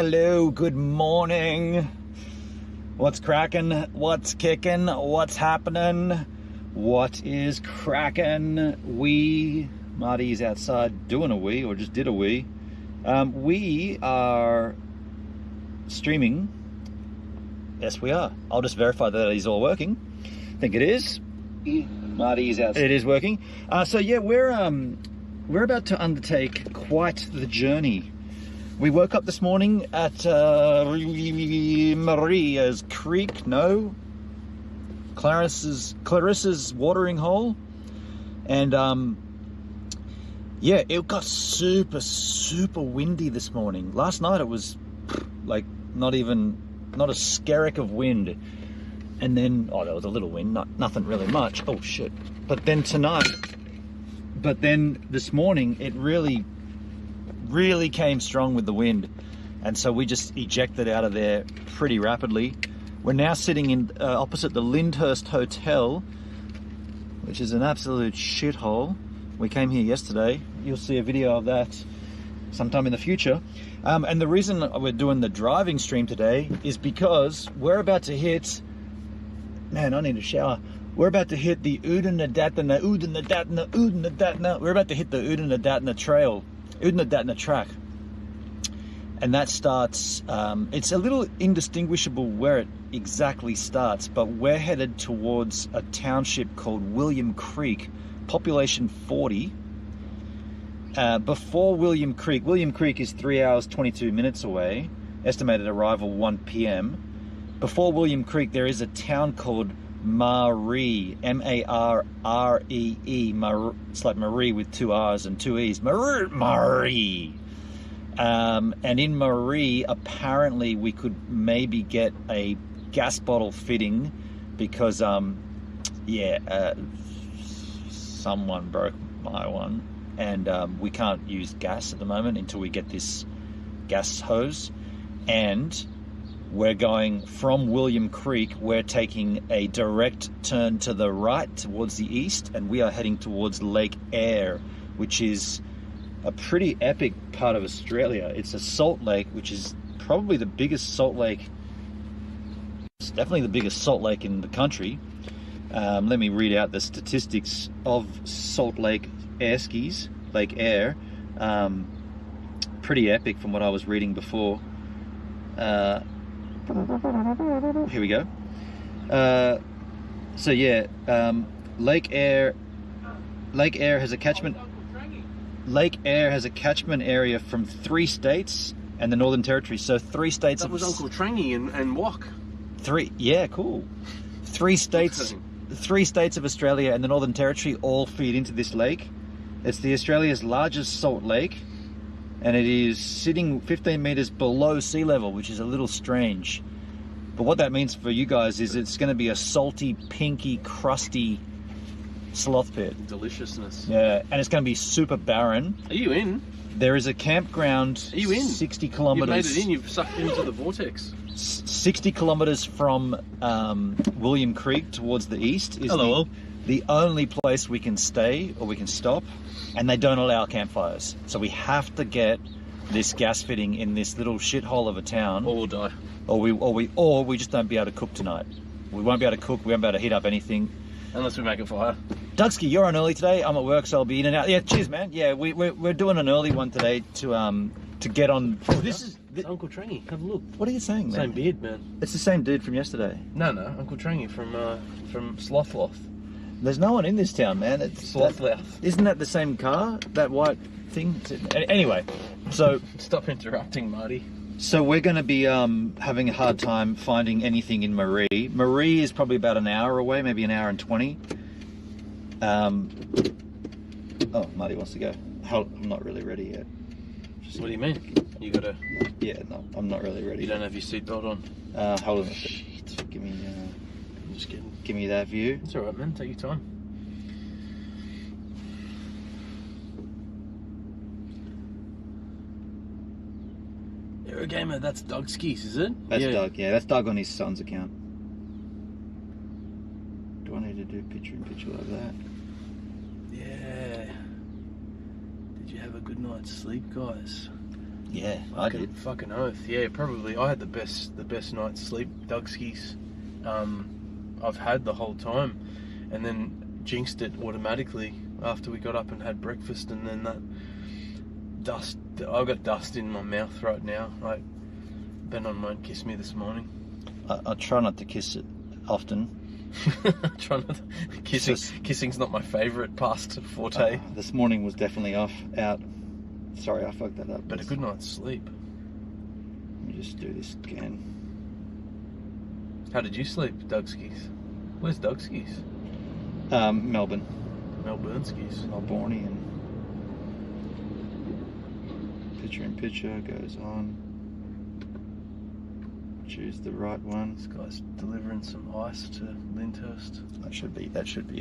Hello, good morning. What's cracking? What's kicking? What's happening? What is cracking? Marty's outside doing a wee, or just did a wee. We are streaming. Yes, we are. I'll just verify that it is all working. I think it is. Marty is outside. It is working. So yeah, we're about to undertake quite the journey. We woke up this morning at Maria's Creek, no, Clarissa's watering hole, and yeah, it got super windy this morning. Last night it was like not a skerrick of wind, and then there was a little wind, nothing really much. Oh shit! But then this morning it really came strong with the wind, and so we just ejected out of there pretty rapidly. We're now sitting in opposite the Lyndhurst Hotel, which is an absolute shithole. We came here yesterday. You'll see a video of that sometime in the future. And the reason we're doing the driving stream today is because we're about to hit, man, I need a shower. We're about to hit the Oodnadatta. We're about to hit the Oodnadatta trail. Oodnadatta track, and that starts, it's a little indistinguishable where it exactly starts, but we're headed towards a township called William Creek, population 40. Before William Creek is 3 hours 22 minutes away, estimated arrival 1 p.m. Before William Creek there is a town called Maree, M-A-R-R-E-E. It's like Marie with 2 R's and 2 E's. Maree. And in Maree, apparently we could maybe get a gas bottle fitting because, someone broke my one, and we can't use gas at the moment until we get this gas hose. And we're going from William Creek, we're taking a direct turn to the right towards the east, and we are heading towards Lake Eyre, which is a pretty epic part of Australia. It's a salt lake, which is probably the biggest salt lake. It's definitely the biggest salt lake in the country. Let me read out the statistics of Salt Lake Airskis, Lake Eyre. Pretty epic from what I was reading before. Here we go. So yeah, Lake Eyre has a catchment. Lake Eyre has a catchment area from 3 states and the Northern Territory. So 3 states. That was Uncle Trangy and Wok. 3, yeah, cool. 3 states. 3 states of Australia and the Northern Territory all feed into this lake. It's the Australia's largest salt lake, and it is sitting 15 meters below sea level, which is a little strange. But what that means for you guys is it's going to be a salty, pinky, crusty sloth pit. Deliciousness. Yeah, and it's going to be super barren. Are you in? There is a campground. Are you in? 60 kilometers. You've made it in. You've sucked into the vortex. 60 kilometers from William Creek towards the east is the only place we can stay or we can stop, and they don't allow campfires. So we have to get this gas fitting in this little shithole of a town, or we'll die. Or we just don't be able to cook tonight. We won't be able to cook. We won't be able to heat up anything unless we make a fire. Dugsky, you're on early today. I'm at work, so I'll be in and out. Yeah, cheers, man. Yeah, we're doing an early one today to get on. Oh, this is Uncle Trangy. Have a look. What are you saying, man? Same beard, man. It's the same dude from yesterday. No, Uncle Trangy from Slothloth. There's no one in this town, man. It's Slothloth. Isn't that the same car? That white thing? Anyway, so stop interrupting, Marty. So we're going to be having a hard time finding anything in Maree. Maree is probably about an hour away, maybe an hour and 20. Oh, Marty wants to go. I'm not really ready yet. What do you mean? You gotta... Yeah, no, I'm not really ready. You don't have your seatbelt on? Hold on a sec. Give me... I'm just kidding. Give me that view. It's alright, man. Take your time. Eurogamer, that's Doug Skis, is it? That's Doug, yeah. That's Doug on his son's account. Do I need to do picture-in-picture like that? Yeah. Did you have a good night's sleep, guys? Yeah, I did. Fucking oath. Yeah, probably. I had the best night's sleep, Doug skis, I've had the whole time, and then jinxed it automatically after we got up and had breakfast, and then that dust. I've got dust in my mouth right now. Like, Benon won't kiss me this morning. I try not to kiss it often. Try not to, kissing's not my favourite past forte. This morning was definitely out. Sorry, I fucked that up. But a good night's sleep. Let me just do this again. How did you sleep, Doug skis? Where's Doug skis? Melbourne. Melbourne skis. Melbourneian. Picture in picture goes on. Choose the right one. This guy's delivering some ice to Lyndhurst. That should be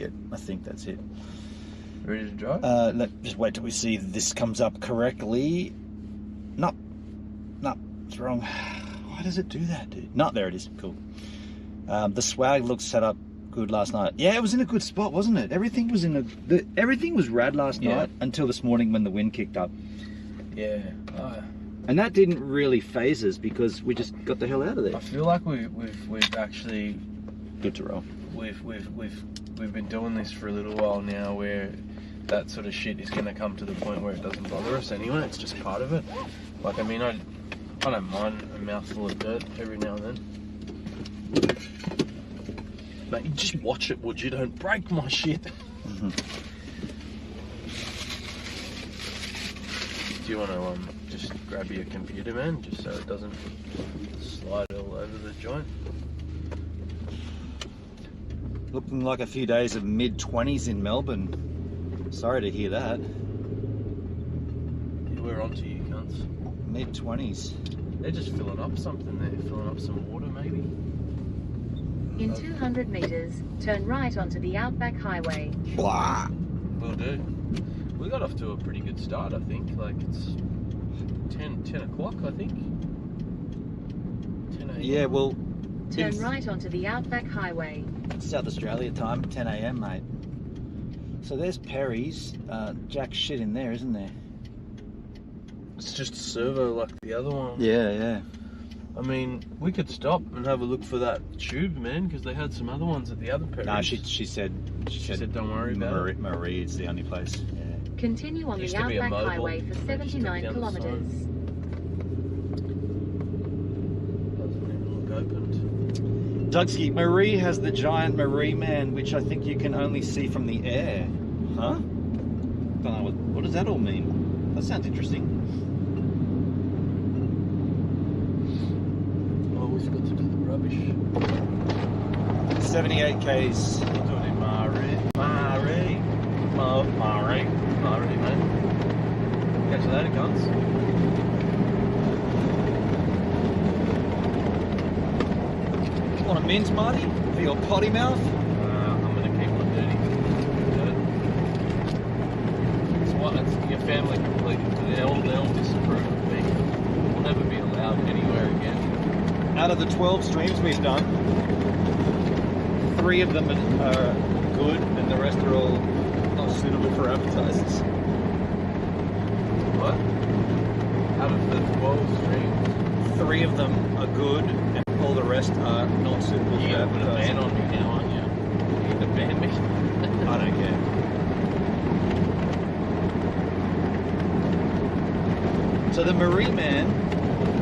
it. I think that's it. Ready to drive? Just wait till we see that this comes up correctly. No, it's wrong. Why does it do that, dude? No, there it is. Cool. The swag looked set up good last night. Yeah, it was in a good spot, wasn't it? Everything was everything was rad last night until this morning when the wind kicked up. Yeah. And that didn't really phase us because we just got the hell out of there. I feel like we've actually good to roll. We've been doing this for a little while now, where that sort of shit is going to come to the point where it doesn't bother us anyway. It's just part of it. Like, I mean, I don't mind a mouthful of dirt every now and then. Mate, you just watch it, would you? Don't break my shit. Mm-hmm. Do you want to just grab your computer, man, just so it doesn't slide all over the joint? Looking like a few days of mid-20s in Melbourne. Sorry to hear that. Yeah, we're on to you, cunts. Mid-20s. They're just filling up something there, filling up some water maybe. In 200 metres, turn right onto the Outback Highway. Blah. Will do. We got off to a pretty good start, I think. Like, it's 10 o'clock, I think. 10 a.m. Yeah, well... Turn right onto the Outback Highway. South Australia time, 10 a.m, mate. So there's Perry's. Jack shit in there, isn't there? It's just a servo like the other one. Yeah. I mean, we could stop and have a look for that tube, man, because they had some other ones at the other Perry's. No, she said don't worry about it. Marie is the only place. Yeah. Continue on the Outback Highway for 79 kilometres. Doesn't even look opened. Dougski, Marie has the giant Marie man, which I think you can only see from the air. Huh? Don't know, what does that all mean? That sounds interesting. Oh, we forgot to do the rubbish. 78 Ks. Marie, mate. Catch you later, cunts. Want a mint, Marty? For your potty mouth? I'm going to keep my dirty. It's what? It's your family completely. They'll disapprove of me. We'll never be allowed anywhere again. Out of the 12 streams we've done, 3 of them are good, and the rest are all not suitable for advertisers. What? Out of the 12 streams? 3 of them are good, and all the rest are not suitable for You're going to put a ban advertising. on me now, aren't you? You're going to ban me? I don't care. So the Marie Man,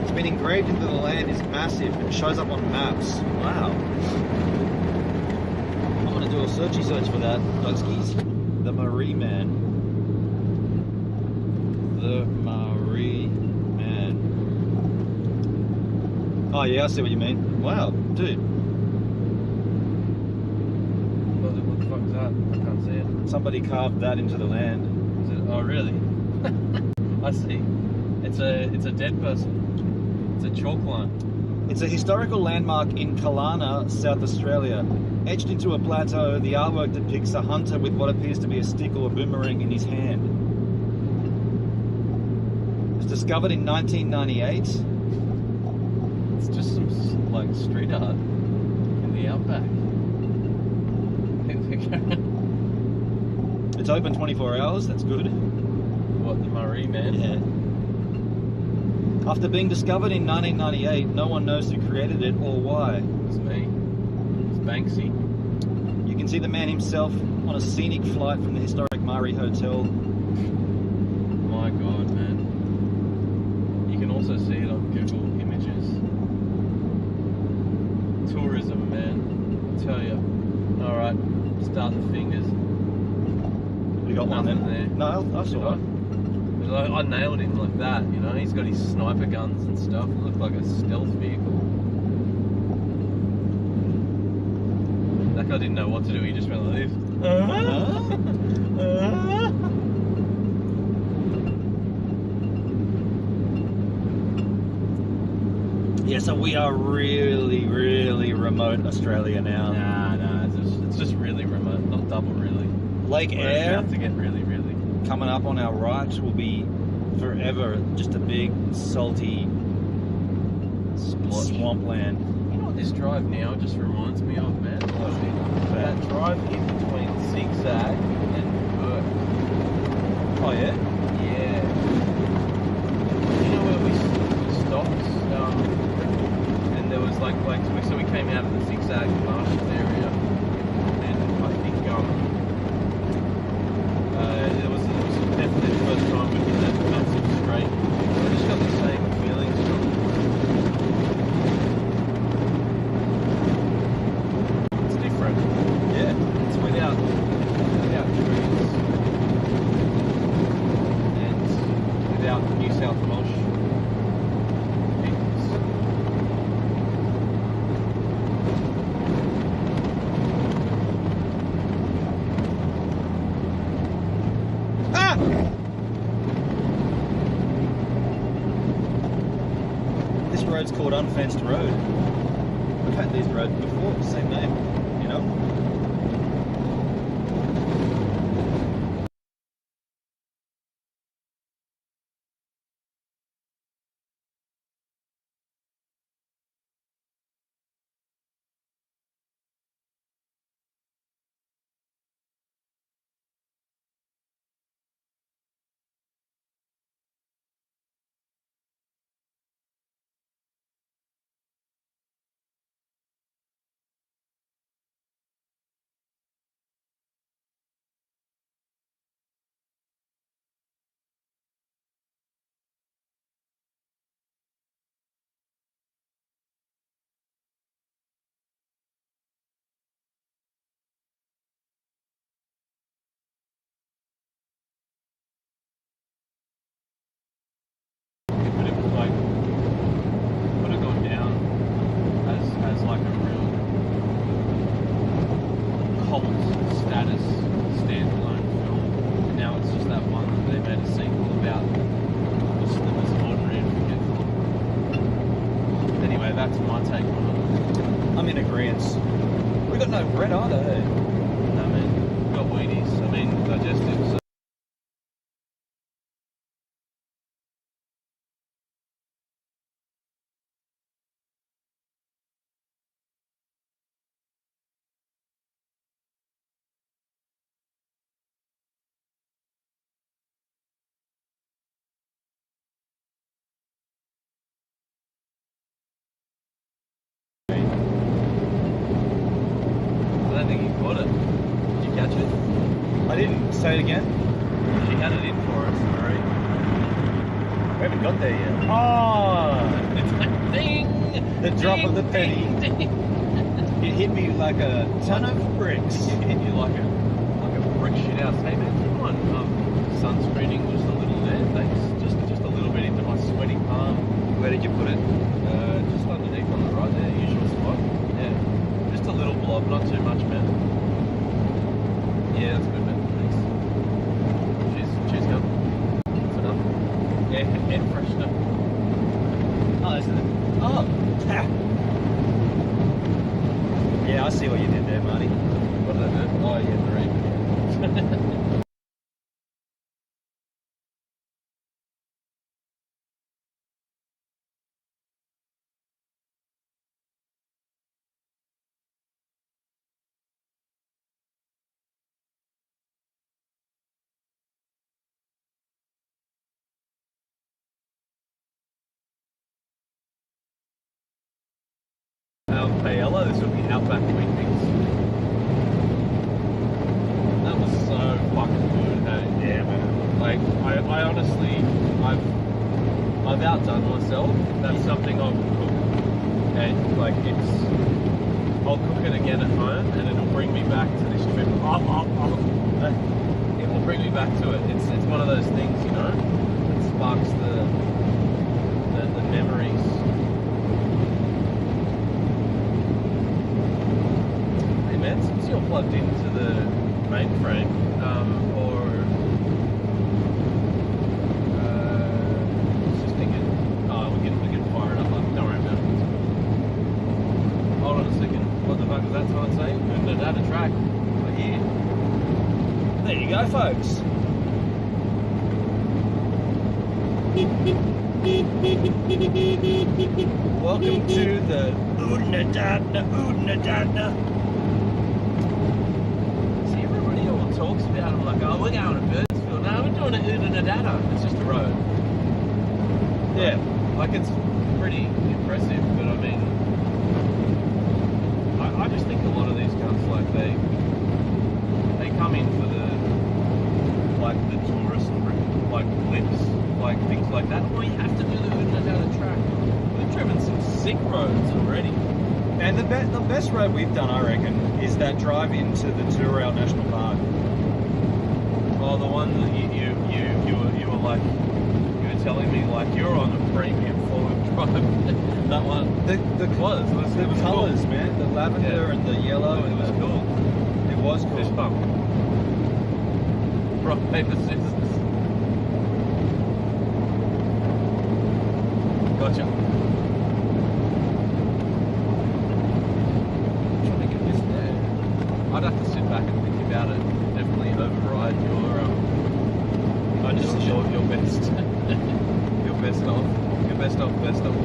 it's been engraved into the land, is massive and shows up on maps. Wow. I'm going to do a search for that, Dugskies. The Marie Man. The Marie Man. Oh yeah, I see what you mean. Wow, dude. What the fuck is that? I can't see it. Somebody carved that into the land. Is it? Oh, really? I see. It's a dead person. It's a chalk line. It's a historical landmark in Kalana, South Australia. Etched into a plateau, the artwork depicts a hunter with what appears to be a stick or a boomerang in his hand. It was discovered in 1998. It's just some like street art in the outback. It's open 24 hours, that's good. What, the Marie Man? Yeah. After being discovered in 1998, no one knows who created it or why. It's me. It's Banksy. You can see the man himself on a scenic flight from the historic Mari Hotel. My God, man. You can also see it on Google Images. Tourism, man. I tell you. All right, start the fingers. You got one Nothing then? there. No, I saw one. I nailed him like that, you know. He's got his sniper guns and stuff. It looked like a stealth vehicle. That guy didn't know what to do. He just went like this. Yeah, so we are really, really remote Australia now. Nah, it's just really remote, not double really. Lake We're Eyre, about to get really. coming up on our right, will be forever just a big, salty swampland. You know what this drive now just reminds me of, man? That drive in between Zigzag and Burke. Oh, yeah? Yeah. You know where we stopped? And there was like so we came out of the Zigzag marshes area, and I think it was definitely the first time we hit that massive straight. I just got the same feeling still. It's different. Yeah. It's without trees and without New South Welsh peoples. Ah! This road's called Unfenced Road. We've had these roads before, same name, you know? But it was like would have gone down as like a real cult status standalone film. And now it's just that one that they made a sequel about just that was ordinary and forgetful. Anyway, that's my take on it. I'm in agreement. We got no bread either, eh? No man, we've got Wheaties. I mean digestives. So I don't think you caught it. Did you catch it? I didn't. Say it again. She had it in for us, Marie. We haven't got there yet. Oh! It's like ding! The drop of the penny. Ding, ding. It hit me like a ton of bricks. It hit you like a brick shit house. Hey man, do you mind sunscreening just a little there? Thanks. Just a little bit into my sweaty palm. Where did you put it? Just underneath on the right there, usual spot. Yeah. Just a little blob, not too much, man. Yeah, that's good, man. Thanks. Cheers, gun. That's enough. Yeah, air freshener. Oh, that's it. Oh! Yeah, I see what you did there, Marty. What did I do? Oh, yeah, the rain. paella. This would be Outback Wheat Mix. That was so fucking good, hey? Yeah, man. Like, I honestly, I've outdone myself. That's something I'll cook, and like I'll cook it again at home, and it'll bring me back to this trip. It will bring me back to it. It's one of those things, you know, that sparks the memories. Hey man, since you're plugged into the mainframe, or just thinking, we can fire it up. Don't worry about it. Hold on a second. What the fuck does that sign say? Oodnadatta track. Right here. There you go, folks. Welcome to the Oodnadatta. See, everybody all talks about it like, oh, we're going to Birdsville. No, we're doing it Oodnadatta. It's just a road. Yeah. Like, it's pretty impressive, but I mean, I just think a lot of these guns, like, they come in for the tourist, like, clips, like, things like that. Well, you have to do the Oodnadatta track. We've driven some sick roads already. And the best road we've done, I reckon, is that drive into the Turao National Park. Oh, the one that you were like, you were telling me like you're on a premium four-wheel drive. That one, The was the colours, cool. man, the lavender and the yellow, It and was cool. It was cool. Fist bump. Rock, paper, scissors. Gotcha. Trying to get this there. I'd have to sit back and think about it. Definitely override your your best your best of best of.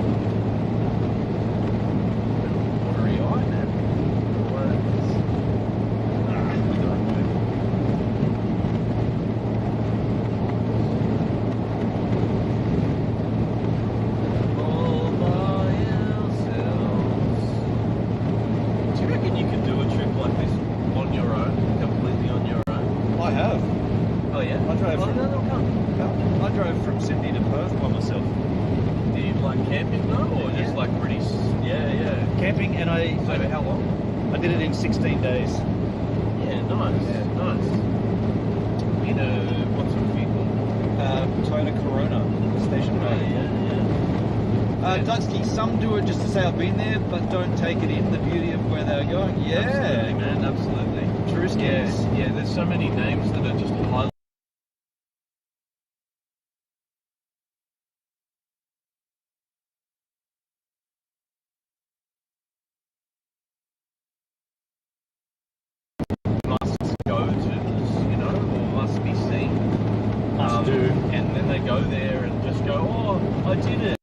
Watery eye, man. All by ourselves. Do you reckon you could do a trip like this on your own, completely on your own? I have. Oh yeah. I drove from- no, come. I drove from Sydney to Perth by myself. Did you like camping though, or just Yeah. like pretty? Yeah. Camping, and So how long? I did it in 16 days. Yeah, nice. Yeah. Nice. You know what sort of vehicle? Toyota Corona, station wagon. Yeah. Dudsky, some do it just to say I've been there, but don't take it in, the beauty of where they're going. Yeah, Absolutely, man. Absolutely. True skins. Yeah. There's so many names that are just highly. Must go to, you know, or must be seen. Must do. And then they go there and just go, oh, I did it.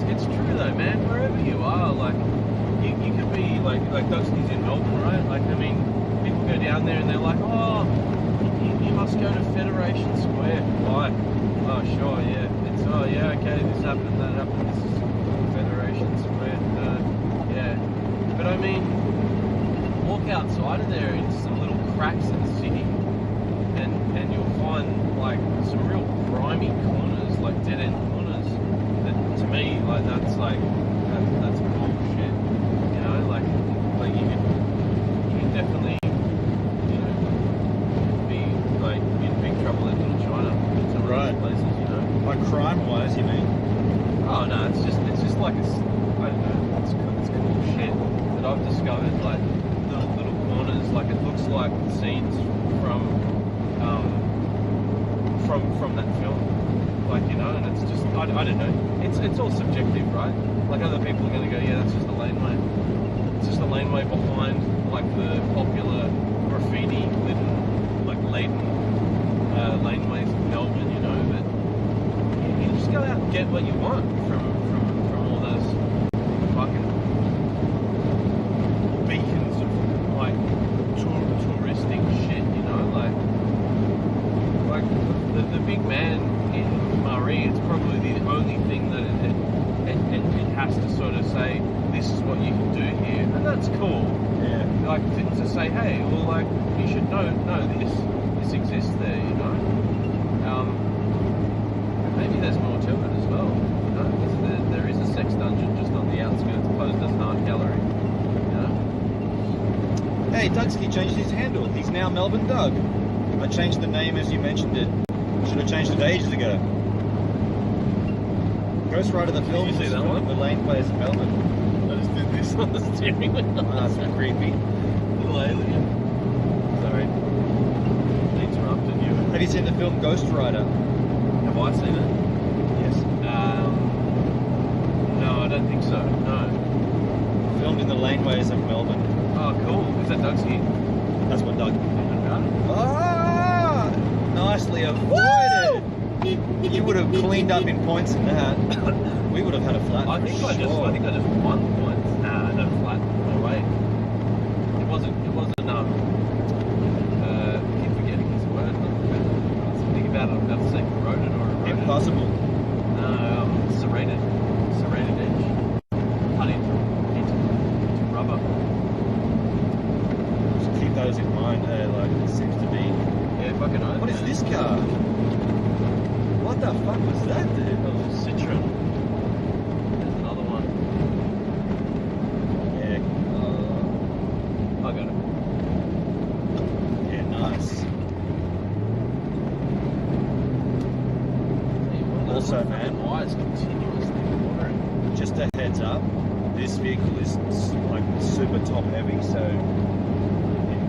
It's true though, man. Wherever you are, like you could be like Dusky's in Melbourne, right? Like I mean, people go down there and they're like, oh, you must go to Federation Square. Why? Oh, sure, yeah. It's okay. This happened, that happened. This is Federation Square. Yeah, but I mean, walk outside of there into some little cracks in the city, and you'll find like some real grimy corners, like dead end corners. To me, like that's bullshit. You know, like you can definitely, you know, be like in big trouble in Little China in some of those places. You know, Like crime-wise, you mean? oh no, it's just like I I've discovered like little corners, like it looks like scenes from that film, like, you know, and it's just I don't know. It's all subjective, right? Like other people are going to go, yeah, that's just a laneway. It's just a laneway behind like the popular graffiti laden laneways in Melbourne, you know. But you just go out and get what you want from all those fucking beacons of like touristic shit, you know, like the big man in Marie. It's probably the only thing that it has to sort of say, this is what you can do here, and that's cool. Yeah. Like to say, hey, well, like you should know this exists there, you know. Maybe there's more to it as well. You know, because there is a sex dungeon just on the outskirts, posed as an art gallery. You know. Hey, Dugsky changed his handle. He's now Melbourne Doug. I changed the name as you mentioned it. Should have changed it ages ago. Ghost Rider the film. Did you see that one? The lane plays in Melbourne. I just did this on the steering wheel. That's creepy. Little alien. Sorry. Interrupted you. Have you seen the film Ghost Rider? Have I seen it? Yes. No, I don't think so. No. Filmed in the laneways of Melbourne. Oh, cool. Is that Dugsky? That's what Doug. About it? Ah! Nicely avoided. You would have cleaned up in points in that. We would have had a flat. I think I just won points. Nah, no flat. No way. It wasn't. Keep forgetting his word. Think about it. I'm about to say corroded or eroded. Impossible. No, serrated edge. Cut into rubber. Just keep those in mind. Like it seems to be. Yeah, fucking oath. What is this car? What the fuck was that, dude? That was a Citroen. There's another one. Yeah. I got it. Yeah, nice. Also, man, Why is continuously watering? just a heads up, this vehicle is like super top heavy, so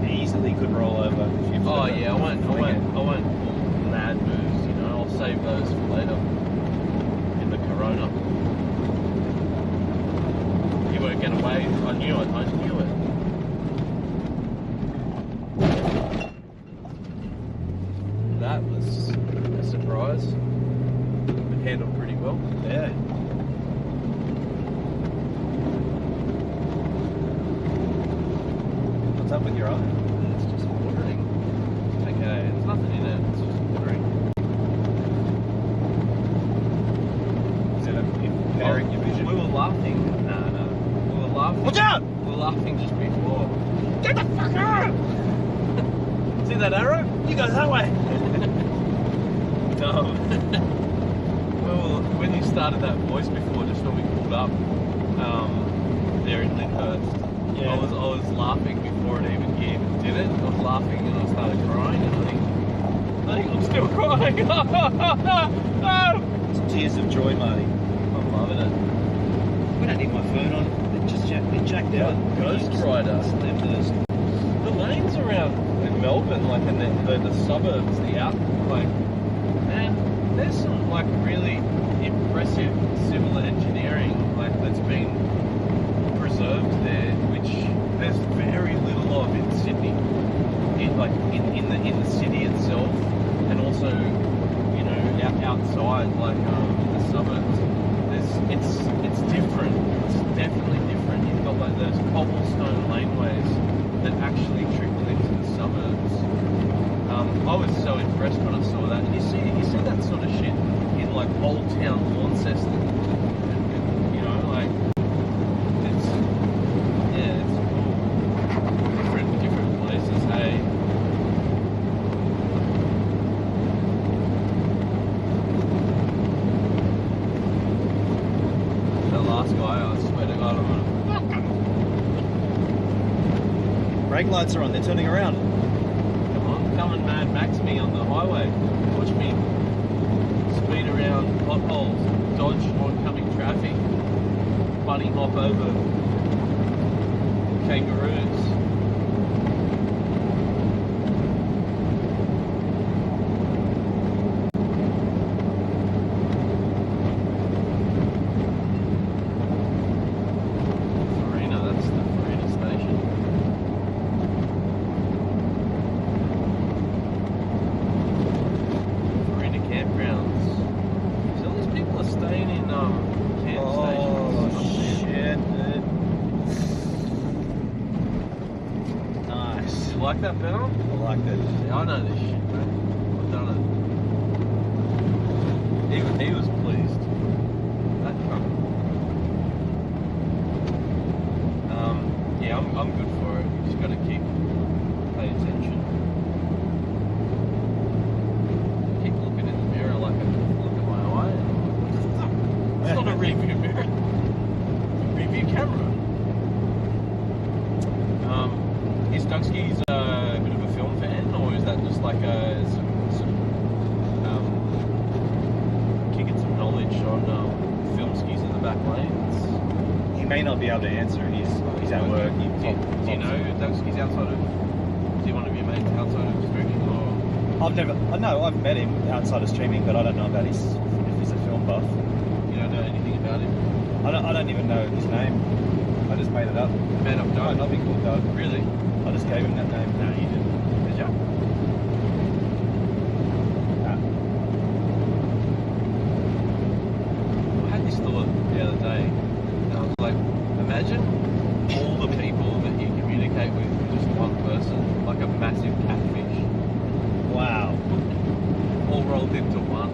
it easily could roll over. If you Oh yeah, I won't pull mad moves, you know. I'll save those for later in the Corona. You won't get away. I knew it. That was a surprise. It handled pretty well. Yeah. What's up with your eye? It's just watering. It's okay. There's nothing in it. It's just watering. Is it impairing your vision? We were laughing. No. We were laughing. Watch out! We were laughing just before. Get the fuck out! See that arrow? You go that way. No. Well, when you started that voice before, just when we pulled up there in Lyndhurst, Yeah. I was laughing before it even did it. I was laughing and I started crying, and I think I'm still crying. It's tears of joy, Marty. I'm loving it. We don't need my phone on. It just been jacked out. Ghost Rider. The lanes around in Melbourne, like in the suburbs, the out, like, man, there's some like really impressive civil engineering like that's been preserved there, which there's very little of in Sydney. In the city itself, and also, you know, outside, like in the suburbs. It's different. It's definitely different. You've got like those cobblestone laneways that actually trickle into the suburbs. I was so impressed when I saw that. And you see that sort of shit in like Old Town Launceston. You know, like it's cool. Different places, hey. That last guy, I swear to God, I'm gonna fuck him. Brake lights are on. They're turning around. Come and Mad Max me on the highway. Watch me speed around potholes, dodge oncoming traffic, bunny hop over kangaroos. Farina, that's the Farina station. Farina campgrounds. So all these people are staying in camp stations. Shit, dude. Nice. You like that, Ben? I like that. Yeah, I know this shit, man. I've done it. Even he was pleased. That cunt. Yeah, I'm good for it. You just gotta pay attention. Keep looking in the mirror like I look at my eye. It's not a review mirror. Review camera. Is Duxky's a bit of a film fan, or is that just like kicking some knowledge on film skis in the back lanes? He may not be able to answer. He's at work. Do you know Duxky's outside of? Do you want to be a mate outside of streaming, or? I've met him outside of streaming, but I don't know about if he's a film buff. You don't know anything about him? I don't even know his name. I just made it up. Man up, Might Doug. not be called Doug. Really? I just gave him that name. No, you didn't. Did ya? I had this thought the other day, and I was like, imagine all the people that you communicate with just one person, like a massive catfish, Wow. all rolled into one.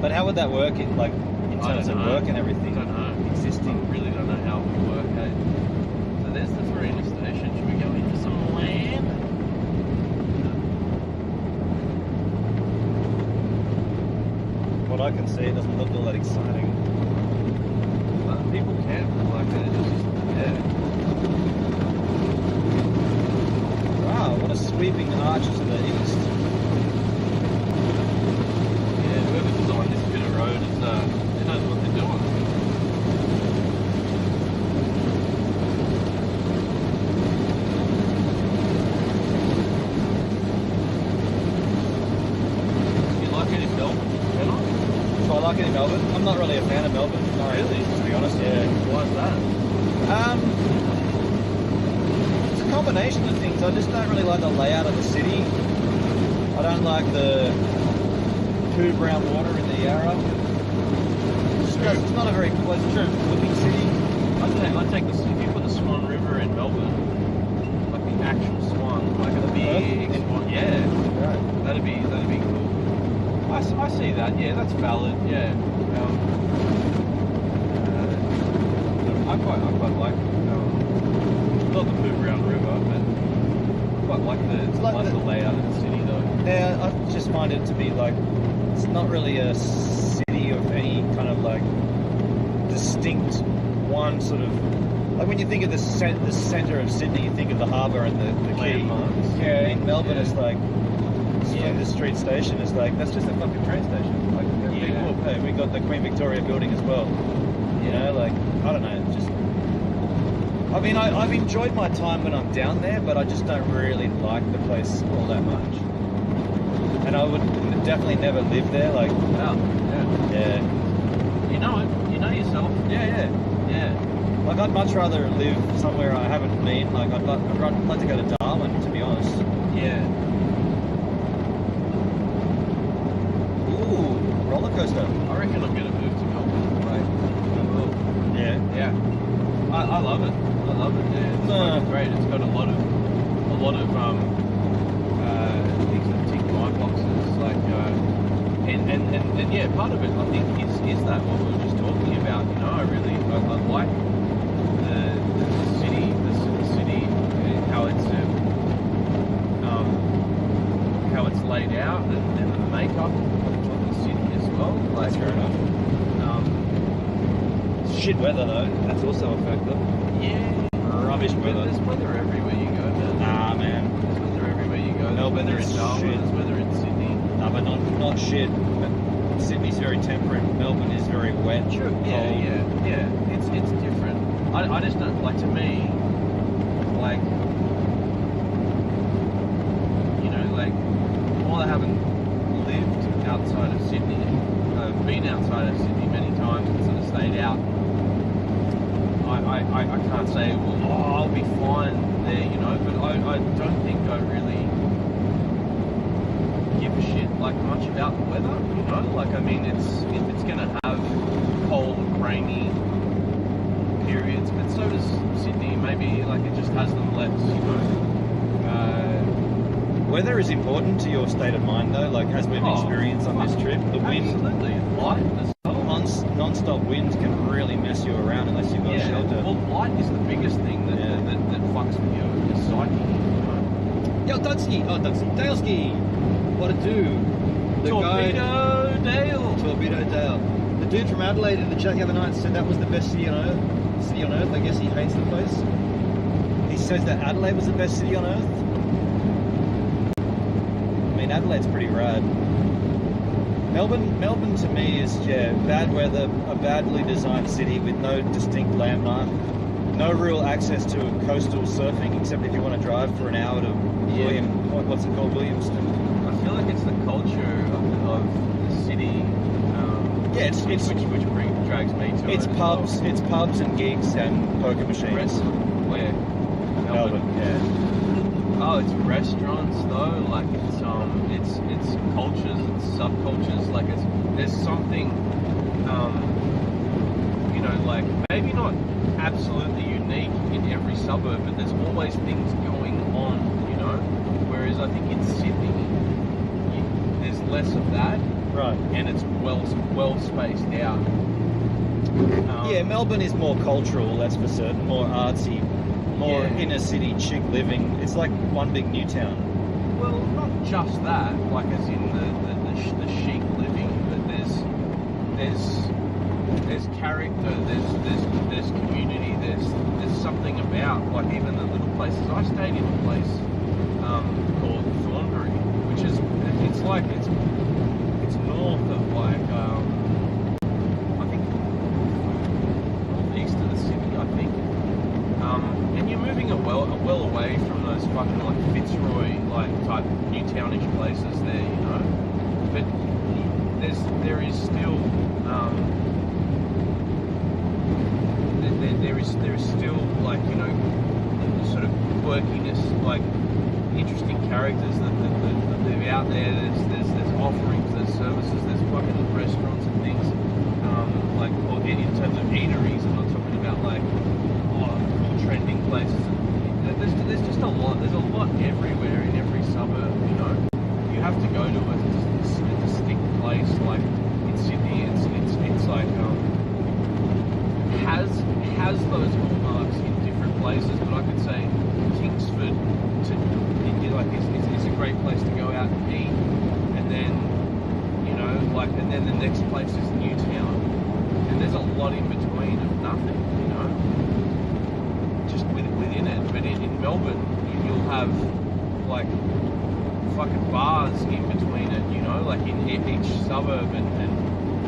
But how would that work in I terms of don't know. work and everything? I don't know. Existing. I really don't know how it would work, hey? So there's the Farina station. Should we go into some land? What I can see, it doesn't look all that exciting. People camp like that. It's just, yeah. Wow, what a sweeping arch to the east. Yeah, whoever designed this bit of road is, they knows what they're doing. You like it in Melbourne? So I like it in Melbourne. I'm not really a fan of Melbourne. No, Really? To be honest, yeah. Why is that? It's a combination of things. I just don't really like the layout of the city. I don't like the poo brown water in the Yarra. It's not a very pleasant looking city. I'd take this, if you put the Swan River in Melbourne, like the actual Swan, like a big Swan, yeah, Right. that'd be cool. I see that, yeah, that's valid, yeah. I quite like, not the Poo Brown River, but I quite like the layout of the city though. Yeah, I just find it to be like, it's not really a city of any kind of like distinct one sort of, like when you think of the centre of Sydney, you think of the harbour and the quay. Landmarks. Yeah, in Melbourne Yeah. it's like, the street station is like, that's just a fucking train station. Like, Yeah. cool. Hey, we got the Queen Victoria building as well. You know, like, I don't know, just, I mean, I've enjoyed my time when I'm down there, but I just don't really like the place all that much. And I would definitely never live there, like, Wow, yeah. You know it, you know yourself. Yeah. Like, I'd much rather live somewhere I haven't been. Like, I'd like to go to Darwin, to be honest. Yeah. Ooh, roller coaster. I reckon I'm gonna move to Melbourne. Right. I will. Yeah. I love it. I love it. Yeah, it's fucking great. It's got a lot of things that tick my boxes. Like, and yeah, part of it I think is that what we were just talking about. You know, I like the city, how it's laid out, and the makeup of the city as well. Like, That's fair enough. Shit weather though, that's also a factor. Yeah. Rubbish weather. There's weather everywhere you go, man. Nah, man. There's weather everywhere you go. Melbourne There's weather in is Darwin. shit. There's weather in Sydney. Nah, but not shit. But Sydney's very temperate. Melbourne is very wet. True. Yeah. It's different. I just don't like, to me, like, you know, like, while I haven't lived outside of Sydney, I've been outside of Sydney many times and sort of stayed out. I can't say, well, I'll be fine there, you know, but I don't think I really give a shit like much about the weather, you know, like, I mean, it's gonna have cold, rainy periods, but so does Sydney. Maybe like it just has them less, you know. Weather is important to your state of mind, though. Like, as we've experienced on this trip, the wind, absolutely, light as well. Non-stop winds can really mess you around unless you've got shelter. Well, light is the biggest thing that fucks with your psyche, you know. Yo, Dalesky, what a do? Torpedo Dale. The dude from Adelaide in the chat the other night said that was the best city on Earth. I guess he hates the place. He says that Adelaide was the best city on Earth. I mean, Adelaide's pretty rad. Melbourne to me is bad weather, a badly designed city with no distinct landmark, no real access to coastal surfing except if you want to drive for an hour to what's it called, Williamston. I feel like it's the culture of the city. Which drags me to it's it. pubs, it's pubs and gigs and poker machines. Where? Melbourne, yeah. Oh, it's restaurants though. Like it's cultures, it's subcultures. Like there's something, you know, like maybe not absolutely unique in every suburb, but there's always things going on, you know. Whereas I think in Sydney, there's less of that. Right. And it's well spaced out. Melbourne is more cultural, that's for certain, more artsy, more inner city chic living. It's like one big new town. Well, not just that, like as in the chic living, but there's character, there's community, there's something about, like, even the little places. I stayed in a place called Thornbury, which is it's north of like I think northeast of the city, I think. And you're moving well away from those fucking like Fitzroy like type new townish places there, you know. But there is still there is still, like, you know, sort of quirkiness, like interesting characters that live out there. There's offerings, there's services, there's fucking restaurants and things, like, or in terms of eateries. I'm not talking about like cool trending places. There's just a lot. There's a lot everywhere in every suburb. You know, you have to go to a distinct place. Like in Sydney, it's like has those hallmarks in different places. But I could say Kingsford is a great place to go out and eat, and then, you know, like, and then the next place is Newtown, and there's a lot in between of nothing, you know, just within it. But in Melbourne, you'll have like fucking bars in between it, you know, like in each suburb, and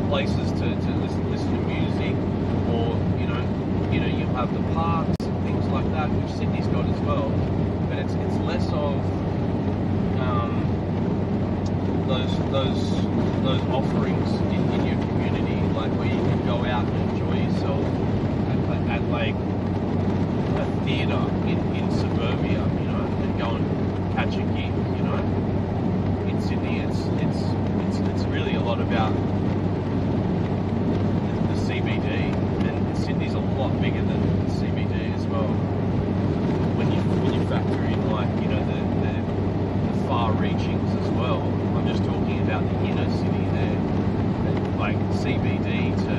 places to listen to music, or you'll have the parks and things like that, which Sydney's got as well. But it's less of those offerings in your community, like where you can go out and enjoy yourself at like a theatre in suburbia, you know, and go and catch a gig, you know. In Sydney, it's really a lot about the CBD, and Sydney's a lot bigger than the CBD as well. When you factor in, like, you know, the far reachings as well. I'm just talking about the inner city there, like CBD to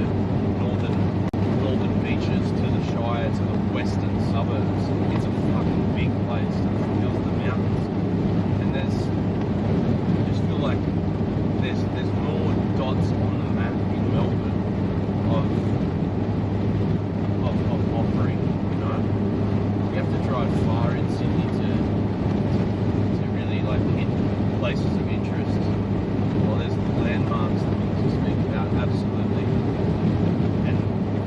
northern beaches to the Shire to the western suburbs. It's a fucking big place to the foothills of the mountains, and I just feel like there's more dots on the map in Melbourne of offering, you know. You have to drive far in Sydney to really, like, hit places of interest. Well, there's landmarks and things to speak about, absolutely. And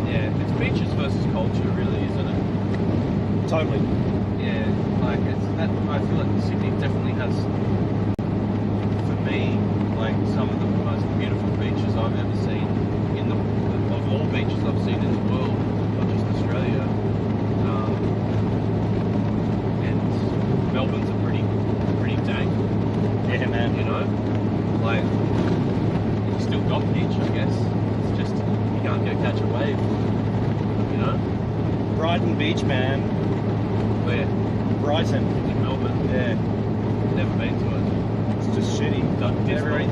yeah, it's beaches versus culture, really, isn't it? Totally. Yeah. yeah, like it's that. I feel like Sydney definitely has, for me, like some of the most beautiful beaches I've ever seen in the of all beaches I've seen in the world, not just Australia. And Melbourne's a pretty dank. Yeah, man. You know, like you still got beach, I guess. It's just you can't go catch a wave. You know, Brighton Beach, man. where Brighton. in Melbourne, Yeah. never been to it. It's just shitty. Everybody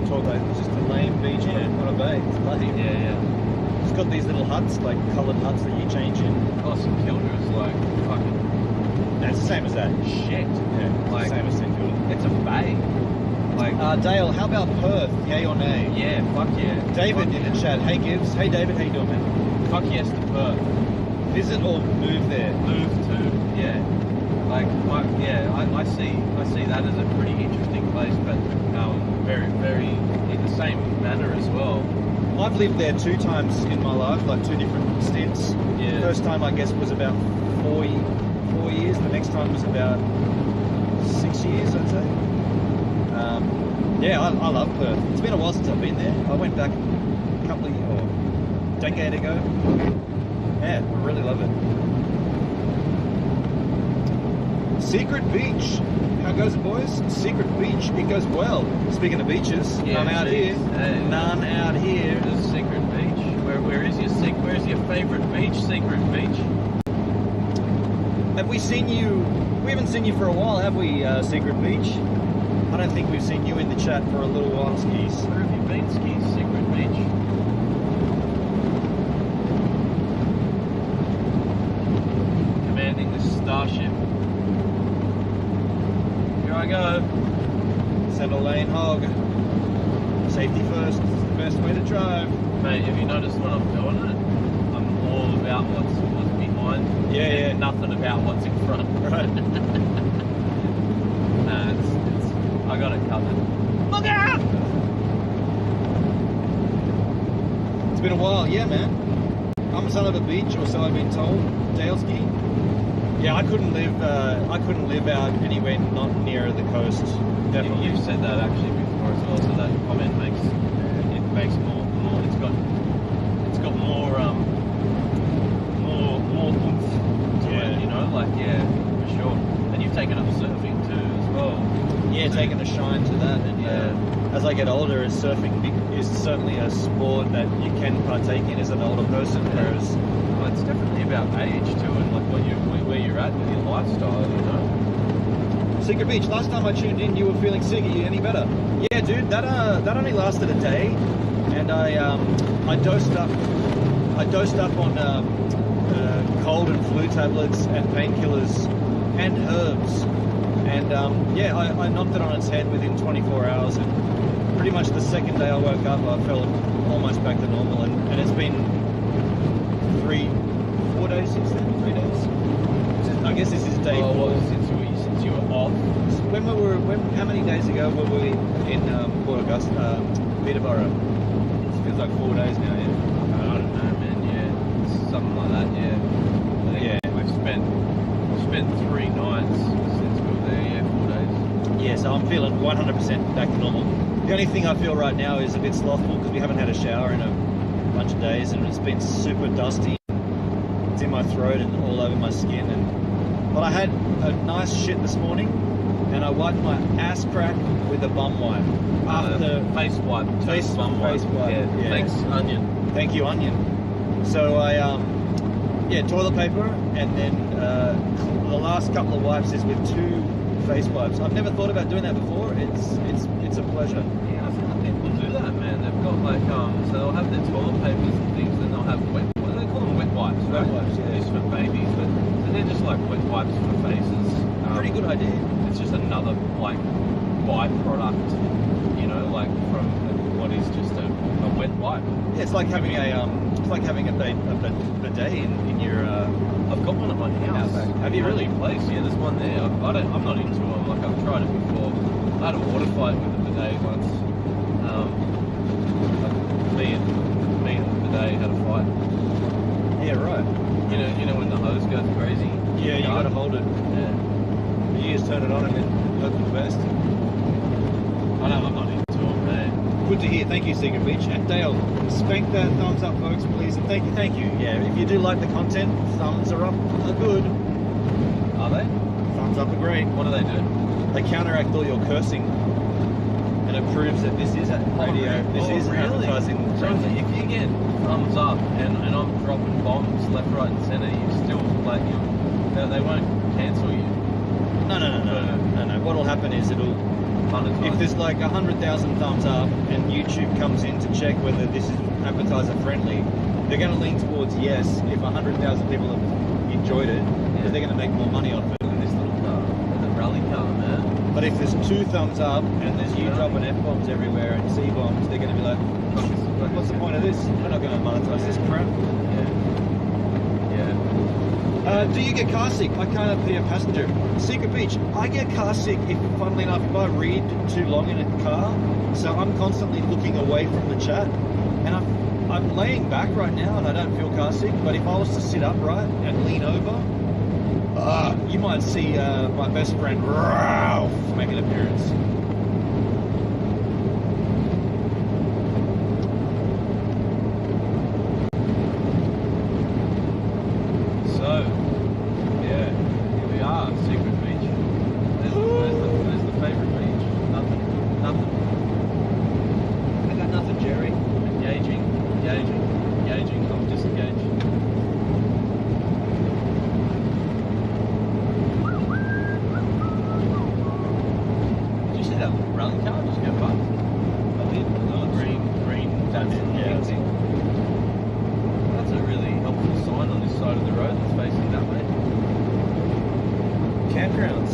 talk like it's just a lame beach on a bay. It's bloody. Yeah. It's got these little huts, like coloured huts that you change in. Oh, St Kilda is like fucking It's the same as that. shit. Yeah, it's Like- the same as St Kilda. It's a bay. Like, Dale, how about Perth? Yay or nay? yeah, fuck yeah. David fuck in the chat. Hey Gibbs. Hey David, how you doing, man? Fuck yes to Perth. Visit or move there? Move to, yeah. Like, I see that as a pretty interesting place, but very, very in the same manner as well. I've lived there 2 times in my life, like 2 different stints. Yeah. First time I guess was about 4 years. The next time was about 6 years, I'd say. Yeah, I love Perth. It's been a while since I've been there. I went back a couple of years, or a decade ago. Yeah, I really love it. Secret Beach. How goes it, boys? Secret Beach. It goes well. Speaking of beaches, Yeah, none out here. hey. None out here. The secret beach. Where's your favourite beach? Secret beach. Have we seen you? We haven't seen you for a while, have we, Secret Beach? I don't think we've seen you in the chat for a little while, Skis. Where have you been, Ski? Secret beach. Commanding the starship. Here I go. Center lane hog. Safety first. It's the best way to drive. Mate, have you noticed when I'm doing it? I'm all about what's behind. Yeah, and yeah. Nothing about what's in front. Right. Nah, I got it covered. Look out! It's been a while, yeah, man. I'm son of a beach, or so I've been told. Daleski. Yeah, I couldn't live out anywhere not near the coast. Definitely. You've said that actually before as well, so that comment makes more. It's got more oomph to Yeah. it, you know, like for sure. And you've taken up surfing too as well. Yeah, taking a shine to that, and as I get older, surfing is certainly a sport that you can partake in as an older person. Whereas, Well, it's definitely about age too, and like where you're at with your lifestyle, you know. Secret Beach. Last time I tuned in, you were feeling sick. Are you any better? Yeah, dude. That only lasted a day, and I dosed up on cold and flu tablets and painkillers and herbs, and I knocked it on its head within 24 hours, and pretty much the second day I woke up, I felt almost back to normal, and it's been 4 days since then. 3 days. I guess this is day 4. Since you were off. How many days ago were we in Port Augusta, Peterborough? It feels like 4 days now, yeah. I don't know, man. Yeah, something like that. Yeah. I think Yeah. We've spent 3 nights since we were there. Yeah, 4 days. Yeah, so I'm feeling 100% back to normal. The only thing I feel right now is a bit slothful because we haven't had a shower in a bunch of days, and it's been super dusty. It's in my throat and all over my skin. But I had a nice shit this morning, and I wiped my ass crack with a bum wipe. After Face wipe. Face wipe. Yeah. Yeah. Thanks, Onion. Thank you, Onion. So I toilet paper, and then the last couple of wipes is with 2 face wipes. I've never thought about doing that before. It's a pleasure. Yeah, I feel like people do that, man. They've got like so they'll have their toilet papers and things, then they'll have wet. What do they call them? Wet wipes, right? Wet wipes, yeah. It's for babies, but they're just like wet wipes for faces. Pretty good idea. It's just another like byproduct, you know, like from what is just a wet wipe. Yeah, it's like having a bidet in your. I've got one at my house. Outback. Have you really? Place? Yeah, there's one there. I'm not into them. Like I've tried it before. I had a water fight with the bidet once. Like me and the bidet had a fight. Yeah, right. You know when the hose goes crazy? Yeah, you gotta hold it. Yeah. You just turn it on and then hope for the best. I know, I'm not into it, man. Good to hear. Thank you, Secret Beach. And Dale, spank that thumbs up, folks, please. And thank you. Yeah, if you do like the content, thumbs are up are good. Are they? Thumbs up are great. What do they do? They counteract all your cursing, and it proves that this is radio. This is really? advertising. So if you get thumbs up and I'm dropping bombs left, right, and centre, you still like they won't cancel you. No. What'll happen is if there's like 100,000 thumbs up and YouTube comes in to check whether this is advertiser friendly, they're going to lean towards yes if 100,000 people have enjoyed it, because they're going to make more money off it. Look at this little car, the rally car, man. But if there's 2 thumbs up and there's you dropping F-bombs everywhere and C-bombs, they're going to be like, what's the point of this? We're not going to monetize this crap. Do you get car sick? I can't be a passenger. Secret Beach, I get car sick funnily enough, if I read too long in a car. So I'm constantly looking away from the chat. And I'm laying back right now and I don't feel car sick. But if I was to sit upright and lean over, you might see my best friend Ralph make an appearance. So, yeah, here we are, Secret Beach. Where's the favourite beach? Nothing. I got nothing, Jerry. Engaging. I'm disengaged. Did you see that rally car just go past? I did. Green. That's it. That's a really helpful sign on this side of the road that's facing that way. Campgrounds.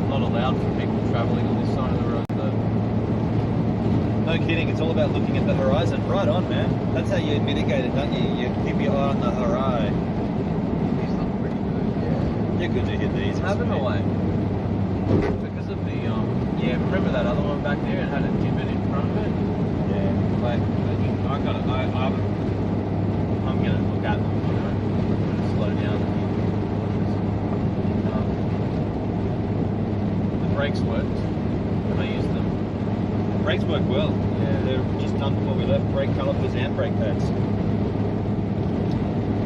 Not allowed for people travelling on this side of the road though. No kidding, it's all about looking at the horizon. Right on, man. That's how you mitigate it, don't you? You keep your eye on the horizon. These look pretty good, yeah. You're good to hit these. Have them away. Because of the, remember that other one back there? It had a divot in front of it? Yeah. Like, I'm gonna look at them, I'm gonna slow down. The brakes worked. I used them. Brakes work well. Yeah. They're just done before we left. Brake calipers and brake pads.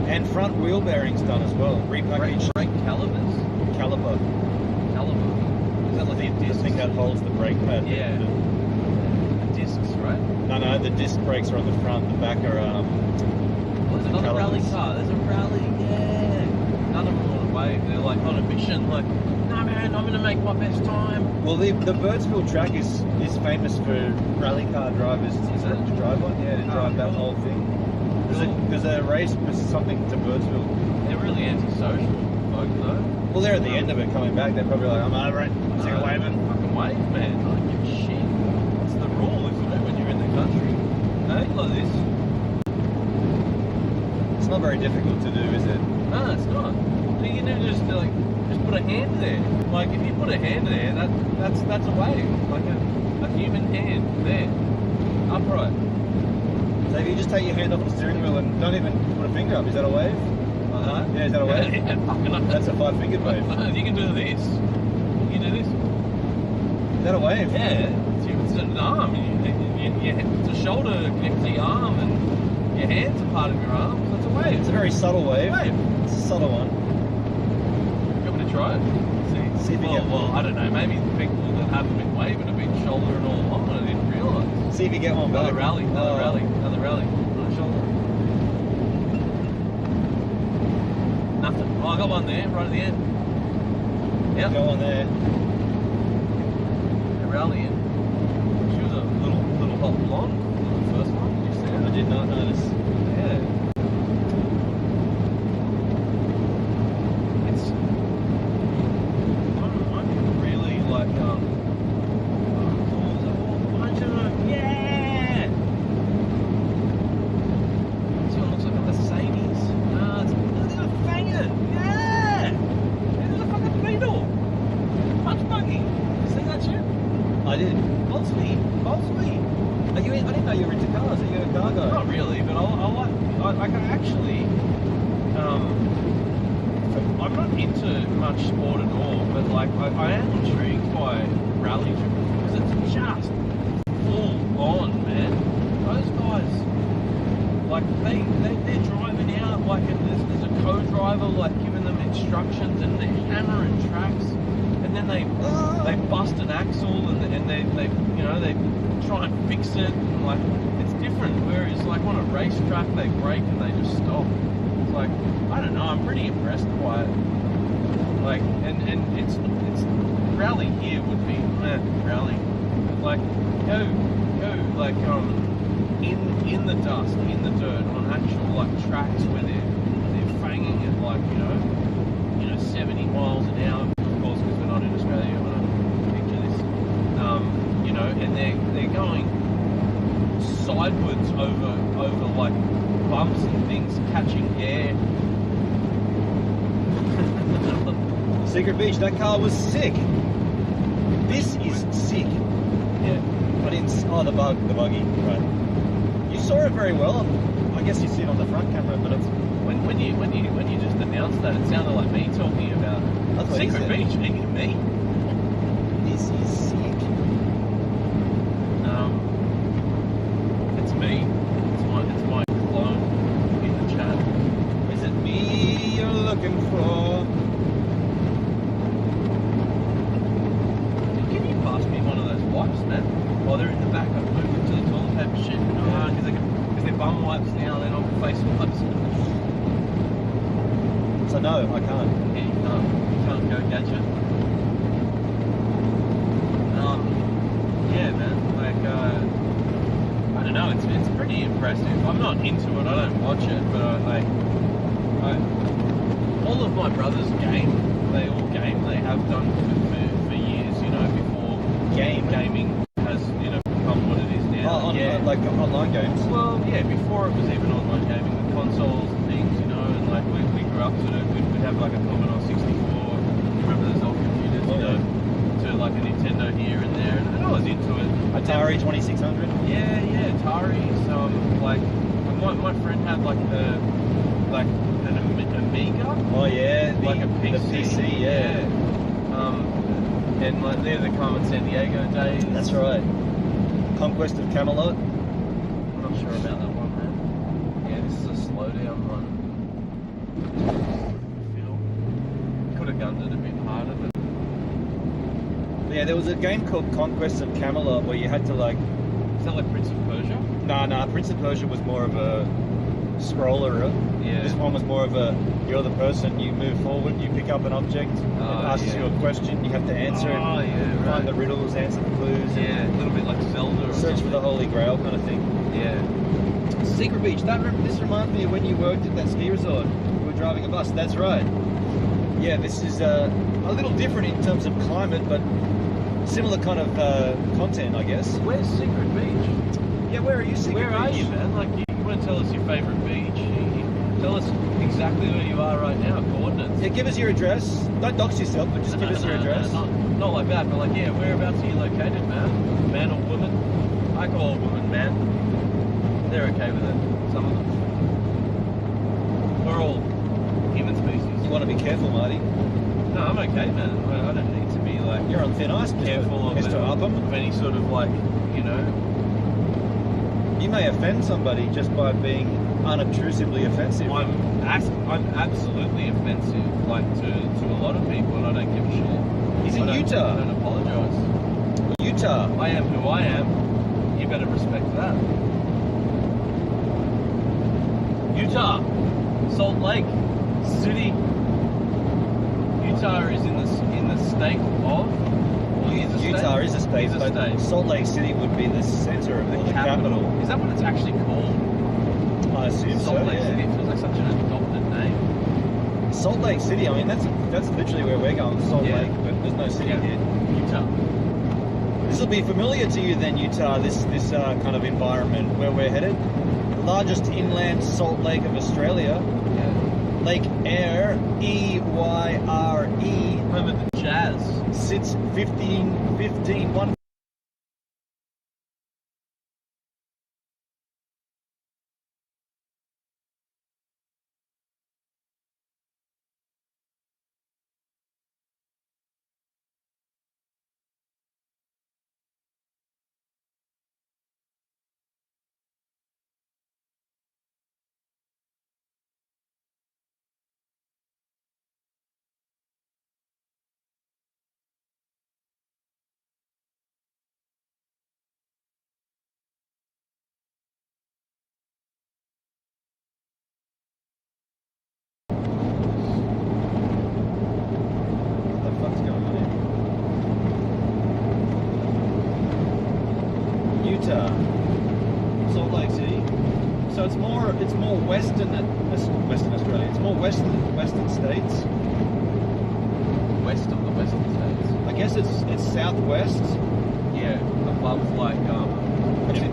And front wheel bearings done as well. Repackaged. Brake calipers? Caliper. Caliper. Is that like The thing that holds the brake pad. Yeah. The discs, right? No, the disc brakes are on the front. The back are There's another rally car. There's a rally, yeah. None of them want to wave. They're like on a mission, like, nah man, I'm going to make my best time. Well, the Birdsville track is famous for rally car drivers to drive one. Yeah, to drive that whole thing. Because the race was something to Birdsville. They're really antisocial folk though. Well, they're at the end of it coming back. They're probably like, I'm over it. Take a wave it. Fucking wave, man. I don't give a shit. It's the rule, isn't it, when you're in the country? Hey, like this. It's not very difficult to do, is it? No, it's not. You can just put a hand there. Like if you put a hand there, that's a wave. Like a human hand there, upright. So if you just take your hand off the steering wheel and don't even put a finger up, is that a wave? Yeah, is that a wave? Yeah, fucking That's a 5-fingered wave. You can do this. You can do this. Is that a wave? Yeah, it's an arm. It's a shoulder connects to your arm, and your hands are part of your arm. So it's a wave. It's a very subtle wave. Wave. It's a subtle one. You want me to try it? See if you get well, I don't know. Maybe the people that haven't been waving have been shouldering all along, and I didn't realise. See if you get one back. Another rally. On the shoulder. Nothing. Oh, I got one there, right at the end. Yep. Go on there. They're rallying. She was a little hot blonde. The first one. Did you see it? I did not notice. Yeah. It's might be really like there's a whole bunch of them. Yeah. This one looks like a Mercedes. It's a fanger. Yeah. There's a fucking beetle. Punch buggy. You see that shit? I did. Bolts me. Are you? I didn't know you were into cars. Are you a car guy? Not really, but I not into much sport at all, but like I am intrigued by rally driven because it's just full on, man. Those guys, like they're driving out like, and there's a co-driver like giving them instructions, and they're hammering tracks, and then they bust an axle, and they try and fix it, and like it's different. Whereas like on a racetrack, they brake and they just stop. It's like, I don't know, I'm pretty impressed by it. Like, and it's rally here would be rally, like go like in the dust, in the dirt, on actual like tracks where they're fanging at like you know 70 miles an hour, of course, because we're not in Australia when I picture this, and they're going sideways over like bumps and things, catching air. Secret Beach, that car was sick. This is sick. Yeah. The buggy, right. You saw it very well. I guess you see it on the front camera, but it's When you just announced that, it sounded like me talking about That's what he Secret said. Beach, me. this is sick. It's me. It's my clone in the chat. Is it me you're looking for? Can you pass me one of those wipes, man? While they're in the back, I'm moving to the toilet paper shit. Because they're bum wipes now, they're not face wipes. So no, I can't. Yeah, you can't go gadget. Yeah, man. Like, I don't know. It's pretty impressive. I'm not into it. I don't watch it, but all of my brothers game. They all game. They have done for years. Before gaming has become what it is now. Like online games. Well, yeah, before it was even online gaming with consoles and things, and like we grew up to it. We'd have like a Commodore 64. Remember those old computers, to like a Nintendo here and there, and I was into it. Atari 2600. Yeah, Atari's. Like my friend had like an Amiga. Oh yeah, Like a PC. The PC, yeah. And like they're the Carmen San Diego days. That's right. Conquest of Camelot. I'm not sure about that one, man. Yeah, this is a slowdown one. Could have gunned it a bit harder, but Yeah, there was a game called Conquest of Camelot where you had to like. is that like Prince of Persia? Nah. Prince of Persia was more of a scroller. Yeah. This one was more of a. You're the person. You move forward. You pick up an object. It asks you a question. You have to answer it. Oh, yeah, right. Find the riddles. Answer the clues. Yeah, a little bit like Zelda or Search for the Holy Grail kind of thing. Yeah. Secret Beach. This reminds me of when you worked at that ski resort. You were driving a bus. That's right. Yeah, this is a little different in terms of climate, but similar kind of content, I guess. Where's Secret Beach? Yeah, where are you, Secret Where are Beach? you, man? Like, you want to tell us your favourite beach? Tell us exactly where you are right now, coordinates. Yeah, give us your address. Don't dox yourself, but just give us your address. Not like that, but like, yeah, whereabouts are you located, man? Man or woman? I call a woman man. They're okay with it, some of them. We're all human species. You want to be careful, Marty. No, I'm okay, man. I don't need to be like You're on thin ice, careful of Mr. Upham. any sort of like, You may offend somebody just by being unobtrusively offensive. I'm absolutely offensive, like to a lot of people, and I don't give a shit. He's in Utah. I don't apologise. Utah. I am who I am. You better respect that. Utah, Salt Lake City. Utah is in the state of. Utah is a state, Is a but state. Salt Lake City would be the center of the capital. Is that what it's actually called? I assume Salt so. Lake Yeah. City. It feels like such an adopted name. Salt Lake City. I mean, that's literally where we're going. Salt Yeah. Lake, but there's no city Yeah. here. Utah. This will be familiar to you then, Utah. This kind of environment where we're headed. The largest inland salt lake of Australia. Yeah. Lake Eyre, Eyre, Home of the Jazz. sits 1 so it's more Western Australia. It's more Western states. West of the Western states. I guess it's southwest. Yeah, above like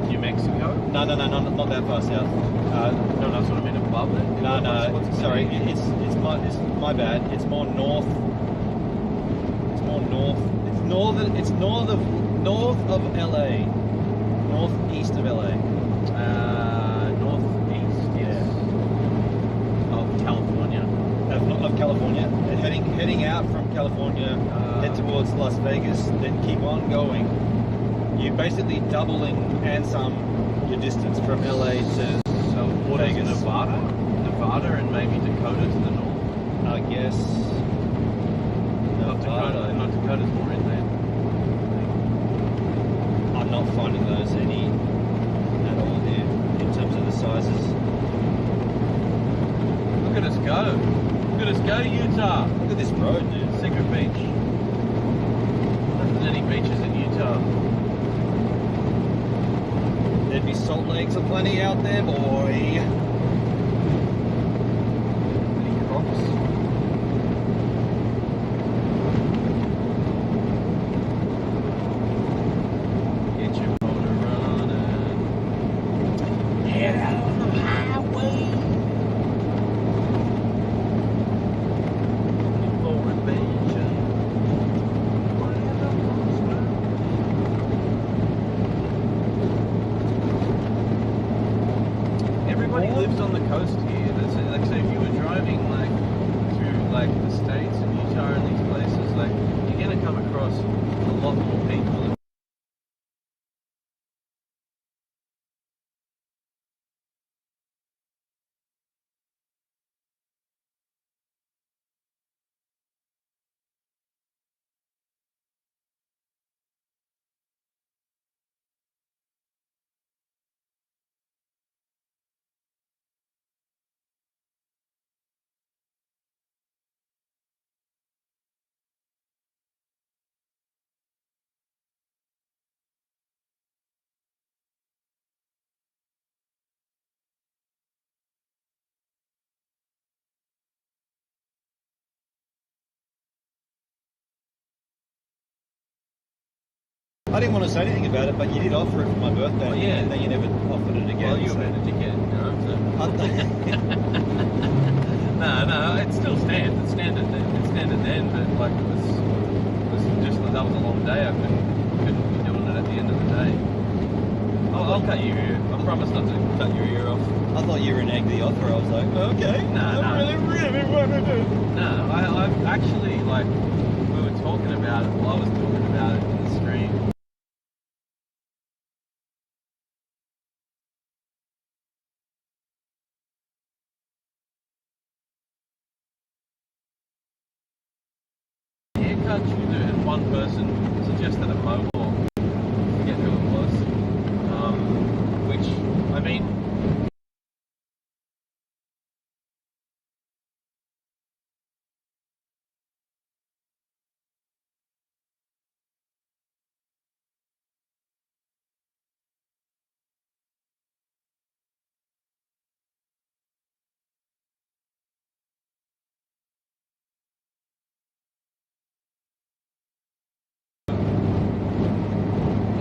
New Mexico. No, not that far south. No, that's what I mean. Above it. No. Sorry, it's my bad. It's more north. It's more north. It's northern. It's north of LA. Northeast of LA. Northeast. Yes. Of California. Of California. And heading out from California, head towards Las Vegas, then keep on going. You're basically doubling and some your distance from LA to what is Vegas. Nevada and maybe Dakota to the north. I guess. Not Dakota's more inland. I'm not finding those any at all here in terms of the sizes. Look at us go. Look at us go, Utah. Look at this road, dude. Secret beach. There's any beaches in Utah. There'd be salt lakes aplenty out there, boy. Any crocs? Get your motor running. Head out on the highway. For adventure. Everybody lives on the coast here. That's it. Like, so if you were driving like through like the States and Utah and these places, like you're gonna come across a lot more people. I didn't want to say anything about it, but you did offer it for my birthday, Oh, yeah. and then you never offered it again. Well, you were a dickhead, you know. No, it still stands. It's standard then, but like it was just that was a long day. I couldn't be doing it at the end of the day. I'll cut your ear. I promise not to cut your ear off. I thought you were an egg the offer. I was like, okay. No. I really want to do. No, I actually like we were talking about it. Well, I was talking about it in the stream. Haircut you do, and one person suggested a mohawk. I forget who it was. Which I mean.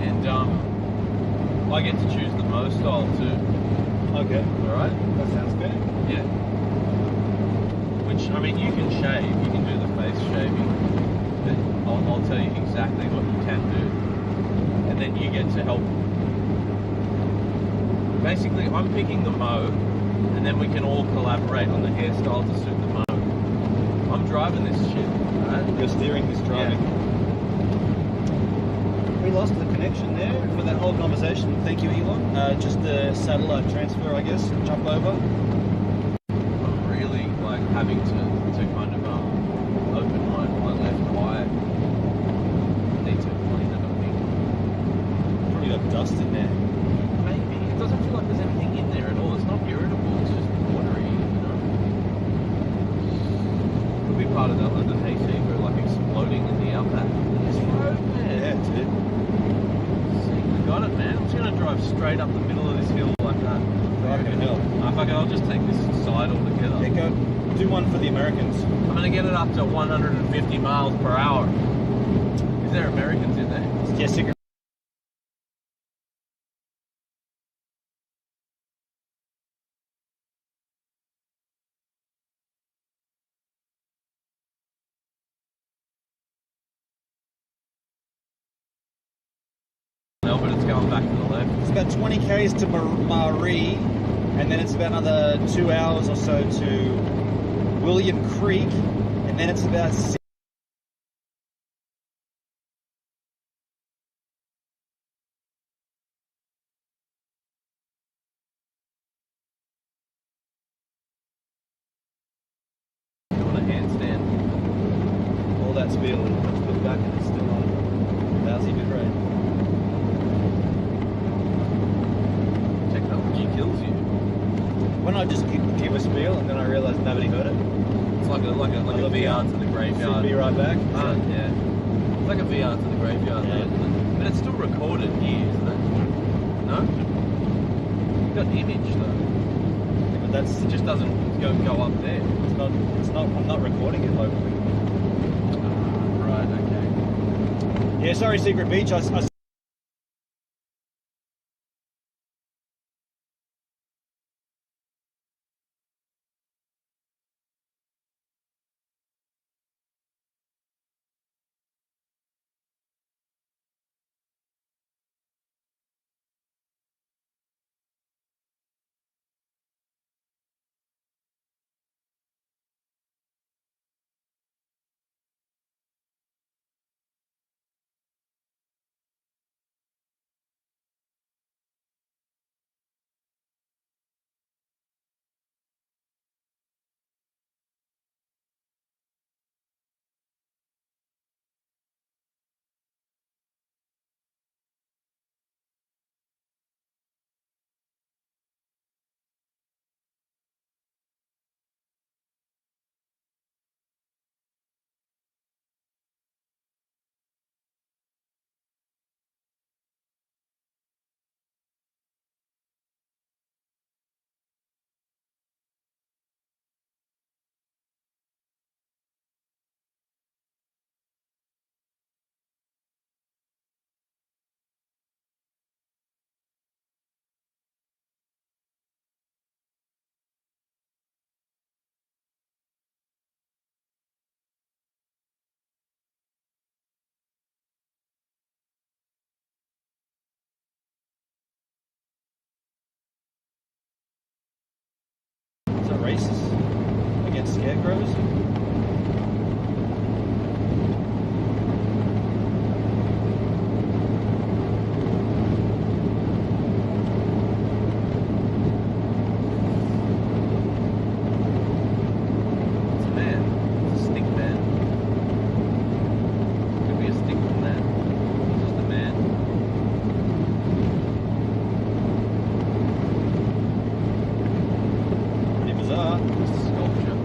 And I get to choose the Mo style too. Okay, Alright? that sounds good. Yeah. Which, I mean, you can shave, you can do the face shaving, but I'll tell you exactly what you can do. And then you get to help. Basically, I'm picking the Mo, and then we can all collaborate on the hairstyle to suit the Mo. I'm driving this shit, right? You're steering this driving. Yeah. We lost the connection there for that whole conversation. Thank you, Elon. Just a satellite transfer, I guess. Jump over. I'm really like having to kind of open my left eye. Need to clean it, I think. Probably got dust in there. Maybe. It doesn't feel like there's anything in there at all. It's not irritable, it's just watery, you know. Could be part of the heat seeker like exploding in the outback. This road, man. Yeah, dude. See, we got it, man. I'm just gonna drive straight up the middle of this hill like that. Right Fucking hell. I'll just take this side altogether. Yeah, go do one for the Americans. I'm gonna get it up to 150 miles per hour. Is there Americans in there? Yeah, cigarette. No, but it's going back to the left. It's about 20 k's to Marie, and then it's about another 2 hours or so to William Creek, and then it's about 6. Doing a handstand. All that speed, let's put back, and it's still on lousy bit rate. Technology kills you. When I just give a spiel and then I realise nobody heard it. It's like a VR to the graveyard. Be right back. Yeah. It's like a VR to the graveyard, Yeah. isn't it? But it's still recorded here, isn't it? No? You've got image though. But that's It just doesn't go up there. I'm not recording it locally. Right, okay. Yeah, sorry, Secret Beach. I Is that racist against scarecrows? It's a man. It's a stick man. Could be a stick man. It's just a man. Pretty bizarre. Just a sculpture.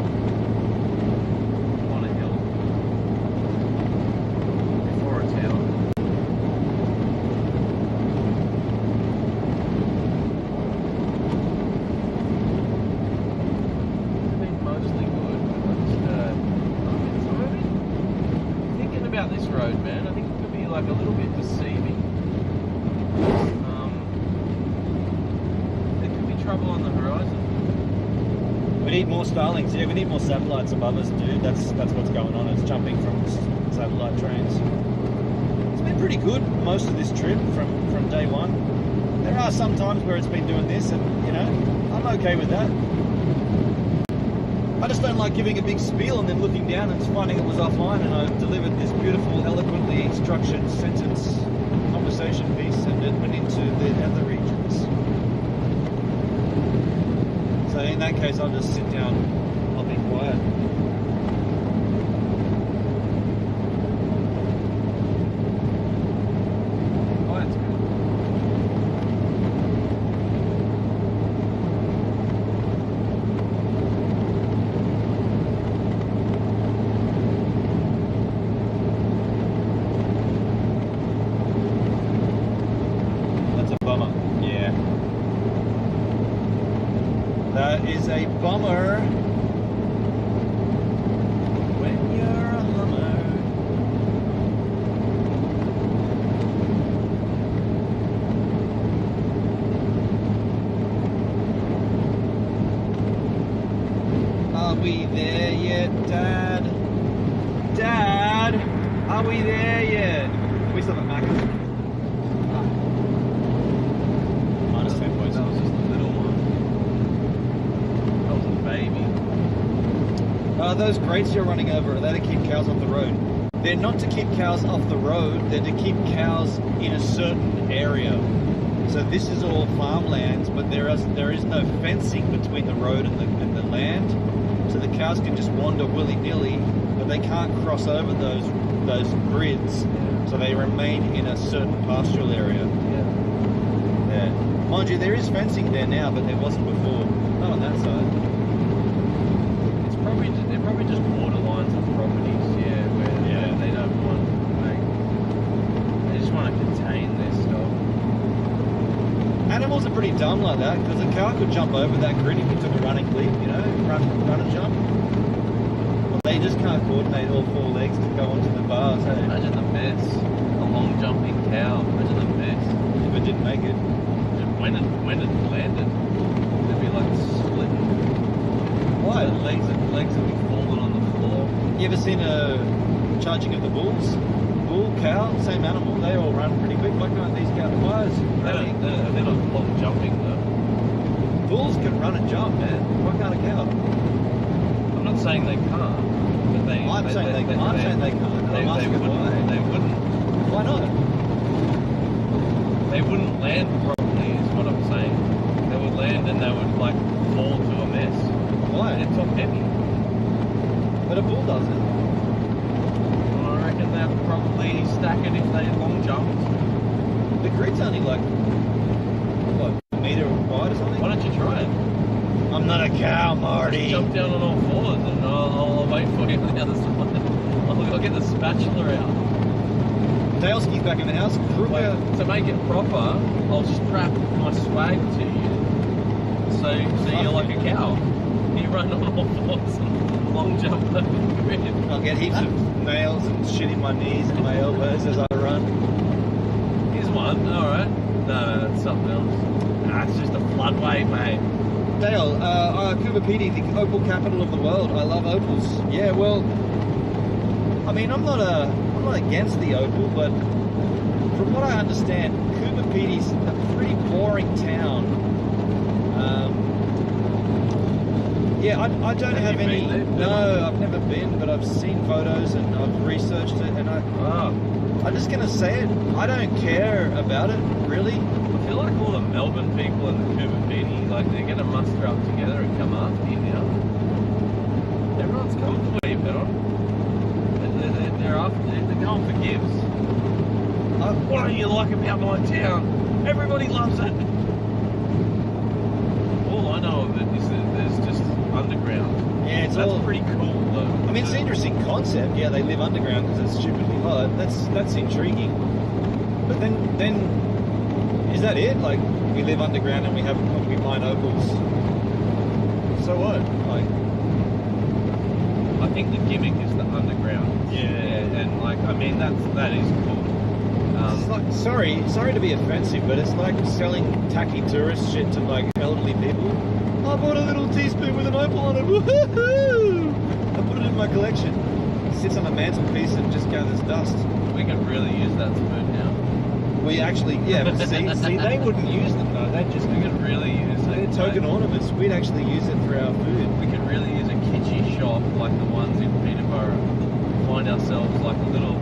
On a hill. Before a town. It's been mostly good, but thinking about this road, man, I think it could be like a little bit deceiving. There could be trouble on the horizon. We need more Starlings. Yeah, we need more satellites above us, dude. That's what's going on. It's jumping from satellite trains. It's been pretty good most of this trip from day one. There are some times where it's been doing this, and you know, I'm okay with that. I just don't like giving a big spiel and then looking down and finding it was offline, and I delivered this beautiful, eloquently structured sentence conversation piece, and it went into the other regions. So in that case, I'll just sit down. I'll be quiet. Oh, that's good. That's a bummer. Yeah. bummer. When you're a hummer. Are we there yet, Dad? Dad, are we there yet? We still have Macca's. Minus 10 points. That was just a little one. That was a baby. Those grates you're running over, are they to keep cows off the road? They're not to keep cows off the road, they're to keep cows in a certain area. So this is all farmlands, but there is no fencing between the road and the land. So the cows can just wander willy-nilly, but they can't cross over those grids. So they remain in a certain pastoral area. Yeah. Yeah. Mind you, there is fencing there now, but there wasn't before. Not on that side. They're probably just borderlines of properties, where they don't want, they just want to contain their stock. Animals are pretty dumb like that, because a cow could jump over that grid if you took a running leap, run and jump. Well, they just can't coordinate all four legs to go onto the bars, hey? Imagine the mess. A long jumping cow. Imagine the mess. If it didn't make it. When it landed, it'd be like splitting. Why? The legs would be falling on the floor. You ever seen a charging of the bulls? Bull, cow, same animal, they all run pretty quick. Why can't these cows? Why is They're not long jumping though. bulls can run and jump, man. Why can't a cow? I'm not saying they can't, but I'm saying they can't. I'm asking why. They wouldn't. Why not? They wouldn't land properly, is what I'm saying. They would land and they would like fall to a mess. Why? They're top heavy. But a bull doesn't. I reckon they'd probably stack it if they long jumped. The grid's only like, what, a metre wide or something? Why don't you try it? I'm not a cow, Marty. Jump down on all fours and I'll wait for you on the other side. I'll get the spatula out. Daleski's back in the house. Kruger. To make it proper, I'll strap my swag to you. So you're like a cow. You run on all fours and long jump over the grid. I'll get heaps of nails and shit in my knees and my elbows as I run. Here's one, alright. No, that's something else. Nah, it's just a floodway, mate. Dale, CUintheNTEEE, the opal capital of the world. I love opals. Yeah, well, I mean, I'm not against the opal, but from what I understand, CUintheNTEEE's a pretty boring town. Yeah, I don't have any. No, I've never been, but I've seen photos and I've researched it, and I'm just gonna say it. I don't care about it really. I feel like all the Melbourne people and the CUintheNTEEE, like they're gonna muster up together and come after you now. Everyone's coming for you, Pedro. They're going for gives. What do you like about my town? Everybody loves it. All I know of it is that there's just underground. Yeah, that's pretty cool though. I mean, it's an interesting concept. Yeah, they live underground because it's stupidly hot. That's intriguing. But then is that it? Like, we live underground and we mine opals. So what? Like, I think the gimmick is the underground. Yeah, and like, I mean, that is cool. It's like, sorry to be offensive, but it's like selling tacky tourist shit to like elderly people. I bought a little teaspoon with an opal on it. Woohoo! I put it in my collection. It sits on a mantelpiece and just gathers dust. We could really use that spoon now. We actually, yeah, but see, they wouldn't use them though. They could really use it. They're token ornaments. We'd actually use it for our food. We could really use a kitschy shop like the ones in Peterborough. Find ourselves like a little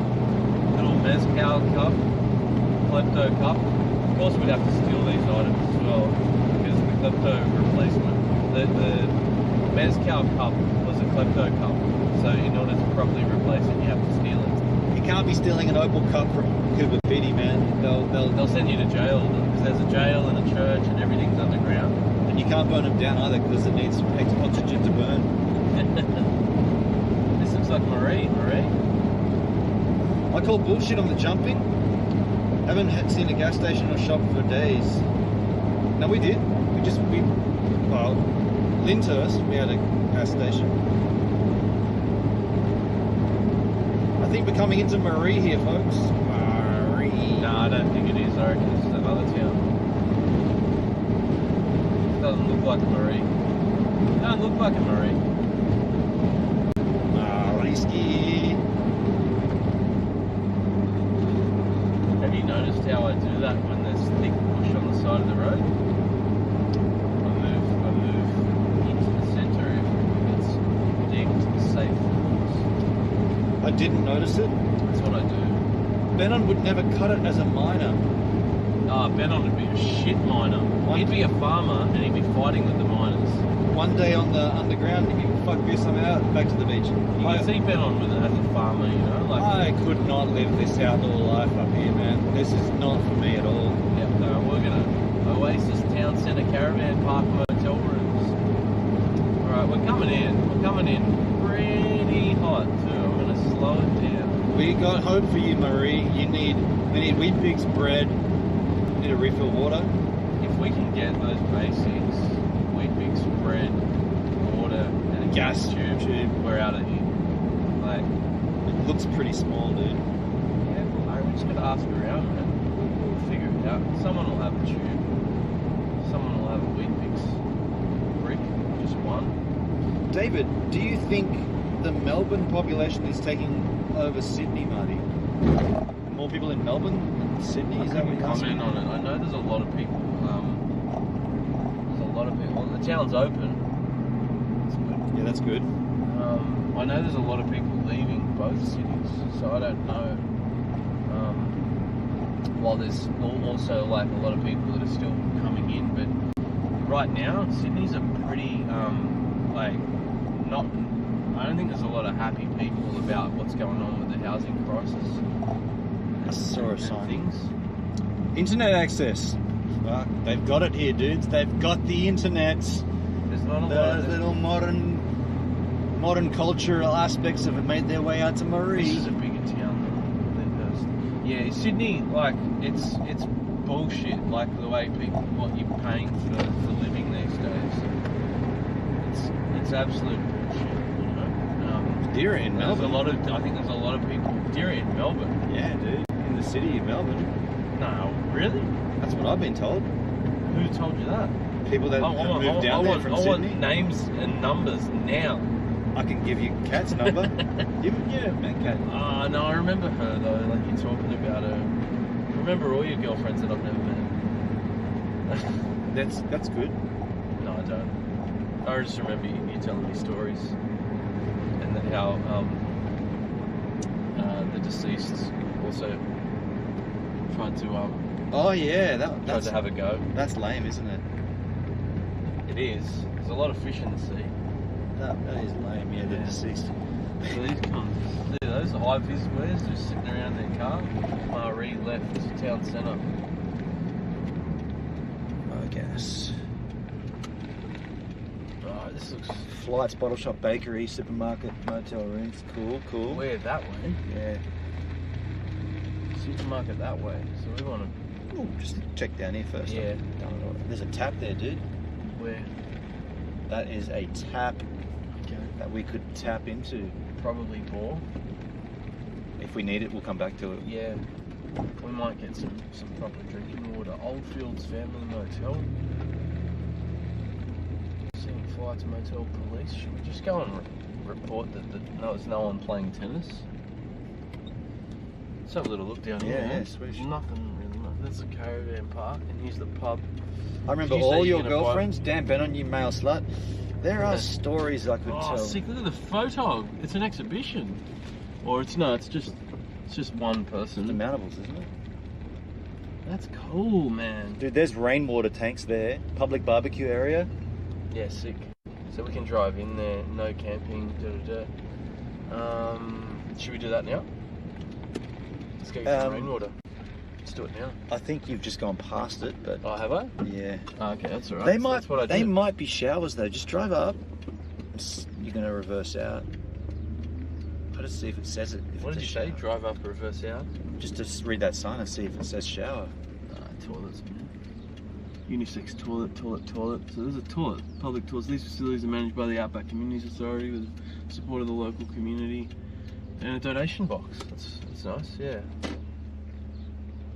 mezcal cup, klepto cup. Of course, we'd have to steal these items as well because the klepto replacement, the mezcal cup was a klepto cup. So in order to properly replace it, you have to steal it. You can't be stealing an opal cup from CUintheNTEEE, man. They'll send you to jail because there's a jail and a church and everything's underground. And you can't burn them down either because it needs oxygen to burn. This looks like Marie. I call bullshit on the jumping. Haven't seen a gas station or shop for days. No, we did. Lyndhurst, we had a gas station. I think we're coming into Marie here, folks. Marie. No, I don't think it is. I reckon this is another town. Doesn't look like a Marie. Doesn't look like a Marie. Marieski. Have you noticed how I do that when there's thick bush on the side of the road? I move into the centre if it's deemed safe. I didn't notice it. That's what I do. Benon would never cut it as a miner. Ah, Benon would be a shit miner. He'd be a farmer and he'd be fighting with the miners. One day on the underground, if you fuck this, I'm out, back to the beach. You can see Benon with it as a farmer, you know? Like, I could not live this outdoor life up here, man. This is not for me at all. yeah, no, we're gonna Oasis Town Centre Caravan Park Motel Rooms. Alright, we're coming in. We're coming in pretty hot too. I'm gonna slow it down. We got hope for you, Marie. We need wheat pigs, bread, need a refill water. If we can get those basics, wheat bix, bread, water, and a gas tube, we're out of here. Like, It looks pretty small, dude. yeah, we're just gonna ask around, man. We'll figure it out. Someone will have a tube. Someone will have a wheat bix brick, just one. David, do you think the Melbourne population is taking over Sydney, Marty? More people in Melbourne than Sydney? Is that what you're asking? Comment on it. I know there's a lot of people. The town's open. It's good. Yeah, that's good. I know there's a lot of people leaving both cities, so I don't know. While there's also like a lot of people that are still coming in, but right now Sydney's a pretty like not. I don't think there's a lot of happy people about what's going on with the housing crisis. I saw a and sign. things. Internet access. Fuck, they've got it here, dudes. They've got the internet. There's not a lot The of little modern cultural aspects of it made their way out to Marie. This is a bigger town than Lyndhurst. Yeah, Sydney, like it's bullshit. Like the way what you're paying for living these days. It's absolute bullshit. You know. Deer in Melbourne. I think there's a lot of people. Deer in Melbourne. Yeah, dude. In the city of Melbourne. No, really? That's what I've been told. Who told you that? People that have moved down there from I Sydney. want names and numbers now. I can give you Kat's number. Yeah, met Kat. No, I remember her though. Like you talking about her. I remember all your girlfriends that I've never met. That's good. No, I don't. I just remember you telling me stories, and then how the deceased also tried to Oh yeah, tried that's to have a go. that's lame, isn't it? It is. There's a lot of fish in the sea. That is lame. Yeah, the Yeah. deceased. So these cunts, see those high vis squares just sitting around their car. Marie left town centre. I guess. Oh, this looks Flights, bottle shop, bakery, supermarket, motel rooms. Cool. weird that way. Yeah. Supermarket that way. So we want to. Ooh, just check down here first. Yeah. There's a tap there, dude. Where? That is a tap Okay. that we could tap into. Probably bore. If we need it, we'll come back to it. Yeah. We might get some proper drinking water. Oldfields Family Motel. Seeing Flights Motel Police. Should we just go and report that there's no one playing tennis? Let's have a little look down here. Yeah, man. sweet. Nothing really much. That's the caravan park, and here's the pub. I remember Did you say all you're your gonna buy- girlfriends. Dan Benon, you male slut. There are Yeah. stories I could Oh, tell. sick! Look at the photo. It's an exhibition, or it's just one person. The Mountables, isn't it? That's cool, man. Dude, there's rainwater tanks there. Public barbecue area. Yeah, sick. So we can drive in there. No camping. Should we do that now? Let's go get some rainwater. Let's do it now. I think you've just gone past it, but Oh, have I? yeah. Oh, okay, that's alright. They So might. That's what I They did. might be showers though. Just drive up. You're gonna reverse out. I'll just see if it says it. If What it's did a you say? shower. Drive up, reverse out? Just read that sign and see if it says shower. Toilets, man. unisex toilet. So there's a toilet, public toilets. These facilities are managed by the Outback Communities Authority with support of the local community and a donation box. That's nice, yeah.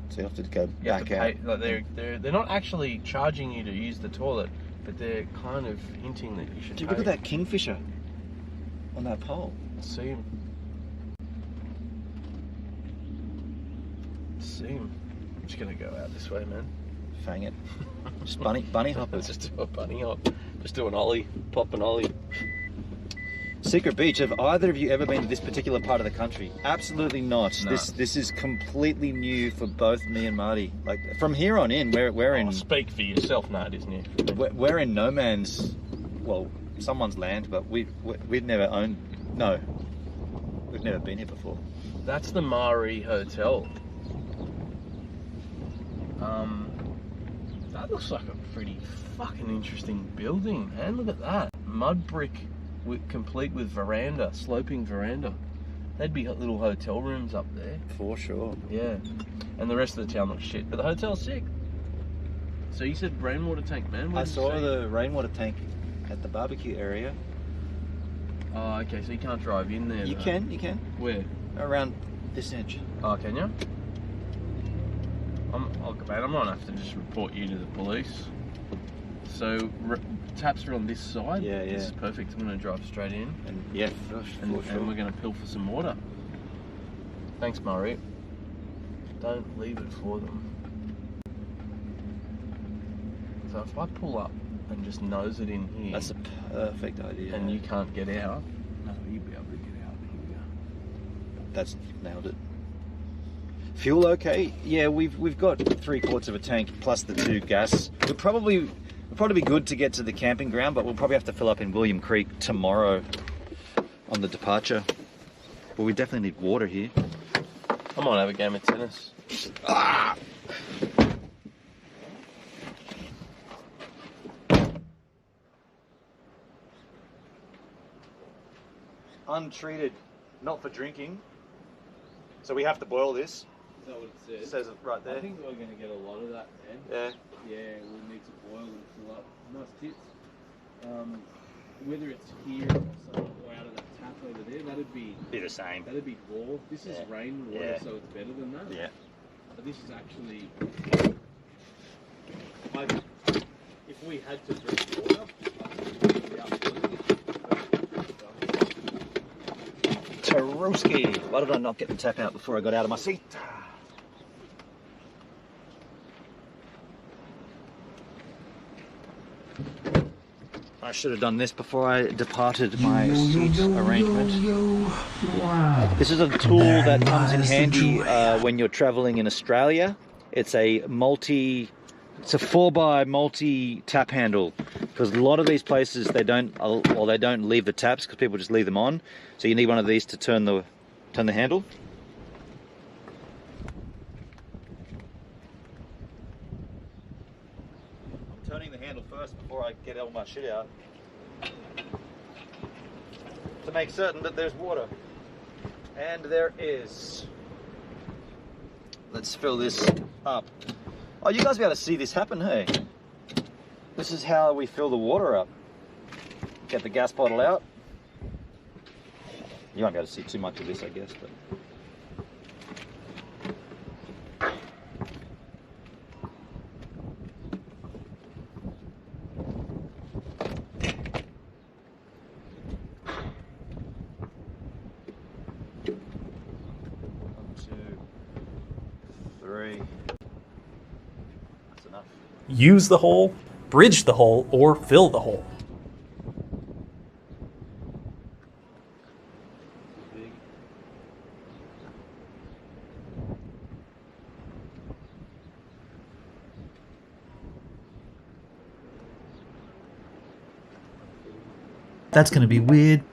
So you have to go You have back to out. pay, like they're not actually charging you to use the toilet, but they're kind of hinting that you should Dude, pay. look at that kingfisher on that pole. See him. I'm just gonna go out this way, man. Fang it. Just bunny hopping. Just do a bunny hop. Just do an ollie. Pop an ollie. Secret Beach, have either of you ever been to this particular part of the country? Absolutely not. No. This is completely new for both me and Marty. Like from here on in, we're in Speak for yourself, no, it isn't it? we're in no man's, well, someone's land, but we've never owned. No, we've never been here before. That's the Maori Hotel. That looks like a pretty fucking interesting building, man. Look at that. Mud brick complete with veranda, sloping veranda. There'd be little hotel rooms up there. For sure. Yeah. And the rest of the town looks shit, but the hotel's sick. So you said rainwater tank, man? What I did you saw say? the rainwater tank at the barbecue area. Oh, okay, so you can't drive in there. You though. can. Where? Around this edge. Oh, can you? Man, I might have to just report you to the police. So, taps are on this side? Yeah, yeah. This is perfect. I'm going to drive straight in. And yeah, for sure. And we're going to pilfer some water. Thanks, Murray. Don't leave it for them. So if I pull up and just nose it in here... That's a perfect idea. And you can't get out... No, you'll be able to get out. Here we go. That's nailed it. Fuel okay? Yeah, we've got 3/4 of a tank plus the 2 gas. We'll probably be good to get to the camping ground, but we'll probably have to fill up in William Creek tomorrow on the departure. But we definitely need water here. I might have a game of tennis. Ah! Untreated, not for drinking. So we have to boil this. Is that what it It says it right there. I think we're going to get a lot of that, man. Yeah. Yeah, we'll need to boil and fill up. Nice tits. Whether it's here or out of that tap over there, that'd be the same. That'd be raw. This is rainwater, Yeah. so it's better than that. Yeah. But this is actually... if we had to drink water, Taruski. Why did I not get the tap out before I got out of my seat? I should have done this before I departed my seat arrangement. This is a tool that comes in handy when you're traveling in Australia. It's a 4x multi tap handle, because a lot of these places they don't leave the taps because people just leave them on. So you need one of these to turn the handle. I'm turning the handle first before I get all my shit out, to make certain that there's water. And there is. Let's fill this up. Oh, you guys be able to see this happen, hey? This is how we fill the water up. Get the gas bottle out. You won't be able to see too much of this, I guess, but... Use the hole, bridge the hole, or fill the hole. That's going to be weird.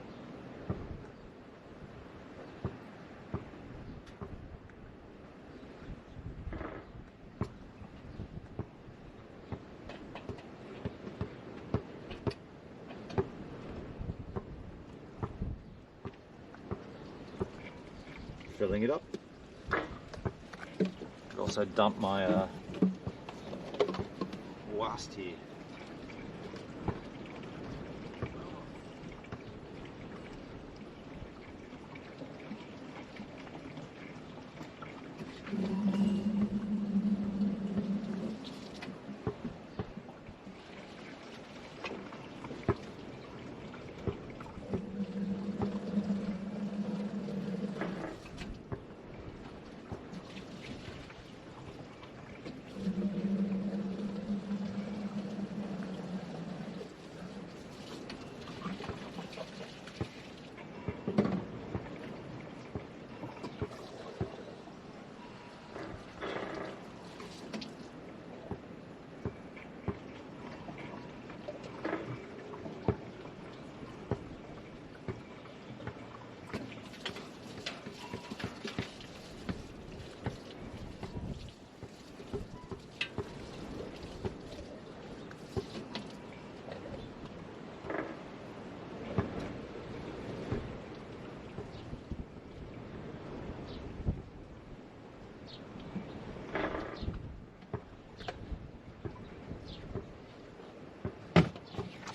Filling it up. Could also dump my blast here.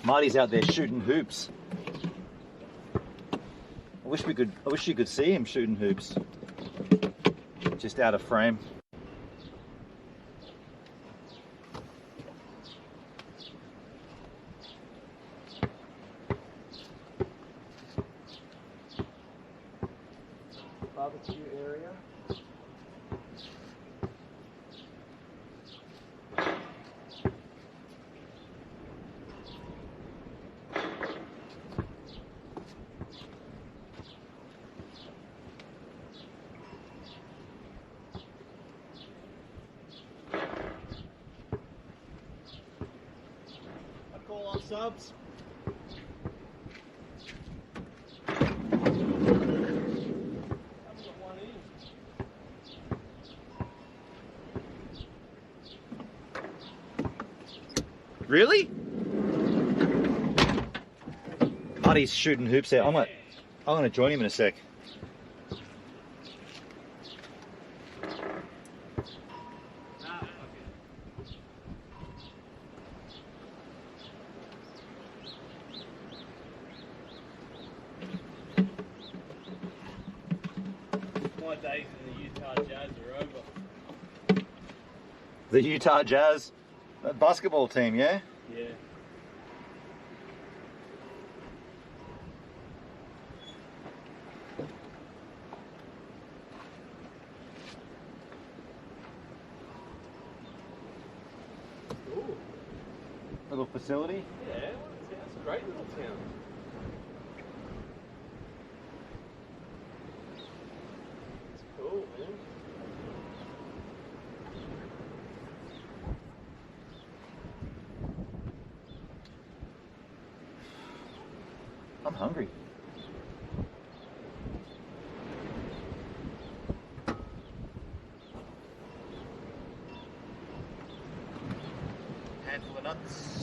Marty's out there shooting hoops. I wish you could see him shooting hoops. Just out of frame. Barbecue area. Call on subs. Really? Marty's shooting hoops out. I'm gonna join him in a sec. My days in the Utah Jazz are over. The Utah Jazz basketball team, yeah? Yeah. Ooh. Little facility. Yeah, it's a great little town. It's cool, man. I'm hungry. Handful of nuts.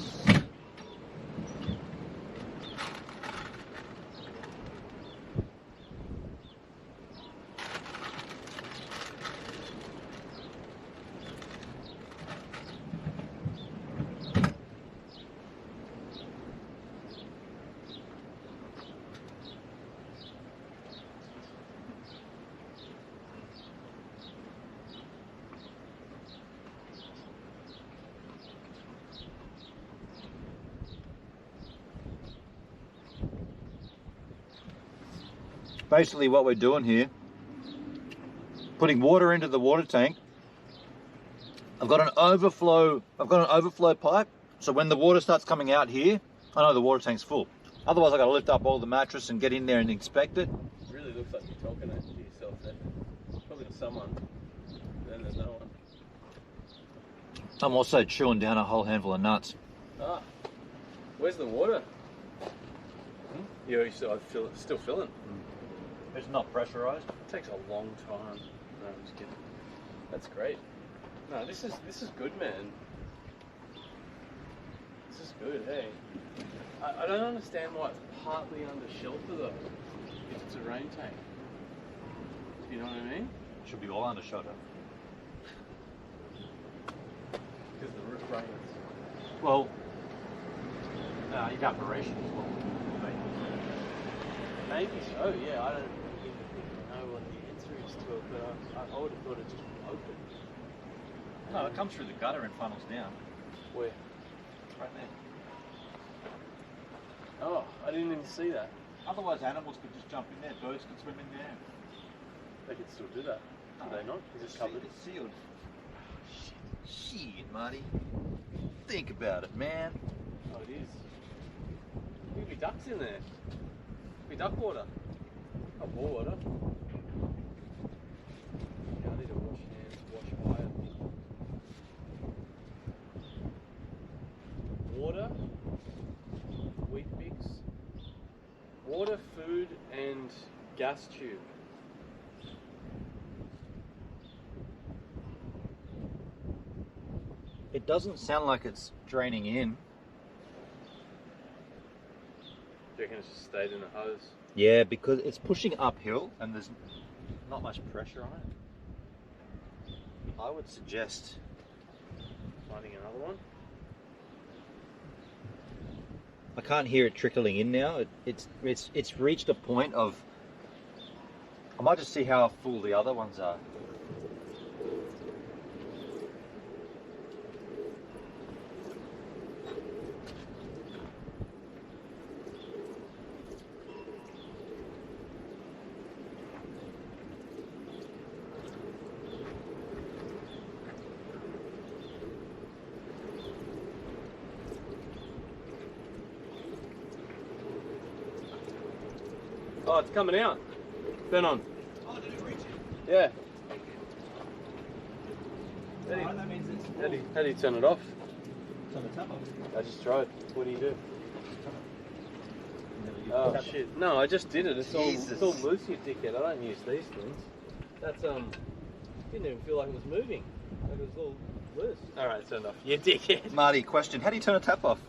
Basically what we're doing here, putting water into the water tank. I've got an overflow pipe, so when the water starts coming out here, I know the water tank's full. Otherwise I've got to lift up all the mattress and get in there and inspect it. It really looks like you're talking to yourself there. Probably to someone. Then there's no one. I'm also chewing down a whole handful of nuts. Ah, where's the water? You're still filling. It's not pressurized. It takes a long time. No, I'm just kidding. That's great. No, this is good, man. This is good, hey. I don't understand why it's partly under shelter though. If it's a rain tank. You know what I mean? Should be all under shelter. Because the roof rains. Well, evaporation is what Maybe so, yeah. I don't know what the answer is to it, but I would have thought it just opened. No, it comes through the gutter and funnels down. Where? Right there. Oh, I didn't even see that. Otherwise, animals could just jump in there. Birds could swim in there. They could still do that. Do they not? Is it covered? It's sealed. Shit, Marty. Think about it, man. Oh, it is. There'll be ducks in there. Be duck water. Not bore water. Yeah, I need to wash hands, wash fire. Water, wheat bix, water, food, and gas tube. It doesn't sound like it's draining in. Do you reckon it's just stayed in the hose? Yeah, because it's pushing uphill and there's not much pressure on it. I would suggest Finding another one? I can't hear it trickling in now. It's reached a point of. I might just see how full the other ones are. Oh, it's coming out. Turn on. Oh, did it reach it? Yeah. That means it's How do you turn it off? on the tap off. I just tried. What do you do? Oh shit! No, I just did it. It's all loose, you dickhead. I don't use these things. That's didn't even feel like it was moving. Like it was all loose. All right, turn it off. You dickhead. Marty, question: how do you turn a tap off?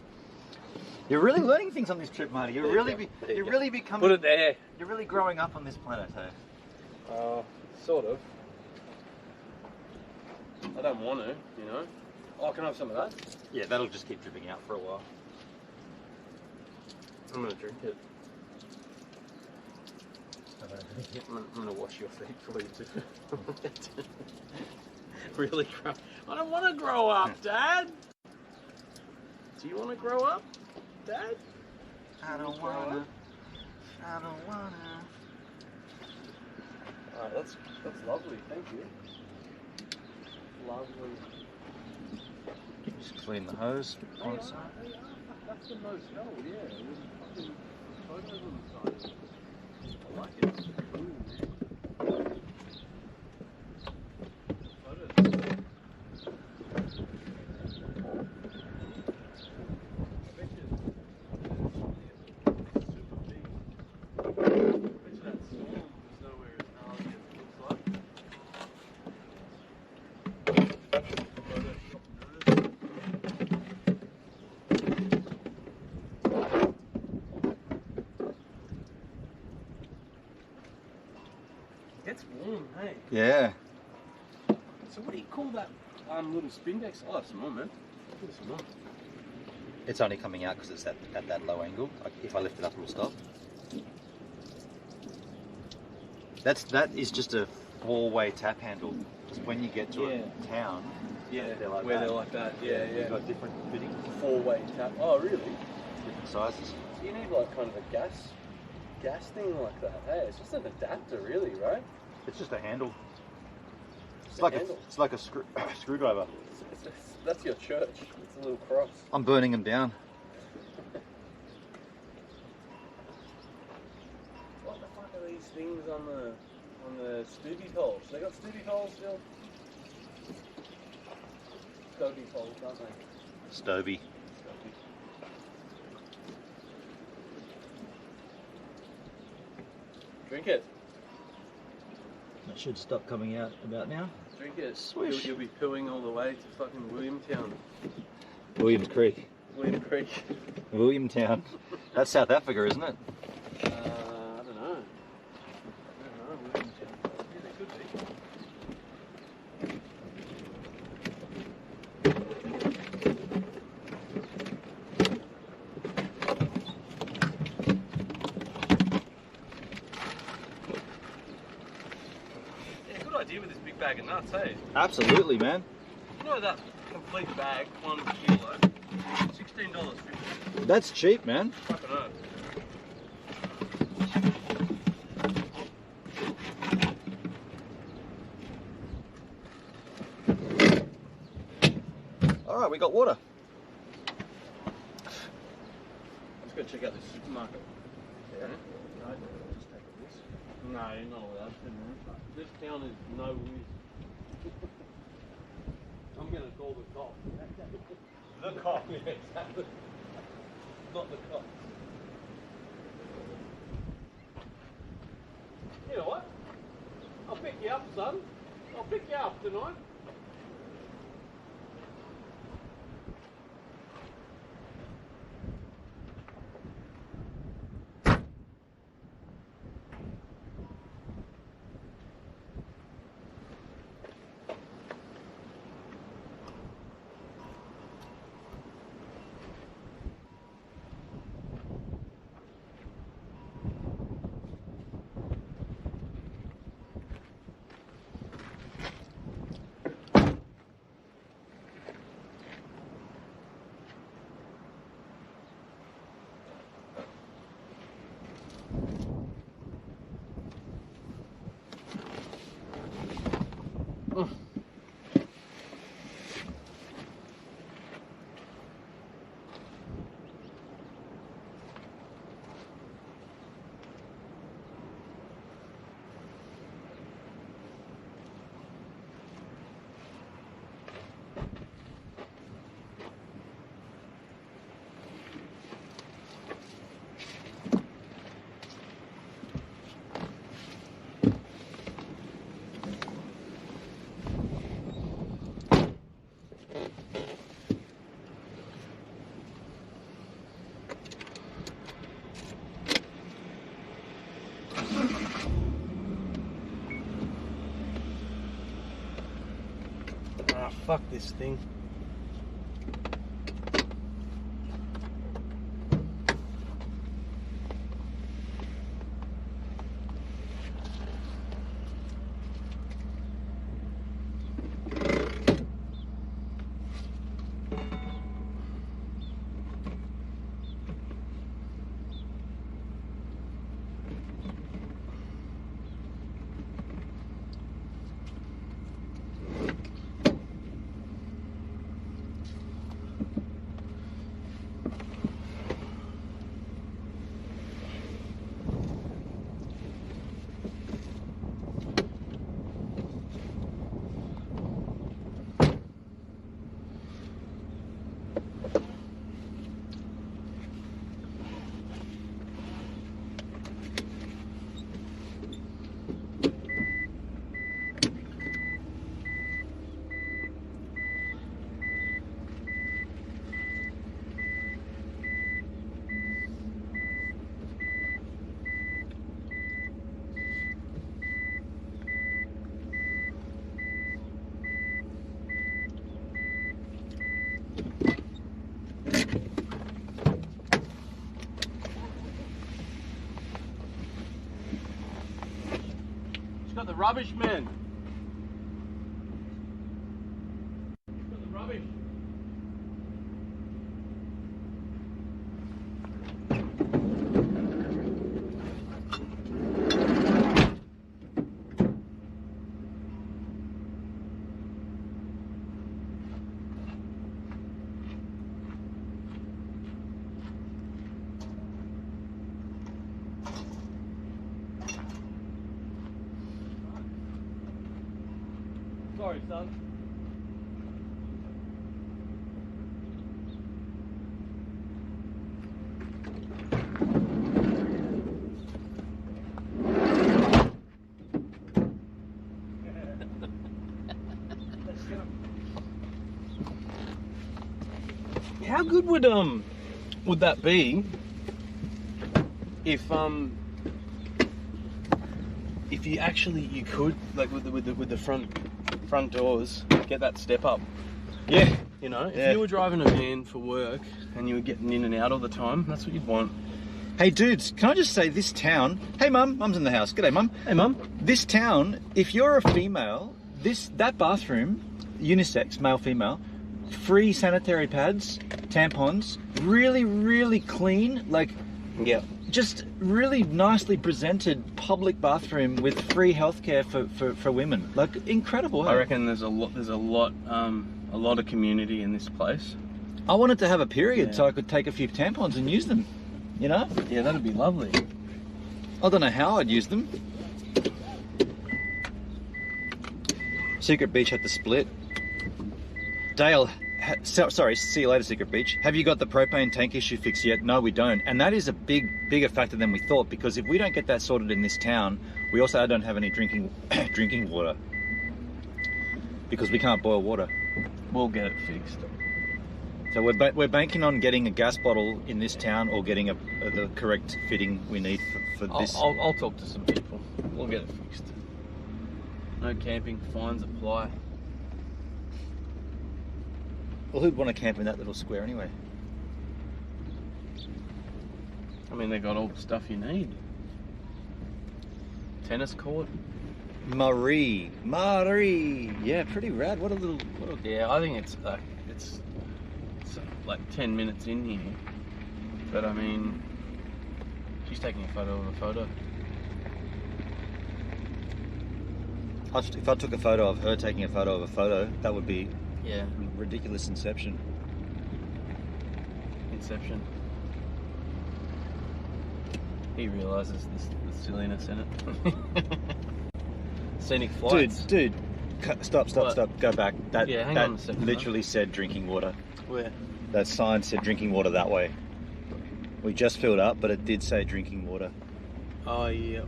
You're really learning things on this trip, Marty. You're really becoming. Put it there. You're really growing up on this planet, hey? Sort of. I don't want to, you know. Oh, can I have some of that? Yeah, that'll just keep dripping out for a while. I'm gonna drink it. I'm gonna wash your feet for you too. Really grow. I don't want to grow up, Dad. Do you want to grow up, Dad? I don't wanna. Alright, that's lovely. Thank you. Lovely. Just clean the hose. One side. That's the most hell, yeah. There's fucking photos on the side. I like it. Ooh, man. Photos. Super big. Picture that storm. There's nowhere as gnarly as it looks like. It's warm, hey. Yeah. So what do you call that little spindex? I'll have some more, man. Give me some more. It's only coming out because it's at that low angle. If I lift it up, it'll stop. That is just a 4-way tap handle. Just when you get to a town, they're like that. Yeah, They've got different fittings, 4-way tap. Oh, really? different sizes. So you need like kind of a gas thing like that. Hey, it's just an adapter, really, right? It's just a handle. Just It's like a screwdriver. That's your church. It's a little cross. I'm burning them down. What the fuck are these things on the stubby poles? They got stubby poles still? Stubby poles, don't they? Stovey. Drink it. That should stop coming out about now. Drink it. Swish. You'll be pooing all the way to fucking Williamtown. Williams Creek. William Creek. Williamtown. That's South Africa, isn't it? I don't know. Williamtown. Yeah, they could be. idea with this big bag of nuts, hey? Absolutely, man. You know that complete bag, 1 kilo, $16.50. That's cheap, man. Fucking earth. All right, we got water. Let's go check out this supermarket. Yeah. No, just take a risk. No, you're not allowed to, man. This town is no whiz. I'm gonna call the cop. The cop, yeah, exactly. Not the cop. You know what? I'll pick you up, son. I'll pick you up tonight. Ah, fuck this thing. Got the rubbish, man. Got the rubbish. Sorry, son. How good would that be if you could, like, with the front doors, get that step up? Yeah. You know, if you were driving a van for work and you were getting in and out all the time, that's what you'd want. Hey dudes, can I just say this town? Hey mum, mum's in the house. G'day mum. Hey, Mum. This town, if you're a female, that bathroom, unisex, male, female, free sanitary pads, tampons, really, really clean, like Yeah. just really nicely presented public bathroom with free healthcare for women. Like incredible. Hey? I reckon there's a lot of community in this place. I wanted to have a period Yeah. so I could take a few tampons and use them. You know? Yeah, that'd be lovely. I don't know how I'd use them. Secret Beach had to split. Dale, sorry, see you later, Secret Beach. Have you got the propane tank issue fixed yet? No, we don't. And that is a bigger factor than we thought, because if we don't get that sorted in this town, we also don't have any drinking water. Because we can't boil water. We'll get it fixed. So we're banking on getting a gas bottle in this town, or getting the correct fitting we need for this. I'll talk to some people. We'll get it fixed. No camping, fines apply. Well, who'd want to camp in that little square anyway? I mean, they got all the stuff you need. Tennis court. Marie, yeah, pretty rad. What a little. Yeah, I think it's like 10 minutes in here. But I mean, she's taking a photo of a photo. If I took a photo of her taking a photo of a photo, that would be Yeah, ridiculous inception. Inception. He realises the silliness in it. Scenic flights. Dude, stop, What? go back. That Yeah, hang on a second, literally said drinking water. Where? That sign said drinking water that way. We just filled up, but it did say drinking water. Oh yeah.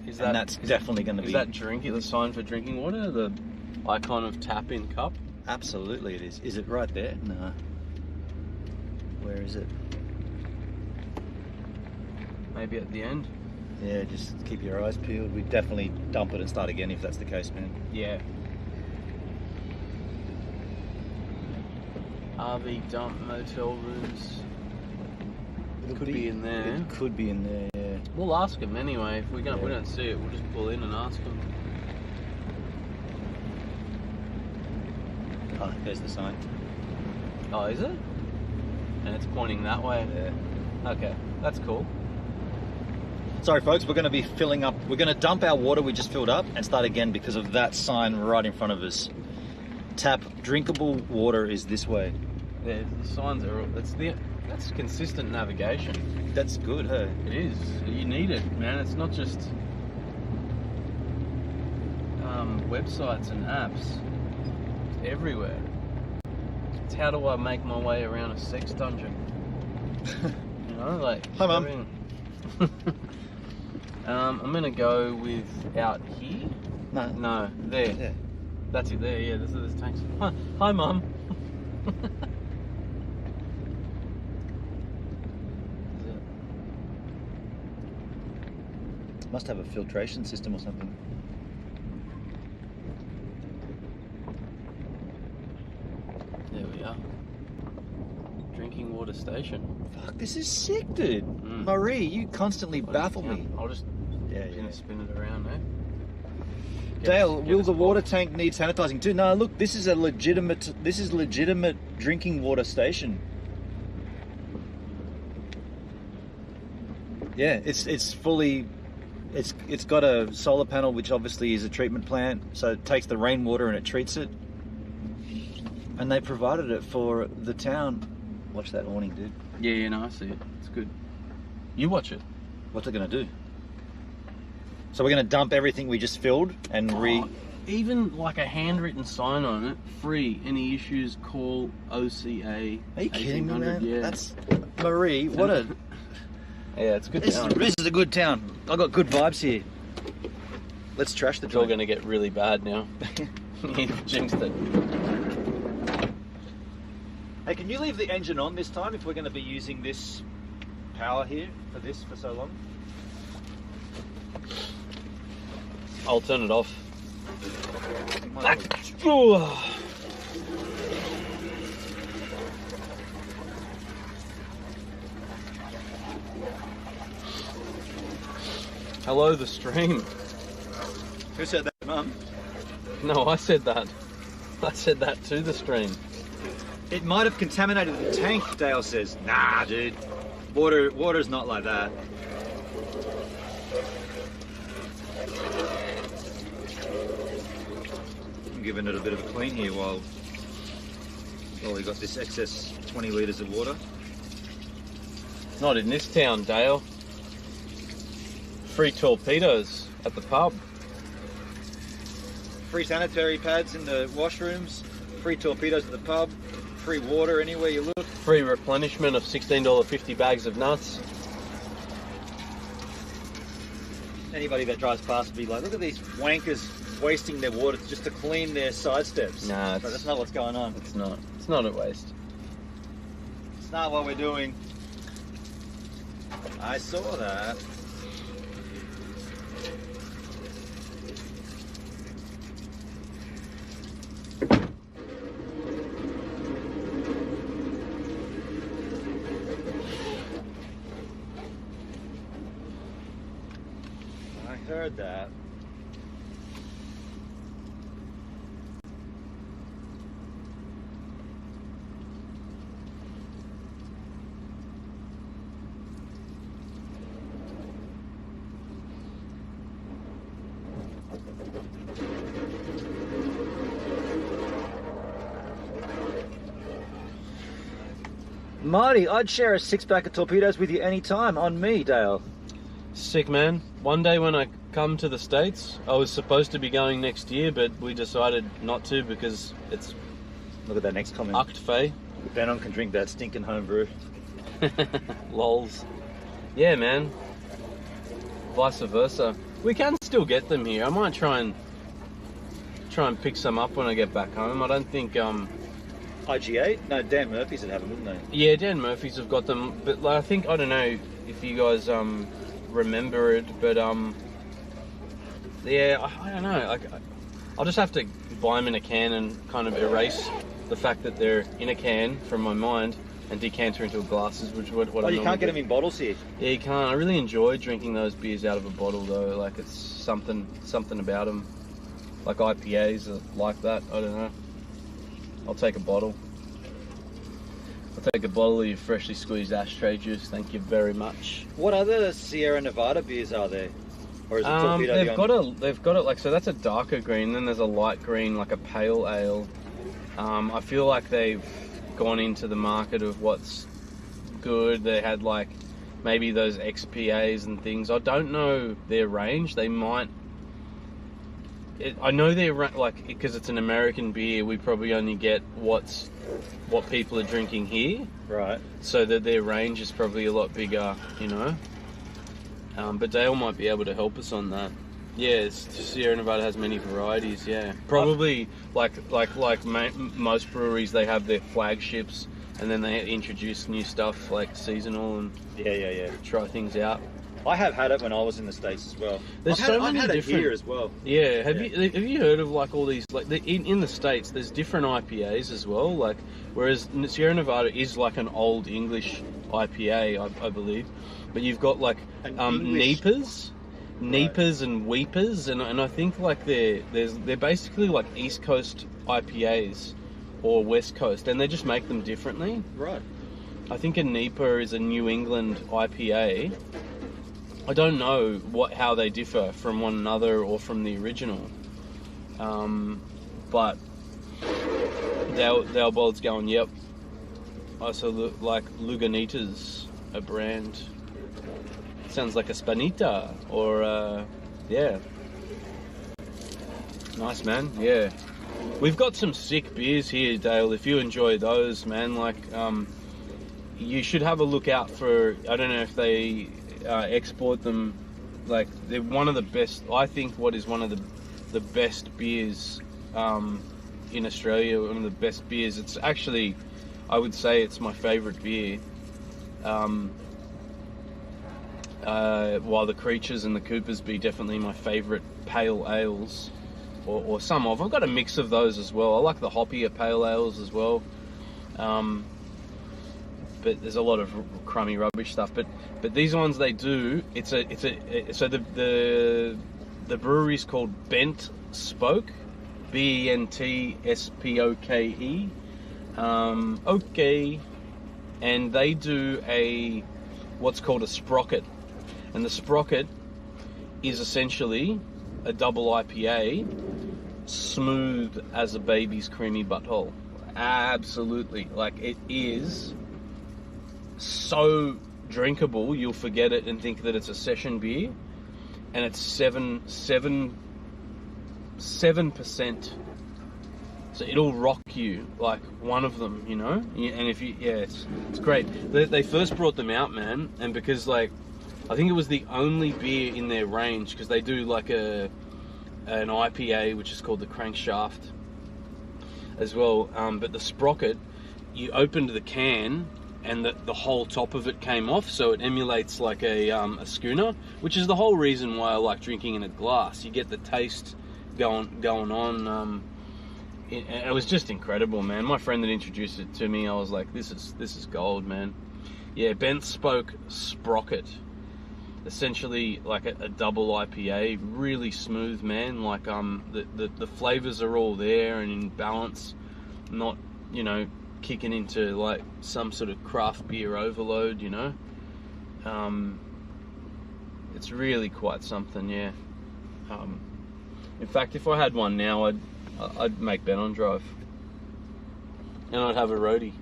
Is And that's definitely going to Is be. that the sign for drinking water? The icon of tap in cup? Absolutely, it is. Is it right there? No. Where is it? Maybe at the end? Yeah, just keep your eyes peeled. We definitely dump it and start again if that's the case, man. Yeah. RV dump, motel rooms. It'll Could be in there. It could be in there, yeah. We'll ask him anyway. If we Yeah. don't see it, we'll just pull in and ask him. Oh, there's the sign. Oh, is it? And it's pointing that way. Yeah. Okay, that's cool. Sorry, folks, we're going to be filling up. We're going to dump our water we just filled up and start again because of that sign right in front of us. Tap drinkable water is this way. Yeah, the signs are. That's consistent navigation. That's good, huh? It is. You need it, man. It's not just websites and apps. It's everywhere. It's how do I make my way around a sex dungeon? You know, like. Hi, Mum. everything. I'm gonna go with out here. No, there. Yeah. That's it. There. Yeah. This is tanks. Hi, Mum. Must have a filtration system or something. There we are. Drinking water station. Fuck, this is sick, dude. Mm. Marie, you constantly baffle me. I'll just spin it around, eh? Dale, Get will us the both. water tank need sanitizing too? No, look, this is legitimate drinking water station. Yeah, it's fully, it's got a solar panel, which obviously is a treatment plant, so it takes the rainwater and it treats it. And they provided it for the town. Watch that awning, dude. Yeah, no, I see it. It's good. You watch it. What's it gonna do? So we're gonna dump everything we just filled and Even like a handwritten sign on it, free. Any issues, call OCA. Are you kidding me, man? Yeah. That's Marie. What a Yeah, it's good. this is a good town. I got good vibes here. Let's trash the It's all joint. going to get really bad now. You've jinxed it. Hey, can you leave the engine on this time if we're going to be using this power here for so long? I'll turn it off. Hello, the stream. Who said that, Mum? No, I said that. I said that to the stream. It might have contaminated the tank, Dale says. Nah, dude. Water's not like that. I'm giving it a bit of a clean here while we got this excess 20 litres of water. Not in this town, Dale. Free torpedoes at the pub. Free sanitary pads in the washrooms, free torpedoes at the pub, free water anywhere you look. Free replenishment of $16.50 bags of nuts. Anybody that drives past would be like, look at these wankers wasting their water just to clean their side steps. Nah, but that's not what's going on. It's not. It's not a waste. It's not what we're doing. I saw that. I heard that. Marty, I'd share a 6-pack of torpedoes with you anytime, on me, Dale. Sick, man. One day when I come to the States, I was supposed to be going next year, but we decided not to because it's Look at that next comment. ucked fey. Venom can drink that stinking homebrew. Lols. Yeah, man. Vice versa. We can still get them here. I might try and pick some up when I get back home. I don't think IGA? No, Dan Murphy's would have them, wouldn't they? Yeah, Dan Murphy's have got them, but like, I think, I don't know if you guys remember it, but yeah, I don't know. Like, I'll just have to buy them in a can and kind of erase the fact that they're in a can from my mind and decanter into glasses, which is what Oh, I you can't get them in bottles here. Yeah, you can't. I really enjoy drinking those beers out of a bottle, though. Like, it's something about them. Like IPAs are like that. I don't know. I'll take a bottle. I'll take a bottle of your freshly squeezed ashtray juice. Thank you very much. What other Sierra Nevada beers are there? Or is it torpedo they've got it like, so that's a darker green, then there's a light green, like a pale ale. I feel like they've gone into the market of what's good. They had like maybe those XPAs and things. I don't know their range. They might. I know they're like, because it's an American beer, we probably only get what people are drinking here. Right. So that their range is probably a lot bigger, you know. But Dale might be able to help us on that. Yeah, Sierra Nevada has many varieties. Yeah, probably like most breweries, they have their flagships, and then they introduce new stuff like seasonal and yeah. try things out. I have had it when I was in the States as well. I've had it here as well. Yeah, have you heard of like all these like in the States? There's different IPAs as well. Like whereas Sierra Nevada is like an old English IPA, I believe, but you've got like Neepers and Weepers, and I think like they're basically like East Coast IPAs or West Coast, and they just make them differently. Right. I think a Neeper is a New England IPA. I don't know how they differ from one another or from the original, but Dale Bold's going, yep. I also like Lagunitas, a brand. Sounds like a Spanita or yeah. Nice, man. Yeah, we've got some sick beers here, Dale. If you enjoy those, man, like you should have a look out for. I don't know if they export them. Like they're one of the best. I think what is one of the best beers in Australia. One of the best beers. It's actually, I would say, it's my favourite beer. While the Creatures and the Coopers be definitely my favourite pale ales, or some of. I've got a mix of those as well. I like the hoppier pale ales as well. but there's a lot of crummy rubbish stuff. But these ones they do. So the brewery's called Bent Spoke, BENTSPOKE. Okay, and they do what's called a sprocket, and the sprocket is essentially a double IPA, smooth as a baby's creamy butthole. Absolutely, like it is so drinkable you'll forget it and think that it's a session beer, and it's 7%. So it'll rock you like one of them, you know. And if you, it's great. They first brought them out, man, and because like I think it was the only beer in their range, because they do like an IPA which is called the Crankshaft as well. But the sprocket, you opened the can and the whole top of it came off, so it emulates like a schooner, which is the whole reason why I like drinking in a glass. You get the taste going on. It was just incredible, man. My friend that introduced it to me, I was like, this is gold, man. Yeah, Bent Spoke Sprocket. Essentially like a double IPA, really smooth, man. Like the flavors are all there and in balance, not, you know, kicking into like some sort of craft beer overload, you know. It's really quite something, yeah. In fact, if I had one now, I'd make Ben on drive, and I'd have a roadie,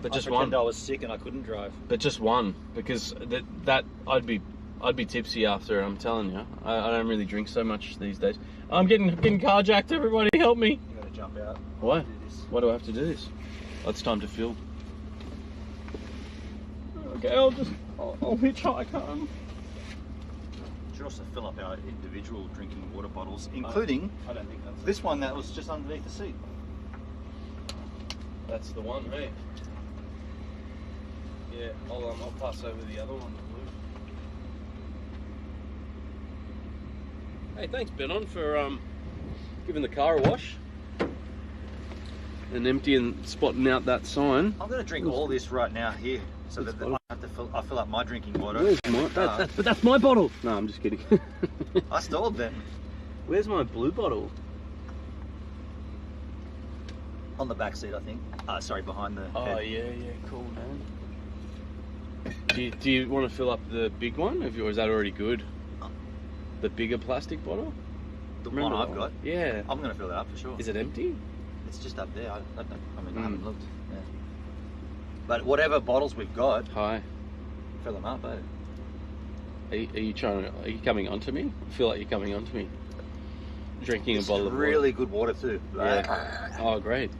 but just one. I was sick and I couldn't drive. But just one, because that I'd be tipsy after it. I'm telling you, I don't really drink so much these days. I'm getting carjacked. Everybody, help me! You gotta jump out. Why? Why do I have to do this? Oh, it's time to fill. Okay, I'll hitchhike home. We should also fill up our individual drinking water bottles, including I don't think that's this one that was just underneath the seat. That's the one, hey? Yeah, I'll pass over the other one. Hey, thanks, Benon, for giving the car a wash and emptying, spotting out that sign. I'm going to drink all this right now here, so that I have to fill up my drinking water. Where's but that's my bottle. No, I'm just kidding. I stole them. Where's my blue bottle? On the back seat, I think. Sorry, behind the head. Yeah, cool, man. Do you want to fill up the big one, or is that already good? The bigger plastic bottle? The one I've got? Yeah. I'm going to fill it up for sure. Is it empty? It's just up there. I haven't looked. Yeah. But whatever bottles we've got, fill them up, eh? Are you coming onto me? I feel like you're coming onto me. Drinking a bottle of water. Really good water too. Yeah. Oh, great.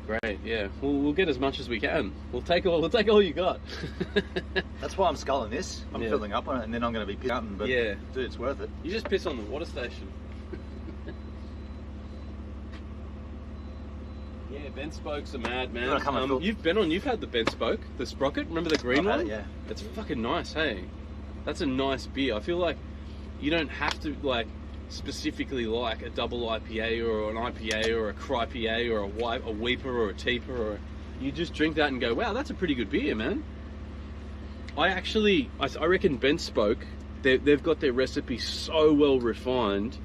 Great, yeah. We'll get as much as we can. We'll take all you got. That's why I'm sculling this. I'm filling up on it, and then I'm going to be pissing. But dude, it's worth it. You just piss on the water station. Yeah, Ben Spokes are mad, man. You've had the Ben Spoke, the Sprocket. Remember the green one? Had it, yeah. It's fucking nice, hey. That's a nice beer. I feel like you don't have to like specifically like a double IPA or an IPA or a Crypa or a Weeper or a Teeper, or you just drink that and go, wow, that's a pretty good beer, man. I reckon Ben Spoke, they've got their recipe so well refined,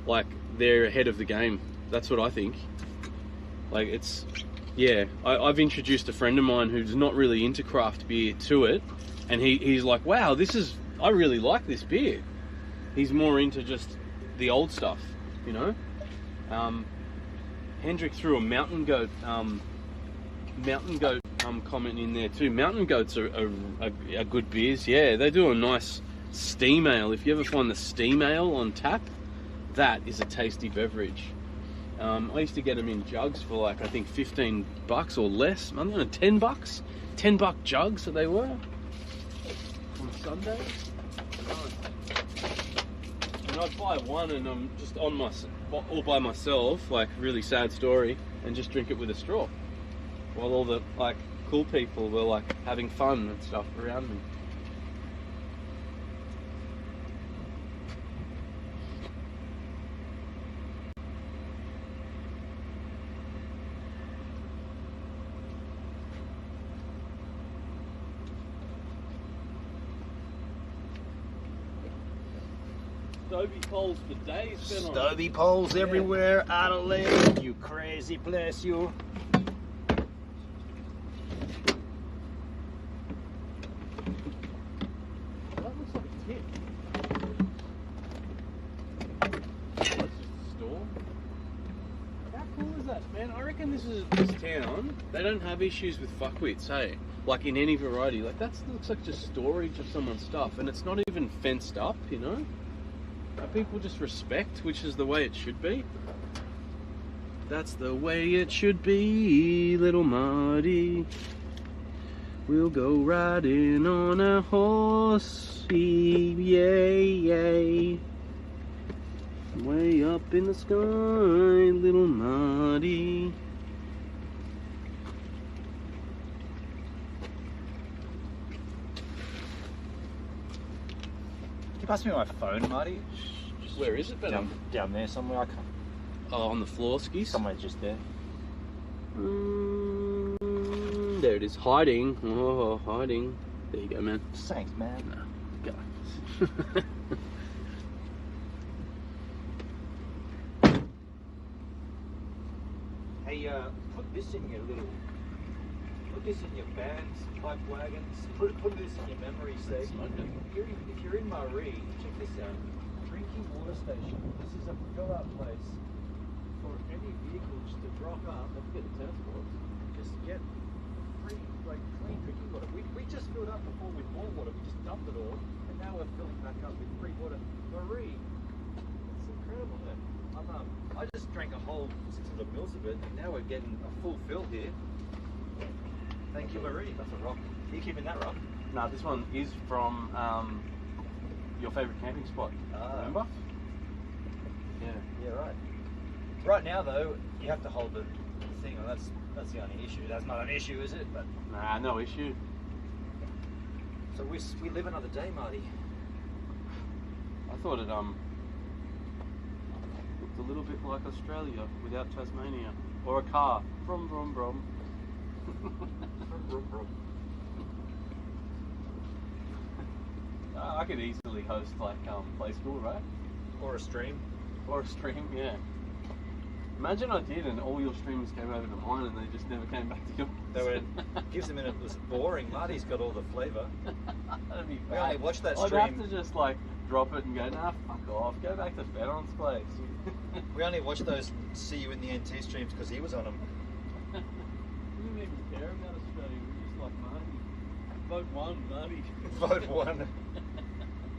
like they're ahead of the game. That's what I think. Like it's, yeah. I've introduced a friend of mine who's not really into craft beer to it, and he's like, wow, I really like this beer. He's more into just the old stuff, you know. Hendrik threw a mountain goat comment in there too. Mountain goats are good beers. Yeah, they do a nice steam ale. If you ever find the steam ale on tap, that is a tasty beverage. I used to get them in jugs for like I think $15 or less. I don't know, $10, $10 jugs that they were on Sunday. And I'd buy one and I'm just all by myself, like really sad story, and just drink it with a straw, while all the like cool people were like having fun and stuff around me. Stovey poles for days. Stovey poles everywhere, Adelaide. You crazy place, you. That looks like a tip. That's just a store. How cool is that, man? I reckon this town, they don't have issues with fuckwits, hey? Like in any variety. Like that looks like just storage of someone's stuff, and it's not even fenced up, you know? People just respect, which is the way it should be. That's the way it should be, little Marty. We'll go riding on a horse, yay, yay. Way up in the sky, little Marty. Can you pass me my phone, Marty? Where is it, Ben? Down there somewhere. I can't. Oh, on the floor, skis? Somewhere just there. There it is, hiding. Oh, hiding. There you go, man. Thanks, man. Go. Hey, put this in your little. Put this in your bands, pipe wagons. Put this in your memory save. If you're in Maree, check this out. Drinking water station. This is a fill-up place for any vehicles to drop up. Let's get the transport. Just get free, like clean drinking water. We just filled up before with more water. We just dumped it all, and now we're filling back up with free water. Maree, it's incredible, man. I just drank a whole 600 mils of it, and now we're getting a full fill here. Thank you, Maree. That's a rock. Are you keeping that rock? No, this one is from your favourite camping spot. Remember? Yeah. Yeah, right. Right now, though, you have to hold the thing on. That's the only issue. That's not an issue, is it? But Nah, no issue. so we live another day, Marty. I thought it looked a little bit like Australia without Tasmania. Or a car. Brum brum brum. I could easily host like play school, right? Or a stream. Or a stream, yeah. Imagine I did and all your streams came over to mine and they just never came back to yours. They were, gives a minute. It was boring. Marty's got all the flavour. That'd be We bad. only watched that I'd stream. have to just like drop it and go, nah, fuck off. Go back to Fennon's place. We only watched those CUintheNTEEE streams because he was on them. We didn't even care about Australia. We were just like Marty. Vote one, Marty. Vote one.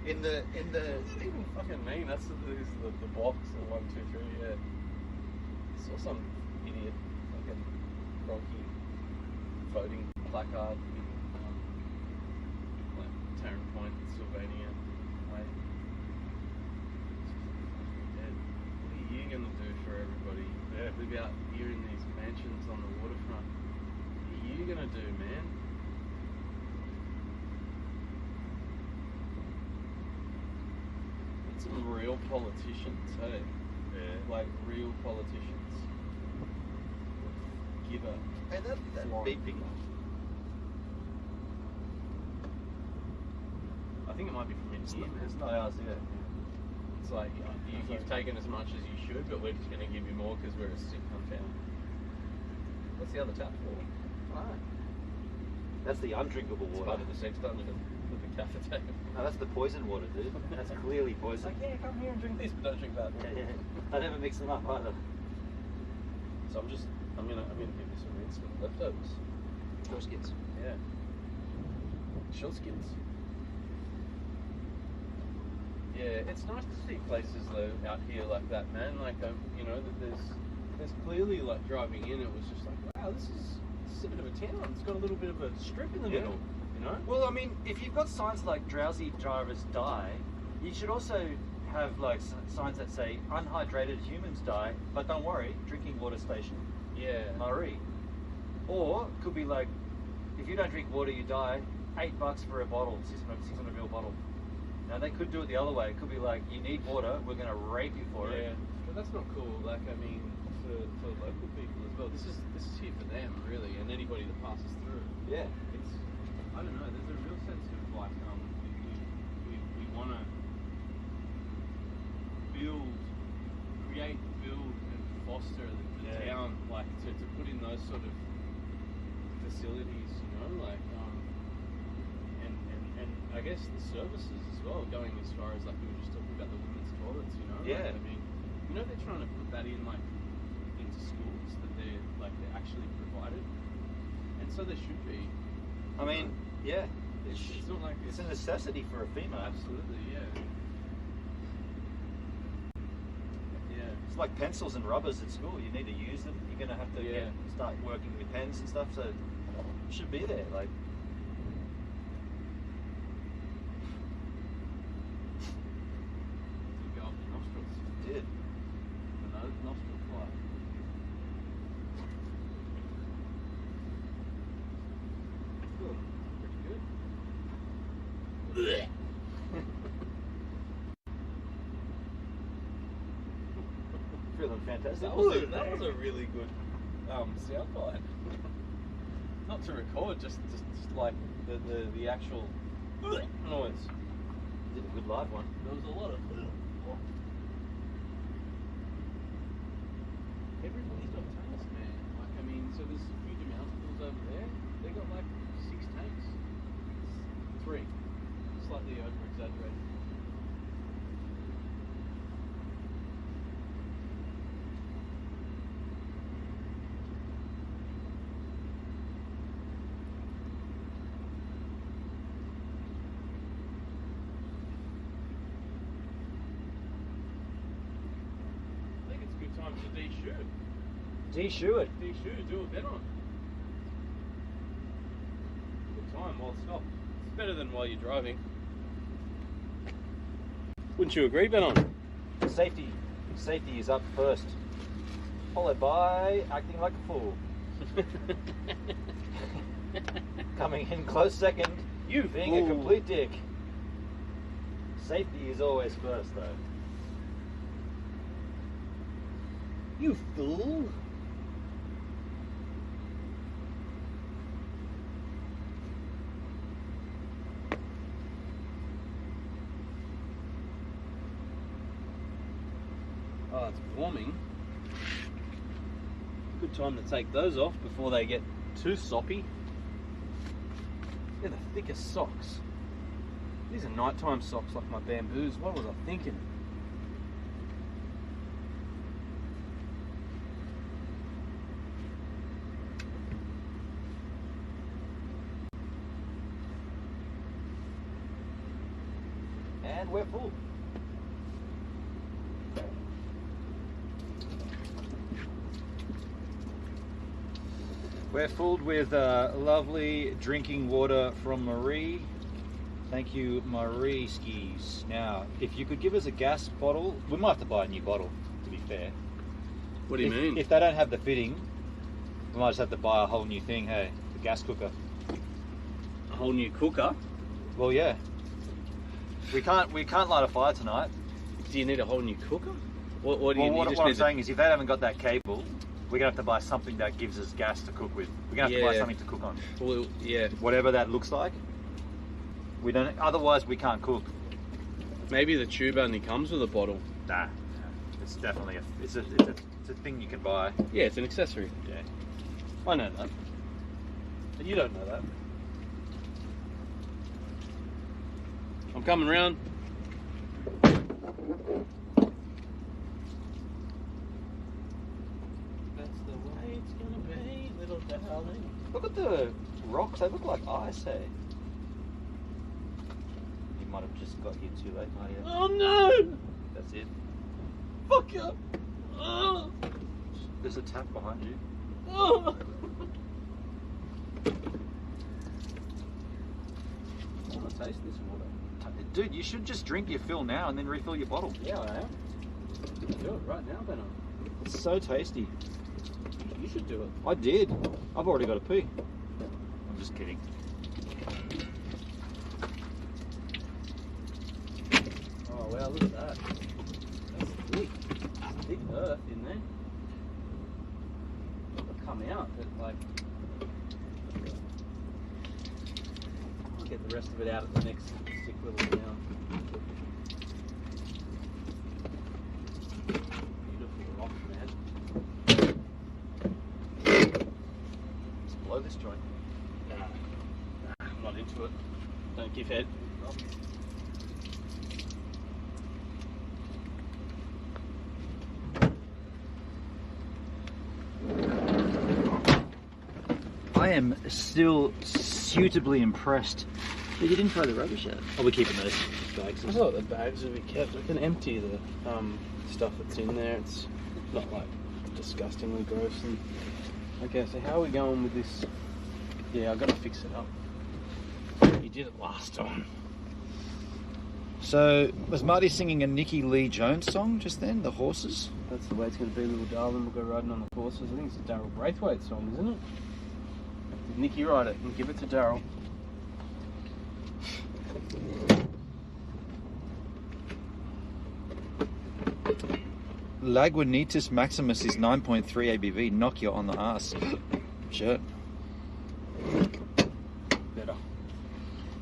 In the. It's even fucking mean. That's the box of 1, 2, 3. Yeah. Saw some idiot fucking Bronchi voting placard in like Tarrant Point, Sylvania. Like, dead. What are you gonna do for everybody? Yeah. Live out here in these mansions on the waterfront. What are you gonna do, man? It's some real politicians, hey? Yeah. Like real politicians. Give a Hey, that beeping. I think it might be from in here, man. It's not ours, yeah. It's like you've taken as much as you should, but we're just going to give you more because we're a sick cunt town. What's the other tap for? Right. That's the undrinkable It's water. part of the sex dungeon with the cafeteria. No, that's the poison water, dude. That's clearly It's poison. like, yeah, come here and drink this, but don't drink that. Yeah. I never mix them up either. So I'm gonna give this a rinse with leftovers. Short skins. Yeah. Short skins. Yeah, it's nice to see places though out here like that, man. Like you know, that there's clearly like driving in. It was just like, wow, this is a bit of a town. It's got a little bit of a strip in the middle. You know. Well, I mean, if you've got signs like drowsy drivers die, you should also have like signs that say unhydrated humans die, but don't worry, drinking water station, Yeah. Maree. Or it could be like, if you don't drink water, you die. $8 for a bottle, 600 ml bottle. Now they could do it the other way. It could be like, you need water, we're going to rape you for Yeah, it. but that's not cool. Like, I mean, for local people as well. This is here for them, really, and anybody that passes through. Yeah. It's, I don't know. There's a real sense of like we want to create, build, and foster the town, like to put in those sort of facilities, you know, like and I guess the services as well, going as far as like we were just talking about the women's toilets, you know. Yeah. Like, I mean, you know, they're trying to put that in like into schools, that they're actually provided, and so there should be. I mean, yeah. It's not like It's a necessity for a female. absolutely, yeah. It's like pencils and rubbers at school. You need to use them. You're going to have to start working with pens and stuff. So it should be there. Like, To go up the nostrils. it did. The nostril fly. Cool. Pretty good. Feeling fantastic. That was a really good soundbite. Not to record, just like the actual noise. Did a good live one. There was a lot of. Everybody's got tanks, man. Like, I mean, so there's a huge amount of pools over there. They got like 6 tanks. 3. Slightly over exaggerated. Time to de-shoot. De-shoot. De-shoot, do a bet on. Good time while stopped. It's better than while you're driving. Wouldn't you agree, Ben on? Safety is up first, followed by acting like a fool. Coming in close second, You being a complete dick. Safety is always first, though. You fool. Oh, it's warming. Good time to take those off before they get too soppy. They're the thickest socks. These are nighttime socks like my bamboos. What was I thinking? And we're full. We're filled with lovely drinking water from Marie. Thank you, Marie Skis. Now, if you could give us a gas bottle, we might have to buy a new bottle, to be fair. What do you mean? If they don't have the fitting, we might just have to buy a whole new thing, hey? The gas cooker. A whole new cooker? Well, yeah. We can't light a fire tonight. Do you need a whole new cooker? What do you need? What I'm saying is, if they haven't got that cable, we're gonna have to buy something that gives us gas to cook with. We're gonna have to buy something to cook on. Well, yeah. Whatever that looks like. We don't. Otherwise, we can't cook. Maybe the tube only comes with a bottle. Nah. It's definitely it's a thing you can buy. Yeah, it's an accessory. Yeah. I know that. But you don't know that. I'm coming round. That's the way it's gonna be, little darling. Look at the rocks. They look like ice, hey. You might have just got here too late, might you? Oh no! That's it. Fuck you! Oh! There's a tap behind you. Oh! I want to taste this water. Dude, you should just drink your fill now and then refill your bottle. Yeah, I am. Do it right now, Ben. It's so tasty. You should do it. I did. I've already got a pee. I'm just kidding. Oh wow, look at that. That's thick. Thick earth in there. It'll come out, but like I'll get the rest of it out at the next sick little town. this joint. Nah, I'm not into it. Don't give head. I am still suitably impressed. But you didn't throw the rubbish out. Oh, we're keeping those bags. I thought the bags would be kept. I can empty the stuff that's in there. It's not like disgustingly gross. And okay, so how are we going with this? Yeah, I've got to fix it up. You did it last time. So, was Marty singing a Nicky Lee Jones song just then? The Horses? That's the way it's going to be, little darling. We'll go riding on the horses. I think it's a Daryl Braithwaite song, isn't it? Did Nicky write it? And give it to Daryl. Lagunitas Maximus is 9.3 ABV. Knock you on the ass. Sure. Better.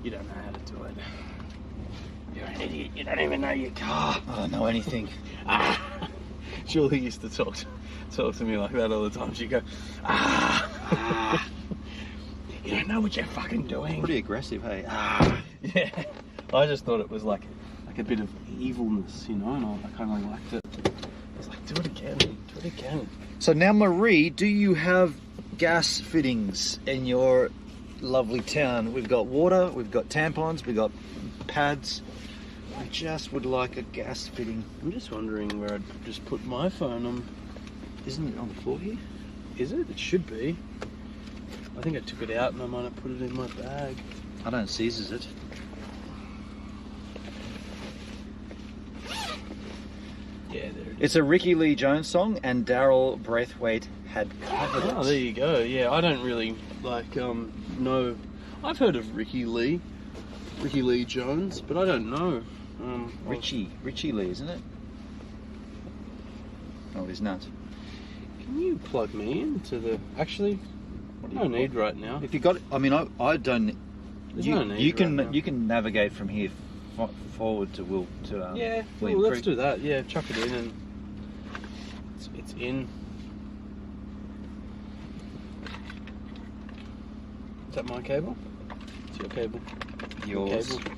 You don't know how to do it. You're an idiot. You don't even know your car. I don't know anything. Julie used to talk to me like that all the time. She'd go, you don't know what you're fucking doing. Pretty aggressive, hey? Yeah. I just thought it was like a bit of evilness, you know, and I kind of liked it. I was like, do it again. So now, Marie, do you have gas fittings in your lovely town? We've got water, we've got tampons, we've got pads. I just would like a gas fitting. I'm just wondering where I'd just put my phone on. Isn't it on the floor here? Is it? It should be. I think I took it out and I might have put it in my bag. I don't seize it. Yeah, there it is. It's a Ricky Lee Jones song, and Daryl Braithwaite had covered it. Oh, there you go. Yeah, I don't really like know. I've heard of Ricky Lee Jones, but I don't know. Richie Lee, isn't it? Oh, he's not. Can you plug me into the? Actually, no need right now. If you got, I mean, I don't. There's no need right now. You can navigate from here forward to yeah, well, William let's Creek. do that. Yeah, chuck it in and it's in. Is that my cable? It's your cable. Yours. Cable.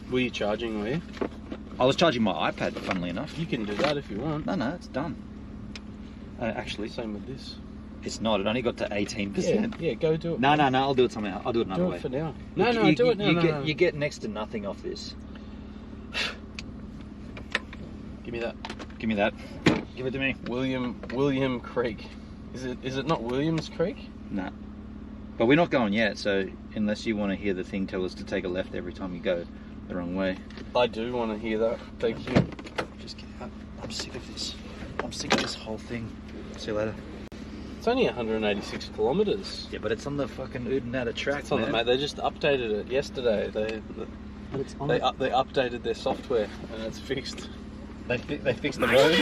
Were you charging, were you? I was charging my iPad, funnily enough. You can do that if you want. No, it's done. Actually, Same with this. it's not. It only got to 18%. Yeah, go do it. No, I'll do it something else. I'll do it another Do way. it for now. You Do it now. No. You get next to nothing off this. Give me that. Give me that. Give it to me. William Creek. Is it not Williams Creek? Nah. But we're not going yet, so unless you want to hear the thing tell us to take a left every time you go the wrong way. I do want to hear that. Thank you. Just get out. I'm sick of this. I'm sick of this whole thing. See you later. It's only 186 kilometres. Yeah, but it's on the fucking Oodnadatta track, It's on the man. mate. They just updated it yesterday. They updated their software and it's fixed. They fixed the road.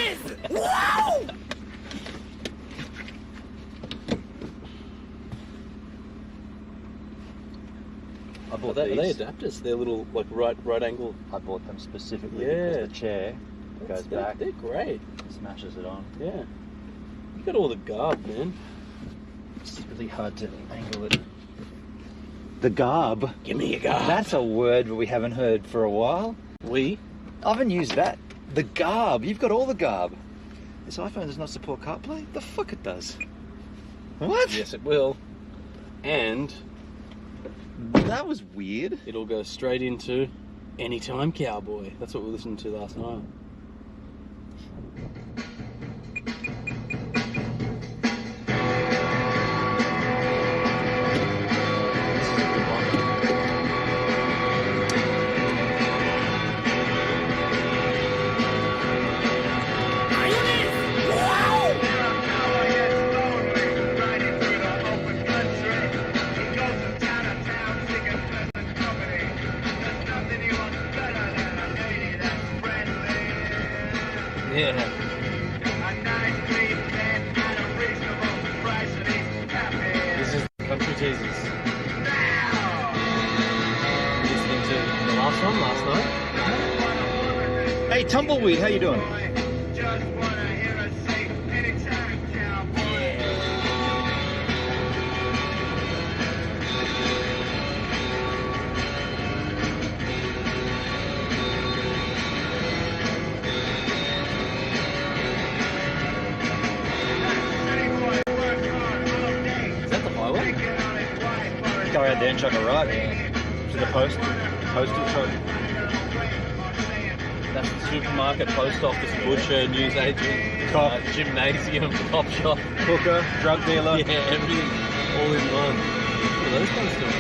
I bought Are they these. adapters? They're little like right angle. I bought them specifically Yeah. because the chair goes back, They're great. smashes it on. Yeah. You got all the garb, man. It's really hard to angle it. The garb. Give me your garb. That's a word we haven't heard for a while. We. I haven't used that. The garb. You've got all the garb. This iPhone does not support CarPlay? The fuck it does. What? Yes, it will. And That was weird. it'll go straight into Anytime Cowboy. That's what we listened to last night. Yeah. This is Country Jesus. Listening to the last one last night. Hey, Tumbleweed, how you doing? there and chuck it right to the postal truck. That's the supermarket, post office, butcher, newsagent, Cop. gymnasium, cop shop, Hooker, drug dealer. yeah, everything all in one. What are those guys doing?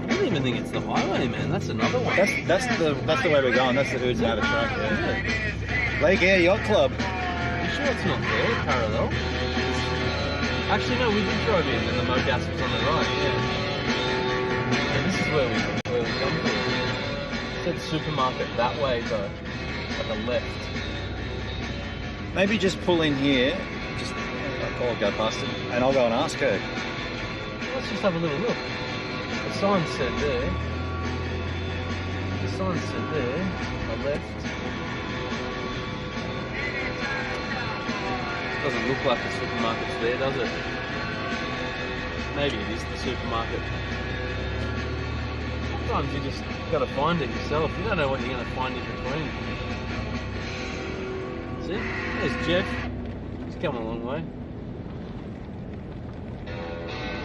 I don't even think it's the highway, man. That's another one. That's the way we're going. That's the Oodnadatta track. Yeah. Lake Air Yacht Club. You sure it's not there, parallel? Actually, no, we did drive in and the Mogas was on the right, yeah. And this is where we come from. It said supermarket that way, though. At the left. Maybe just pull in here. Just I'll go past it, and I'll go and ask her. Let's just have a little look. The sign said there. The sign said there. On the left. Doesn't look like the supermarket's there, does it? Maybe it is the supermarket. Sometimes you just gotta find it yourself. You don't know what you're gonna find in between. See? There's Jeff. He's come a long way.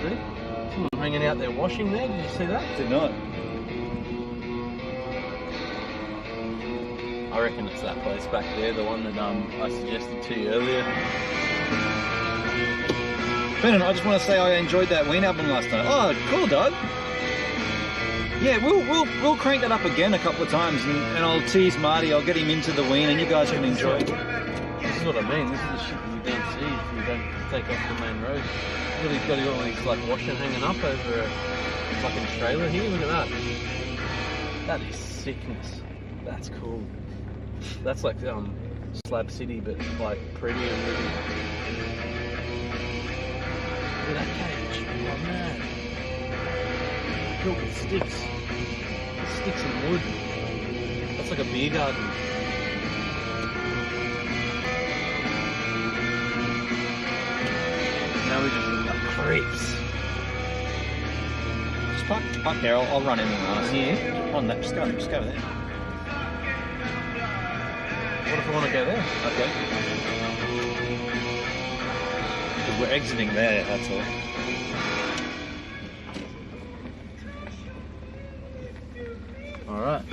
See? Someone hanging out there washing there. Did you see that? Did not. I reckon it's that place back there, the one that I suggested to you earlier. Brennan, I just want to say I enjoyed that Ween album last night. Oh, cool, Doug. Yeah, we'll crank that up again a couple of times, and I'll tease Marty. I'll get him into the Ween, and you guys can enjoy it. This is what I mean. This is the shit that you don't see if you don't take off the main road. Really got all these like washing hanging up over a fucking trailer here. Look at that. That is sickness. That's cool. That's like Slab City, but like premium living. Look at that cage. Oh man. Built with sticks. Sticks and wood. That's like a beer garden. Now we just look like creeps. Just park there. I'll run in and ask. Yeah. On that. Just go there. What if I want to go there? Okay. Because we're exiting there. That's all. All right.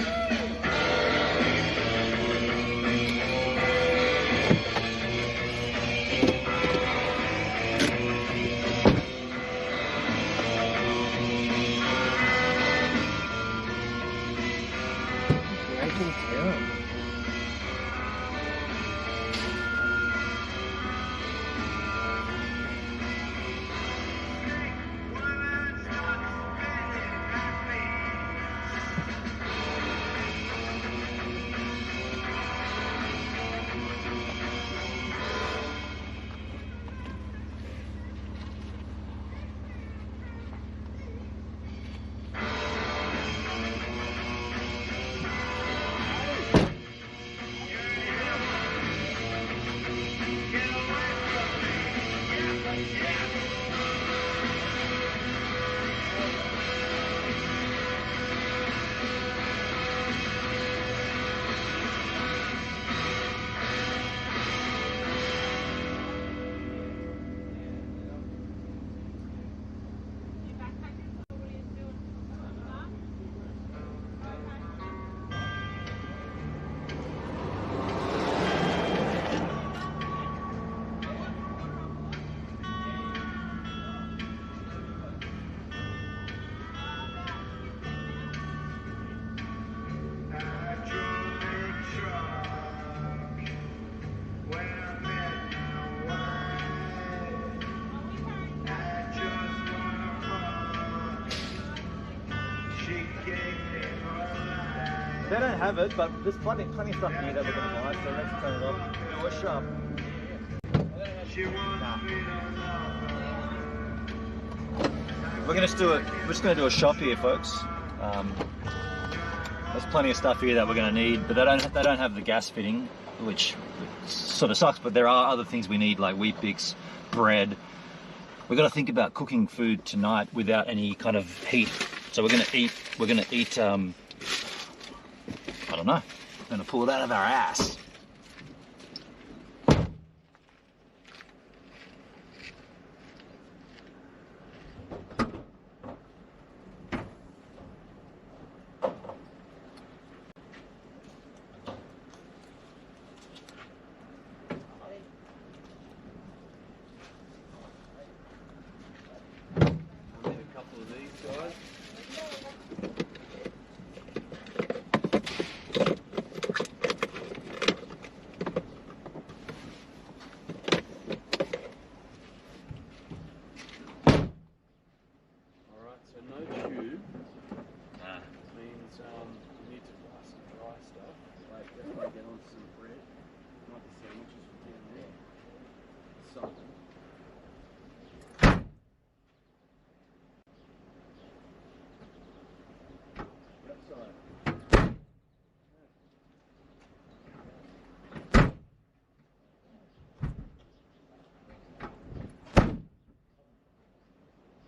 They don't have it, but there's plenty of stuff here that we're going to buy, so let's turn it off. We're shop. We're just going to do a shop here, folks. There's plenty of stuff here that we're going to need, but they don't have the gas fitting, which sort of sucks. But there are other things we need, like Wheat Bix, bread. We've got to think about cooking food tonight without any kind of heat. So we're going to eat. I don't know. We're going to pull it out of our ass. Definitely get on some bread. Like the sandwiches from down there. Something. That's all right.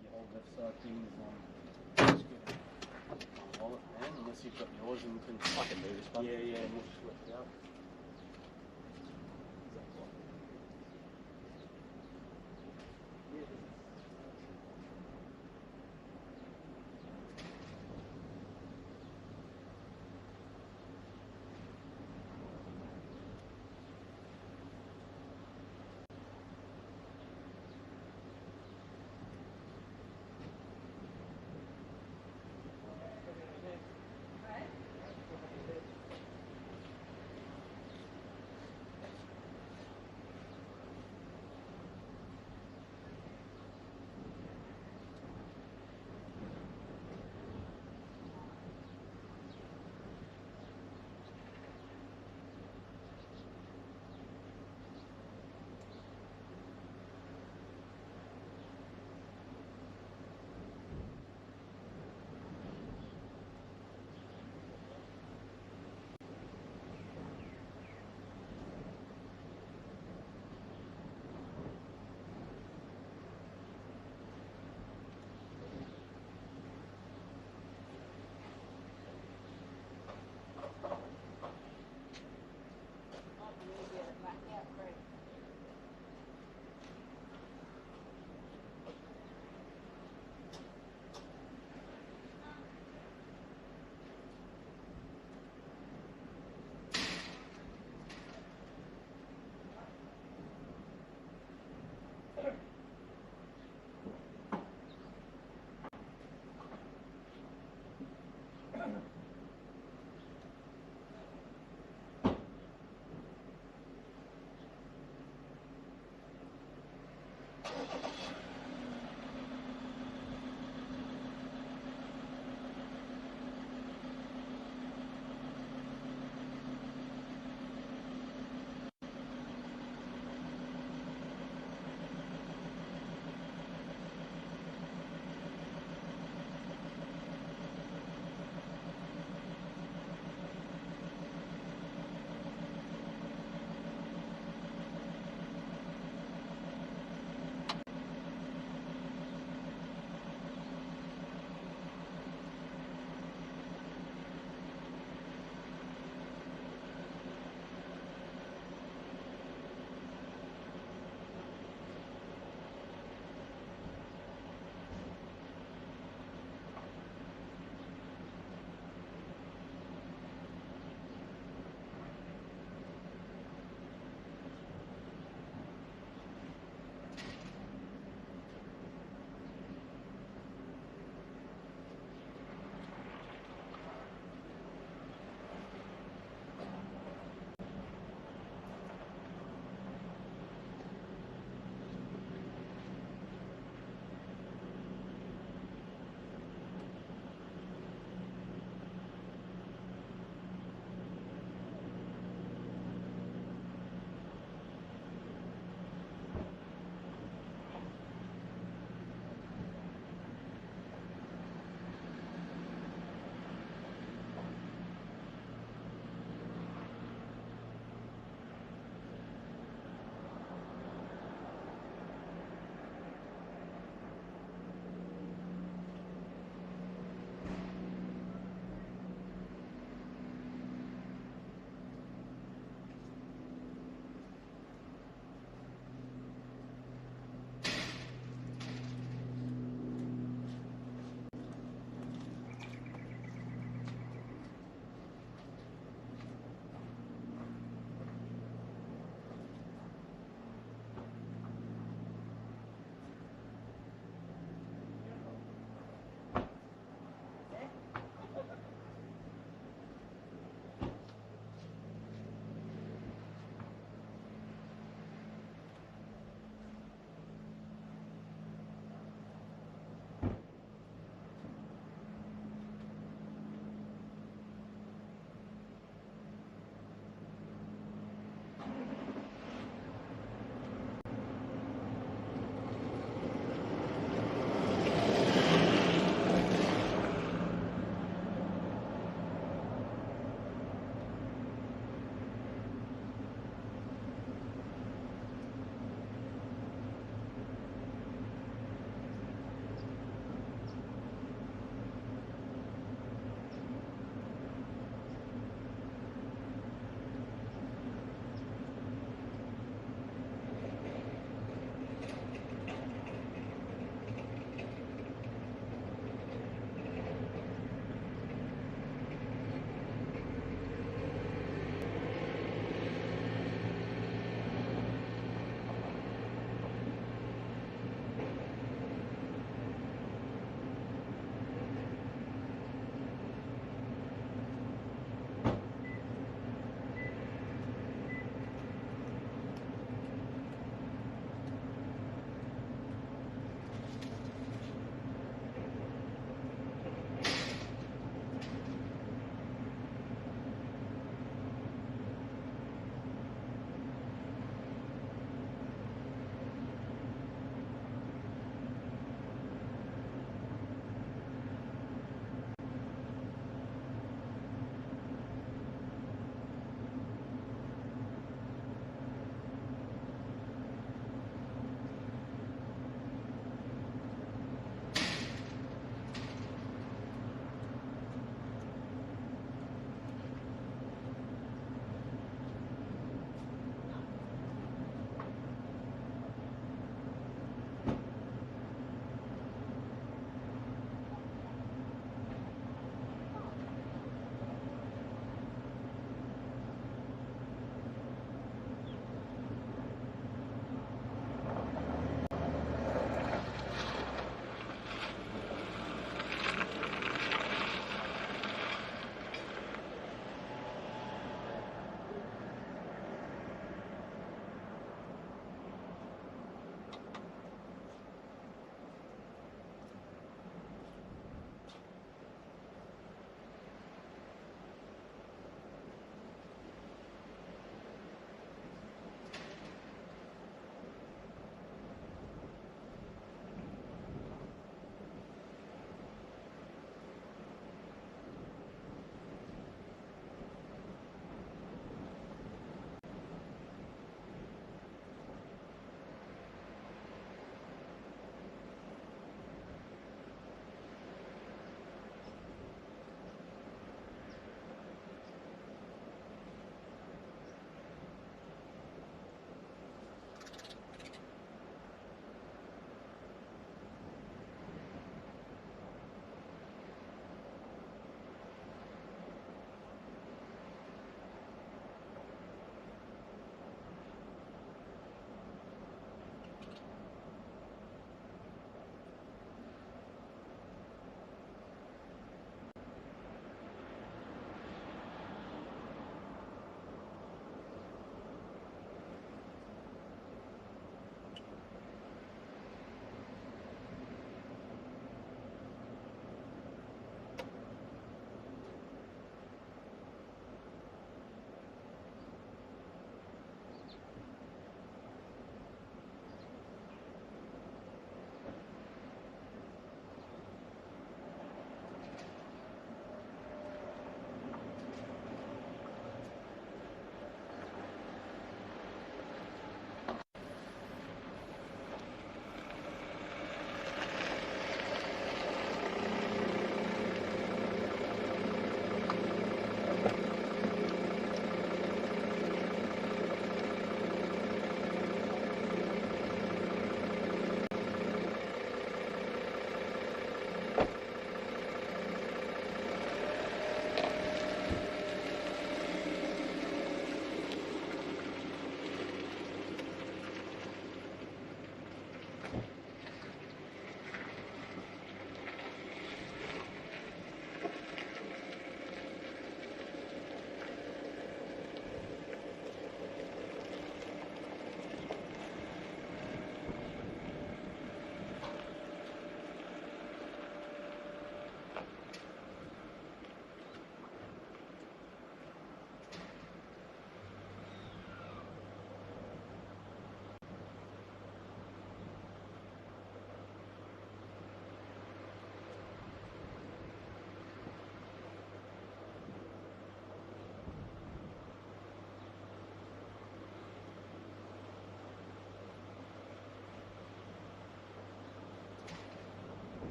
Your whole left side thing is on. Just get a wallet, man, unless you've got yours and you can. I can do this one. Yeah, and we'll just lift it up.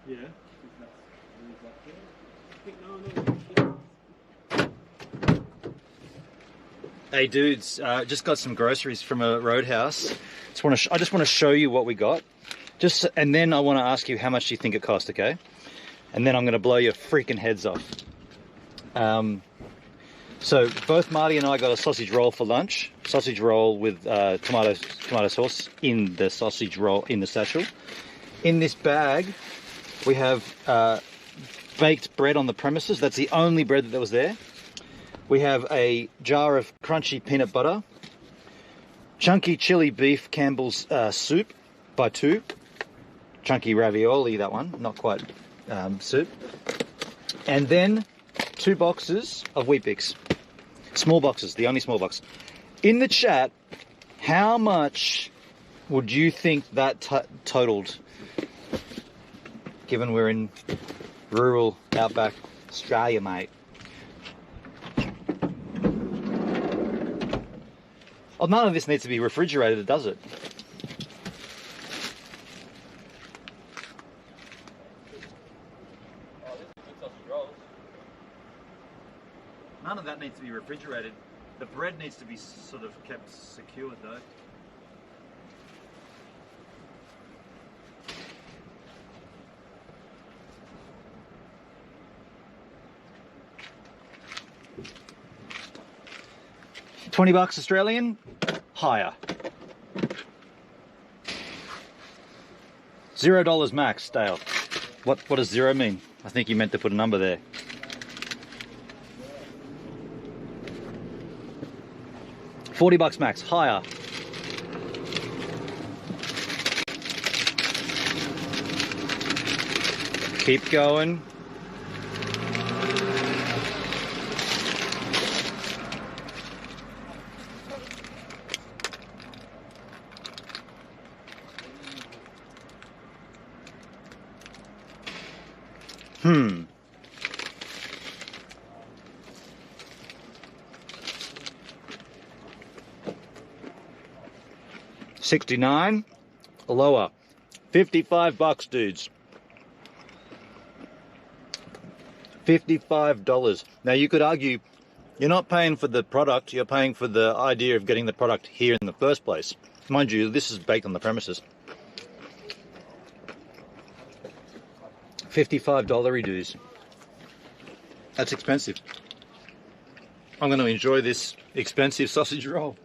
Yeah. Hey dudes, just got some groceries from a roadhouse. I just want to show you what we got. And then I want to ask you how much you think it cost, okay? And then I'm going to blow your freaking heads off. So both Marty and I got a sausage roll for lunch. Sausage roll with tomato sauce in the sausage roll in the satchel. In this bag, we have baked bread on the premises. That's the only bread that was there. We have a jar of crunchy peanut butter, chunky chili beef Campbell's soup by 2, chunky ravioli, that one, not quite soup, and then 2 boxes of Weet-Bix, small boxes, the only small box. In the chat, how much would you think that totaled, given we're in rural outback Australia, mate? Oh, none of this needs to be refrigerated, does it? None of that needs to be refrigerated. The bread needs to be sort of kept secured, though. $20 Australian, higher. $0 max, Dale. What does 0 mean? I think you meant to put a number there. $40 max, higher. Keep going. $69, lower. $55, dudes. $55. Now you could argue you're not paying for the product, you're paying for the idea of getting the product here in the first place. Mind you, this is baked on the premises. $55 dues. That's expensive. I'm going to enjoy this expensive sausage roll.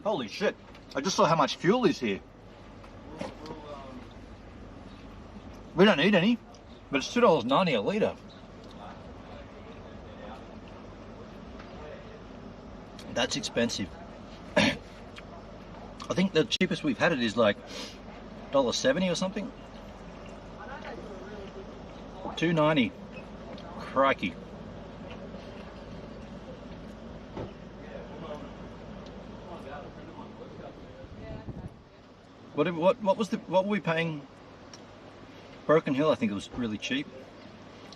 Holy shit. I just saw how much fuel is here. We don't need any, but it's $2.90 a litre. That's expensive. I think the cheapest we've had it is like $1.70 or something. $2.90. Crikey. What were we paying? Broken Hill, I think it was really cheap.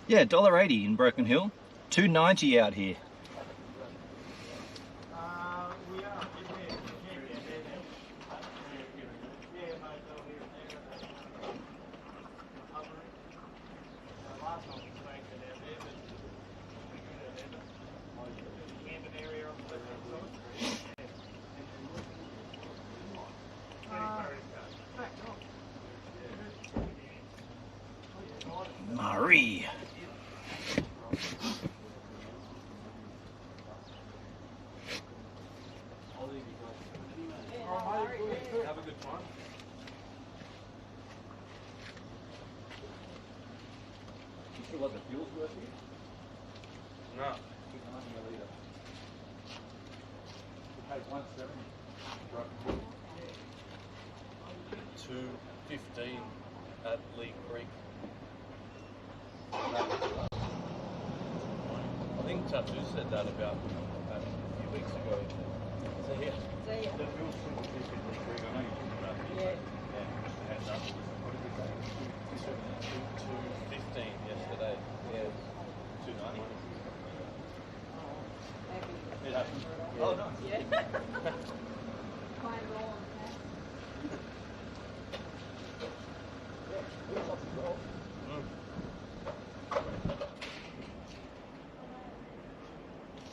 Yeah, $1.80 in Broken Hill. $2.90 out here. Marie. Have a good time. You sure what the fuel's worth here? No. $2.90 a litre. We paid $1.70. $2.15 at Lee Creek. I think Tattoo said that about a few weeks ago. So yeah. The fuel's $2.50 at Lee Creek. I know you talked about it. Yeah. Yeah. Heads up. What did we say? $2.15 yesterday. Yeah. $2.90. It happened. Oh, no. Yeah.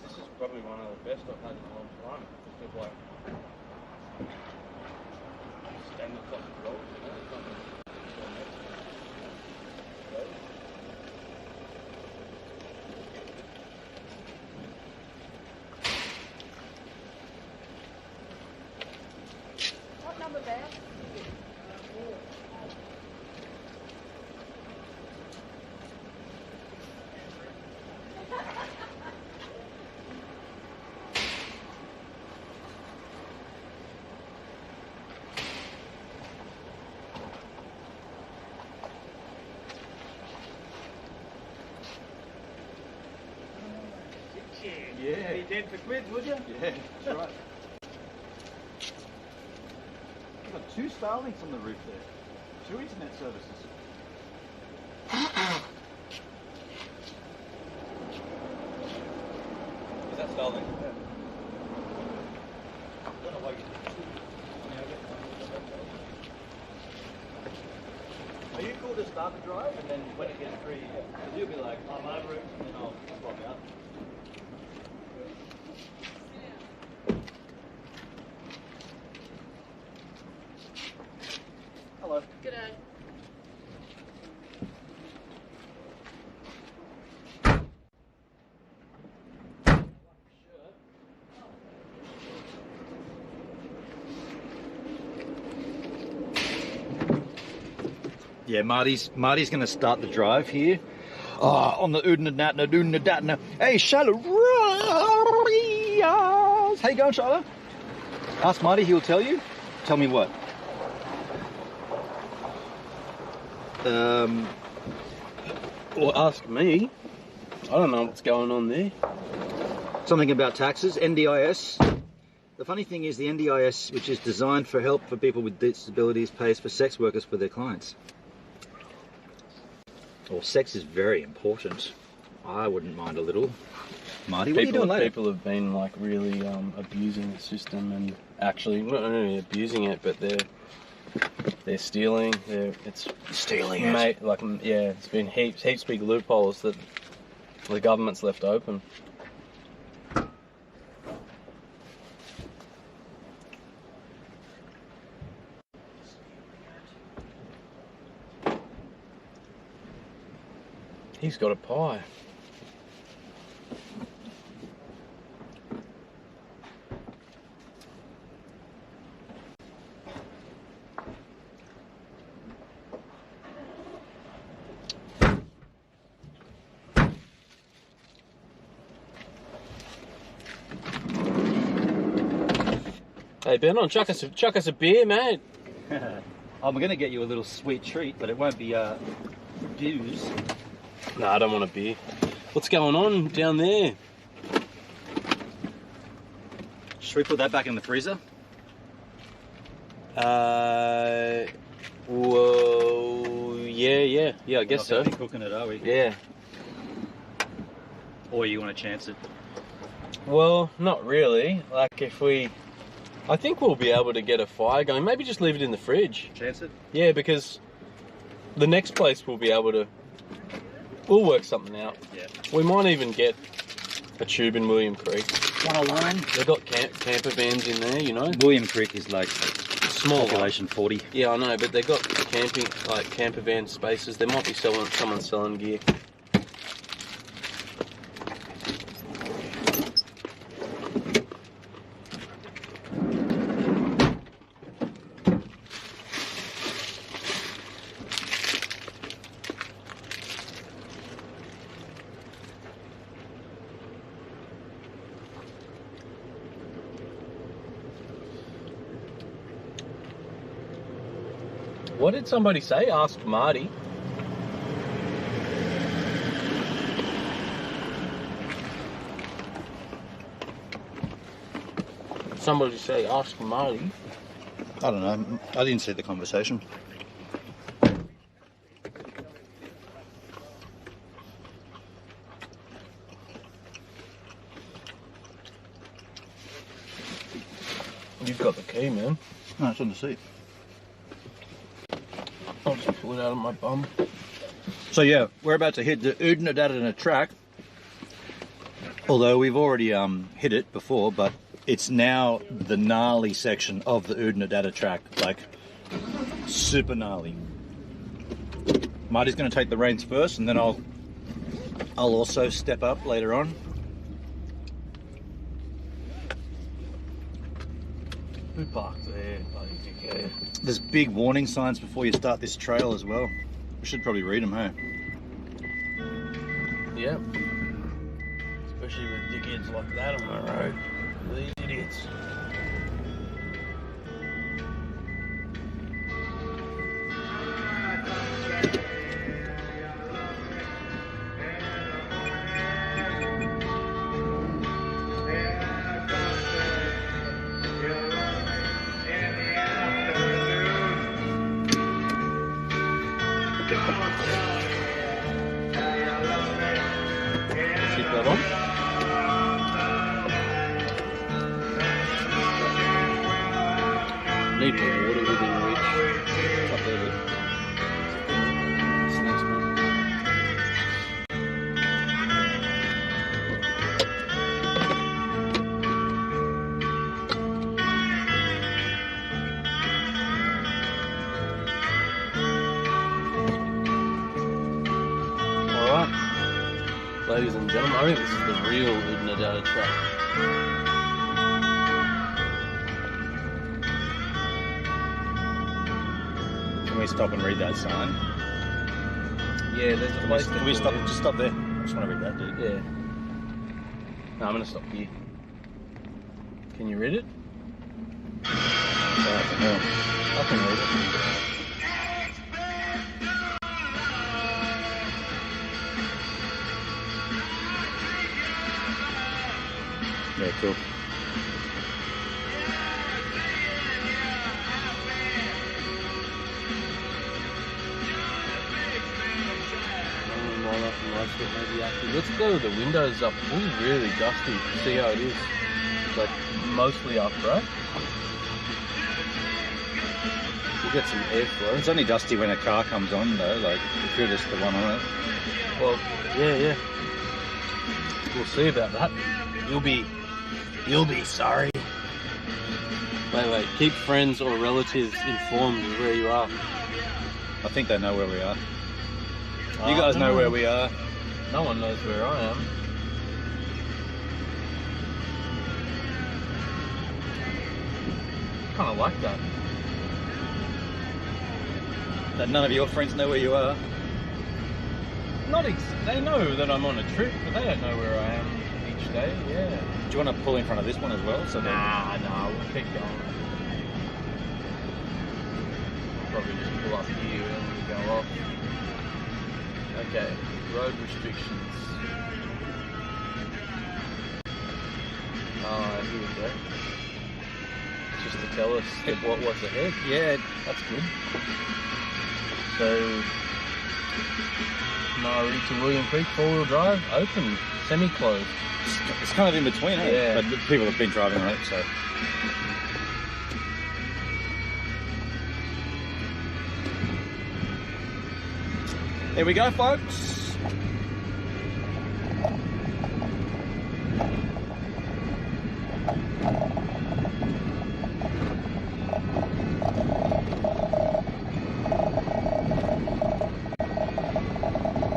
This is probably one of the best I've had in a long time. Just of like standing top of the road, you know, it's not What number there? Yeah. Be dead for quids, would you? Yeah, that's right. We've got 2 Starlinks on the roof there. 2 internet services. Is that Starlink? Yeah. I don't know why you did Are you cool to start the drive and then when it gets free, you'll be like, I'm over it, and then I'll swap out. Hello. G'day. Yeah, Marty's going to start the drive here. On the Oodnadatta. Hey, Charlotte. How you going, Charlotte? Ask Marty, he'll tell you. Tell me what? Or ask me. I don't know what's going on there. Something about taxes, NDIS. The funny thing is the NDIS, which is designed for help for people with disabilities, pays for sex workers for their clients. Well, sex is very important. I wouldn't mind a little. Marty, what are you doing later? People have been like really abusing the system and actually not only abusing it, but they're stealing. It's Stealing it. like yeah, it's been heaps big loopholes that the government's left open. He's got a pie. Hey, Benon, chuck us a beer, mate. I'm going to get you a little sweet treat, but it won't be dues. No, I don't want a beer. What's going on down there? Should we put that back in the freezer? Whoa, yeah, I guess so. We're not gonna be cooking it, are we? Yeah. Or you want to chance it? Well, not really. Like, I think we'll be able to get a fire going. Maybe just leave it in the fridge. Chance it? Yeah, because the next place we'll we'll work something out. Yeah. We might even get a tube in William Creek. Want a line? They've got camper vans in there, you know. William Creek is like Small population 40. Yeah, I know, but they've got camper van spaces. There might be someone selling gear. What did somebody say? Ask Marty. Somebody say, ask Marty. I don't know. I didn't see the conversation. You've got the key, man. No, it's on the seat. I'll just pull it out of my bum. So yeah, we're about to hit the Oodnadatta track. Although we've already hit it before, but it's now the gnarly section of the Oodnadatta track, like super gnarly. Marty's going to take the reins first, and then I'll also step up later on. Who parked there? Bloody dickhead. There's big warning signs before you start this trail as well. We should probably read them, hey? Yeah. Especially with dickheads like that on the road. These idiots. Seatbelt on. Need more water within reach. Up there, look. Snakes, man. Alright. Ladies and gentlemen, I think this is the real Oodnadatta track. Can we stop and read that sign? Yeah, there's a place. Can we stop? Just stop there. I just want to read that, dude. Yeah. No, I'm gonna stop here. Can you read it? I can read it. Yeah, cool. Let's go with the windows up. This is really dusty. See how it is? It's like mostly up, right? We'll get some airflow. It's only dusty when a car comes on, though. Like, if you're just the one on it. Well, yeah. We'll see about that. You'll be sorry. Wait. Keep friends or relatives informed of where you are. I think they know where we are. You guys know where we are. No one knows where I am. Kind of like that. That none of your friends know where you are. They know that I'm on a trip, but they don't know where I am each day. Yeah. Do you want to pull in front of this one as well? So Nah, we'll keep going. We'll probably just pull up here and we go off. Okay, road restrictions. Here we go. Just to tell us what's ahead. Yeah, that's good. So, Murray to William Creek, 4-wheel drive, open, semi-closed. It's kind of in between, Yeah. But people have been driving on it, so. Here we go, folks.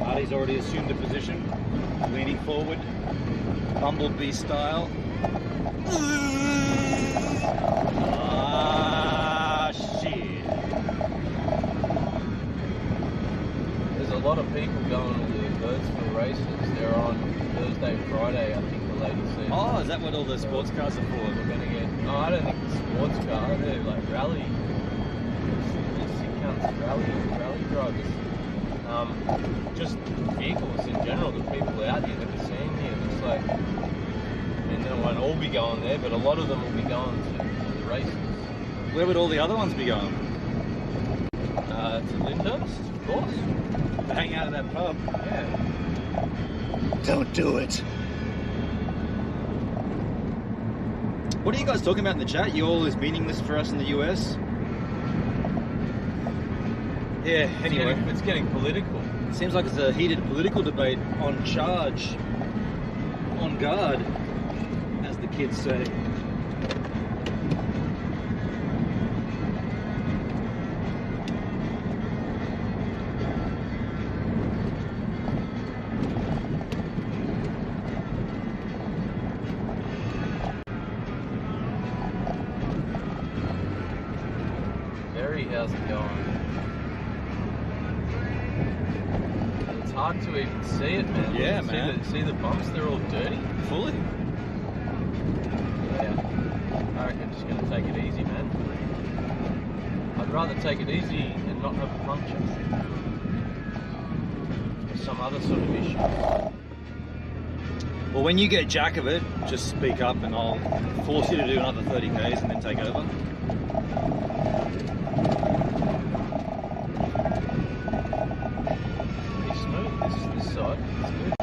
Marty's already assumed a position, leaning forward, bumblebee style. Ah, shit. There's a lot of people going to the Birdsville races. They're on Thursday, Friday, I think the lady said. Oh, is that what all the sports cars are for? We're going to get, I don't think it's sports car, they're like rally, sick cunts, rally drivers. Just vehicles in general, the people out here that we're seeing here. Looks like, I mean, they won't all be going there, but a lot of them will be going to the races. Where would all the other ones be going? To Lyndhurst, of course. To hang out at that pub? Yeah. Don't do it. What are you guys talking about in the chat? You all is meaningless for us in the US? Yeah, anyway. It's getting political. It seems like it's a heated political debate on charge, on guard, as the kids say. Barry, how's it going? It's hard to even see it, man. Yeah, man. See the bumps? They're all dirty. Fully. Yeah. I reckon I'm just going to take it easy, man. I'd rather take it easy and not have a puncture. Or some other sort of issue. Well, when you get jack of it, just speak up and I'll force you to do another 30 Ks and then take over. Pretty smooth, this side. It's good.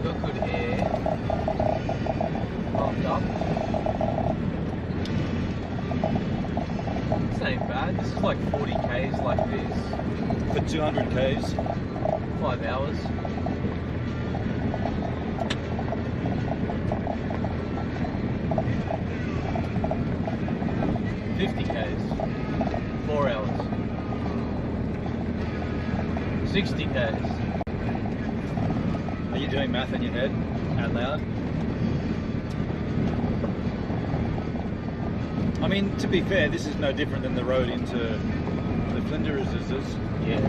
Got good air. Pumped up. This ain't bad. This is like 40 Ks like this. For 200 Ks. 5 hours. $50 Ks. 4 hours. 60 Ks. Are you doing math in your head out loud? I mean, to be fair, this is no different than the road into the Flinders. Yeah.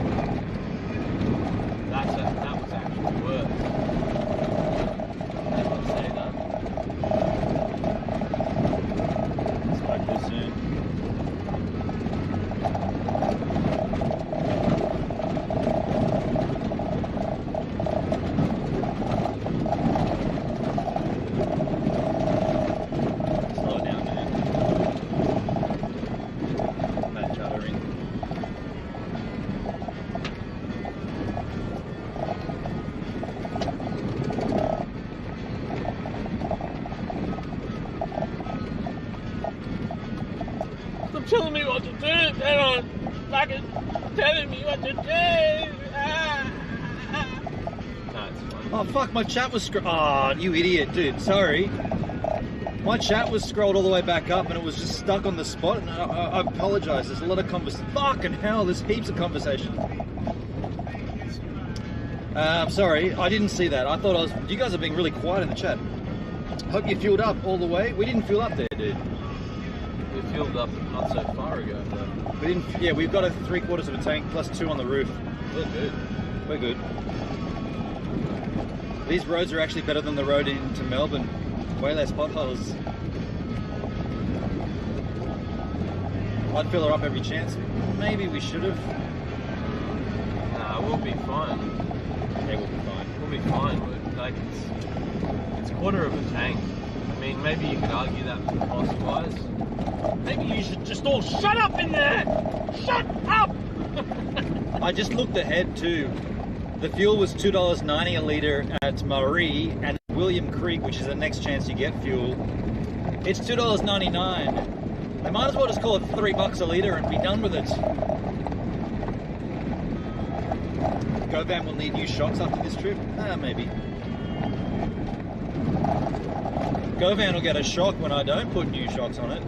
That was actually worse. I'll say that. It's like this soon. Slow it down, man. That juddering. Stop telling me what to do. They're not fucking telling me what to do. No, it's fine. Oh fuck, my chat was oh, you idiot, dude, sorry. My chat was scrolled all the way back up and it was just stuck on the spot, and I apologise, there's a lot of fucking hell, there's heaps of conversation. Sorry, I didn't see that. I thought you guys are being really quiet in the chat. Hope you fueled up all the way. We didn't fuel up there, dude. We fueled up not so far ago. Yeah, we've got a 3/4 of a tank plus 2 on the roof. We're good. We're good. These roads are actually better than the road into Melbourne. Way less potholes. I'd fill her up every chance. Maybe we should have. Nah, we'll be fine. Yeah, we'll be fine. We'll be fine. Like it's a quarter of a tank. I mean, maybe you could argue that cost-wise. Maybe you should just all shut up in there! Shut up! I just looked ahead too. The fuel was $2.90 a litre at Marie, and at William Creek, which is the next chance you get fuel, it's $2.99. They might as well just call it $3 a litre and be done with it. GoVan will need new shocks after this trip? Maybe. GoVan will get a shock when I don't put new shocks on it.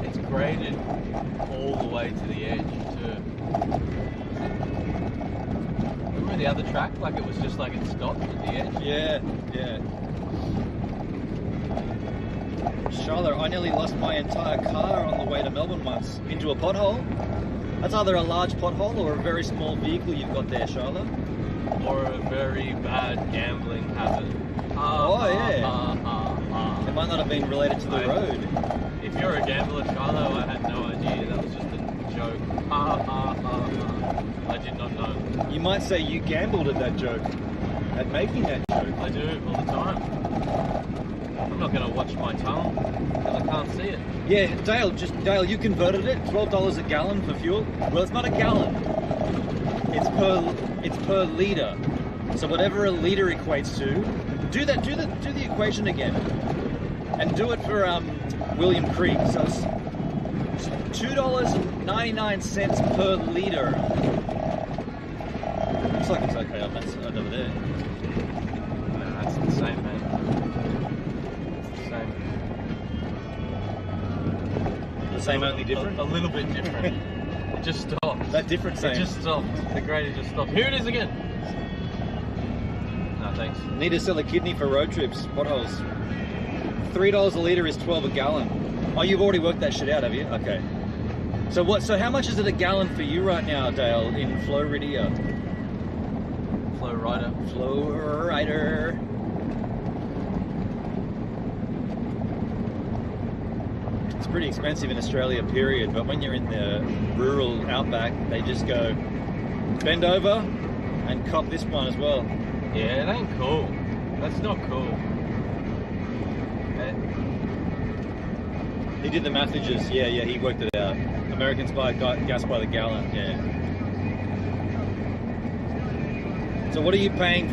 It's graded all the way to the edge too. Remember the other track? Like it was just like it stopped at the edge? Yeah. Charlotte, I nearly lost my entire car on the way to Melbourne once, into a pothole. That's either a large pothole or a very small vehicle you've got there, Charlotte. Or a very bad gambling habit. It might not have been related to the road. If you're a gambler, Charlo, I had no idea. That was just a joke. I did not know. You might say you gambled at that joke, at making that joke. I do all the time. I'm not going to watch my tongue because I can't see it. Yeah, Dale, you converted it, $12 a gallon for fuel. Well, it's not a gallon. It's per litre. So whatever a litre equates to, do the equation again, and do it for William Creek. So it's $2.99 per litre. Looks like it's okay on that side over there. No, that's the same, mate. The same, only different? A little bit different. It just stopped. That different same? It just stopped. The grader just stopped. Here it is again. No, thanks. Need to sell a kidney for road trips, potholes. $3 a litre is 12 a gallon. Oh, you've already worked that shit out, have you? Okay. So how much is it a gallon for you right now, Dale, in Florida? Flowrider. It's pretty expensive in Australia, period, but when you're in the rural outback, they just go bend over and cop this one as well. Yeah, it ain't cool. That's not cool. He did the mathages. Yeah, he worked it out. Americans buy gas by the gallon. Yeah. So what are you paying?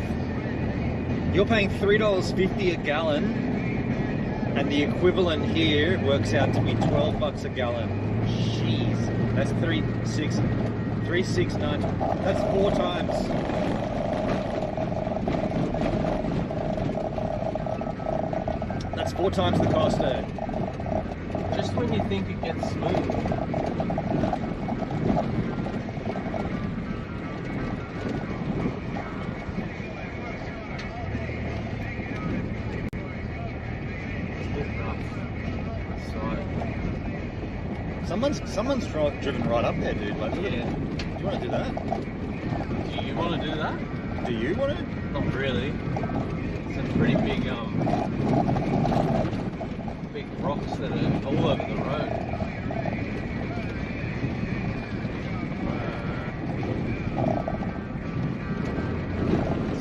You're paying $3.50 a gallon, and the equivalent here works out to be $12 a gallon. Jeez, that's 369. That's 4 times. That's 4 times the cost there. Just when you think it gets smooth. Someone's driven right up there, dude. Like, Yeah. Do you want to do that? Do you want to do that? Do you want to? Not really. Some pretty big rocks that are all over the road.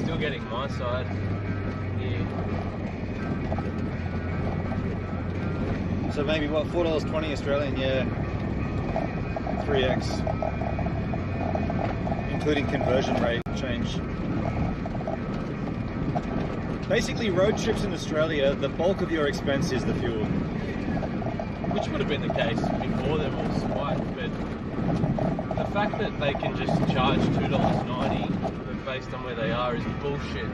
Still getting my side here. So maybe what, $4.20 Australian? Yeah, 3x, including conversion rate change. Basically, road trips in Australia, the bulk of your expense is the fuel. Which would have been the case before them all spiked, but the fact that they can just charge $2.90 based on where they are is bullshit.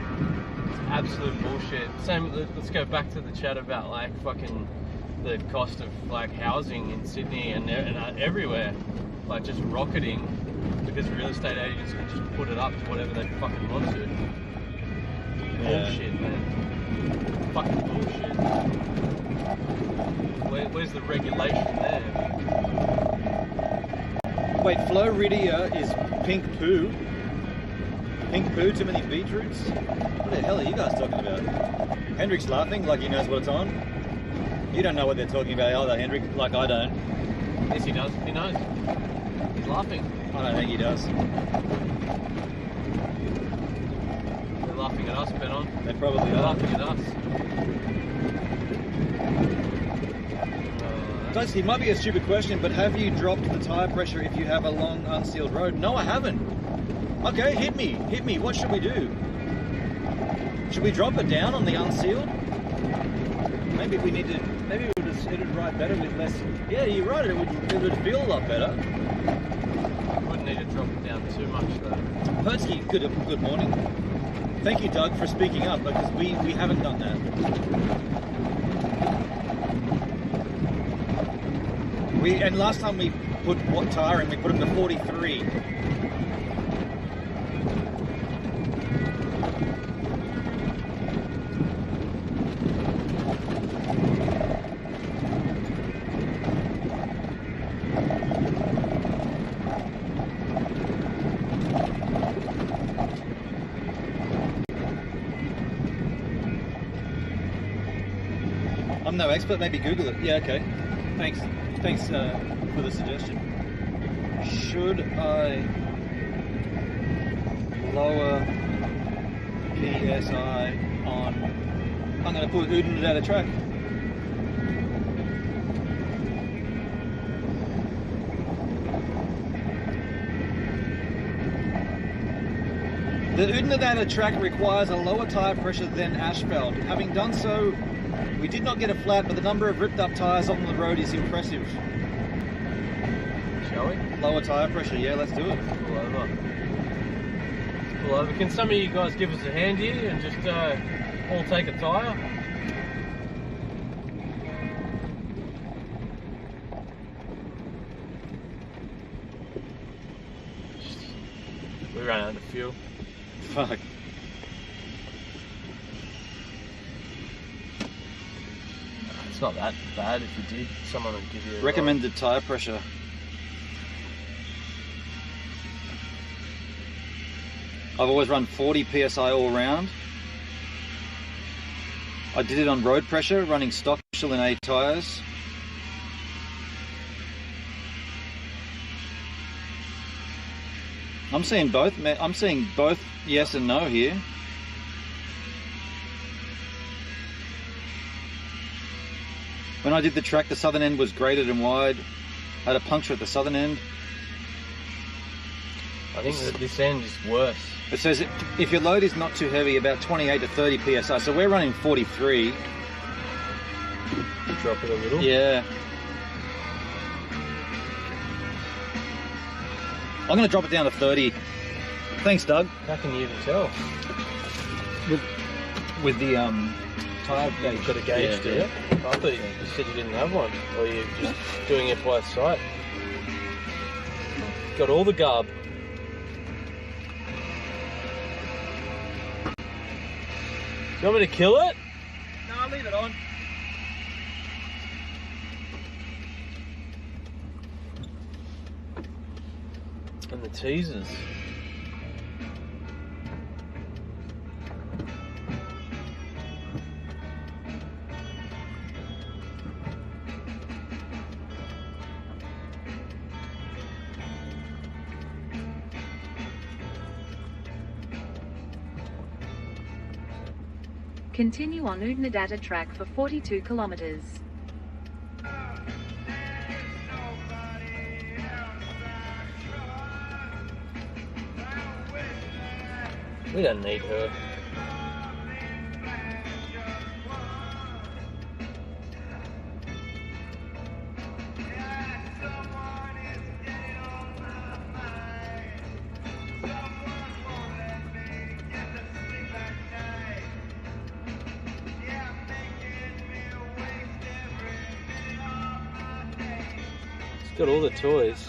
absolute bullshit. Same. Let's go back to the chat about like fucking the cost of like housing in Sydney and everywhere, like just rocketing because real estate agents can just put it up to whatever they fucking want to. Bullshit, man. Fucking bullshit. Where's the regulation there? Wait, Floridia is pink poo. Pink poo, too many beetroots? What the hell are you guys talking about? Hendrik's laughing like he knows what it's on. You don't know what they're talking about either, Hendrik, like I don't. Yes, he does. He knows. He's laughing. I don't think he does. They're laughing at us, Benon. They probably They're are. laughing at us. Guys, it might be a stupid question, but have you dropped the tyre pressure if you have a long unsealed road? No, I haven't. Okay, hit me. What should we do? Should we drop it down on the unsealed? Maybe we need to. Maybe it would ride better with less. Yeah, you're right. It would feel a lot better. Wouldn't need to drop it down too much though. Pertsky, good morning. Thank you, Doug, for speaking up because we haven't done that. And last time we put what tyre in, we put them to 43. I'm no expert, maybe Google it. Yeah, okay. Thanks for the suggestion. Should I lower PSI on... I'm going to put Oodnadatta track. The Oodnadatta track requires a lower tyre pressure than asphalt. Having done so, we did not get a flat, but the number of ripped up tyres on the road is impressive. Shall we? Lower tyre pressure, yeah, let's do it. Pull over. Pull over. Can some of you guys give us a hand here and just all take a tyre? We ran out of fuel. Fuck. It's not that bad if you did. Someone would give you a Recommended tyre pressure. I've always run 40 PSI all round. I did it on road pressure, running stock Michelin A tyres. I'm seeing both yes and no here. When I did the track, the southern end was graded and wide. I had a puncture at the southern end. I think that this end is worse. It says if your load is not too heavy, about 28 to 30 PSI. So we're running 43. Drop it a little. Yeah. I'm going to drop it down to 30. Thanks, Doug. How can you even tell? With the tyre gauge. You've got a gauge, do you? Yeah. I thought you said you didn't have one. Or you're just doing it by sight. Got all the garb. Do you want me to kill it? No, I'll leave it on. And the teasers. Continue on Oodnadatta track for 42 kilometers. We don't need her. Got all the toys.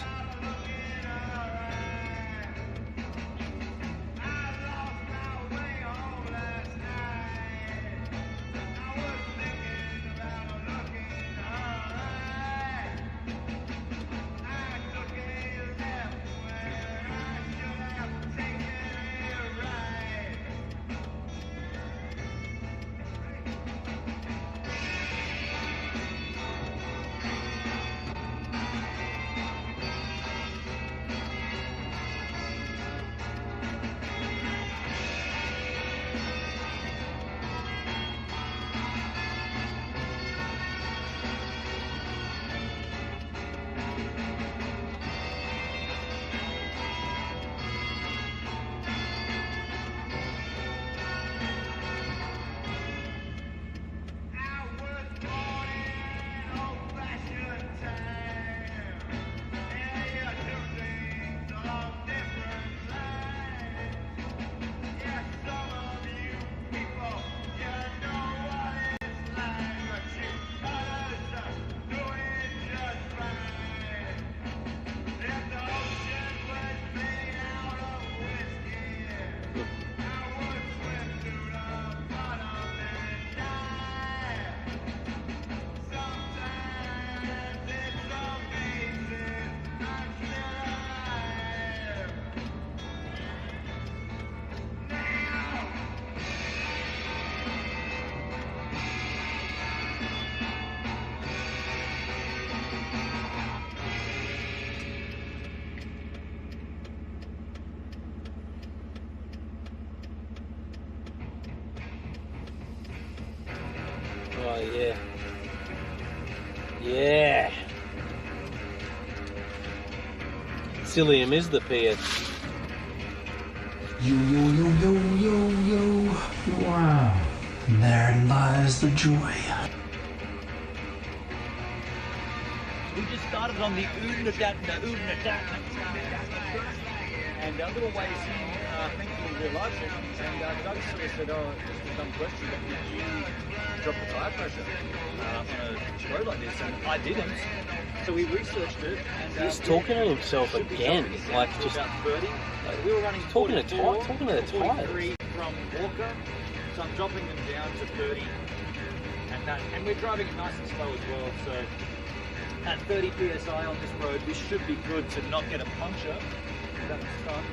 Oh yeah. Yeah. Psyllium is the pit. Yo, yo, yo, yo, yo, yo. Wow. Therein lies the joy. We just started on the Oodnadatta, and a little ways in, thankfully we're larger, and Doug sort of said, oh, just a dumb question, but did you drop the tire pressure on a road like this? And I didn't, so we researched it. And, He's talking to himself again, like just about 30. We were running talking to the 43 tires. from Walker, so I'm dropping them down to 30, and we're driving it nice and slow as well, so at 30 psi on this road, we should be good to not get a puncture. That start.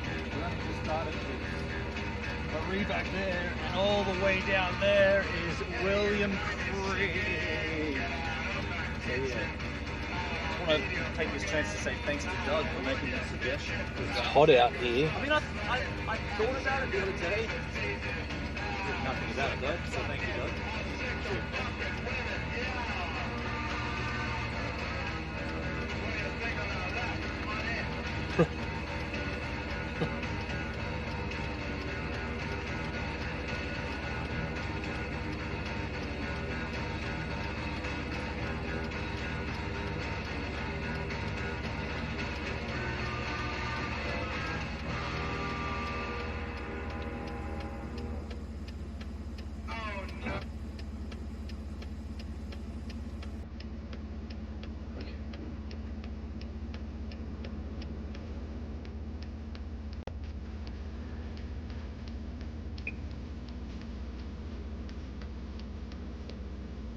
Just started with Marie back there, and all the way down there is William Creek. So yeah, I want to take this chance to say thanks to Doug for making that suggestion. It's hot out here. I mean, I thought about it the other day. Did nothing about it though, so thank you, Doug.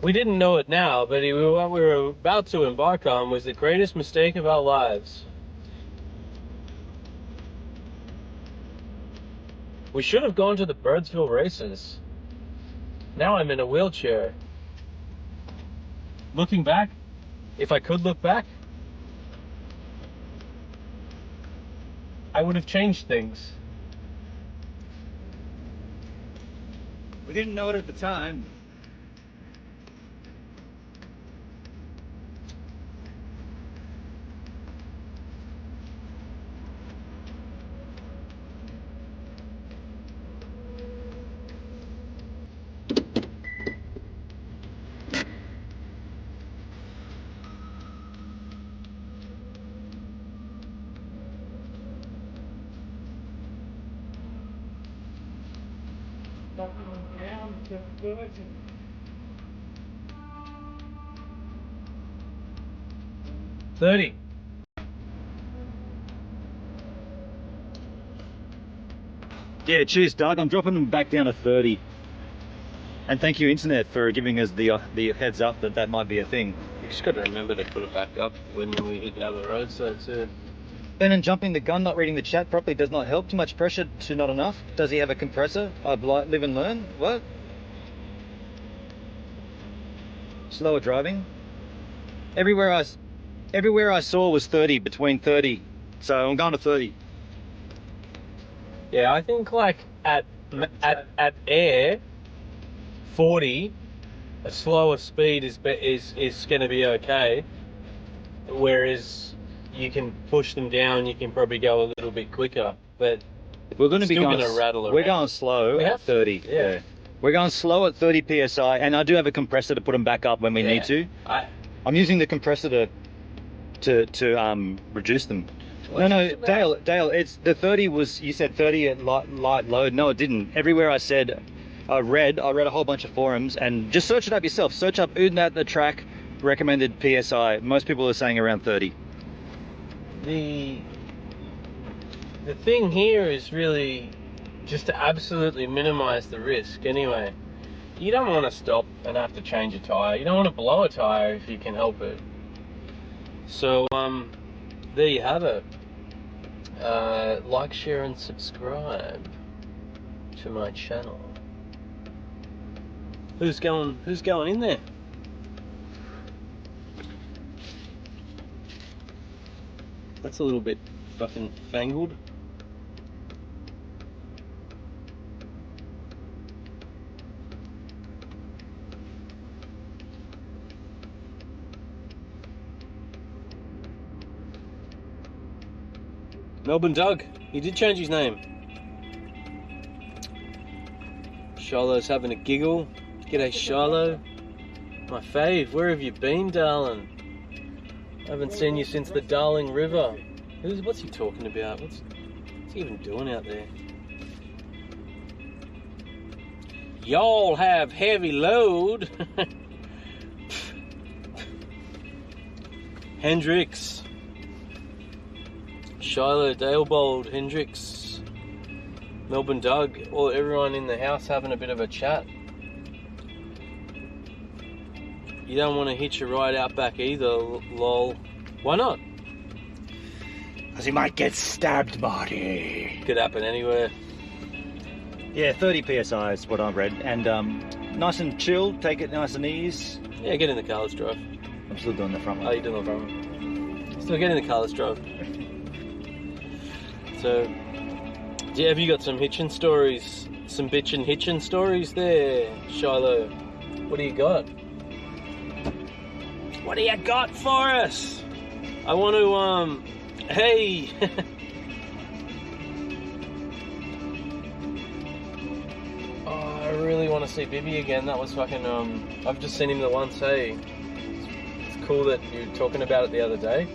We didn't know it now, but what we were about to embark on was the greatest mistake of our lives. We should have gone to the Birdsville races. Now I'm in a wheelchair. Looking back, if I could look back, I would have changed things. We didn't know it at the time. Down to 30. 30. Yeah, cheers, Doug. I'm dropping them back down to 30. And thank you, Internet, for giving us the heads up that that might be a thing. You just got to remember to put it back up when we hit down the road, so that's it. Ben and jumping the gun, not reading the chat properly does not help. Too much pressure to not enough. Does he have a compressor? Live and learn. What? Slower driving. Everywhere I saw was 30, between 30. So I'm going to 30. Yeah, I think like at air, 40, a slower speed is going to be okay. Whereas you can push them down, you can probably go a little bit quicker, but we're going to be going. Rattle we're going slow at 30. Yeah. We're going slow at 30 psi, and I do have a compressor to put them back up when we need to. I'm using the compressor to reduce them. No, Dale, it's the 30 was, you said 30 at light load. No, it didn't. Everywhere I read a whole bunch of forums, and just search it up yourself. Search up Oodnadatta track recommended PSI. Most people are saying around 30. The thing here is really just to absolutely minimize the risk anyway. You don't want to stop and have to change a tire. You don't want to blow a tire if you can help it. So there you have it. Like, share and subscribe to my channel. Who's going in there? That's a little bit fucking fangled. Melbourne Doug, he did change his name. Shiloh's having a giggle. G'day Shiloh. My fave, where have you been, darling? I haven't seen you since the Darling River. What's he talking about? What's he even doing out there? Y'all have heavy load. Hendrix. Shiloh, Dalebold, Hendrix, Melbourne Doug, everyone in the house having a bit of a chat. You don't want to hitch a ride out back either, lol. Why not? Because he might get stabbed, buddy. Could happen anywhere. Yeah, 30 psi is what I've read, and nice and chill. Take it nice and easy. Yeah, get in the car, let's drive. I'm still doing the front one. Oh, you're doing the front one. Still get in the car, let's drive. So, yeah, have you got some hitchin' stories? Some bitchin' hitchin' stories there, Shiloh? What do you got? What do you got for us? I want to, hey! Oh, I really want to see Bibby again. That was fucking, I've just seen him the once, hey. It's cool that you were talking about it the other day.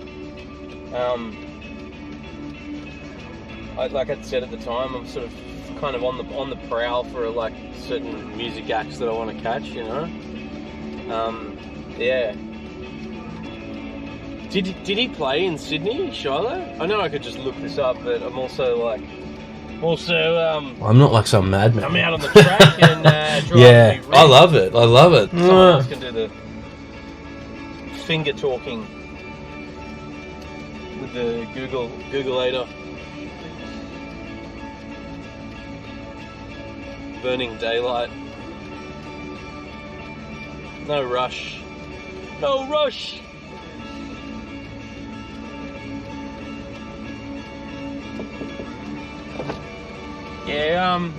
Like I said at the time, I'm sort of kind of on the prowl for like certain music acts that I want to catch, you know. Yeah. Did he play in Sydney, Shiloh? I know I could just look this up, but I'm also like, I'm not like some madman. I'm out on the track and driving. Yeah, I love it. I love it. Someone else can do the finger talking with the Googleator. Burning daylight. No rush. No rush! Yeah,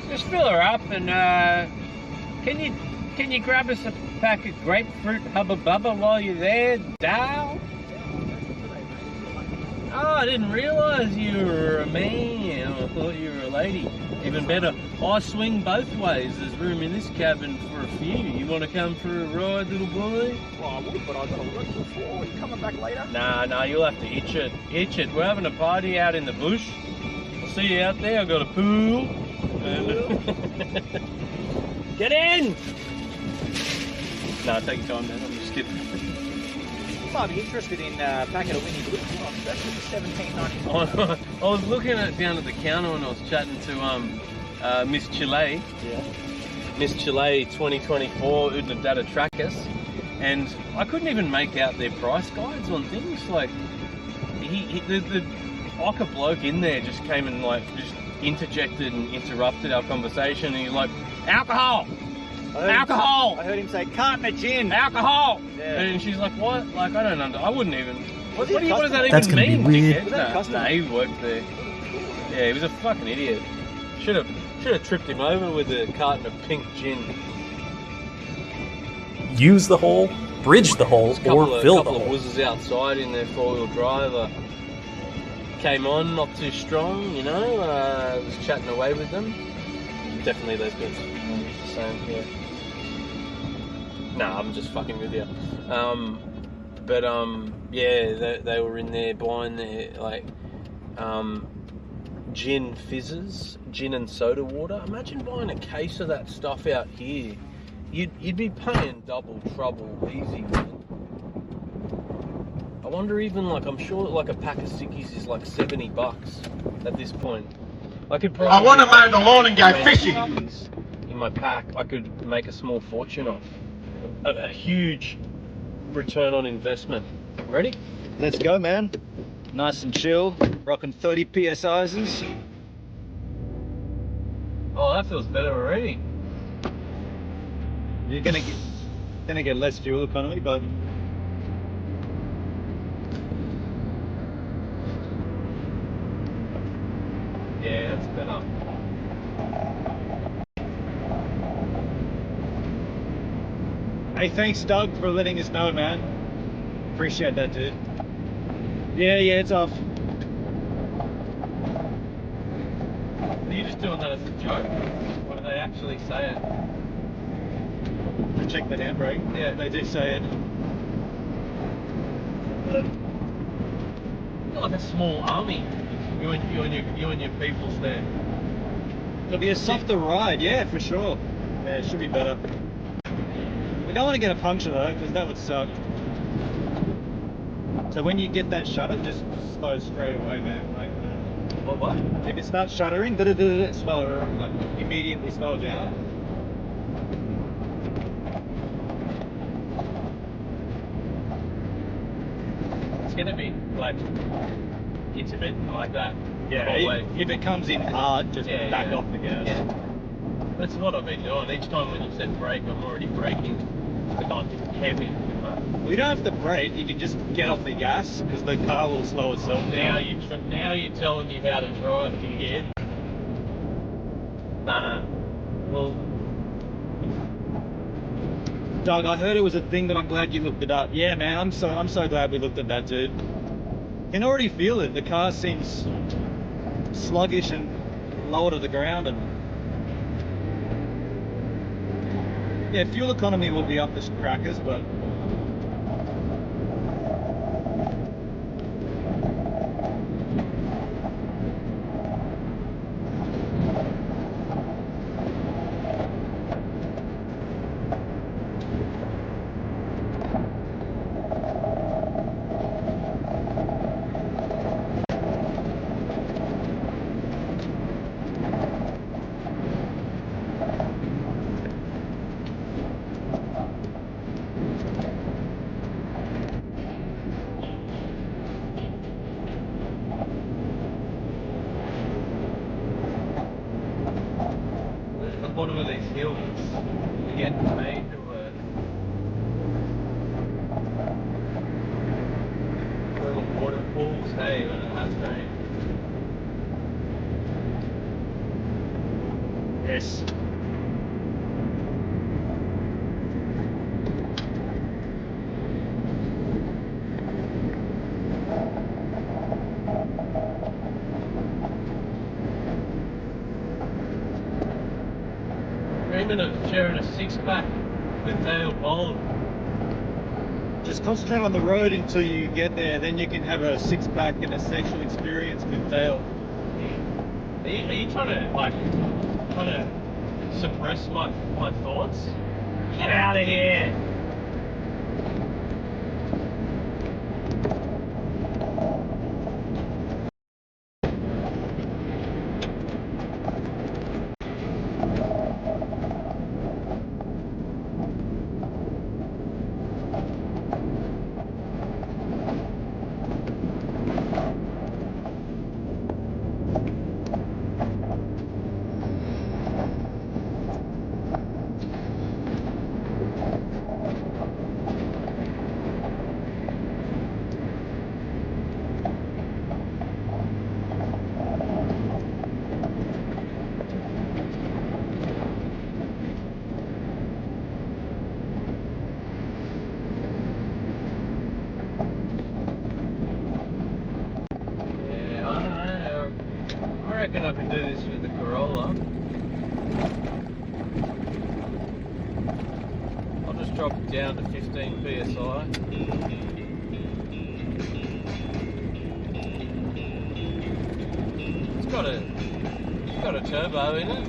just fill her up and can you grab us a pack of grapefruit Hubba Bubba while you're there, Dale? Oh, I didn't realise you were a man. I thought you were a lady. Even better, I swing both ways. There's room in this cabin for a few. You want to come for a ride, little boy? Well, I would, but I've got to work till 4. Are you coming back later? Nah, you'll have to hitch it. Hitch it. We're having a party out in the bush. I'll see you out there. I've got a pool. Get in! Nah, take your time, man. I'm just kidding. might be interested in a packet of Winnie Blue, especially for $17.99. I was looking at down at the counter when I was chatting to Miss Chile. Yeah. Miss Chile 2024 Oodnadatta trackers, and I couldn't even make out their price guides on things. Like, the Ocker bloke in there just came and like just interjected and interrupted our conversation, and he's like, alcohol! Alcohol! I heard him say, carton of gin! Alcohol! Yeah. And she's like, what? Like, I wouldn't even... What does that That's even gonna be mean? weird. dickhead? Was that a customer? Nah, he worked there. Yeah, he was a fucking idiot. Should have tripped him over with a carton of pink gin. Use the hole, bridge the hole, or fill the couple of hole. wuzzes outside in their four-wheel drive. Came on, not too strong, you know. Was chatting away with them. Definitely lesbians. Just saying, yeah. Nah, I'm just fucking with you. Yeah, they were in there buying their like gin fizzes, gin and soda water. Imagine buying a case of that stuff out here. You'd be paying double trouble easy, man. I wonder even like, I'm sure like a pack of sickies is like $70 at this point. I could probably... I want to mow the lawn and go fishing. In my pack, I could make a small fortune off. A huge return on investment. Ready? Let's go, man. Nice and chill. Rocking 30 PSIs. Oh, that feels better already. You're gonna get less fuel economy, but Yeah, that's better. hey, thanks, Doug, for letting us know, man. Appreciate that, dude. Yeah, it's off. Are you just doing that as a joke? Or do they actually say it? Check the handbrake. Yeah, they do say it. You're like a small army. You and your peoples there. It'll be a softer ride, yeah, for sure. Yeah, it should be better. We don't want to get a puncture though, because that would suck. So when you get that shutter, just slow straight away, man. Like, What? if it starts shuttering, slow, like immediately slow down. It's gonna be like intimate like that. Yeah, the whole way. if it comes in hard, just back off the gas. Yeah. That's what I've been doing. Each time when you said brake, I'm already braking. But not heavy. Well, you don't have to brake, you can just get off the gas, because the car will slow itself Now down. you're telling me how to drive, dickhead. Nah. Well, Doug, I heard it was a thing, but I'm glad you looked it up. Yeah, man, I'm so glad we looked at that, dude. You can already feel it. The car seems sluggish and lower to the ground, and yeah, fuel economy will be up the crackers, but the bottom of these hills, we get made to little waterfalls, hey, when it has rain. yes. Dreaming of sharing a six-pack with Dale Bond. Just concentrate on the road until you get there, then you can have a six-pack and a sexual experience with Dale. Are you trying to suppress my thoughts? Get out of here! dropped down to 15 psi. It's got a turbo in it.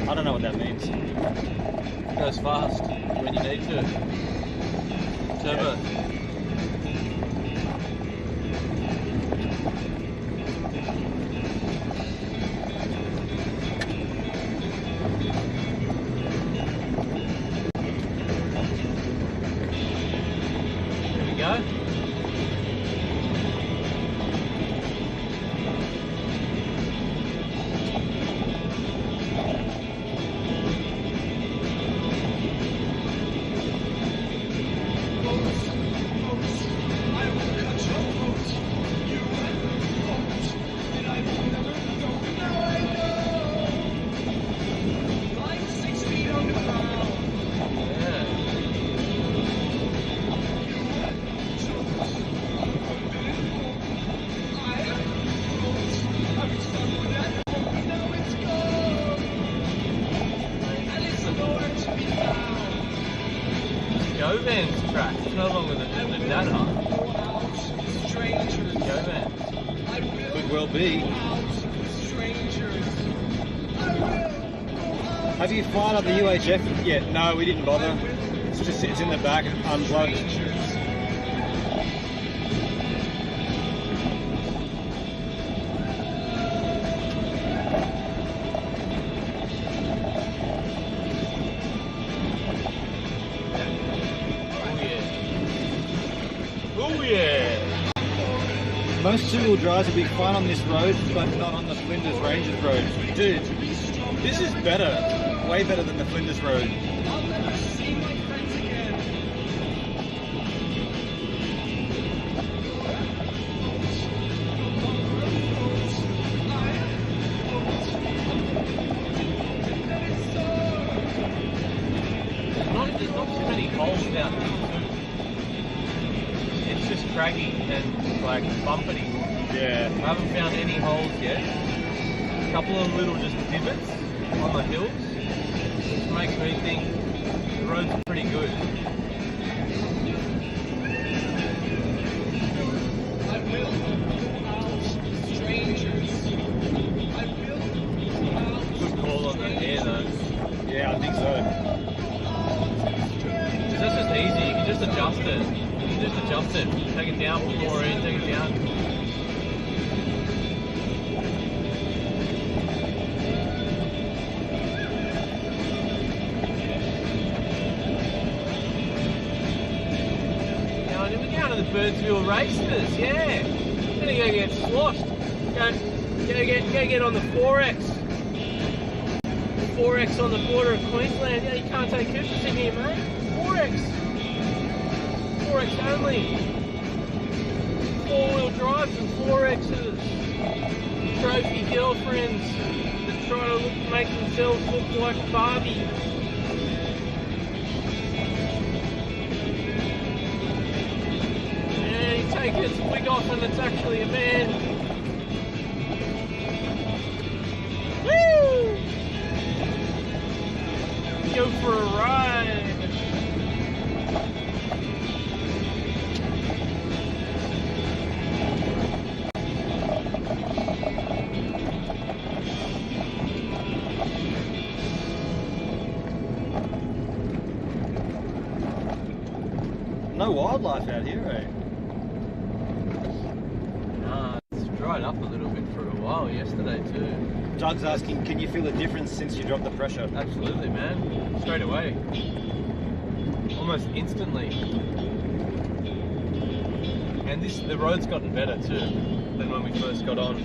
I don't know what that means. It goes fast when you need to. Turbo. There we go. Govan's track. It's no longer the Oodnadatta. Govan's. Could well be. Have you fired up the UHF yet? No, we didn't bother. It's in the back, unplugged. Oh yeah! Most two-wheel drives would be fine on this road, but not on the Flinders Rangers road. Dude, this is better. Way better than the Flinders road. There's not too many holes down here too. It's just craggy and like bumpety. Yeah. I haven't found any holes yet. A couple of little just divots on the hills, which makes me think the roads are pretty good. Good call on the air though. Yeah, I think so. That's just easy, you can just adjust it. You can just adjust it. Take it down, put more in, take it down. We're going to the Birdsville races, yeah. I'm gonna go get sloshed. Go get on the 4X. 4X on the border of Queensland. Yeah, you can't take Coopers in here, mate. 4X. 4X only. 4-wheel drives and 4Xs. Trophy girlfriends that try to make themselves look like Barbie. Yeah, you take its wig off and it's actually a man. Woo! Go for a ride. No wildlife out here, eh? Nah, it's dried up a little bit for a while yesterday too. Doug's asking, can you feel a difference since you dropped the pressure? Absolutely, man. Straight away. Almost instantly. And the road's gotten better too than when we first got on.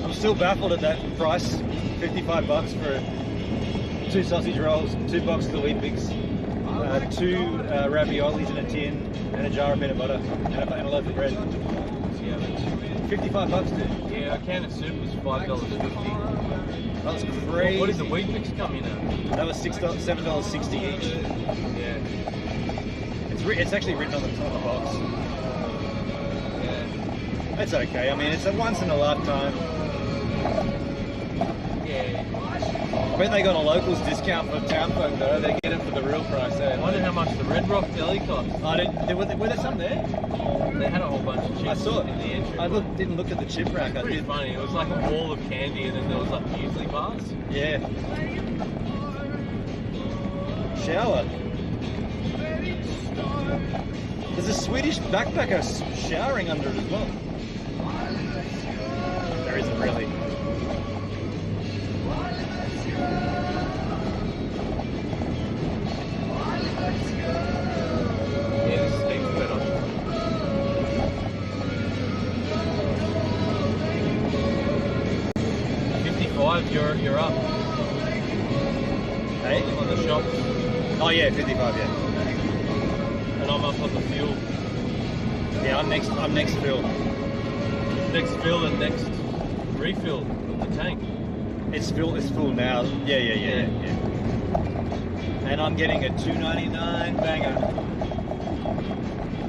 I'm still baffled at that price. 55 bucks for 2 sausage rolls, 2 boxes of Weet-Bix, 2 raviolis in a tin, and a jar of peanut butter, and a loaf of bread. 55 bucks, dude. Yeah, a can of soup was $5.50. That was crazy. What did the Weet-Bix come in at? That was $7.60 each. Yeah. It's actually written on the box. Yeah. It's okay. I mean, it's a once in a lifetime. Yeah. I bet they got a locals discount for town folk though. They get it for the real price. I wonder how much the Red Rock deli cost. Were there some there? They had a whole bunch of chips I saw it. in the entry. I didn't look at the chip rack. It was pretty funny. It was like a wall of candy and then there was like muesli bars. Yeah. Shower. There's a Swedish backpacker showering under it as well. There isn't really. Yeah, this steak's better. $55, you're up. Hey? On the shops. Oh yeah, 55. Yeah. And I'm up on the fuel. Yeah, I'm next. Phil. Next fill and next refill of the tank. It's full now. Yeah. And I'm getting a $2.99 banger.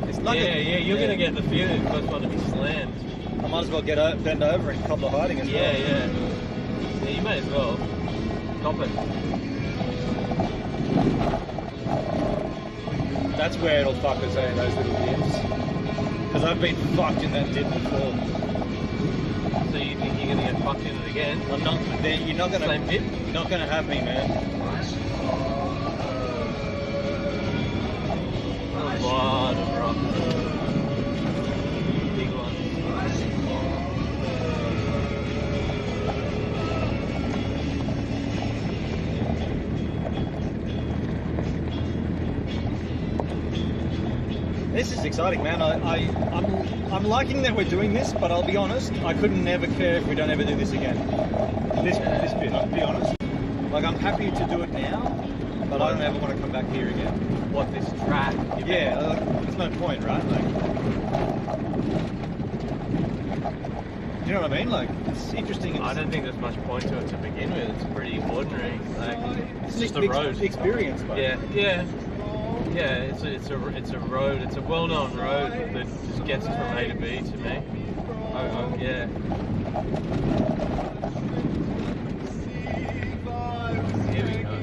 It's like You're gonna get the feeling the first one to be slammed. I might as well bend over and cop the hiding as well. Yeah, you may as well. Cop it. That's where it'll fuck us, eh? Those little dips. Because I've been fucked in that dip before. So you think you're gonna get fucked in it again? I'm not. You're not gonna. Same dip? You're not gonna have me, man. A lot of rocks. Big one. This is exciting, man. I'm liking that we're doing this, but I'll be honest, I couldn't never care if we don't ever do this again. This bit, I'll be honest. Like, I'm happy to do it now, but I don't ever want to come back here again. What, this track? Yeah, there's no point, right? Like, you know what I mean? Like, it's interesting. I don't think there's much point to it to begin with. It's pretty ordinary. Like, it's just a road. Experience, but Yeah, it's a road. It's a well-known road that just gets us from A to B to me. Yeah. Here we go.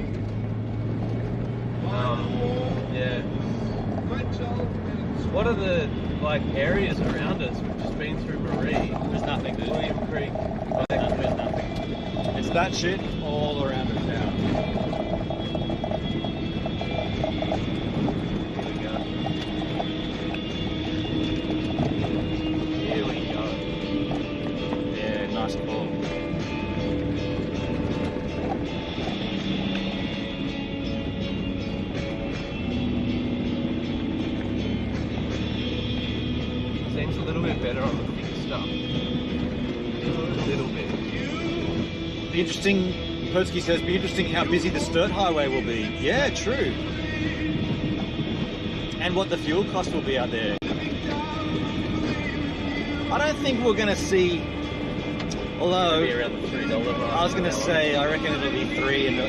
Yeah. What are the areas around us? We've just been through Marie. There's nothing. William Creek. There's nothing. It's that shit all around us now. Here we go. Yeah, nice call. Seems a little bit better on the thick stuff. A little bit. Be interesting, Persky says, be interesting how busy the Sturt Highway will be. Yeah, true. And what the fuel cost will be out there. I don't think we're going to see, although, Maybe around the $3 mark. I was going to say, I reckon it'll be 3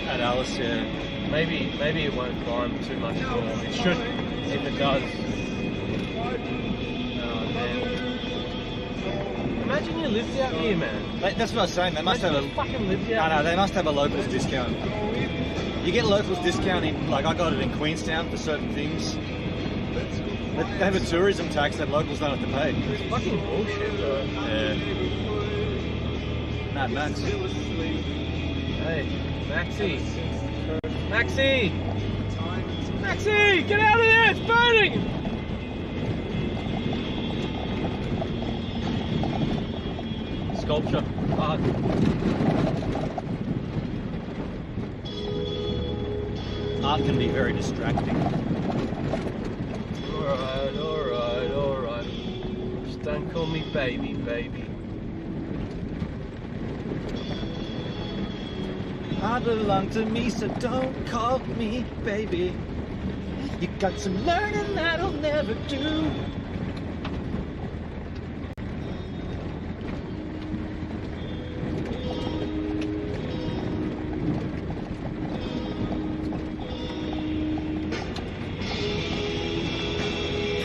at Alice, yeah. Maybe it won't climb too much more. It should, if it does. Oh, man. Imagine you lived out here, man. That's what I was saying, they must have Imagine you fucking lived out No, here. they must have a locals discount. You get locals discount in, like I got it in Queenstown for certain things. They have a tourism tax that locals don't have to pay. It's fucking bullshit, though. Yeah. Mad Max. Hey, Maxie. Maxie! Maxie! Get out of there! It's burning! Sculpture. Art. Art can be very distracting. Alright. Just don't call me baby. I belong to me, so don't call me baby. You got some learning that I'll never do.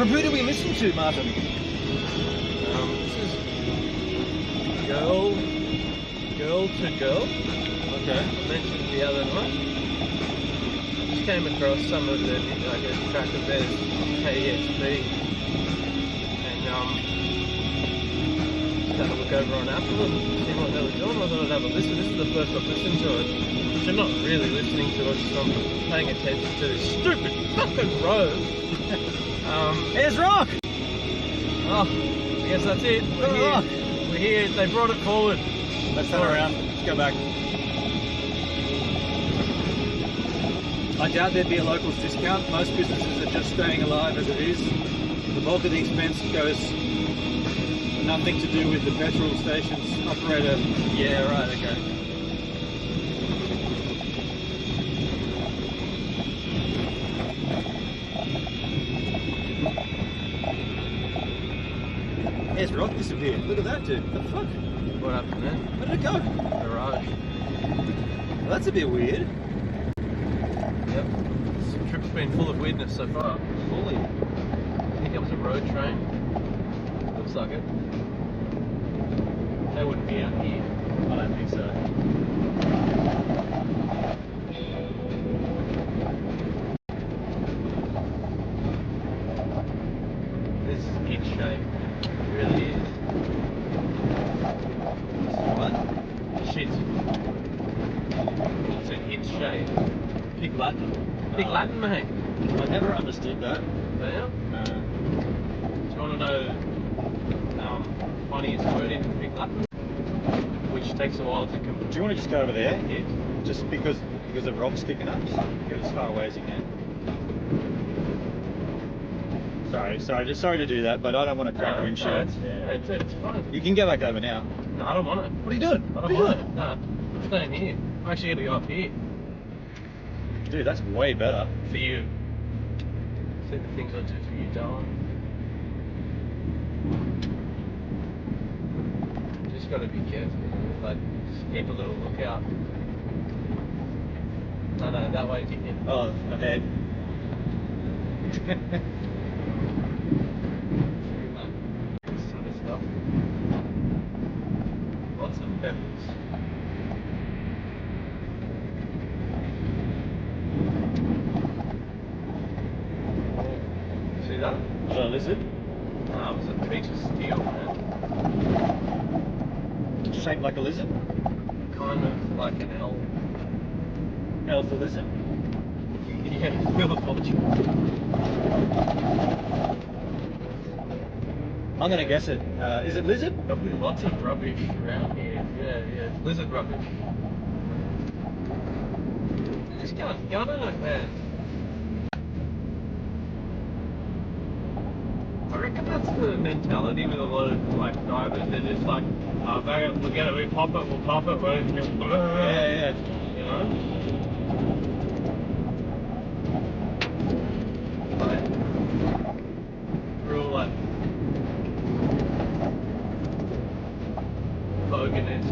From who do we listen to, Martin? This is Girl to Girl. Okay. I mentioned the other night. Just came across some of the, I guess, track of theirs on KEXP. And just had a look over on Apple and see what they were doing. I thought I'd have a listen. This is the first I've listened to it. Which I'm not really listening to it, just I'm paying attention to this stupid fucking road. Here's Rock! Oh, I guess that's it. We're here. Rock. We're here. They brought it forward. Let's turn around. Let's go back. I doubt there'd be a locals discount. Most businesses are just staying alive as it is. The bulk of the expense goes nothing to do with the petrol station's operator. Yeah, right, okay. Here's Rock disappeared. Look at that dude. What the fuck? What happened there? Where did it go? Garage. Well, that's a bit weird. Yep. This trip's been full of weirdness so far. Fully. I think it was a road train. Looks like it. They wouldn't be out here. I don't think so. This is in shape. It really is. What? Shit. It's an in shape. Pig Latin. Big Latin, mate. I never understood that. Yeah? No. Do you want to know funniest word in Big Latin? Which takes a while to come. Do you want to just go over there? Yeah. Just because of Rock's sticking up? Just get as far away as you can. Sorry to do that, but I don't want to crack your windshield. It's fine. You can go back over now. No, I don't want it. What are you doing? I don't want it. No, I'm staying here. I'm actually going to go up here. Dude, that's way better. For you. See the things I do for you, darling. Just got to be careful. Like, just keep a little lookout. No, that way you can. Oh, ahead. This sort of stuff. Lots of pebbles. See that? Is that a lizard? No, it was a piece of steel, man. Shaped like a lizard? Kind of like an L. L for lizard? Yeah, Wheel of Fortune. I'm going to guess it. Is it lizard? Probably lots of rubbish around here. Yeah. Lizard rubbish. Just go on it, man. I reckon that's the mentality with a lot of like drivers. They're just like, we'll get it, we'll pop it, we'll just Yeah. you know? Like, real like Boganese.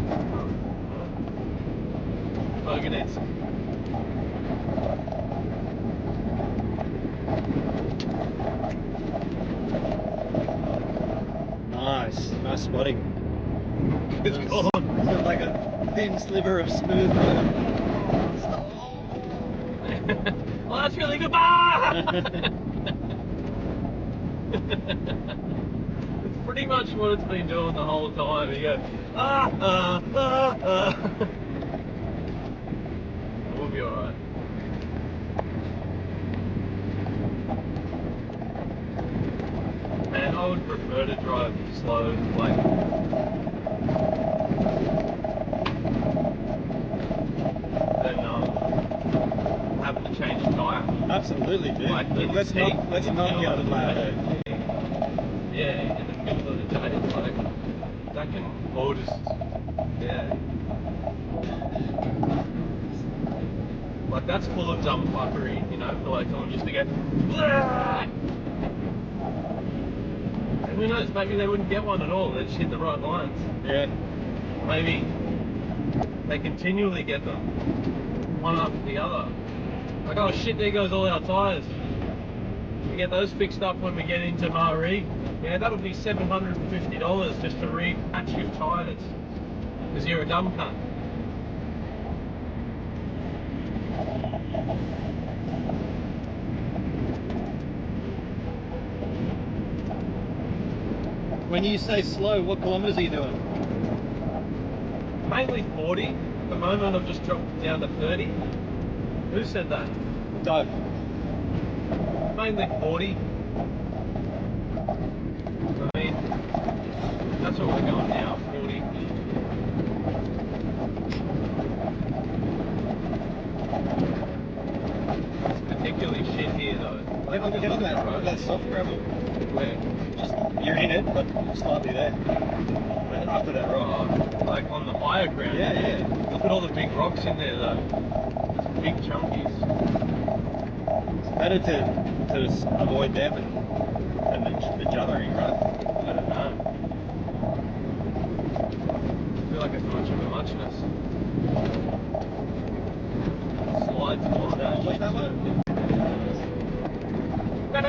Nice spotting. It's gone. It's got like a thin sliver of smooth road. Well, that's really good. Ah! It's pretty much what it's been doing the whole time. You go, We'll be alright. Man, I would prefer to drive slow, like, than having to change the tyre. Absolutely, dude. Like, Let's not get on the flat. Yeah, in the middle of the day, it's like, that can all just, yeah. Like, that's full of dumb fuckery, you know, for like someone just to go, "Blah!" And who knows, maybe they wouldn't get one at all, they just hit the right lines. Yeah. Maybe they continually get them, one after the other. Like, oh shit, there goes all our tyres. We get those fixed up when we get into Maree. Yeah, that'll be $750 just to repatch your tyres. Because you're a dumb cunt. When you say slow, what kilometres are you doing? Mainly 40. At the moment I've just dropped it down to 30. Who said that? Doug. Mainly 40. I mean, that's what we're going now, 40. It's particularly shit here though. Get on that road, that soft gravel. Where? Just, you're in it, but slightly there. After that rock. Like on the higher ground? Yeah. Look at all the big rocks in there though. It's big chunkies. It's better to avoid them and the juddering, right? I don't know. I feel like it's much of a muchness. Slides more than that. Like that one? I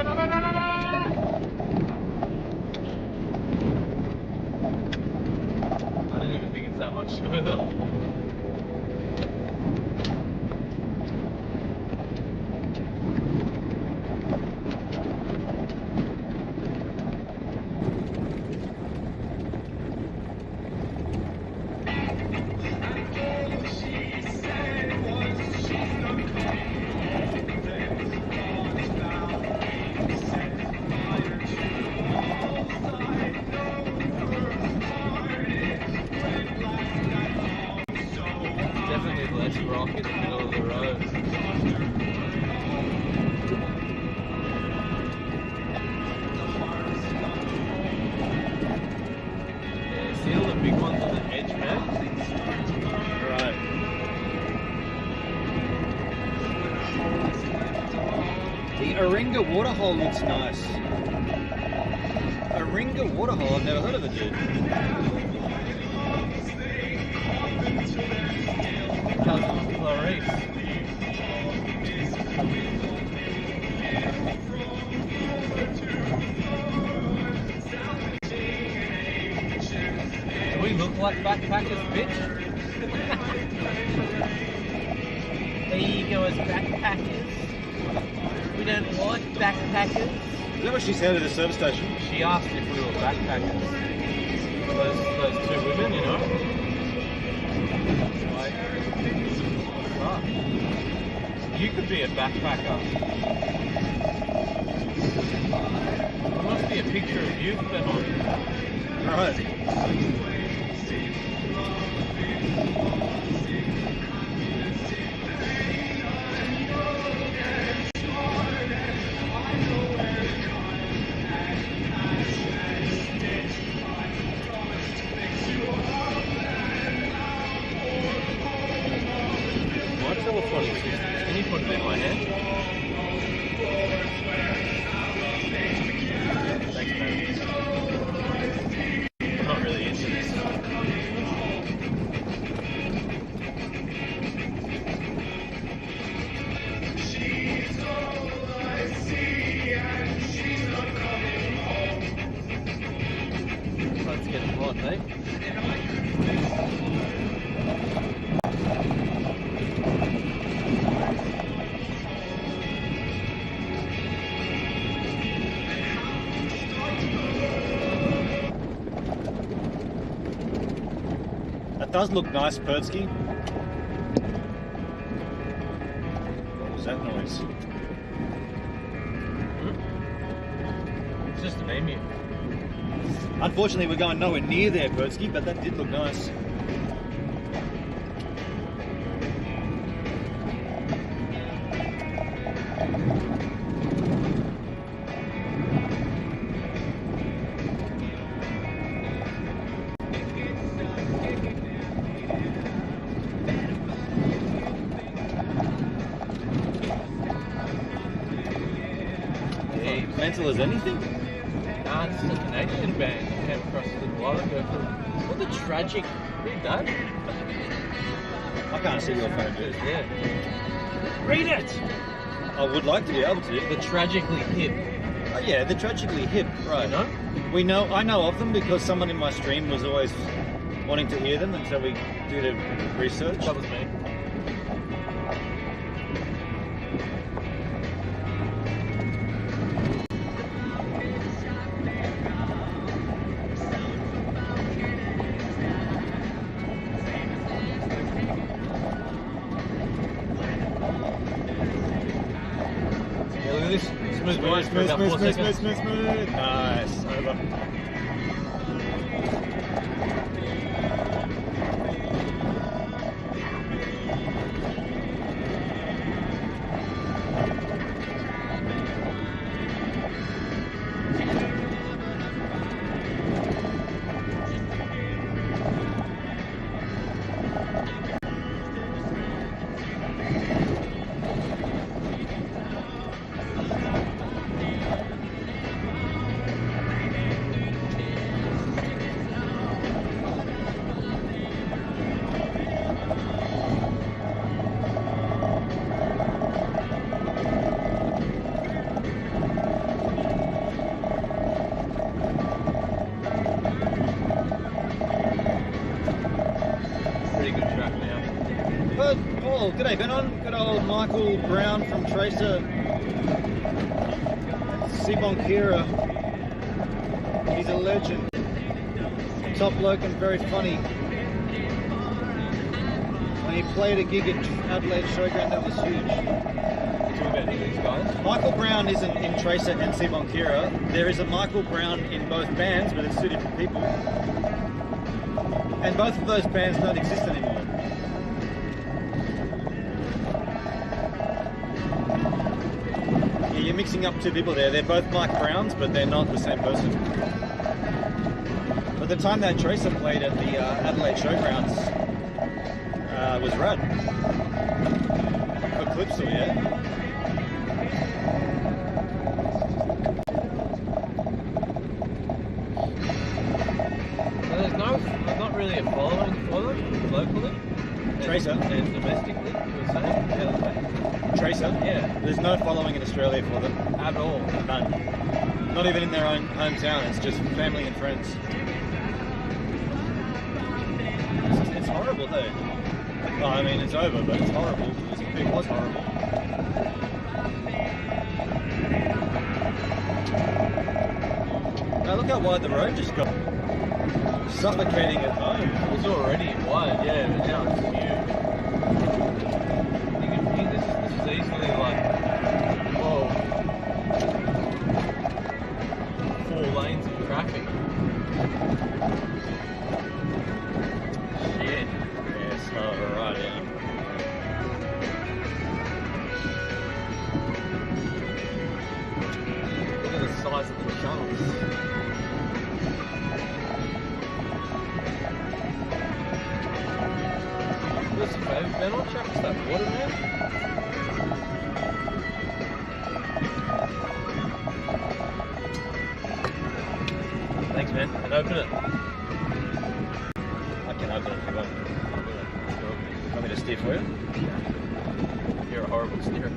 don't even think it's that much smoother. Definitely less rock in the middle of the road. Yeah, see all the big ones on the edge, man? Right. The Oringa waterhole looks nice. Oringa waterhole, I've never heard of it, dude. Cousins Clarice. Do we look like backpackers, bitch? There you go as backpackers. We don't like backpackers. Is that what she said at the service station? She asked if we were backpackers. Those two women, you know? Like, fuck. You could be a backpacker. There must be a picture of you behind. Right. My telephone is here. Can you put it in my hand? Thanks, man. I'm not really into this. Let's get hot, eh? That does look nice, Pertsky. What was that noise? It's just an emu. Unfortunately, we're going nowhere near there, Pertsky, but that did look nice. Mental as anything? Nah, it's a Canadian band that came across a little while ago. What a tragic... Read that? I can't see your phone, dude. Yeah. Read it! I would like to be able to. The tragically hip. Oh, yeah, they're tragically hip, right? You know? I know of them because someone in my stream was always wanting to hear them, and so we did a research. That was me. Yeah, look at this. Smooth noise for about 4 seconds. Smooth. Nice. Over. Pretty good track now. But Paul, g'day Benon. Good old Michael Brown from Tracer. Sibon Kira. He's a legend. Top bloke and very funny. When he played a gig at Adelaide Showground, that was huge. You talking about any of these guys? Michael Brown isn't in Tracer and Sibon Kira. There is a Michael Brown in both bands, but it's two different people. And both of those bands don't exist anymore. Yeah, you're mixing up two people there. They're both Mike Browns, but they're not the same person. But the time that Tracer played at the Adelaide Showgrounds was rad. For Clipsal, yeah. So there's not really a following for them locally. Tracer? And domestically, you were saying? Yeah, Tracer? yeah. There's no following in Australia for them. At all. None. Not even in their own hometown. It's just family and friends. It's horrible though. Well, I mean, it's over, but it's horrible. It was horrible. Now look how wide the road just got. Suffocating at home. It was already wide, yeah, but now it's huge. This is easily like, whoa, 4 lanes of traffic. Shit. Yeah, it's not alright, yeah. Look at the size of the chunks. What's your favourite Ben? What chuck is that? Water, man? Thanks, man. And open it. I can open it if you want. Want me to steer for you? You're a horrible steerer.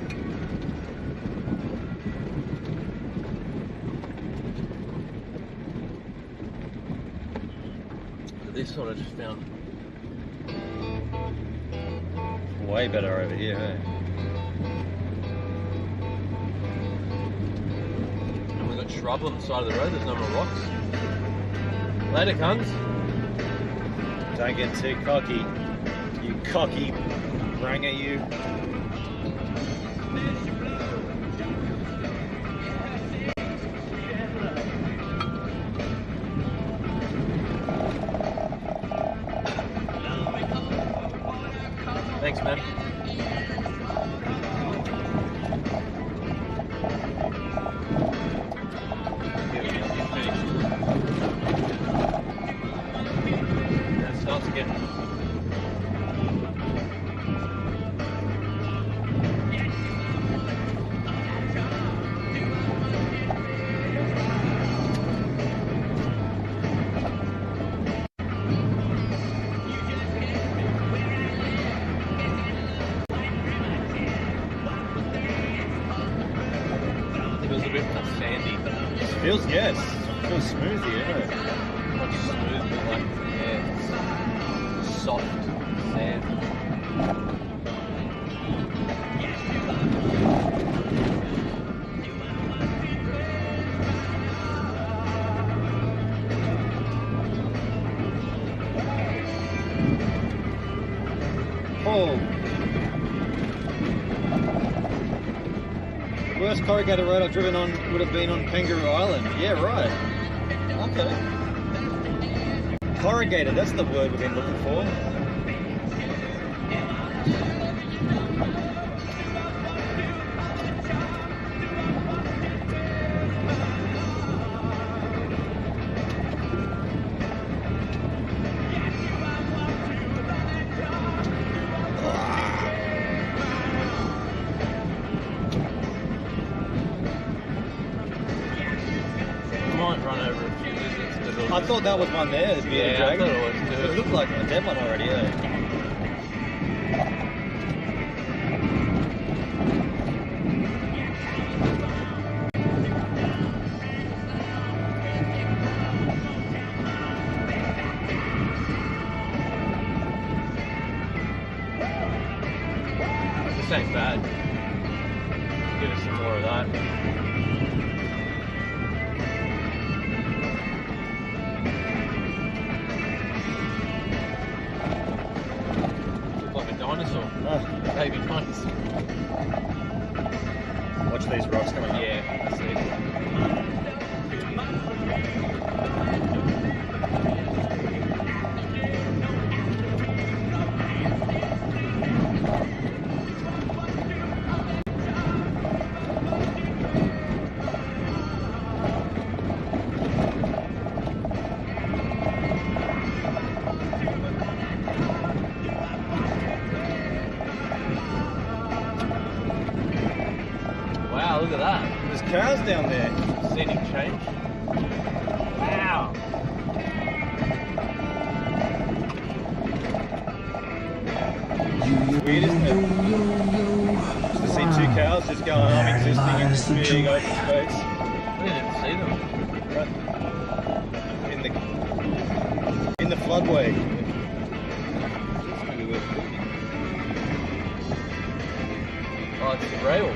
This one I just found. Way better over here, eh? And we've got shrub on the side of the road, there's no more rocks. Later, cunts. Don't get too cocky. You cocky branger, you. Thanks, man. Here we go, you're finished. And it starts again. bit more sandy. It feels, yes. It feels smooth here, isn't it? Not just smooth, but like, yeah, it's soft sand. Oh. The worst corrugated road I've driven on would have been on Kangaroo Island. Yeah, right. Okay. Corrugated, that's the word we've been looking for. I thought that was one there, the bearded dragon. I thought it was too. It looked like a dead one already, yeah. This ain't bad. Give us some more of that. Dinosaur. Oh. Baby dinosaur. Watch these rocks coming up. Yeah, I see. Wow, look at that. There's cows down there. Scenic change. Wow. Weird, isn't it? Just to see two cows just going on existing in this big open space. I didn't even see them. Right. In the floodway. That's maybe worth looking. Oh, it's the rail.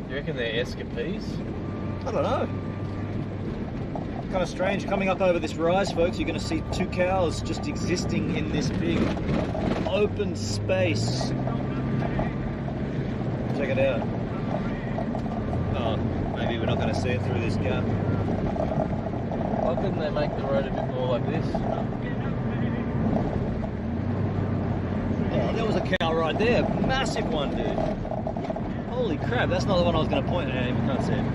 You reckon they're escapees? I don't know. Kind of strange. Coming up over this rise, folks, you're going to see two cows just existing in this big open space. Check it out. Oh, maybe we're not going to see it through this gap. Why couldn't they make the road a bit more like this? Oh, there was a cow right there. Massive one, dude. Holy crap, that's not the one I was going to point at. You can't see it.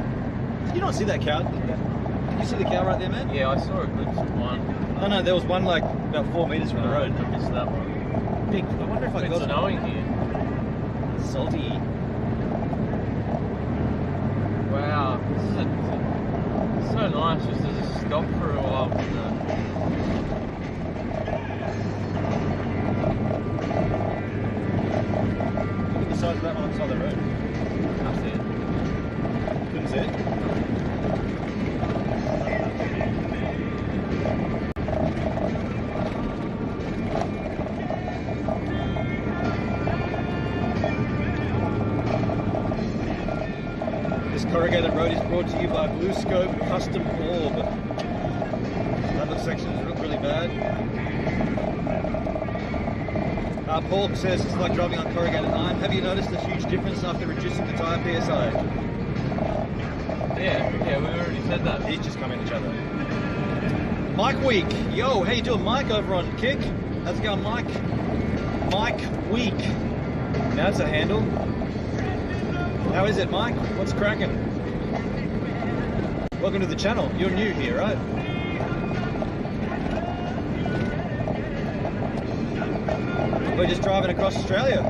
Did you not see that cow? Did you see the cow right there, man? Yeah, I saw a glimpse of one. Oh no, there was one like about 4 meters from the road. I missed that one. Big. I wonder if I It's got it. snowing here. Salty. Wow, this is so nice just to just stop for a while. Look at the size of that one on the side of the road. That's it. Couldn't see it. This corrugated road is brought to you by Blue Scope Custom Orb. That looks sections look really bad. Paul says it's like driving on corrugated iron. Have you noticed a huge difference after reducing the tyre PSI? Yeah, we already said that. He's just coming at each other. Mike Week. Yo, how you doing, Mike, over on Kick? How's it going, Mike? Mike Week. Now that's a handle. How is it, Mike? What's cracking? Welcome to the channel. You're new here, right? We're just driving across Australia.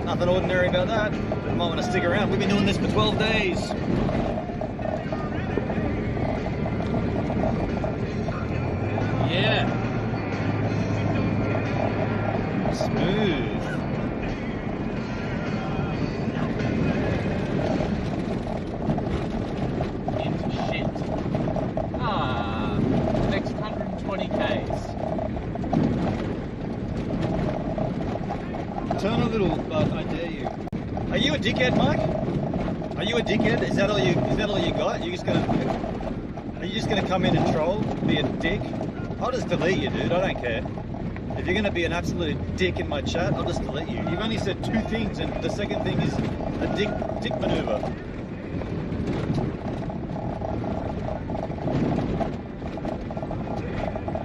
Nothing ordinary about that. You might want to stick around. We've been doing this for 12 days. Yeah. Smooth. turn a little, but I dare you. Are you a dickhead, Mike? Are you a dickhead? Is that all you got? Are you just gonna come in and troll, be a dick? I'll just delete you, dude. I don't care. If you're gonna be an absolute dick in my chat, I'll just delete you. You've only said 2 things, and the second thing is a dick maneuver.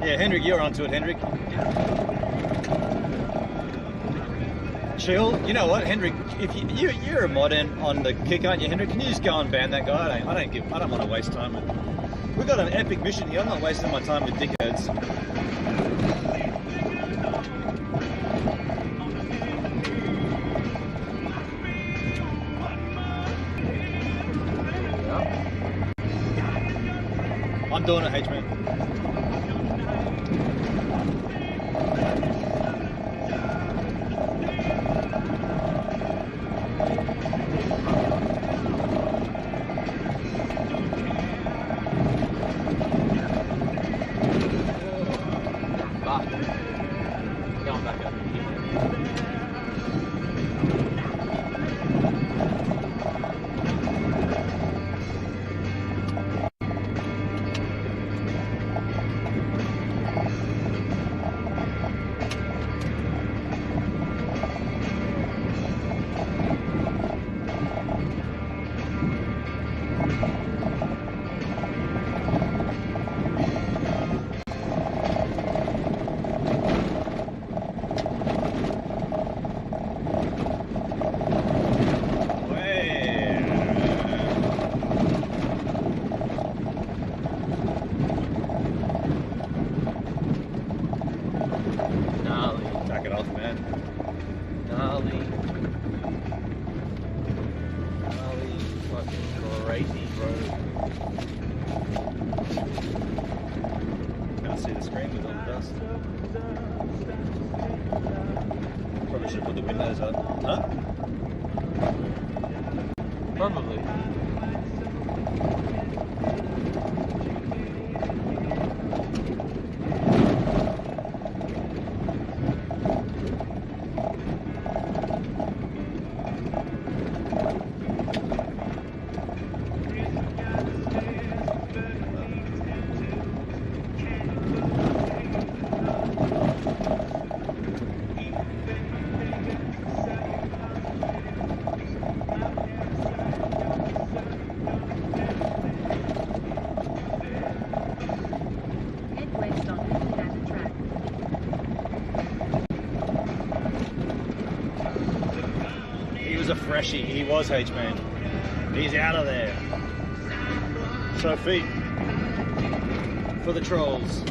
Yeah, Hendrik, you're onto it, Hendrik. Chill. You know what, Hendrik? If you're a mod on the kick, aren't you, Hendrik? Can you just go and ban that guy? I don't want to waste time with. We've got an epic mission here. I'm not wasting my time with dickheads. I'm doing it, H-Man. Probably. He was H-Man. He's out of there. So feet for the trolls.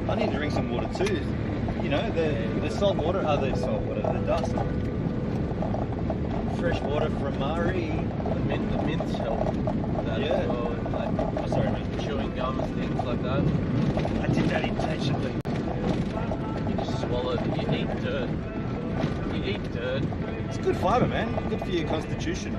I need to drink some water too. You know, the salt water, the dust. Fresh water from Mari. The mints help with that as well. And like, sorry, man. Chewing gum and things like that. I did that intentionally. You just swallowed it. You eat dirt. You eat dirt. It's good fibre, man. Good for your constitution.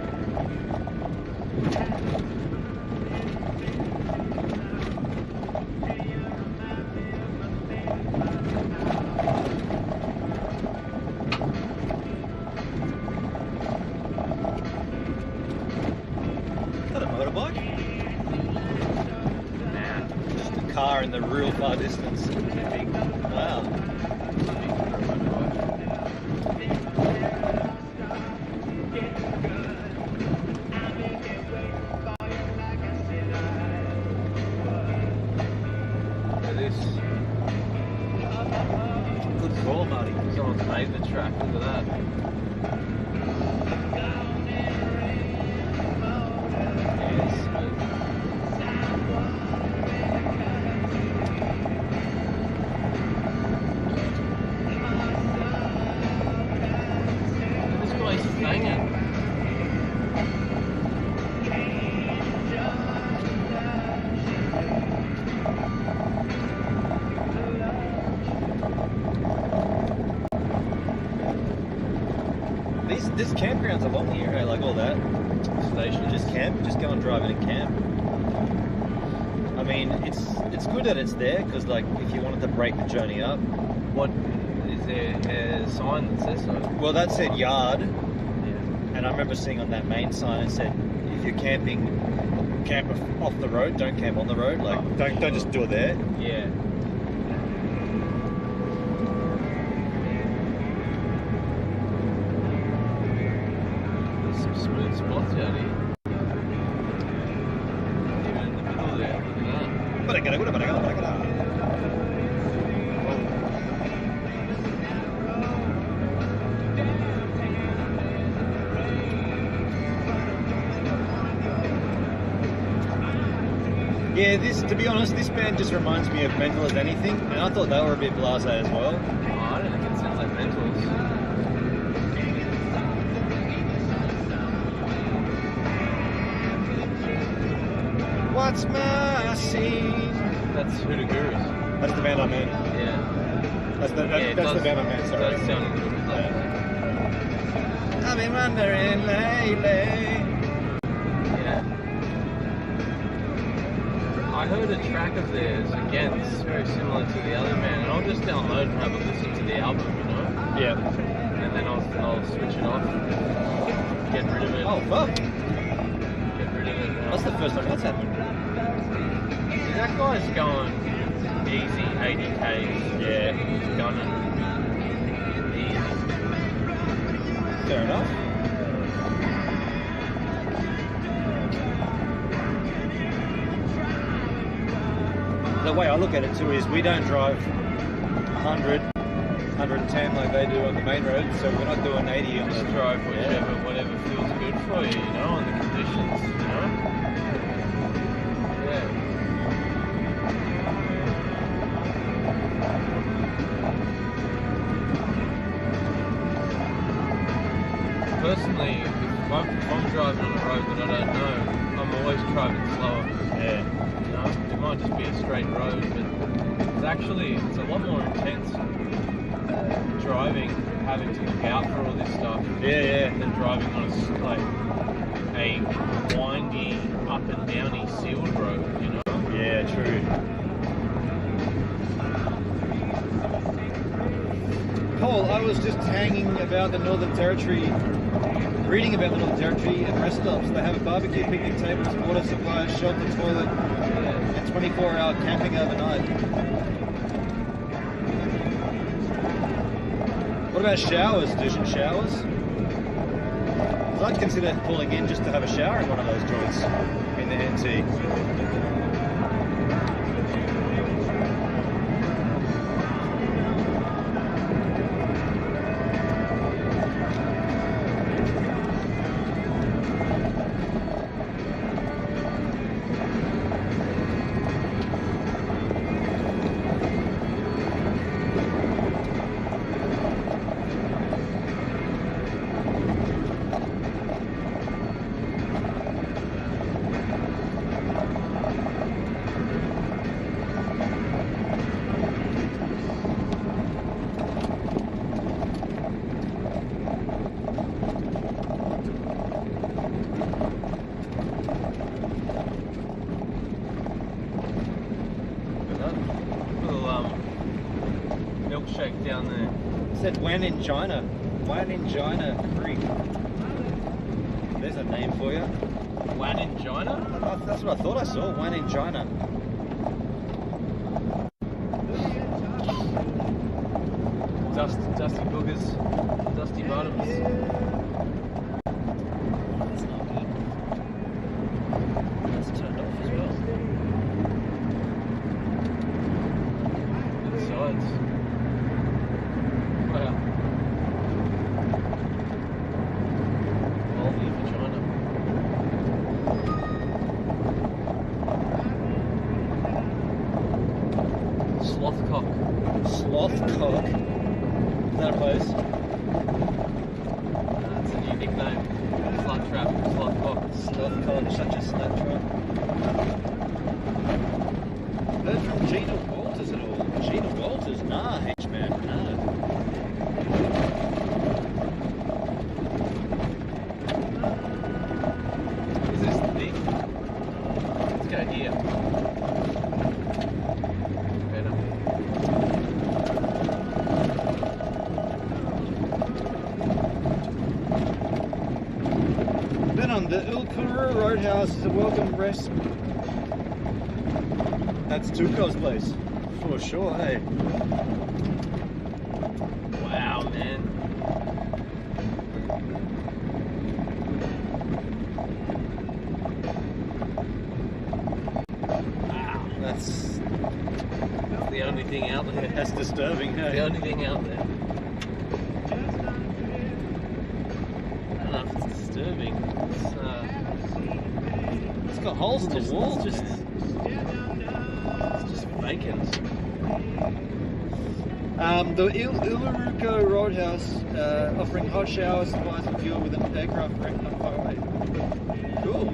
In the real far distance. Wow. Look at this. Good call, Marty. Someone's made the track. Look at that. there's campgrounds along the area, like all that. Station. Just go and drive in and camp. I mean, it's good that it's there, because like if you wanted to break the journey up. What is there a sign that says so? Well, that said yard, Yeah. and I remember seeing on that main sign it said if you're camping, camp off the road, don't camp on the road. Like don't just do it there. Yeah. There's some smooth spots out here. Even in the middle there, look at that. Yeah, to be honest, this band just reminds me of Mental as anything, and I thought they were a bit blasé as well. Oh, I don't think it sounds like Mentals. What's my scene? That's Hoodagurus. That's the band I meant. Yeah. That's the band I meant, It sorry. does sound a little bit like that. I've been wondering lately. Yeah. I heard a track of theirs, again, this is very similar to the other band, and I'll just download and have a listen to the album, you know? Yeah. And then I'll switch it off, get rid of it. Oh, fuck. Get rid of it. That's the first time that's happened. See, that guy's going easy, 80 Ks. Yeah. He's gunning. Easy. Fair enough. The way I look at it too is we don't drive 100, 110 like they do on the main road, so we're not doing 80 on Just the drive whatever feels good for you, you know, and the conditions, you know? Yeah. Personally, if I'm driving on a road that I don't know, I'm always driving slower. Yeah. You know, it might just be a straight road, but it's a lot more intense driving, having to look out for all this stuff. Yeah. Than driving on a windy, up and downy sealed road, you know? Yeah, true. Paul, I was just hanging about the Northern Territory, reading about the Northern Territory and rest stops. They have a barbecue, picnic tables, water supply, shelter, toilet, and 24-hour camping overnight. What about showers? Do some showers? 'Cause I'd consider pulling in just to have a shower in one of those joints in the NT. Milkshake down there. It said Waningina Creek. There's a name for you. Waningina? That's what I thought I saw. Waningina. Dusty boogers, dusty bottoms. That's not good. That's turned off as well. Good sides. Wow. Moldy vagina. Slothcock. Slothcock. Is that a place? That's a new nickname. Slut trap. Slothcock. Slothcock, such a slut trap. Heard from Gina Walters at all? Gina Walters? Nah, henchman, nah. The Ulkuru Roadhouse is a welcome rest. That's Tuco's place. For sure, hey. Wow, man. Wow. That's The only thing out there. that's disturbing, hey. The only thing out there. I don't know if it's disturbing. It's got holes in the wall. It's just vacant. The Ularuko Roadhouse offering hot showers, supplies, and fuel with an aircraft wreck on the highway. Cool.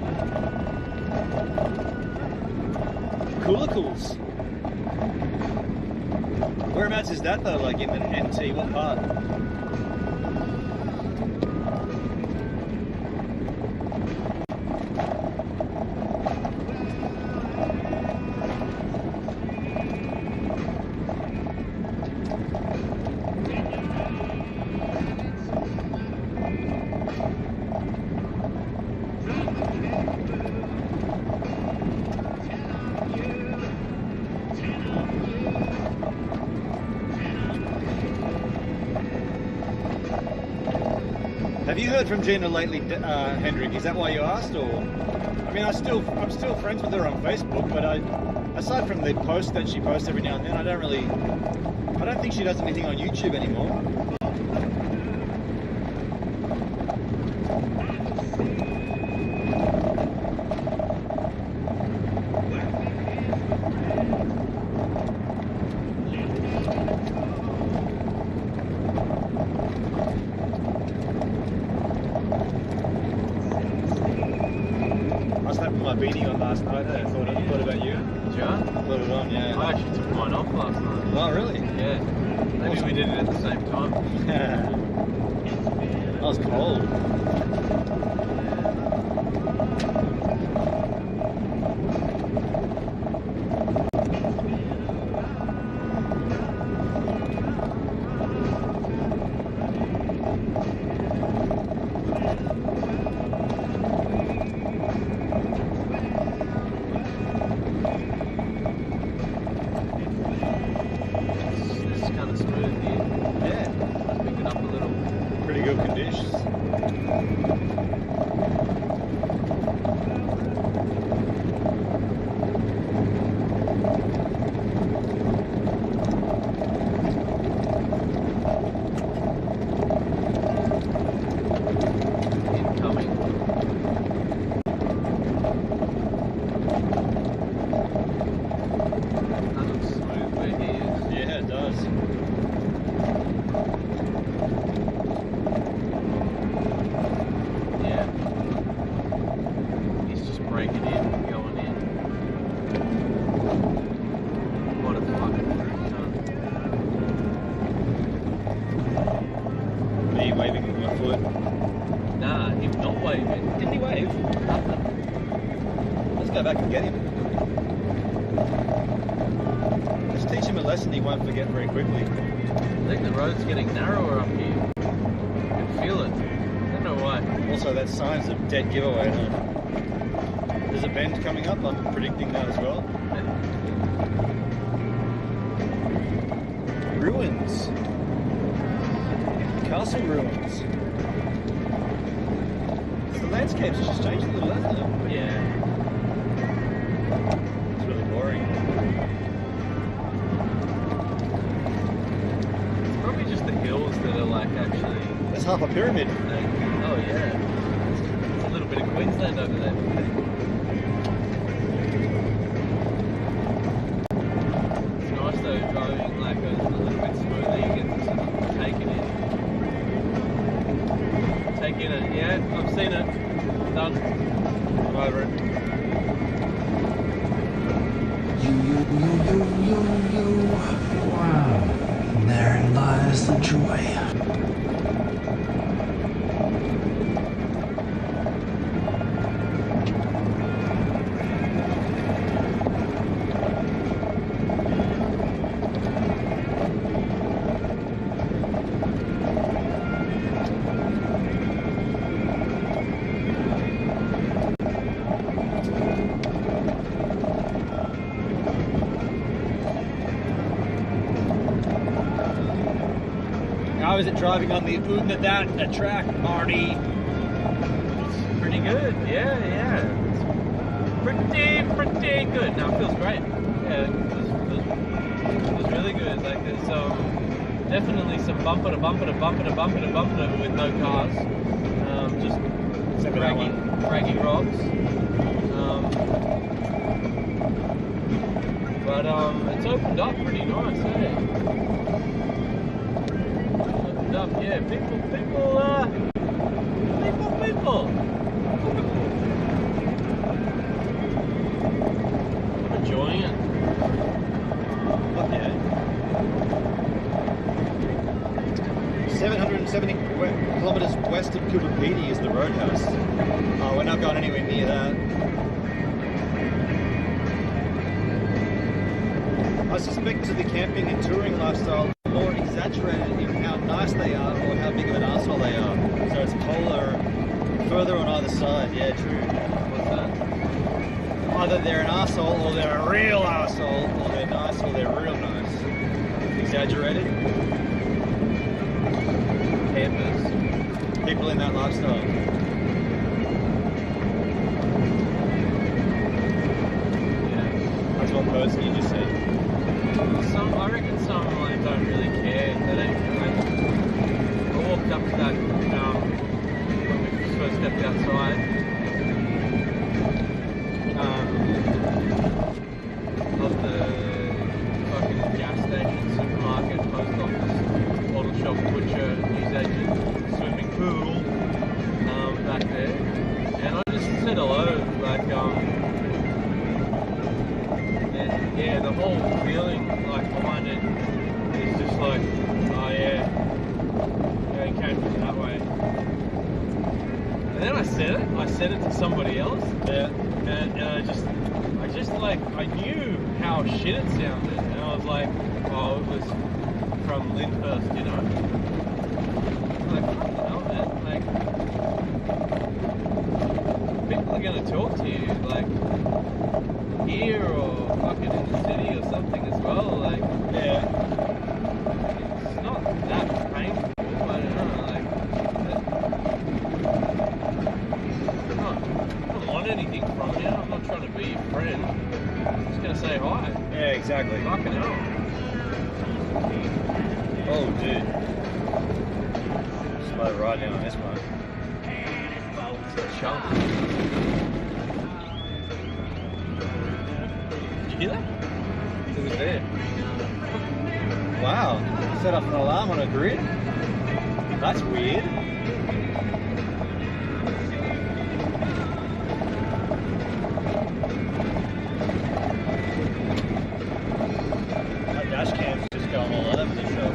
Coolicals. Whereabouts is that though? Like in the NT? What part? Have you heard from Gina lately, Hendrik? Is that why you asked, or? I mean, I'm still friends with her on Facebook, but aside from the posts that she posts every now and then, I don't think she does anything on YouTube anymore. I slept with my beanie on last night. I thought about you. Did you? Put it on, yeah. I actually took mine off last night. Oh, really? Yeah. Maybe we did it at the same time. I was cold. It's kind of smooth here. Yeah. Pick it up a little. Pretty good conditions. Incoming. That looks smooth where he is. Yeah, it does. Yeah. He's just breaking in, going in. What a fucking cunt. Me waving with my foot. Nah, him not waving. Didn't he wave? Nothing. Let's go back and get him. Let's teach him a lesson he won't forget very quickly. I think the road's getting narrower up here. I can feel it. I don't know why. Also, that sign's a dead giveaway. Huh? There's a bend coming up. I'm predicting that as well. Ruins. Castle ruins. The landscape's just changed a little, hasn't it? Yeah. It's really boring. It's probably just the hills that are like actually. There's half a pyramid. Oh yeah. It's a little bit of Queensland over there. It's nice though driving like a little bit smoother. You get to sort of take it in. Take in it. Yeah, I've seen it. Done. I'm over it. You. Wow. Therein lies the joy. How is it driving on the Oodnadatta track, Marty? It's pretty good. Yeah. It's pretty good. No, it feels great. Yeah, it was really good. Like there's definitely some bumper to bumper with no cars. Just draggy rocks. But it's opened up pretty nice, eh? Opened up, yeah. People. I'm enjoying it. Fuck yeah. 770 kilometres west of CUintheNTEEE is the roadhouse. Oh, we're not going anywhere near that. I suspect the camping and touring lifestyle are more exaggerated in how nice they are or how big of an arsehole they are. So it's polar, further on either side. Yeah, true. What's that? Either they're an arsehole or they're a real arsehole, or they're nice or they're real nice. Exaggerated? Campers. People in that lifestyle. Yeah. That's one person you just said. I reckon some like don't really care. They don't like. I walked up to that when we first stepped outside. Of the fucking gas station, supermarket, post office, bottle shop, butcher, newsagent, swimming pool, back there, and I just said hello, like and yeah, the whole feeling like behind it is just like, oh yeah, he came from that way. And then I said it to somebody else, Yeah. and I just like, I knew how shit it sounded, and I was like, oh, it was from Lyndhurst, you know? Like, what the hell, man? Like, people are gonna talk to you, like, here or fucking in the city or something as well, like, Yeah. it's not that painful, I don't know, like, I don't want anything from you, I'm not trying to be your friend, I'm just gonna say hi. Yeah, exactly. Fucking hell. Oh, dude. Slow ride down on this one. Chunk. Did you hear that? It was there. Wow. Set off an alarm on a grid? That's weird. My dash cam's just going all over the show.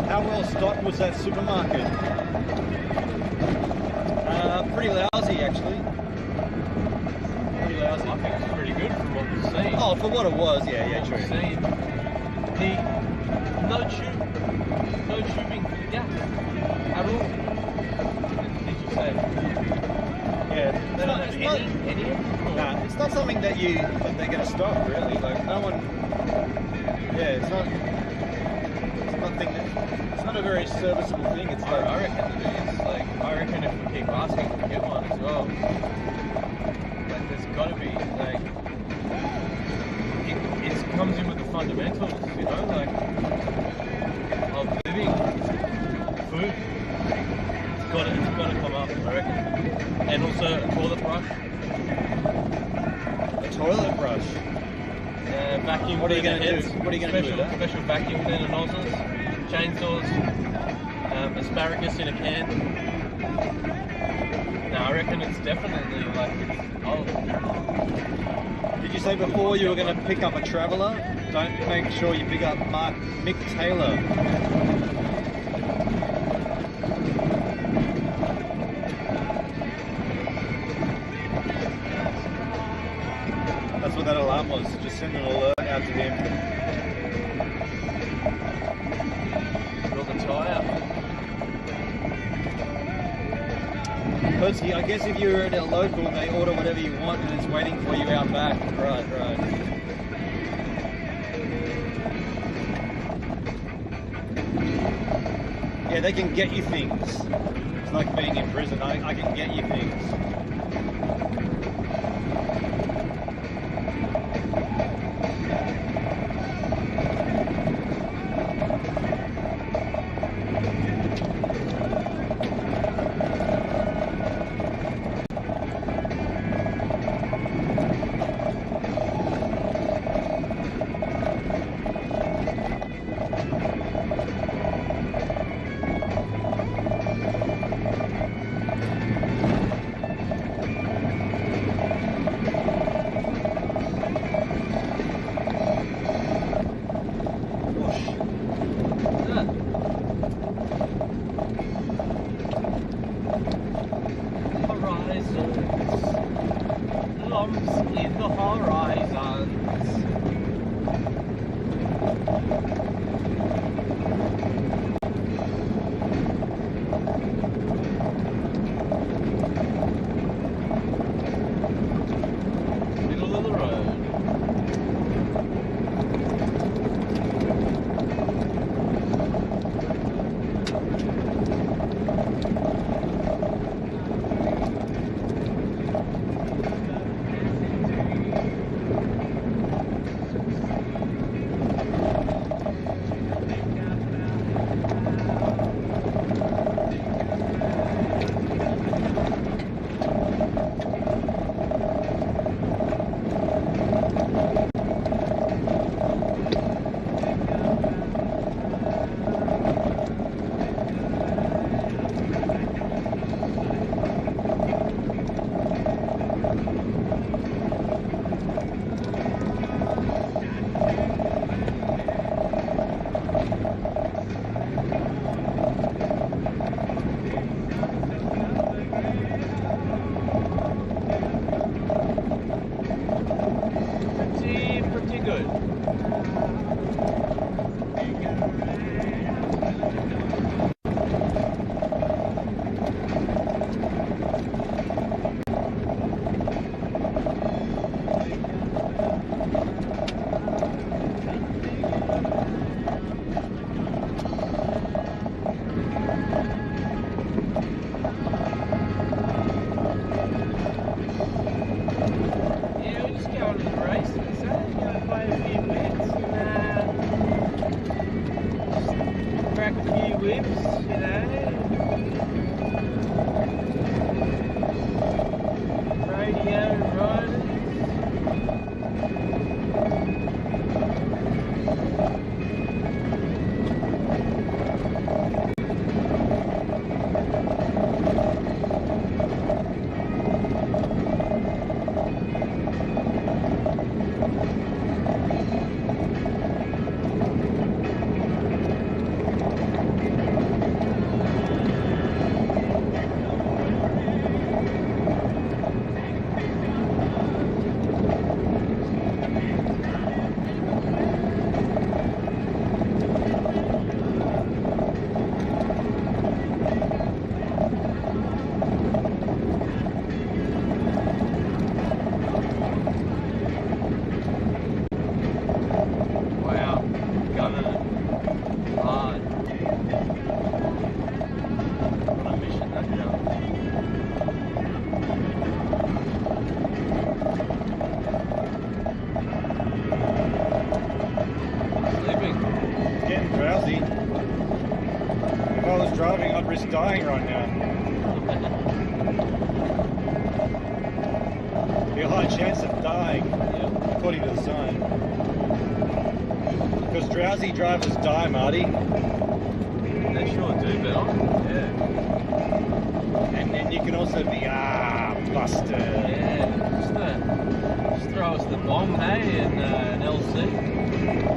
How well stocked was that supermarket? Pretty lousy, actually. Pretty lousy. I think it's pretty good from what we've seen. Oh, for what it was, yeah, What true. we've seen. No tubing for the gas at all. Did you say? Yeah, They don't have any? Nah, it's not something that they're going to stop, really. Like, no one. Yeah, it's not a very serviceable thing. It's like, I reckon it is. Like, I reckon if we keep asking, we get one as well. Like, there's got to be, like, it comes in with the fundamentals, you know, like, of living, food. It's got to come up, I reckon. And also a toilet brush. a toilet brush. Vacuum What are you cleaner gonna heads, do? What are you gonna do with that? Special vacuum cleaner nozzles, chainsaws, asparagus in a can. No, I reckon it's definitely like, Did you say before you were going to pick up a Traveller don't make sure you pick up Mick Taylor. That's what that alarm was. Just send an alert out to him. Got the tyre. Because I guess if you're at a local, they order whatever you want and it's waiting for you out back. Right. Yeah, they can get you things. It's like being in prison. I can get you things. In the horizons. Middle of the road. Pretty good. Crack a few whips, you know. Radio riders. If I was driving, I'd risk dying right now. Be a high chance of dying, according to the sign. Because drowsy drivers die, Marty. They sure do, Bill. Yeah. And then you can also be, busted. Yeah, just throw us the bomb, hey, in an LC.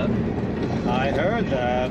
that. I heard that.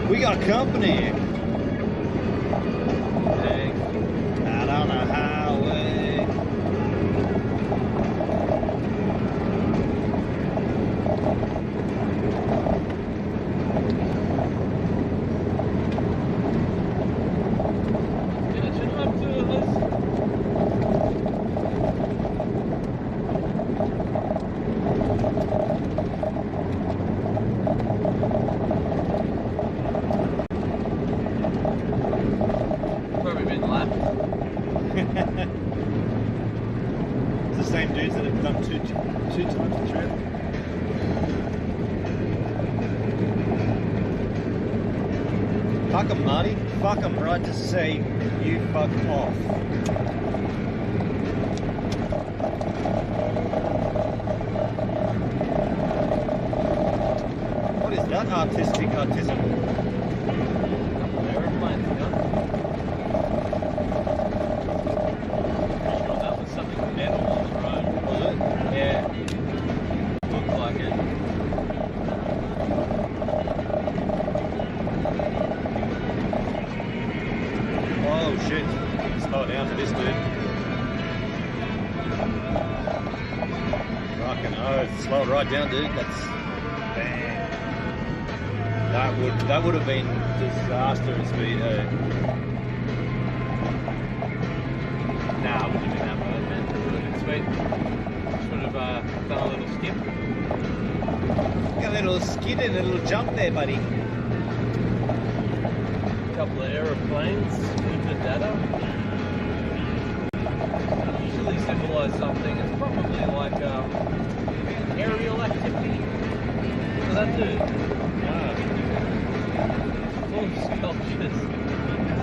We got company. Out on the highway. Yeah, turn up to this. Probably been lapped. It's the same dudes that have done two times the trip. Fuck 'em, Marty. Fuck 'em, right to say you fuck off. What is that artistic autism? Aeroplanes, yeah. Pretty sure that was something metal on the road. Was it? Yeah. Looked like it. Oh shit. Slow down for this dude. Fucking oath. Slow it right down, dude. That's bang. That would have been disaster at speed. Nah, I wouldn't have been that bad, man. It would have been sweet. Should have done a little skip. Got a little skid and a little jump there, buddy. A couple of aeroplanes. Oodnadatta. Usually symbolise something. It's probably like aerial activity. What does that do? Full of sculptures.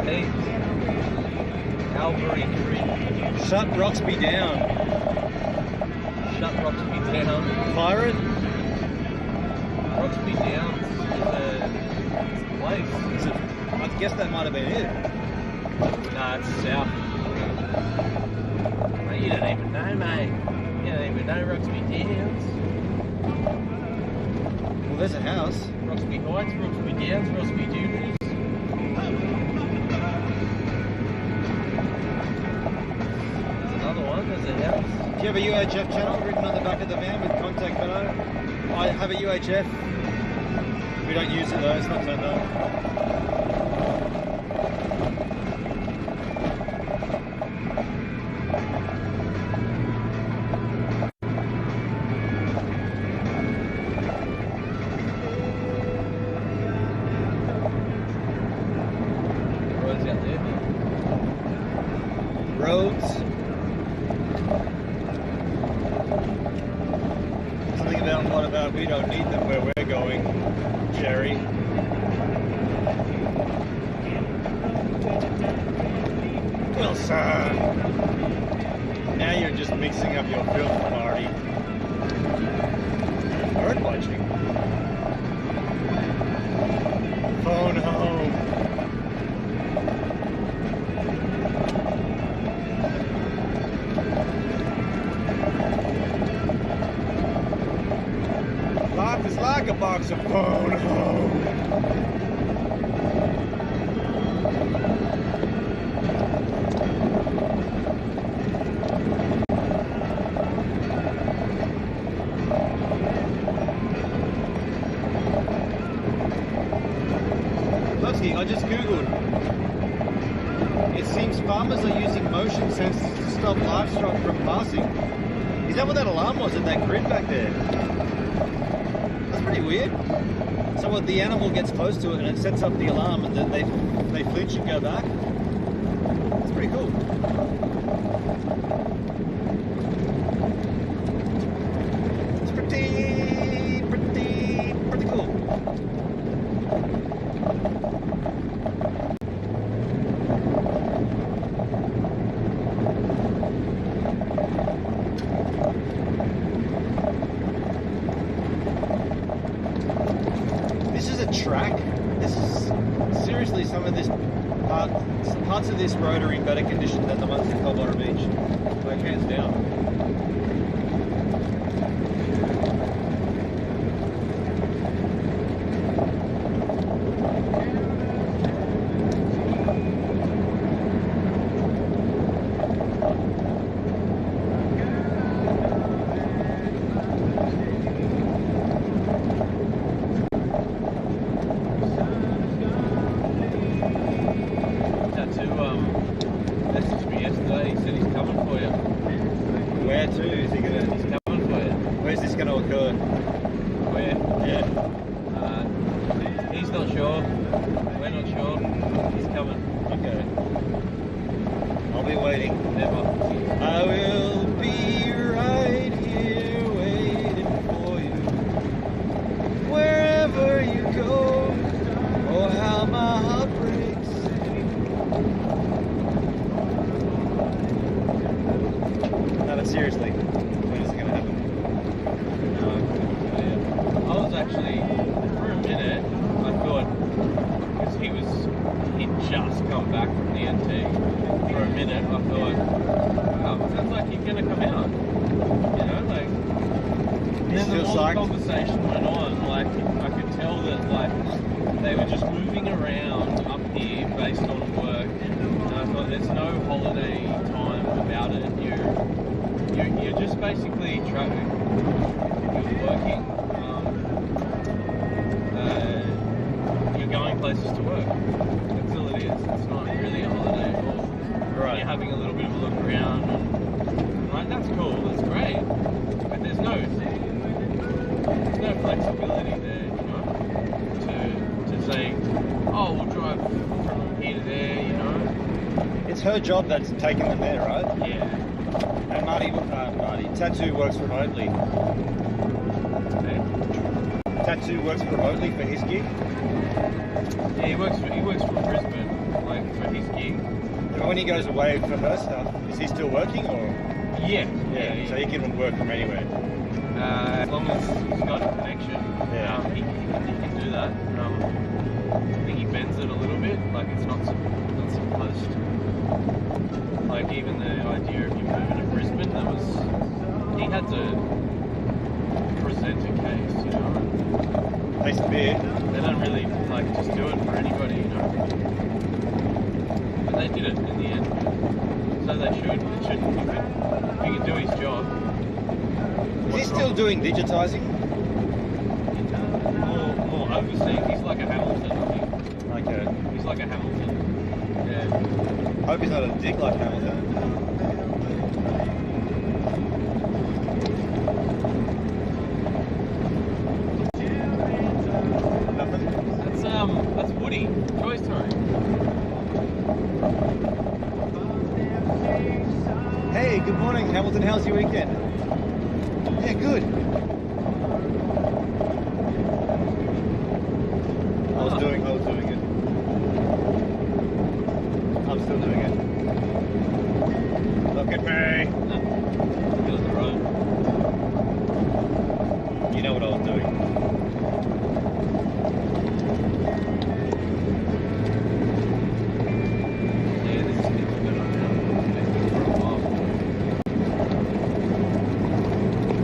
Heaps. Calvary Creek. Shut Roxby down. Shut Roxby down. Pirate? Roxby Downs is a place. Is it? I guess that might have been it. Nah, it's south. Mate, you don't even know, mate. You don't even know Roxby Downs. Well, there's a house. Roxby Heights, Roxby Downs, Roxby Doodles. There's another one, there's a house. Do you have a UHF channel written on the back of the van with contact below? I have a UHF. We don't use it though, it's not turned on. Roads out there. Roads. Something about what about we don't need them where we're going, Jerry. Well, sir. Now you're just mixing up your film party. Bird watching. Phone home. Life is like a box of phone home. Lusky, I just googled It seems farmers are using motion sensors to stop livestock from passing. Is that what that alarm was at that grid back there? That's pretty weird. So what, the animal gets close to it and it sets up the alarm and then they flinch and go back? That's pretty cool. It's pretty cool. This is a track. This is seriously some of this parts of this road are in better condition than the ones at Coldwater Beach. Like hands down. Messaged me yesterday. He said he's coming for you. Where to? Is he gonna? He's coming for you. Where's this gonna occur? Where? Yeah. He's not sure. We're not sure. He's coming. Okay. I'll be waiting. Never. I will be right here waiting for you. Wherever you go. Oh, how my heart breaks. No, but seriously, when is it going to happen? I was actually, for a minute, I thought, because he'd just come back from the NT, for a minute I thought, it sounds like he's going to come out. You know, like, and then the more the conversation went on, like, I could tell that, like, they were just moving around up here based on work, and I thought there's no holiday time about it. You're just basically traveling. You're working. You're going places to work. That's all it is. It's not really a holiday at all. Right. You're having a little bit of a look around, and like that's cool. That's great. But there's no flexibility there, you know, to say, oh, we'll drive from here to there, you know. It's her job that's taking them there, right? Yeah. And Marty, Tattoo works remotely. Okay. Tattoo works remotely for his gig. Yeah, he works from Brisbane, like for his gig. And when he goes away for her stuff, is he still working or? Yeah. So he can work from anywhere. As long as he's got a connection, he can do that. I think he bends it a little bit, like it's not supposed to. Like even the idea of you moving to Brisbane, he had to present a case, you know. Place to be. They don't really like just do it for anybody, you know. But they did it in the end. So they should. It shouldn't. If he can do his job. Is he still doing digitising? More overseeing. He's like a Hamilton, I think. Okay. He's like a Hamilton. Yeah. Hope he's not a dick like Hamilton. That's Woody. Toy Story. Hey, good morning, Hamilton. How's your weekend? Yeah, good. I was doing it. I'm still doing it. Look at me. Middle of the road. You know what I was doing. Yeah, this is been for a while.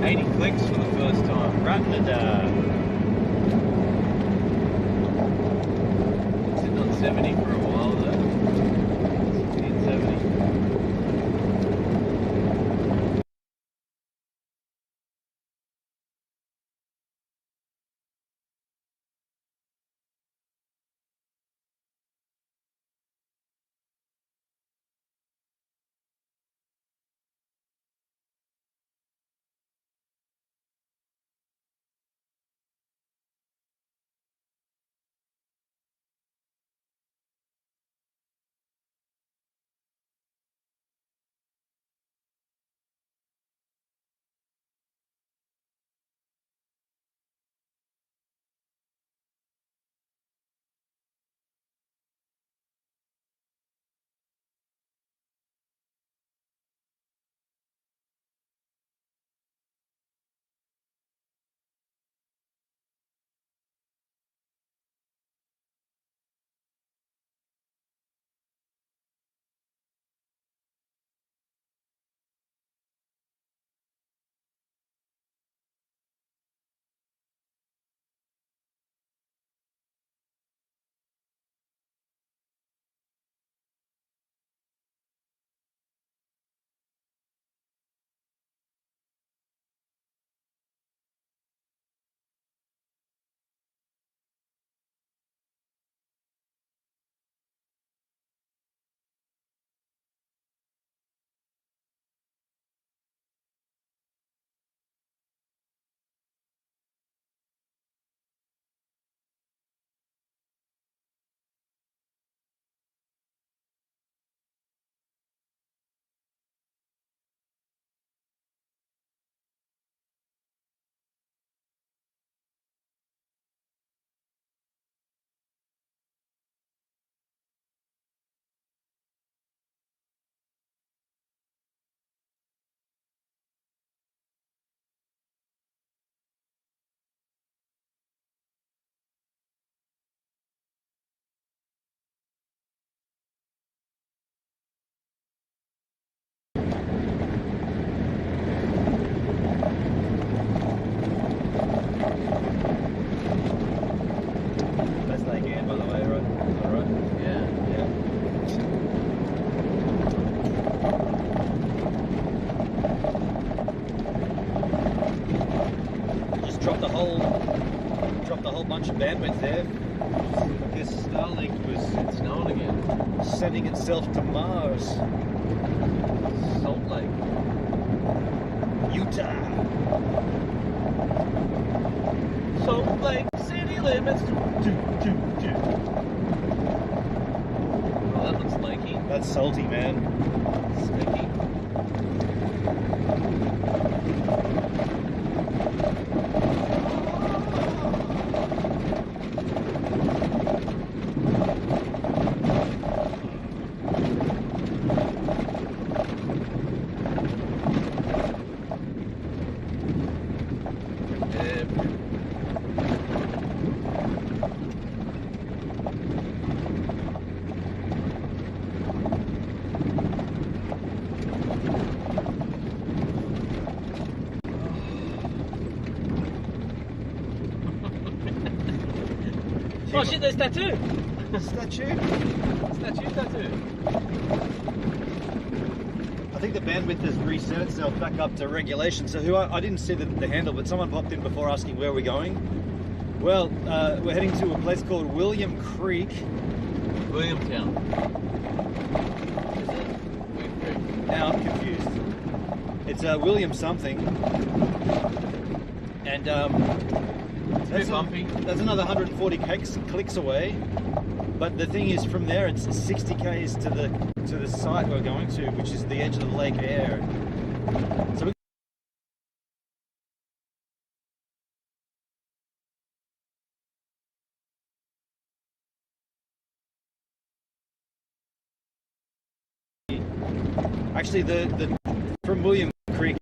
80 clicks for the first time. Oodnadatta. Sitting on 70 for a while though. 60 and 70. sending itself to Mars. Salt Lake. Utah. Salt Lake city limits. Oh, that looks lakey. That's salty, man. Sticky. Oh shit, there's tattoo! Statue? Tattoo. I think the bandwidth has reset itself back up to regulation. So I didn't see the handle, but someone popped in before asking where we're going. Well, we're heading to a place called William Creek. Williamtown. Is it? William Creek. Now I'm confused. It's William something. And It's a bit bumpy. that's another 140 clicks away. But the thing is, from there, it's 60 k's to the site we're going to, which is the edge of the Lake Air. So we actually the from William Creek.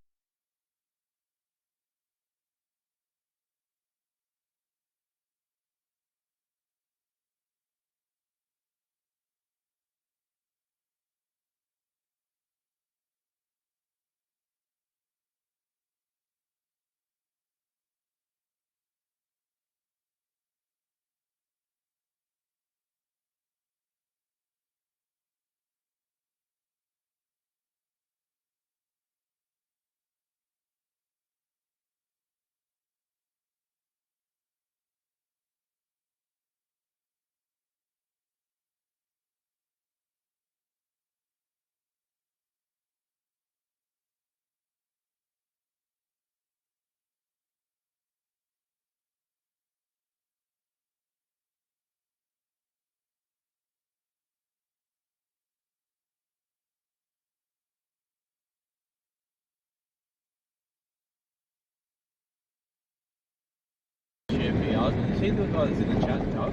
Is he the guy that's in the chat, Doug?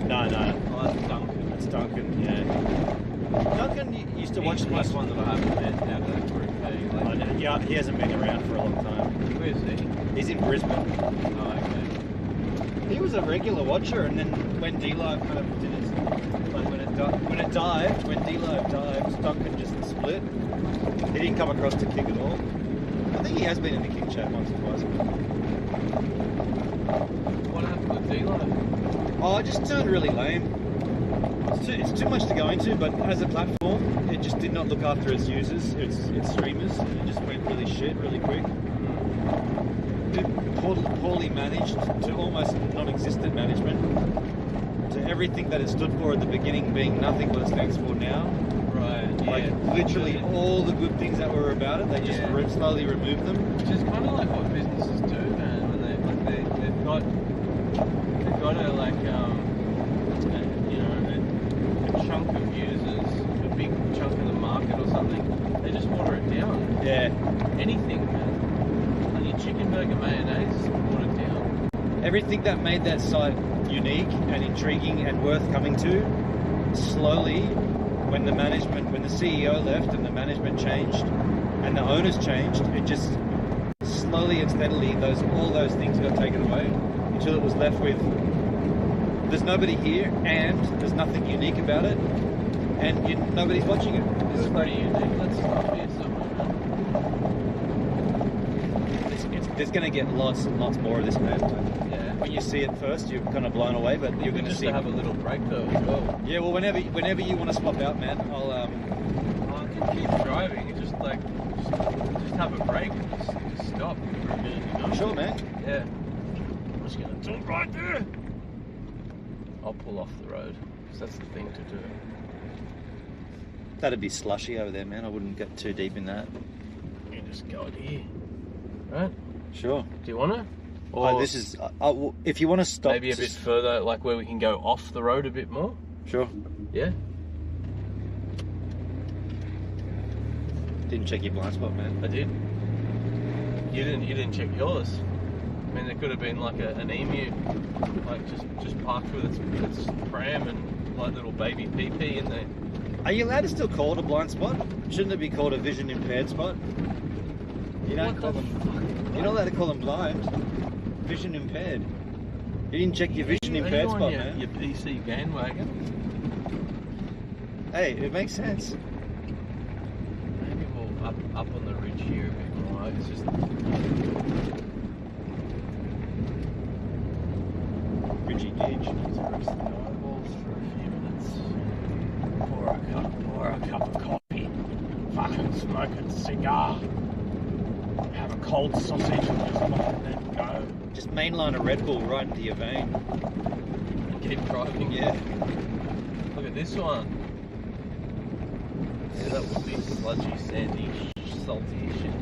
No. Oh, that's Duncan. It's Duncan, yeah. Duncan used to watch He's one that I haven't met now that it's Group P. Yeah, he hasn't been around for a long time. Where is he? He's in Brisbane. Oh, okay. He was a regular watcher, and then when D-Live kind of did his, like when D-Live dived, Duncan just split. He didn't come across to Kick at all. I think he has been in the Kick chat once or twice. What happened with D-Live? Oh, it just turned really lame. It's too much to go into, but as a platform, it just did not look after its users, its streamers. It just went really shit, really quick. Poorly managed to almost non-existent management, to everything that it stood for at the beginning being nothing what it stands for now. Right, yeah. Like literally all the good things that were about it, they just slowly removed them. Which is kind of like what businesses do, man. When they've got a a chunk of users, a big chunk of the market or something. They just water it down. Yeah. Anything, man. Honey chicken burger mayonnaise, water it down. Everything that made that site unique and intriguing and worth coming to, slowly, when the CEO left and the management changed and the owners changed, it just slowly and steadily all those things got taken away until it was left with there's nobody here and there's nothing unique about it and nobody's watching it. This is pretty unique. Let's stop here somewhere, man. There's going to get lots and lots more of this, man. Yeah. When you see it first, you're kind of blown away, but you're going to see. To have a little break though as well. Yeah, well, whenever you want to swap out, man, I'll I can keep driving. Just have a break and just stop for a minute. You know? Sure, man. Yeah. I'm just gonna do it right there. I'll pull off the road because that's the thing to do. That'd be slushy over there, man. I wouldn't get too deep in that. You just go in here, right? Sure. Do you want to? Or This is... if you want to stop... maybe a bit further, like where we can go off the road a bit more? Sure. Yeah? Didn't check your blind spot, man. I did. You didn't check yours. I mean, there could have been like an emu, like just parked with its pram and like little baby pee in there. Are you allowed to still call it a blind spot? Shouldn't it be called a vision impaired spot? You don't call them... You're not allowed to call them blind. Vision impaired. You didn't check your vision impaired spot, man. Your PC bandwagon. Hey, it makes sense. Maybe we'll up on the ridge here a bit more. It's just... Ridgy Gidge. to rest the eyeballs for a few minutes. Pour a cup of coffee. Fucking smoke a cigar. Have a cold sausage and just let it go. Just mainline a Red Bull right into your vein. Keep driving. Yeah. Look at this one. Yeah, that would be sludgy, sandy, salty shit.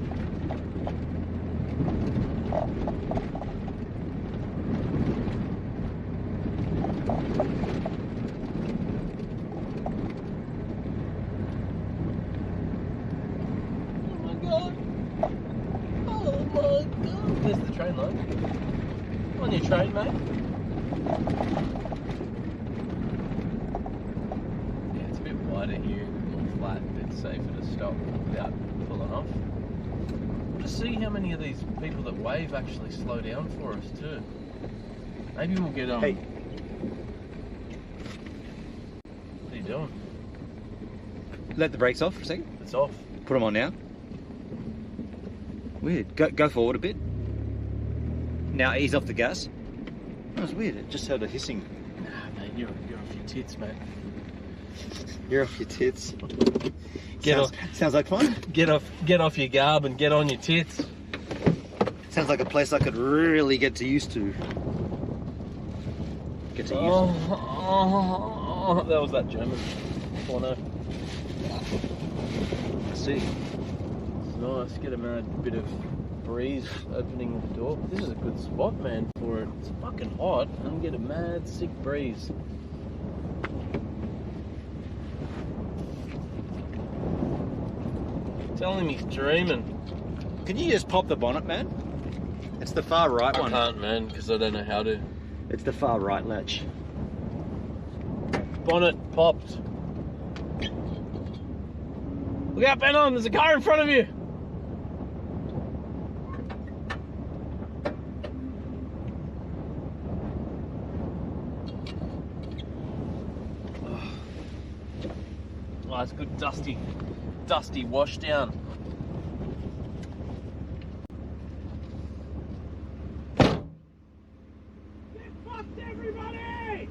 Oh my god. Oh my god. There's the train line. On your train, mate. Yeah, it's a bit wider here, a bit more flat, a bit safer to stop without pulling off. We'll just see how many of these people that wave actually slow down for us too. Maybe we'll get Hey. What are you doing? Let the brakes off for a second. It's off. Put them on now. Weird. Go forward a bit. Now ease off the gas. That was weird. It just heard a hissing. Nah, mate, you're off your tits, mate. You're off your tits. Get Sounds like fun. Get off your garb and get on your tits. Sounds like a place I could really get used to. Get to use. Oh, that was that German porno. I see. It's nice. Get a mad bit of breeze opening the door. This is a good spot, man, for it. It's fucking hot and get a mad sick breeze. Telling me he's dreaming. Can you just pop the bonnet, man? It's the far right one. I can't, man, because I don't know how to. It's the far right latch. Bonnet popped. Look out, Benon, there's a car in front of you. Oh, it's good dusty wash down. Get fucked, everybody!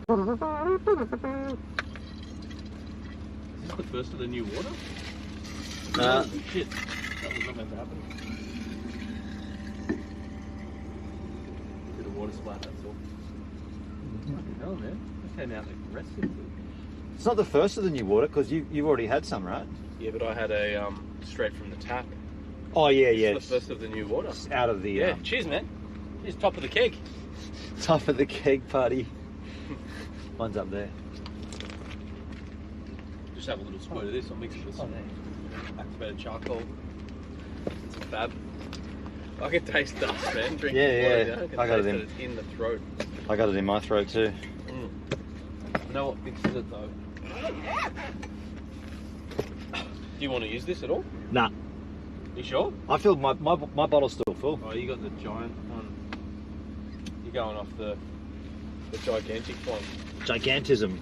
Is this the first of the new water? Shit. That was not meant to happen. Bit of water splat, that's all. Fucking hell, man. That came out aggressively. It's not the first of the new water because you've already had some, right? Yeah, but I had a straight from the tap. Oh yeah, yeah. It's the first of the new water. It's out of the Yeah, cheers, man. Cheers, top of the keg. top of the keg party. One's up there. Just have a little squirt of this. I'll mix it with some activated charcoal. It's a fab. I can taste dust, man. Drinking Yeah. water, I got it in. It's in the throat. I got it in my throat too. I know what fixes it though. Do you want to use this at all? Nah. You sure? I feel my bottle's still full. Oh, you got the giant one. You're going off the The gigantic one. Gigantism.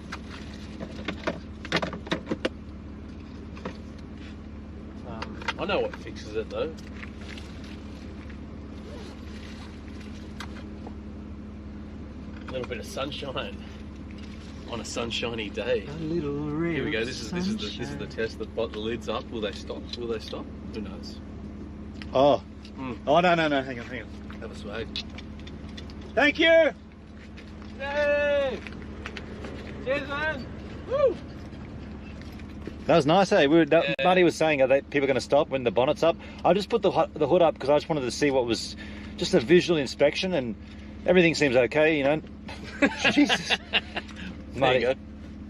I know what fixes it though. A little bit of sunshine on a sunshiny day. A little ray. Here we go. This is the test. The lid's up. Will they stop? Will they stop? Who knows? Oh. Oh, no. Hang on. Have a swag. Thank you! Yay! Cheers, man! Woo! That was nice, eh? Marty was saying, are people going to stop when the bonnet's up? I just put the hood up because I just wanted to see what was just a visual inspection, and everything seems okay, you know. Jesus. Marty, there you go.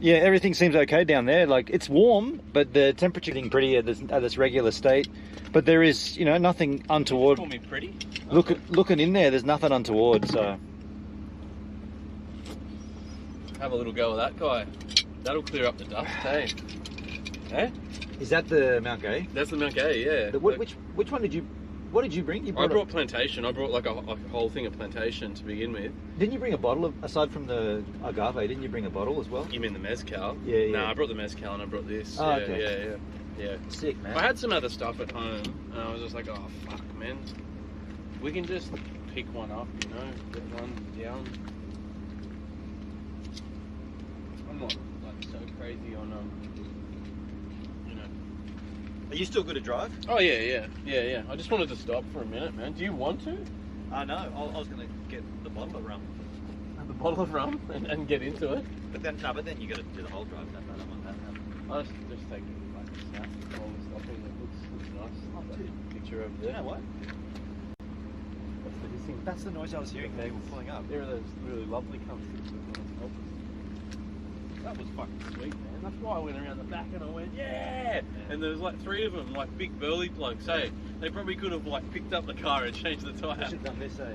Yeah, everything seems okay down there. Like, it's warm, but the temperature is pretty at this regular state. But there is, you know, nothing untoward. Call me pretty? Looking in there, there's nothing untoward, so. Have a little go of that guy. That'll clear up the dust, hey? Eh? Is that the Mount Gay? That's the Mount Gay, yeah. Which one did you... What did you bring? I brought plantation. I brought like a whole thing of plantation to begin with. Didn't you bring a bottle aside from the agave? Didn't you bring a bottle as well? You mean the mezcal? Yeah. No, I brought the mezcal and I brought this. Oh, okay. Yeah. Sick, man. I had some other stuff at home and I was just like, oh fuck, man. We can just pick one up, you know, get one down. I'm not like so crazy on you know. Are you still good at drive? Oh yeah. I just wanted to stop for a minute, man. Do you want to? No, I was going to get the bottle of rum. Have the bottle of rum and get into it? But then you got to do the whole drive. I don't want that. I'll just take like a snap while we're stopping. It looks nice. Picture over there. You know what? What's the hissing? That's the noise I was hearing. They were pulling up. There are those really lovely cunts. That was fucking sweet, man. That's why I went around the back and I went, yeah! And there was like 3 of them, like big burly blokes. Hey, they probably could have like picked up the car and changed the tyre. I should have done this, eh?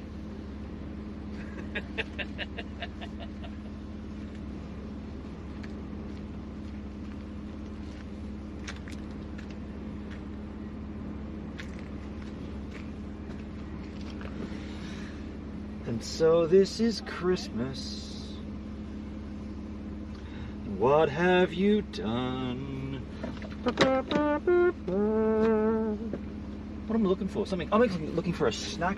And so this is Christmas. What have you done? What am I looking for? Something. I'm looking for a snack.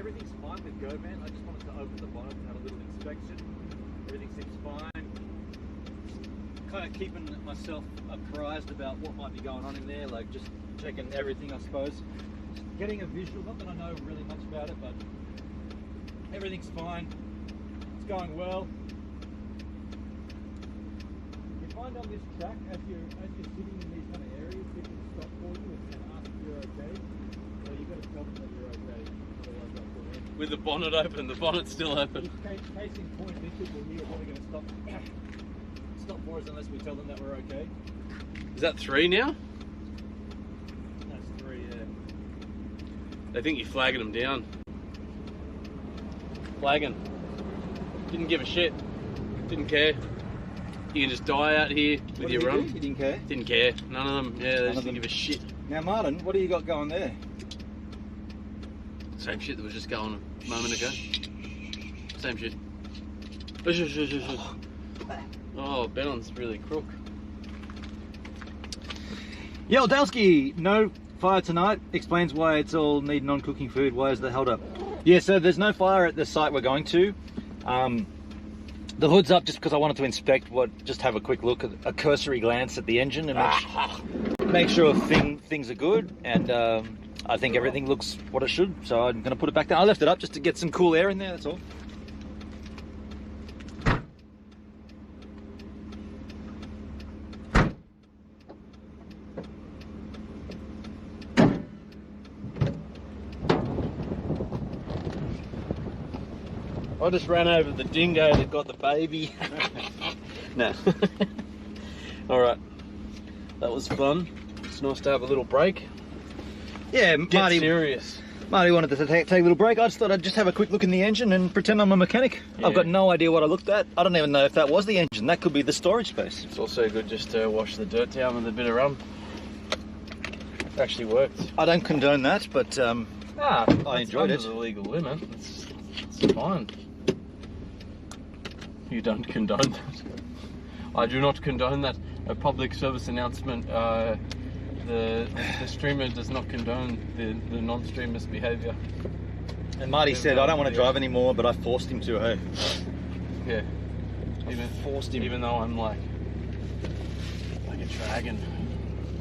everything's fine with Go, man. I just wanted to open the bonnet and have a little inspection. Everything seems fine. Kind of keeping myself apprised about what might be going on in there, like just checking everything, I suppose. Getting a visual, not that I know really much about it, but everything's fine. It's going well. You find on this track, as you're sitting in these kind of areas, people stop for you and ask if you're okay. So you've got to tell them that you're okay. Otherwise they'll pull in. With the bonnet open, the bonnet's still open. Case in point, these people here are probably going to stop for us unless we tell them that we're okay. Is that 3 now? That's 3, yeah. They think you're flagging them down. Flagging. Didn't give a shit. Didn't care. You can just die out here with your run. You didn't care? Didn't care. None of them. Yeah, they just didn't give a shit. Now, Martin, what do you got going there? Same shit that was just going a moment ago. Same shit. Oh, Bennon's really crook. Yo, Delsky, no fire tonight. Explains why it's all need non-cooking food. Why is that held up? Yeah, so there's no fire at the site we're going to. The hood's up just because I wanted to inspect just have a quick look, a cursory glance at the engine and make sure things are good. And I think everything looks what it should. So I'm going to put it back down. I left it up just to get some cool air in there, that's all. I just ran over the dingo that got the baby. No. Alright. That was fun. It's nice to have a little break. Yeah, Get serious. Marty wanted to take a little break. I just thought I'd just have a quick look in the engine and pretend I'm a mechanic. Yeah. I've got no idea what I looked at. I don't even know if that was the engine. That could be the storage space. It's also good just to wash the dirt down with a bit of rum. It actually worked. I don't condone that, but I enjoyed it. It's the legal limit. It's fine. You don't condone that. I do not condone that. A public service announcement. The streamer does not condone the non-streamer's behaviour. And Marty said, I don't want to drive anymore, but I forced him to, hey. Yeah. Forced him. Even though I'm like a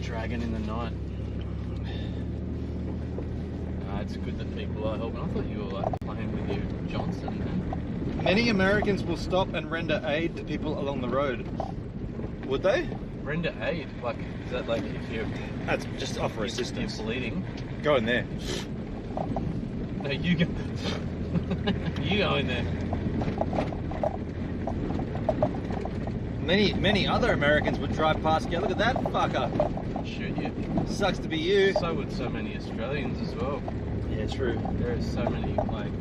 dragon in the night. It's good that people are helping. I thought you were like playing with your Johnson. Many Americans will stop and render aid to people along the road. Would they? Render aid? Like, is that like if you're... That's just offer assistance. You're bleeding? Go in there. No, you go... you go in there. Many other Americans would drive past. Go, look at that fucker. Shoot you. Sucks to be you. So would so many Australians as well. Yeah, true. There are so many, like,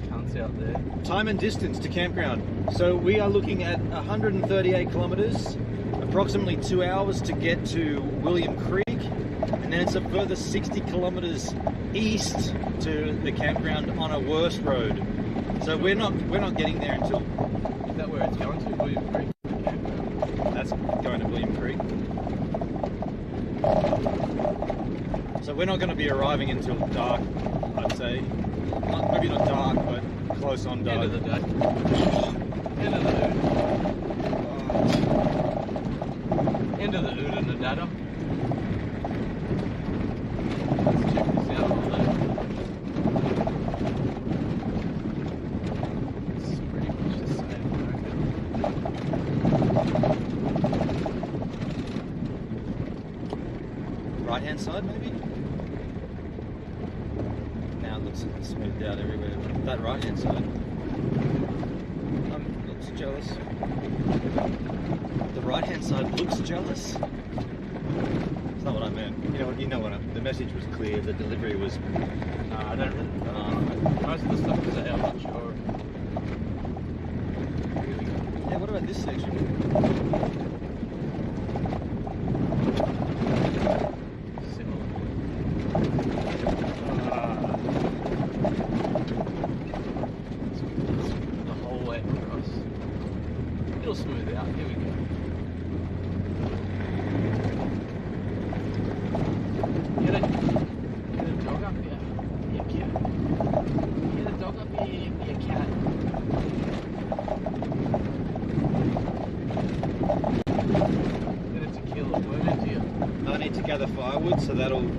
cunts out there. Time and distance to campground. So we are looking at 138 kilometres, approximately 2 hours to get to William Creek, and then it's a further 60 kilometres east to the campground on a worse road. So we're not getting there until... Is that where it's going to, William Creek? That's going to William Creek. So we're not going to be arriving until dark, I'd say. Maybe not dark, but close on dark. End of the day. End of the End of the Oodnadatta. Let's check this out on the... It's pretty much the same, I reckon. Right hand side, maybe? Now it looks smoothed out everywhere. That right hand side. Looks jealous. The right hand side looks jealous. It's not what I meant. You know what the message was clear, the delivery was... I don't really know. Most of the stuff is out, I'm not sure. Yeah, what about this section? Smooth out. Here we go. Get a dog up here. Yeah, get cat. Get a tequila. Where is you? I need to gather firewood, so that'll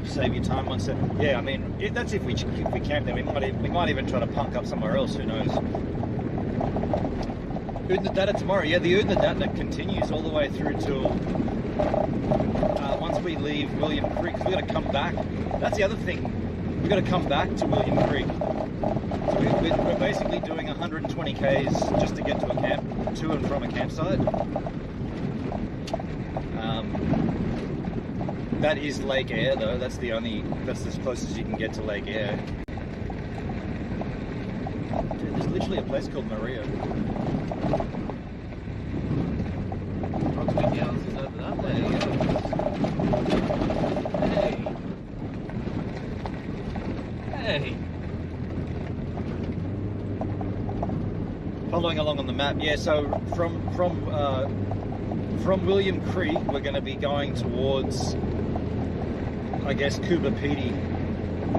save you time once. Yeah, I mean, that's if we camp there. We might even try to punk up somewhere else. Who knows? Oodnadatta tomorrow. Yeah, the Oodnadatta continues all the way through till once we leave William Creek. We've got to come back. That's the other thing. We've got to come back to William Creek. So we're basically doing 120 k's just to get to a camp, to and from a campsite. That is Lake Eyre, though. That's as close as you can get to Lake Eyre. Dude, there's literally a place called Maria. Oxford Gals is over that way. Hey. Hey. Following along on the map, yeah. So from William Creek, we're going to be going towards, I guess, Coober Pedy.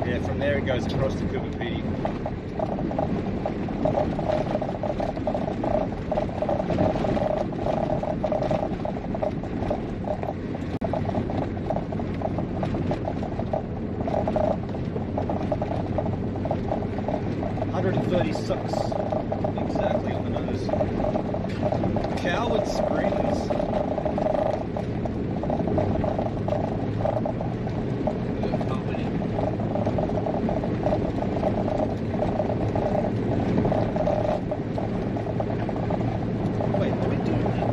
Yeah, from there it goes across to Coober Pedy. Exactly on the nose. Coward Springs. Wait, what are we doing now?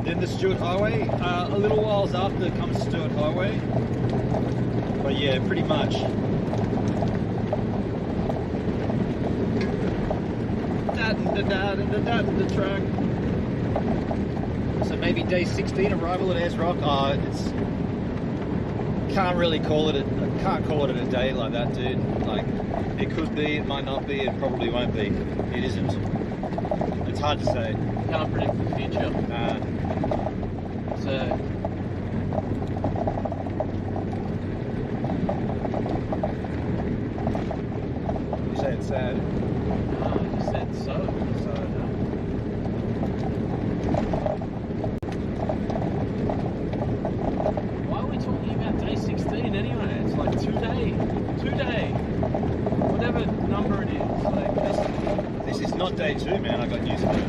Then the Stewart Highway. A little whiles after comes Stewart Highway. But yeah, pretty much. The track. So maybe day 16 arrival at Ayers Rock. It's can't really call it can't call it a day like that, dude. Like, it could be, it might not be, it probably won't be. It isn't. It's hard to say. Can't predict the future. So you say it's sad. no, I just said so. Why are we talking about day 16 anyway? It's like 2 day. Whatever number it is. Like this is not day 2, man. I got news for you.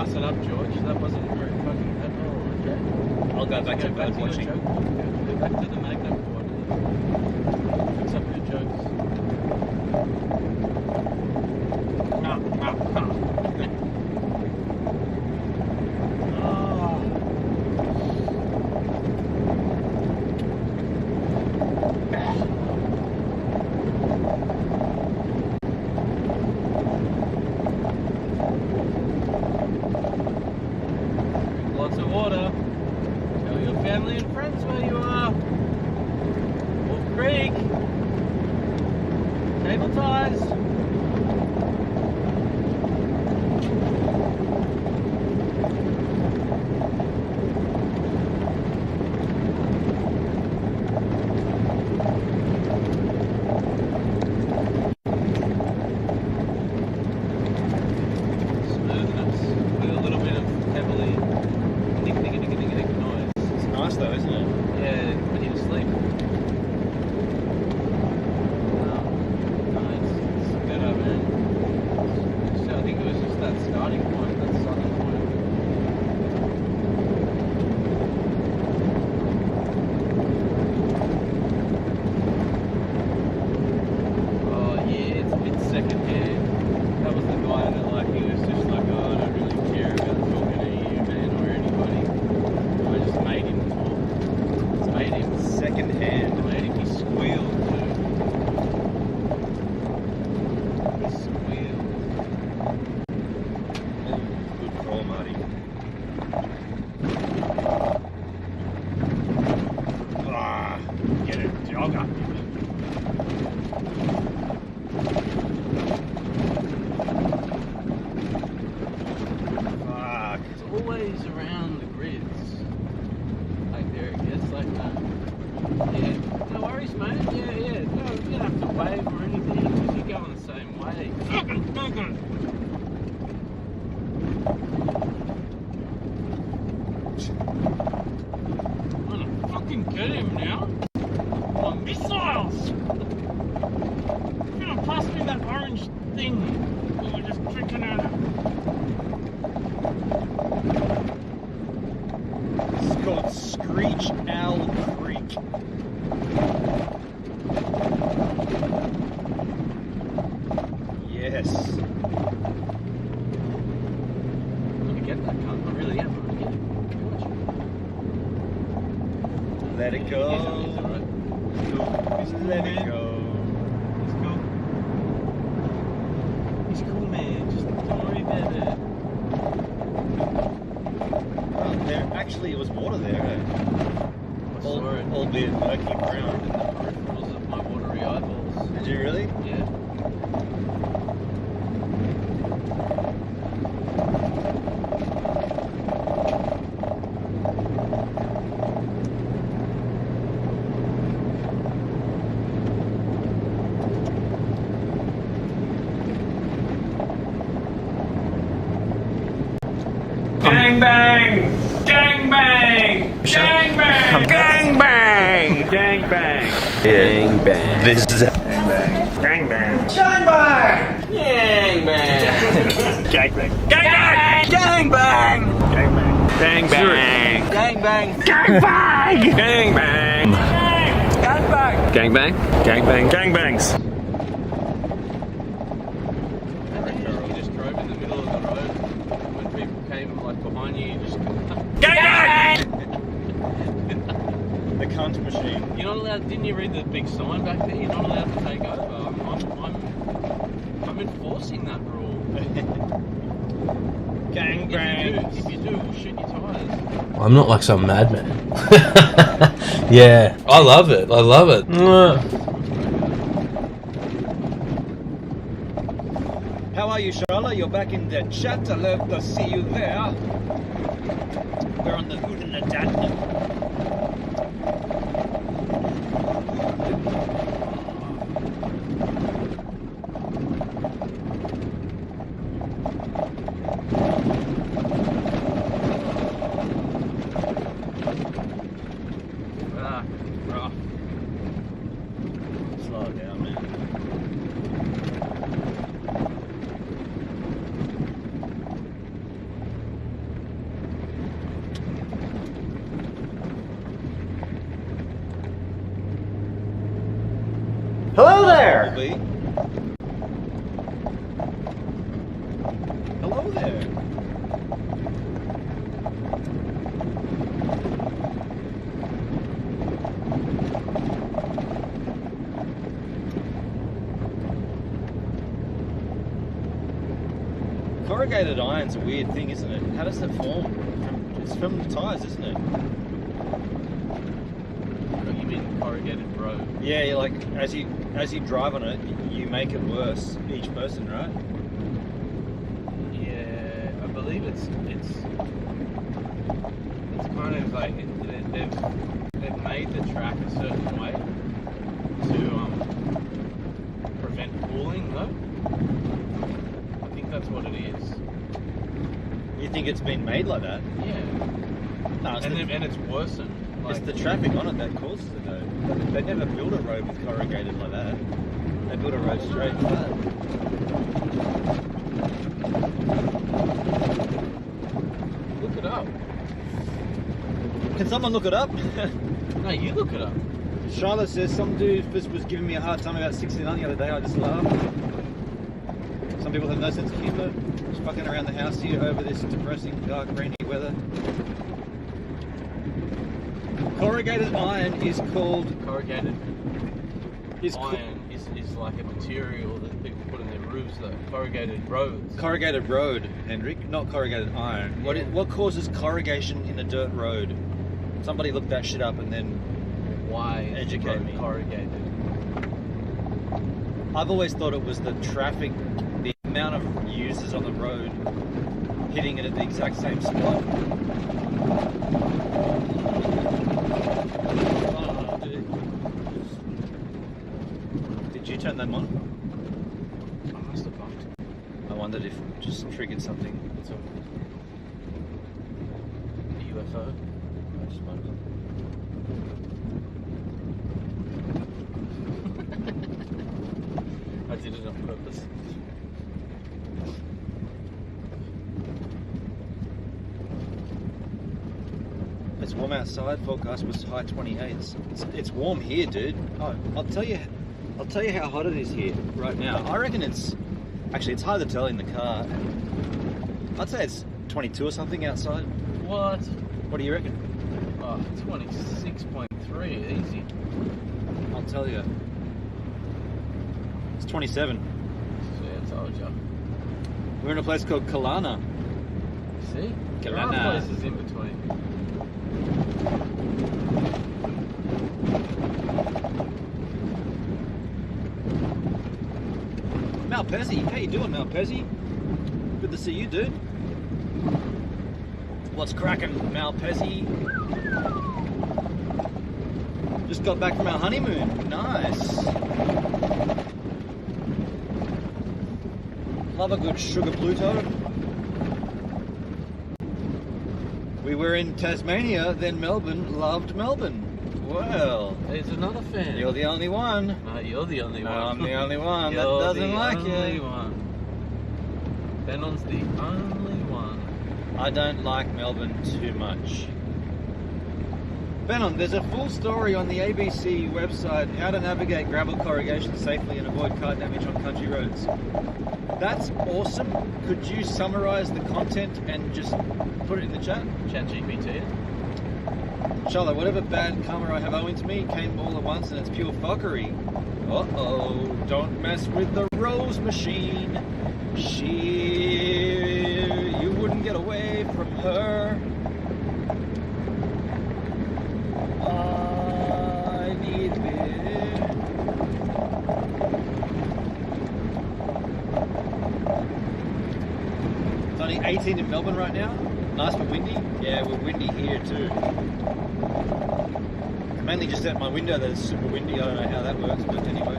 Shut up, George. That wasn't very fucking. Oh, okay. I'll go back to bird watching. Go back to the Magnum board. Fix up your jokes. Lots of water. Tell your family and friends where you are. Wolf Creek. this. I'm gonna get that cunt. I really am. I'm gonna get it. Let it go. Just let it go. He's cool. He's cool, man. Just don't worry about it. Oh, there actually it was water there. Albeit murky brown. The peripherals of my watery eyeballs. Did you really? Yeah. Gang bang! Gang bang! Gang bang! Gang bang! Gang bang! Gang bang. This is Gang bang! Gang bang! Gang bang! Gang bang! Gang bang! Gang bang! Gang bang! Gang bang! Gang bang! Gang bang! Gang bang! Gang bang! Gang bang! Gang bang! Gang bangs! You just drove in the middle of the road. When people came like behind you, you just Gang bang! The cunt machine. You're not allowed. Didn't you read the big sign back there? You're not allowed to take over. I'm enforcing that rule. Gang bang. If you do, we'll shoot your tires. I'm not like some madman. Yeah, I love it. I love it. How are you, Charlotte? You're back in the chat. I love to see you there. We're on the Oodnadatta. Rough. Slow it down, man. Hello there! Probably. Hello there. Corrugated iron's a weird thing, isn't it? How does it form? It's from the tyres, isn't it? You mean corrugated road? Yeah, you're like as you drive on it, you make it worse. Each person, right? Yeah, I believe it's kind of like they've made the track a certain way to prevent cooling, though. I think that's what it is. You think it's been made like that? Yeah. No, And it's worsened. It's the traffic on it that causes it, though. They never built a road with corrugated like that. They built a road straight flat. Look it up. Can someone look it up? No, you look it up. Charlotte says some dude was giving me a hard time about 69 the other day. I just laughed. Some people have no sense of humour. Just fucking around the house here over this depressing, dark, rainy weather. Corrugated iron is called... Corrugated is iron is like a material that people put in their roofs, though. Corrugated roads. Corrugated road, Hendrik, not corrugated iron. Yeah. What causes corrugation in a dirt road? Somebody look that shit up and then Why is the educate road me. corrugated? I've always thought it was the traffic, the amount of users on the road hitting it at the exact same spot. Oh, did you turn them on? I must have bumped. I wondered if it just triggered something. That's all. A UFO. I just wondered. I did it on purpose. It's warm outside. Forecast was high 28s. It's warm here, dude. Oh, I'll tell you how hot it is here right now. I reckon it's Actually, it's hard to tell in the car. I'd say it's 22 or something outside. What? What do you reckon? Oh, 26.3, easy. I'll tell you. It's 27. See, I told you. We're in a place called Kalana. See? There are Kalana. places in between. Malpezzi, how you doing, Malpezzi? Good to see you, dude. What's cracking, Malpezzi? Just got back from our honeymoon. Nice. Love a good sugar Pluto. We were in Tasmania, then Melbourne. Loved Melbourne. Well, there's another fan. You're the only one. No, you're the only one. I'm the only one that You're doesn't the like only you. one. Benon's the only one. I don't like Melbourne too much. Benon, there's a full story on the ABC website, how to navigate gravel corrugation safely and avoid car damage on country roads. That's awesome. Could you summarize the content and just put it in the chat? Chat GPT. Charlotte, whatever bad karma I have owing to me came all at once and it's pure fuckery. Uh-oh, don't mess with the Rose machine. You wouldn't get away from her. I need it. It's only 18 in Melbourne right now. Nice but windy. Yeah, we're windy here too. Mainly just out my window that it's super windy. I don't know how that works, but anyway.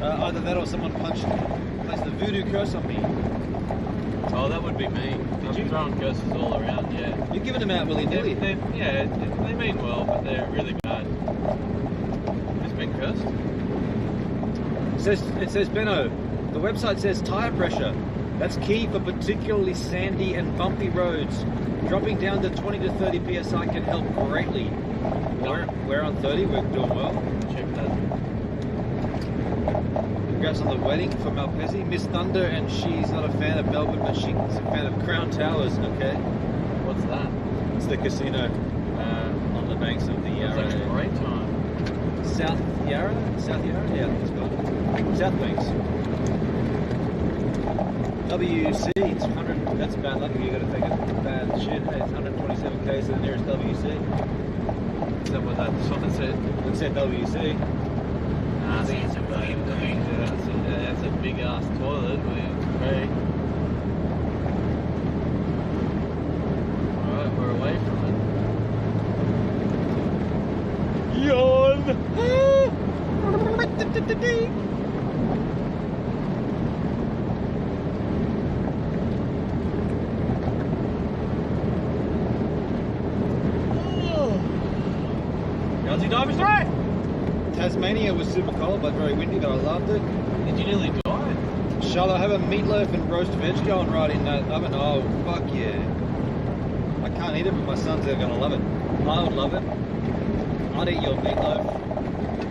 Either that or someone placed the voodoo curse on me. Oh, that would be me. I'm throwing curses all around, yeah. You're giving them out willy-nilly. Yeah, they mean well, but they're really bad. Who's been cursed? It says, Benno, the website says tyre pressure. That's key for particularly sandy and bumpy roads. Dropping down to 20 to 30 psi can help greatly. We're on 30, we're doing well. Check that. Congrats on the wedding for Malpezzi. Miss Thunder, and she's not a fan of Melbourne, but she's a fan of Crown Towers, okay? What's that? It's the casino on the banks of the Yarra. It's a great time. South Yarra? South Yarra? Yeah, I think it's called. South Banks. WC, it's 100, that's bad luck if you gotta take a bad shit. Hey, it's 127 k's to the nearest WC. Is that what that's what it said? It said WC. Nah, I think it's a that's a big ass toilet. Great. Alright, we're away from it. Yawn! Divers right. Tasmania was super cold but very windy, but I loved it. Did you nearly die? Shall I have a meatloaf and roast veg going right in that oven? Oh, fuck yeah. I can't eat it, but my sons are going to love it. I would love it. I'd eat your meatloaf.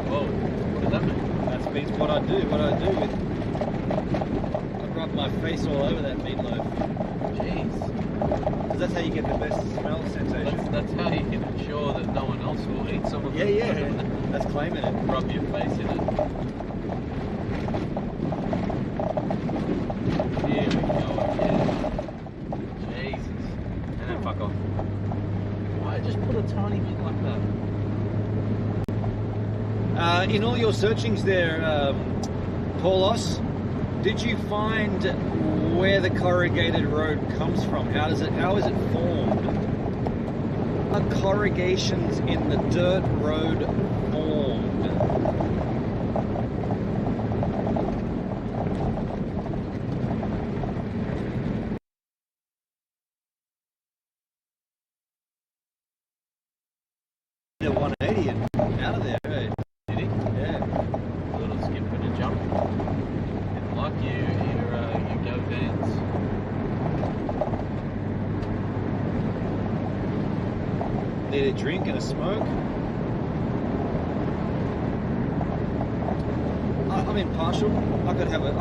Whoa, what does that mean? That means what I do with... I rub my face all over that meatloaf. Jeez. Because that's how you get the best smell sensation. That's how you can ensure that no one else will eat some of it. Yeah. That's claiming it. Rub your face in it. Here we go again. Jesus. And then fuck off. Why just put a tiny bit like that? In all your searchings there, Paulos, did you find where the corrugated road comes from? How is it formed? Are corrugations in the dirt road formed? The 180 and out of there, eh? Did he? Yeah. A little skip and a jump. Didn't like your go dance. Need a drink and a smoke. I mean, impartial. I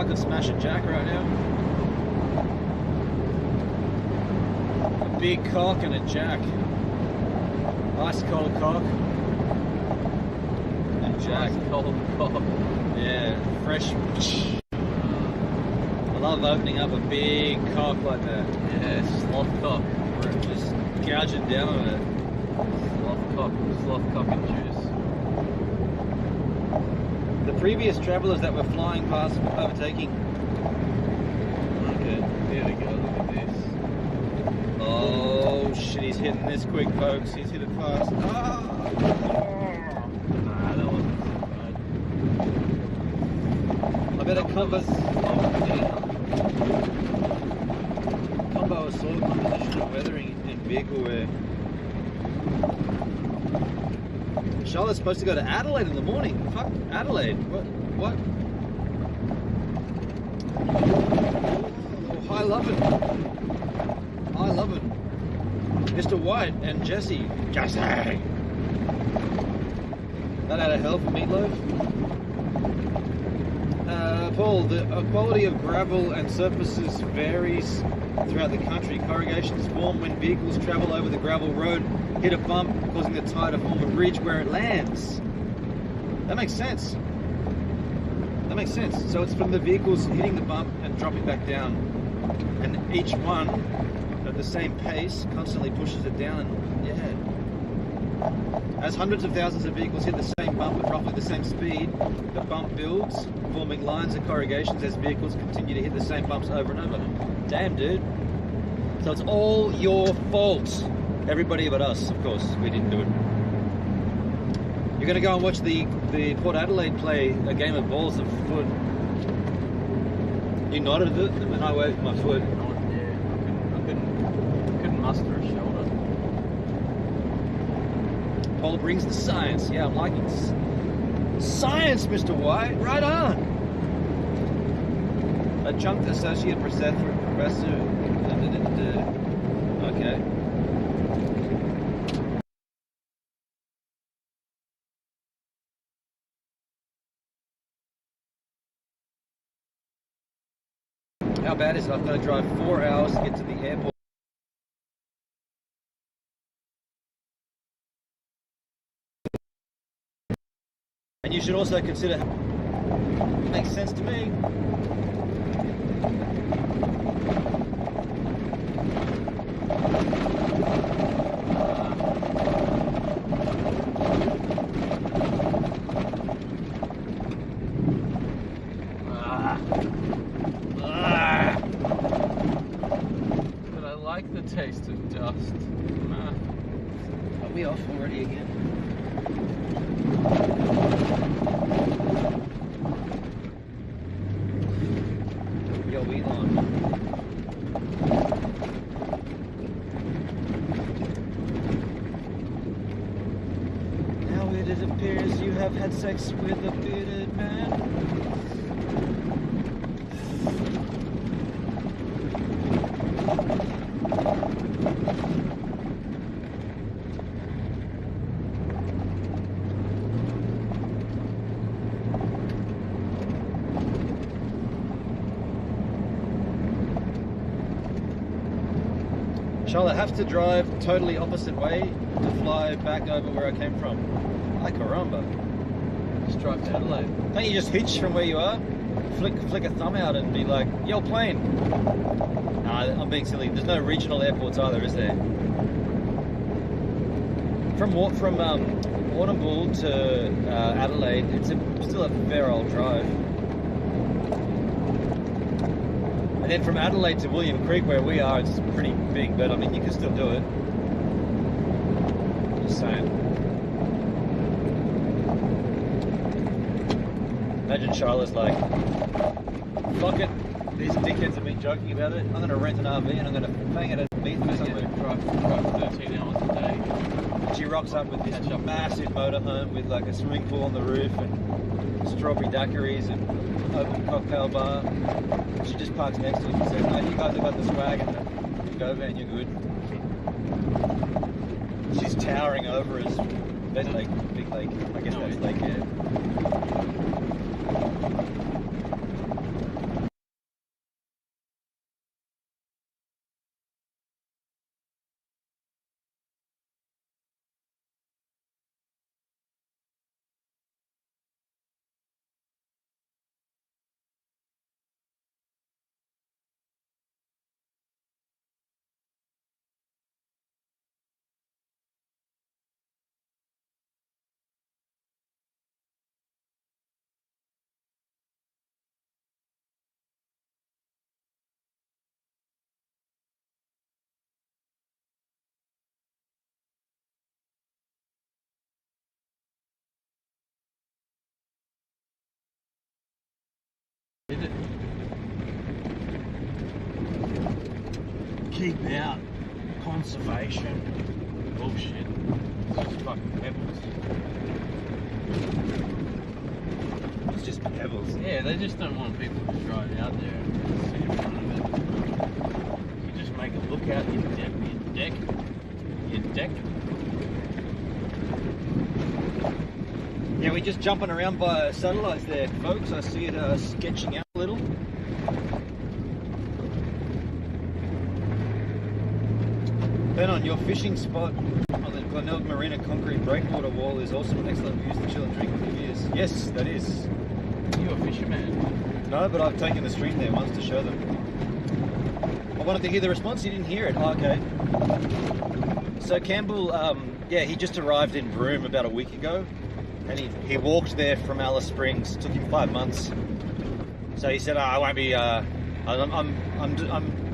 could smash a jack right now. A big cock and a jack. Ice cold cock. And jack. Ice cold cock. Yeah, fresh. I love opening up a big cock like that. Yeah, sloth cock. Just gouging down on it. Sloth cock and juice. The previous travellers that were flying past overtaking. Okay, here we go, look at this. Oh shit, he's hitting this quick, folks. He's hit it fast. Nah, that wasn't so bad. I better combo a soil composition of weathering in vehicle wear. Charlotte's supposed to go to Adelaide in the morning. Fuck Adelaide. What? Oh, hi, Lovin. Mr. White and Jesse. Jesse! That out of hell for Meatloaf. Paul, the quality of gravel and surfaces varies throughout the country. Corrugations form when vehicles travel over the gravel road, hit a bump, causing the tire to form a ridge where it lands. That makes sense. So it's from the vehicles hitting the bump and dropping back down. And each one, at the same pace, constantly pushes it down. And yeah. As hundreds of thousands of vehicles hit the same bump at roughly the same speed, the bump builds, forming lines of corrugations as vehicles continue to hit the same bumps over and over. Damn, dude. So it's all your fault. Everybody but us, of course. We didn't do it. You're going to go and watch the Port Adelaide play a game of balls of foot. You nodded at them and I waved my foot. Yeah, I couldn't muster a shoulder. Paul brings the science. Yeah, I'm liking science, Mr. White. Right on. Adjunct associate professor. Okay. How bad is it? I've got to drive 4 hours to get to the airport. And you should also consider. Makes sense to me. But I like the taste of dust. Are we off already again? Yo, Elon. Now it appears you have had sex with a bearded man. Shall I have to drive totally opposite way to fly back over where I came from? Ay caramba. Just drive to Adelaide. Can't you just hitch from where you are? Flick a thumb out and be like, yo, plane. Nah, I'm being silly. There's no regional airports either, is there? From Warrnambool to Adelaide, it's still a fair old drive. And then from Adelaide to William Creek, where we are, it's pretty big, but I mean, you can still do it. Just saying. Imagine Charlotte's like, fuck it, these dickheads have been joking about it. I'm going to rent an RV and I'm going to hang it at Beetham or somewhere. Drive 13 hours a day. She rocks up with this massive motorhome with like a swimming pool on the roof and strawberry daiquiris and open cocktail bar. She just parks next to him and says, no, you guys have got the swag and the go van, you're good. She's towering over us. Big lake. I guess that's lake, yeah. keep out, conservation. Bullshit. It's just fucking pebbles. It's just pebbles. Yeah, they just don't want people to drive out there and sit in front of it. You just make a lookout, your deck. Yeah, we're just jumping around by satellites there, folks. I see it sketching out a little. Ben, on your fishing spot on the Glenelg Marina concrete breakwater wall is also an excellent view to chill and drink with beers. Yes, that is. You're a fisherman. No, but I've taken the stream there once to show them. I wanted to hear the response. You didn't hear it. Oh, okay. So Campbell, yeah, he just arrived in Broome about a week ago, and he walked there from Alice Springs. It took him 5 months. So he said, I won't be. I'm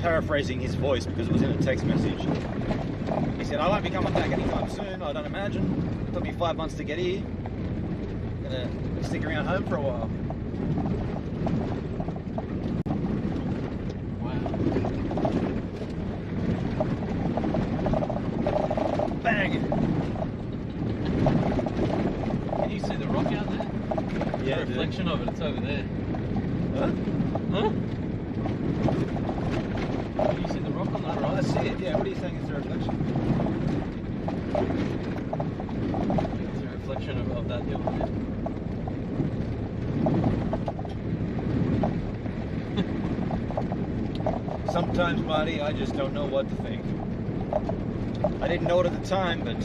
paraphrasing his voice because it was in a text message. He said, I won't be coming back anytime soon. I don't imagine. It took me 5 months to get here. Gonna stick around home for a while. Bang! Can you see the rock out there? Yeah, the reflection of it, it's over there. Huh? Huh? Can you see the rock on that right? I see it, yeah. What are you saying is the reflection? It's a reflection of that hill there. Sometimes, Marty, I just don't know what to think. I didn't know it at the time, but...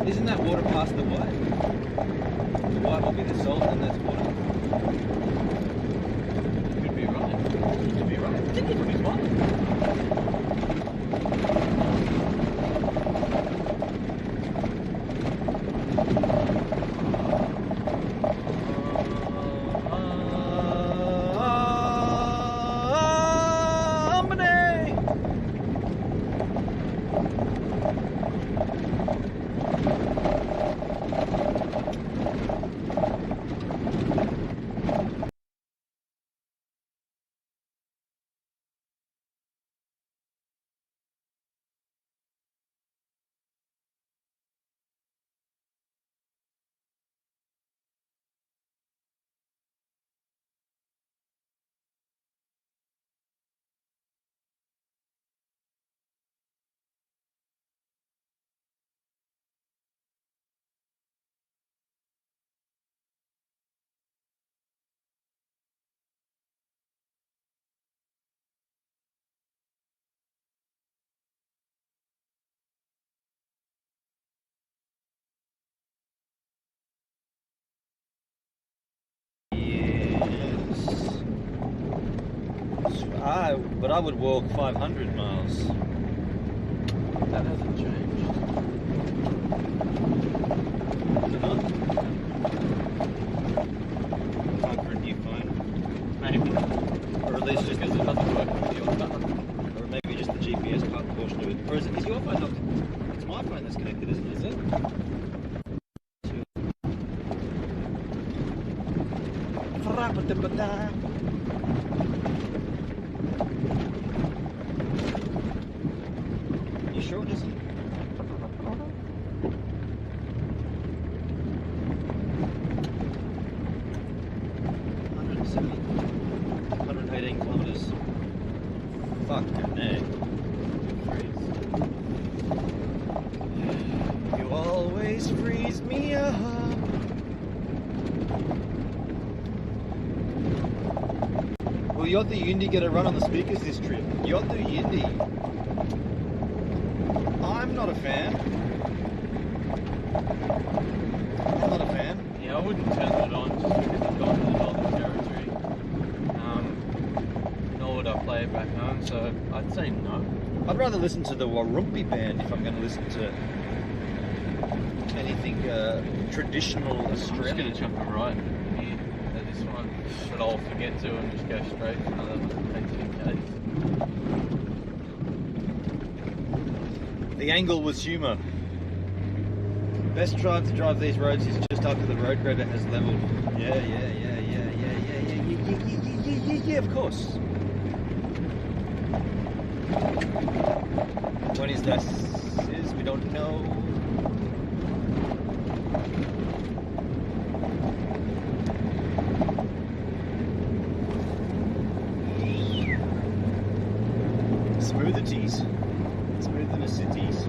Isn't that water past the white? The white will be the salt and that's water. Could be right. Could be right. I think it could be white. But I would walk 500 miles. That hasn't changed. Time for a new phone. Maybe. Or at least just because it doesn't work with the old one. Or maybe just the GPS part portion of it. Or is your phone not? It's my phone that's connected, isn't it? Is it? You sure it doesn't? 118 kilometers. Fuck me. You always freeze me up. Will Yoddu Yindi get a run on the speakers this trip? Yoddu Yindi. I'm not a fan. So I'd say no. I'd rather listen to the Warumpi band if I'm going to listen to anything traditional I'm just Australian. going to chuck a right here at this one, but I'll forget to and just go straight for another 18 k's. The angle was humour. Best drive to drive these roads is just after the road grader has levelled. Yeah, of course. When is that? We don't know. Smoothities. Smooth in the cities.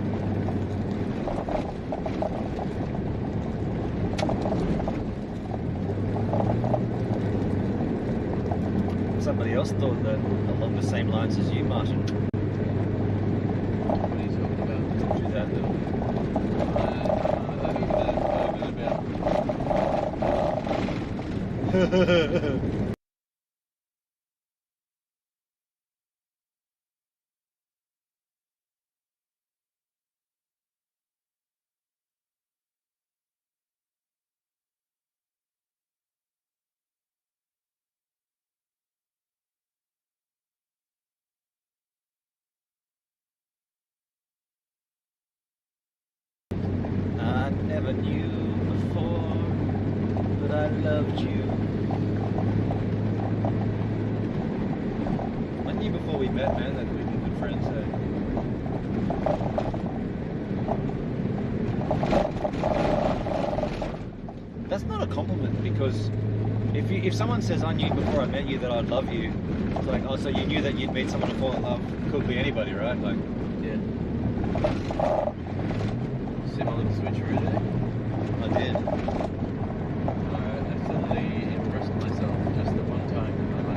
Somebody else thought that along the same lines as you, Martin. What are you talking about? Do that little. I never knew before, but I loved you. I knew before we met, man, that we'd be good friends. That's not a compliment, because if someone says I knew before I met you that I'd love you, it's like, oh, so you knew that you'd meet someone and fall in love. Could be anybody, right? Like, Yeah. See my little switcheroo there? I did. I absolutely impressed myself just the one time I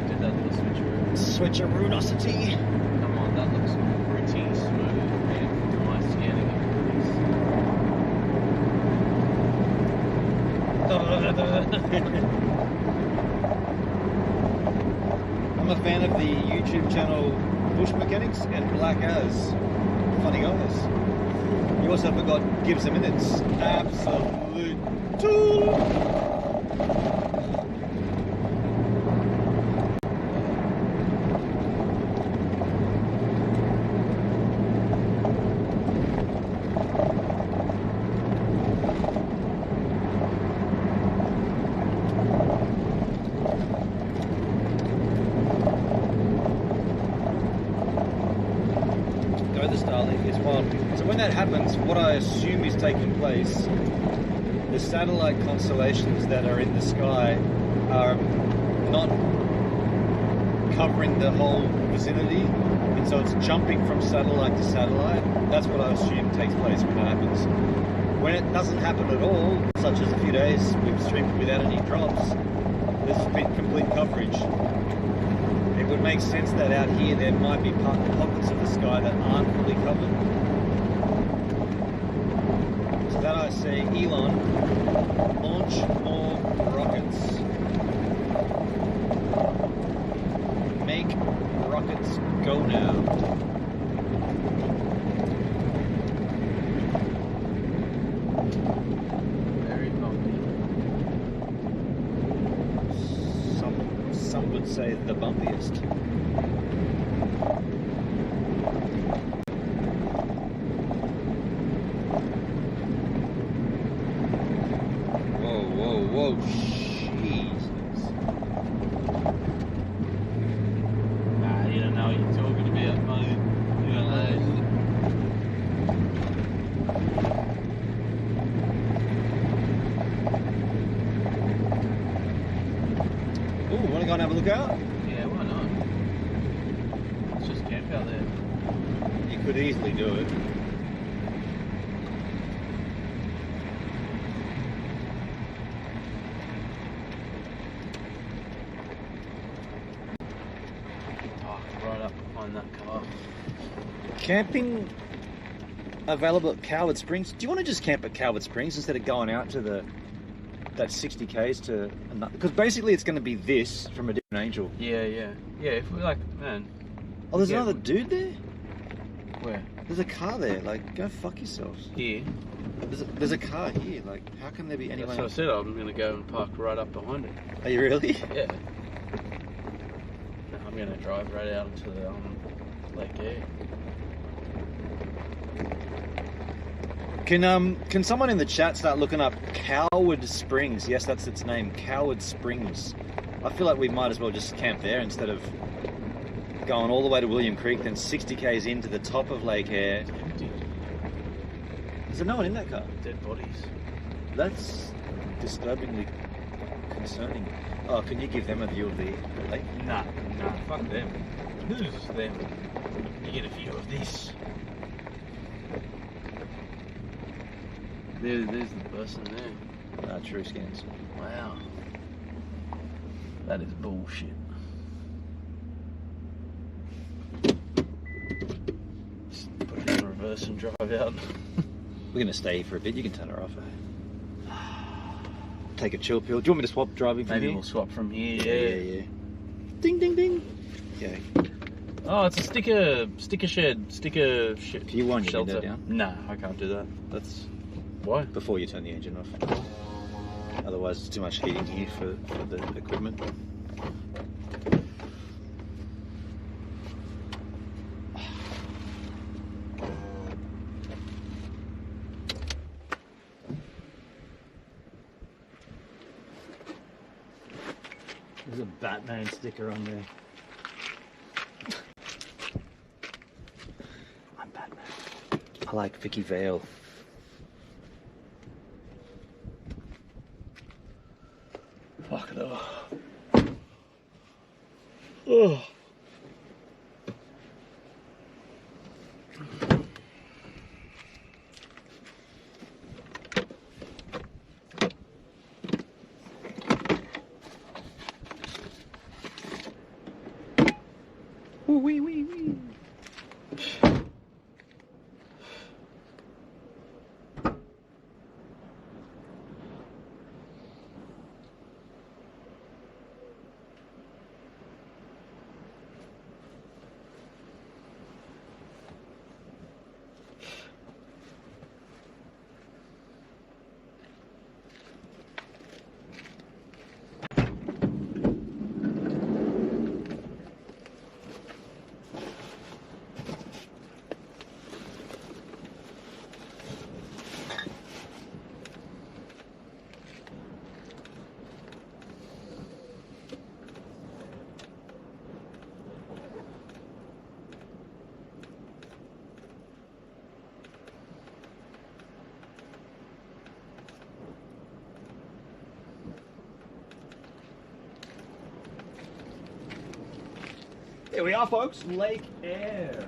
did that little switcheroo. Switcheroonosity. Come on, that looks pretty smooth, man, from my scanning I'm a fan of the YouTube channel Bush Mechanics and Black Az. Funny guys. You also forgot Gives a Minutes. Absolute tool. Go the Starlink, it's wild. So when that happens, what I assume is taking place, the satellite constellations that are in the sky are not covering the whole vicinity, and so it's jumping from satellite to satellite. That's what I assume takes place when that happens. When it doesn't happen at all, such as a few days we've streamed without any drops, there's been complete coverage. It would make sense that out here there might be pockets of the sky that aren't fully covered. So that I say, Elon, launch more rockets. Make rockets go now. Very bumpy. Some would say the bumpiest. Whoa, Jesus. Nah, you don't know what you're talking about, mate. You don't know. Ooh, wanna go and have a look out? Yeah, why not? Let's just camp out there. You could easily do it. Oh, right up behind that car. Camping available at Coward Springs. Do you want to just camp at Coward Springs instead of going out to the that 60 k's to another, because basically it's going to be this from a different angel. Yeah. If we like, man. Oh, there's another dude there. Where? There's a car there. Like, go fuck yourselves. Here. There's a car here. Like, how can there be anyone? That's what I said. I'm going to go and park right up behind it. Are you really? Yeah. I'm going to drive right out into the Lake Air. Can someone in the chat start looking up Coward Springs? Yes, that's its name, Coward Springs. I feel like we might as well just camp there instead of going all the way to William Creek, then 60 k's into the top of Lake Air. It's empty. Is there no one in that car? Dead bodies. That's disturbingly concerning. Oh, can you give them a view of the lake? Nah, fuck them. Who's them? You get a view of this. There's the person there. True scans. Wow. That is bullshit. Just put it in reverse and drive out. We're going to stay here for a bit. You can turn her off. Take a chill pill. Do you want me to swap driving from Maybe here? we'll swap from here. Yeah. Ding, ding, ding. Okay. Oh, it's a sticker shed. Sticker If you want, you can shelter. do that down. Nah, I can't do that. That's... Why? Before you turn the engine off. Otherwise, it's too much heating here for the equipment. There's a Batman sticker on there. I'm Batman. I like Vicky Vale. Fuck it off. Ugh. Wee wee wee. Here we are, folks. Lake Air.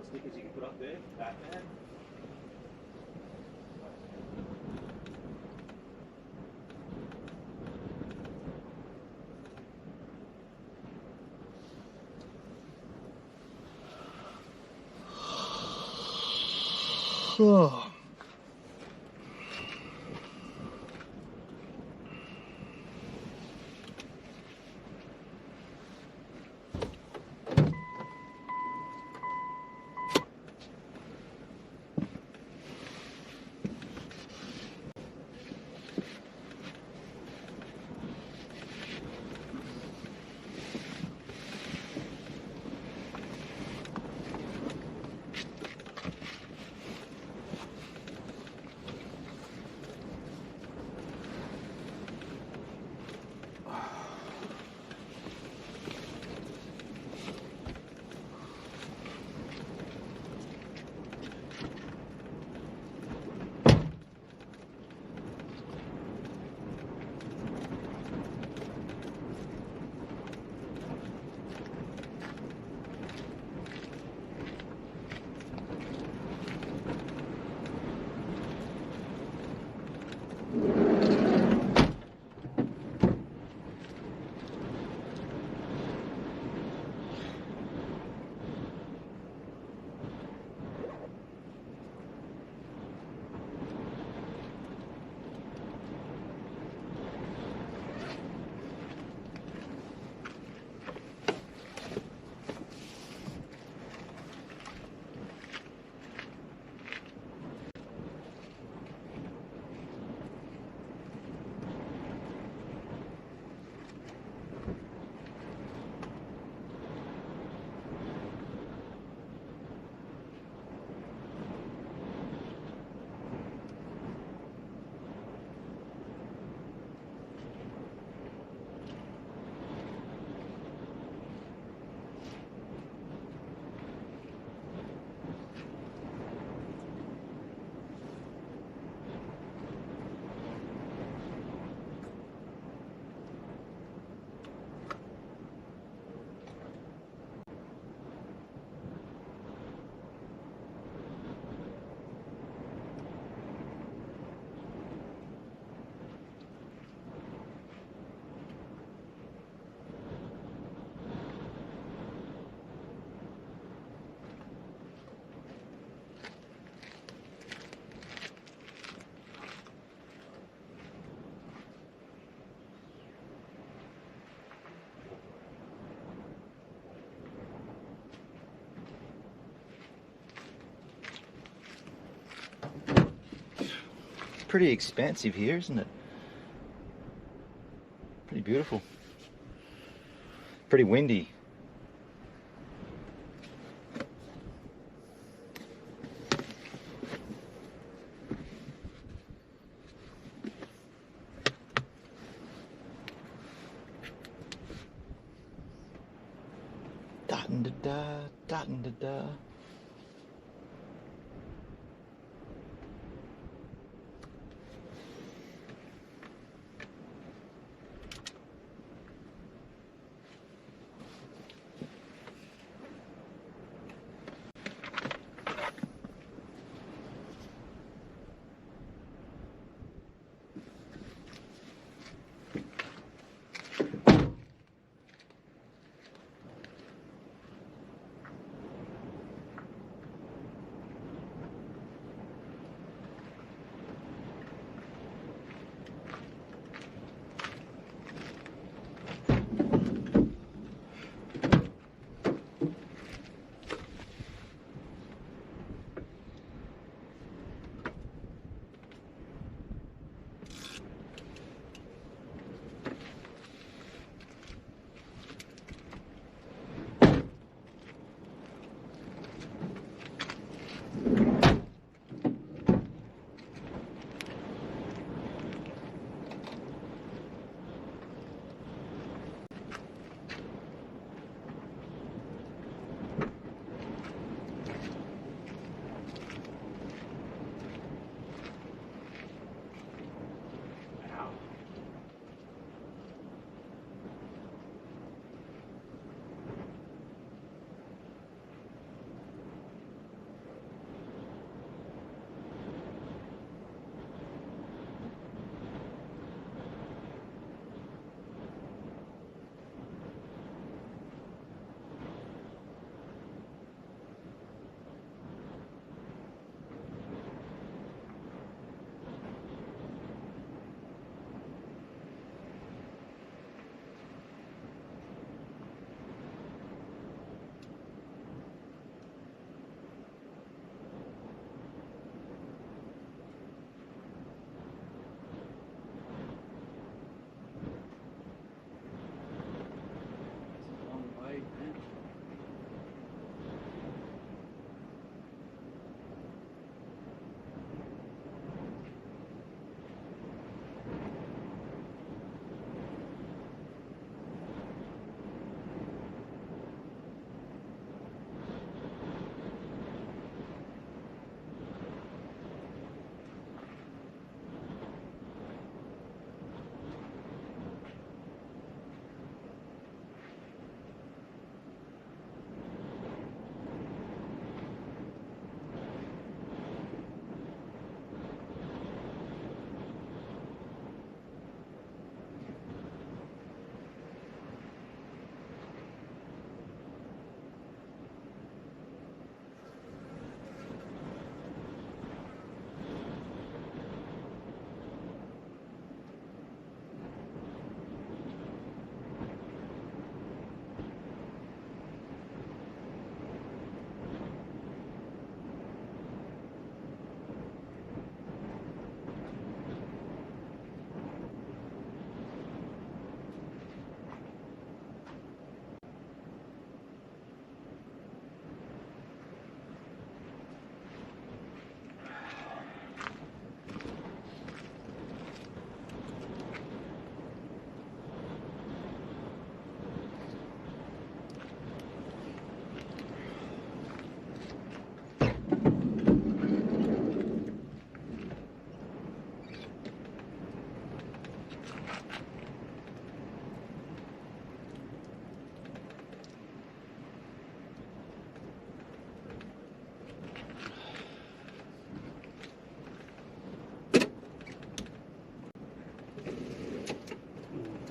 Stickers you can put up there, Batman. Oh. pretty expansive here, isn't it? Pretty beautiful. Pretty windy. Da-da-da, da-da-da.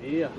Yeah.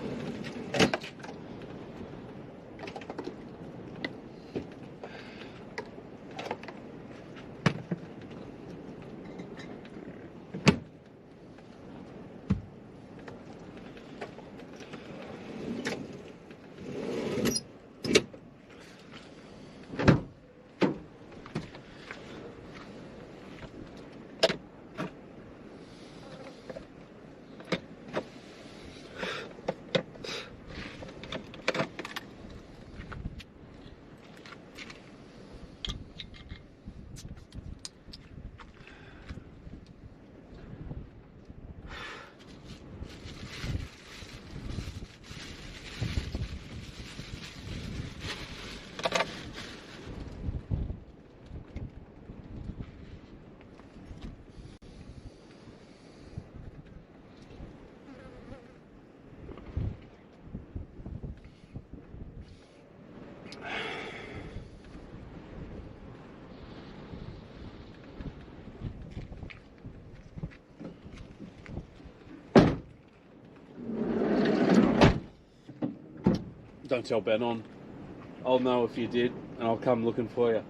Don't tell Ben on. I'll know if you did, and I'll come looking for you.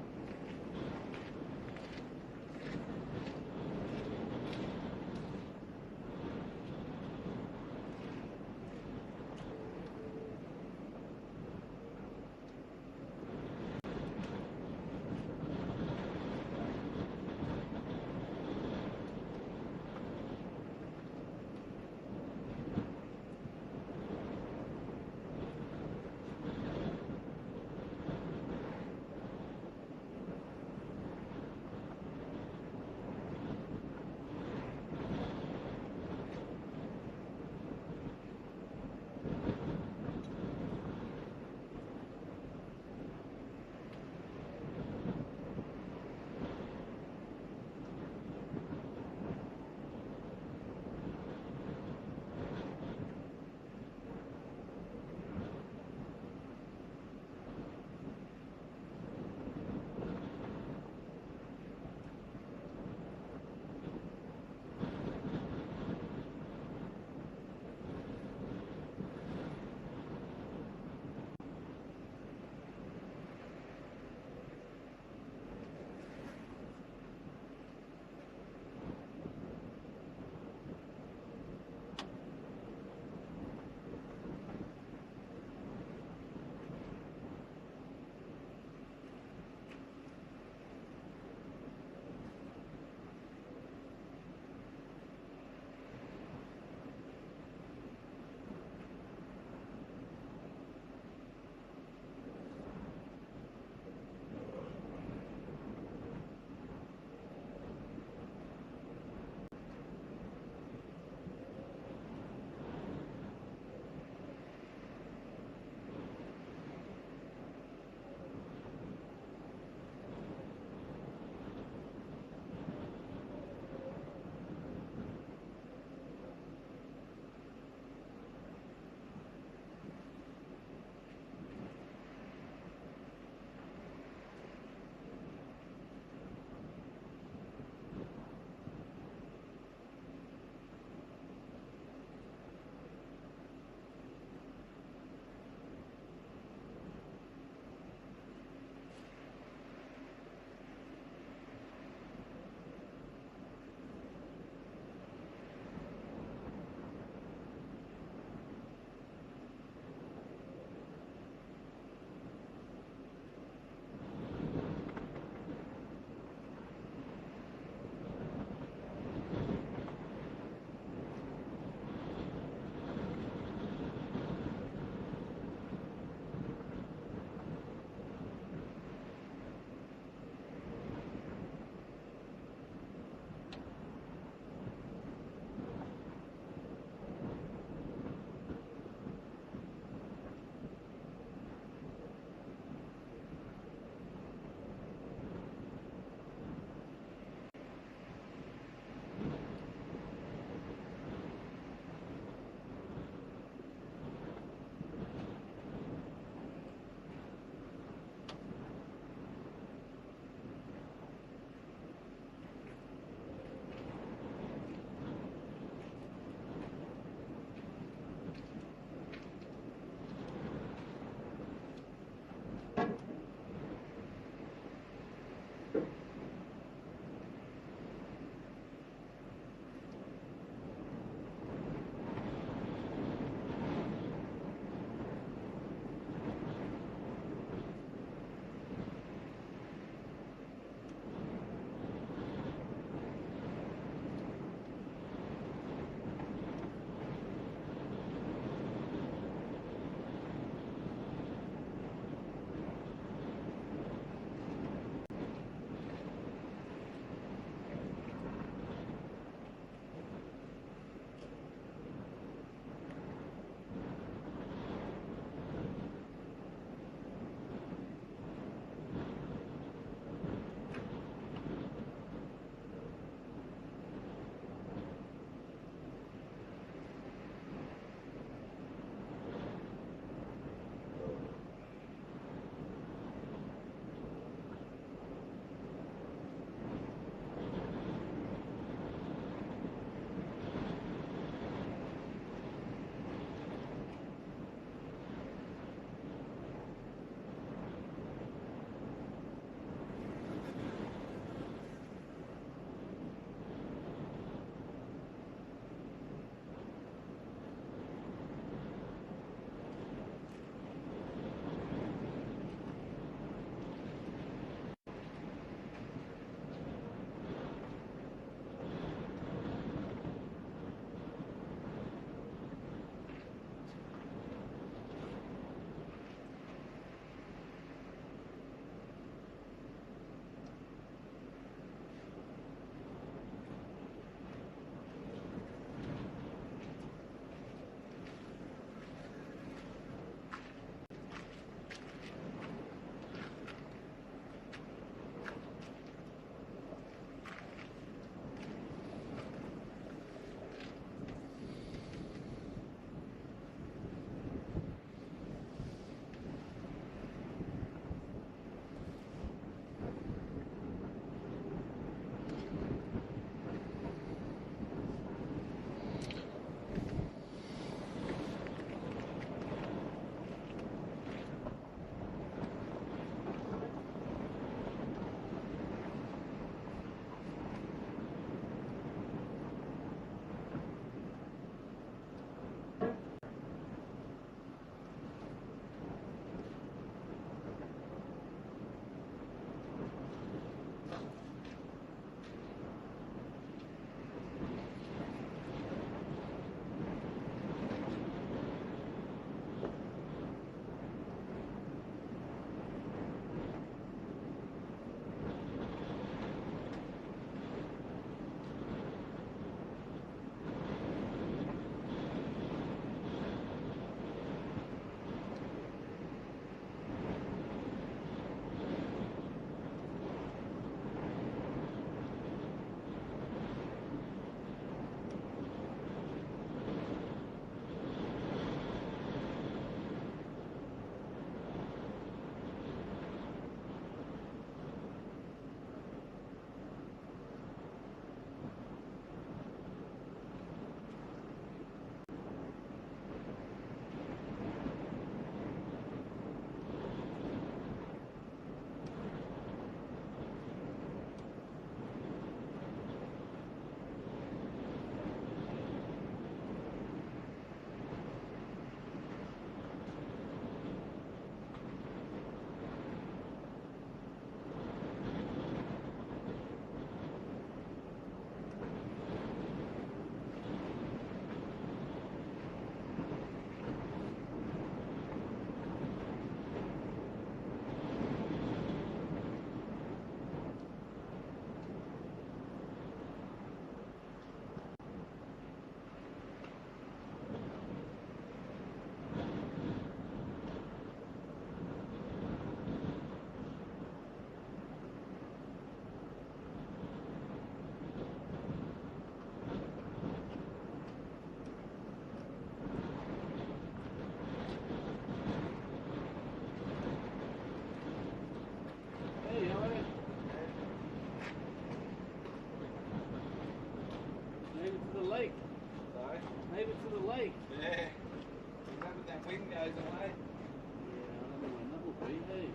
thing goes away. Yeah, I don't know when that will be, hey.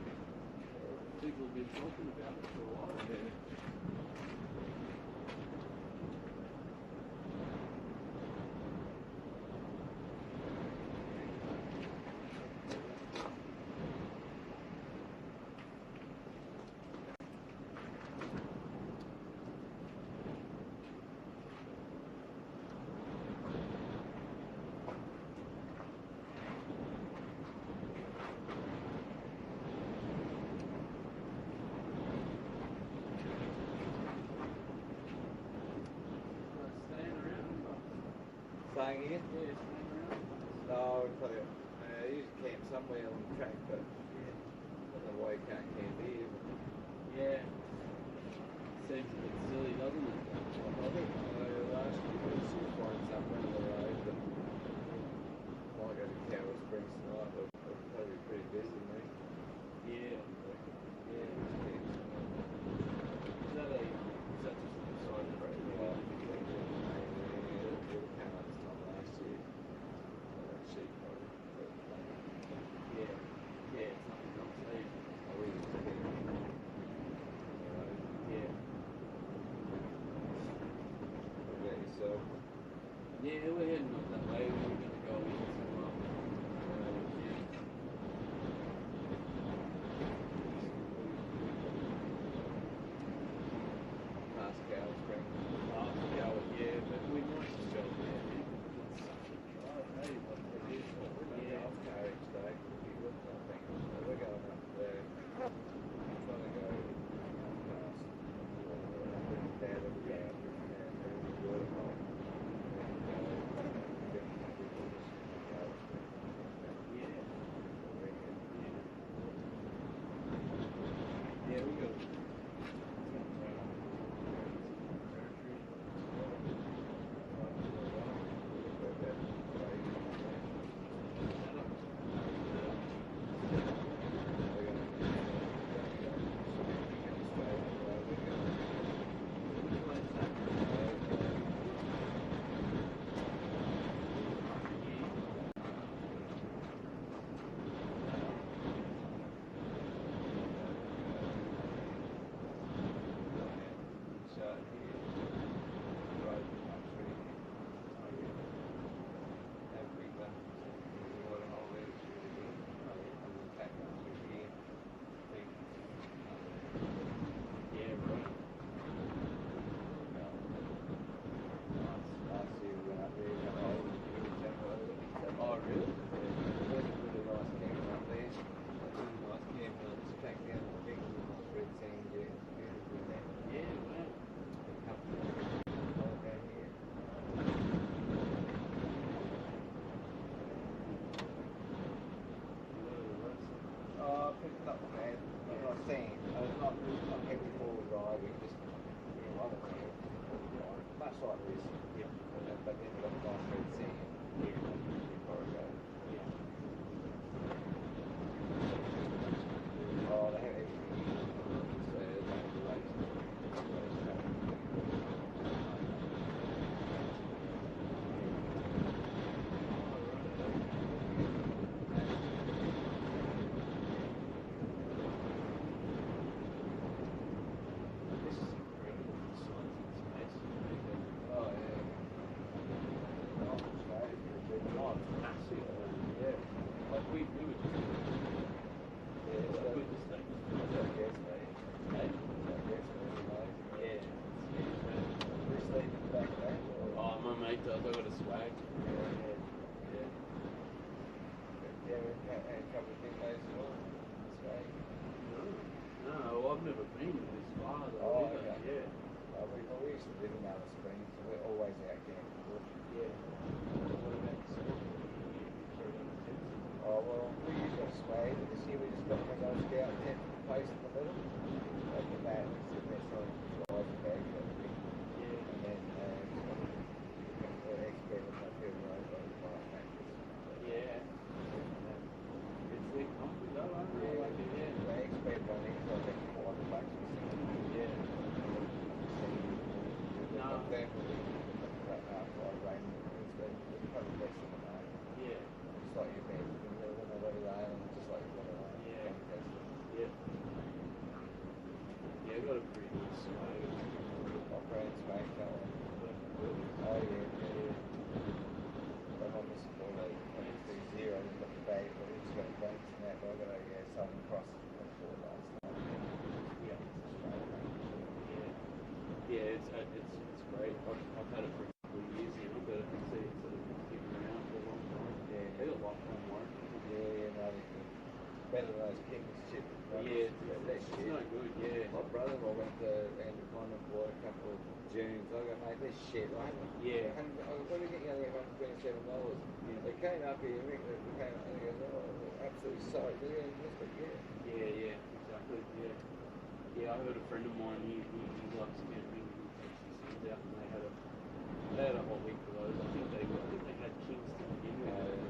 People have been talking about it for a while. Staying here? Yeah, staying around. No, I'll tell you. I usually camp somewhere on the track, but yeah, I don't know why you can't camp here. Yeah. Seems a bit silly, doesn't it? I think last year we were flying somewhere on the road, but I might go to Tower Springs tonight, but it'll probably be pretty busy, mate. Yeah. Yeah. Is that just the side of the road? Yeah, it's not a conversation. Yeah. So, yeah, we're heading up that way. We're going to go into past Cow Spring. Yeah, but we might just go there. It's such a drive, hey? It is. We're going off car each day. Good, I think. So we're going up there. Trying to go past there to the gap and the waterfall. Yeah, we go. Oh, really? It was a really nice camp up there. A really nice camp, and I just back down the big red sand dunes. Beautiful there. Yeah, wow. Down here. Oh, I picked up bad. Not sand. Not heavy forward driving, just I don't know. Much like this. Yeah. But then we've got nice red sand. Oh, they have everything. So they have the This is incredible. The science in space. Oh, yeah. Massive. Yeah. Like we were just we just think Yes, mate. hey? Yes, mate. Yeah. We're sleeping back there. Oh, my mate does. I got a swag. Yeah. Yeah, we've had a couple of big days at all. Swag. No, I've never been this far though. Oh, either. okay. Yeah. We used to live in Alice Springs, so we're always out camping. Yeah. What about the sport? Oh, well, we used to have swag, but this year we just got one of those scout tent place in the middle. Open that and sit there so guys and bags and everything. Yeah. And then the expert was up here road by the fire mattress. Yeah. It's their comfy though, aren't they? Like, yeah. The expert one is I think $400 for single. Yeah. No. Up there for the rain, it's probably less than a night. Yeah. It's like your bed. I got someone cross before last night. Yeah. Yeah, it's great. I've had it for a couple of years now, but I can see it's sort of been around for a long time. Yeah. They got lifetime warranty. Yeah, no, they're good. Better than those Kings chip. Yeah, it's no good, yeah. My brother-in-law went to Andrew Condon for a couple of Junes. I go, mate, this shit. I go, what are you getting only $127? Yeah. They came up here, they came up and he goes, oh, absolutely sorry. Yeah, exactly, yeah. Yeah, I heard a friend of mine, he likes camping, he takes his sons out and they had a whole week for those. I think they had Kings to begin with.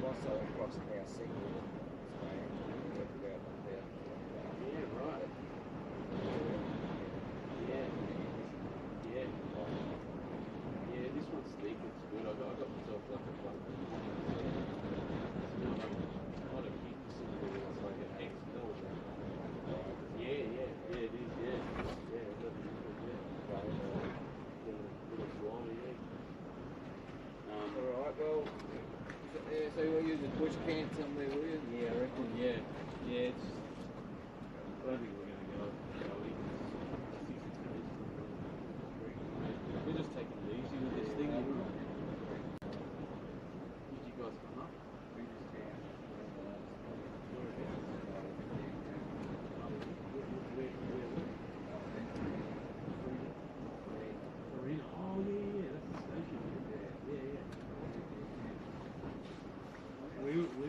Also across now single Spain, about there. Yeah, right. Yeah. Yeah, this one's sleek, it's good. I got myself like a black one. Not a big single, it's like an XL. Yeah, it is, yeah. Yeah, it doesn't little slider, yeah. Alright, well, so you'll use a bush can somewhere, will you? Yeah, I reckon, yeah. Yeah, it's... I don't think we're going to go we're just taking it easy with this thing. Did you guys come up? We just can. Arena. Oh, yeah, that's the station. Yeah. We were, we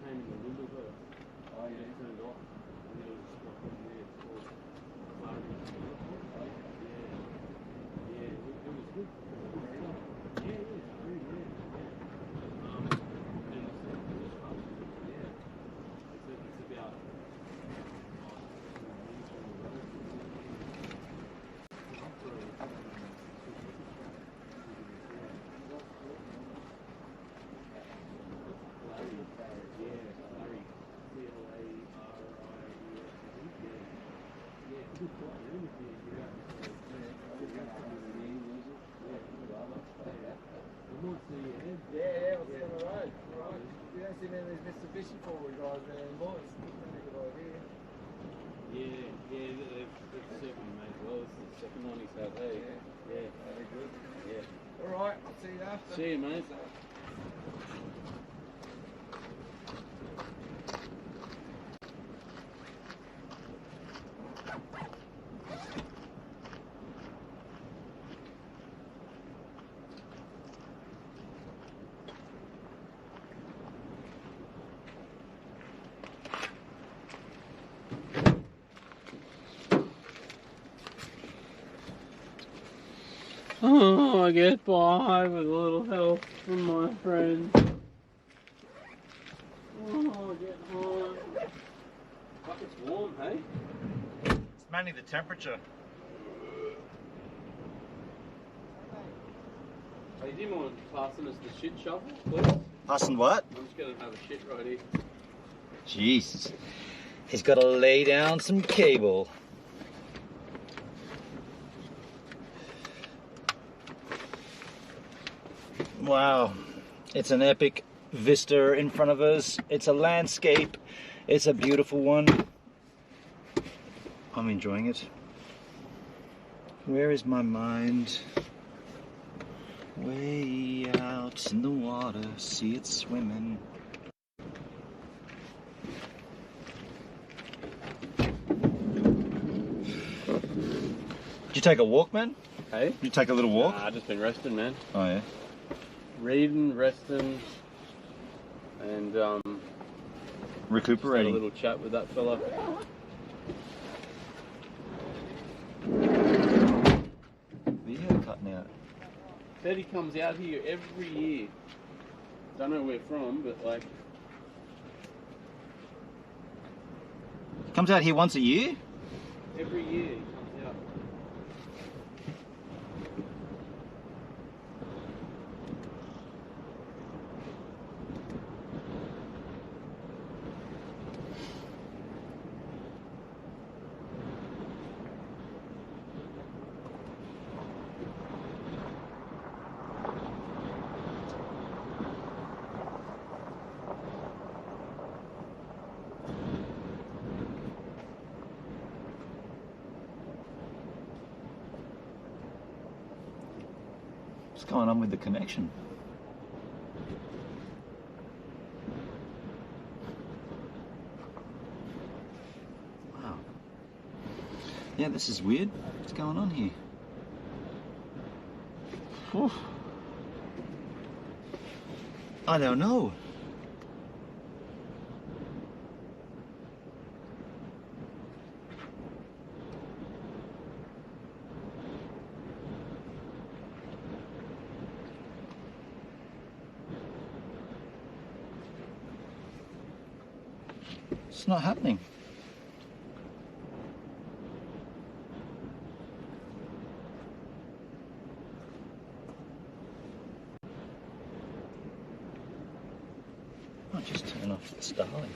came in the middle of it. Oh, yeah. It turned off. And it was like in there, it's called Yeah, it was good. Yeah, it's great, and it's fun. Yeah. It's about Yeah, I'll see on the road. Right. You don't see many of these Mitsubishi forward guys anymore. It's a good idea. Yeah, they've certainly made well. It's the second one he's had, hey? Yeah. Very good. Yeah. Alright, I'll see you after. See you, mate. Oh, I get by with a little help from my friend. Oh, I get home. Fuck, it's warm, hey? It's mainly the temperature. Hey, do you mind passing us the shit shovel, please? Passing what? I'm just going to have a shit right here. Jeez. He's got to lay down some cable. Wow, it's an epic vista in front of us. It's a landscape. It's a beautiful one. I'm enjoying it. Where is my mind? Way out in the water, see it swimming. Did you take a walk, man? Hey? Did you take a little walk? Nah, I've just been resting, man. Oh, yeah. Reading, resting, and recuperating. Just had a little chat with that fella. Video cutting out. Said he comes out here every year. Don't know where from, but like Comes out here once a year? every year he comes out. What's going on with the connection? Wow. Yeah, this is weird. What's going on here? Whew. I don't know. It's not happening. I'll just turn off the Starlink.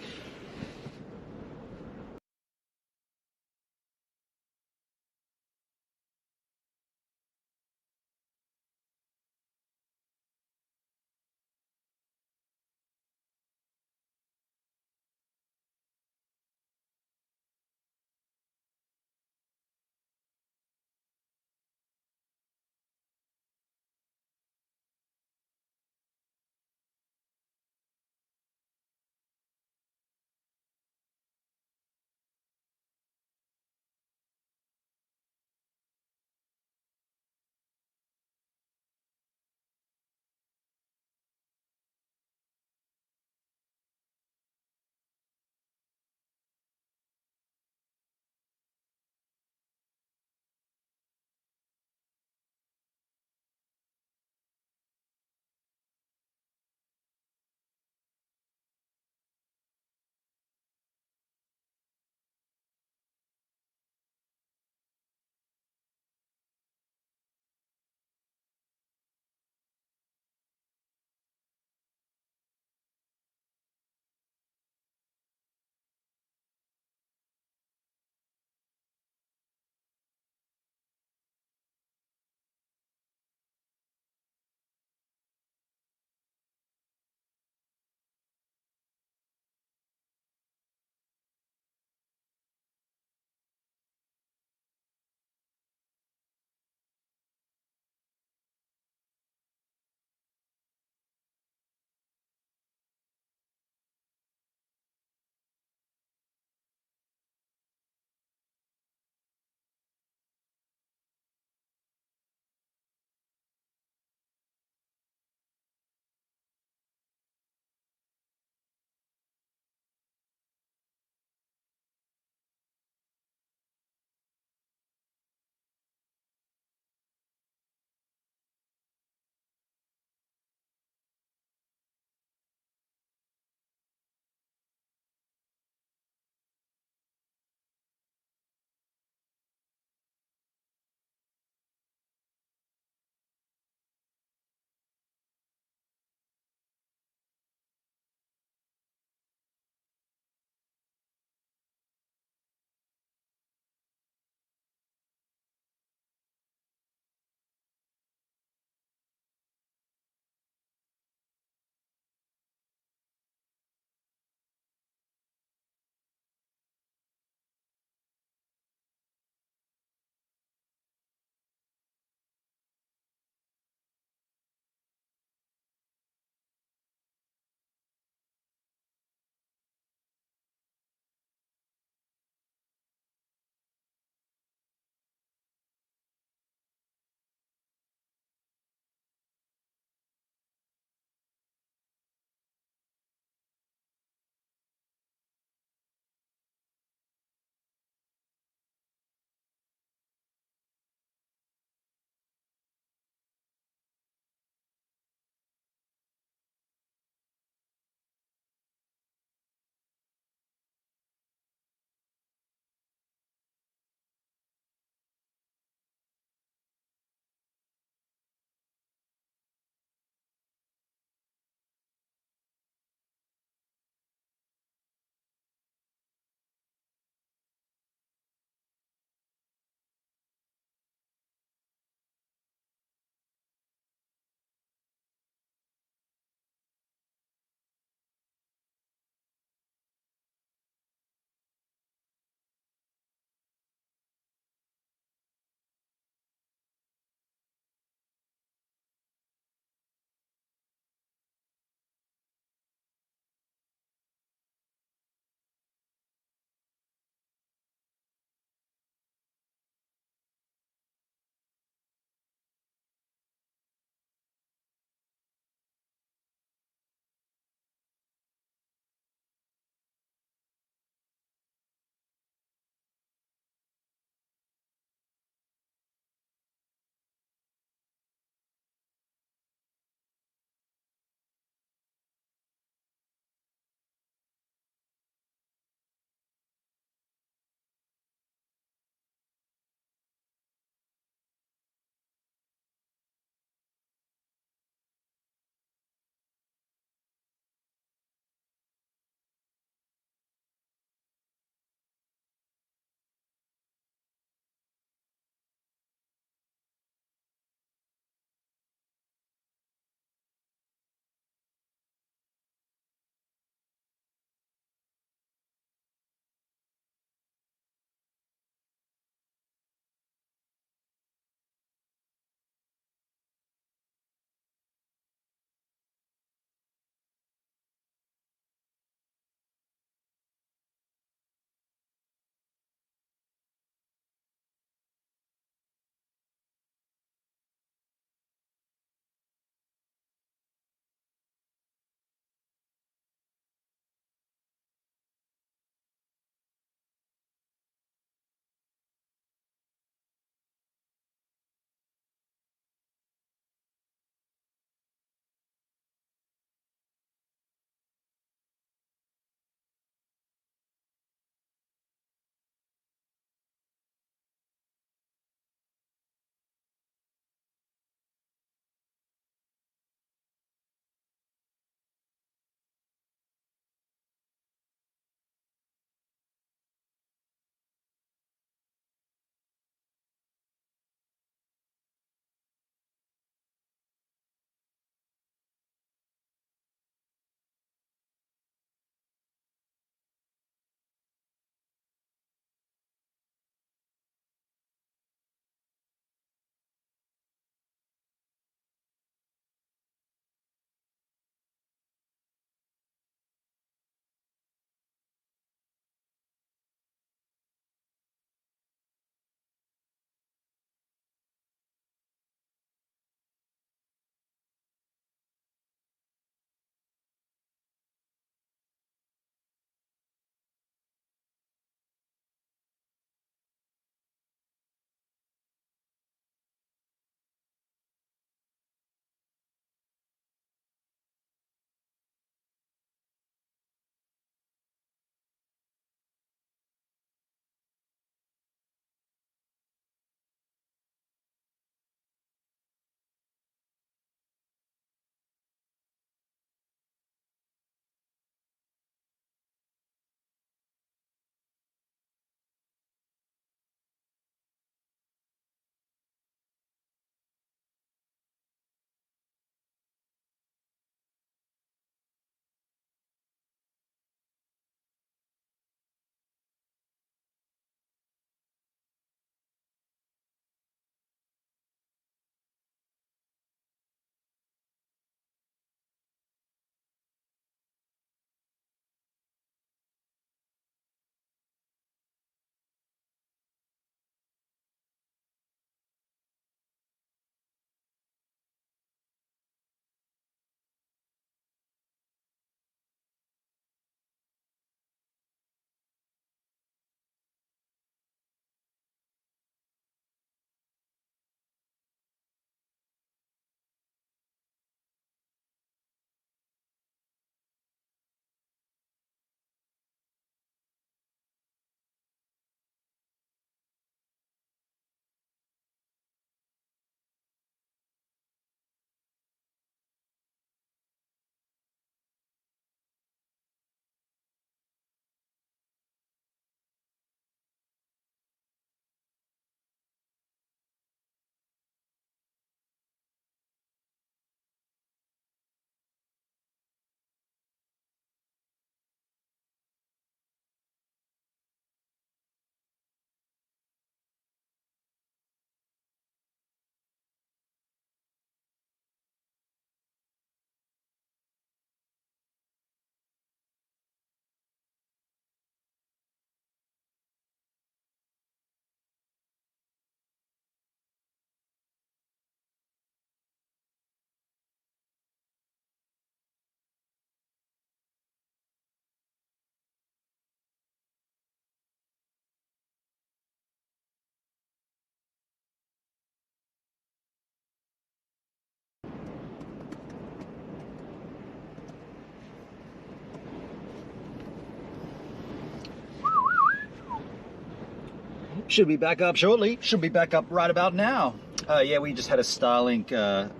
Should be back up shortly. Should be back up right about now. Yeah, we just had a Starlink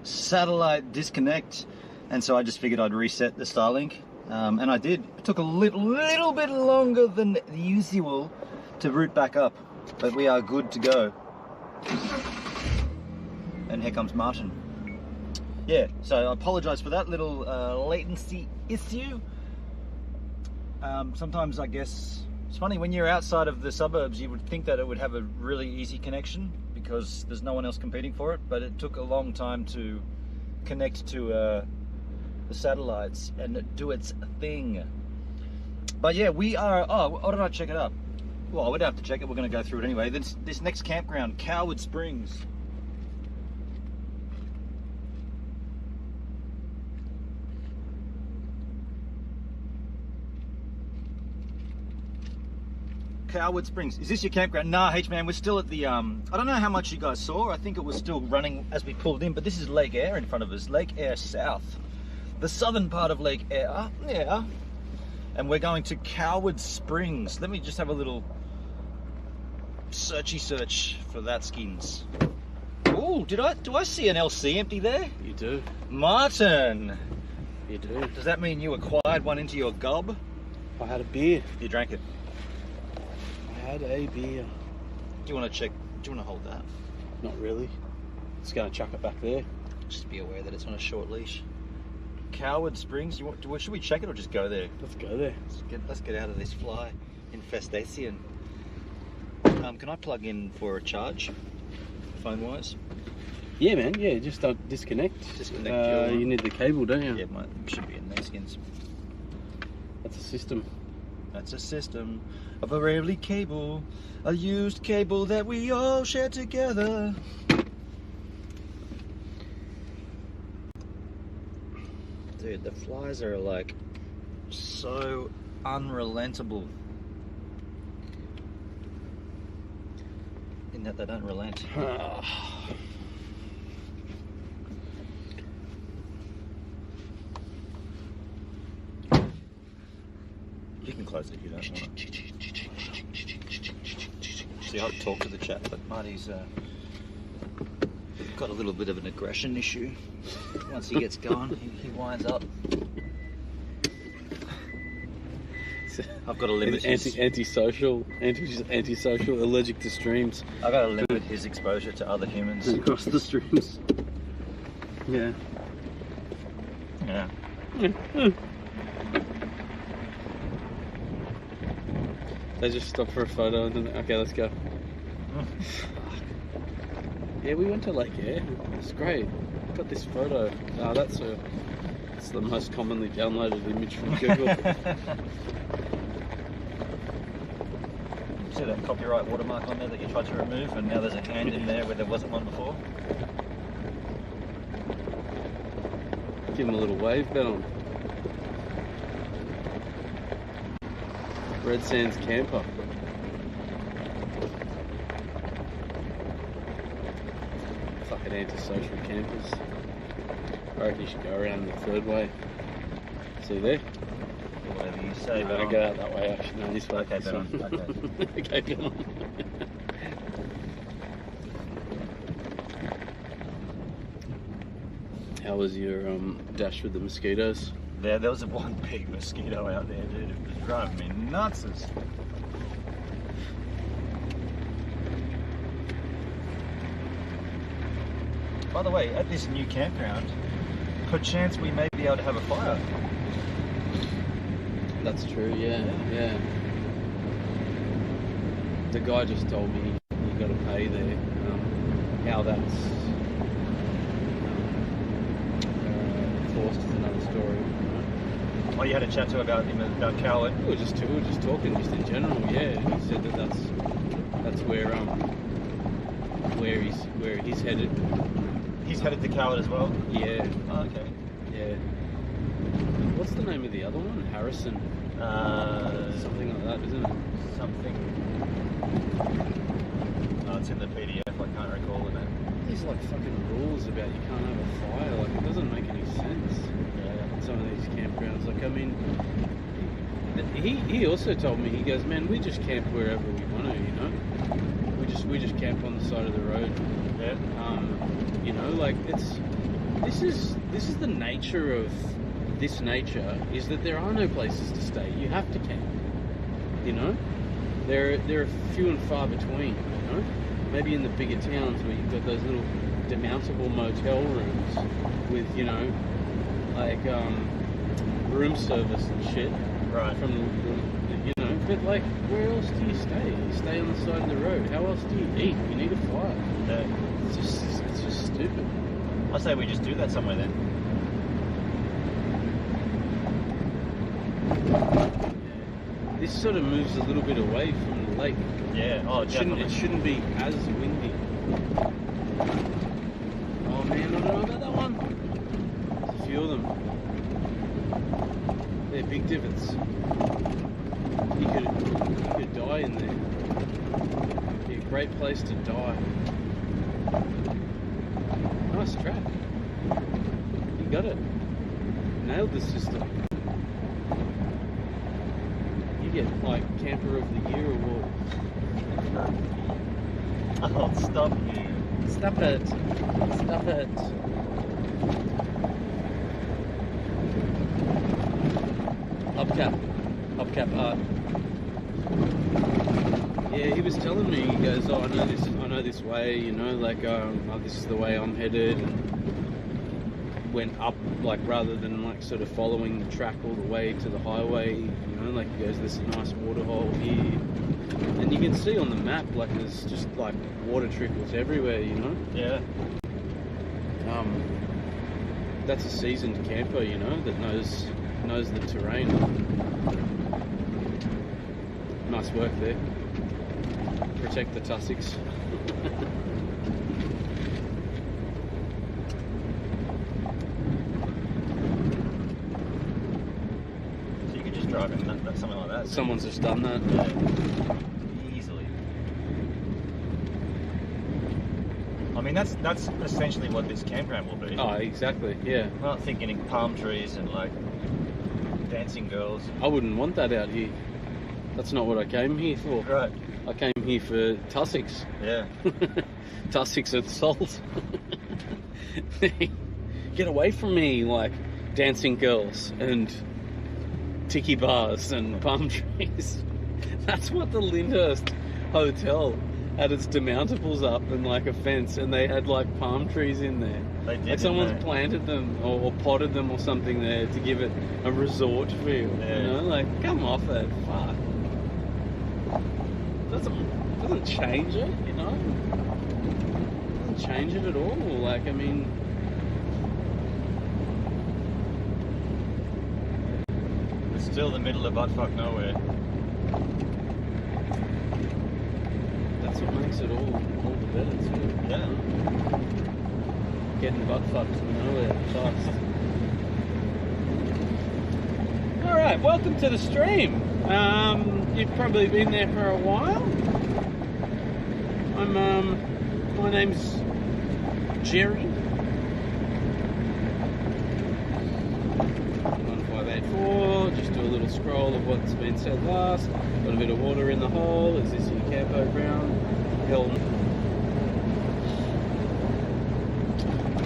satellite disconnect, and so I just figured I'd reset the Starlink, and I did. It took a little bit longer than the usual to root back up, but we are good to go. And here comes Martin. Yeah, so I apologise for that little latency issue. Sometimes I guess it's funny when you're outside of the suburbs, you would think that it would have a really easy connection because there's no one else competing for it, but it took a long time to connect to the satellites and do its thing. But yeah, we are. Oh, why did I check it up? Well, we don't have to check it. We're going to go through it anyway. This next campground, Coward Springs. Coward Springs. Is this your campground? Nah, H-Man, we're still at the, I don't know how much you guys saw. I think it was still running as we pulled in, but this is Lake Eyre in front of us. Lake Eyre South. The southern part of Lake Eyre, yeah. And we're going to Coward Springs. Let me just have a little searchy search for that skins. Oh, do I see an LC empty there? You do. Martin! You do. Does that mean you acquired one into your gob? I had a beer. You drank it? I had a beer. Do you want to check? Do you want to hold that? Not really. Just going to chuck it back there. Just be aware that it's on a short leash. Coward Springs. Should we check it or just go there? Let's go there. Let's get out of this fly infestation. Can I plug in for a charge, phone-wise? Yeah, man. Yeah, just disconnect. Disconnect. You need the cable, don't you? Yeah, mate. Should be in these skins. That's a system. That's a system of a rarely cable, a used cable that we all share together. Dude, the flies are like so unrelentable in that they don't relent. You can close it if you don't want to. See, I'll talk to the chat, but Marty's got a little bit of an aggression issue. Once he gets going, he winds up. I've got to limit antisocial, allergic to streams. I've got to limit his exposure to other humans across the streams. Yeah. Yeah. They just stopped for a photo and then, okay, let's go. Yeah, we went to Lake Eyre. It's great. Got this photo. That's the most commonly downloaded image from Google. See that copyright watermark on there that you tried to remove, and now there's a hand in there where there wasn't one before? Give him a little wave bet on. Red Sands camper. Fucking antisocial campers. I reckon you should go around the third way. See there? Whatever you say, no, go out that way actually. No, this way. Okay, Ben on. Okay. Okay, Ben on. How was your dash with the mosquitoes? There was one big mosquito out there, dude. It was driving me nuts. By the way, at this new campground, perchance we may be able to have a fire. That's true, yeah. The guy just told me you got to pay there. How that's enforced is another story. Oh, you had a chat to about him about Coward? We were just talking just in general. Yeah, he said that's where he's headed. He's headed to Coward as well. Yeah. Oh, okay. Yeah. What's the name of the other one? Harrison. Something like that, isn't it? Something. Oh, it's in the PDF. I can't recall the name. There's like fucking rules about you can't have a fire. Like it doesn't make any sense. Some of these campgrounds. Like, I mean, he also told me, he goes, man, we just camp wherever we want to, you know? We we just camp on the side of the road. Yeah. You know, like this is the nature of this nature, is that there are no places to stay. You have to camp. You know, they're few and far between. You know, maybe in the bigger towns where you've got those little demountable motel rooms with, you know, like room service and shit. Right. From the you know, but like, where else do you stay? You stay on the side of the road. How else do you eat? You need a fire. Yeah. It's just stupid. I say we just do that somewhere then. This sort of moves a little bit away from the lake. Yeah. Oh, it shouldn't be as windy. Oh man, I don't know about that one. There's a few of them. They're big divots. You could die in there. Be a great place to die. Nice track. You got it. Nailed the system. You get like Camper of the Year award. Oh, stop you. Stop it. Stop it. Hubcap art. Yeah, he was telling me, he goes, oh, I know this way, you know, like, oh, this is the way I'm headed, and went up, like, rather than, like, sort of following the track all the way to the highway, you know, like, he goes, there's a nice waterhole here, and you can see on the map, like, there's just, like, water trickles everywhere, you know? Yeah. That's a seasoned camper, you know, that knows the terrain. Nice work there. Protect the tussocks. So you could just drive in that something like that. Someone's just done that. Yeah. Easily. I mean, that's essentially what this campground will be. Oh, exactly. Yeah. I'm not thinking in palm trees and like dancing girls. I wouldn't want that out here. That's not what I came here for. Right. I came here for tussocks. Yeah. Tussocks and salt. Get away from me, like dancing girls and tiki bars and palm trees. That's what the Lyndhurst Hotel had, its demountables up and like a fence, and they had like palm trees in there. They did, like someone's planted them or potted them or something there to give it a resort feel. Yeah. You know, like come off it. Fuck. Doesn't change it, you know? Doesn't change it at all. Like, I mean, it's still the middle of buttfuck nowhere. that's what makes it all the better too. Yeah. Getting buttfucked from nowhere fast. Alright, welcome to the stream. You've probably been there for a while. My name's Jerry. 1584, just do a little scroll of what's been said last. Got a bit of water in the hole. Is this your campo ground? Hell.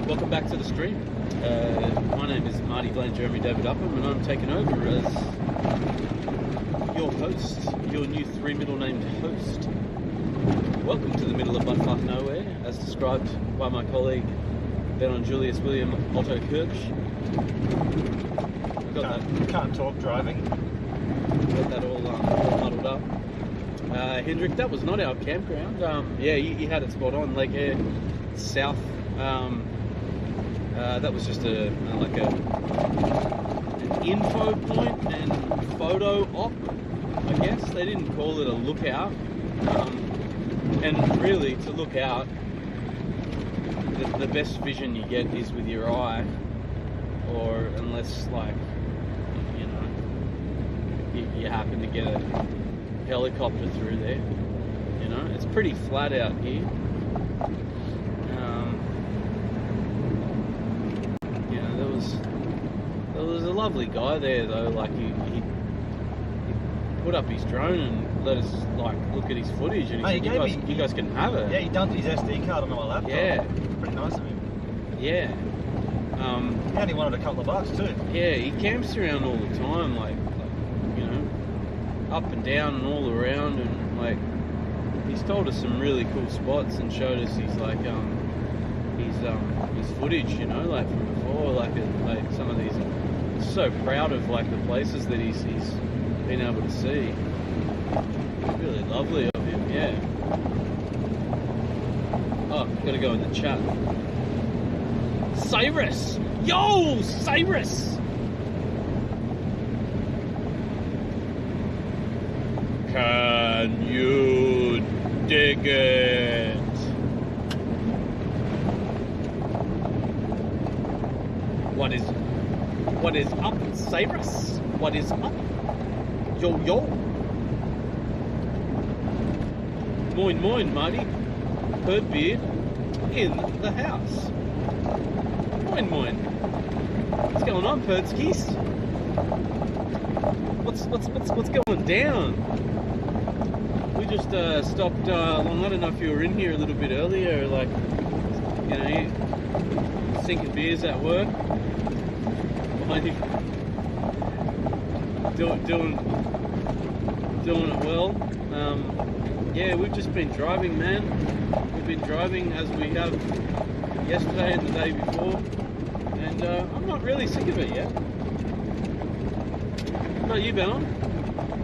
Welcome back to the stream. My name is Marty Blaine Jeremy David Upham, and I'm taking over as your host, your new three middle named host. Welcome to the middle of buttfuck nowhere, as described by my colleague Baron Julius William Otto Kirch. Can't talk driving. Got that all muddled up. Hendrik, that was not our campground. Yeah, you had it spot on. Lake Air South. That was just an info point and photo op, I guess. They didn't call it a lookout. And really, to look out, the best vision you get is with your eye, or unless, like, you know, you happen to get a helicopter through there. You know, it's pretty flat out here. You know, there was a lovely guy there though. Like he put up his drone and let us like look at his footage, and he Hey, said, you guys can have it. Yeah, he dumped his SD card on my laptop. Yeah. Pretty nice of him. Yeah. He only wanted a couple of bucks too. Yeah, he camps around all the time, like you know, up and down and all around, and like he's told us some really cool spots and showed us his like his footage, you know, like from before, like some of these. So proud of like the places that he's been able to see. Really lovely of him, yeah. Oh, gotta go in the chat. Cyrus! Yo, Cyrus! Can you dig it? What is up, Cyrus? What is up? Yo, yo. Moin, moin, Marty. Birdbeard in the house. Moin, moin. What's going on, Perdskis? What's going down? We just stopped along. I don't know if you were in here a little bit earlier, like, you know, sinking beers at work. Doing it well. Yeah, we've just been driving, man. We've been driving as we have yesterday and the day before, and I'm not really sick of it yet. How about you, Ben?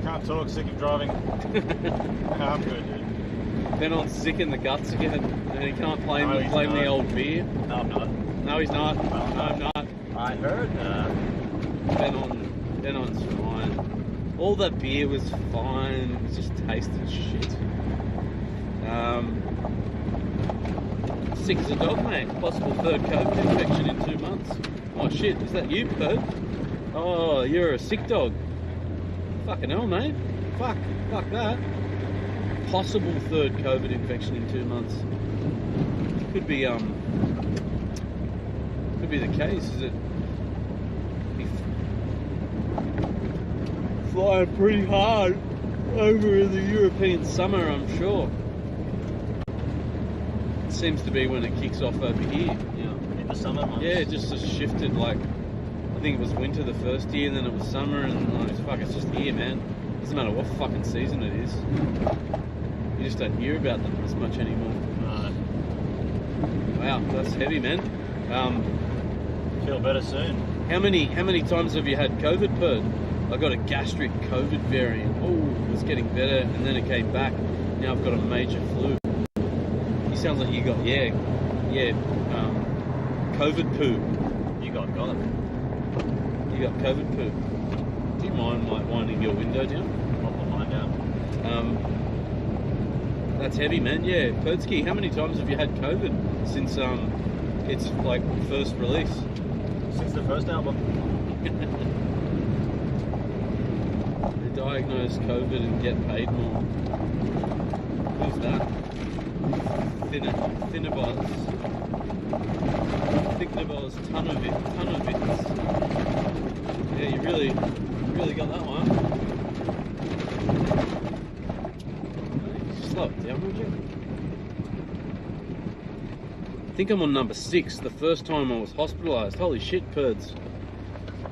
Can't talk, sick of driving. I'm good, dude. Benon's sick in the guts again, and he can't blame the old beer. No, I'm not. No, he's not. No, I'm not. I heard Benon's fine. All that beer was fine. It just tasted shit. Sick as a dog, mate. Possible third COVID infection in 2 months. Oh shit, is that you, Perd? Oh, you're a sick dog. Fucking hell, mate. Fuck that. Possible third COVID infection in 2 months. Could be the case. Is it? Flying pretty hard over in the European summer, I'm sure. It seems to be when it kicks off over here. You know. In the summer months. Yeah, it just shifted. Like, I think it was winter the first year, and then it was summer, and like, it's just here, man. Doesn't matter what fucking season it is. You just don't hear about them as much anymore. No. Wow, that's heavy, man. Feel better soon. How many times have you had COVID, Perd? I got a gastric COVID variant. Oh, it was getting better, and then it came back. Now I've got a major flu. You sounds like you got COVID poo. You got it. You got COVID poo. Do you mind winding your window down? I'll put mine down. That's heavy, man. Yeah, Perdsky, how many times have you had COVID since its like first release? Since the first album. They diagnose COVID and get paid more. Who's that? Thinnaboz. Ton of it. Yeah, you really got that one. Slow it down, would you? I think I'm on number 6, the first time I was hospitalised. Holy shit, Perds.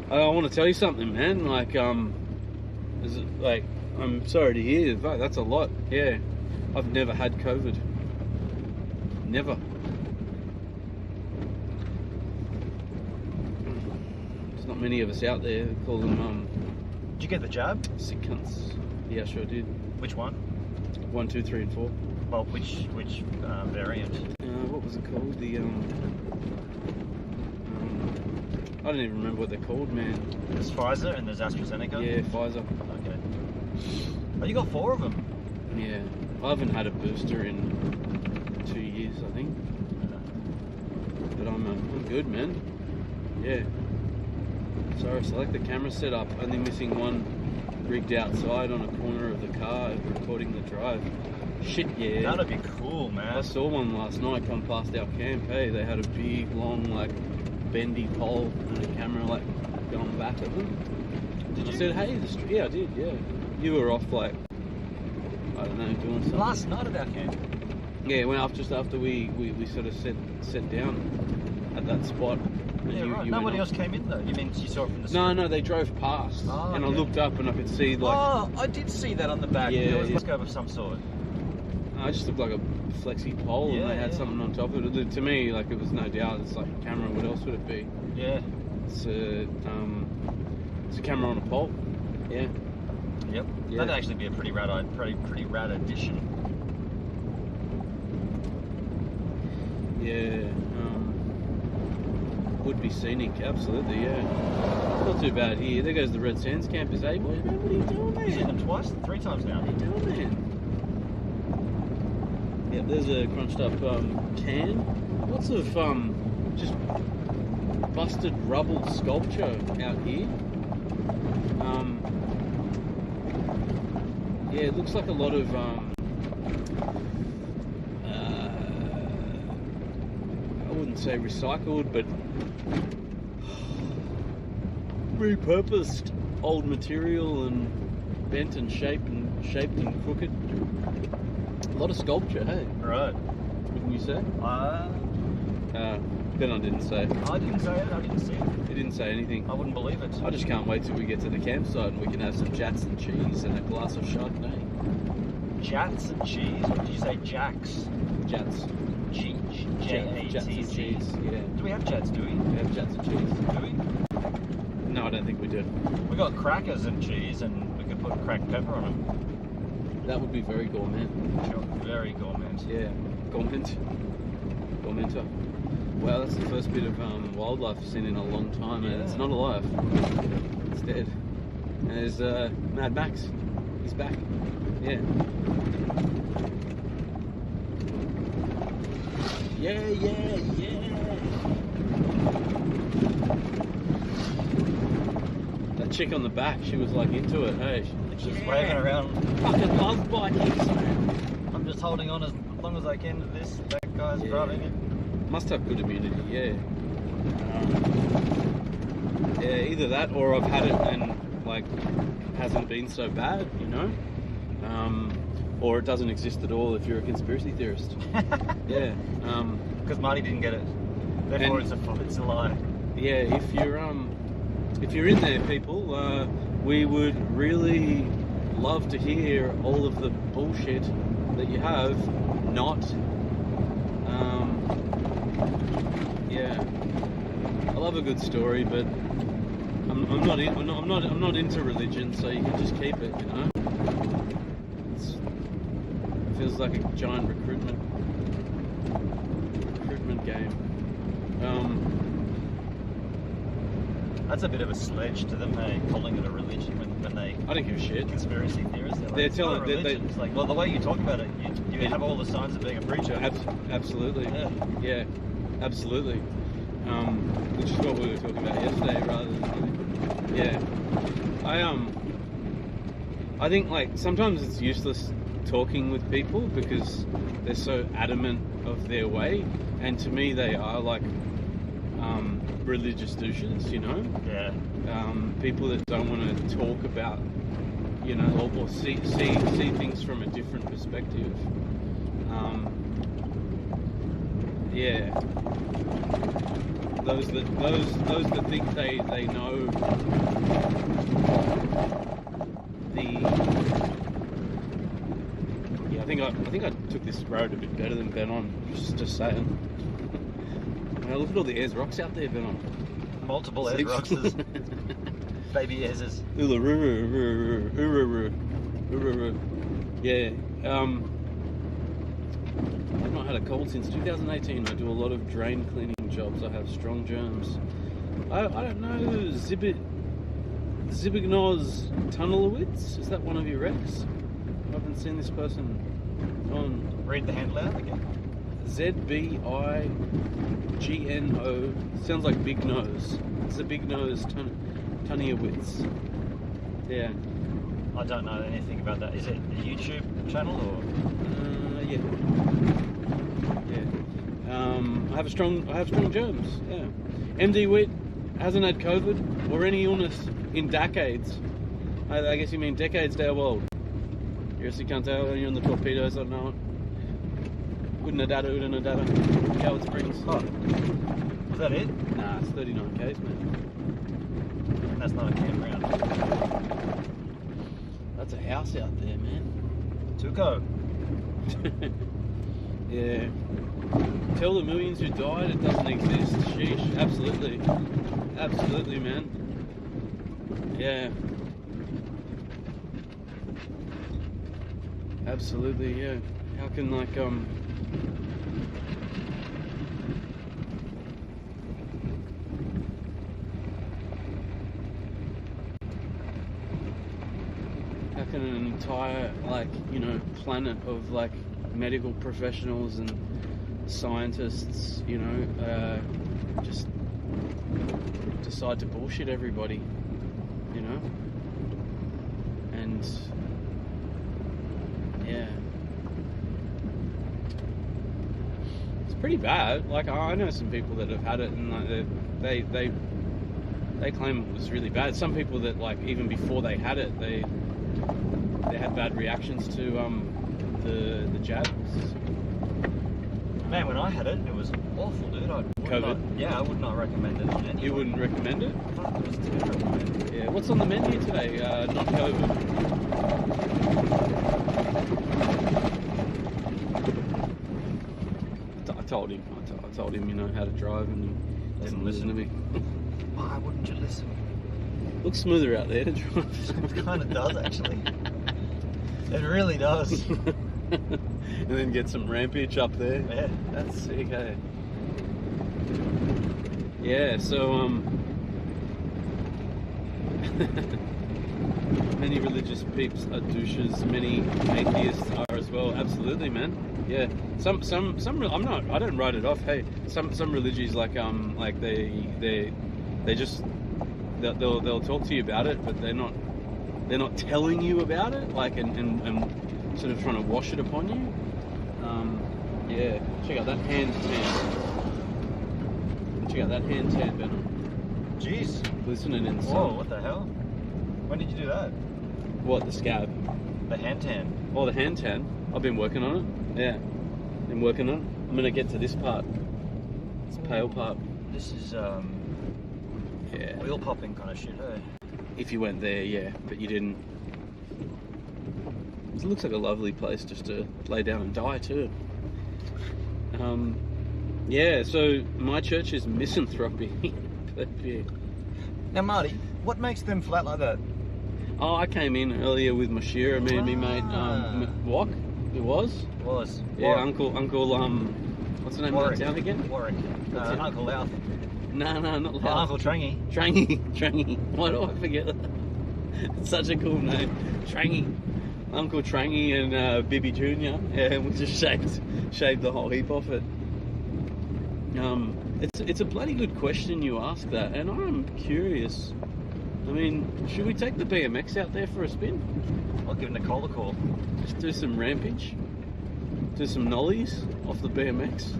I want to tell you something, man. Like, I'm sorry to hear. That's a lot. Yeah. I've never had COVID. Never. There's not many of us out there that call them, Did you get the jab? sick cunts. Yeah, sure did. Which one? 1, 2, 3, and 4. Well, which variant? What was it called? I don't even remember what they're called, man. There's Pfizer and there's AstraZeneca? Yeah, Pfizer. Okay. Oh, you got 4 of them? Yeah. I haven't had a booster in 2 years, I think. But I'm good, man. Yeah. Sorry, so I like the camera setup. Only missing one rigged outside on a corner of the car recording the drive. Shit, yeah. That'd be cool, man. I saw one last night come past our camp. Hey, they had a big, long, like, bendy pole and a camera, like, going back at them. Did you? I said, hey, yeah, I did, yeah. You were off, like, I don't know, doing something. Last night about camping. Yeah, went just after we sort of set down at that spot. Yeah, right. Nobody else came in though. You mean you saw it from the street? No, they drove past, and I okay. looked up and I could see like. Oh, I did see that on the back. Yeah, there was yeah. a scope of some sort. It just looked like a flexi pole, and they had something on top of it. To me, like it was no doubt. It's like a camera. What else would it be? Yeah. It's a camera on a pole. Yeah. Yep. Yeah. That'd actually be a pretty rad addition. Yeah. Would be scenic, absolutely. Yeah. Not too bad here. There goes the Red Sands campus. Hey, boy, man, what are you doing, man? I've seen them twice, 3 times now. What are you doing, man? Yeah, there's a crunched up can. Lots of just busted rubble sculpture out here. Yeah, it looks like a lot of I wouldn't say recycled, but repurposed old material and bent and shaped and crooked. A lot of sculpture, hey? Right. Wouldn't you say? Ben, I didn't say. I didn't say it. I didn't see it. He didn't say anything. I wouldn't believe it. I just can't wait till we get to the campsite and we can have some jats and cheese and a glass of Chardonnay. Jats and cheese? Or did you say jacks? Jats. J-A-T-Z. Jats and cheese, yeah. Do we have jats, do we? We have jats and cheese. Do we? No, I don't think we do. We got crackers and cheese and we could put cracked pepper on them. That would be very gourmet. Sure. Very gourmet. Yeah. Gourmenter. Wow, that's the first bit of wildlife I've seen in a long time, and it's not alive. It's dead. And there's Mad Max. He's back. Yeah. Yeah. That chick on the back, she was like into it, hey? Just waving around. Fucking love bikes. I'm just holding on as long as I can to this. That guy's driving it. Must have good immunity, yeah. Yeah, either that or I've had it and like hasn't been so bad, you know? Or it doesn't exist at all if you're a conspiracy theorist. Yeah. Because Marty didn't get it. Therefore it's a lie. Yeah, if you're in there, people, we would really love to hear all of the bullshit that you have not. Yeah, I love a good story, but I'm not into religion, so you can just keep it, you know. It feels like a giant recruitment game. That's a bit of a sledge to them, hey, calling it a religion when they. I don't give a shit. Conspiracy theorists. They're, like, they're telling. It's like, well, the way you talk about it, you have all the signs of being a preacher. Absolutely. Yeah. Absolutely. Which is what we were talking about yesterday, rather than. Yeah. I think like sometimes it's useless talking with people because they're so adamant of their way, and to me they are like religious douches, you know. Yeah. People that don't want to talk about, you know, or see things from a different perspective. Yeah. Those that think they know the. Yeah, I think I took this road a bit better than Ben on. Just saying. Look at all the Ayers rocks out there, Ben on. Multiple Ayers rocks. Baby Ayers. Yeah. I've not had a cold since 2018. I do a lot of drain cleaning jobs. I have strong germs. I don't know. Zbigniew Tunnelowitz? Is that one of your recs? I haven't seen this person on. Read the handle out again. Z-B-I-G-N-O. Sounds like big nose. It's a big nose Tunnelowitz. Yeah. I don't know anything about that. Is it a YouTube channel or? Yeah. I have strong germs. Yeah. MD Witt hasn't had COVID or any illness in decades. I guess you mean decades. How old? Seriously, can't tell. You're on the torpedoes, I know it. Oodnadatta. Coward Springs. Oh. Is that it? Nah, it's 39 k's, man. That's not a campground. That's a house out there, man. Tuco. Yeah. Tell the millions who died it doesn't exist. Sheesh. Absolutely. Absolutely, man. Yeah. Absolutely, yeah. How can, like, how can an entire, like, you know, planet of, like, medical professionals and scientists, you know, just decide to bullshit everybody, you know? And yeah, it's pretty bad. Like, I know some people that have had it, and like they claim it was really bad. Some people that, like, even before they had it, they had bad reactions to the jabs. Man, when I had it, it was awful, dude. COVID? I would not recommend it on anyone. You wouldn't recommend it? Fuck, it was terrible. Yeah, what's on the menu today? Not COVID. I told him, you know, how to drive, and he didn't listen to me. Why wouldn't you listen? Looks smoother out there to drive. It kind of does, actually. It really does. And then get some rampage up there. Yeah. That's sick, eh? Yeah, so, many religious peeps are douches, many atheists are as well. Absolutely, man. Yeah. Some I don't write it off. Hey, some religions, like they just, they'll talk to you about it, but they're not telling you about it, like, and sort of trying to wash it upon you. Yeah, check out that hand tan, Venom. Jeez. Glistening in the sun. Whoa, what the hell? When did you do that? What, the scab? The hand tan. Oh, the hand tan. I've been working on it. Yeah. Been working on it. I'm going to get to this part. It's the pale part. This is, yeah, wheel popping kind of shit, eh? If you went there, yeah, but you didn't. It looks like a lovely place just to lay down and die too. Yeah, so my church is misanthropy. Yeah. Now, Marty, what makes them flat like that? Oh, I came in earlier with my shearer, me and me mate, Wok. It was? Yeah, Uncle, what's the name of that town again? Warwick. Uncle Louth. No, not Louth. Oh, Uncle Trangy. Trangy. Why do I forget that? It's such a cool name. Trangy. Uncle Trangy and Bibby Jr. Yeah, we just shaved the whole heap off it. It's a bloody good question you ask that, and I'm curious. I mean, should we take the BMX out there for a spin? I'll give Nicole a call. Just do some rampage. Do some nollies off the BMX.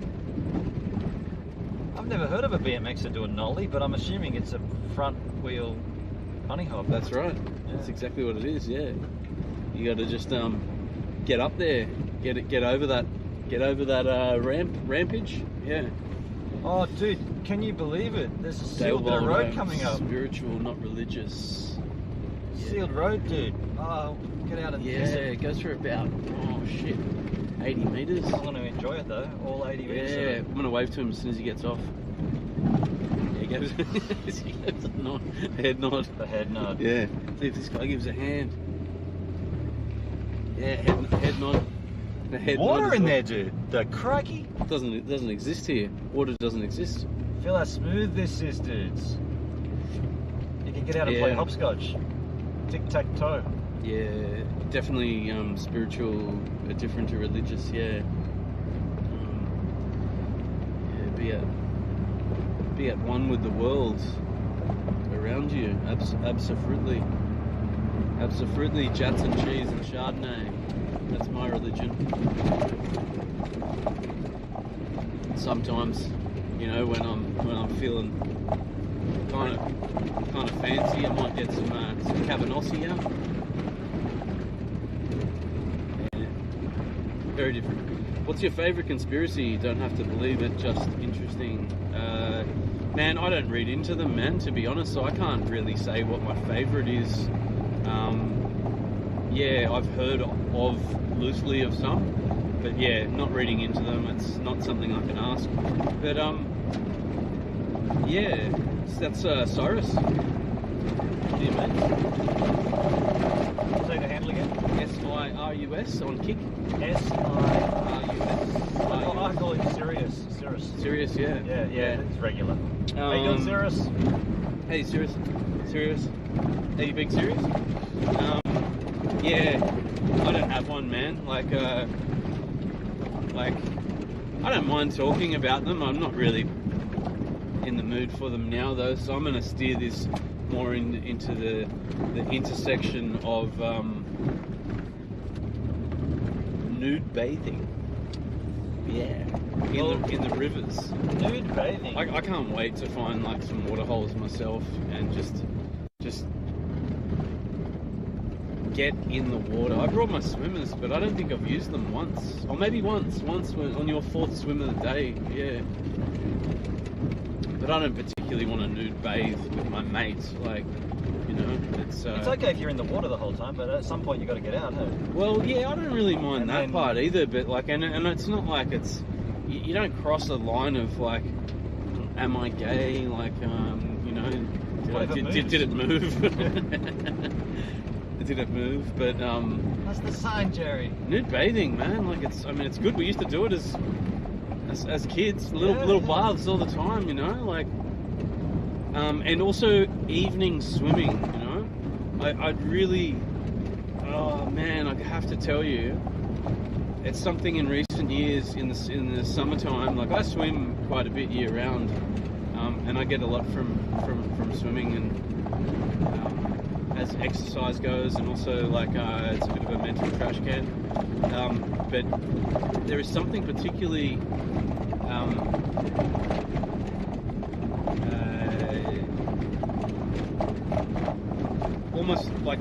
I've never heard of a BMXer do a nollie, but I'm assuming it's a front wheel bunny hop. That's right. Yeah. That's exactly what it is. Yeah. You got to just get up there, get over that rampage. Yeah. Oh, dude, can you believe it? There's a sealed bit of road coming up. Spiritual, not religious. Sealed road, dude. Oh, get out of the desert. Yeah, it goes for about 80 meters. I'm going to enjoy it though, all 80 meters. Yeah, I'm going to wave to him as soon as he gets off. Yeah, he gives a nod, head nod. The head nod. Yeah, see if this guy gives a hand. Yeah, head nod. Water in there, dude. The crikey. It doesn't exist here. Water doesn't exist. Feel how smooth this is, dudes. You can get out and play hopscotch. Tic-tac-toe. Yeah, definitely spiritual, different to religious. Yeah. Be at one with the world around you. Absolutely. Jats and cheese and Chardonnay. That's my religion. Sometimes, you know, when I'm feeling kind of fancy, I might get some Cabernossi out. very different. What's your favourite conspiracy? You don't have to believe it, just interesting. Man, I don't read into them, man, to be honest, so I can't really say what my favourite is. Yeah, I've heard of loosely of some, but yeah, not reading into them. It's not something I can ask. But yeah, that's Cyrus. Yeah, mate. Say the handle again. SIRUS on Kick. SIRUS. I call it Sirius. Sirius, yeah. Yeah, it's regular. How you doing, Sirius? Hey, Sirius. Are you being serious? Yeah, I don't have one, man. Like, I don't mind talking about them. I'm not really in the mood for them now, though. So I'm going to steer this more into the intersection of nude bathing. Yeah, in the rivers. Nude bathing. I can't wait to find like some water holes myself and just get in the water. I brought my swimmers, but I don't think I've used them once, or maybe once on your 4th swim of the day. Yeah, but I don't particularly want to nude bathe with my mates. Like, you know, it's okay if you're in the water the whole time, but at some point you got to get out, hey? Well, yeah, I don't really mind that part either. But like, and it's not like it's you don't cross a line of like, am I gay? Like, you know, did it move? Did it move? But that's the sign, Jerry. Nude bathing, man. Like, it's good. We used to do it as kids, little baths all the time, you know, like, and also evening swimming, you know. I'd really, oh man, I have to tell you, it's something in recent years in the summertime. Like, I swim quite a bit year round, and I get a lot from swimming, and as exercise goes, and also like it's a bit of a mental trash can. But there is something particularly almost like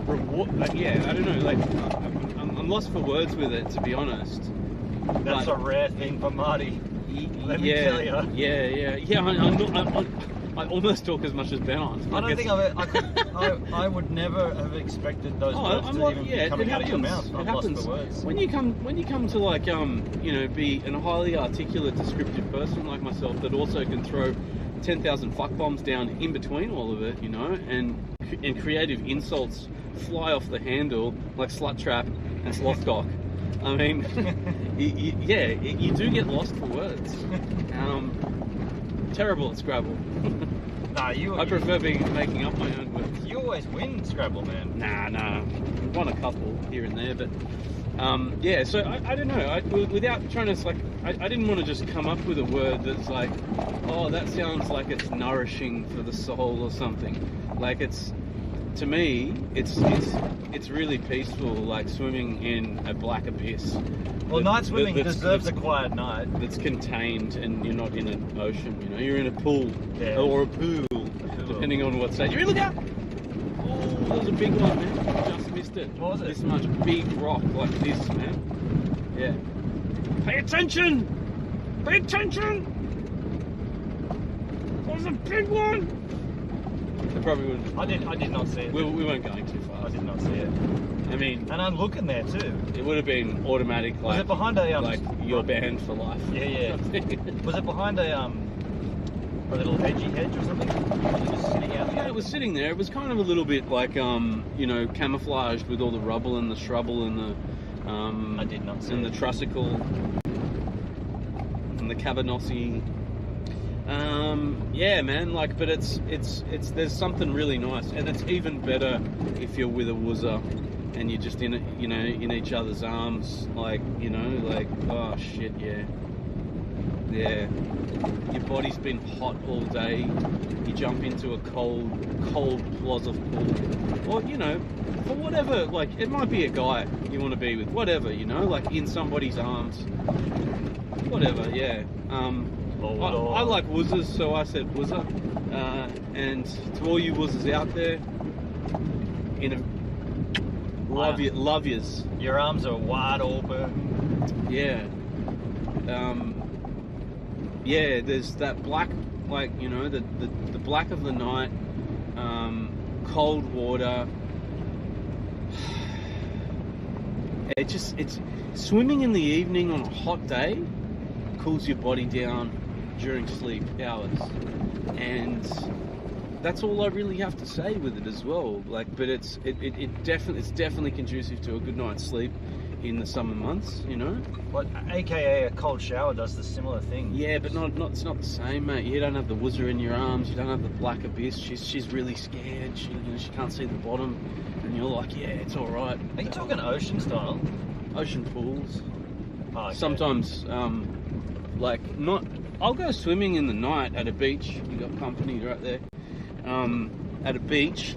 reward. Yeah, I don't know. Like, I'm lost for words with it, to be honest. That's a rare thing for Marty. Let me tell you. Yeah. I almost talk as much as Ben on. I don't think I would never have expected those words to even be coming out of your mouth. I'm lost for words. When you come to like you know, be a highly articulate, descriptive person like myself that also can throw 10,000 fuck bombs down in between all of it, you know, and creative insults fly off the handle like slut trap and sloth cock. I mean, you do get lost for words. Terrible at Scrabble. I prefer making up my own words. You always win Scrabble, man. Nah. I've won a couple here and there, but yeah. So I don't know. Without trying to like, I didn't want to just come up with a word that's like, oh, that sounds like it's nourishing for the soul or something. Like, it's, to me, it's really peaceful, like swimming in a black abyss. Well, night swimming deserves a quiet night. That's contained, and you're not in an ocean, you know, you're in a pool, or a pool, depending on what stage. Look out! Oh, that was a big one, man. Just missed it. What was it? This much big rock like this, man. Yeah. Pay attention! Pay attention! That was a big one! I probably wouldn't. I did not see it. We weren't going too far. I did not see it. I mean, and I'm looking there too. It would have been automatic. Like, was it behind a like you're banned for life? Yeah. Was it behind a little edgy hedge or something? Or was it just sitting out there? Yeah, it was sitting there. It was kind of a little bit like you know, camouflaged with all the rubble and the shrubble and the I did not see and it. the trussicle and the cabanossi. Yeah, man. Like, but it's there's something really nice, and it's even better if you're with a woozer and you're just in it, you know, in each other's arms, like, you know, like, oh shit, yeah. Your body's been hot all day. You jump into a cold plaza pool, or, you know, for whatever. Like, it might be a guy you want to be with, whatever, you know, like in somebody's arms, whatever. Yeah. I like woozers, so I said woozer. And to all you woozers out there, love yous. Your arms are wide open. Yeah. Yeah, there's that black, like, you know, the black of the night, cold water. It's swimming in the evening on a hot day cools your body down during sleep hours, and that's all I really have to say with it as well. Like, but it's definitely conducive to a good night's sleep in the summer months, you know. What, AKA a cold shower does the similar thing. Yeah, but it's not the same, mate. You don't have the woozer in your arms. You don't have the black abyss. She's really scared. She can't see the bottom, and you're like, yeah, it's all right. Are you talking ocean style? Ocean pools. Oh, okay. Sometimes, like, not. I'll go swimming in the night at a beach. You got company right there. At a beach,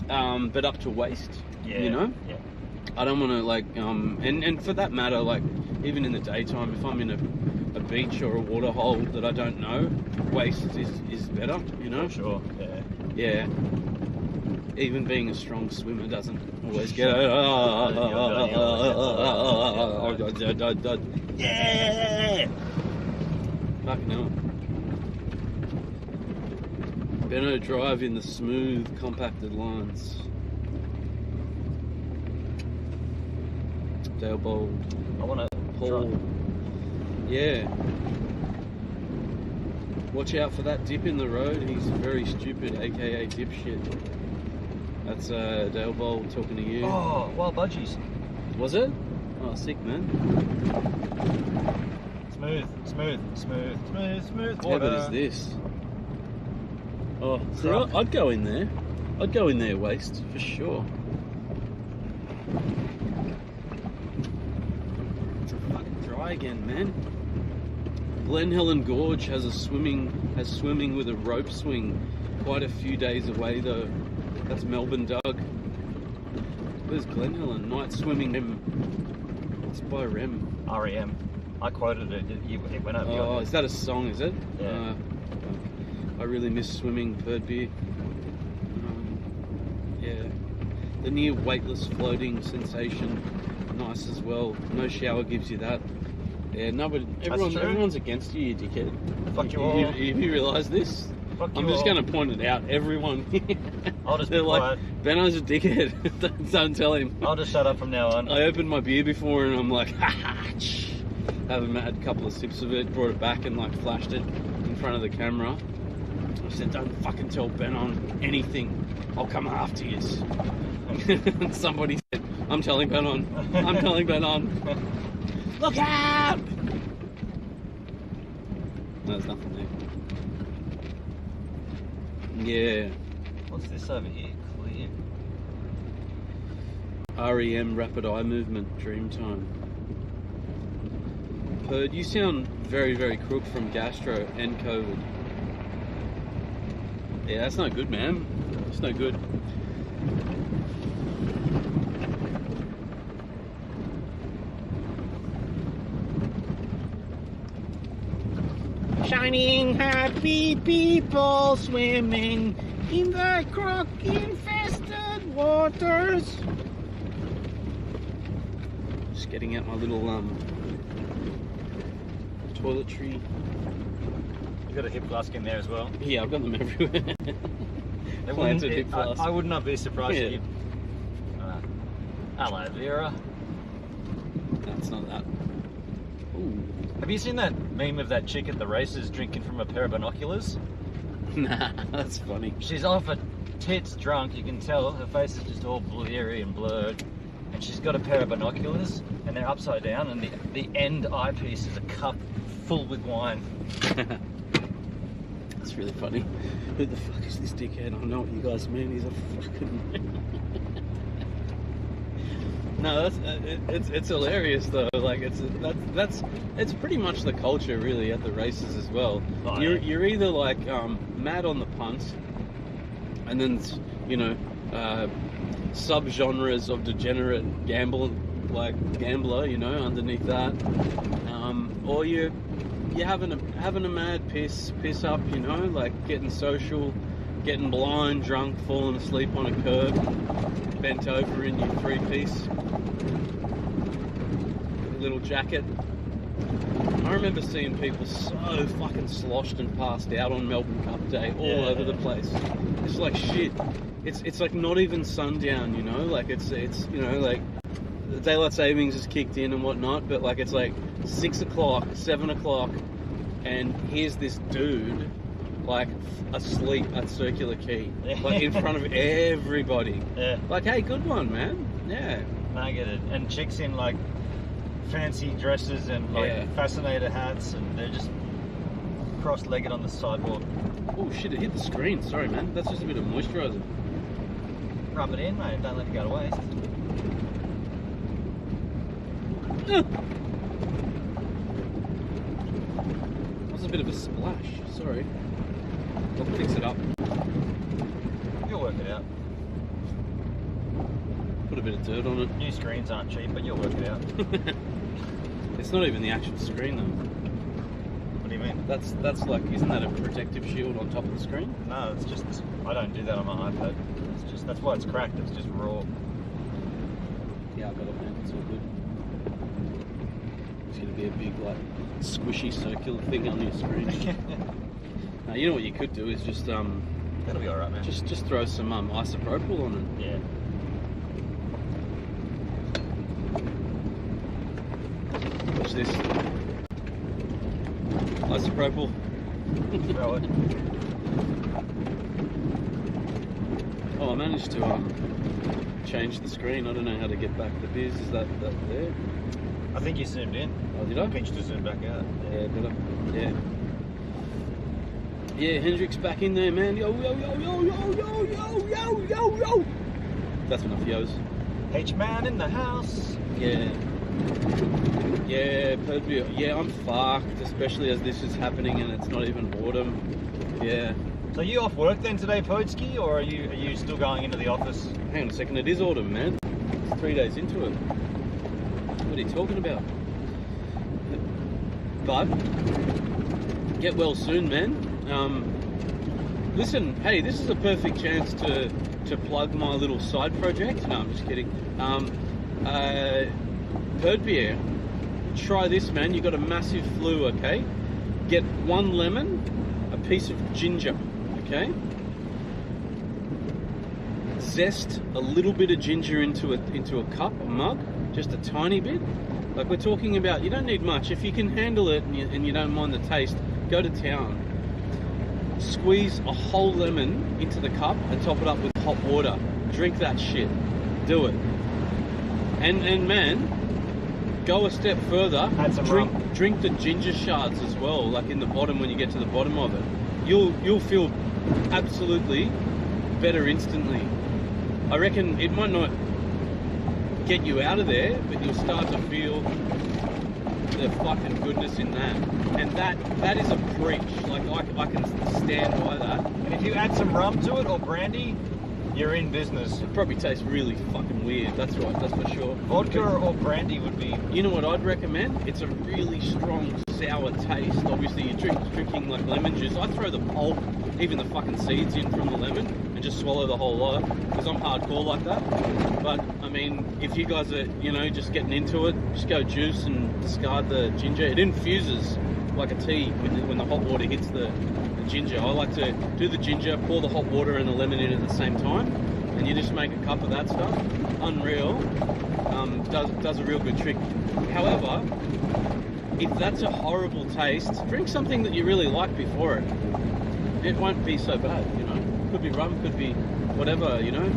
but up to waist. Yeah. You know. Yeah. I don't want to, like, and for that matter, like, even in the daytime, if I'm in a beach or a water hole that I don't know, waist is better, you know? Sure, yeah. Yeah. Even being a strong swimmer doesn't always get... Yeah! Fucking hell. Benno drive in the smooth, compacted lines. Dale Bold. I want to Paul. Yeah. Watch out for that dip in the road. He's very stupid, aka dipshit. That's Dale Bold talking to you. Oh, wild budgies. Was it? Oh, sick, man. Smooth How water. good is this? Oh, see, I'd go in there. I'd go in there, waist, for sure. It's fucking dry again, man. Glen Helen Gorge has swimming with a rope swing quite a few days away though. That's Melbourne Doug. Where's Glen Helen? Night swimming. It's by Rem. REM. I quoted it. It went over. Oh, is that a song, is it? Yeah. I really miss swimming, Bird Beer. Yeah. The near weightless floating sensation, nice as well. No shower gives you that. Yeah, no, but everyone's against you, you dickhead. Fuck you all. Have you realised this? Fuck you I'm just all. going to point it out. Everyone. I'll just be They're like, quiet. Benno's a dickhead. Don't tell him. I'll just shut up from now on. I opened my beer before and I'm like, ha ha, haven't had a couple of sips of it, brought it back and like flashed it in front of the camera. I said, don't fucking tell Ben anything. I'll come after you. And somebody said, I'm telling Ben I'm telling Ben Look out! No, there's nothing there. Yeah. What's this over here? Clear. REM rapid eye movement, Dreamtime. Perd, you sound very, very crook from gastro and COVID. Yeah, that's not good, man. It's no good. Shining happy people swimming in the croc-infested waters. Just getting out my little toiletry. You got a hip flask in there as well. Yeah, I've got them everywhere. Planted hip flask. I would not be surprised if Yeah. you. Aloe vera. That's not that. Ooh. Have you seen that meme of that chick at the races drinking from a pair of binoculars? Nah, that's funny. She's off her tits drunk, you can tell. Her face is just all bleary and blurred. And she's got a pair of binoculars, and they're upside down, and the end eyepiece is a cup full with wine. That's really funny. Who the fuck is this dickhead? I know what you guys mean. He's a fucking... No, it's hilarious though. Like it's pretty much the culture really at the races as well. Oh, you're either like mad on the punt, and then sub-genres of degenerate gambler, you know, underneath that, or you're having a mad piss up, you know, like getting social, getting blind, drunk, falling asleep on a curb, bent over in your three-piece. jacket. I remember seeing people so fucking sloshed and passed out on Melbourne Cup Day all over the place. It's like shit. It's like not even sundown, you know? Like it's you know, like the daylight savings has kicked in and whatnot, but like it's like 6 o'clock, 7 o'clock, and here's this dude like asleep at Circular Quay, like in front of everybody. Yeah. Like, hey, good one, man. Yeah. I get it. And chicks in like fancy dresses and like fascinator hats, and they're just cross-legged on the sidewalk. Oh shit! It hit the screen. Sorry, man. That's just a bit of moisturiser. Rub it in, mate. Don't let it go to waste. That was a bit of a splash. Sorry. I'll fix it up. You'll work it out. Put a bit of dirt on it. New screens aren't cheap, but you'll work it out. It's not even the actual screen though. What do you mean? That's like, isn't that a protective shield on top of the screen? No, it's just, I don't do that on my iPad. It's just, that's why it's cracked. It's just raw. Yeah, I got it, man. It's all good. It's gonna be a big, like, squishy circular thing on your screen. Now, you know what you could do is just that'll be alright, man. Just throw some isopropyl on it. Yeah. Watch this. Isopropyl. Throw it. Oh, I managed to change the screen. I don't know how to get back the biz. Is that there? I think you zoomed in. Oh, did I? Pinched to zoom back out. Yeah, better. Yeah. Yeah, Hendrick's back in there, man. Yo, yo, yo, yo, yo, yo, yo, yo, yo, yo. That's enough yos. H-Man in the house. Yeah. Yeah, Purdue. Yeah, I'm fucked, especially as this is happening and it's not even autumn. Yeah. So are you off work then today, Podski, or are you still going into the office? Hang on a second, it is autumn, man. It's 3 days into it. What are you talking about? But get well soon, man. Listen, hey, this is a perfect chance to plug my little side project. No, I'm just kidding. Bird beer. Try this, man. You got a massive flu, okay? Get 1 lemon, a piece of ginger, okay? Zest a little bit of ginger into a cup, a mug, just a tiny bit. Like we're talking about, you don't need much. If you can handle it and you don't mind the taste, go to town. Squeeze a whole lemon into the cup and top it up with hot water. Drink that shit. Do it. And man, go a step further. Drink the ginger shards as well, like in the bottom when you get to the bottom of it. You'll feel absolutely better instantly. I reckon it might not get you out of there, but you'll start to feel the fucking goodness in that. And that is a preach. Like I can stand by that. And if you add some rum to it or brandy, you're in business. It probably tastes really fucking weird. That's right. That's for sure. Vodka or brandy would be. You know what I'd recommend? It's a really strong sour taste. Obviously, you're drinking like lemon juice. I throw the pulp, even the fucking seeds in from the lemon, and just swallow the whole lot because I'm hardcore like that. But I mean, if you guys are, you know, just getting into it, just go juice and discard the ginger. It infuses like a tea when the hot water hits the ginger. I like to do the ginger, pour the hot water and the lemon in at the same time, and you just make a cup of that stuff. Unreal. Does a real good trick. However, if that's a horrible taste, drink something that you really like before it. It won't be so bad, you know. Could be rum, could be whatever, you know.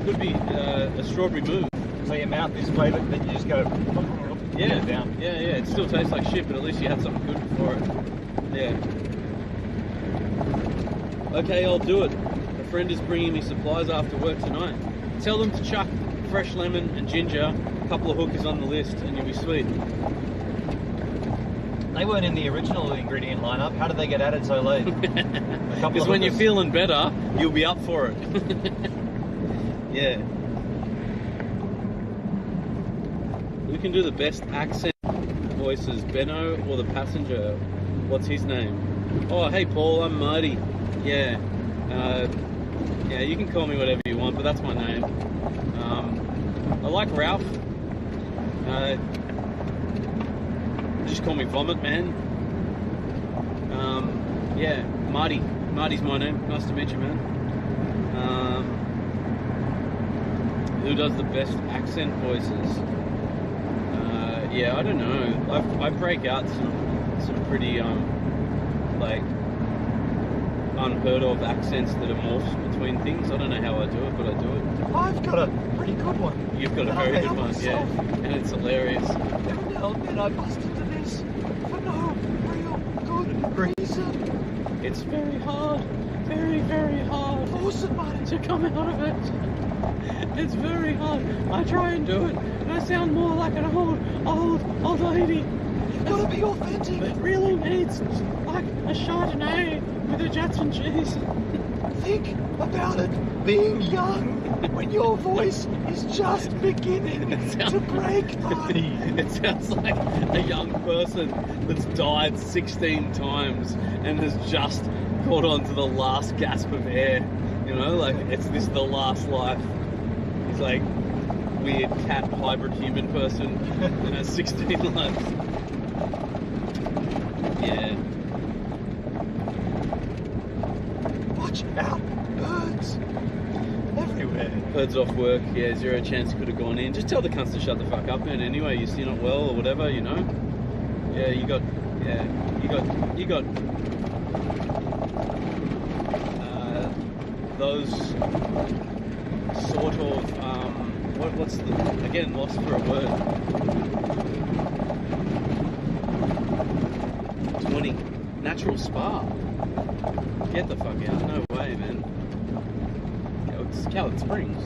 Could be a strawberry mousse. So your mouth is flavoured, then you just go down. Yeah. It still tastes like shit, but at least you had something good before it. Yeah. Okay, I'll do it. A friend is bringing me supplies after work tonight. Tell them to chuck fresh lemon and ginger, a couple of hookers on the list, and you'll be sweet. They weren't in the original ingredient lineup. How did they get added so late? Because when you're feeling better, you'll be up for it. Yeah. Who can do the best accent voices, Benno or the passenger? What's his name? Oh, hey Paul, I'm Marty. Yeah. Yeah, you can call me whatever you want, but that's my name. I like Ralph. Just call me Vomit Man. Yeah, Marty. Marty's my name. Nice to meet you, man. Who does the best accent voices? Yeah, I don't know. I break out some pretty like unheard of accents that are morphs between things. I don't know how I do it, but I do it. I've got a pretty good one. You've got a very good one, yeah, and it's hilarious. Every now and then I bust into this for no real good reason. It's very hard, very, very hard to come out of it. It's very hard. I try and do it, and I sound more like an old lady. You've got to be authentic. It really needs like a Chardonnay with a Jetson cheese. Think about it being young when your voice is just beginning to break, buddy. It sounds like a young person that's died 16 times and has just caught on to the last gasp of air. You know, like it's the last life. He's like weird cat hybrid human person and has 16 lives. Yeah. Watch out, birds everywhere. Birds off work, yeah, 0 chance could have gone in. Just tell the cunts to shut the fuck up, man. Anyway, you're not well or whatever, you know. Yeah, you got those sort of what's the again lost for a word. 20 natural spa. Get the fuck out! No way, man. Coward Springs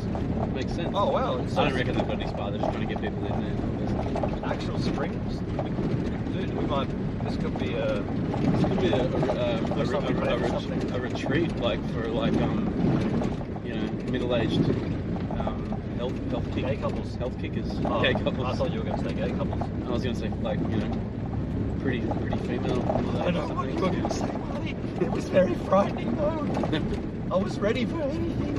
makes sense. Oh wow! I don't reckon they've got any spa. They're just trying to get people in there. Actual springs, dude. This could be a retreat, like for like you know, middle-aged health gay couples, health kickers, oh, gay couples. I thought you were going to say gay couples. I was going to say like, you know, pretty female. I know what you were going to say, Marty. It was very frightening though. I was ready for anything,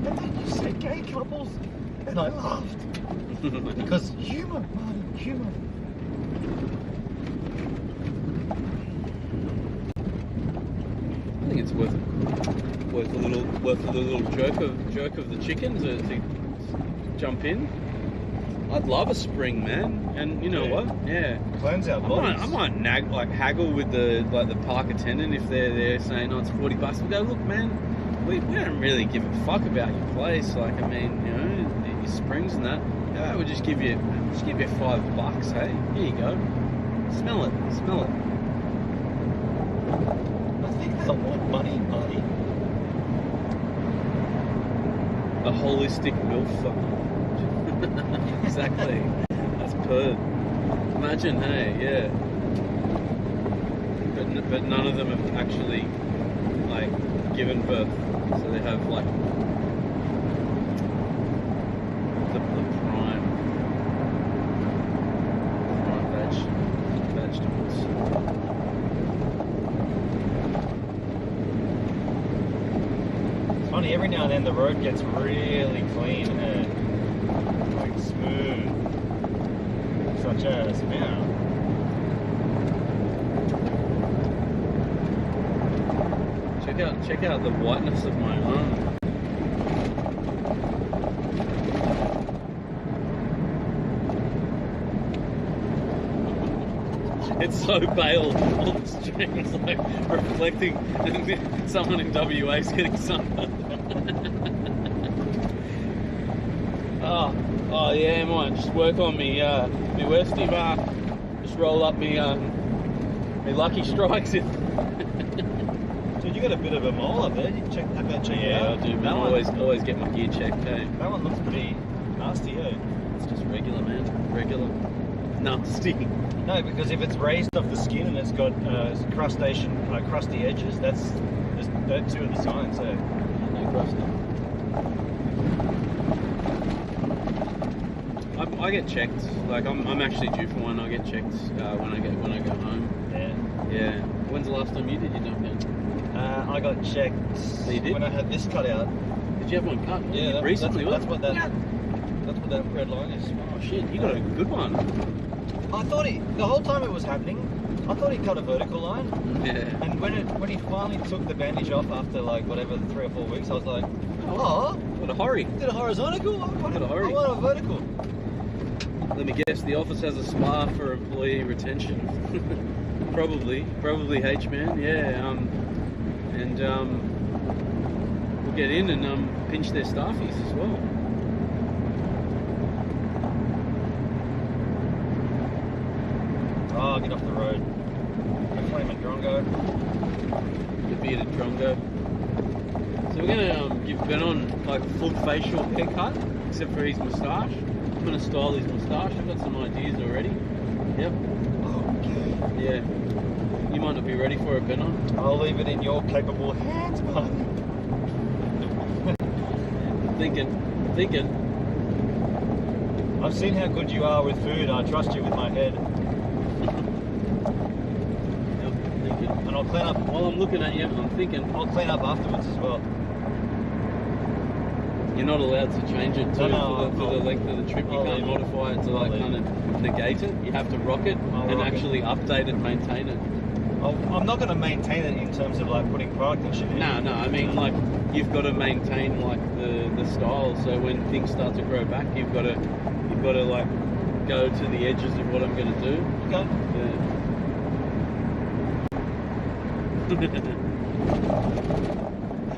and then you said gay couples, and I laughed because humour, Marty, humour. I think it's worth a little jerk of the chicken to jump in. I'd love a spring, man, and you know what? Yeah, cleanse our bodies. I might haggle with the park attendant if they're saying, "Oh, it's $40." We go, "Look, man, we don't really give a fuck about your place. Like, I mean, you know, your springs and that. Yeah, we'll just give you $5. Hey, here you go. Smell it. I think they'll want money, Marty. A holistic MILF. Exactly. That's good. Imagine, hey, yeah. But none of them have actually, like, given birth. So they have, like, the prime vegetables. It's funny, every now and then the road gets really clean and like smooth, such as now. Check out the whiteness of my arm. It's so pale, all the strings like reflecting, and someone in WA is getting sunburned. Oh yeah, might just work on me Westy bar. Just roll up me Lucky Strikes in. Dude, you got a bit of a mole up there. You can have that checked out. Yeah, I do, man. I always get my gear checked, hey. That one looks pretty nasty, eh? It's just regular, man. Regular. Nasty. No, because if it's raised off the skin and it's got crusty edges, that's two of the signs, eh? No crusty. I get checked. Like I'm actually due for one. I get checked when I go home. Yeah. When's the last time you did your dump down? I got checked when I had this cut out. Did you have one cut? Yeah, recently. That's what that red line is. Oh shit, you got a good one. I thought the whole time it was happening, I thought he cut a vertical line. Yeah. And when he finally took the bandage off after like whatever 3 or 4 weeks, I was like, oh, what a hurry! Did a horizontal? What a hurry! I want a vertical. Let me guess, the office has a spa for employee retention. probably H-Man. Yeah. We'll get in and pinch their staffies as well. Oh, get off the road. The flaming drongo. The bearded drongo. So we're gonna give Benon like a full facial haircut, except for his moustache. I'm gonna style his moustache. I've got some ideas already. Yep. Okay. Yeah. You might not be ready for it, Benon. I'll leave it in your capable hands, bud. Thinking. I've seen how good you are with food. I trust you with my head. And I'll clean up. While I'm looking at you, I'm thinking. I'll clean up afterwards as well. You're not allowed to change it for the length of the trip. You can't leave. modify it to like kind of negate it. You have to rock it and actually update it, maintain it. I'm not going to maintain it in terms of like putting product and shit in. No. I mean, like you've got to maintain like the style. So when things start to grow back, you've got to like go to the edges of what I'm going to do. Okay. Yeah.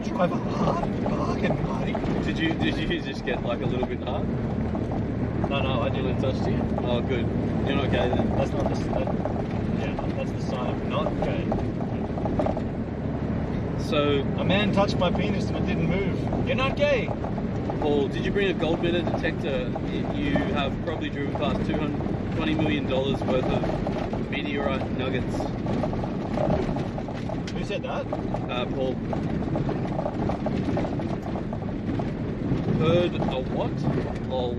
Drive a hard bargain, buddy. Did you just get like a little bit hard? No, I didn't. It touched you? Oh, good. You're not gay then. That's not the that's the sign of not gay. So a man touched my penis and it didn't move. You're not gay. Paul, did you bring a gold meter detector? You have probably driven past $220 million worth of meteorite nuggets. Who said that? Paul. Heard a what? Lol.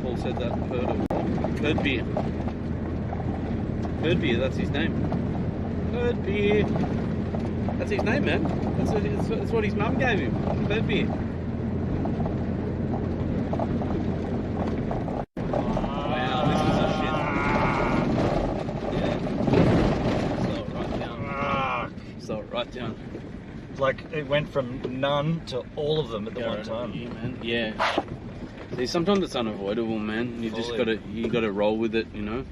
Paul said that. Heard a what? Heard beer. Heard beer, that's his name. Heard beer. That's his name, man. That's what his mum gave him. Heard beer. Wow, this is a shit. Yeah. Slow it right down. Like it went from none to all of them at the one time. Yeah, man. Yeah. See, sometimes it's unavoidable, man. You just gotta roll with it, you know.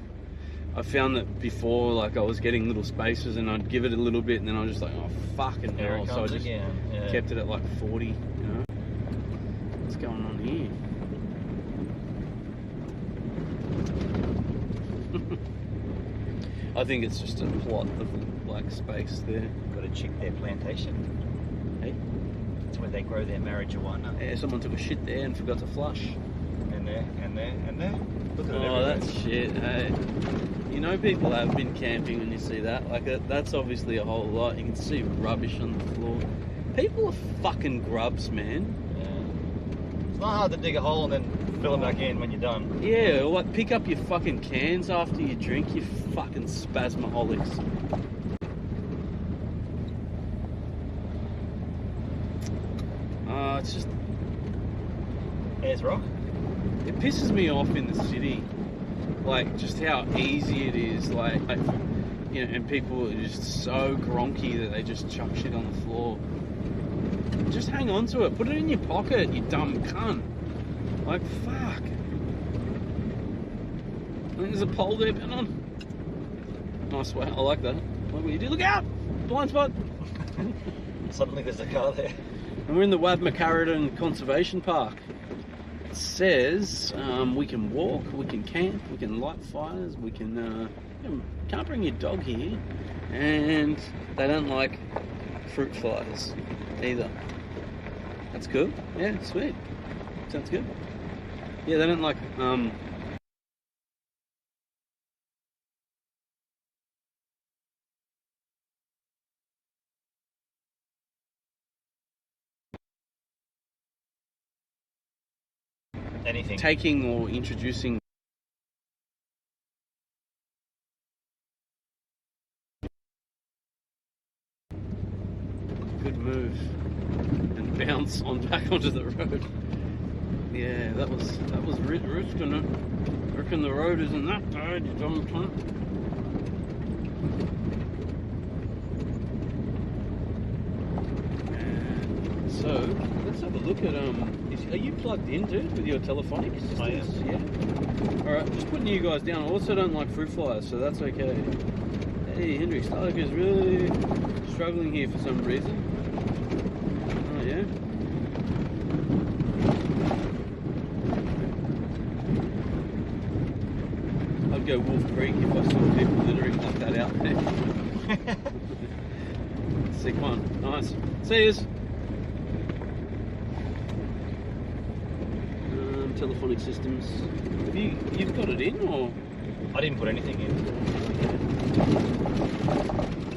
I found that before, like I was getting little spaces, and I'd give it a little bit, and then I was just like, oh fucking hell! So I just kept it at like 40, you know. What's going on here? I think it's just a plot of like space there. Got to check their plantation. Hey, that's where they grow their marijuana. Yeah, someone took a shit there and forgot to flush. And there. Look at it. Oh, that's shit. Hey, you know people have been camping when you see that. Like that's obviously a whole lot. You can see rubbish on the floor. People are fucking grubs, man. Yeah. It's not hard to dig a hole and then fill it back in when you're done. Yeah, or like pick up your fucking cans after you drink, you fucking spasmaholics. It's just... Ayers Rock? It pisses me off in the city. Like, just how easy it is, like you know, and people are just so gronky that they just chuck shit on the floor. Just hang on to it. Put it in your pocket, you dumb cunt. Like, fuck. I think there's a pole there, Benon. Nice way. I like that. Like what you do. Look out! Blind spot! Suddenly there's a car there. And we're in the Wabmacarradon Conservation Park. It says we can walk, we can camp, we can light fires, we can... can't bring your dog here. And they don't like fruit flies either. That's good. Yeah, sweet. Sounds good. Yeah, they don't like... anything. Taking or introducing good move and bounce on back onto the road. Yeah, that was risky. reckon the road isn't that bad, you dumb cunt. So, let's have a look at, are you plugged in, dude, with your telephonic systems? I am. Yeah? Alright, just putting you guys down. I also don't like fruit flies, so that's okay. Hey, Hendrik Stark is really struggling here for some reason. Oh, yeah? I'd go Wolf Creek if I saw people littering like that out there. Sick one. Nice. See yous. Telephonic systems. You've got it in, or? I didn't put anything in.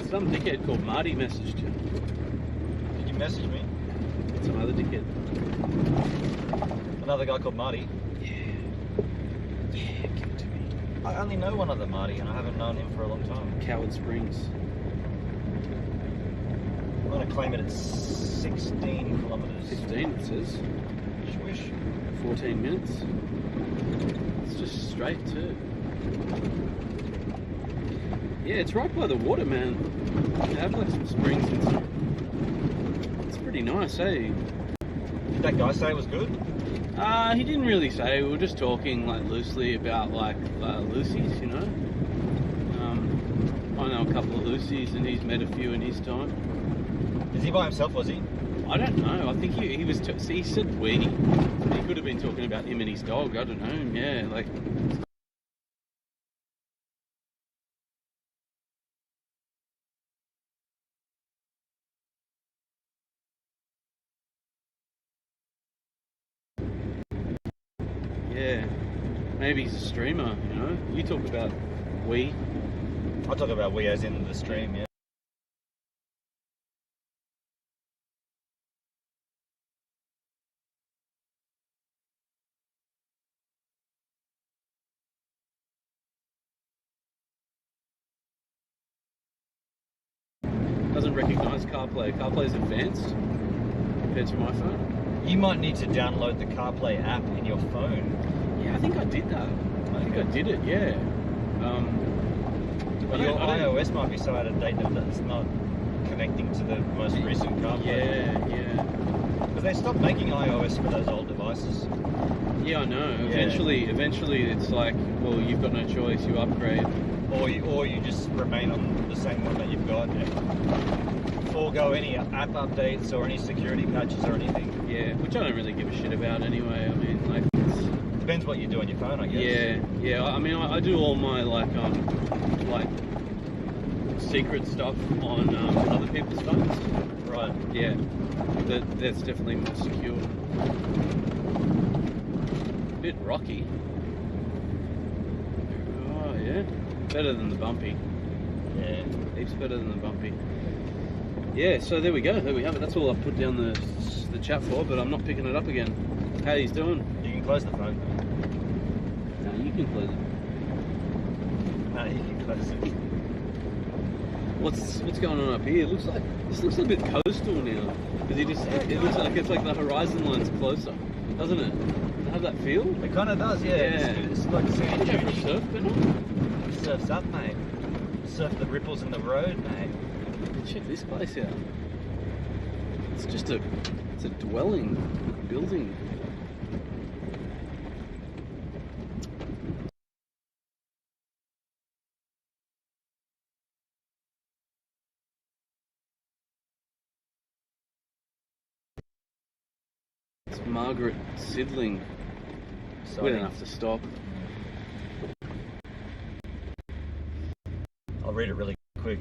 Some dickhead called Marty messaged you. Did you message me? Some other dickhead. Another guy called Marty? Yeah. Yeah, give it to me. I only know one other Marty, and I haven't known him for a long time. Coward Springs. I'm going to claim it at 16 kilometres. 15 it says. Swish. 14 minutes. It's just straight too. Yeah, it's right by the water, man. They have like some springs and stuff. It's pretty nice, eh? Did that guy say it was good? He didn't really say. We were just talking like loosely about like Lucy's, you know. I know a couple of Lucy's, and he's met a few in his time. Is he by himself, was he? I don't know. I think he was. He said we. He could have been talking about him and his dog. I don't know. Yeah, like. Yeah, maybe he's a streamer. You know. You talk about we. I talk about we as in the stream. Yeah. Doesn't recognise CarPlay. CarPlay's advanced compared to my phone. You might need to download the CarPlay app in your phone. Yeah, I think I did that. I think I did it. Yeah. But your iOS might be so out of date that it's not connecting to the most recent CarPlay. Yeah. Because they stopped making iOS for those old devices. Yeah, I know. Eventually, it's like, well, you've got no choice. You upgrade. Or you just remain on the same one that you've got and forego any app updates or any security patches or anything. Yeah, which I don't really give a shit about anyway. I mean, like, depends what you do on your phone, I guess. Yeah. I mean, I do all my like secret stuff on other people's phones. Right. Yeah, that's definitely more secure. A bit rocky. Oh yeah. Better than the bumpy. Yeah. Heaps better than the bumpy. Yeah, so there we go. There we have it. That's all I've put down the chat for, but I'm not picking it up again. How he's doing? You can close the phone. No, you can close it. No, you can close it. What's going on up here? This looks a bit coastal now. Because it looks like it's like the horizon line's closer, doesn't it? Does it have that feel? It kind of does, yeah. It's like sand for a surf pedal. Surf's up, mate. Surf the ripples in the road, mate. Check this place out. It's just a dwelling, building. It's Margaret Sidling. We don't have to stop. I'll read it really quick.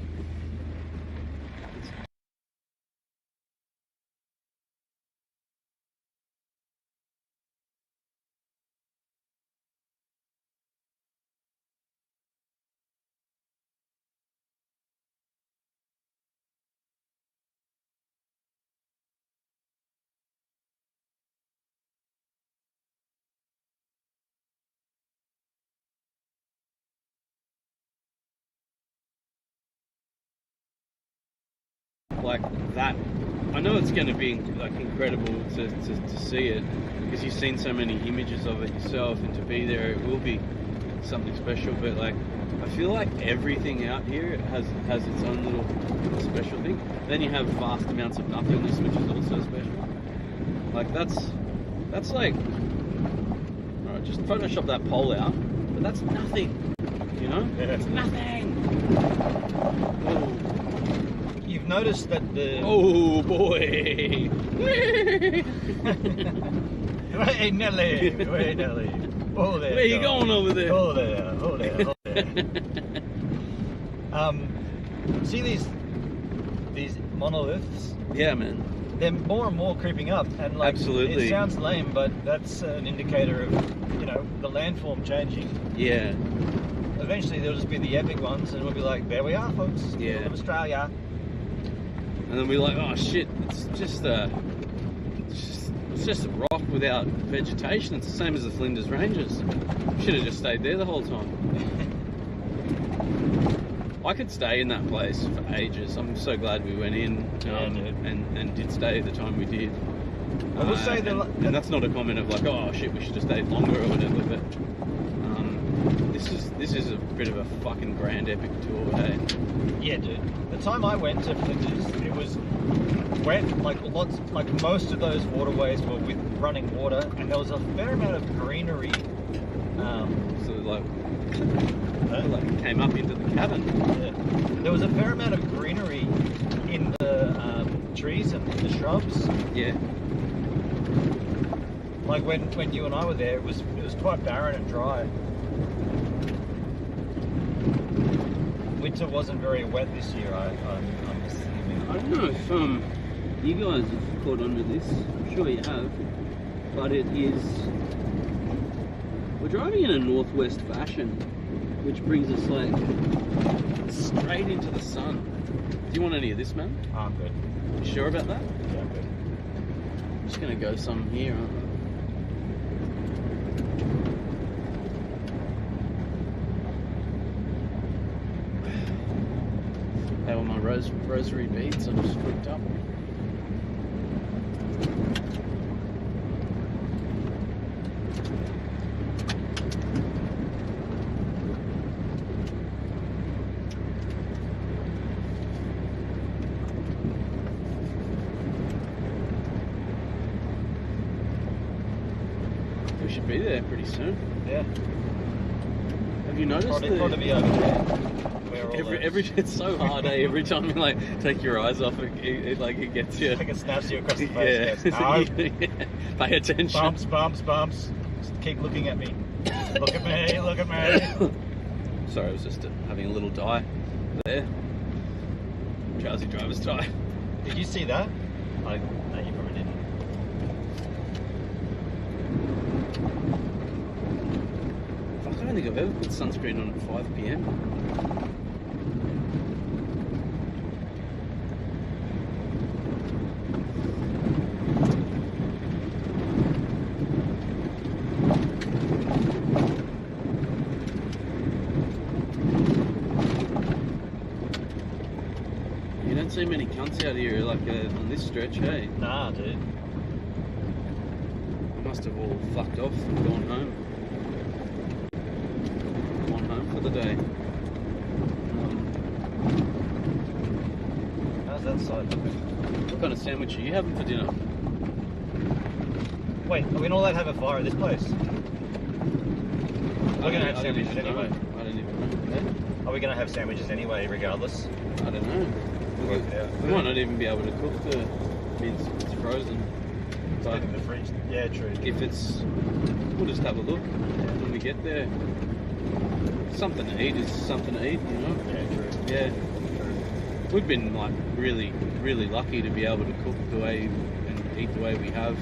Like that. I know it's going to be like incredible to see it because you've seen so many images of it yourself, and to be there, it will be something special, but like I feel like everything out here has its own little special thing. Then you have vast amounts of nothingness, which is also special. Like that's like, alright, just Photoshop that pole out, but that's nothing. You know? Yeah. It's nothing. Oh. You've noticed that the... Oh boy! Hey Nelly! Hey Nelly! Oh there! Where you going over there? Oh there! Oh there! Oh there! See these monoliths? Yeah, man. They're more and more creeping up, and like Absolutely. It sounds lame, but that's an indicator of the landform changing. Yeah. Eventually, there'll just be the epic ones, and we'll be like, "There we are, folks! Yeah. Of Australia." And then we're like, "Oh shit! It's just a rock without vegetation. It's the same as the Flinders Ranges. Should have just stayed there the whole time." I could stay in that place for ages. I'm so glad we went in and did stay the time we did. I will say and that's not a comment of like, oh shit, we should have stayed longer or whatever. But this is a bit of a fucking grand epic tour, hey? Yeah, dude. The time I went to Flinders, it was wet. Like most of those waterways were with running water, and there was a fair amount of greenery. So like came up into the cabin. Yeah. There was a fair amount of greenery in the trees and the shrubs. Yeah. Like when you and I were there, it was quite barren and dry. Winter wasn't very wet this year. I'm assuming. I don't know if you guys have caught on to this. I'm sure you have, but it is. We're driving in a northwest fashion, which brings us like straight into the sun. Do you want any of this, man? Oh, I'm good. You sure about that? Yeah, I'm good. I'm just gonna go some here, aren't I? They were my rosary beads. I just hooked up. We should be there pretty soon. Yeah. Have you noticed Probably be over there. It's so hard, eh? Every time you like take your eyes off it gets you. Like it snaps you across the face. Yeah. No. Pay attention. Bumps. Just keep looking at me. Look at me. Look at me. Sorry, I was just having a little die there. Drowsy driver's die. Did you see that? No, you probably didn't. Fuck, I don't think I've ever put sunscreen on at 5 PM. You don't see many cunts out here like on this stretch, hey? Nah, dude. Must have all fucked off and gone home. Gone home for the day. How's that side looking? What kind of sandwich are you having for dinner? Wait, are we not allowed to have a fire at this place? We're going to have sandwiches anyway. I don't even know. Are we going to have sandwiches anyway, regardless? I don't know. We might not even be able to cook the mince if it's frozen. But in the fridge. Yeah, true. If it's, we'll just have a look when we get there. Something to eat is something to eat, you know? Yeah, true. Yeah. We've been like really, really lucky to be able to cook the way and eat the way we have.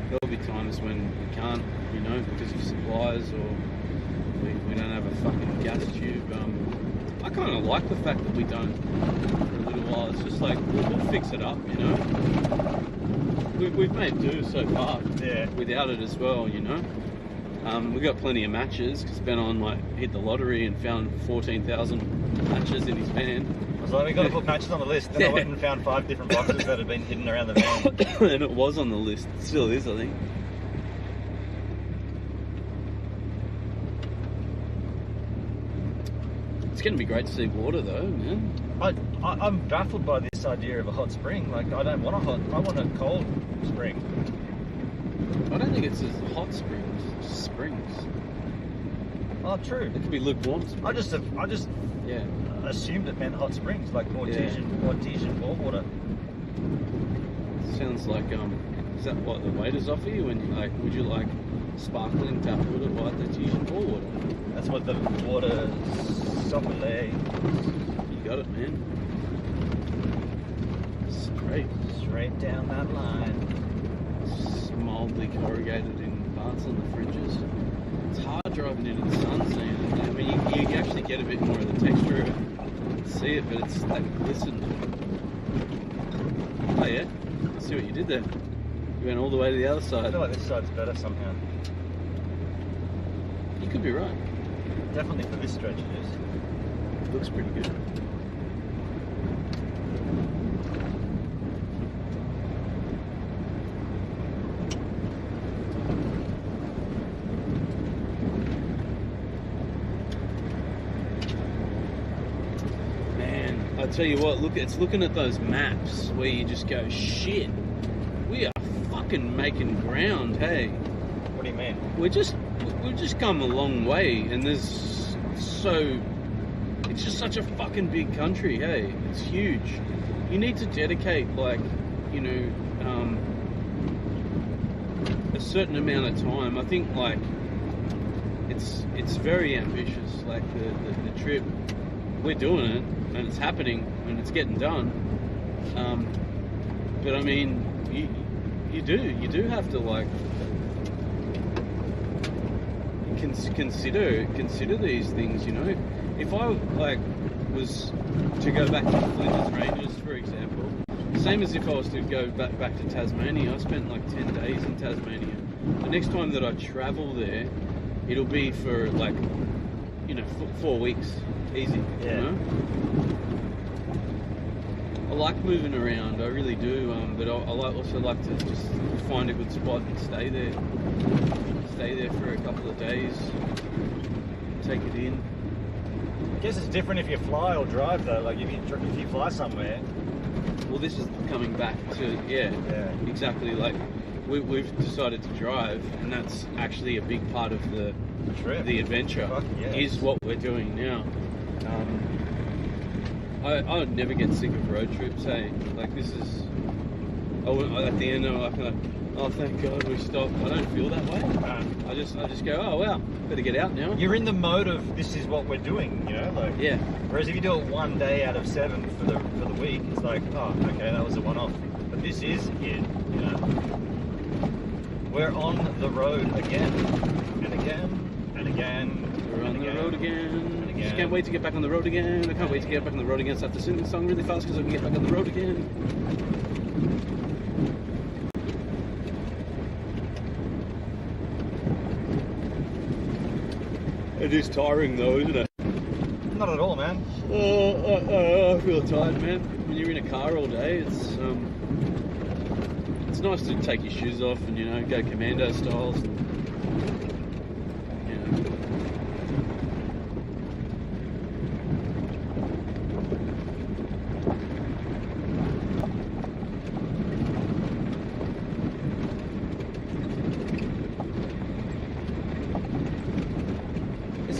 There'll be times when we can't, you know, because of supplies or we don't have a fucking gas tube. I kind of like the fact that we don't for a little while. It's just like we'll fix it up, you know. We've made do so far without it as well, you know. We got plenty of matches because Ben hit the lottery and found 14,000 matches in his van. I was like, we got to put matches on the list. Then I went and found 5 different boxes that had been hidden around the van. And it was on the list. It still is, I think. going to be great to see water though, man. I'm baffled by this idea of a hot spring. Like, I don't want a hot, I want a cold spring. I don't think it's as hot springs, it's just springs. Oh, true. It could be lukewarm springs. I just yeah. assumed it meant hot springs, like artesian bore water. Sounds like, is that what the waiters offer you when you like, would you like sparkling tap water or artesian bore water? That's what the water sommelier. You got it, man. Straight down that line. It's mildly corrugated in parts on the fringes. It's hard driving into the sun seeing it. I mean, you actually get a bit more of the texture of it. See it, but it's like glistened. Oh yeah, see what you did there. You went all the way to the other side. I feel like this side's better somehow. You could be right. Definitely for this stretch it is. It looks pretty good. I tell you what, it's looking at those maps where you just go, shit, we are fucking making ground, hey. What do you mean? We've just come a long way, and it's just such a fucking big country, hey. It's huge. You need to dedicate, like, you know, a certain amount of time. I think, like, it's very ambitious, like the trip. We're doing it, and it's happening, and it's getting done. But I mean, you do have to, like, consider these things. You know, if I like was to go back to the Flinders Ranges, for example, same as if I was to go back to Tasmania. I spent like 10 days in Tasmania. The next time that I travel there, it'll be for, like, you know, 4 weeks. Easy, yeah. You know? I like moving around, I really do, but I also like to just find a good spot and stay there for a couple of days, take it in. I guess it's different if you fly or drive though, like if you fly somewhere. Well, this is coming back to, yeah. Exactly, like we've decided to drive, and that's actually a big part of the trip. The adventure is what we're doing now. I would never get sick of road trips, hey. Like, this is... at the end, I'm like, oh, thank God we stopped. I don't feel that way. I just go, oh, wow, better get out now. You're in the mode of, this is what we're doing, you know? Like, yeah. Whereas if you do it 1 day out of 7 for the week, it's like, oh, okay, that was a one-off. But this is it, you know? We're on the road again, and again, and again. We're on the road again. Again. Just can't wait to get back on the road again. I can't wait to get back on the road again. So I have to sing this song really fast because I can get back on the road again. It is tiring though, isn't it? Not at all, man. I feel tired, man. When you're in a car all day, it's nice to take your shoes off and, you know, go commando styles.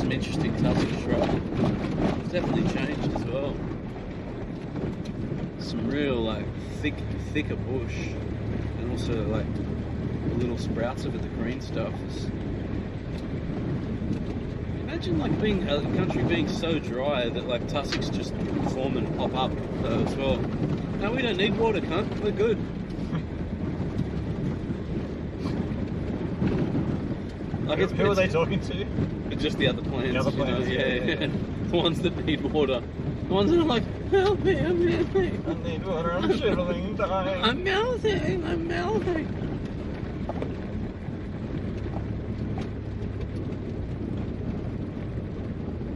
Interesting Tusky shrub. It's definitely changed as well. Some real, like, thicker bush, and also, like, the little sprouts of it, the green stuff. Imagine, like, being a country being so dry that, like, tussocks just form and pop up as well. No, we don't need water, cunt. We're good. Like, who are they talking to? Just the other plants. The other plants, yeah. The ones that need water. The ones that are like, help me, help me. I need water, I'm shriveling, dying. I'm melting.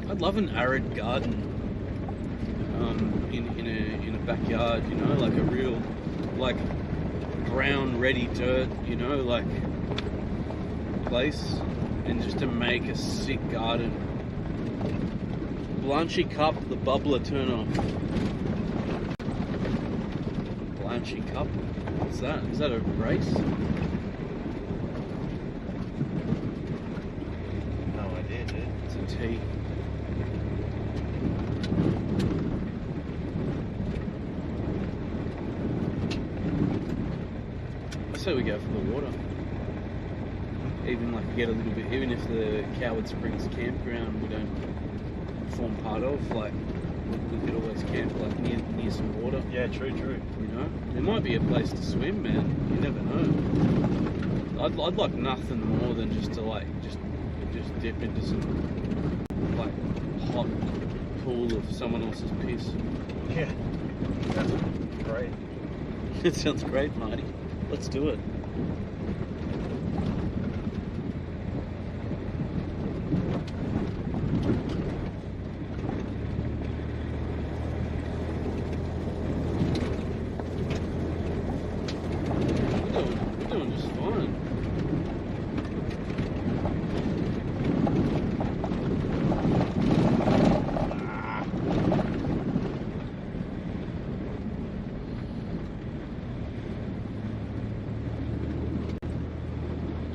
I'd love an arid garden in a backyard, you know, like a real, like, brown ready dirt, you know, like place, and just to make a sick garden. Blanchy Cup, the bubbler turn-off. Blanchy Cup? What's that? Is that a race? No idea, dude. It's a T. I say we go for the water. Even like we get a little bit, even if the Coward Springs campground we don't form part of, like we could always camp like near some water. Yeah, true. You know, there might be a place to swim, man. You never know. I'd like nothing more than just to like just dip into some like hot pool of someone else's piss. Yeah, that's great. It sounds great, Marty. Let's do it. We're doing just fine.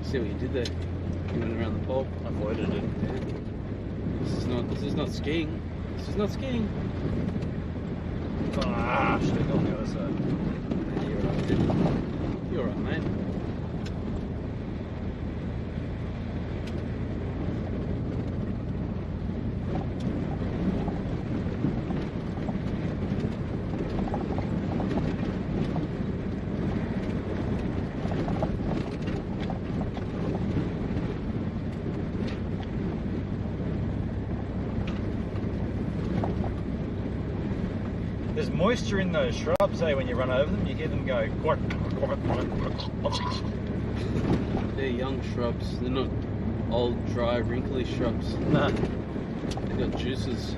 See what you did there? You went around the pole. Avoided it. Yeah. This is not skiing. This is not skiing. Ah, should have gone the other side. You're alright, dude. You're alright, mate. There's moisture in those shrubs, eh? When you run over them, you hear them go quack, quack, quack, quack. They're young shrubs. They're not old, dry, wrinkly shrubs. Nah, They've got juices.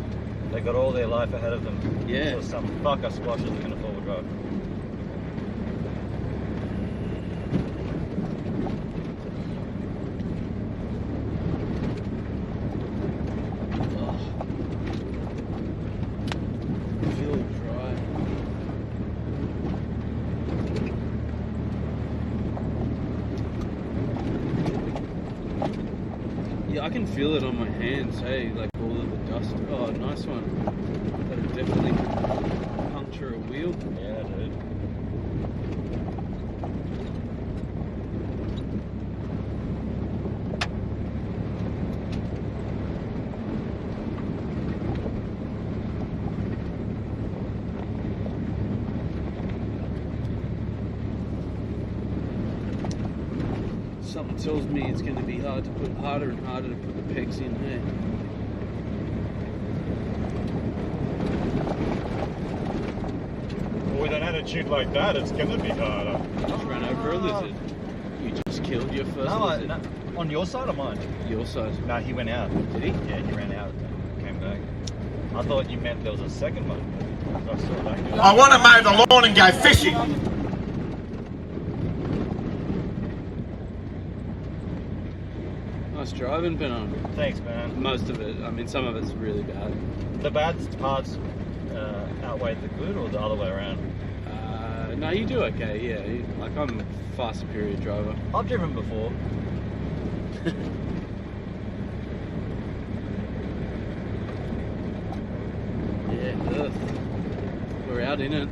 they got all their life ahead of them. Yeah. So some fucker squashes them in a forward drive. Feel dry. Yeah, I can feel it on my hands, hey, like all of the dust. Oh, nice one. That'll definitely puncture a wheel. Yeah, dude. Something tells me it's going to be harder and harder to put the pegs in there. With an attitude like that, it's gonna be harder. Just ran over a lizard. You just killed your first lizard. No, on your side or mine? Your side. No, he went out. Did he? Yeah, he ran out and came back. I thought you meant there was a second one. I saw that. I want to mow the lawn and go fishing. Nice driving, Ben. Thanks, man. Most of it. I mean, some of it's really bad. The bad parts outweigh the good, or the other way around? No, you do okay, yeah. Like, I'm a far superior driver. I've driven before. Yeah, ugh. We're out in it.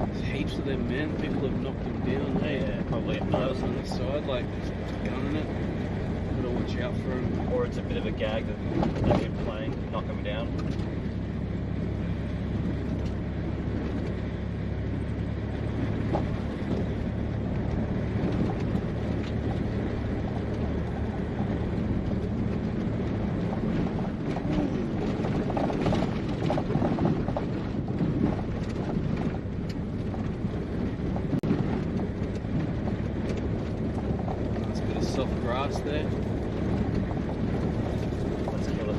There's heaps of them, man. People have knocked them down, hey? Yeah, probably a Those on the side, like, just gunning it. Gotta watch out for them. Or it's a bit of a gag that they've been playing, knock them down. Nice bit of soft grass there. Let's kill it.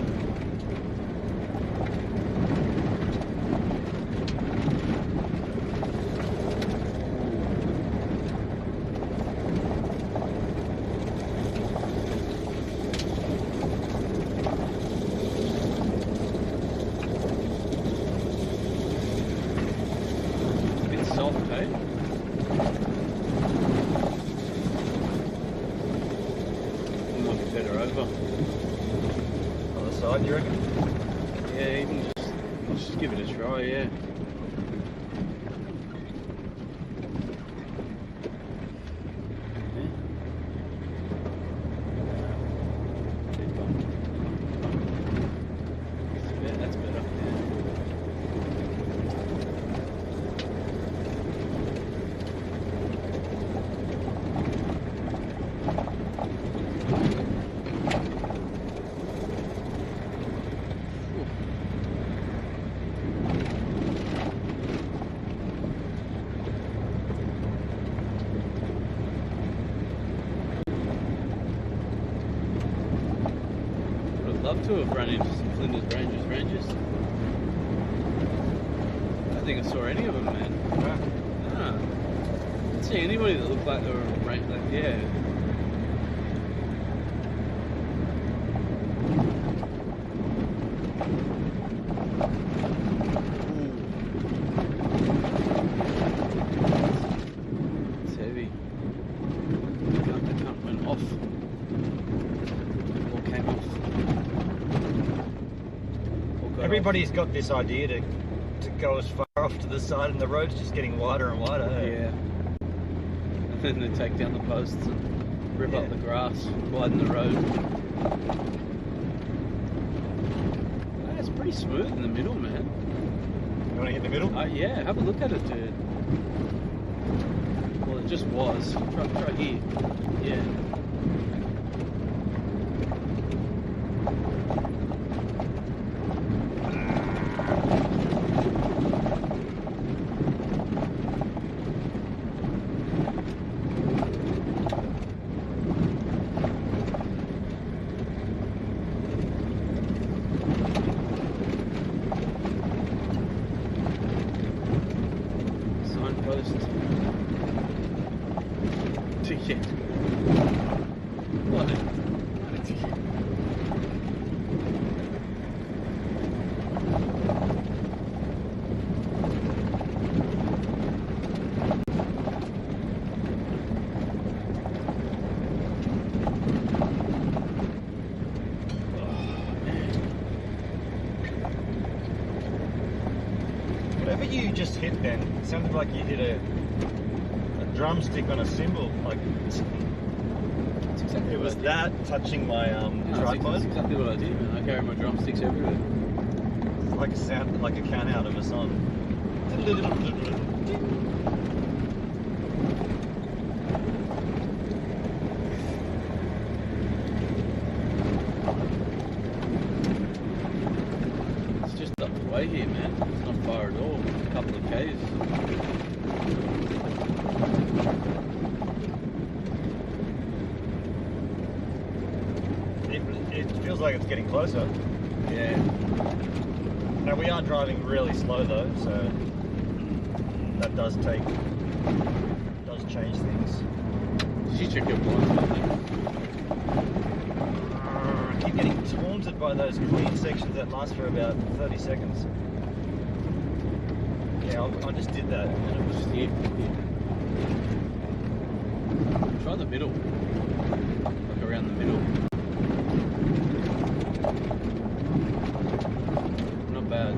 Other side, you reckon? Yeah, you can just give it a try, yeah. That's better. I'd love to have run into some Flinders Rangers. I don't think I saw any of them, man. Nah. I didn't see anybody that looked like they were like, yeah. It's heavy. The cunt went off. Or came off. Everybody's got this idea to go as far off to the side, and the road's just getting wider and wider. Yeah. And then they take down the posts and rip up the grass, widen the road. Oh, it's pretty smooth in the middle, man. You want to hit the middle? Yeah, have a look at it, dude. Well, it just was. Try here. Yeah. Signpost. Ticket. What a ticket. Whatever you just hit then, it sounded like you hit a drumstick on a cymbal. Like That's exactly it was what I did. that touching my tripod. That's exactly what I did, man. I carry my drumsticks everywhere. It's like a sound, like a count out of a song. It's just up the way here, man. It's not far at all. It's a couple of Ks. It feels like it's getting closer. Yeah. Now we are driving really slow though, so that does change things. Did you check your blinds? I keep getting taunted by those clean sections that last for about 30 seconds. Yeah, I just did that and it was just Yeah. Try the middle. Like around the middle. Not bad.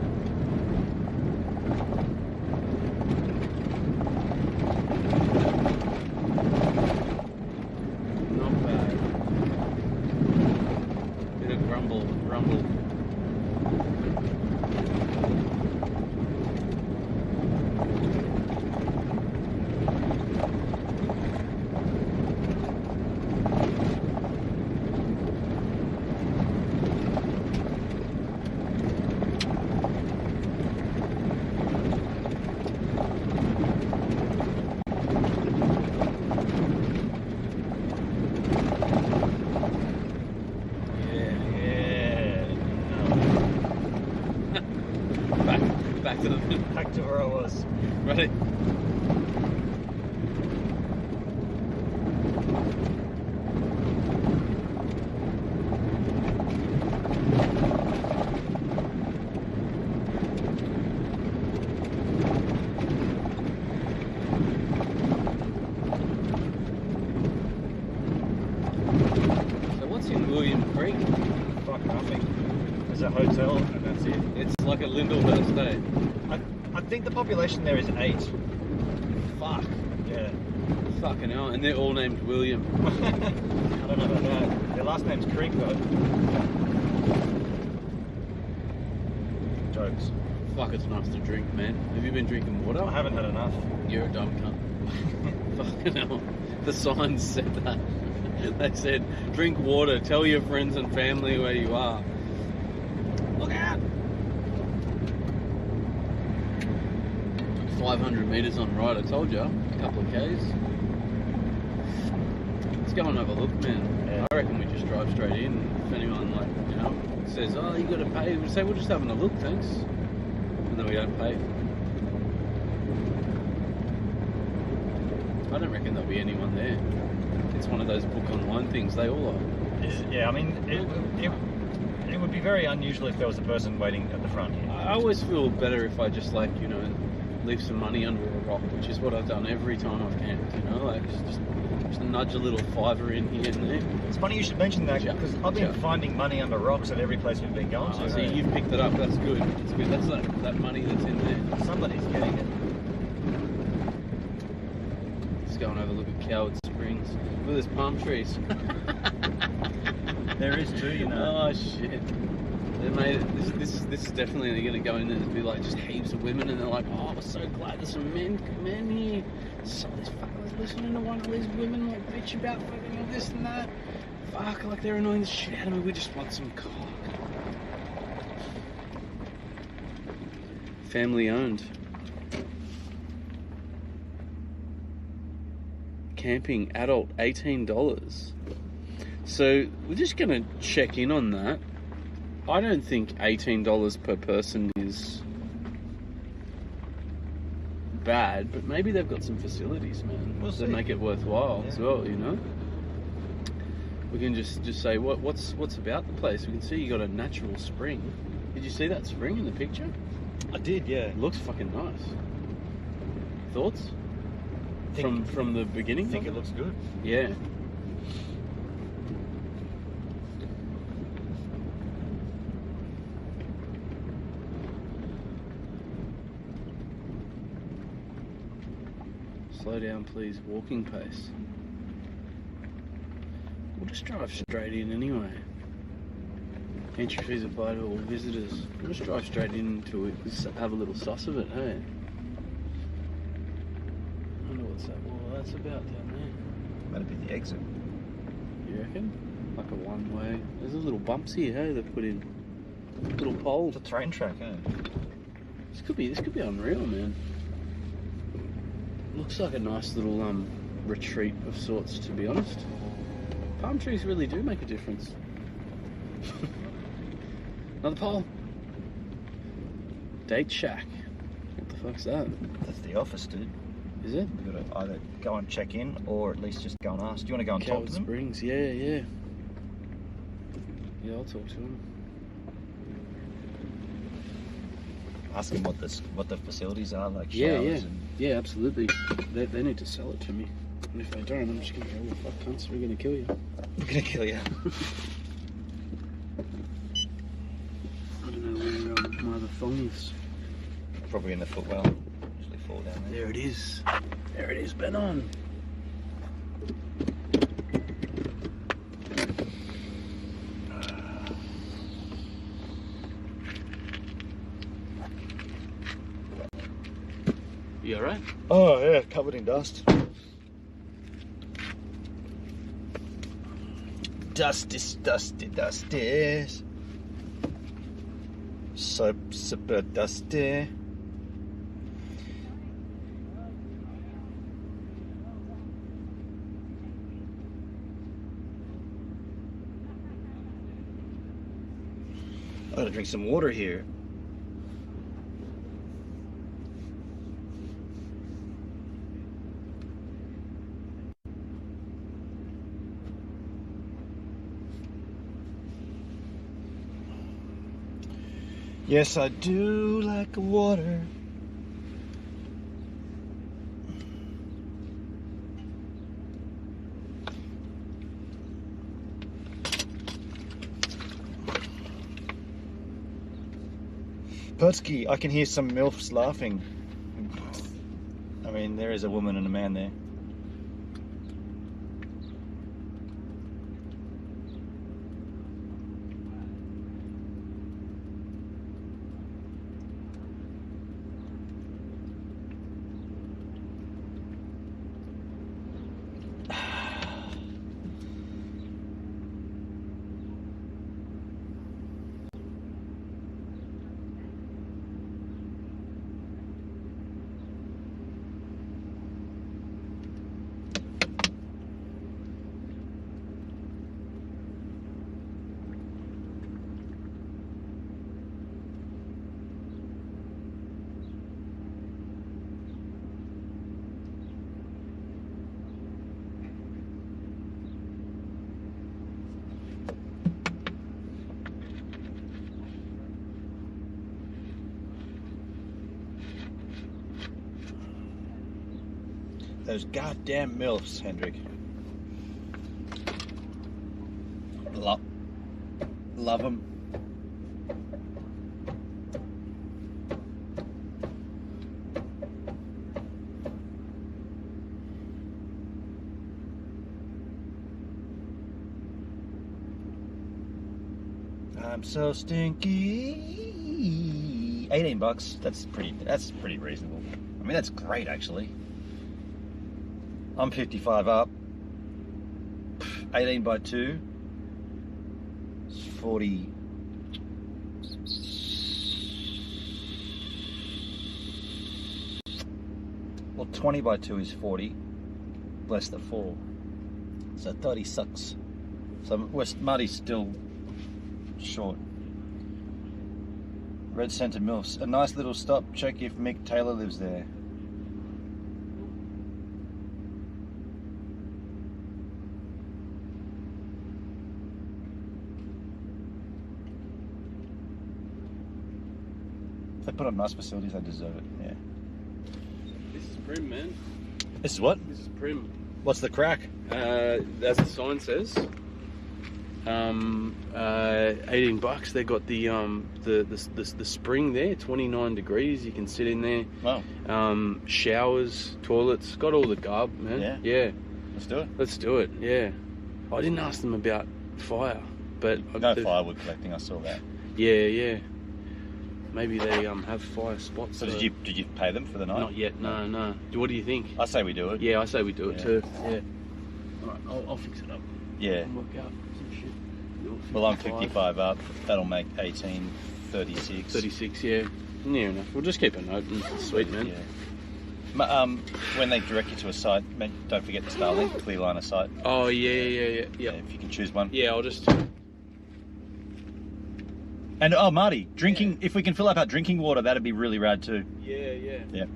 Not bad. Bit of rumble. Back to the middle. back to where I was. Ready? So what's in William Creek? Nothing. There's a hotel and that's it. It's like a Lyndhurst, eh? I think the population there is 8. Fuck. Yeah. Fucking hell. And they're all named William. I don't know about that. Their last name's Creek though. Jokes. Fuck, it's nice to drink, man. Have you been drinking water? I haven't had enough. You're a dumb cunt. Fucking hell. The signs said that. They said, drink water, tell your friends and family where you are. Look out! 500 metres on right, I told you. A couple of Ks. Let's go and have a look, man. Yeah. I reckon we just drive straight in. If anyone, like, you know, says, oh, you got to pay, we say, we're just having a look, thanks. And then we don't pay. I don't reckon there'll be anyone there. It's one of those book online things, they all are. Yeah, I mean, it would be very unusual if there was a person waiting at the front here. I always feel better if I just, like, you know, leave some money under a rock, which is what I've done every time I've camped, you know, like just nudge a little fiver in here and there. It's funny you should mention that because I've been finding money under rocks at every place we've been going to. So you've picked it up, that's good. It's good. That's that money that's in there. Somebody's getting it. Let's go and have a look at Coward Springs. Look, there's palm trees. There is too, you know. Oh shit. They made it. This is definitely going to go in there and be like just heaps of women, and they're like, oh, we're so glad there's some men here. So this fuckers listening to one of these women like bitch about fucking this and that. Fuck, like they're annoying the shit out of me. We just want some cock. Family owned. Camping adult $18. So we're just going to check in on that. I don't think $18 per person is bad, but maybe they've got some facilities, man, that make it worthwhile as well, you know? We can just say, what's about the place? We can see you got a natural spring. Did you see that spring in the picture? I did, yeah. It looks fucking nice. Thoughts? From the beginning? I think it looks good. Yeah. Slow down, please. Walking pace. We'll just drive straight in anyway. Entry fees apply to all visitors. We'll just drive straight into it. Just have a little sauce of it, hey? I wonder what's that. Well, that's about down there. That'd be the exit. You reckon? Like a one-way. There's a little bumps here, hey? They've put in little pole. It's a train track, eh? This could be unreal, man. Looks like a nice little retreat of sorts, to be honest. Palm trees really do make a difference. Another pole. Date shack. What the fuck's that? That's the office, dude. Is it? We've got to either go and check in or at least just go and ask. Do you want to go and talk to them? Springs, yeah. Yeah, I'll talk to them. Ask them what the facilities are, like Yeah, showers. yeah, absolutely. They need to sell it to me. And if they don't, I'm just going to go, well, fuck cunts, we're going to kill you. We're going to kill you. I don't know where my other phone is. Probably in the footwell. Usually fall down there. There it is. There it is, Ben on. You alright? Oh, yeah, covered in dust. Dusty. So super dusty. I gotta drink some water here. Yes, I do like water. Pertsky, I can hear some MILFs laughing. I mean, there is a woman and a man there. Those goddamn MILFs, Hendrik. Love them. I'm so stinky. $18. That's pretty reasonable. I mean, that's great actually. I'm 55 up. 18 by 2. It's 40. Well, 20 by 2 is 40. Less than 4. So 36. So Muddy's still short. Red Centre MILFs. A nice little stop. Check if Mick Taylor lives there. If they put on nice facilities, they deserve it, yeah. This is Prim, man. This is what? This is Prim. What's the crack? As the sign says, $18. They got the spring there, 29 degrees. You can sit in there. Wow. Showers, toilets, got all the garb, man. Yeah. Yeah. Let's do it. Let's do it. Yeah. I didn't ask them about fire, but No firewood collecting. I saw that. Yeah. Maybe they have fire spots. So did you pay them for the night? Not yet. No. What do you think? I say we do it. Yeah, I say we do it too. Yeah. All right, I'll fix it up. Yeah. And work out some shit. Well, I'm 55 up. That'll make 18, 36. 36, yeah. Near enough. We'll just keep a note. And sweet, man. Yeah. When they direct you to a site, don't forget Starlink, clear line of sight. Oh, yeah. If you can choose one. Yeah, I'll just... And Marty, drinking. If we can fill up our drinking water, that'd be really rad too. Yeah. Yep.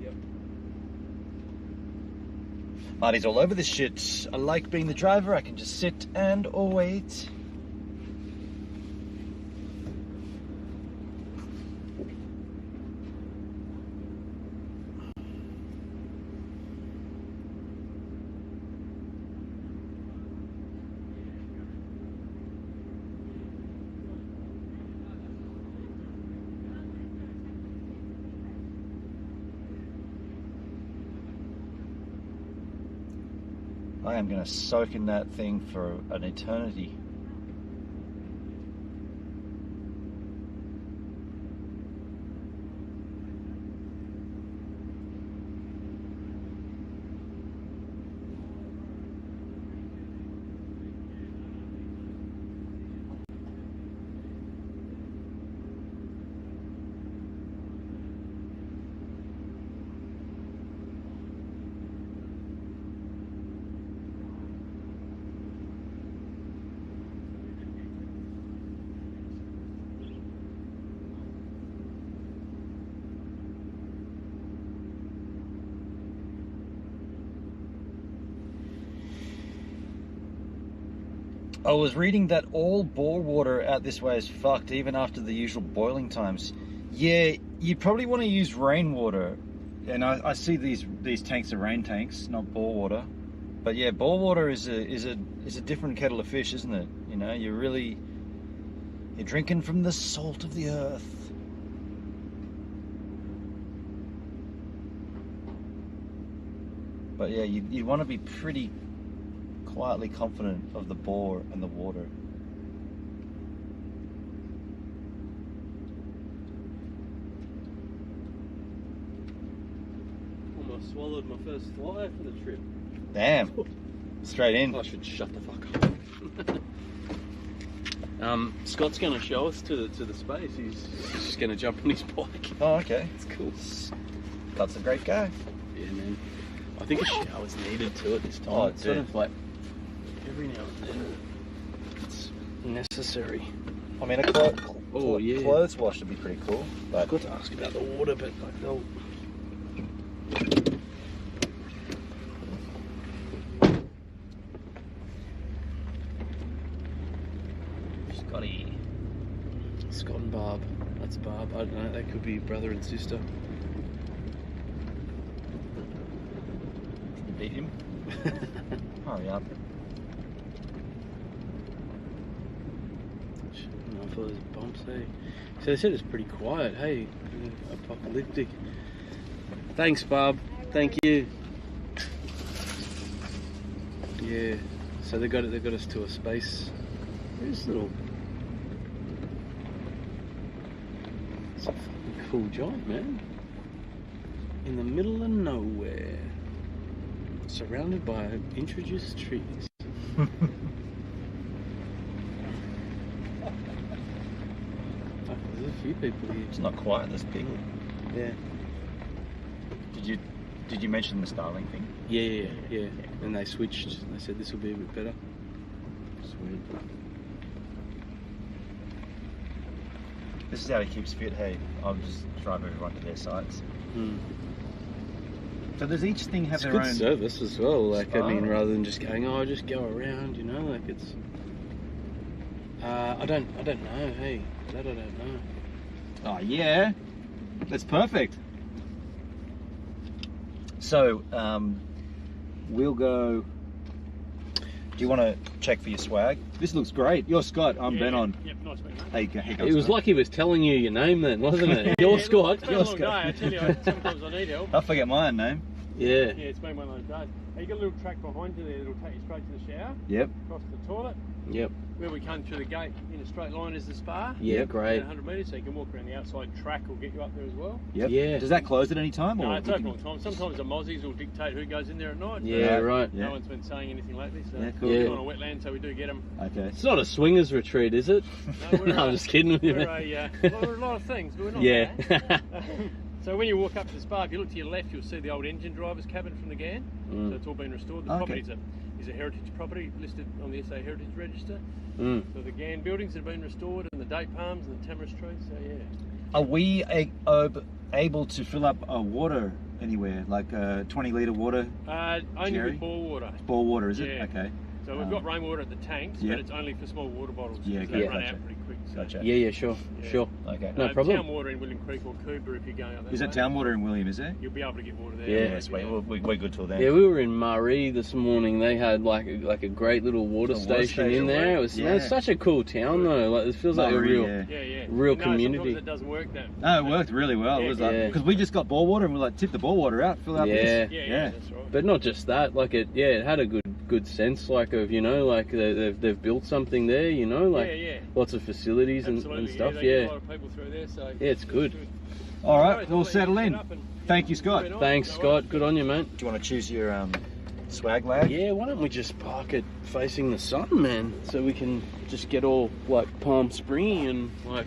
Marty's all over this shit. I like being the driver. I can just sit and wait. I am going to soak in that thing for an eternity. I was reading that all bore water out this way is fucked, even after the usual boiling times. Yeah, you probably want to use rainwater. And I see these tanks are rain tanks, not bore water. But yeah, bore water is a different kettle of fish, isn't it? You know, you're drinking from the salt of the earth. But yeah, you want to be pretty quietly confident of the bore and the water. Almost swallowed my first fly for the trip. Damn. Straight in. I should shut the fuck up. Scott's going to show us to the space. He's just going to jump on his bike. Oh, okay. It's cool. That's a great guy. Yeah, man. I think a shower's needed too at this time. Oh, it's sort of like every now and then it's necessary. I mean, a clothes wash would be pretty cool. But I've got to ask about the water, but like they'll. Scott and Barb. That's Barb. I don't know. They could be brother and sister. beat him. Hurry up. I thought there was bumps, hey. So they said it's pretty quiet, hey. Apocalyptic. Thanks, Barb. Thank you. Yeah. So they got us to a space. This little. It's a fucking cool joint, man. In the middle of nowhere. Surrounded by introduced trees. There's a few people here. It's not quite this big. Yeah. Did you mention the Starling thing? Yeah. And they switched. They said this will be a bit better. Sweet. This is how he keeps fit. Hey, I'll just drive everyone to their sites. So does each thing have their good own service as well? Like spa? I mean, rather than just going, oh, just go around, you know, like it's. I don't know. Hey, that I don't know. Oh yeah, that's perfect. So we'll go. Do you want to check for your swag? This looks great. You're Scott. I'm Ben on. Yep, nice mate. Hey, go, It was Scott. like he was telling you your name then, wasn't it? You're Scott. It's been a long day, I tell you, sometimes I need help. I forget my own name. Yeah. Yeah, it's been one of those days. Hey, you got a little track behind you there that'll take you straight to the shower. Yep. Across the toilet. Yep. Where we come through the gate in a straight line is the spa. Yeah, great. 100 metres, so you can walk around the outside track will get you up there as well. Yep. Yeah. Does that close at any time? No, or it's open all the time. Sometimes the mozzies will dictate who goes in there at night. Yeah, but right. No one's been saying anything lately, so Yeah, cool. we're on a wetland, so we do get them. Okay. It's not a swingers retreat, is it? No, we're I'm just kidding with you. We're man. we're a lot of things, but we're not Yeah. that. So when you walk up to the spa, if you look to your left, you'll see the old engine driver's cabin from the GAN. So it's all been restored. The property is a heritage property listed on the SA Heritage Register. So the GAN buildings have been restored, and the date palms and the tamarisk trees. So yeah. Are we able to fill up water anywhere, like 20-litre water? Only Jerry? with bore water. Bore water, is it? Yeah. Okay. So we've got rainwater at the tanks, Yep. but it's only for small water bottles. Yeah, because okay, they run gotcha. out pretty quick. So. Gotcha. Yeah, sure. Okay. No problem. Town water in William Creek or Cooper if you're going up that Is way. that town water in William, is it? You'll be able to get water there. Yeah. Sweet. We're good till then. Yeah, we were in Murray this morning. They had like a great little water station in there. It was, it's such a cool town though. Like it feels like a real real community. Sometimes it doesn't work that. No, it worked really well. It was like because we just got bore water and we like tip the bore water out, fill it up. Yeah. Yeah, that's right. But not just that. Like it had a good sense like of like they've built something there. Like lots of facilities and stuff. They get a lot of people through there, so it's good. All right, we'll settle in. Thank you, Scott. Thanks, Scott. Good on you, mate. Do you want to choose your swag lag? Yeah, why don't we just park it facing the sun, man, so we can just get all like Palm Springy and like.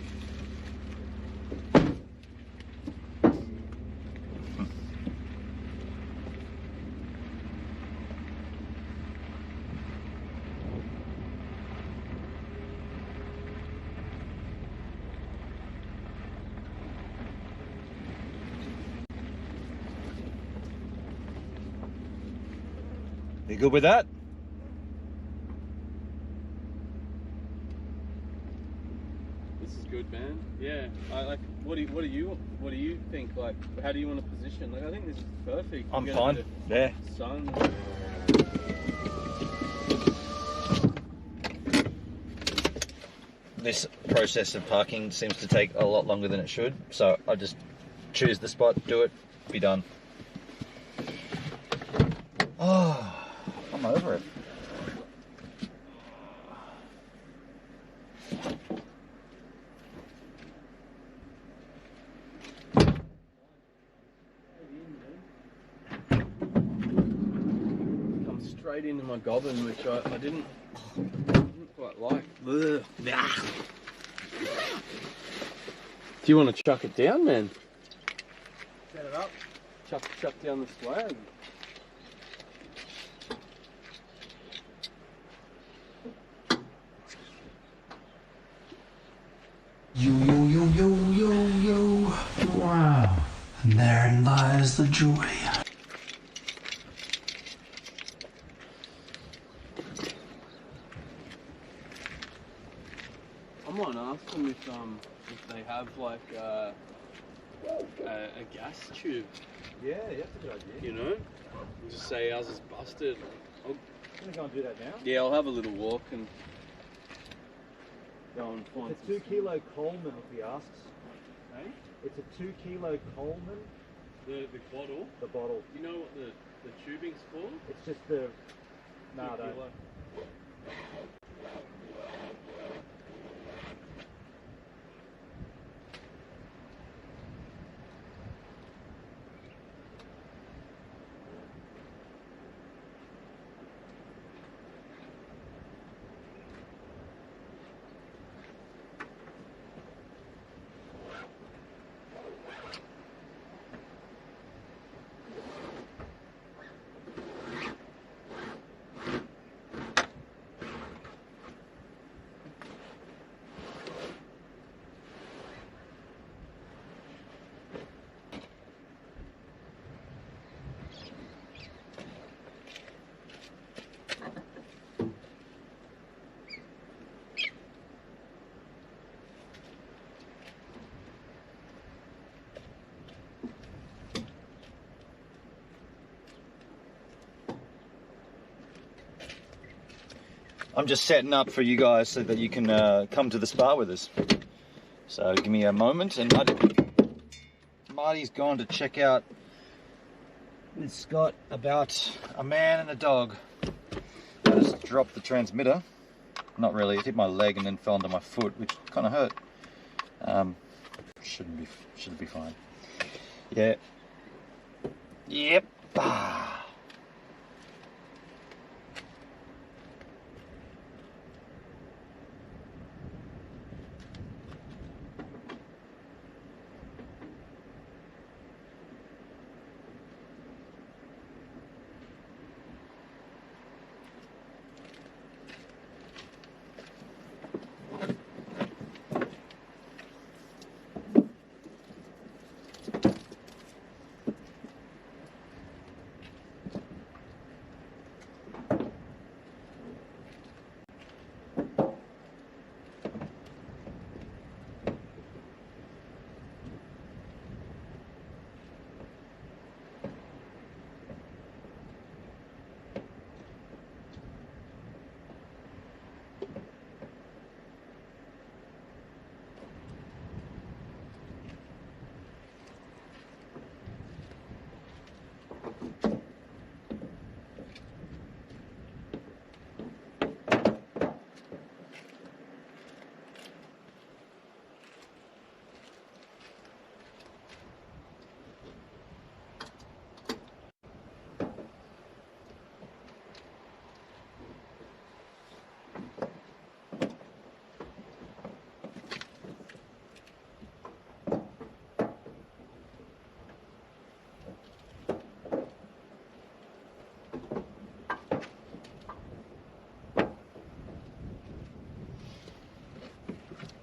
You good with that? This is good, man. Yeah, I like. What do you think? Like, how do you want to position? Like, I think this is perfect. I'm fine. Yeah. Sun. This process of parking seems to take a lot longer than it should, so I just choose the spot, do it, be done. come over it. Come straight into my gobbin, which I didn't quite like. Ugh. Do you want to chuck it down, man? Set it up. Chuck down the swag. Yo, yo, yo, yo, yo, yo. Wow. And therein lies the joy. I might ask them if they have like a gas tube. Yeah, that's a good idea. You know, just say ours is busted. I'm gonna go and do that now. Yeah, I'll have a little walk and go and find. It's a 2 kilo Coleman if he asks. Hey? It's a 2 kilo Coleman. The bottle. The bottle. You know what the tubing's for? It's just the. No, I don't. I'm just setting up for you guys so that you can come to the spa with us. So give me a moment, and Marty's gone to check out with Scott about a man and a dog. I just dropped the transmitter. Not really, it hit my leg and then fell onto my foot, which kind of hurt. Should be fine. Yeah. Yep.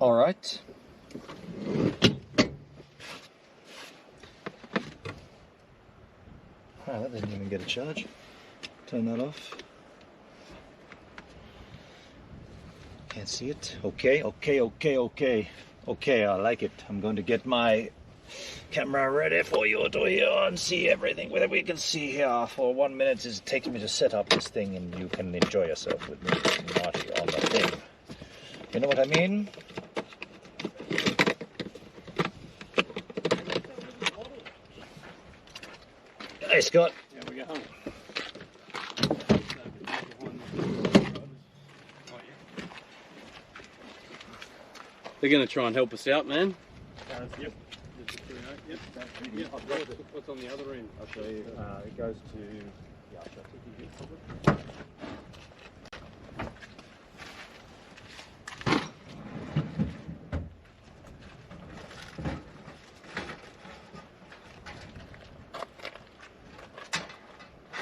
All right. Oh, that didn't even get a charge. Turn that off. Can't see it. Okay, I like it. I'm going to get my camera ready for you to hear and see everything that we can see here. For 1 minute it takes me to set up this thing, and you can enjoy yourself with me, Marty, on the thing. You know what I mean? Hey, Scott. There we go. They're going to try and help us out, man. Yep. Yep. What's on the other end? I'll show you. It goes to. Yeah, I'll show you.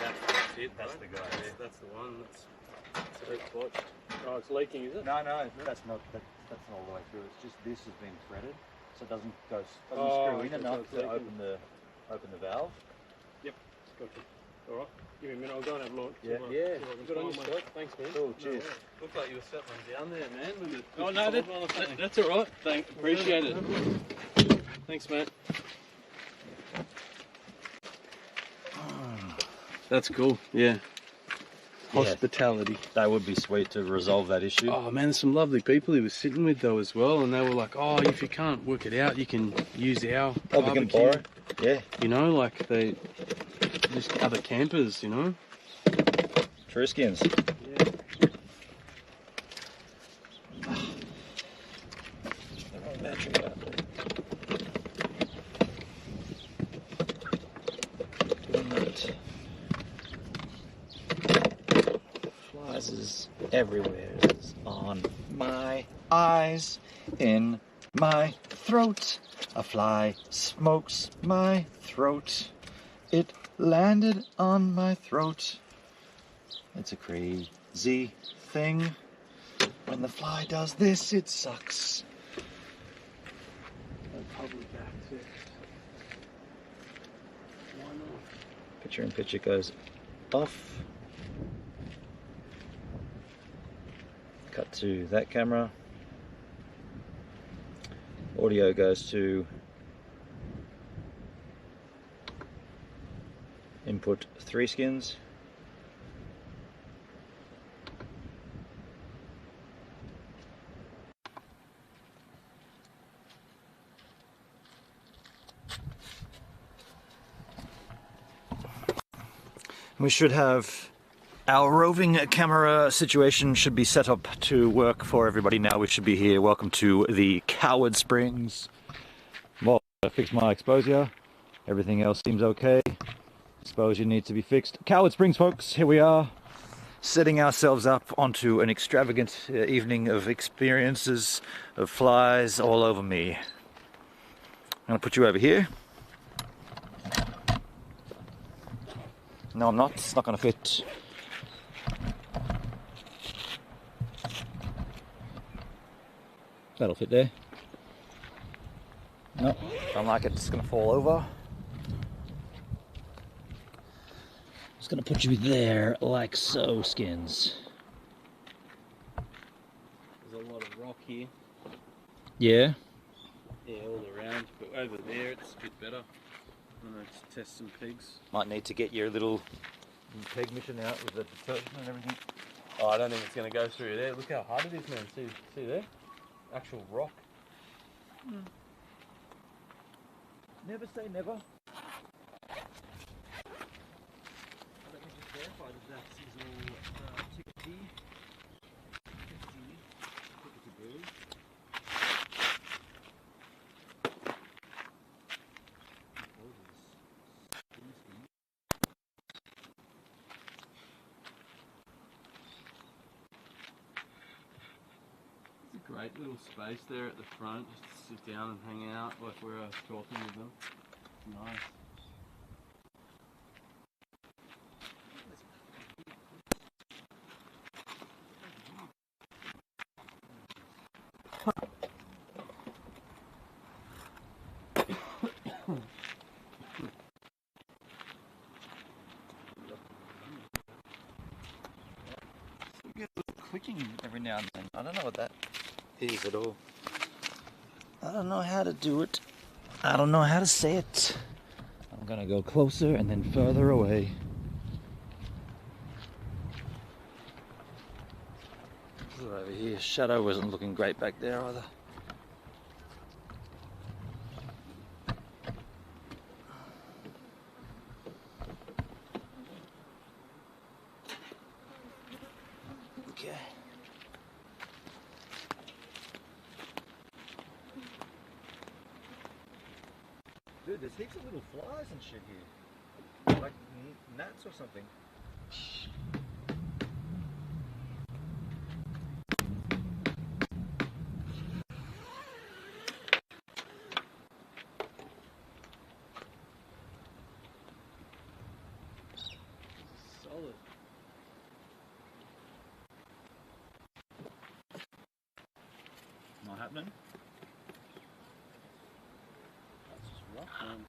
That's it. That's the guy. Yeah. That's the one. That's a bit botched. Oh, it's leaking, is it? No, that's not all the way through. It's just this has been threaded, so it doesn't screw in enough to open the valve. Yep. Gotcha. All right. Give me a minute. I'll go and have a look. Yeah. Good on you, Scott. Thanks, man. Cool. Cheers. Looked like you were settling down there, man. Oh no, that's all right. Appreciate it. Thanks, mate. That's cool. Yeah. Hospitality. That would be sweet to resolve that issue. Oh man, there's some lovely people he was sitting with though as well, and they were like, "Oh, if you can't work it out, you can use our we can borrow. Yeah. You know, like they just other campers, you know. True skins. Yeah. Flies is everywhere. It's on my eyes, in my throat. A fly smokes my throat. It landed on my throat. It's a crazy thing. When the fly does this, it sucks. Picture in picture goes off. Cut to that camera. Audio goes to input 3 skins. We should have our roving camera situation should be set up to work for everybody now. We should be here. Welcome to the Coward Springs. Well, I fixed my exposure. Everything else seems okay. Exposure needs to be fixed. Coward Springs, folks, here we are. Setting ourselves up onto an extravagant evening of experiences of flies all over me. I'm gonna put you over here. No, I'm not. It's not gonna fit. That'll fit there. No, don't like it. It's gonna fall over. Just gonna put you there, like so, skins. There's a lot of rock here. Yeah. Yeah, all around, but over there it's a bit better. I'm gonna test some pigs. Might need to get your little peg mission out with the detergent and everything. Oh, I don't think it's gonna go through there. Look how hard it is, man. See there? Actual rock. Never say never. Let me just verify that is all tickety. Tickety-boo. Great little space there at the front, just to sit down and hang out like where I was talking with them. Nice. You get a little clicking every now and then. I don't know what that is at all. I don't know how to do it. I don't know how to say it. I'm gonna go closer and then further away. Over here, shadow wasn't looking great back there either. Okay. Dude, there's heaps of little flies and shit here. Like gnats or something. Solid. Not happening? That's just rough, man.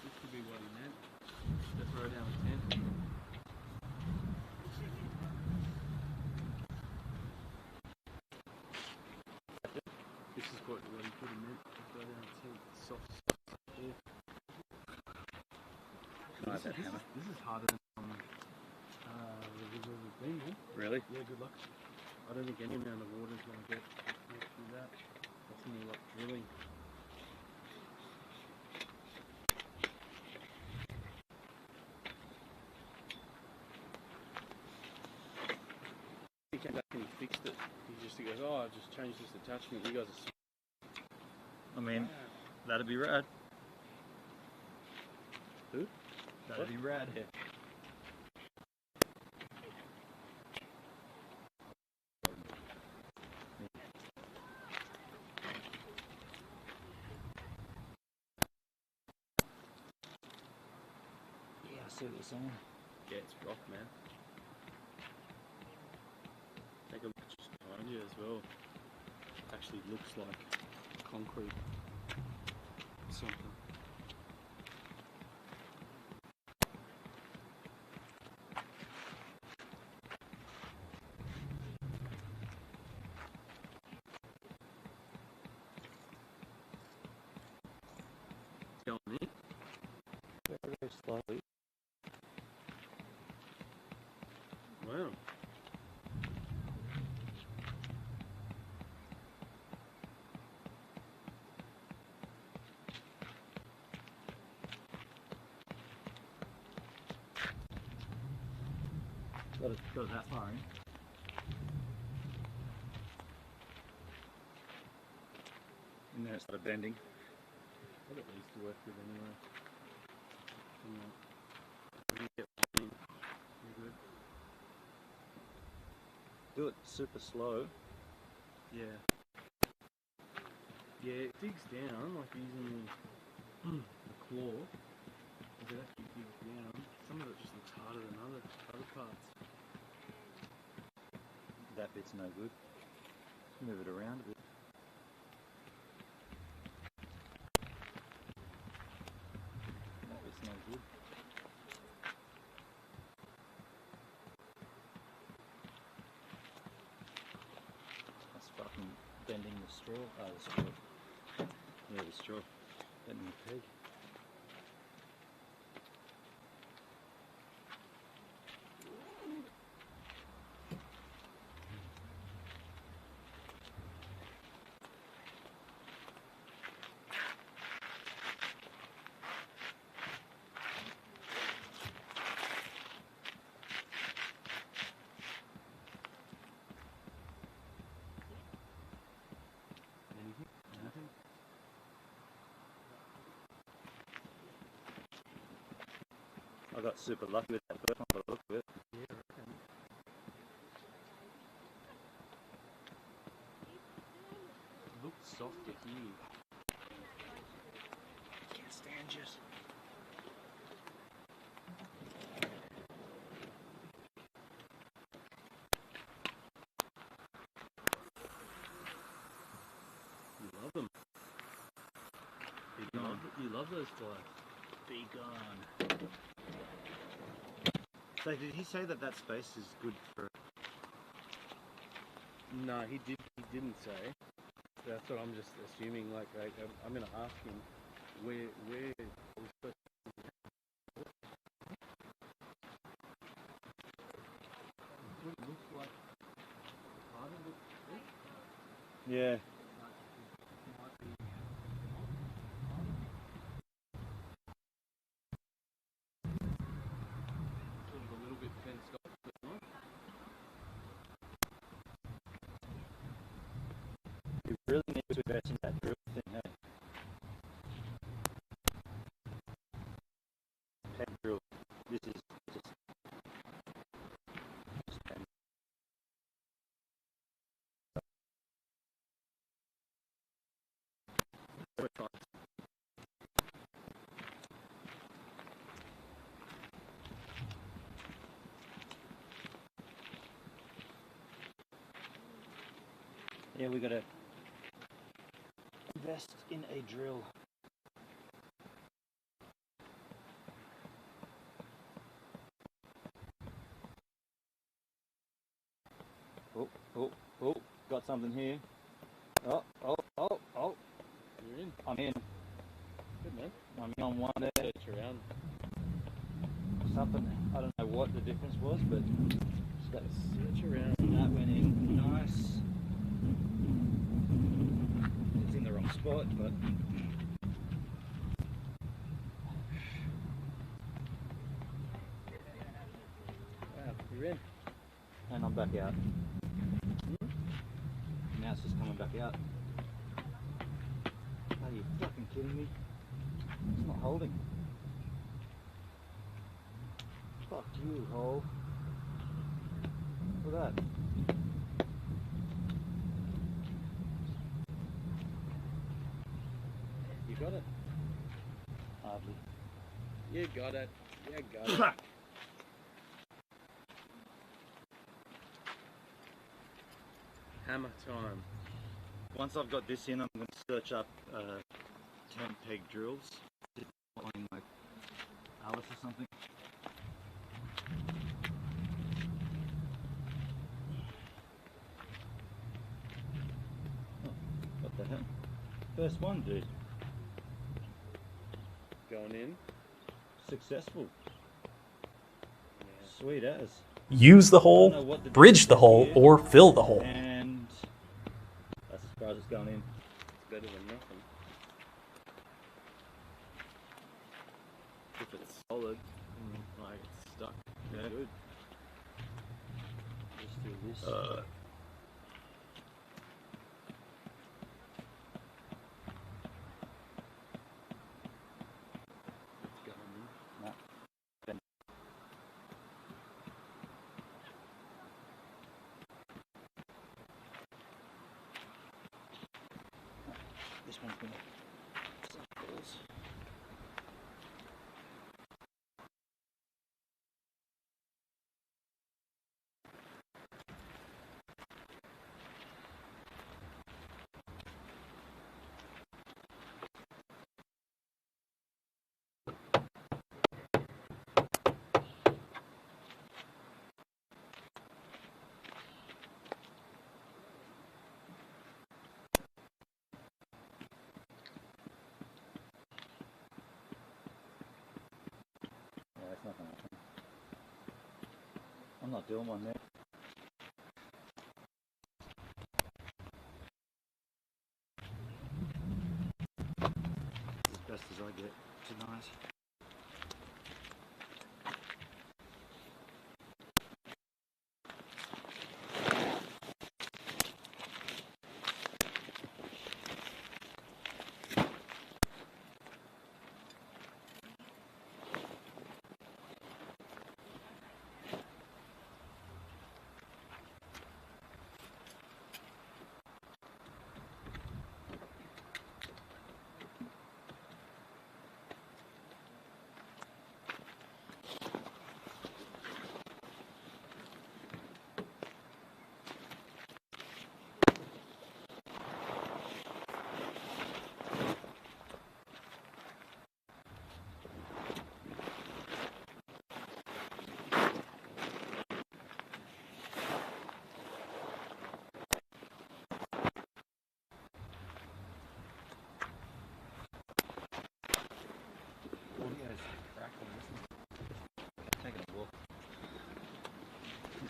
This could be what he meant. To throw down a tent. This is what he could have meant. To throw down a tent. Soft. Yeah. This is harder than we've ever been, man. Really? Yeah, good luck. I don't think any amount of water is going to get through that. That's more like drilling. He came back and he fixed it. He goes, oh, I just changed this attachment. You guys are... I mean, that'd be rad. Who? That'd be rad. Yeah. Yeah, I see what you're saying. Yeah, it's rock, man. Take a look just behind you as well. Actually looks like concrete. Something. It's going in. Very, very slowly. Wow. Got it that far in. And then it started bending. I've got these to work with anyway. You get one in. You're good. Do it super slow. Yeah. Yeah, it digs down like using the claw. If it actually digs down, some of it just looks harder than other parts. That bit's no good. Move it around a bit. That bit's no good. That's fucking bending the straw. Oh, the straw. Yeah, the straw. Bending the peg. Nothing? I got super lucky with that first one, but I looked at it. Yeah, I reckon. It looked softer here. Can't stand it. love those flies. Be gone. So did he say that that space is good for? No, he didn't say. That's what I'm just assuming. Like I'm going to ask him where are we supposed to. It looks like part of it. Yeah. Sort of a little bit fenced off, but not. You really need to invest in that drill thing, hey? Peg drill. This is just. Yeah, we gotta invest in a drill. Oh, got something here. Oh. You're in. I'm in. Good, man. I'm in on one there. Search around. Something, I don't know what the difference was, but just got to Search around. that went in nice. It's in the wrong spot, but Wow, you're in. and I'm back out. Now it's just coming back out. Are you fucking kidding me? It's not holding. Fuck you, hole. Look at that. You got it. Hardly. You got it. You got it. Hammer time. Once I've got this in, I'm going to search up 10 peg drills. Just following like Alice or something. Oh, what the hell? First one, dude. Going in. Successful. Sweet as. Use the hole, bridge the hole, or fill the hole. And that's as far as it's going in. It's better than nothing. If it's solid, like it's stuck, Yeah. good. Just do this. It's going in. No. This one's going to suck balls. Yeah, that's not going to happen. I'm not doing one there. As best as I get tonight.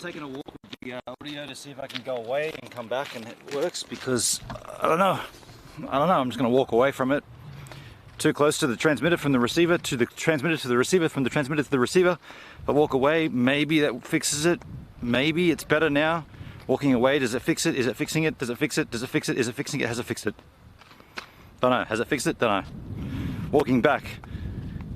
taking a walk with the audio to see if I can go away and come back and it works, because I don't know. I'm just going to walk away from it. Too close to the transmitter from the receiver, to the transmitter to the receiver, from the transmitter to the receiver. If I walk away, maybe that fixes it. Maybe it's better now. Walking away, does it fix it? Is it fixing it? Does it fix it? Does it fix it? Is it fixing it? Has it fixed it? Don't know. Has it fixed it? Don't know. Walking back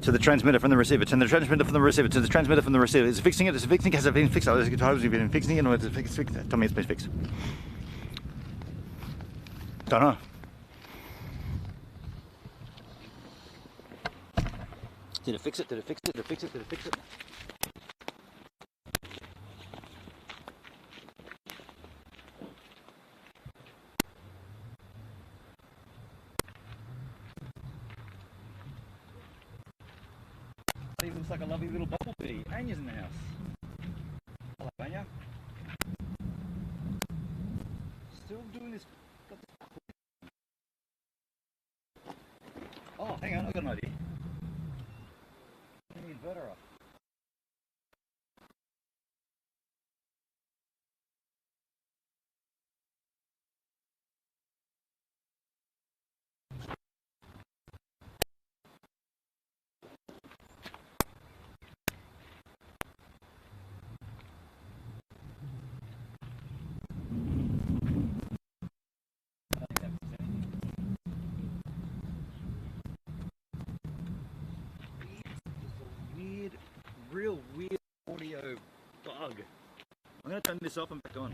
to the transmitter from the receiver, to the transmitter from the receiver, to the transmitter from the receiver. Is it fixing it? Is it fixing it? Has it been fixed? Has it been fixing it? Or is it fixed? Tell me it's been fixed. Don't know. Did it fix it? Did it fix it? Did it fix it? Did it fix it? He looks like a lovely little bumblebee. Anya's in the house. Hello, Anya. Still doing this. Oh, hang on, I've got an idea. Turn the inverter off. Real weird audio bug. I'm going to turn this off and back on.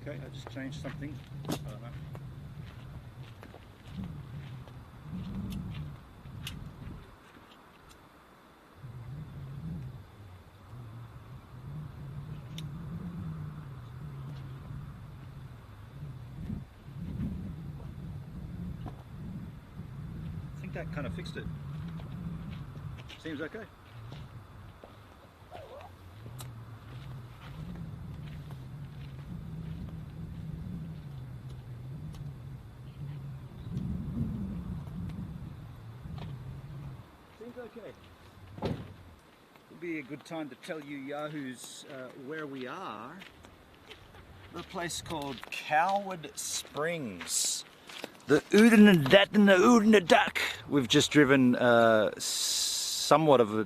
Okay, I just changed something. I don't know. I think that kind of fixed it. Seems okay. Okay. Would be a good time to tell you yahoos where we are. The place called Coward Springs. The Oodnadatta and the Oodnadatta. We've just driven somewhat of a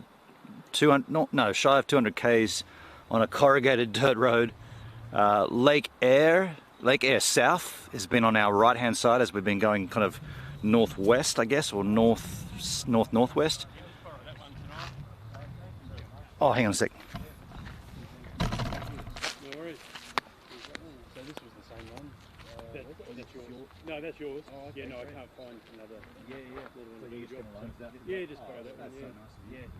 200, no, shy of 200 k's on a corrugated dirt road. Lake Air South has been on our right hand side as we've been going kind of northwest, I guess, or northwest. Oh, hang on a sec. No worries. So this was the same one. that's yours. No, that's yours. Oh, okay, no, I can't find another. Yeah, yeah. So you're just going to loan that? Yeah, just borrow that one. That's so nice of you. Yeah.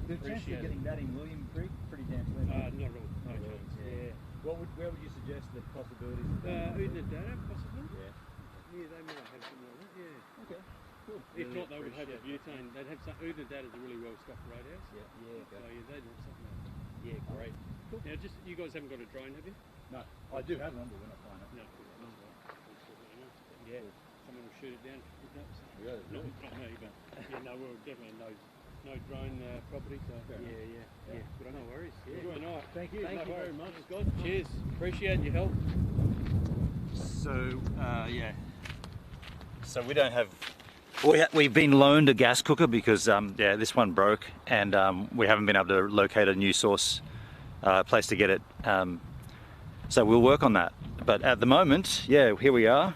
The chance of getting that in William Creek, pretty damn slim. Not at all. No chance. Yeah. Where would you suggest the possibilities? Oodnadatta, possibly. Yeah. Yeah, they might have something like that. Yeah. Okay. Cool. If not, they would have the butane. They'd have some. Oodnadatta is a really well stuffed roadhouse. Yeah. Yeah. Okay. So yeah, they'd have something like that. Yeah. Great. Cool. Now, just you guys haven't got a drone, have you? No, I do have one, but we're not flying it. No. Yeah. Someone will shoot it down. Yeah. Not me, but yeah, no, we're definitely no drone property. So yeah. Good, no worries. Yeah. Enjoy the night. Thank you. Thank you very much, Scott. Cheers. Appreciate your help. So so we don't have. We've been loaned a gas cooker because this one broke, and we haven't been able to locate a new source place to get it. So we'll work on that. But at the moment, here we are.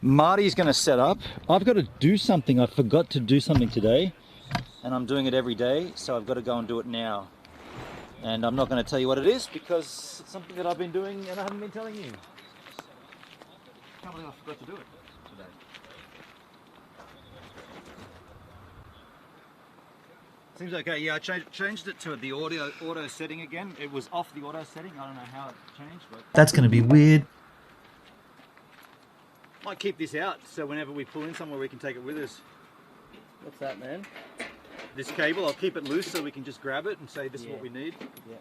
Marty's going to set up. I've got to do something. I forgot to do something today, and I'm doing it every day, so I've got to go and do it now. And I'm not going to tell you what it is because it's something that I've been doing and I haven't been telling you. I can't believe I forgot to do it today. Seems okay. Yeah, I changed it to the auto setting again. It was off the auto setting. I don't know how it changed, but That's going to be weird. might keep this out so whenever we pull in somewhere we can take it with us. What's that, man? This cable, I'll keep it loose so we can just grab it and say this is what we need. Yeah.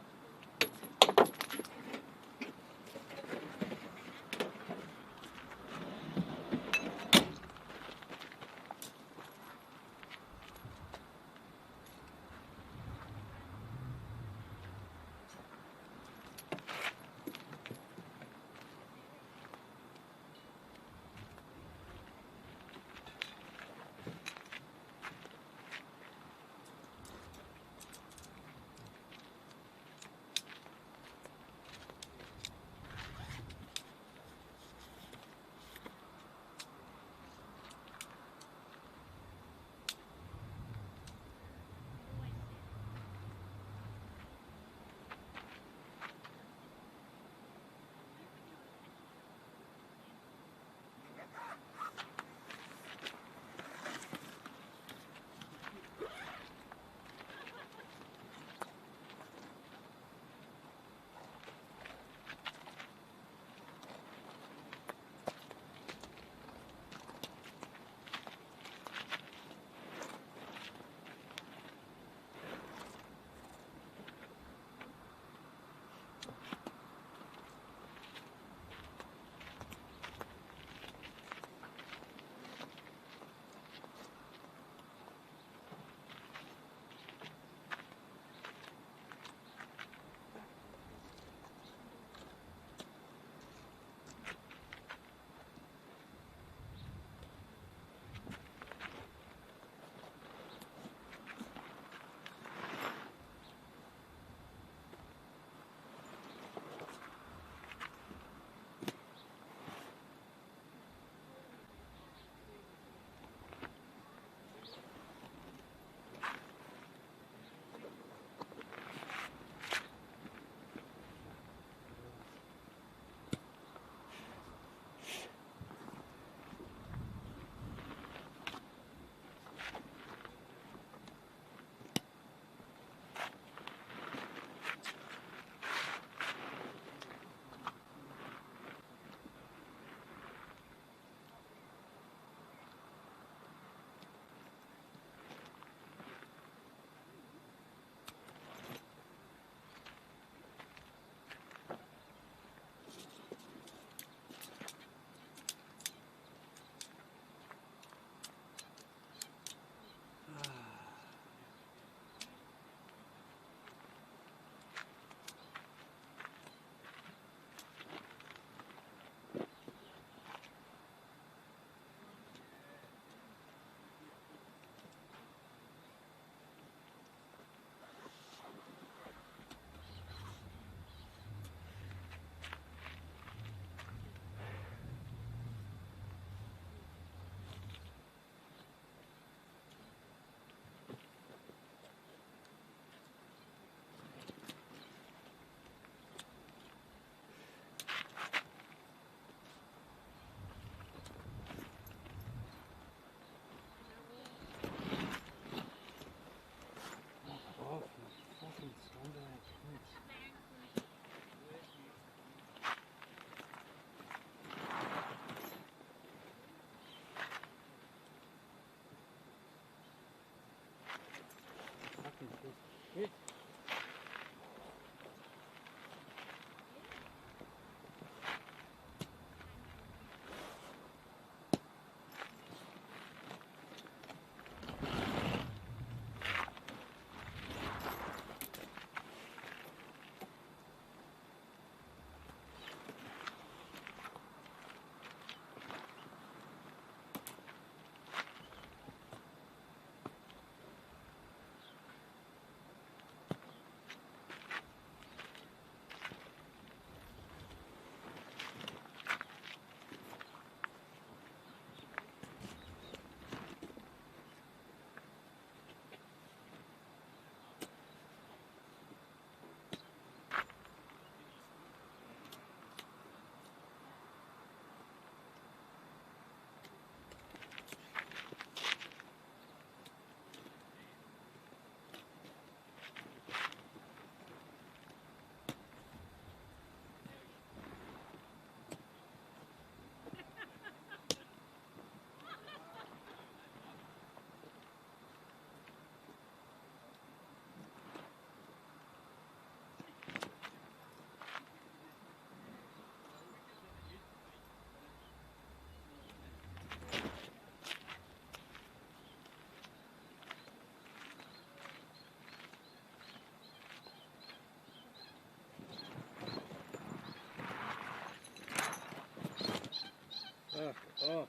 Oh.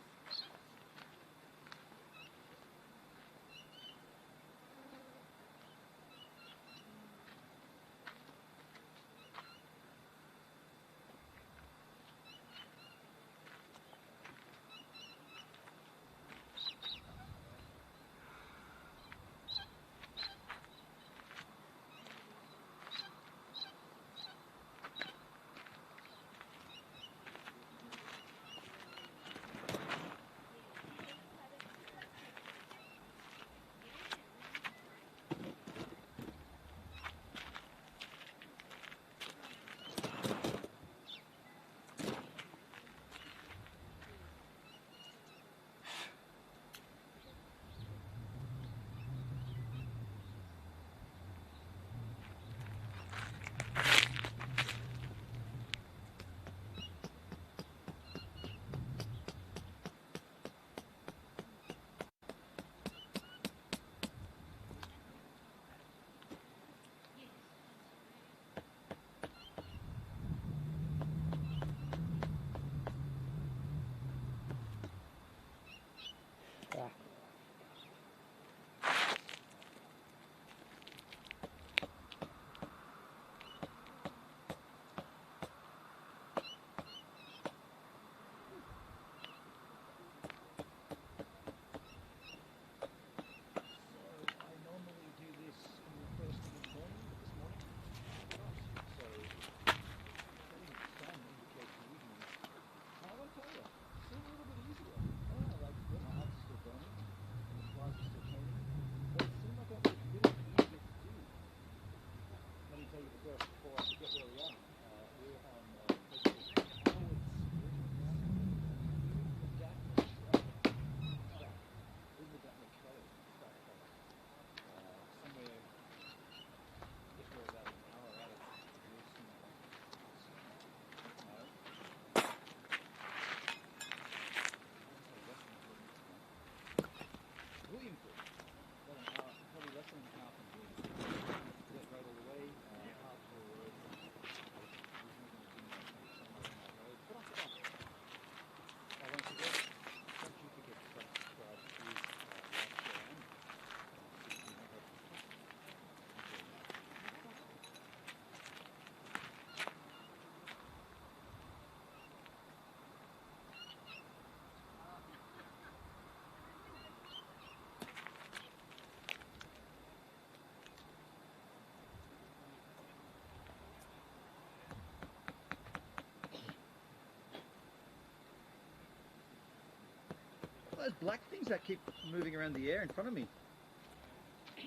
Those black things that keep moving around the air in front of me.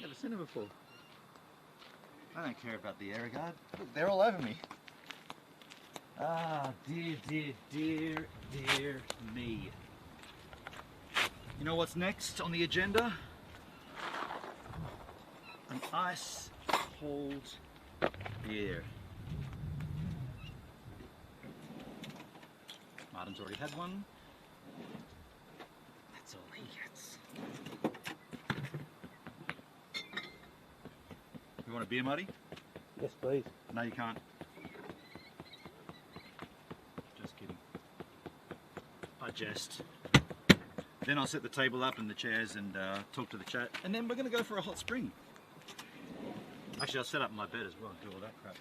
Never seen them before. I don't care about the air regard. Look, they're all over me. Ah, dear me. You know what's next on the agenda? An ice cold beer. Martin's already had one. That's all he gets. You want a beer, Marty? Yes, please. No, you can't. Just kidding. I jest. Then I'll set the table up and the chairs and talk to the chat. And then we're going to go for a hot spring. Actually, I'll set up my bed as well and do all that crap.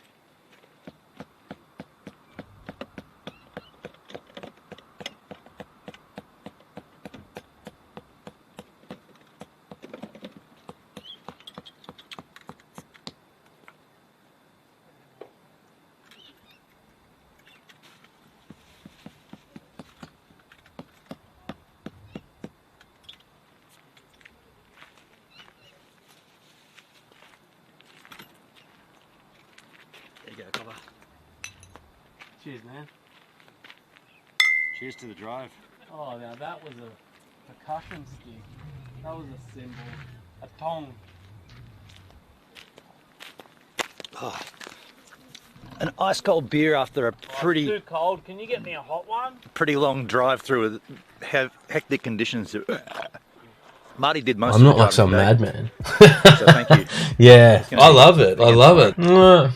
There you go, Copper. Cheers, man. Cheers to the drive. Oh, now that was a percussion stick. That was a cymbal. A tong. Oh. An ice cold beer after a pretty Too cold. Can you get me a hot one? pretty long drive through hectic conditions. Marty did most I'm of the not like some driving today. madman. So thank you. Yeah, It's gonna I be love it. I love it. tomorrow.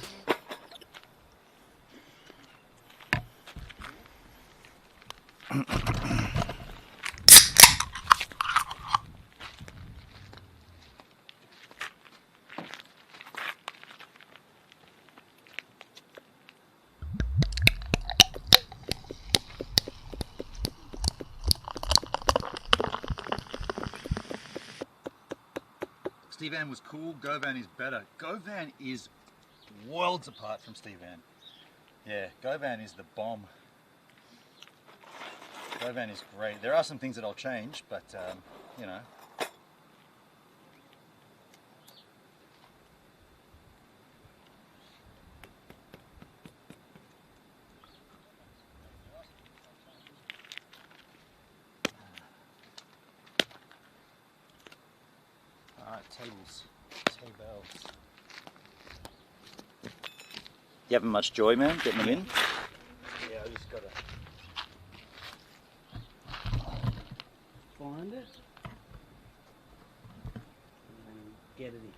Steve-Ann was cool, Govan is better. Govan is worlds apart from Steve-Ann. Yeah, Govan is the bomb. Govan is great. There are some things that I'll change, but you know. Alright, tables. Tables. You having much joy, man, getting them in? Yeah, I just gotta find it and then get it in.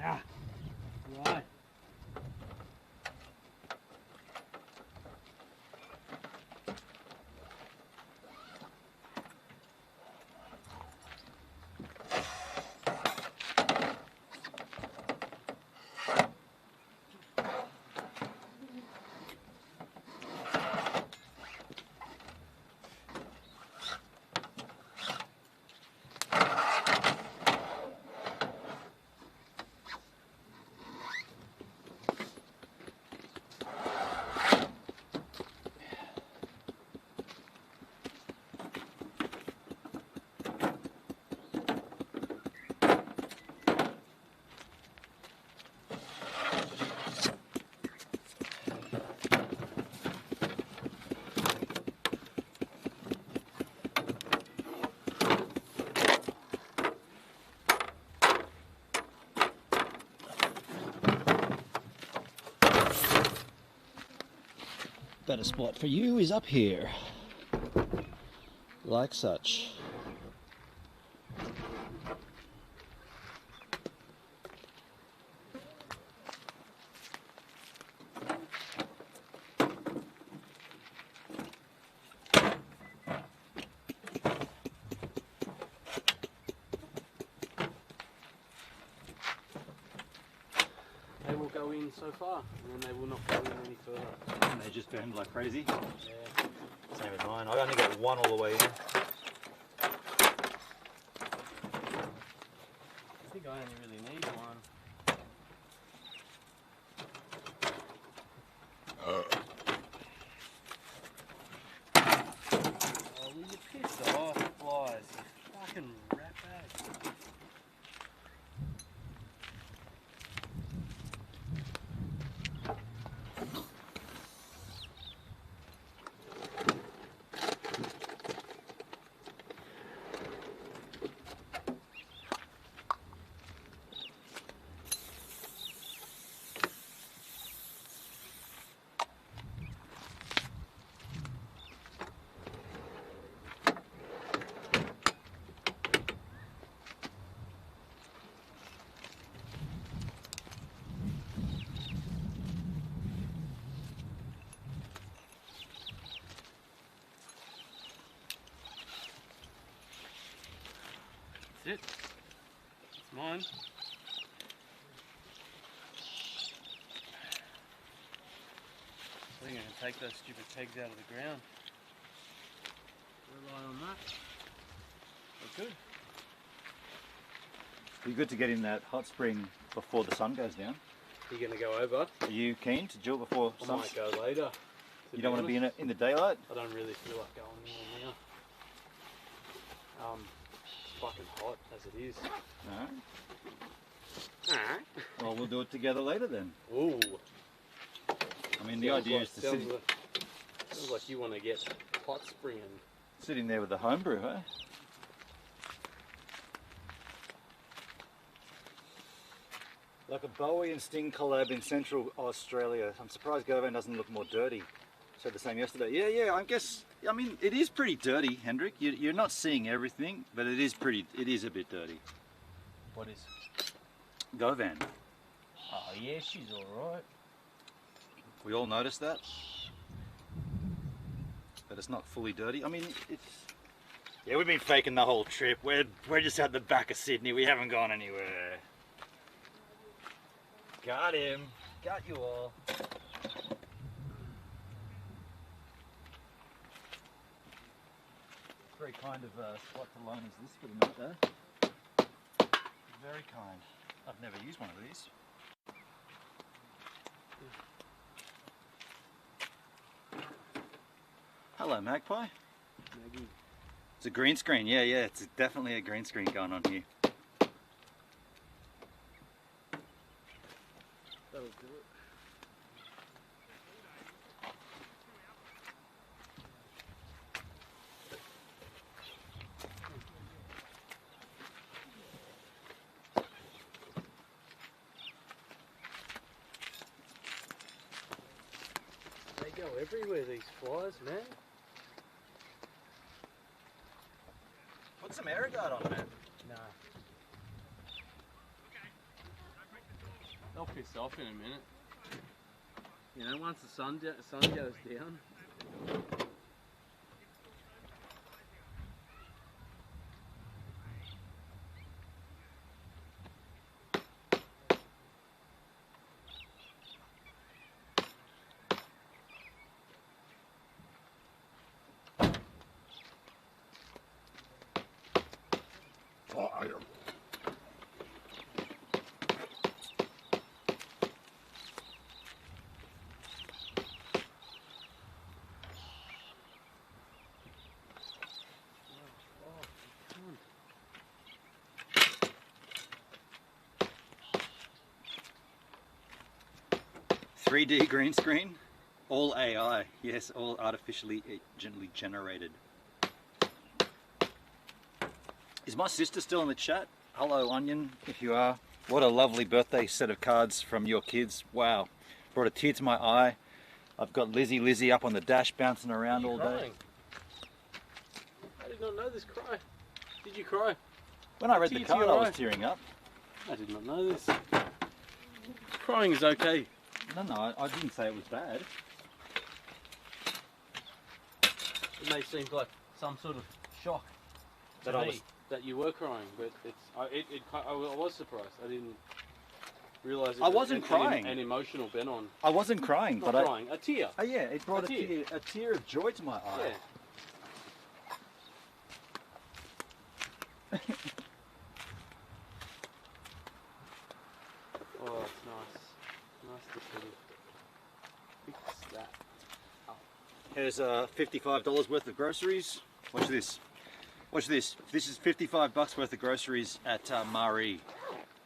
Ah, right. Better spot for you is up here, like such. They will go in so far, and then they will not go in any further. And they just burned like crazy. Yeah. Same with mine. I only got one all the way in. I think I only really need one. Oh, will you piss off, flies? You fucking rat bag. That's it. It's mine. I think I can take those stupid pegs out of the ground. Rely on that. We're good. Be good to get in that hot spring before the sun goes down. You gonna go over? Are you keen to drill before I sun? might go later. You don't want to be in it in the daylight? I don't really feel like going in now. fucking hot as it is. Alright. Alright. Well, we'll do it together later then. Ooh. I mean, the idea is to sit Sounds like you want to get hot springing. sitting there with the homebrew, huh? Like a Bowie and Sting collab in Central Australia. I'm surprised Govan doesn't look more dirty. Said the same yesterday. Yeah, I guess, I mean, it is pretty dirty, Hendrik. You're not seeing everything, but it is a bit dirty. What is? Govan. Oh yeah, she's alright. We all noticed that. But it's not fully dirty. I mean, it's... Yeah, we've been faking the whole trip. We're just at the back of Sydney. We haven't gone anywhere. Got him. Got you all. Very kind of spot to loan as this for the night there. Very kind. I've never used one of these. Hello, Magpie. Maggie. It's a green screen. Yeah, it's definitely a green screen going on here. That'll do it. They go everywhere, these flies, man. Put some air guard on, man. Nah. They'll piss off in a minute. You know, once the sun goes down. Fire. .3D green screen, all AI, yes, all artificially generated. Is my sister still in the chat? Hello, Onion, if you are. What a lovely birthday set of cards from your kids. Wow, brought a tear to my eye. I've got Lizzie up on the dash bouncing around all day. I did not know this cry. Did you cry? When I read the card, I was tearing up. I did not know this. Crying is okay. No, I didn't say it was bad. It may seem like some sort of shock that you were crying, but I was surprised. I didn't realise it. I wasn't crying. An emotional bent on. I wasn't crying, Not but crying. A tear. Oh yeah, it brought a tear of joy to my eye. Yeah. Oh, it's nice. Nice to sort of fix that up. Here's $55 worth of groceries. Watch this. Watch this. This is $55 worth of groceries at Maree.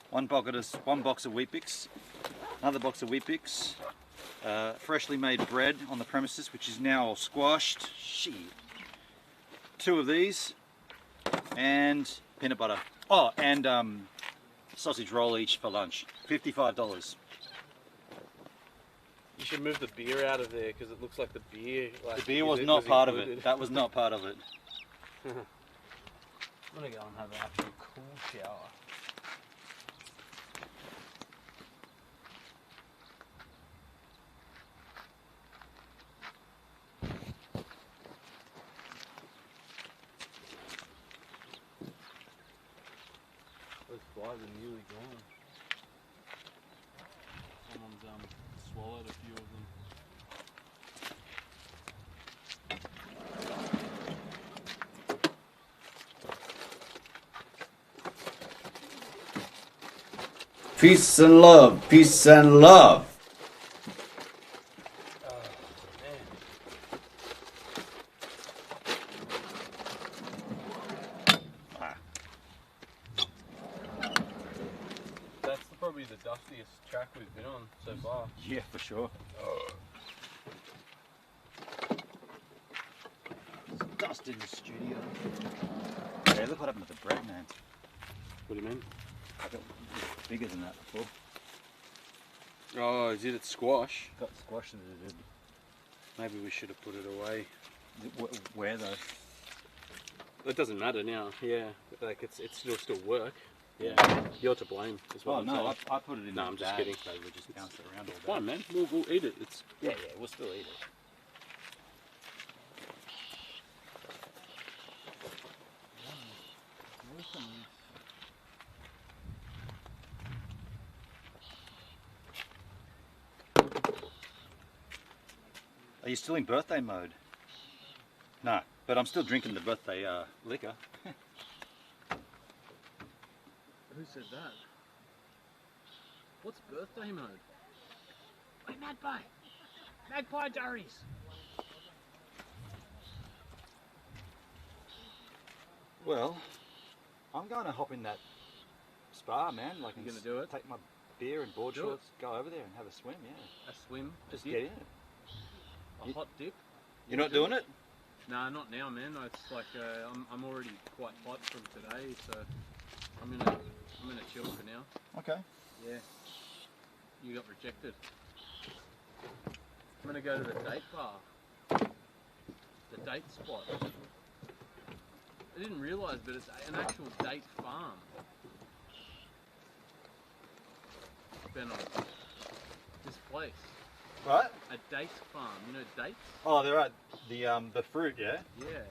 One box of Weet-Bix, another box of Weet-Bix, freshly made bread on the premises, which is now all squashed. Shit. 2 of these, and peanut butter. Oh, and sausage roll each for lunch. $55. You should move the beer out of there because it looks like the beer. The beer was not part of it. That was not part of it. I'm gonna go and have an actual cool shower. Those flies are nearly gone. Someone's swallowed a few of them. Peace and love, peace and love. longest track we've been on so far. Yeah, for sure. There's dust in the studio. Yeah, look what happened to the bread, man. What do you mean? I got bigger than that before. Oh, is it at squash? Got squashed and it did. Maybe we should have put it away. Where though? It doesn't matter now. Yeah, like it's still work. Yeah, you're to blame. Is what Oh I'm no, saying. I put it in. No, the I'm just bag, kidding. So we just bounce it around all day. Fine, man. We'll eat it. It's Yeah, we'll still eat it. Are you still in birthday mode? No, but I'm still drinking the birthday liquor. Who said that? What's birthday mode? Hey, Magpie! Magpie Diaries! Well, I'm going to hop in that spa, man. Like, You gonna do it? Take my beer and board Do shorts, go over there and have a swim. Yeah, A swim? just dip? get in it. A hot dip? You're not doing it? Nah, not now, man. It's like I'm already quite hot from today, so I'm gonna chill for now. Okay. Yeah. You got rejected. I'm gonna go to the date bar. The date spot. I didn't realise, but it's an actual date farm. Ben on this place. Right. A date farm. You know dates? Oh, they're right. The fruit, yeah. Yeah.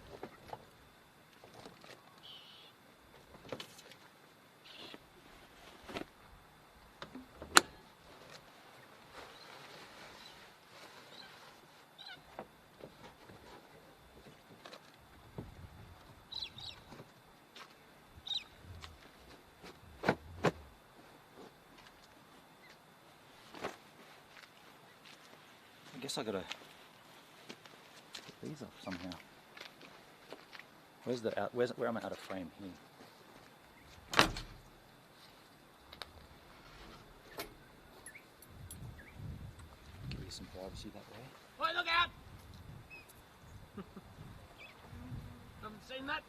I guess I gotta get these off somehow. Where am I out of frame here? Give you some privacy that way. Oi, look out! Haven't seen that?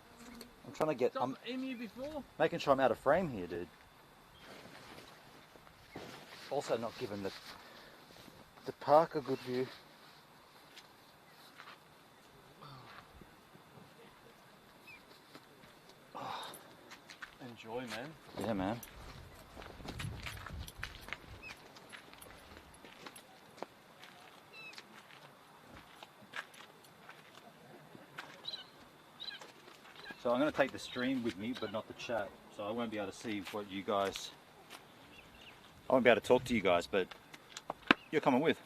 I'm trying to get. Stop I'm emu before. making sure I'm out of frame here, dude. Also, not giving the park a good view. Enjoy, man. Yeah, man. So I'm going to take the stream with me, but not the chat. So I won't be able to see what you guys... I won't be able to talk to you guys, but you're coming with.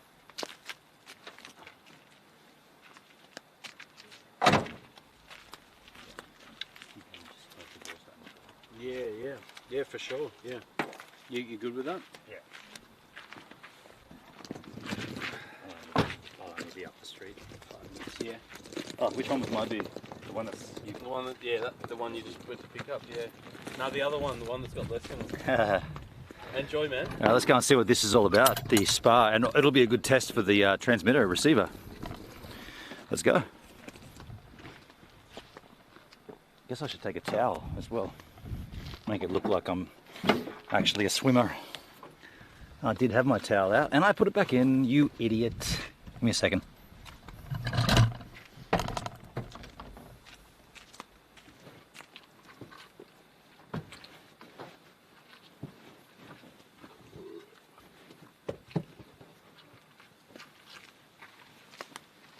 Yeah, for sure. Yeah. You good with that? Yeah. Oh, I need to be up the street in 5 minutes. Yeah. Oh, which one was my beer? The one that's... The one that, the one you just went to pick up, yeah. No, the other one, the one that's got less in it. Enjoy, man. Now let's go and see what this is all about, the spa, and it'll be a good test for the transmitter receiver. Let's go. Guess I should take a towel as well. Make it look like I'm actually a swimmer. I did have my towel out and I put it back in, you idiot. Give me a second.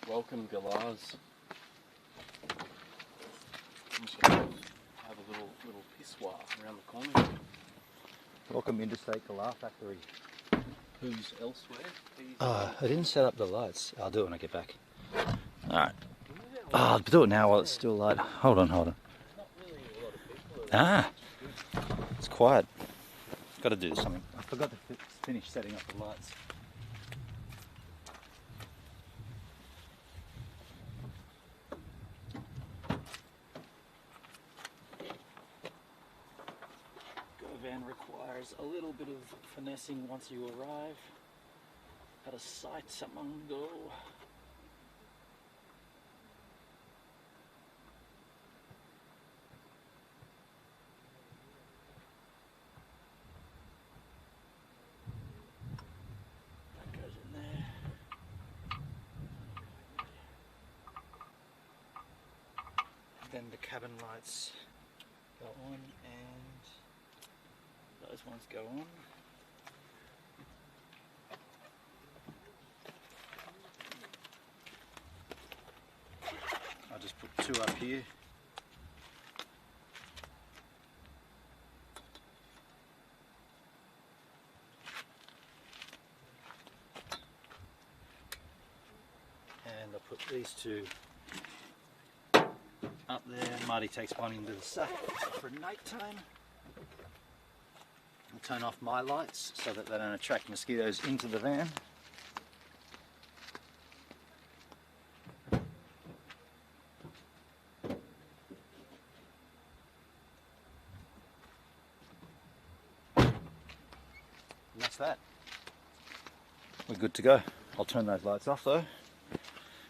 Welcome, Galaz. I'm just gonna have a little pissoir around the corner. Welcome Interstate Galah Factory. Who's elsewhere? I didn't set up the lights. I'll do it when I get back. Alright. I'll do it now while it's still light. Hold on. Ah! It's quiet. Got to do something. I forgot to finish setting up the lights. Go, Van. and requires a little bit of finessing once you arrive at a site among go. That goes in there. And then the cabin lights go on and those ones go on. I'll just put 2 up here. And I'll put these 2 up there. Marty takes one into the sack for night time. I'll turn off my lights so that they don't attract mosquitoes into the van. And that's that. We're good to go. I'll turn those lights off though,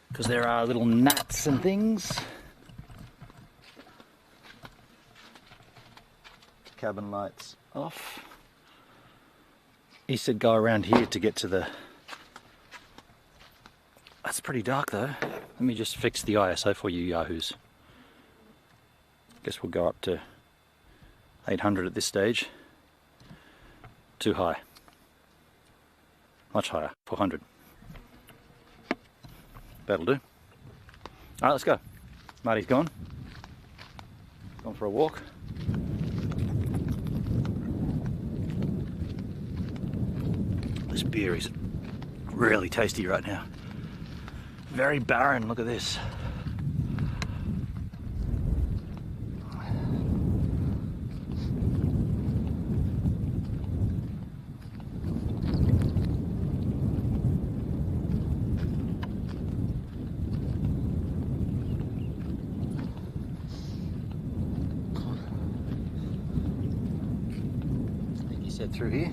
because there are little gnats and things. Cabin lights off. He said go around here to get to the... That's pretty dark though. Let me just fix the ISO for you yahoos. Guess we'll go up to 800 at this stage. Too high. Much higher, 400. That'll do. Alright, let's go. Marty's gone. Gone for a walk. This beer is really tasty right now. Very barren, look at this. I think he said through here.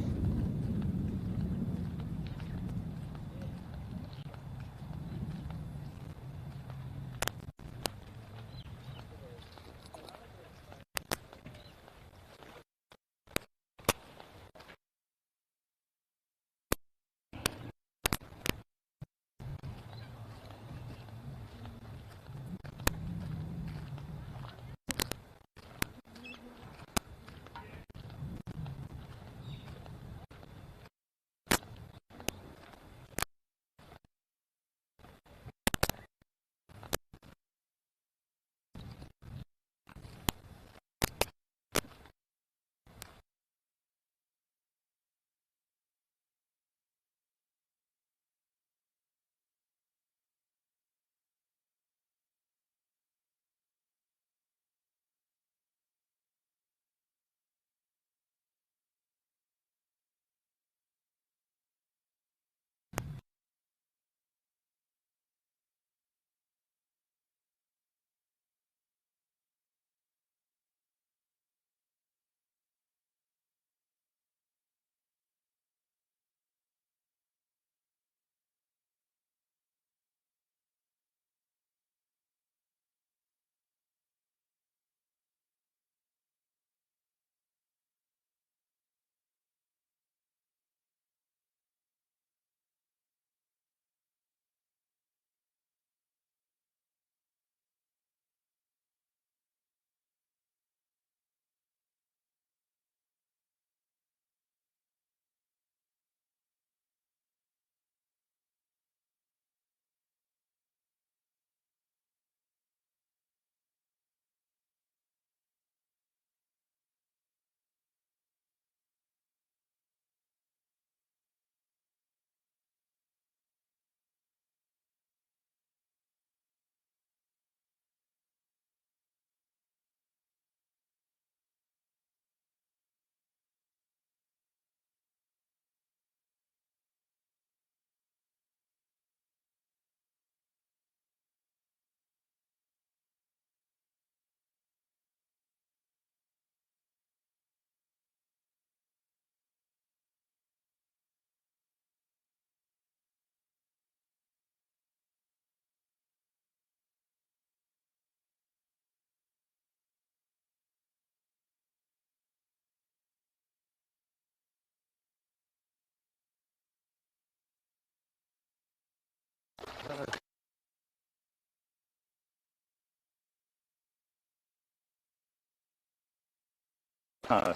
Uh-oh.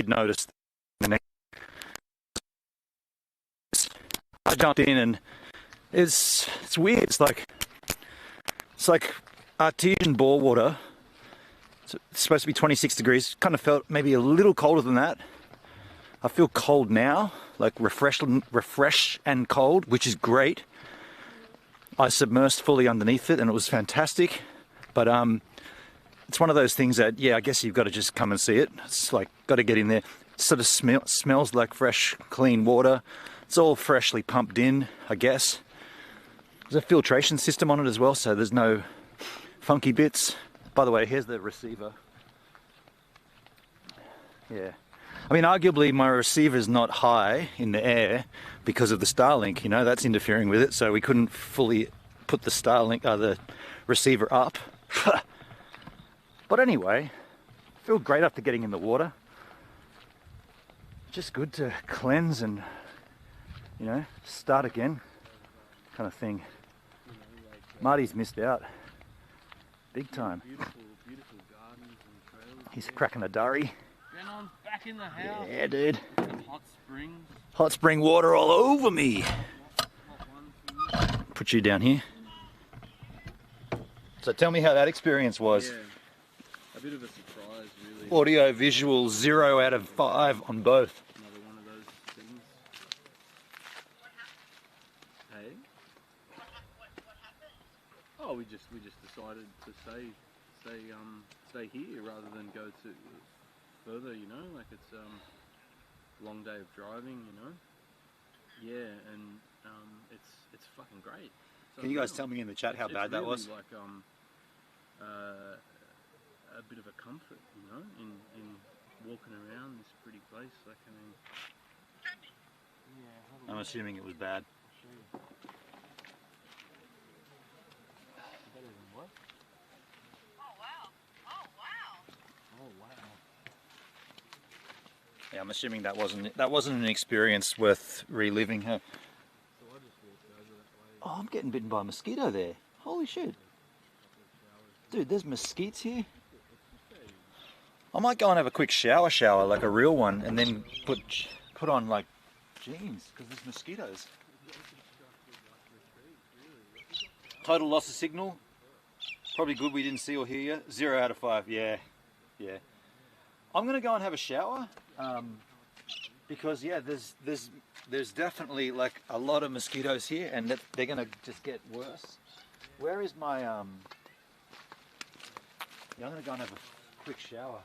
you'd noticed. I jumped in and it's weird. It's like artesian bore water. It's supposed to be 26 degrees. Kind of felt maybe a little colder than that. I feel cold now, like refresh and cold, which is great. I submersed fully underneath it and it was fantastic. But it's one of those things that, yeah, I guess you've got to just come and see it. It's like, got to get in there. It sort of smells like fresh, clean water. It's all freshly pumped in, I guess. There's a filtration system on it as well, so there's no funky bits. By the way, here's the receiver. Yeah. I mean, arguably my receiver is not high in the air because of the Starlink, you know, that's interfering with it, so we couldn't fully put the Starlink, the receiver up. But anyway, I feel great after getting in the water. Just good to cleanse and, you know, start again kind of thing. Marty's missed out big time. Beautiful gardens and trails. He's cracking a durry. Then I'm back in the house. Yeah, dude. Some hot springs. Hot spring water all over me. Put you down here. So tell me how that experience was. Yeah, a bit of a surprise, really. Audio, visual, 0 out of 5 on both. Another one of those things. Hey? Oh, we just decided to stay here rather than go to further. You know, like it's a long day of driving. You know. Yeah, and it's fucking great. So Can you guys tell me in the chat how bad that really was? Like a bit of a comfort, you know, in walking around this pretty place. Like, I mean, yeah. I'm assuming it was bad. Better than what? Oh wow! Yeah, I'm assuming that wasn't an experience worth reliving. Huh? Oh, I'm getting bitten by a mosquito there. Holy shit. Dude, there's mosquitoes here. I might go and have a quick shower, like a real one, and then put on like jeans, because there's mosquitoes. Total loss of signal. Probably good we didn't see or hear you. 0 out of 5, yeah. Yeah. I'm gonna go and have a shower. Because yeah, there's definitely like a lot of mosquitoes here, and they're gonna just get worse. Where is my Yeah, I'm gonna go and have a quick shower.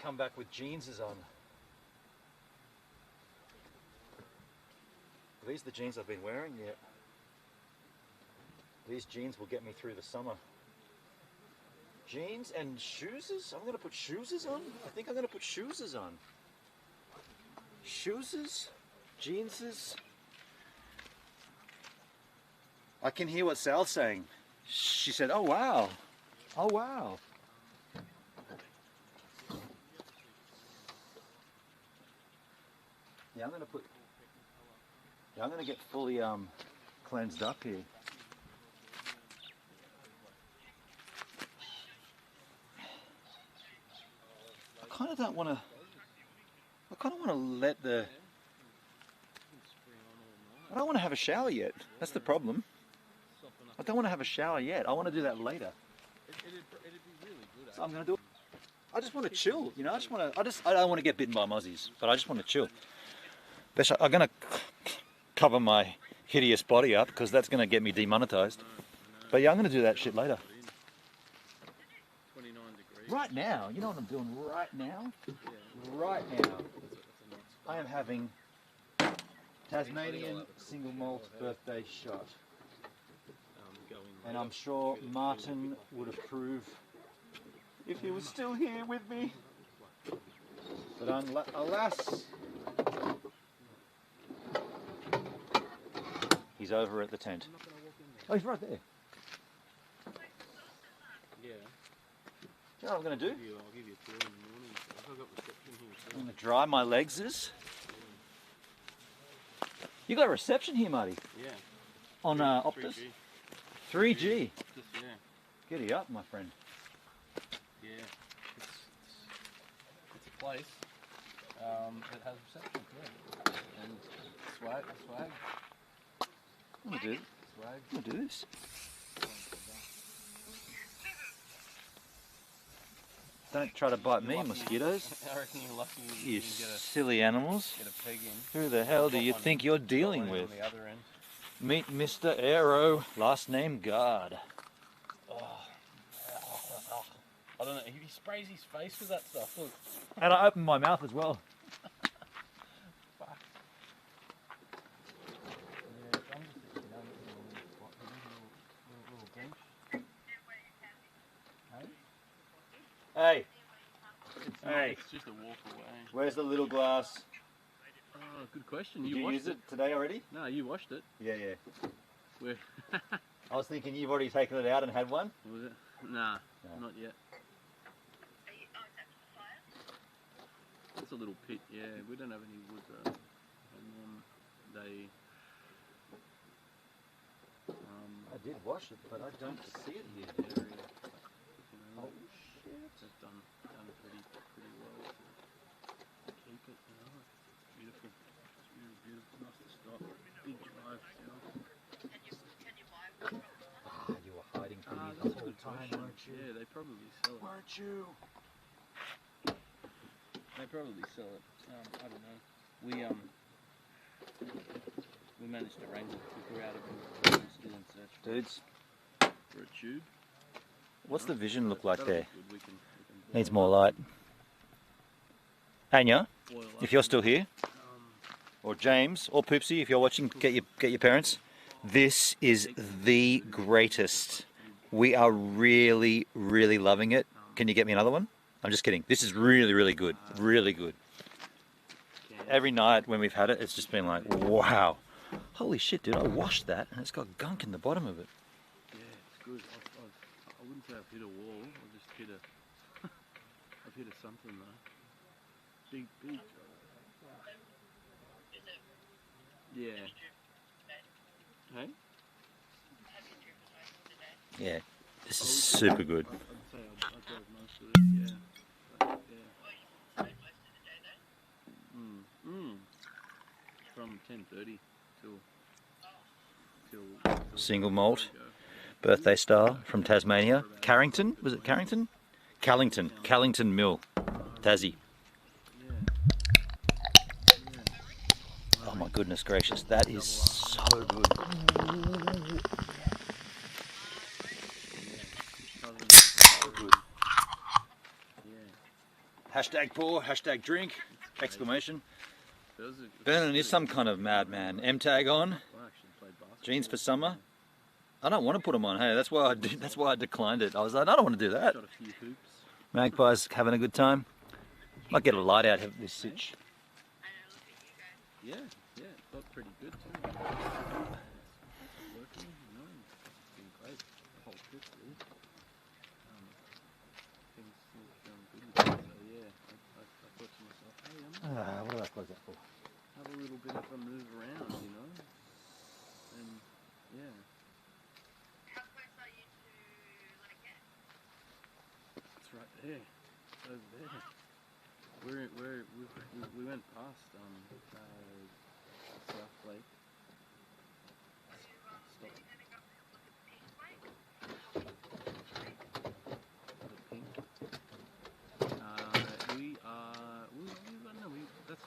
Come back with jeans on. Are these the jeans I've been wearing? Yeah. These jeans will get me through the summer. Jeans and shoes? I'm gonna put shoes on? I think I'm gonna put shoes on. Shoes? Jeanses? I can hear what Sal's saying. She said, oh wow. Oh wow. Yeah, I'm gonna get fully cleansed up here. I kind of don't want to. I kind of want to let the. I don't want to have a shower yet. That's the problem. I don't want to have a shower yet. I want to do that later. So I'm going to do it. I just want to chill, you know. I don't want to get bitten by mozzies, but I just want to chill. I'm going to cover my hideous body up because that's going to get me demonetized. But yeah, I'm going to do that shit later. 29 degrees. Right now, you know what I'm doing right now? Right now, I am having Tasmanian single malt birthday shot. And I'm sure Martin would approve if he was still here with me. But alas, he's over at the tent. Oh, he's right there. Yeah. Do you know what I'm going to do? I'll give you a tour in the morning. I've got reception here. I'm going to dry my legs. You got reception here, Marty? Yeah. On Optus? 3G. Just, yeah. Giddy up, my friend. Yeah. It's place that has reception, yeah. And swag. I'm gonna do it. Swag. I'm gonna do this. Don't try to bite me, mosquitoes. I reckon you're lucky You can get a silly animals. Get a peg in. Who the hell do you think you're dealing with? On the other end. Meet Mr. Aero, last name Guard. I don't know. He sprays his face with that stuff. Look. And I opened my mouth as well. Fuck. Yeah, I'm just thinking, little bench. Hey. Hey. It's just a walk away. Where's the little glass? Oh, good question. Did you use it today already? No, you washed it. Yeah, yeah. Where? I was thinking you've already taken it out and had one. Was it? Nah, not yet. It's a little pit, yeah. We don't have any wood though. And they... I did wash it, but I don't see it here. Oh shit! They've done pretty well to keep it. You know, it's beautiful. It's really beautiful. Nice to stop. Big drive. You know. You were hiding from me the whole time, weren't you? Yeah, they probably sell it. Weren't you? They probably sell it. I don't know. We managed to wrangle the cooker out of them. Still in search. Dudes, For a tube. what's the vision look like there? We can Needs more light. Anya, if you're still here, or James, or Poopsie, if you're watching, get your parents. This is the greatest. We are really, really loving it. Can you get me another one? I'm just kidding. This is really, really good. Really good. Every night when we've had it, it's just been like, wow. Holy shit, dude, I washed that and it's got gunk in the bottom of it. Yeah, it's good. I wouldn't say I've hit a wall. I've just hit a... I've hit a something though. Big. Yeah. Hey? Yeah, this is super good. I'd say I drove most of it, yeah. From 10:30 till Single malt, birthday style from Tasmania. Carrington, was it Carrington? Callington Mill, Tassie. Oh my goodness gracious, that is so good. Hashtag pour, hashtag drink, exclamation. Vernon is some kind of madman. M-tag on, jeans for summer. I don't want to put them on. Hey, that's why I declined it. I was like, I don't want to do that. Magpie's having a good time. Might get a light out of this sitch. Yeah, it got pretty good too. Working, you know, it's been great. The whole trip, really. Things going good. So yeah, I thought to myself, hey, what did I close that for? Have a little bit of a move around, you know, and yeah. How close are you to Lake? It's right there, it's over there. We went past South Lake.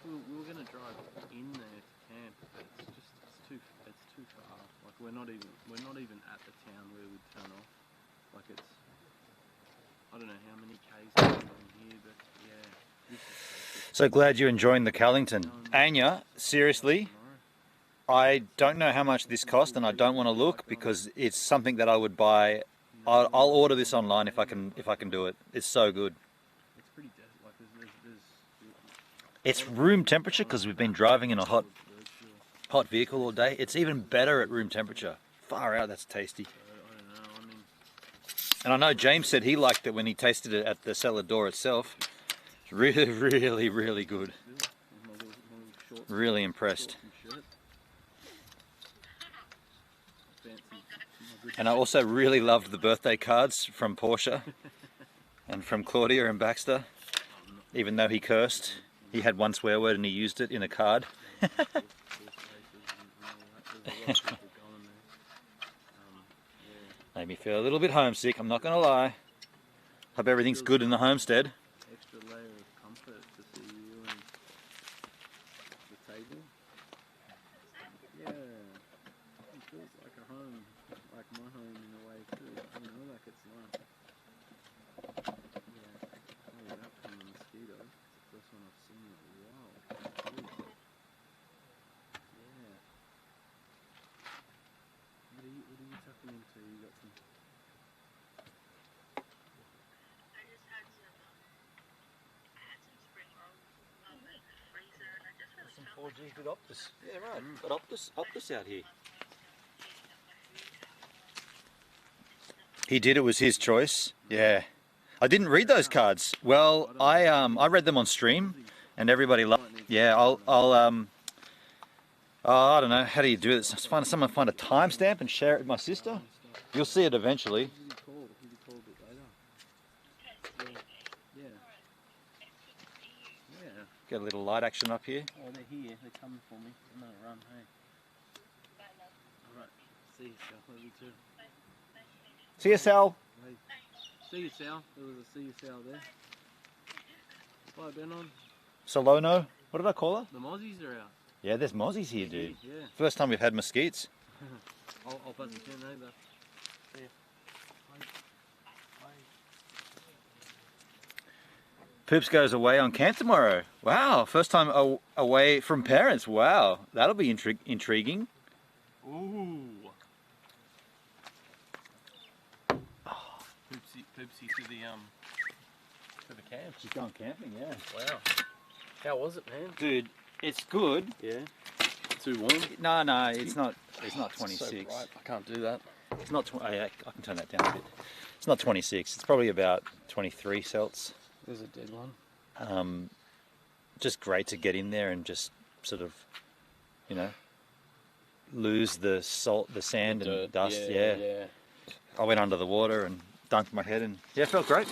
We were going to drive in there to camp, but it's too far. Like we're not even at the town where we'd turn off. Like it's, I don't know how many k's from here, but yeah. So glad you're enjoying the Callington. Anya, seriously, I don't know how much this cost, and I don't want to look because it's something that I would buy. I'll order this online if I can do it. It's so good. It's pretty like It's room temperature because we've been driving in a hot vehicle all day. It's even better at room temperature. Far out, that's tasty. And I know James said he liked it when he tasted it at the cellar door itself. It's really, really, really good. Really impressed. And I also really loved the birthday cards from Portia and from Claudia and Baxter. even though he cursed. He had one swear word and he used it in a card. Made me feel a little bit homesick, I'm not going to lie. Hope everything's good in the homestead. Extra layer of comfort to see you and the table. Yeah, it feels like a home, like my home in a way too. You know, like it's nice. Yeah, oh, that kind of mosquito. It's the first one I've seen in a while. Jeez. Yeah. What are you tucking into? You got some. Some 4Gs with Optus. Yeah, right. Got Optus out here. He did. It was his choice. Yeah. I didn't read those cards. Well, I read them on stream, and everybody loved. Yeah, I don't know. How do you do this? Someone find a timestamp and share it with my sister. You'll see it eventually. Get a little light action up here. Oh, they're here. They're coming for me. I'm gonna run. Hey. Alright. See you, Sal. Love you too. See you, Sal. Hey. See you, Sal. There was a see you, Sal there. Bye, Benon. Solono. What did I call her? The mozzies are out. Yeah, there's mozzies here, dude. Yeah. First time we've had mesquites. I'll pass the turn over. See ya. Poops goes away on camp tomorrow. Wow, first time away from parents. Wow, that'll be intriguing. Ooh. Poopsie to the camp. She's going camping, yeah. Wow. How was it, man? Dude, it's good. Yeah. Too warm? No, it's not. It's not 26. So bright. I can't do that. It's not. I can turn that down a bit. It's not 26. It's probably about 23 Celts. There's a dead one. Just great to get in there and just sort of, you know, lose the salt, the sand and dust. Yeah. I went under the water and dunked my head and yeah, it felt great.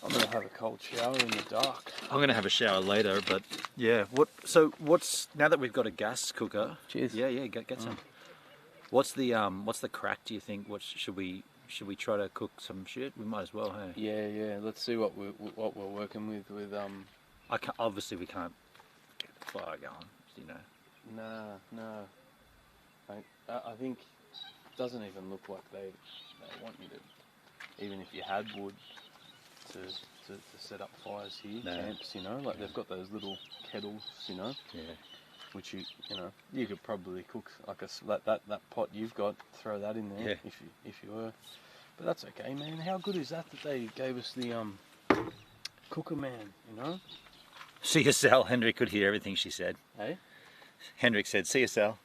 I'm gonna have a cold shower in the dark. I'm gonna have a shower later, but yeah. What's now that we've got a gas cooker? Cheers. Yeah, get some. What's the crack? Do you think? Should we try to cook some shit? We might as well, hey. Yeah. Let's see what we're working with. Obviously we can't get the fire going, you know. No. I think it doesn't even look like they want you to, even if you had wood, to set up fires here, camps, you know, like they've got those little kettles, you know. Yeah. Which you could probably cook like that pot you've got, throw that in there if you were. But that's okay, man. How good is that they gave us the cooker man, you know? See you, Sal. Hendrik could hear everything she said. Hey? Hendrik said, see you, Sal.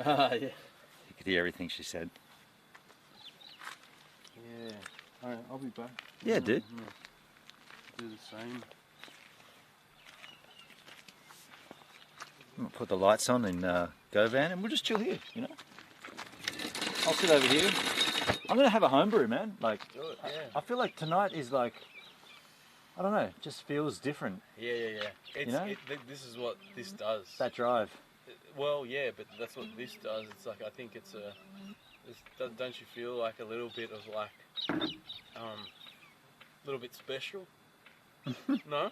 Yeah. He could hear everything she said. Yeah. Alright, I'll be back. Yeah, dude. Do the same. We'll put the lights on in Govan and we'll just chill here, you know? I'll sit over here. I'm going to have a homebrew, man. Like, do it, yeah. I feel like tonight is like, I don't know, just feels different. Yeah. You know? This is what this does. That drive. Well, yeah, but that's what this does. It's like, I think don't you feel like a little bit of like, a little bit special? No?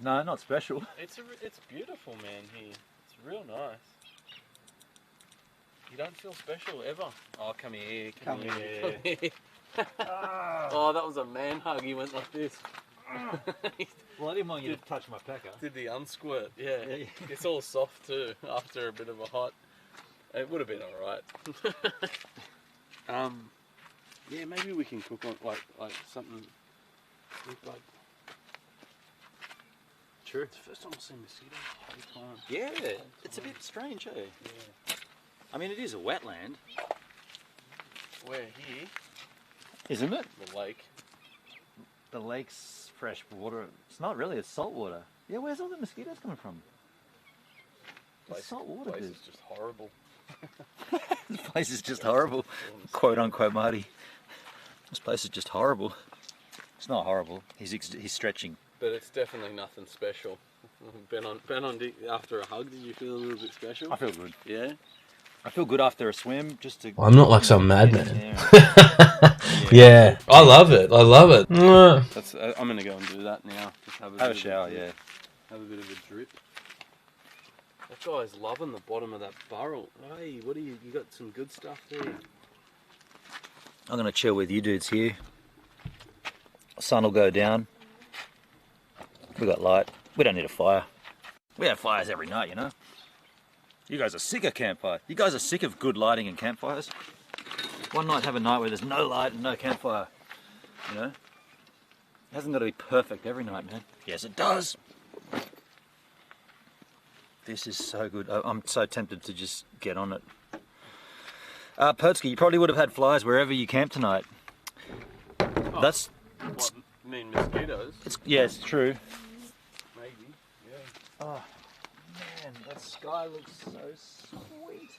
No, not special. It's beautiful, man, here. It's real nice. You don't feel special ever. Oh, come here. Come here. Oh, that was a man hug. He went like this. Well, I didn't want you to touch my pecker. Did the unsquirt, yeah. It's all soft too, after a bit of a hot. It would have been alright. Yeah, maybe we can cook on like something like. True. It's the first time I've seen mosquitoes the whole time. Yeah, it's a bit strange, eh? Yeah. I mean, it is a wetland. We're here. Isn't it? The lake. The lake's fresh water. It's not really, it's salt water. Yeah, where's all the mosquitoes coming from? It's salt water, This dude. is just horrible. This place is just horrible. Quote unquote, Marty. This place is just horrible. It's not horrible. He's stretching. but it's definitely nothing special. Ben, after a hug, did you feel a little bit special? I feel good. Yeah? I feel good after a swim, just to... I'm not like some madman. Yeah. I love it. I love it. That's, I'm going to go and do that now. Just have a shower, yeah. Have a bit of a drip. That guy's loving the bottom of that burrel. Hey, what you got some good stuff there. I'm going to chill with you dudes here. Sun will go down. We got light. We don't need a fire. We have fires every night, you know. You guys are sick of campfire. You guys are sick of good lighting and campfires. One night have a night where there's no light and no campfire. You know? It hasn't got to be perfect every night, man. Yes, it does. This is so good. I'm so tempted to just get on it. Pertsky, you probably would have had flies wherever you camped tonight. Oh, That's... What, you mean mosquitoes? Yeah, it's true. Maybe, yeah. Oh, man, that sky looks so sweet.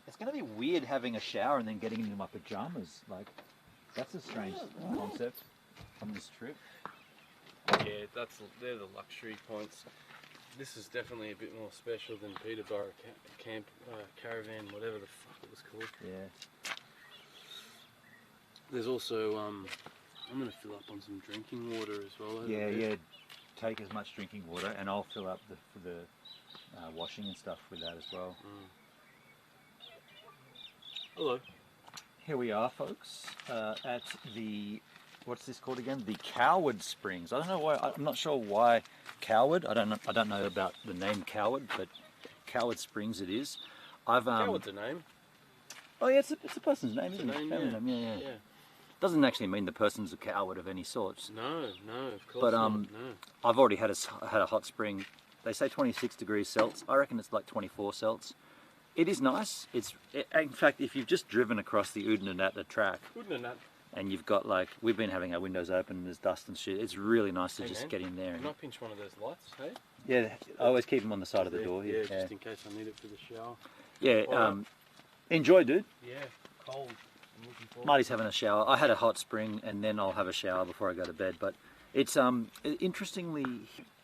It's going to be weird having a shower and then getting into my pajamas. Like, that's a strange concept on this trip. Yeah, they're the luxury points. This is definitely a bit more special than Peterborough Camp Caravan, whatever the fuck it was called. Yeah. There's also, I'm going to fill up on some drinking water as well. Yeah. Take as much drinking water, and I'll fill up for the washing and stuff with that as well. Hello. Here we are, folks, at the... What's this called again? The Coward Springs. I don't know why. I'm not sure why Coward. I don't know about the name Coward, but Coward Springs it is. Coward's a name. Oh yeah, it's a person's name, isn't it? Family name, yeah. Doesn't actually mean the person's a coward of any sort. No, of course but, not. No. I've already had a hot spring. They say 26 degrees Celsius. I reckon it's like 24 Celsius. It is nice. In fact, if you've just driven across the Oodnadatta track. And you've got we've been having our windows open and there's dust and shit. It's really nice to just get in there. Can I pinch one of those lights, hey? Yeah, I always keep them on the side of the door. Yeah, just in case I need it for the shower. Yeah, enjoy, dude. Yeah, cold. I'm looking forward. Marty's having a shower. I had a hot spring and then I'll have a shower before I go to bed. But it's, interestingly,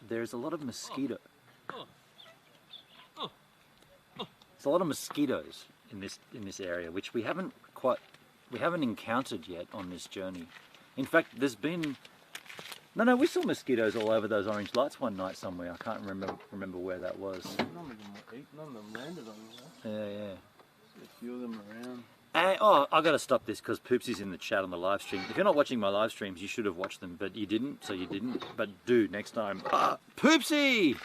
there's a lot of mosquito. There's a lot of mosquitoes in this area, which we haven't encountered yet on this journey. In fact, there's been... No, we saw mosquitoes all over those orange lights one night somewhere. I can't remember where that was. None of them landed on you. Yeah. A few of them around. And, I got to stop this because Poopsy's in the chat on the live stream. If you're not watching my live streams, you should have watched them, but you didn't, so you didn't. But do next time. Poopsy!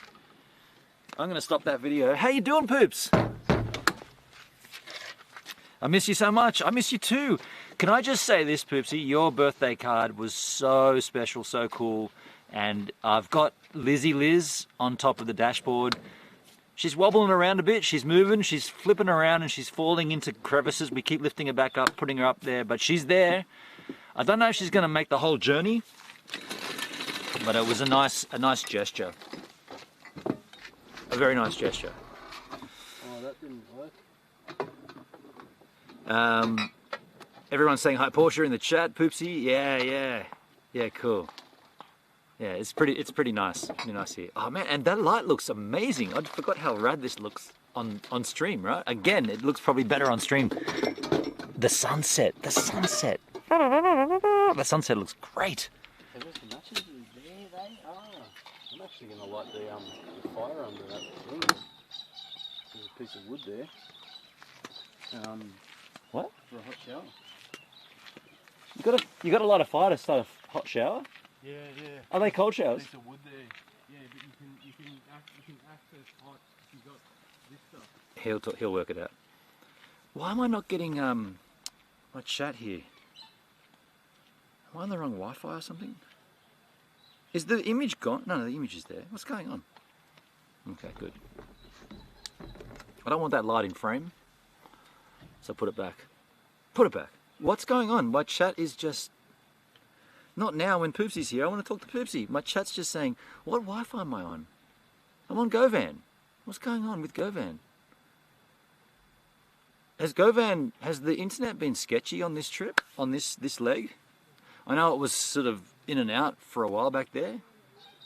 I'm going to stop that video. How you doing, Poops? I miss you so much. I miss you too. Can I just say this, Poopsy? Your birthday card was so special, so cool. And I've got Lizzie Liz on top of the dashboard. She's wobbling around a bit. She's moving. She's flipping around and she's falling into crevices. We keep lifting her back up, putting her up there, but she's there. I don't know if she's going to make the whole journey, but it was a nice gesture. A very nice gesture. Oh, that didn't work. Everyone's saying hi Porsche in the chat. Poopsy, yeah, cool. Yeah, it's pretty nice. Pretty nice here. Oh man, and that light looks amazing. I forgot how rad this looks on stream, right? Again, it looks probably better on stream. The sunset. The sunset looks great. Have there some matches there, they are. I'm actually going to light the fire under that thing. There's a piece of wood there. What? For a hot shower. You got a lot of fire to start a hot shower? Yeah. Are they cold showers? Piece of wood there. Yeah, but you can access hot if you got this stuff. He'll work it out. Why am I not getting my chat here? Am I on the wrong Wi-Fi or something? Is the image gone? No, the image is there. What's going on? Okay, good. I don't want that light in frame, so put it back. Put it back. What's going on? My chat is just... Not now when Poopsy's here. I want to talk to Poopsy. My chat's just saying, what Wi-Fi am I on? I'm on GoVan. What's going on with GoVan? has the internet been sketchy on this trip, on this leg? I know it was sort of in and out for a while back there.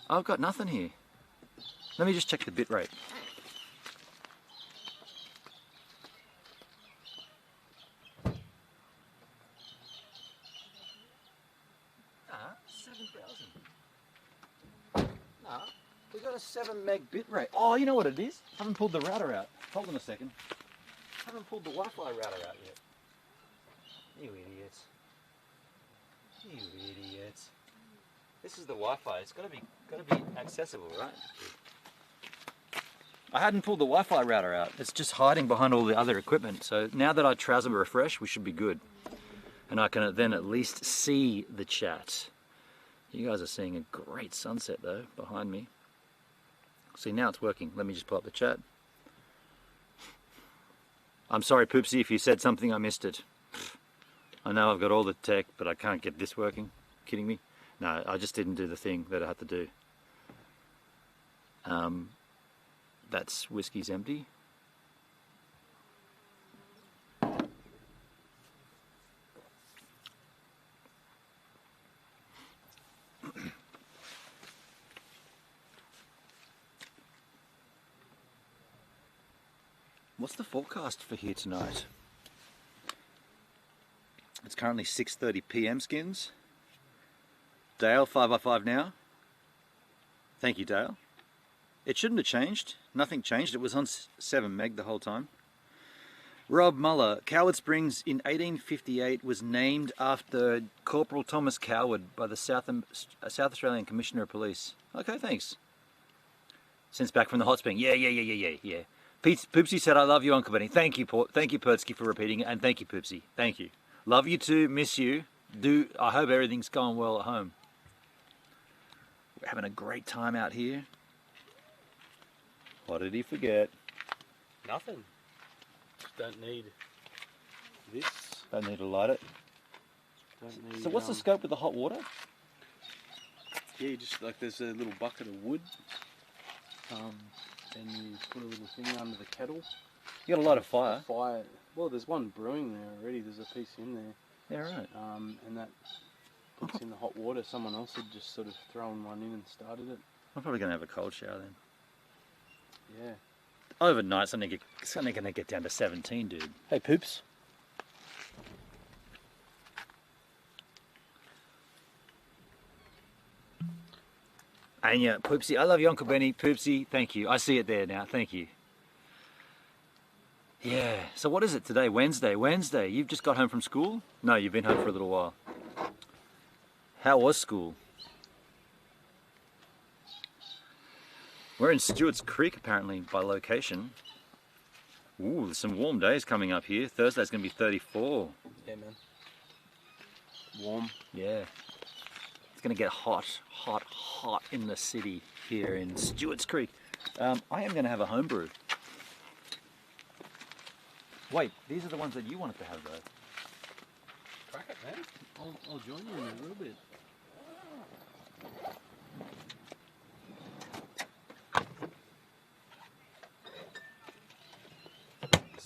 I've got nothing here. Let me just check the bit rate. 7,000. Nah, we got a 7 meg bit rate. Oh, you know what it is? Haven't pulled the router out. Hold on a second. Haven't pulled the Wi-Fi router out yet. You idiots. You idiots. This is the Wi-Fi. It's gotta be accessible, right? I hadn't pulled the Wi-Fi router out. It's just hiding behind all the other equipment. So now that I trouser refresh, we should be good. And I can then at least see the chat. You guys are seeing a great sunset though behind me. See, now it's working. Let me just pull up the chat. I'm sorry, Poopsie, if you said something, I missed it. I know I've got all the tech, but I can't get this working. Kidding me? No, I just didn't do the thing that I had to do. That's whiskey's empty. What's the forecast for here tonight? It's currently 6:30 p.m. Skins. Dale, 5x5 now. Thank you, Dale. It shouldn't have changed. Nothing changed. It was on 7 meg the whole time. Rob Muller, Coward Springs in 1858 was named after Corporal Thomas Coward by the South Australian Commissioner of Police. Okay, thanks. Since back from the hot spring. Yeah. Poopsie said, I love you, Uncle Benny. Thank you, Pertsky, for repeating it, and thank you, Poopsie. Thank you. Love you too, miss you. I hope everything's going well at home. We're having a great time out here. What did he forget? Nothing. Don't need this. Don't need to light it. Don't need, so what's the scope with the hot water? Yeah, you just like there's a little bucket of wood. And you put a little thing under the kettle. You got a lot of fire. Well, there's one brewing there already. There's a piece in there. Yeah, right. And that puts in the hot water. Someone else had just sort of thrown one in and started it. I'm probably going to have a cold shower then. Yeah. Overnight, it's only going to get down to 17, dude. Hey, Poops. And yeah, Poopsie, I love you, Uncle Benny. Poopsie, thank you. I see it there now. Thank you. Yeah. So what is it today? Wednesday. You've just got home from school? No, you've been home for a little while. How was school? We're in Stewart's Creek, apparently, by location. Ooh, there's some warm days coming up here. Thursday's going to be 34. Yeah, man. Warm. Yeah. It's going to get hot in the city here in Stewart's Creek. I am going to have a homebrew. Wait, these are the ones that you wanted to have, though. Crack it, man. I'll join you in a little bit.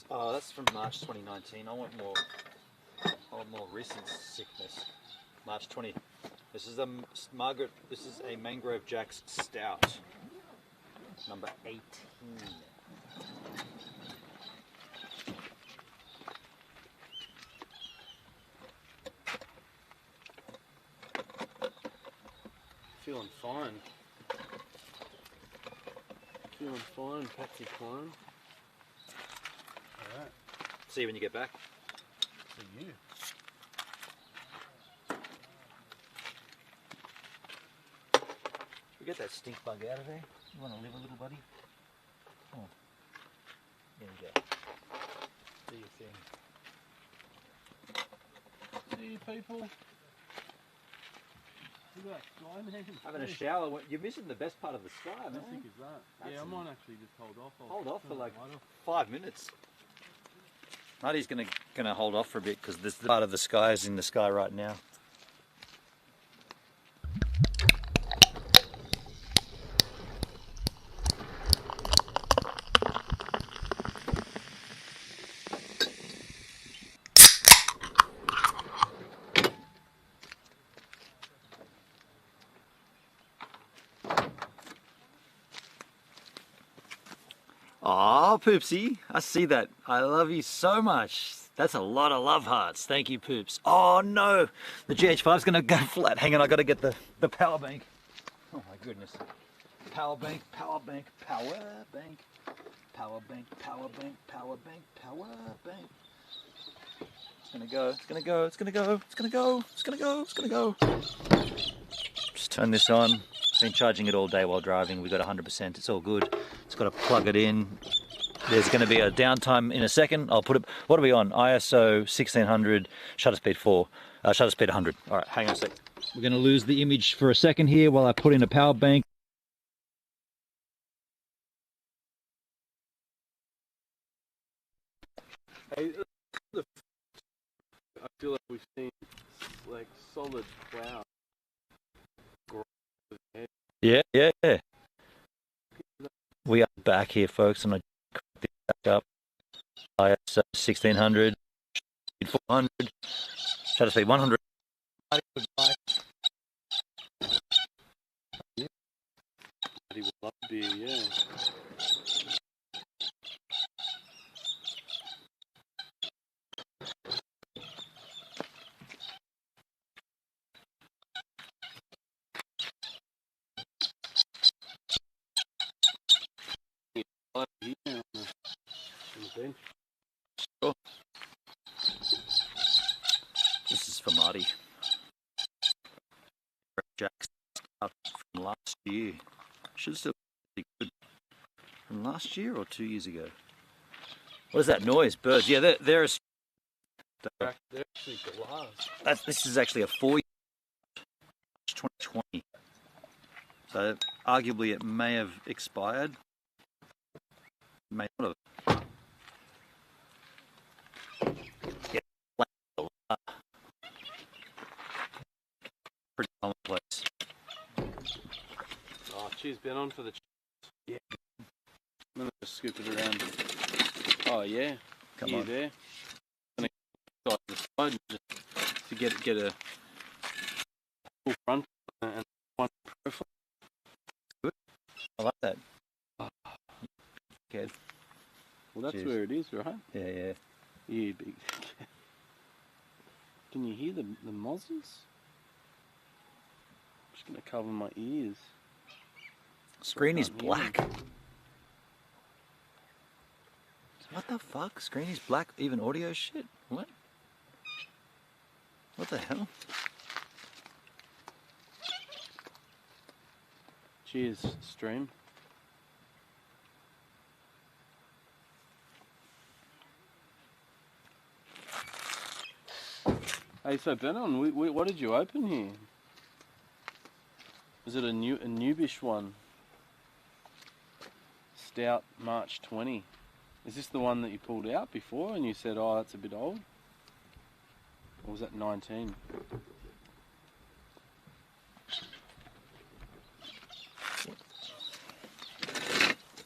Oh, that's from March 2019. I want more recent sickness. March 20. This is a Mangrove Jack's Stout, number 18. Feeling fine. Patsy Klein. Alright. See you when you get back. See you. We get that stink bug out of there. You want to live a little, buddy? Oh. There you go. Do your thing. See you, people. Look at that sky, man. Having a shower. You're missing the best part of the sky, man. How sick is that? Yeah, I might actually just hold off. Hold off for like 5 minutes. Marty's gonna hold off for a bit because this part of the sky is in the sky right now. Oh, Poopsie, I see that. I love you so much. That's a lot of love hearts. Thank you, Poops. Oh no, the GH5's gonna go flat. Hang on, I gotta get the power bank. Oh my goodness. Power bank, power bank, power bank. Power bank, power bank, power bank, power bank. It's gonna go, it's gonna go, it's gonna go, it's gonna go, it's gonna go, it's gonna go. Just turn this on. Been charging it all day while driving. We got 100%. It's all good. Just got to plug it in. There's going to be a downtime in a second. I'll put it. What are we on? ISO 1600, shutter speed 4, shutter speed 100. All right, hang on a sec. We're going to lose the image for a second here while I put in a power bank. I feel like we've seen like solid cloud. Yeah, yeah, yeah. We are back here, folks. I'm going to crank this back up. ISO 1600, speed 400, shutter speed 100. He would love to be, yeah. Sure. This is for Marty. Jack's stuff from last year. Should still be good. From last year or 2 years ago? What is that noise? Birds. Yeah, they're actually glass. This is actually a 4-year 2020. So arguably it may have expired. May not have. Yeah, pretty commonplace. Oh, cheers, been on for the. Yeah. I'm gonna just scoop it around. Oh yeah. Come here, on. There. I'm gonna the side just to get a full front and one profile. Good. I like that. Okay. Well, that's Cheers. where it is, right? Yeah, yeah. Yeah, big. Can you hear the mozzes? I'm just gonna cover my ears. Screen is black. What the fuck? Screen is black, even audio shit? What? What the hell? Cheers, stream. Hey, so Benon, what did you open here? Is it a newish one? Stout March 20. Is this the one that you pulled out before and you said, oh, that's a bit old? Or was that 19?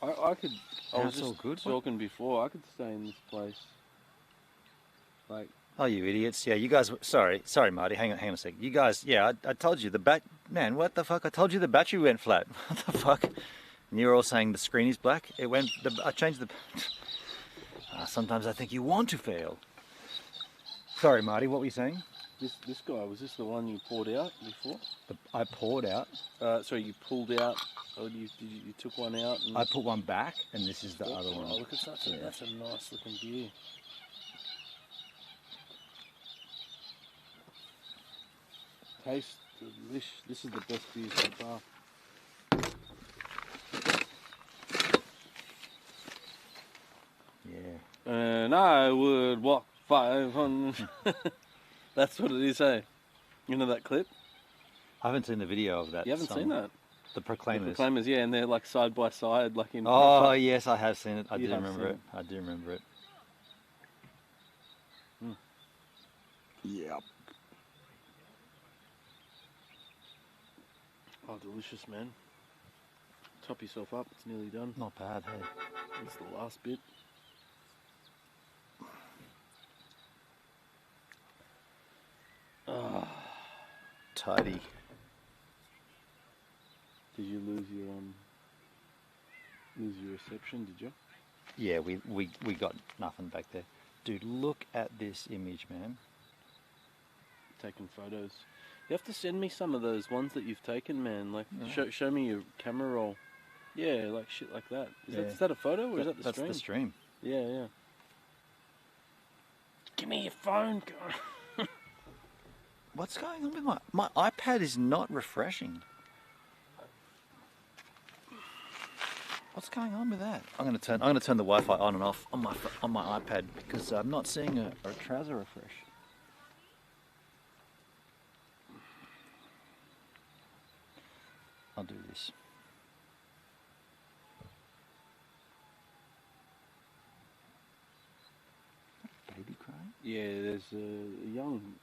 I could. I was just good. talking before. I could stay in this place. Like. Oh, you idiots! Yeah, you guys. Sorry, Marty. Hang on a sec. You guys. Yeah, I told you the man. What the fuck? I told you the battery went flat. What the fuck? And you're all saying the screen is black. It went. I changed the. Sometimes I think you want to fail. Sorry, Marty. What were you saying? This guy, was this the one you poured out before? I poured out. Sorry, you pulled out. Or you took one out. And I put one back, and this is the other one. Oh, look at that! Yeah. That's a nice looking beer. Taste delicious. This is the best beer so far. Yeah. And I would walk 500. That's what it is, hey? You know that clip? I haven't seen the video of that. You haven't seen that? The Proclaimers. The Proclaimers, yeah, and they're like side by side, like in. Oh yes, I have seen it. I do remember it. I do remember it. Mm. Yep. Oh, delicious, man. Top yourself up. It's nearly done. Not bad, hey. It's the last bit. Ah, tidy. Did you lose your reception? Did you? Yeah, we got nothing back there. Dude, look at this image, man. Taking photos. You have to send me some of those ones that you've taken, man. Like, Yeah. show me your camera roll. Yeah, like shit like that. Yeah. Is that a photo or is that the That's stream? the stream. Yeah, yeah. Give me your phone. What's going on with my iPad is not refreshing. What's going on with that? I'm gonna turn the Wi-Fi on and off on my iPad because I'm not seeing a trouser refresh. I'll do this. Baby crying? Yeah, there's a young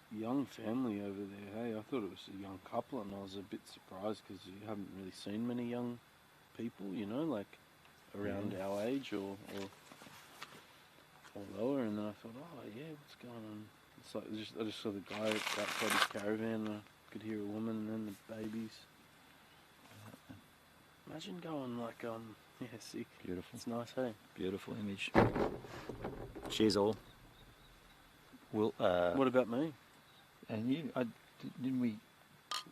family over there. Hey, I thought it was a young couple, and I was a bit surprised because you haven't really seen many young people, you know, like around our age or lower. And then I thought, oh yeah, what's going on? It's like I just saw the guy outside his caravan. And I could hear a woman and then the babies. Imagine going like yeah, sick. Beautiful. It's nice, hey. Beautiful image. Cheers all. We'll, what about me? And you? Didn't we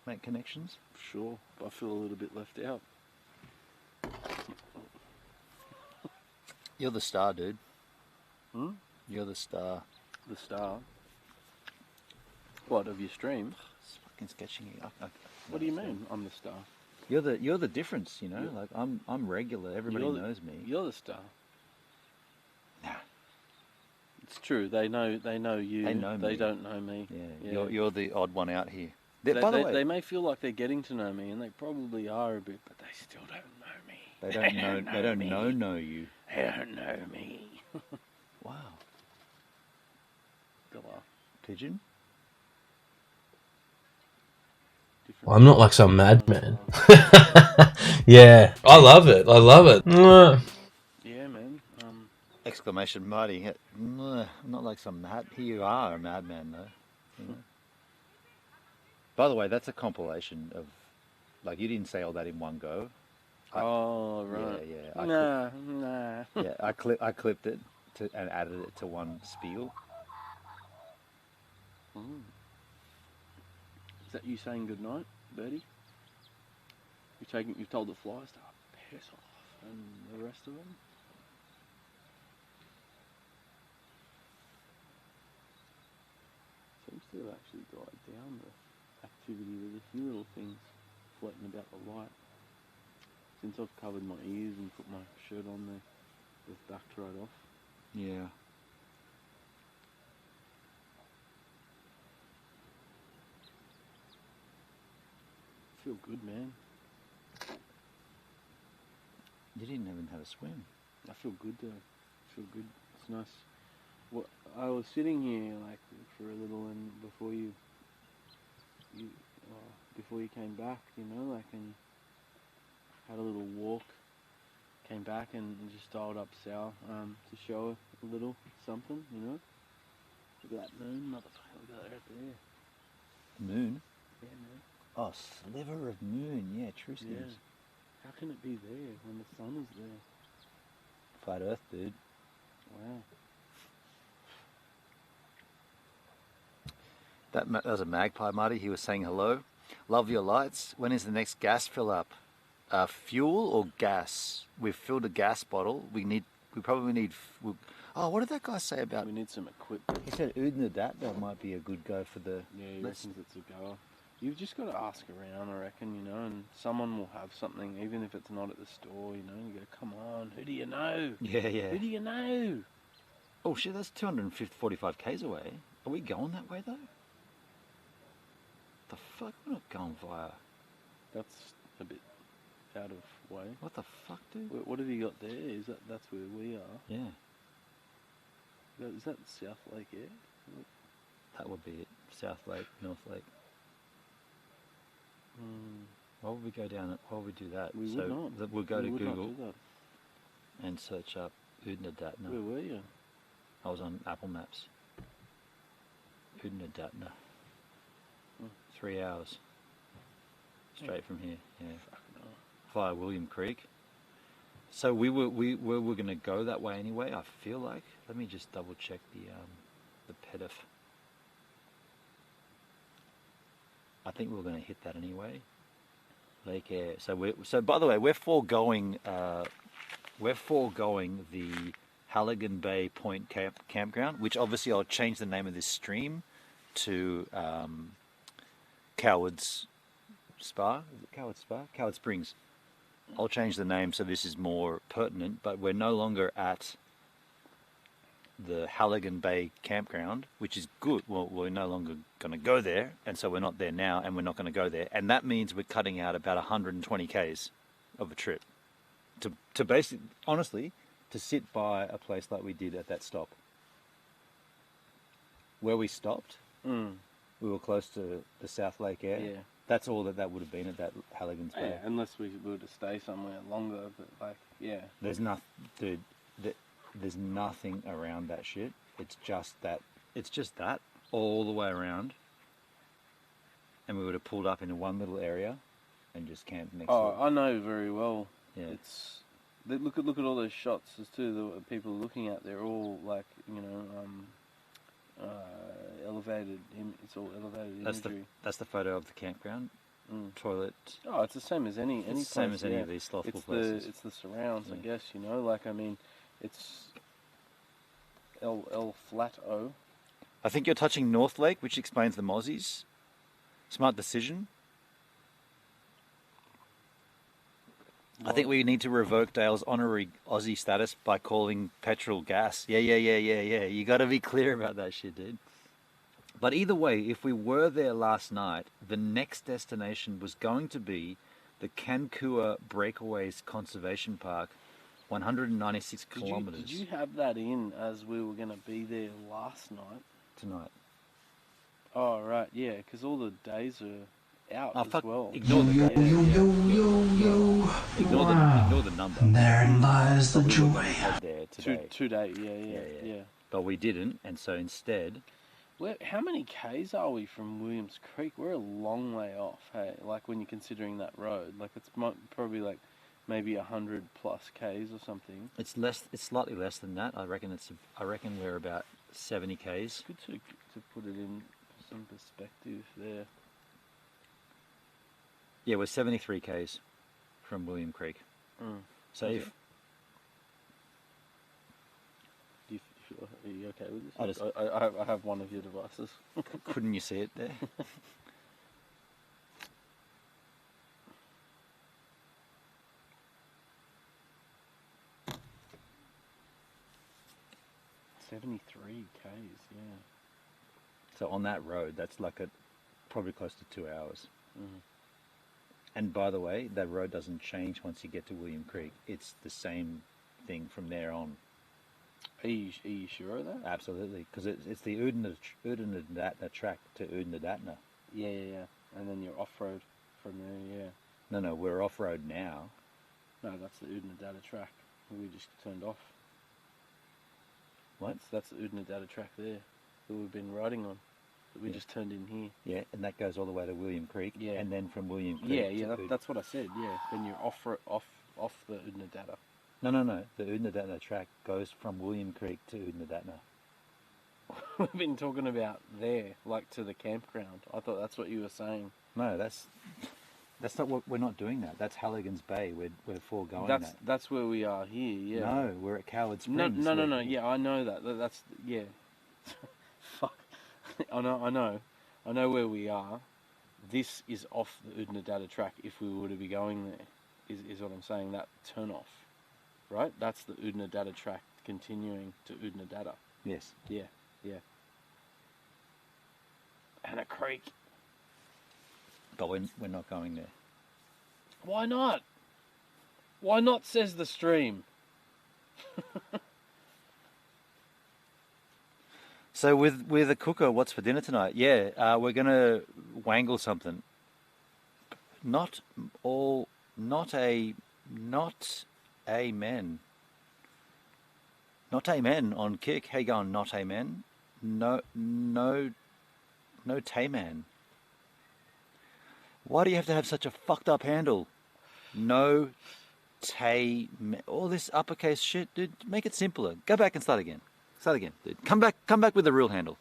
make connections? Sure, but I feel a little bit left out. You're the star, dude. Hmm? You're the star. The star? What, of your stream? It's fucking sketching you. What do you mean? I'm the star. You're the difference, you know. Like I'm regular. Everybody knows me. You're the star. Nah. It's true. They know you. They know me. They don't know me. Yeah. You're the odd one out here. By the way, they may feel like they're getting to know me, and they probably are a bit, but they still don't know me. They don't know. They don't know you. They don't know me. Wow. Go on. Pigeon. Well, I'm not like some madman. Yeah, I love it. I love it. Yeah, man. Exclamation mark! I'm not like some mad. Here you are, a madman, though. You know? By the way, that's a compilation of, like, you didn't say all that in one go. Oh right. Yeah. Nah. Yeah, I clipped it and added it to one spiel. Is that you saying good night, Birdie? You've told the flies to piss off, and the rest of them. Seems to have actually died down the activity. There's a few little things floating about the light. Since I've covered my ears and put my shirt on there, they've backed right off. Yeah. I feel good, man. You didn't even have a swim. I feel good though. I feel good. It's nice. Well, I was sitting here like for a little, and before you came back, you know, like, and had a little walk. Came back and just dialed up Sal to show a little something, you know. Look at that moon, motherfucker. Look at that right there. Moon? Yeah, man. Oh, sliver of moon. Yeah, true skins. Yeah. How can it be there when the sun is there? Flat Earth, dude. Wow. That was a magpie, Marty. He was saying hello. Love your lights. When is the next gas fill up? Fuel or gas? We've filled a gas bottle. We probably need. Oh, what did that guy say about? We need some equipment. He said Oodnadatta might be a good go for the. Yeah, he reckons it's a goer. You've just got to ask around, I reckon, you know, and someone will have something, even if it's not at the store, you know. You go, come on, who do you know? Yeah. Who do you know? Oh shit, that's 245 k's away. Are we going that way though? The fuck? We're not going via. That's a bit out of way. What the fuck, dude? What have you got there? That's where we are? Yeah. Is that South Lake Air? That would be it. South Lake, North Lake. Why would we go down it? Why would we do that? We would not. We'll go to would not Google do that. and search up Oodnadatta. Where were you? I was on Apple Maps. Oodnadatta. 3 hours. Straight from here, yeah. Via William Creek. So we were going to go that way anyway. I feel like. Let me just double check the pedif. I think we were going to hit that anyway. Lake Air. So by the way, we're foregoing the Halligan Bay Point campground, which obviously I'll change the name of this stream to Coward's Spa. Is it Coward Spa? Coward Springs. I'll change the name so this is more pertinent, but we're no longer at the Halligan Bay campground, which is good. Well, we're no longer going to go there, and so we're not there now, and we're not going to go there. And that means we're cutting out about 120 Ks of a trip to basically, honestly, to sit by a place like we did at that stop. Where we stopped, we were close to the South Lake Air. Yeah. That's all that would have been at that Halligan's Bay. Yeah, unless we were to stay somewhere longer, but like, yeah. There's nothing, dude. There's nothing around that shit. It's just that. It's just that all the way around. And we would have pulled up into one little area, and just camped next. Oh, I know very well. Yeah. It's look at all those shots as too. The people are looking at, they're all like, you know, elevated. It's all elevated imagery. That's the photo of the campground. Toilet. Oh, it's the same as any place. Same as any of these slothful places. It's the surrounds, I guess. You know, like, I mean, it's L flat O. I think you're touching North Lake, which explains the Mozzies. Smart decision. I think we need to revoke Dale's honorary Aussie status by calling petrol gas. Yeah. You got to be clear about that shit, dude. But either way, if we were there last night, the next destination was going to be the Kankura Breakaways Conservation Park, 196 kilometers. Did you have that in as we were going to be there last night? Tonight. Oh, right, yeah, because all the days are out as well. Ignore the Ignore the number. Therein lies the joy. There today. Today, yeah. But we didn't, and so instead... How many Ks are we from Williams Creek? We're a long way off, hey? Like, when you're considering that road. Like, it's probably like maybe 100 plus Ks or something. It's less. It's slightly less than that. I reckon we're about 70 Ks. Good to put it in some perspective there. Yeah, we're 73 Ks from William Creek. So okay. if... Are you okay with this? I have one of your devices. Couldn't you see it there? $73 Ks, yeah. So on that road, that's like probably close to 2 hours. And by the way, that road doesn't change once you get to William Creek. It's the same thing from there on. Are you sure of that? Absolutely, because it's the Oodnadatta track to Oodnadatta. Yeah. And then you're off-road from there, yeah. No, we're off-road now. No, that's the Oodnadatta track we just turned off. What? That's the Oodnadatta track there that we've been riding on, that we just turned in here. Yeah, and that goes all the way to William Creek. Yeah. And then from William Creek that's what I said, yeah. Then you're off the Oodnadatta. No. The Oodnadatta track goes from William Creek to Oodnadatta. We've been talking about there, like to the campground. I thought that's what you were saying. No, that's not what we're not doing that. That's Halligan's Bay. We're foregoing that. That's where we are here. Yeah. No, we're at Coward Springs. No. Yeah, I know that. That's yeah. Fuck. I know where we are. This is off the Oodnadatta track. If we were to be going there, is what I'm saying. That turn off, right? That's the Oodnadatta track continuing to Oodnadatta. Yes. Yeah. And a creek. But we're not going there. Why not? Why not, says the stream. So with a cooker, what's for dinner tonight? Yeah, we're going to wangle something. Not amen. Not amen on Kick. How you going, not amen? No Tayman. Why do you have to have such a fucked up handle? No all this uppercase shit, dude. Make it simpler. Go back and start again. Start again, dude. Come back with the real handle.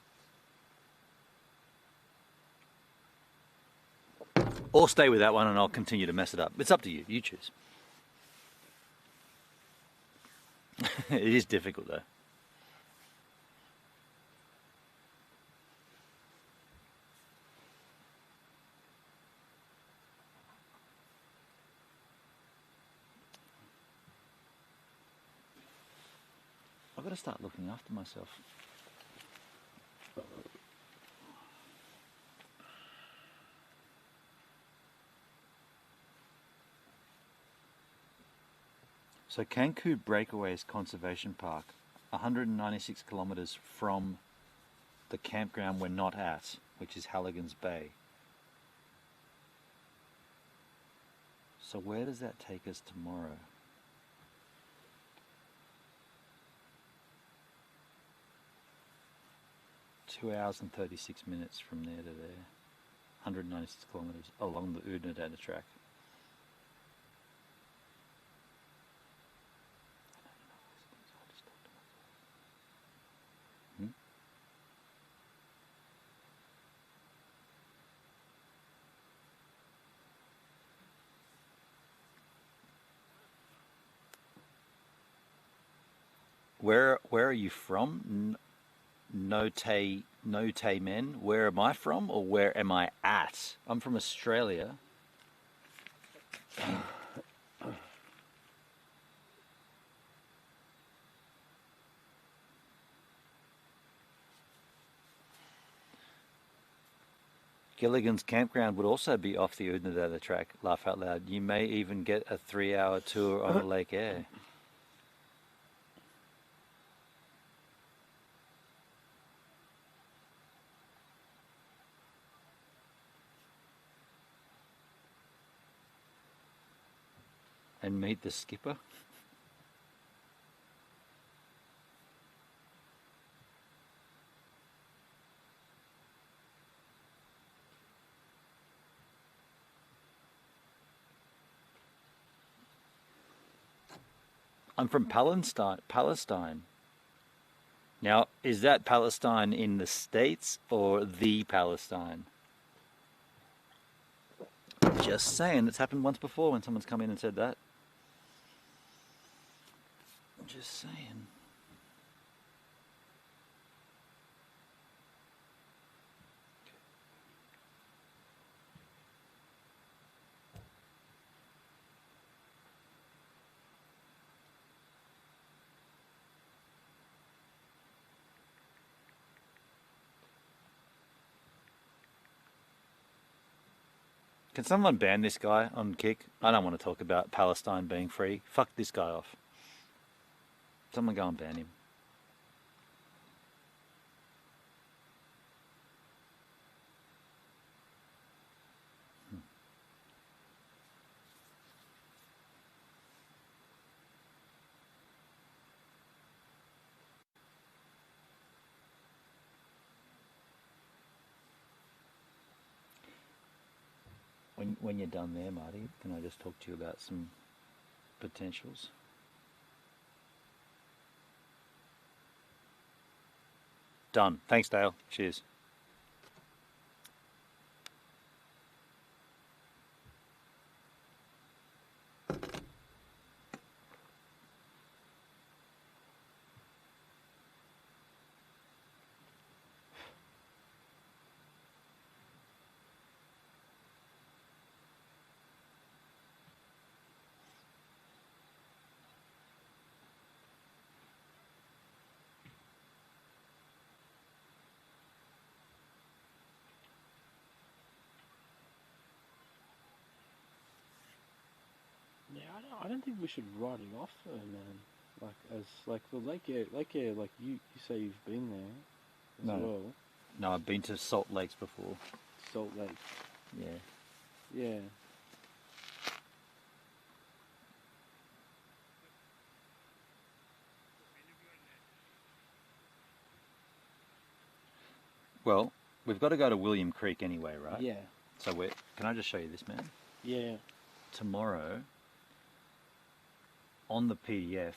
Or stay with that one and I'll continue to mess it up. It's up to you. You choose. It is difficult though. I've got to start looking after myself. So Cancun Breakaways Conservation Park, 196 kilometers from the campground we're not at, which is Halligan's Bay. So where does that take us tomorrow? Two hours and 36 minutes from there to there. 196 kilometers along the Oodnadatta track. Where are you from? No te men. Where am I from, or where am I at? I'm from Australia. Gilligan's campground would also be off the Oodnadatta track. Laugh out loud. You may even get a 3-hour tour on the Lake Eyre. And meet the skipper. I'm from Palestine. Now, is that Palestine in the States or the Palestine? Just saying, it's happened once before when someone's come in and said that. Just saying. Can someone ban this guy on Kick? I don't want to talk about Palestine being free. Fuck this guy off. Someone go and ban him. When you're done there, Marty, can I just talk to you about some potentials? Done. Thanks, Dale. Cheers. Yeah, I don't think we should write it off, though, man. Like the Lake Eyre, like you say you've been there as well. No, I've been to Salt Lakes before. Salt Lake. Yeah. Yeah. Well, we've got to go to William Creek anyway, right? Yeah. So can I just show you this, man? Yeah. Tomorrow, on the PDF,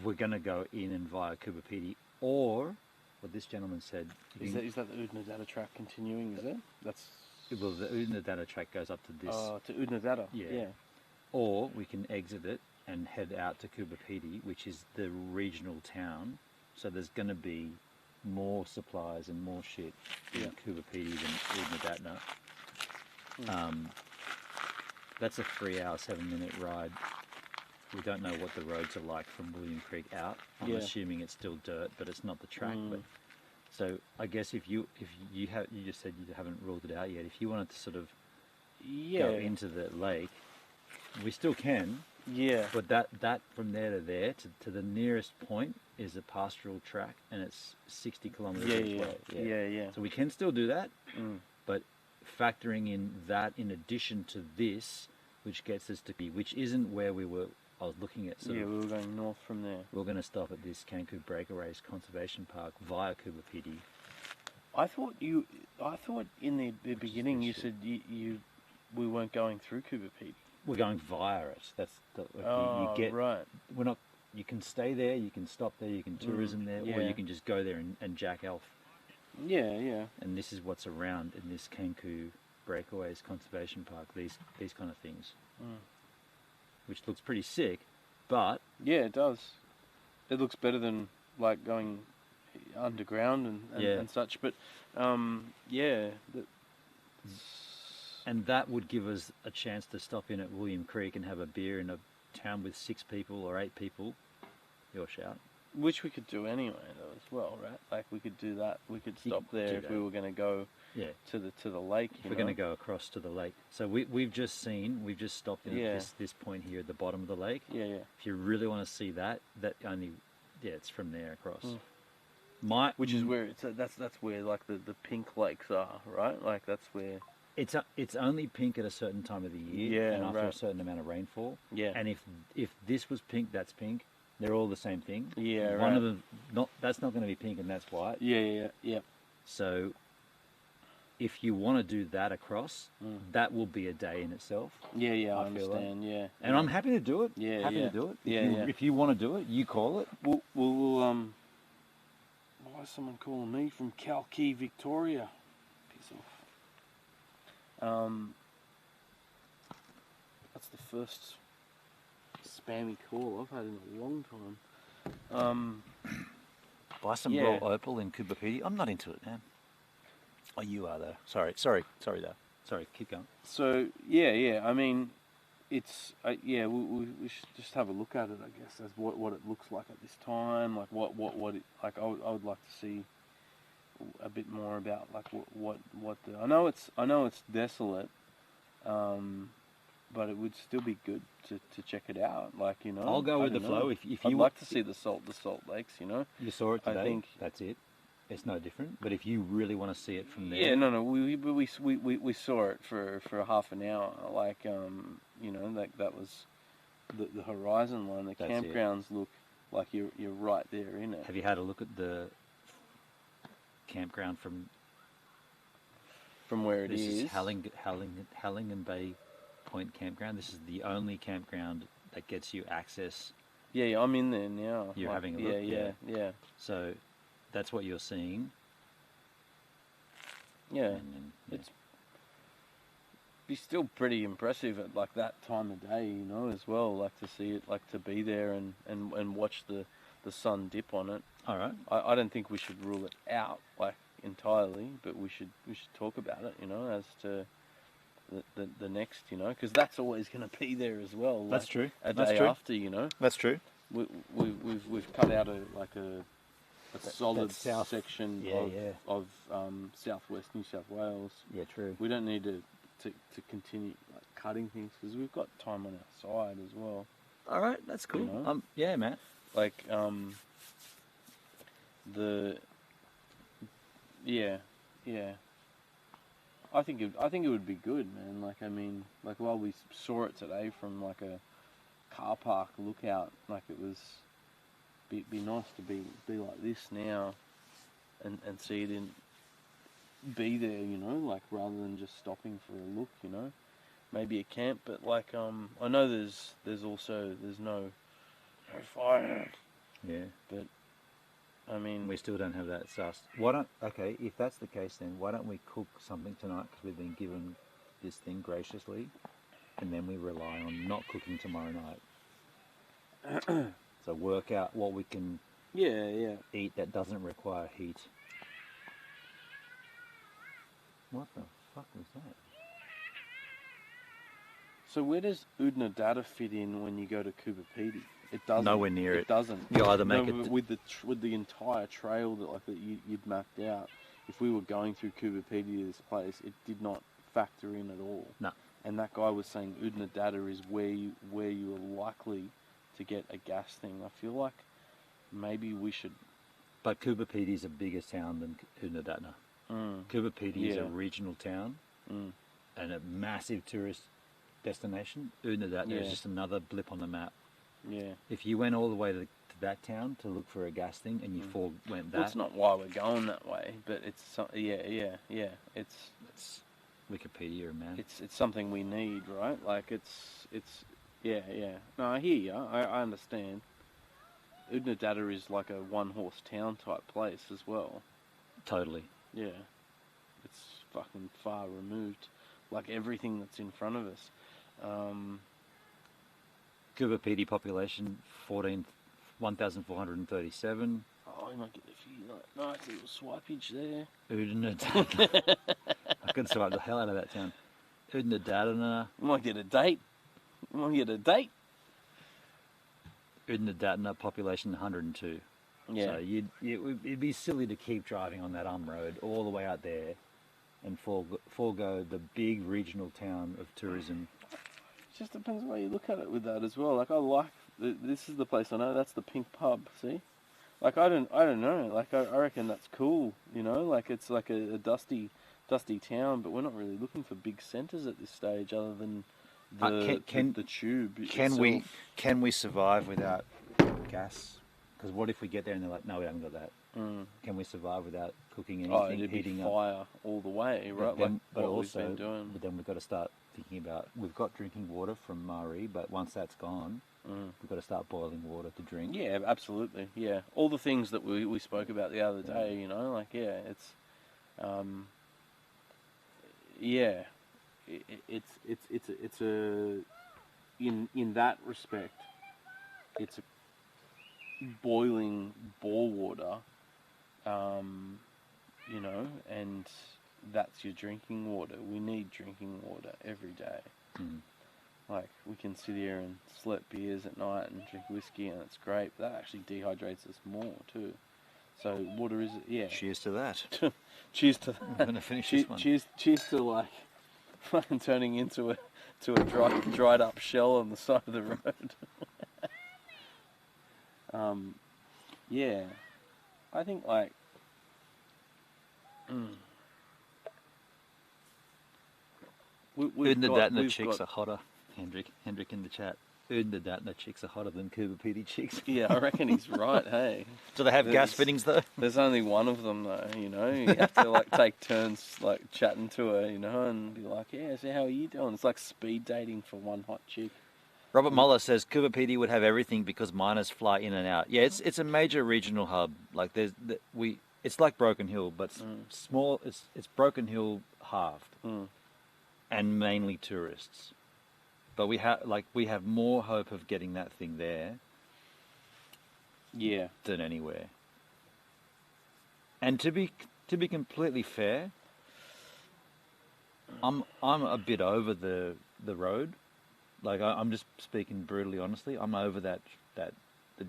we're going to go in and via Cooper PD, or what this gentleman said. Is that the Oodnadatta track continuing? Is it? That's well, the Oodnadatta track goes up to this. To Oodnadatta. Yeah. Or we can exit it and head out to Cooper PD, which is the regional town. So there's going to be more supplies and more shit in Cooper PD than Oodnadatta. That's a 3 hour, 7 minute ride. We don't know what the roads are like from William Creek out. I'm assuming it's still dirt, but it's not the track. But so I guess if you just said you haven't ruled it out yet. If you wanted to sort of go into the lake, we still can. Yeah. But that from there to there to the nearest point is a pastoral track, and it's 60 kilometres each way. Yeah. So we can still do that, but factoring in that in addition to this, which gets us to be, which isn't where we were. I was looking at. We were going north from there. We're going to stop at this Cancun Breakaways Conservation Park via Cooper PD. I thought in the beginning you said we weren't going through Cooper PD. We're going via it. That's you get right. We're not. You can stay there. You can stop there. You can tourism there, or you can just go there and jack elf. Yeah. And this is what's around in this Cancun Breakaways Conservation Park. These kind of things, which looks pretty sick, but it does. It looks better than like going underground and such. But and that would give us a chance to stop in at William Creek and have a beer in a town with 6 people or 8 people. Your shout. Which we could do anyway, though, as well, right? Like we could do that. We could stop there if we were going to go to the lake. If we're going to go across to the lake. So we've just stopped in at this point here at the bottom of the lake. Yeah. If you really want to see that only, it's from there across. Which is where that's where like the pink lakes are, right? Like that's where. It's only pink at a certain time of the year, and after a certain amount of rainfall. Yeah. And if this was pink, that's pink. They're all the same thing. Yeah. One of them that's not going to be pink, and that's white. Yeah. So, if you want to do that across, that will be a day in itself. Yeah. I understand. Like. Yeah. And I'm happy to do it. Yeah. Happy to do it. If you want to do it, you call it. We'll why is someone calling me from Kalki, Victoria? Piss off. That's the first spammy call I've had in a long time. Buy some raw opal in Cooper PD. I'm not into it, man. Oh, you are though. Sorry, though. Sorry, keep going. So yeah. I mean, it's we should just have a look at it. I guess as what it looks like at this time. Like what it, like I would like to see a bit more about like what the, I know it's desolate, but it would still be good to check it out. Like I'll go with the flow. If I'd like to see the Salt Lakes. You saw it today. I think that's it. It's no different. But if you really want to see it from there, we saw it for half an hour. Like that was the horizon line. The campgrounds look like you're right there in it. Have you had a look at the campground from where it is? This is Halligan Bay Point Campground. This is the only campground that gets you access. Yeah, I'm in there now. You're having a look. Yeah. So that's what you're seeing. Yeah, it's be still pretty impressive at like that time of day, as well. Like to see it, like to be there and watch the sun dip on it. All right. I don't think we should rule it out like entirely, but we should talk about it, as to the next, because that's always going to be there as well. Like, that's true. A day after, That's true. We've cut out a solid south section of southwest New South Wales. Yeah, true. We don't need to continue like cutting things because we've got time on our side as well. All right, that's cool. Yeah, Matt. Like I think it would be good, man. Like I mean, like while we saw it today from like a car park lookout, like it was be nice to be like this now, and see it be there, like rather than just stopping for a look, maybe a camp, but like I know there's no fire. Yeah. But I mean, we still don't have that sus. Why don't? Okay, if that's the case, then why don't we cook something tonight? Because we've been given this thing graciously, and then we rely on not cooking tomorrow night. So work out what we can eat that doesn't require heat. What the fuck was that? So where does Oodnadatta fit in when you go to CUintheNTEEE? It doesn't. Nowhere near it. It doesn't. You either make it with the entire trail that you'd mapped out. If we were going through CUintheNTEEE to this place, it did not factor in at all. No. And that guy was saying Oodnadatta is where you are likely to get a gas thing. I feel like maybe we should. But CUintheNTEEE is a bigger town than Oodnadatta. CUintheNTEEE is a regional town and a massive tourist destination. Oodnadatta is just another blip on the map. Yeah. If you went all the way to that town to look for a gas thing and you went that... Well, it's not why we're going that way, but it's... It's Wikipedia, man. It's something we need, right? Like, it's... Yeah. No, I hear you. I understand. Oodnadatta is like a one-horse town type place as well. Totally. Yeah. It's fucking far removed. Like everything that's in front of us. CUintheNTEEE population 1,437. Oh, you might get a few nice little swipage there. Oodnadatta. I could swipe the hell out of that town. Oodnadatta. You might get a date. Oodnadatta population 102. Yeah. So it'd be silly to keep driving on that road all the way out there and forego the big regional town of tourism. It just depends the way you look at it with that as well. Like, I like this is the place I know. That's the Pink Pub. See, like I don't know. Like I reckon that's cool. You know, like it's like a dusty town. But we're not really looking for big centres at this stage, other than the tube. Can we survive without gas? Because what if we get there and they're like, no, we haven't got that. Can we survive without cooking anything? Oh, it'd be fire all the way, right? But then we've got to start thinking about, we've got drinking water from Marie, but once that's gone, we've got to start boiling water to drink. Yeah, absolutely. Yeah, all the things that we spoke about the other day. You know, like it's in that respect, it's a boiling bore water, you know, and that's your drinking water. We need drinking water every day. Like, we can sit here and slurp beers at night and drink whiskey, and it's great, but that actually dehydrates us more too. So water is, Cheers to that. Cheers to that. I'm going to finish this one. Cheers to like fucking turning into a dried up shell on the side of the road. Yeah, I think like Oodnadatta chicks are hotter. Hendrik in the chat. Oodnadatta chicks are hotter than CUintheNTEEE chicks. Yeah, I reckon he's right. Hey, do they have gas fittings though? There's only one of them though. You know, you have to like take turns like chatting to her, you know, and be like, yeah, so how are you doing? It's like speed dating for one hot chick. Robert Muller says CUintheNTEEE would have everything because miners fly in and out. Yeah, it's a major regional hub. Like it's like Broken Hill, but small. It's Broken Hill halved, and mainly tourists. But we have more hope of getting that thing there. Yeah. Than anywhere. And to be completely fair, I'm a bit over the road. Like I'm just speaking brutally honestly. I'm over the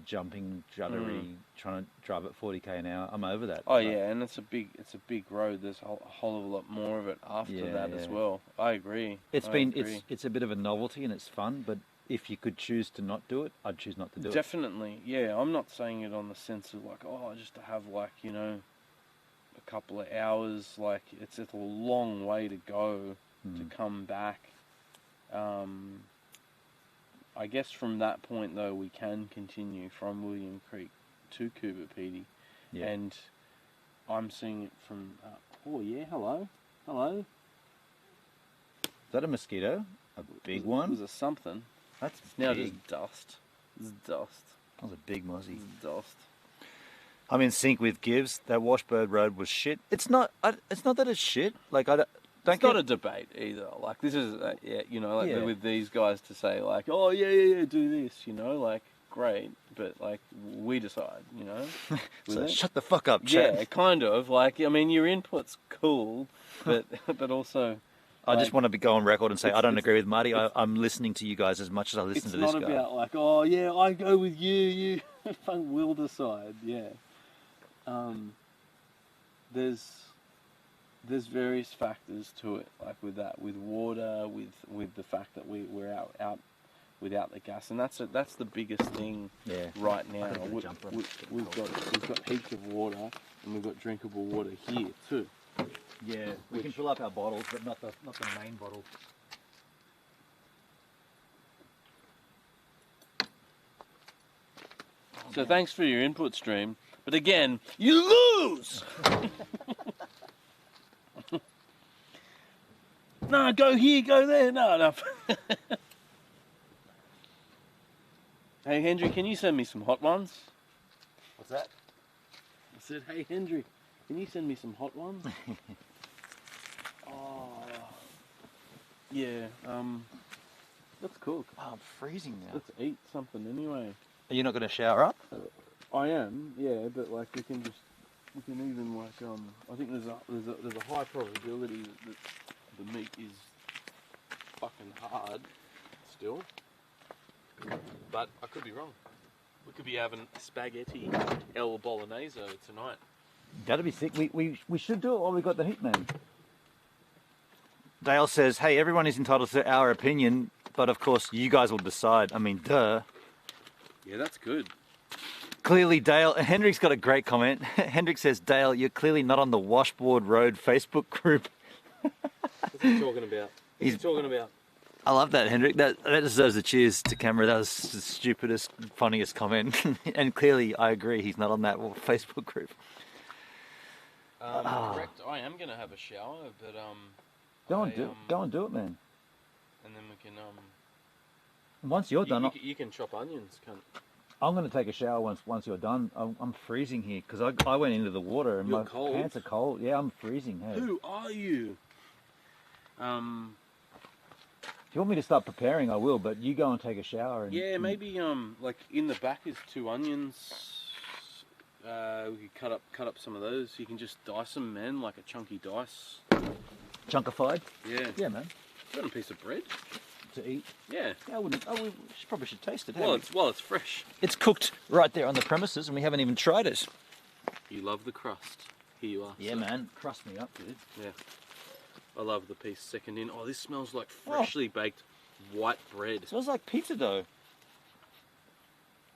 jumping juddery, trying to drive at 40k an hour. I'm over that. Oh yeah, and it's a big road. There's a whole of a lot more of it after that as well. I agree. It's a bit of a novelty and it's fun, but if you could choose to not do it, I'd choose not to do it. Definitely, yeah. I'm not saying it on the sense of like, just to have like, you know, a couple of hours. Like it's a long way to go to come back. I guess from that point though, we can continue from William Creek to CUintheNTEEE, and I'm seeing it from. Hello. Is that a mosquito? A big one? Was a something. That's now big. just dust. It's dust. That was a big mozzie. It's dust. I'm in sync with Gibbs. That Washbird Road was shit. It's not. It's not that it's shit. Like I don't. It's not a debate either. Like this is, yeah, you know, like Yeah. with these guys to say like, oh yeah, do this, you know, like great, but like we decide, you know. So with it. shut the fuck up, Chad. Yeah, kind of. Like I mean, your input's cool, but but also. I just want to go on record and say I don't it's- agree with Marty. I'm listening to you guys as much as I listen to this guy. It's not about like, oh yeah, I go with you will decide. Yeah. There's various factors to it, like with that, with water, with the fact that we're out without the gas, and that's the biggest thing right now. We've got heaps of water, and we've got drinkable water here too. Yeah, we can fill up our bottles, but not the main bottle. So thanks for your input, stream. But again, you lose. No, go here, go there. No. Hey, Hendry, can you send me some hot ones? What's that? I said, hey, Hendry, can you send me some hot ones? Oh, yeah. Let's cook. Oh, I'm freezing now. Let's eat something anyway. Are you not going to shower up? I am, yeah, but like we can even like I think there's a high probability that the meat is fucking hard still, but I could be wrong. We could be having spaghetti el bolognese tonight. That'd be sick. We should do it while we got the heat, man. Dale says, hey, everyone is entitled to our opinion, but of course you guys will decide. I mean, duh. Yeah, that's good. Clearly, Dale, Hendrick's got a great comment. Hendrick says, Dale, you're clearly not on the Washboard Road Facebook group. What's he talking about? What's he talking about? I love that, Hendrick. That deserves a cheers to camera. That was the stupidest, funniest comment. And clearly, I agree, he's not on that Facebook group. Correct. I am going to have a shower, but Go and do it, man. and then we can Once you're done, you can chop onions, cunt. I'm going to take a shower once you're done. I'm freezing here because I went into the water and You're my cold? pants are cold. Yeah, I'm freezing. Hey. Who are you? If you want me to start preparing, I will. But you go and take a shower. And, Yeah, maybe like in the back is 2 onions. We could cut up some of those. You can just dice them, man, like a chunky dice. Chunkified. Yeah. Yeah, man. Got a piece of bread To eat. Yeah. Yeah, I wouldn't. Oh, we probably should taste it. Well, hey? it's fresh. It's cooked right there on the premises, and we haven't even tried it. You love the crust. Here you are. Yeah, sir. man. Crust me up, dude. Yeah. I love the piece second in. Oh, this smells like freshly baked white bread. It smells like pizza dough.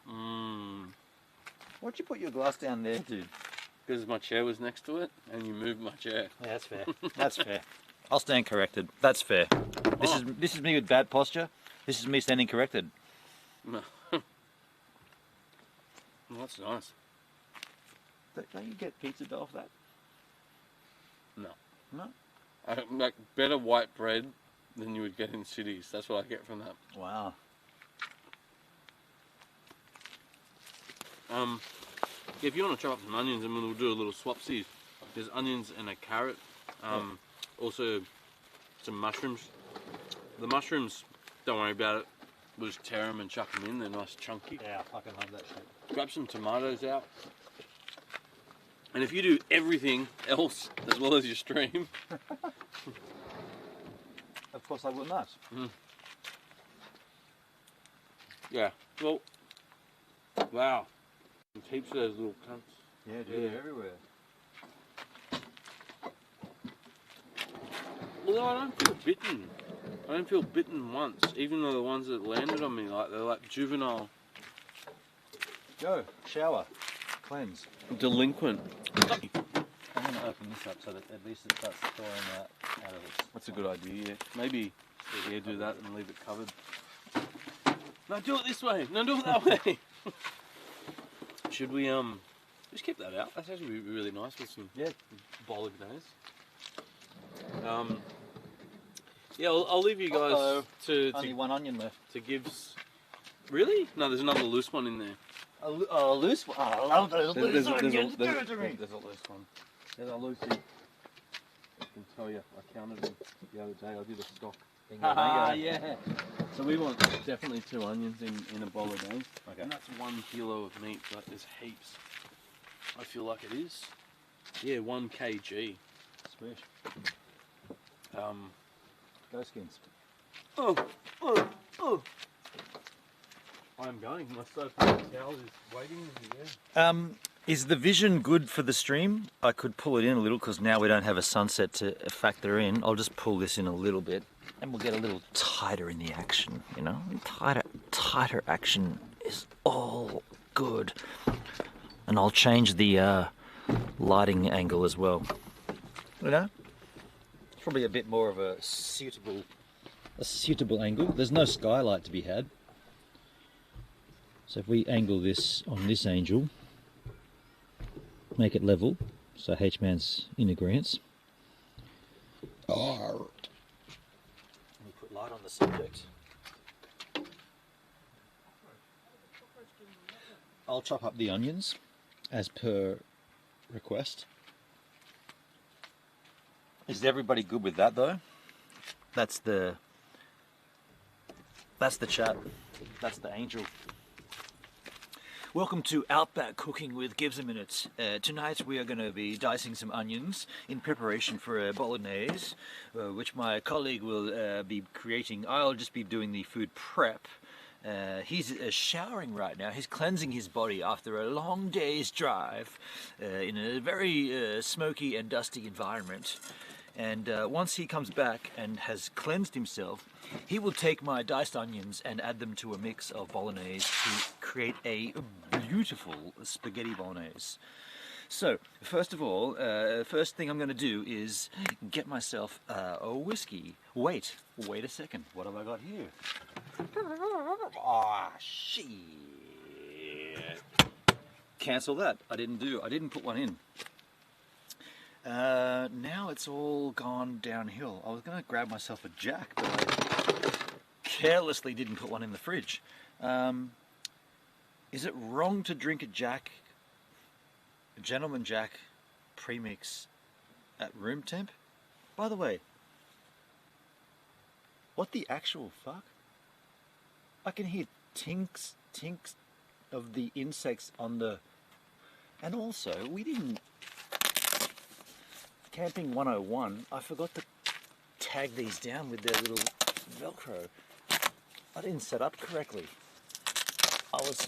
Mmm. Why'd you put your glass down there, dude? Because my chair was next to it, and you moved my chair. Yeah, that's fair. That's fair. I'll stand corrected. That's fair. This is me with bad posture. This is me standing corrected. No. Well, that's nice. Don't you get pizza dough off that? No. No? I make better white bread than you would get in cities. That's what I get from that. Wow. If you want to chop up some onions, and we'll do a little swapsies. There's onions and a carrot. Also some mushrooms. The mushrooms, don't worry about it. We'll just tear them and chuck them in. They're nice chunky. Yeah, I fucking love that shit. Grab some tomatoes out. And if you do everything else as well as your stream, of course I will not. Yeah. Well, wow. There's heaps of those little cunts. Yeah, dude, they're everywhere. Although I don't feel bitten. I don't feel bitten once, even though the ones that landed on me, like they're like juvenile. Go, shower, cleanse. Delinquent. I'm going to open this up so that at least it starts thawing out of its... That's a good idea, yeah. Maybe, yeah, do that and leave it covered. No, do it this way. No, do it that way. Should we, just keep that out? That's actually really nice with some bolognese. Yeah, I'll leave you guys to Only one onion left. to Gibbs. Really? No, there's another loose one in there. A loose one? Oh, I love those loose onions. Give it to me. There's a loose one. There's a loosey. I can tell you, I counted them the other day. I did a stock. Yeah. So we want definitely 2 onions in a bowl of those. Okay. And that's 1 kilo of meat, but there's heaps. I feel like it is. Yeah, 1 kg. Sweet. Go skins. Oh. I'm going. My sofa towel is waiting in the air. Is the vision good for the stream? I could pull it in a little because now we don't have a sunset to factor in. I'll just pull this in a little bit and we'll get a little tighter in the action, you know? Tighter action is all good. And I'll change the lighting angle as well. You know? It's probably a bit more of a suitable angle. There's no skylight to be had. So if we angle this on this angel, make it level, so H-Man's in agreement. We'll put light on the subject. I'll chop up the onions as per request. Is everybody good with that though? That's the chat. That's the angel. Welcome to Outback Cooking with Gives a Minute. Tonight we are going to be dicing some onions in preparation for a bolognese, which my colleague will be creating. I'll just be doing the food prep. He's showering right now. He's cleansing his body after a long day's drive in a very smoky and dusty environment. And once he comes back and has cleansed himself, he will take my diced onions and add them to a mix of bolognese to create a beautiful spaghetti bolognese. So, first of all, first thing I'm going to do is get myself a whiskey. Wait a second. What have I got here? Ah, shit. Cancel that. I didn't put one in. Now it's all gone downhill. I was going to grab myself a Jack, but I carelessly didn't put one in the fridge. Is it wrong to drink a Gentleman Jack premix at room temp? By the way, what the actual fuck? I can hear tinks of the insects on the... And also, we didn't... Camping 101, I forgot to tag these down with their little Velcro. I didn't set up correctly. I was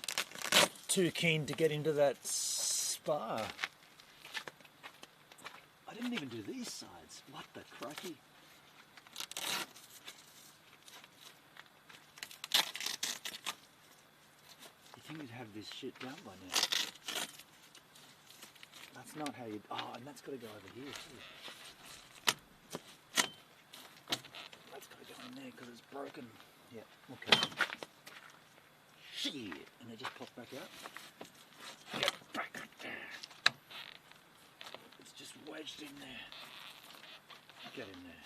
too keen to get into that spa. I didn't even do these sides. What the crikey? You think you'd have this shit down by now? That's not how you... Oh, and that's got to go over here too. That's got to go in there because it's broken. Yeah, okay. Shit! And they just pop back out. Get back up there. It's just wedged in there. Get in there.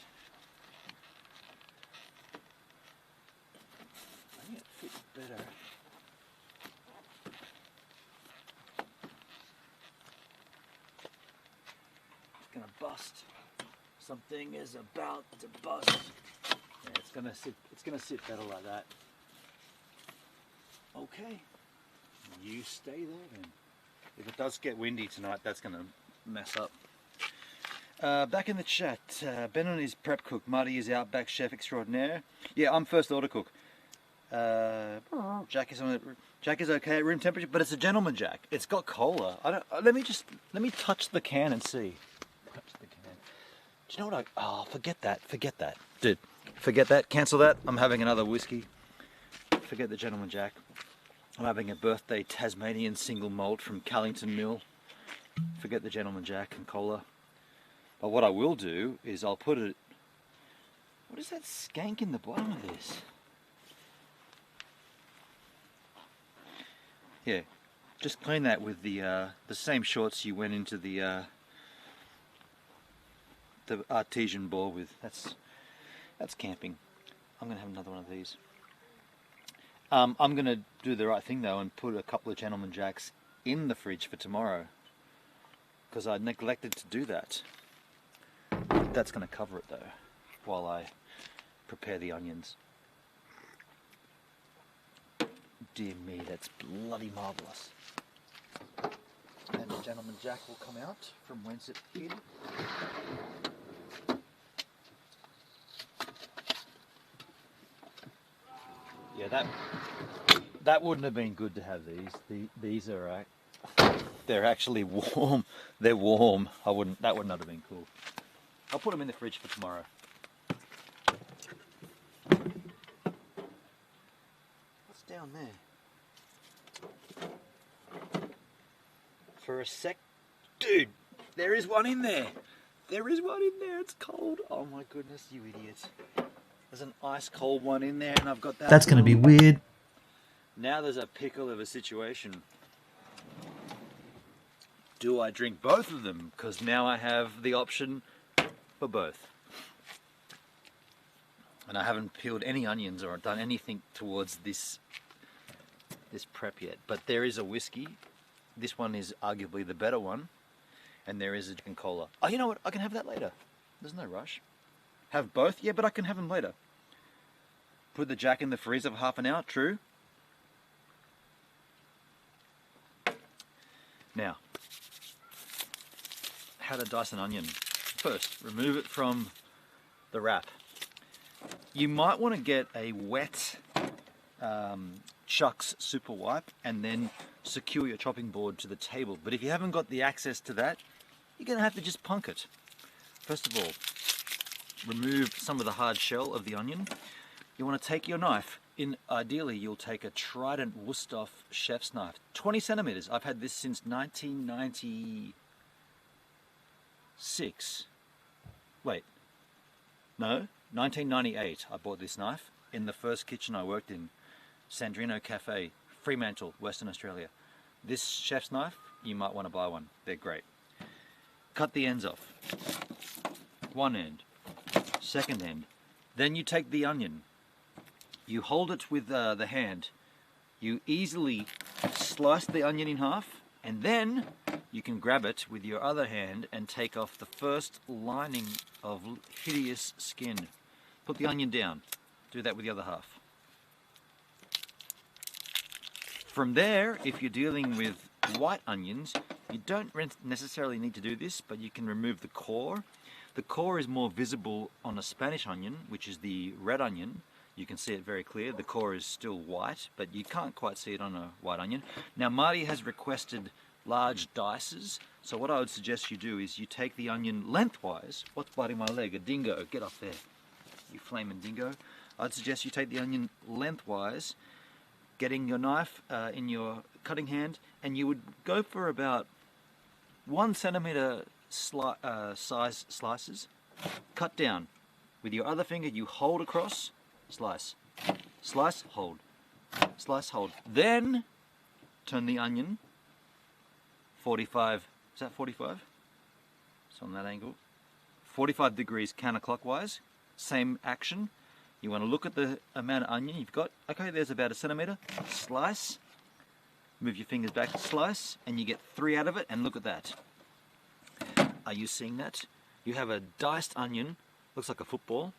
I think it fits better. Gonna bust. Something is about to bust. Yeah, it's gonna sit better like that. Okay. You stay there then. If it does get windy tonight, that's gonna mess up. Back in the chat, Ben and his prep cook. Marty is Outback chef extraordinaire. Yeah, I'm first order cook. Jack is okay at room temperature, but it's a Gentleman Jack. It's got cola. Let me touch the can and see. Do you know what forget that. Dude, forget that. Cancel that. I'm having another whiskey. Forget the Gentleman Jack. I'm having a birthday Tasmanian single malt from Callington Mill. Forget the Gentleman Jack and cola. But what I will do is I'll put it... What is that skank in the bottom of this? Yeah, just clean that with the same shorts you went into the artesian ball with. That's camping. I'm going to have another one of these. I'm going to do the right thing though and put a couple of Gentleman Jacks in the fridge for tomorrow, because I neglected to do that. That's going to cover it though while I prepare the onions. Dear me, that's bloody marvellous. And the Gentleman Jack will come out from whence it hid. Yeah, that wouldn't have been good to have these. These are they're actually warm. They're warm. That would not have been cool. I'll put them in the fridge for tomorrow. What's down there? For a sec, dude, there is one in there. There is one in there. It's cold. Oh my goodness, you idiot. There's an ice cold one in there, and I've got that. That's going to be weird. Now there's a pickle of a situation. Do I drink both of them? Because now I have the option for both. And I haven't peeled any onions or done anything towards this prep yet. But there is a whiskey. This one is arguably the better one. And there is a Jack and Cola. Oh, you know what? I can have that later. There's no rush. Have both? Yeah, but I can have them later. Put the Jack in the freezer for half an hour, true. Now, how to dice an onion. First, remove it from the wrap. You might want to get a wet Chuck's Super Wipe and then secure your chopping board to the table. But if you haven't got the access to that, you're going to have to just punk it. First of all, remove some of the hard shell of the onion. You want to take your knife. Ideally, you'll take a Trident Wusthof chef's knife. 20 centimeters. I've had this since 1996. Wait. No, 1998 I bought this knife in the first kitchen I worked in. Sandrino Cafe, Fremantle, Western Australia. This chef's knife, you might want to buy one. They're great. Cut the ends off. One end. Second end. Then you take the onion. You hold it with the hand. You easily slice the onion in half, and then you can grab it with your other hand and take off the first lining of hideous skin. Put the onion down. Do that with the other half. From there, if you're dealing with white onions, you don't necessarily need to do this, but you can remove the core. The core is more visible on a Spanish onion, which is the red onion. You can see it very clear. The core is still white, but you can't quite see it on a white onion. Now, Marty has requested large dices, so what I would suggest you do is you take the onion lengthwise. What's biting my leg? A dingo. Get up there, you flaming dingo. I'd suggest you take the onion lengthwise, getting your knife in your cutting hand, and you would go for about 1 centimeter size slices. Cut down. With your other finger, you hold across, slice, slice, hold, slice, hold. Then turn the onion 45, is that 45? It's on that angle. 45 degrees counterclockwise, same action. You want to look at the amount of onion you've got. Okay, there's about 1 centimeter. Slice, move your fingers back, slice, and you get 3 out of it, and look at that. Are you seeing that? You have a diced onion, looks like a football.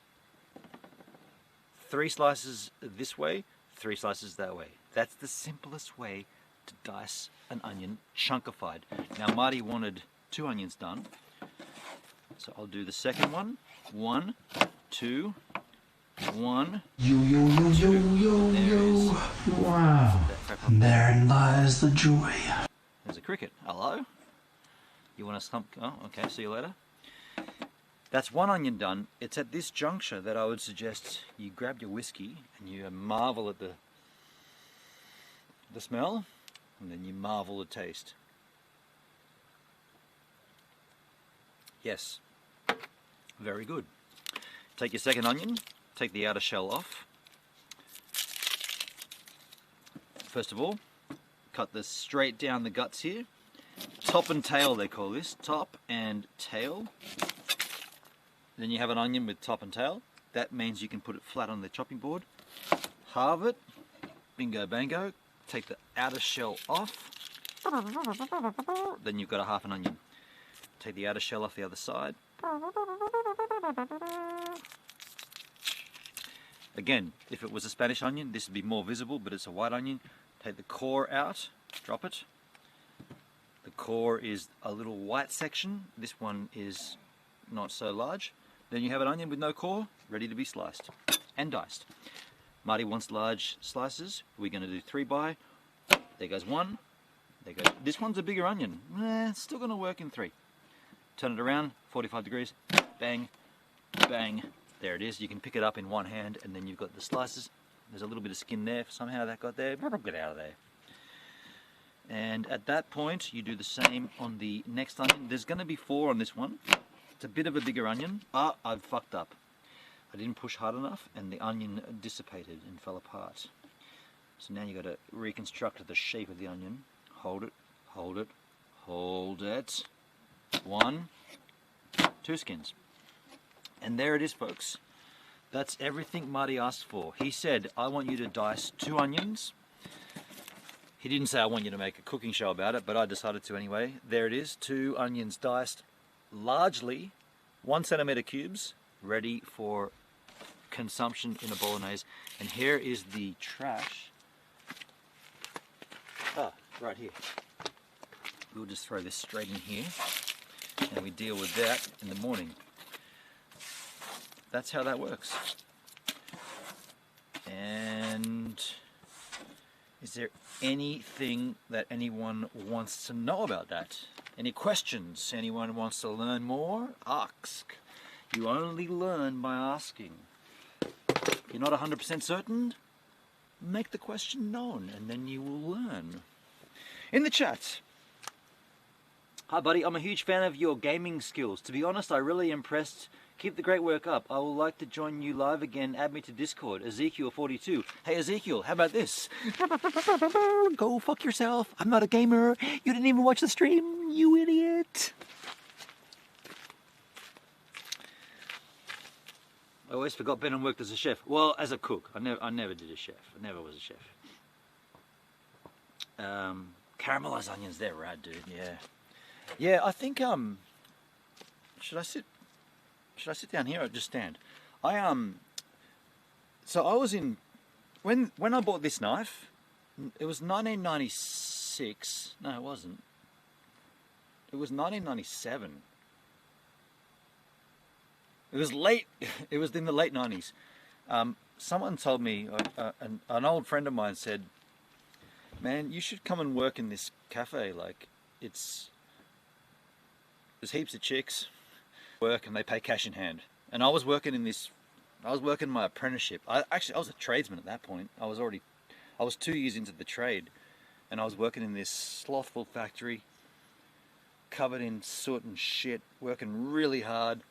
3 slices this way, 3 slices that way. That's the simplest way to dice an onion chunkified. Now Marty wanted 2 onions done, so I'll do the second one. 1, 2, 1. Yo. Wow. And therein lies the joy. There's a cricket. Hello? You want to stump? Oh, okay, see you later. That's 1 onion done. It's at this juncture that I would suggest you grab your whiskey and you marvel at the smell, and then you marvel at taste. Yes, very good. Take your second onion, take the outer shell off. First of all, cut this straight down the guts here. Top and tail, they call this. Top and tail. Then you have an onion with top and tail. That means you can put it flat on the chopping board, halve it, bingo bango, take the outer shell off, then you've got a half an onion. Take the outer shell off the other side. Again, if it was a Spanish onion, this would be more visible, but it's a white onion. Take the core out, drop it. The core is a little white section. This one is not so large. Then you have an onion with no core, ready to be sliced and diced. Marty wants large slices. We're going to do 3 by. There goes 1. There goes. This one's a bigger onion. It's still going to work in 3. Turn it around, 45 degrees. Bang, bang. There it is. You can pick it up in one hand, and then you've got the slices. There's a little bit of skin there. Somehow that got there. Get out of there. And at that point, you do the same on the next onion. There's going to be 4 on this one. It's a bit of a bigger onion. Ah, I've fucked up. I didn't push hard enough, and the onion dissipated and fell apart. So now you've got to reconstruct the shape of the onion. Hold it, hold it, hold it. 1, 2 skins. And there it is, folks. That's everything Marty asked for. He said, I want you to dice 2 onions. He didn't say I want you to make a cooking show about it, but I decided to anyway. There it is, 2 onions diced, largely 1 centimeter cubes, ready for consumption in a bolognese. And here is the trash. Ah, right here. We'll just throw this straight in here, and we deal with that in the morning. That's how that works. And is there anything that anyone wants to know about that? Any questions? Anyone wants to learn more? Ask. You only learn by asking. If you're not 100% certain, make the question known, and then you will learn. In the chat. Hi buddy, I'm a huge fan of your gaming skills. To be honest, I'm really impressed. Keep the great work up. I would like to join you live again. Add me to Discord. Ezekiel42. Hey Ezekiel, how about this? Go fuck yourself. I'm not a gamer. You didn't even watch the stream, you idiot. I always forgot Ben worked as a chef. Well, as a cook. I never did a chef. I never was a chef. Caramelized onions, they're rad, dude. Yeah. Yeah, I think should I sit down here or just stand? So I was in when I bought this knife, it was 1996. No, it wasn't. It was 1997. It was late. It was in the late 90s. Someone told me, an old friend of mine said, man, you should come and work in this cafe. Like, there's heaps of chicks work and they pay cash in hand. And I was working my apprenticeship. I was a tradesman at that point. I was 2 years into the trade, and I was working in this slothful factory, covered in soot and shit, working really hard,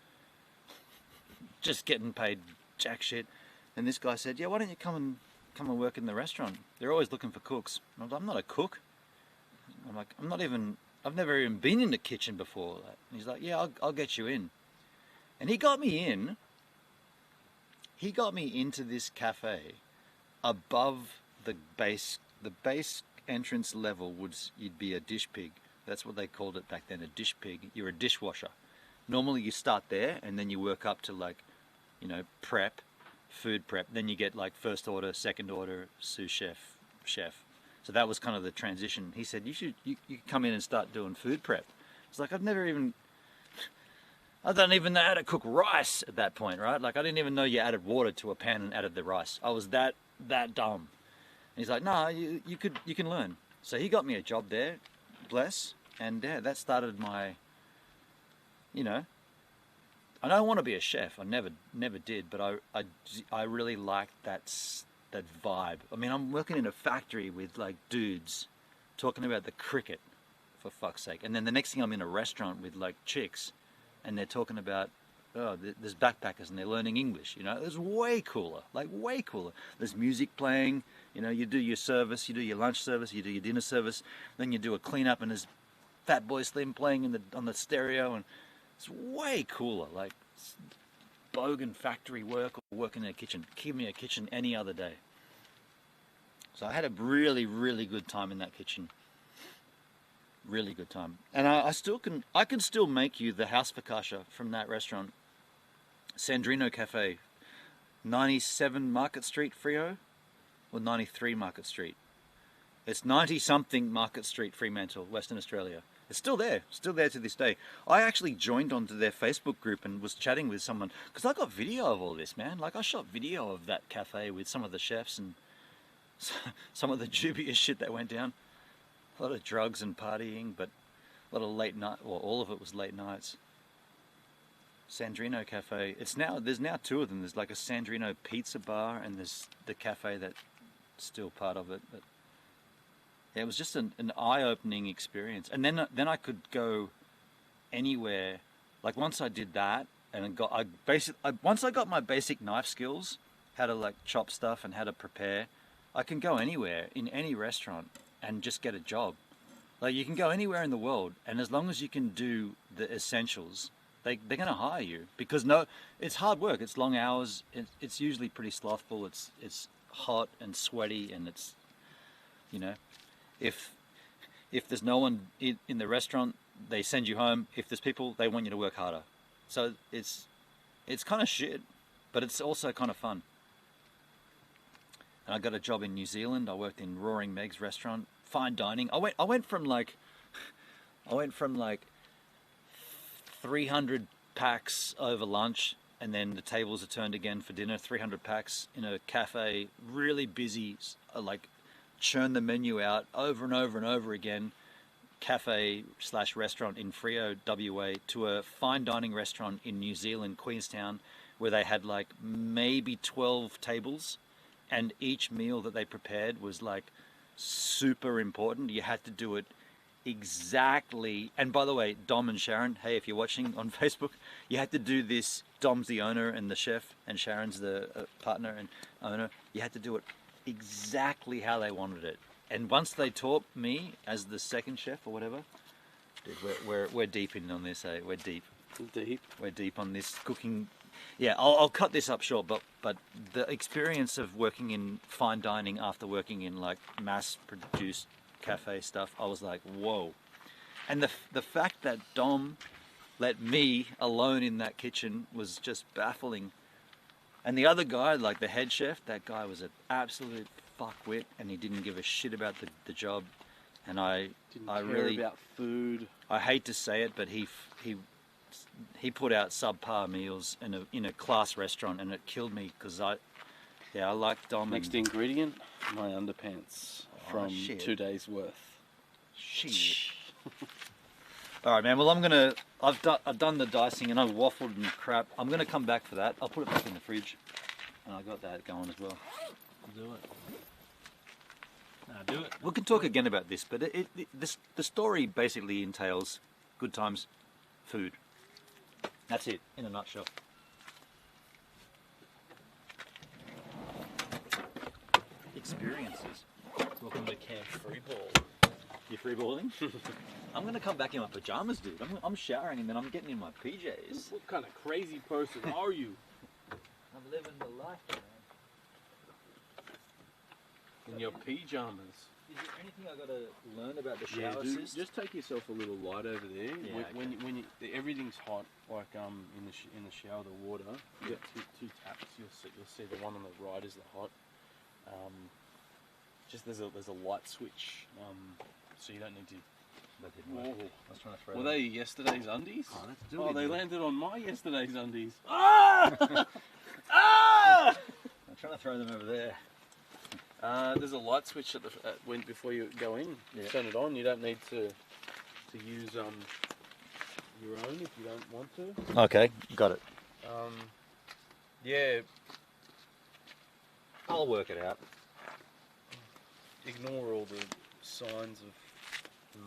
just getting paid jack shit. And this guy said, yeah, why don't you come and work in the restaurant? They're always looking for cooks. And I was like, I'm not a cook. I'm like, I've never even been in the kitchen before. And he's like, yeah, I'll get you in. And he got me in. He got me into this cafe. Above the base entrance level you'd be a dish pig. That's what they called it back then, a dish pig. You're a dishwasher. Normally you start there and then you work up to, like, you know, prep, food prep. Then you get like first order, second order, sous chef. So that was kind of the transition. He said, you come in and start doing food prep. It's like, I don't even know how to cook rice at that point, right? Like, I didn't even know you added water to a pan and added the rice. I was that dumb. And he's like, no, you can learn. So he got me a job there, bless. And yeah, that started my, you know, I don't want to be a chef. I never did, but I really liked that vibe. I mean, I'm working in a factory with like dudes talking about the cricket, for fuck's sake. And then the next thing I'm in a restaurant with like chicks, and they're talking about, oh, there's backpackers and they're learning English. You know, it's way cooler, like way cooler. There's music playing. You know, you do your service, you do your lunch service, you do your dinner service, then you do a cleanup, and there's Fat Boy Slim playing on the stereo, and it's way cooler. Like, bogan factory work or work in a kitchen. Give me a kitchen any other day. So I had a really, really good time in that kitchen. Really good time. And I can still make you the house focaccia from that restaurant. Sandrino Cafe, 97 Market Street, Frio, or 93 Market Street. It's 90 something Market Street, Fremantle, Western Australia. It's still there to this day. I actually joined onto their Facebook group and was chatting with someone, because I got video of all this, man. Like, I shot video of that cafe with some of the chefs and some of the dubious shit that went down. A lot of drugs and partying, but a lot of late night, well, all of it was late nights. Sandrino Cafe. There's now two of them. There's like a Sandrino pizza bar, and there's the cafe that's still part of it. But yeah, it was just an eye-opening experience. And then I could go anywhere. Like, once I did that, and once I got my basic knife skills, how to like chop stuff and how to prepare, I can go anywhere in any restaurant and just get a job. Like, you can go anywhere in the world, and as long as you can do the essentials, they're going to hire you. Because it's hard work. It's long hours. It's usually pretty slothful. It's hot and sweaty, and it's, you know, if there's no one in the restaurant, they send you home. If there's people, they want you to work harder. So it's kind of shit, but it's also kind of fun. And I got a job in New Zealand. I worked in Roaring Meg's restaurant, fine dining. I went from like 300 packs over lunch, and then the tables are turned again for dinner. 300 packs in a cafe, really busy, like churn the menu out over and over and over again. Cafe/restaurant in Freo, WA, to a fine dining restaurant in New Zealand, Queenstown, where they had like maybe 12 tables. And each meal that they prepared was like super important. You had to do it exactly. And by the way, Dom and Sharon, hey, if you're watching on Facebook, you had to do this. Dom's the owner and the chef, and Sharon's the partner and owner. You had to do it exactly how they wanted it. And once they taught me as the second chef or whatever, dude, we're deep in on this, eh? We're deep. We're deep on this cooking. Yeah, I'll cut this up short, but the experience of working in fine dining after working in like mass-produced cafe stuff, I was like, whoa. And the fact that Dom let me alone in that kitchen was just baffling. And the other guy, like the head chef, that guy was an absolute fuckwit, and he didn't give a shit about the job. And I really about food. I hate to say it, but he put out subpar meals in a class restaurant, and it killed me because I like Dom. Next ingredient, my underpants from shit. 2 days worth. Shit. All right, man. Well, I've done the dicing and I've waffled and crap. I'm gonna come back for that. I'll put it back in the fridge, and I got that going as well. Do it. Do it. We can talk again about this, but the story basically entails good times, food. That's it, in a nutshell. Experiences. Welcome to Camp Freeball. You freeballing? I'm going to come back in my pajamas, dude. I'm showering and then I'm getting in my PJs. What kind of crazy person are you? I'm living the life, man. In your pajamas. Is there anything I got to learn about the shower system? Just take yourself a little light over there. Yeah, when everything's hot, like in the shower, the water. You get two taps. You'll see the one on the right is the hot. Just there's a light switch, so you don't need to. That didn't work. I was trying to throw Were they yesterday's undies? Oh, let's do it. Oh, they landed on my yesterday's undies. Ah! Ah! I'm trying to throw them over there. There's a light switch at when before you go in. You turn it on. You don't need to use your own if you don't want to. Okay, got it. Yeah. I'll work it out. Ignore all the signs of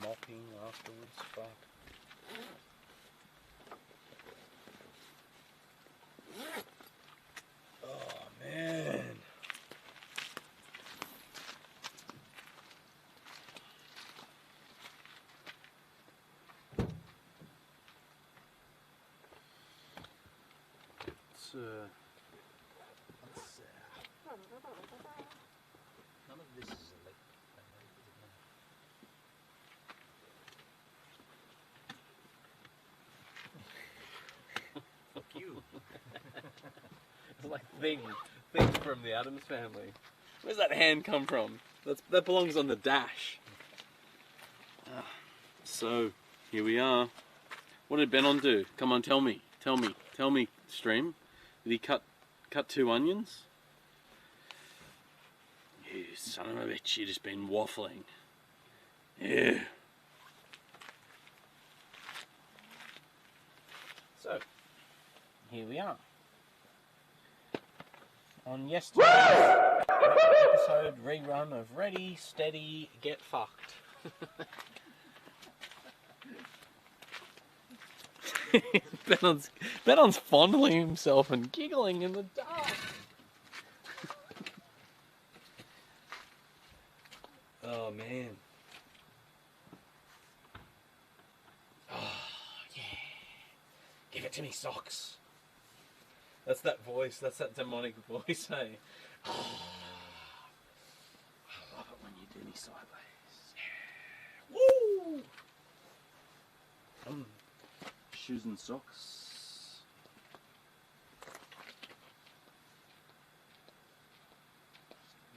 mopping afterwards. Fuck. Oh man. None of this is Fuck you. It's like things from the Addams Family. Where's that hand come from? That belongs on the dash. So, here we are. What did Benon do? Come on, tell me, stream. Did he cut 2 onions? You son of a bitch, you just been waffling. Yeah. So, here we are. On yesterday's episode rerun of Ready, Steady, Get Fucked. Benon's fondling himself and giggling in the dark. Oh man. Oh yeah. Give it to me, socks. That's that voice. That's that demonic voice, hey. Oh, I love it when you do me sideways. Yeah. Woo! Shoes and socks.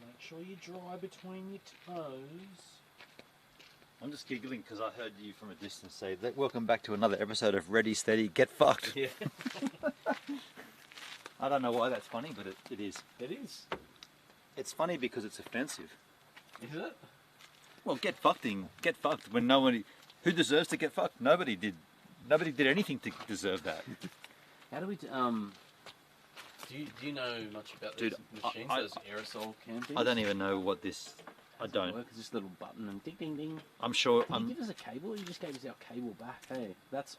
Make sure you dry between your toes. I'm just giggling because I heard you from a distance say, welcome back to another episode of Ready, Steady, Get Fucked. Yeah. I don't know why that's funny, but it is. It is. It's funny because it's offensive. Is it? Well, get fucked when no one... Who deserves to get fucked? Nobody did. Nobody did anything to deserve that. How do we... do you know much about Dude, these machines, those aerosol can things? I don't even know what this... I don't. Work? It's this little button and ding ding ding. I'm sure... Can you give us a cable? You just gave us our cable back, hey. That's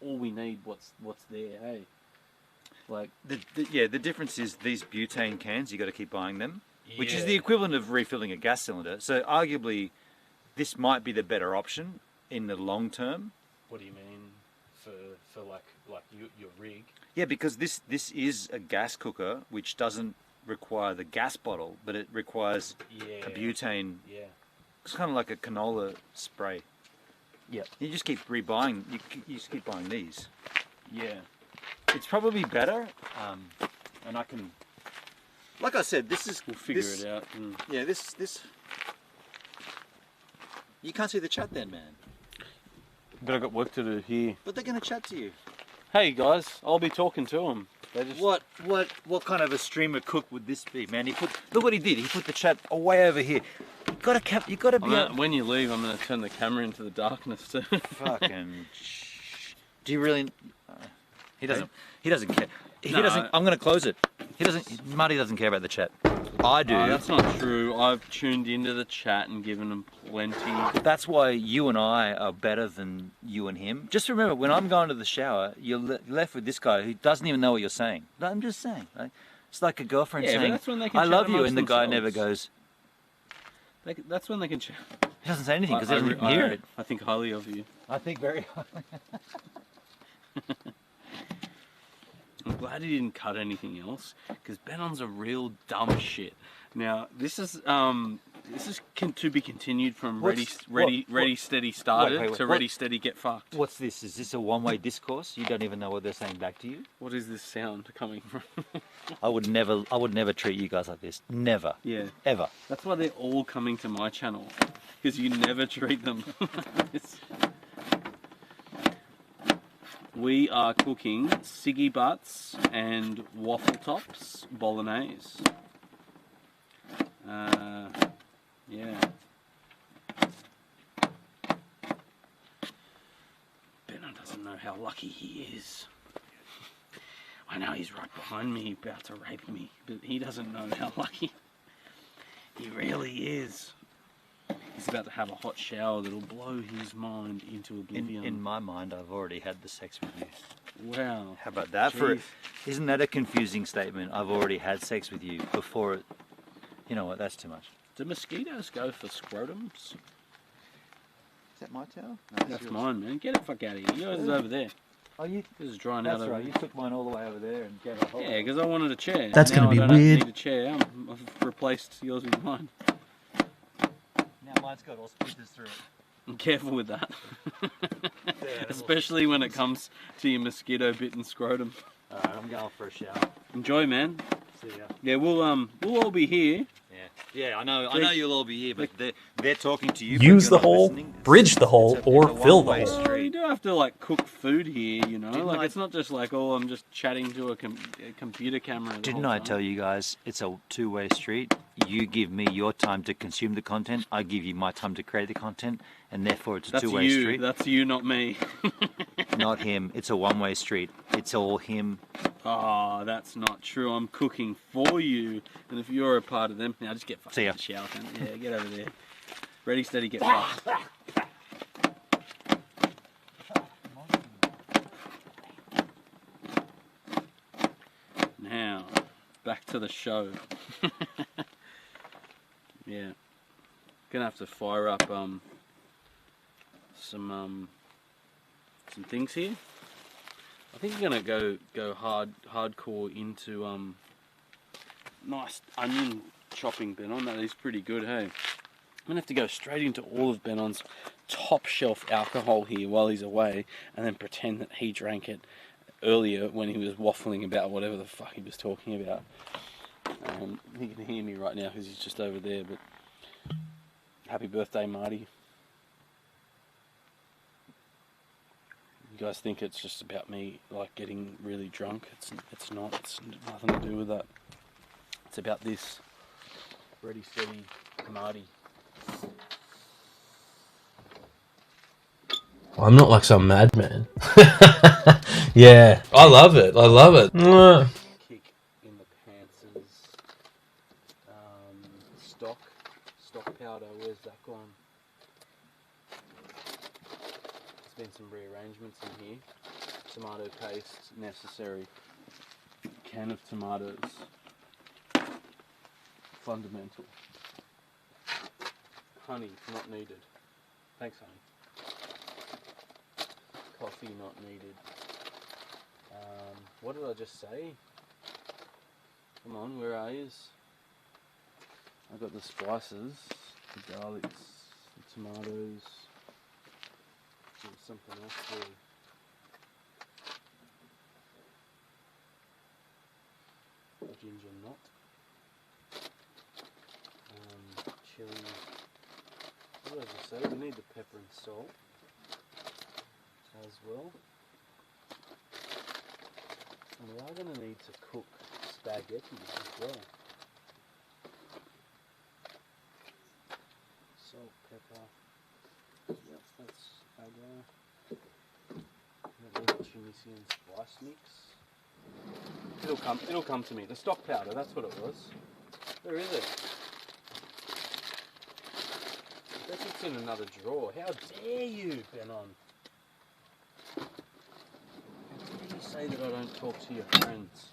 all we need, what's there, hey. Like... The difference is these butane cans, you got to keep buying them. Yeah. Which is the equivalent of refilling a gas cylinder. So arguably, this might be the better option in the long term. What do you mean for like your rig? Yeah, because this is a gas cooker which doesn't require the gas bottle, but it requires a butane. Yeah. It's kind of like a canola spray. Yeah. You just keep rebuying. You just keep buying these. Yeah. It's probably better, and I can. Like I said, this is. We'll figure it out. Yeah, this. You can't see the chat then, man. But I've got work to do here. But they're going to chat to you. Hey guys, I'll be talking to them. They just... What kind of a streamer cook would this be, man? Look what he did. He put the chat way over here. You got to be. When you leave, I'm going to turn the camera into the darkness too. Fucking. Do you really? He doesn't. He doesn't care. He doesn't. I'm going to close it. He doesn't. Marty doesn't care about the chat. I do. That's not true. I've tuned into the chat and given them plenty. That's why you and I are better than you and him. Just remember, when I'm going to the shower, you're left with this guy who doesn't even know what you're saying. I'm just saying. Right? It's like a girlfriend saying, "I love you," and the guy never goes. That's when they can chat. He doesn't say anything because he doesn't hear it. I think highly of you. I think very highly. I'm glad he didn't cut anything else, because Benon's a real dumb shit. Now, this is to be continued from Ready, Steady, Started to Ready, Steady, Get Fucked. What's this? Is this a one-way discourse? You don't even know what they're saying back to you? What is this sound coming from? I would never treat you guys like this. Never. Yeah. Ever. That's why they're all coming to my channel, because you never treat them. We are cooking Siggy Butts and Waffle Tops Bolognese. Yeah. Benno doesn't know how lucky he is. I know he's right behind me, about to rape me, but he doesn't know how lucky he really is. He's about to have a hot shower that'll blow his mind into oblivion. In my mind, I've already had the sex with you. Wow. How about that? Isn't that a confusing statement? I've already had sex with you before it... You know what, that's too much. Do mosquitoes go for scrotums? Is that my towel? No, that's mine, man. Get the fuck out of here. Yours is over there. Oh, you? This is drying That's out over right. You there. took mine all the way over there and gave it a hold. Yeah, because I wanted a chair. That's Now gonna be I don't weird. Need a chair. I've replaced yours with mine. Now mine's got all speakers through it. I'm careful with that. Especially when it comes to your mosquito-bitten scrotum. Alright, I'm going for a shower. Enjoy, man. See ya. Yeah, we'll all be here. Yeah, I know you'll all be here, but they're talking to you. Use the hole, bridge the hole, or fill the hole. Well, you do have to like cook food here, you know. Like it's not just like, oh, I'm just chatting to a computer camera. Didn't I tell you guys it's a two-way street? You give me your time to consume the content, I give you my time to create the content, and therefore it's a two-way street. That's you, not me. Not him. It's a one-way street. It's all him. Oh, that's not true. I'm cooking for you, and if you're a part of them, now just get fucking See ya. in the shower, cunt. Yeah, get over there. Ready, steady, get fucked. Now, back to the show. Yeah, gonna have to fire up some things here. I think I'm gonna go hardcore into nice onion chopping Benon. That is pretty good, hey. I'm gonna have to go straight into all of Benon's top shelf alcohol here while he's away, and then pretend that he drank it earlier when he was waffling about whatever the fuck he was talking about. He can hear me right now because he's just over there. But happy birthday, Marty. You guys think it's just about me like getting really drunk? It's not. It's nothing to do with that. It's about this. Ready, steady, Marty. I'm not like some madman. Yeah, I love it. I love it. Kick in the pants is stock powder. Where's that gone? There's been some rearrangements in here. Tomato paste necessary. Can of tomatoes. Fundamental. Honey not needed. Thanks, honey. Coffee not needed. What did I just say? Come on, where are yous? I got the spices, the garlics, the tomatoes. There's something else there. Ginger not. Chili. What did I just say? We need the pepper and salt as well. And we are going to need to cook spaghetti as well. Salt, pepper. Yep, that's agar. A little Tunisian spice mix. It'll come to me. The stock powder, that's what it was. Where is it? I bet it's in another drawer. How dare you, Benon? Say that I don't talk to your friends.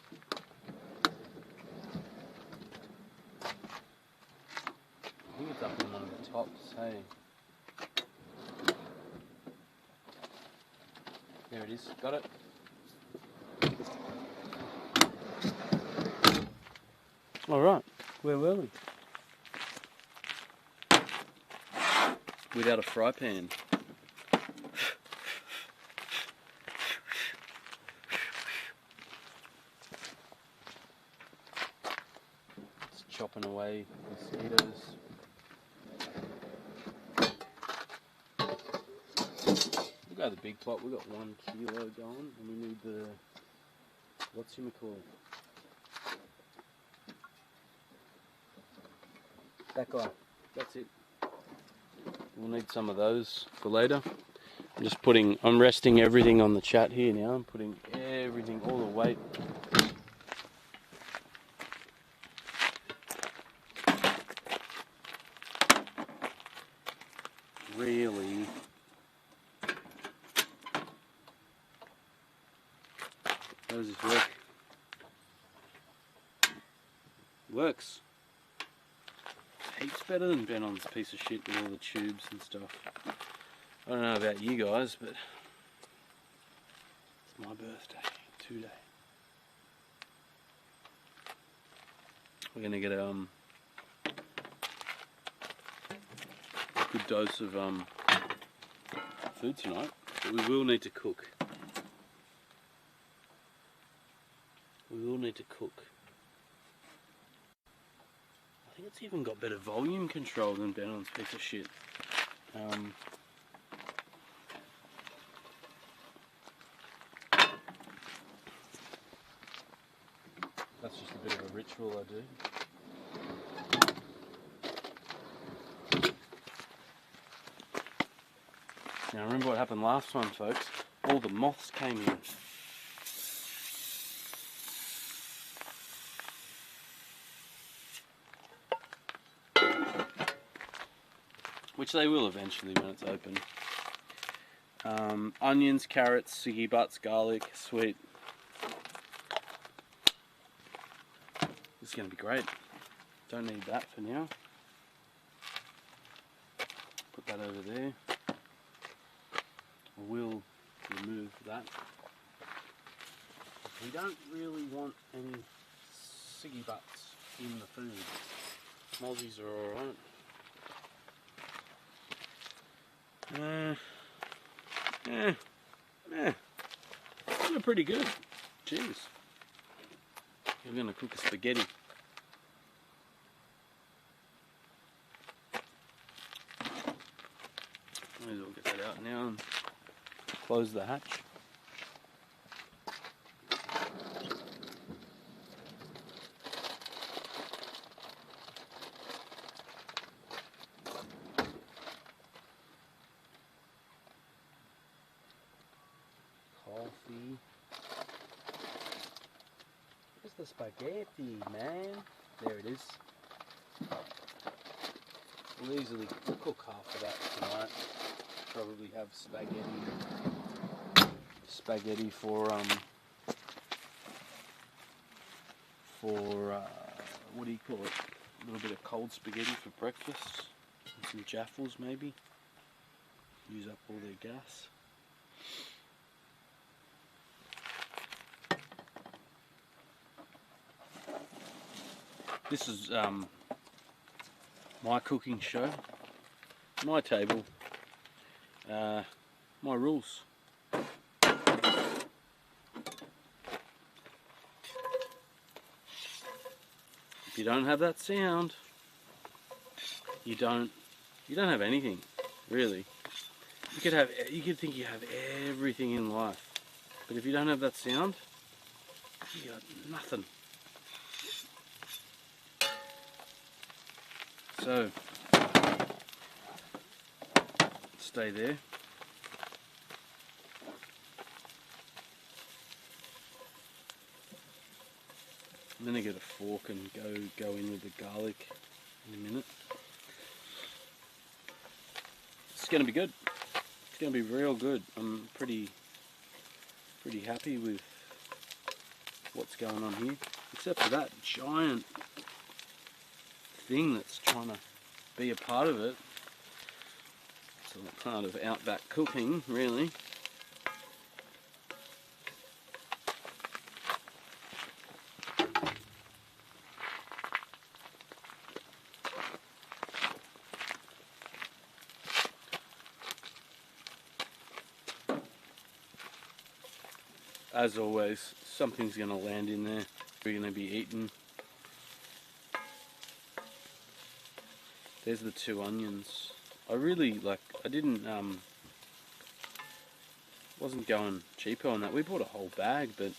I think it's up in one of the tops, hey. There it is, got it. Alright, where were we? Without a fry pan. Chopping away mosquitoes. We'll go the big pot. We've got 1 kilo going, and we need the whatchamacallit. That guy. That's it. We'll need some of those for later. I'm resting everything on the chat here now. I'm putting everything, all the weight. Really, how does this work? Works. Heaps better than Benon's piece of shit with all the tubes and stuff. I don't know about you guys, but my birthday today. We're gonna get a good dose of food tonight, but we will need to cook. We will need to cook. I think it's even got better volume control than Benon's piece of shit. That's just a bit of a ritual I do. Now remember what happened last time, folks? All the moths came in. Which they will eventually when it's open. Onions, carrots, ciggy butts, garlic, sweet. This is going to be great. Don't need that for now. Put that over there. I will remove that. We don't really want any ciggy butts in the food. Mozzies are alright. They're pretty good. Jeez. We're going to cook a spaghetti. Might as well get that out now and close the hatch. Coffee. Where's the spaghetti, man? There it is. We'll easily cook half of that tonight. Probably have spaghetti for what do you call it? A little bit of cold spaghetti for breakfast. And some jaffles maybe. Use up all their gas. This is my cooking show, my table, my rules. If you don't have that sound, you don't have anything, really. You could think you have everything in life, but if you don't have that sound, you got nothing. So, stay there. I'm gonna get a fork and go in with the garlic in a minute. It's gonna be good. It's gonna be real good. I'm pretty happy with what's going on here, except for that giant thing that's trying to be a part of it. It's a part of outback cooking, really. As always, something's going to land in there. We're going to be eating. There's the 2 onions. I wasn't going cheaper on that. We bought a whole bag, but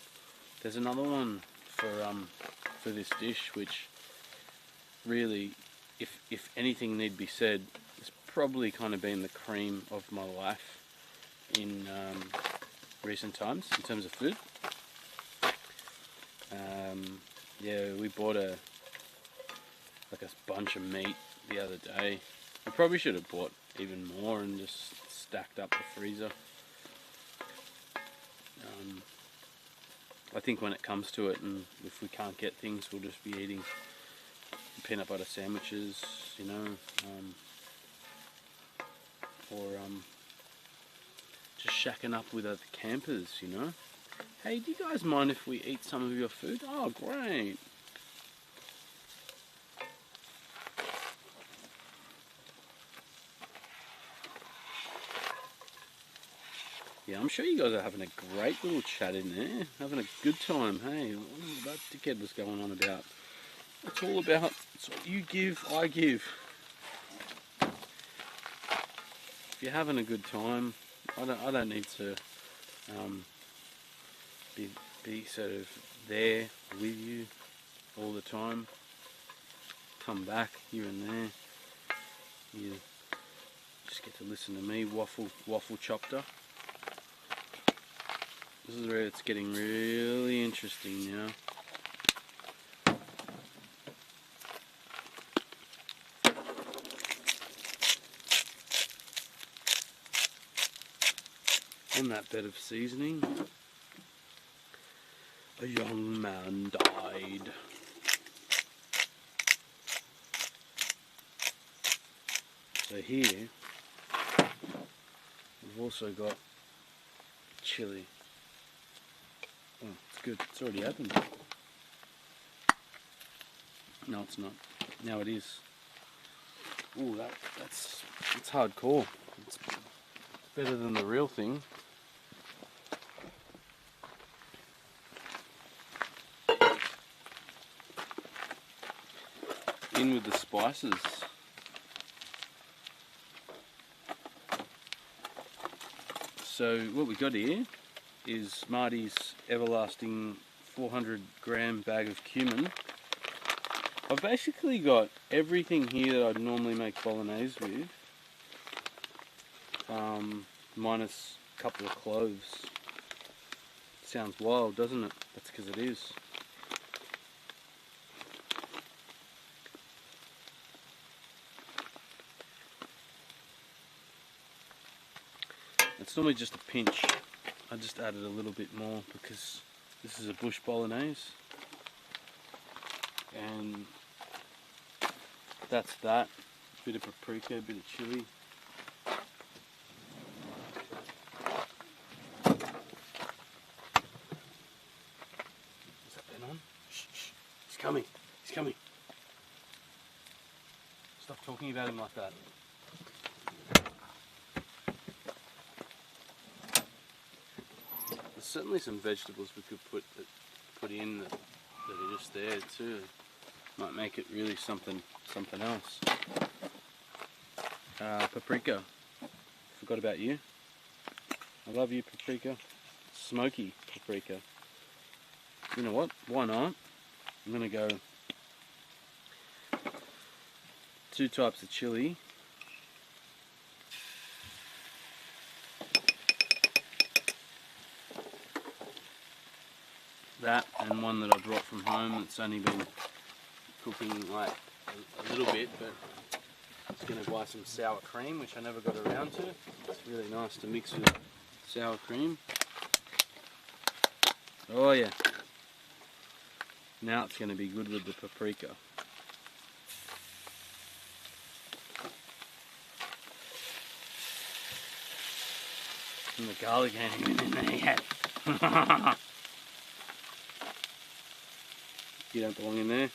there's another one for this dish, which really, if anything need be said, it's probably kind of been the cream of my life in recent times in terms of food. Yeah, we bought a bunch of meat the other day. We probably should have bought even more and just stacked up the freezer. I think when it comes to it, and if we can't get things, we'll just be eating peanut butter sandwiches, you know, or just shacking up with other campers, you know. Hey, do you guys mind if we eat some of your food? Oh, great. Yeah, I'm sure you guys are having a great little chat in there, having a good time. Hey, what was that dickhead was going on about? It's all about, it's what you give, I give. If you're having a good time, I don't need to be sort of there with you all the time. Come back here and there. You just get to listen to me waffle chopper. This is where it's getting really interesting now. On that bed of seasoning, a young man died. So here, we've also got chili. Oh, it's good. It's already opened. No, it's not. Now it is. Ooh, that's hardcore. It's better than the real thing. In with the spices. So what we got here is Marty's everlasting 400 gram bag of cumin. I've basically got everything here that I'd normally make bolognese with, minus a couple of cloves. Sounds wild, doesn't it? That's because it is. It's normally just a pinch. I just added a little bit more because this is a bush bolognese. And that's that. Bit of paprika, a bit of chili. Is that Ben on? Shh, shh. He's coming. He's coming. Stop talking about him like that. There's certainly some vegetables we could put in that are just there too. Might make it really something else. Paprika. Forgot about you. I love you, paprika. Smoky paprika. You know what? Why not? I'm gonna go 2 types of chili. That and one that I brought from home that's only been cooking like a little bit, but it's going to buy some sour cream, which I never got around to. It's really nice to mix with sour cream. Oh yeah. Now it's going to be good with the paprika. And the garlic ain't even in there yet. You don't belong in there.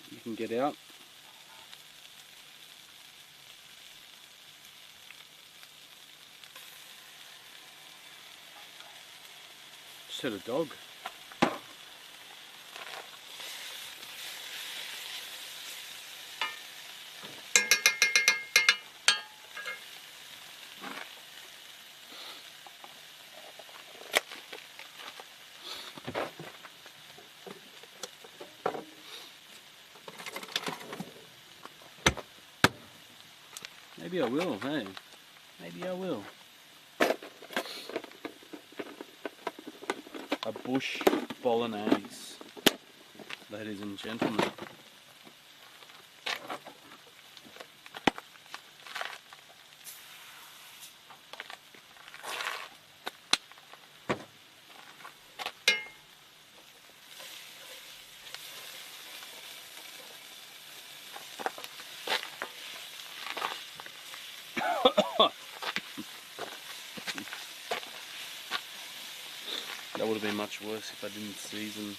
You can get out. Just had a dog. Maybe I will, hey. Maybe I will. A bush bolognese, ladies and gentlemen. That would have been much worse if I didn't season.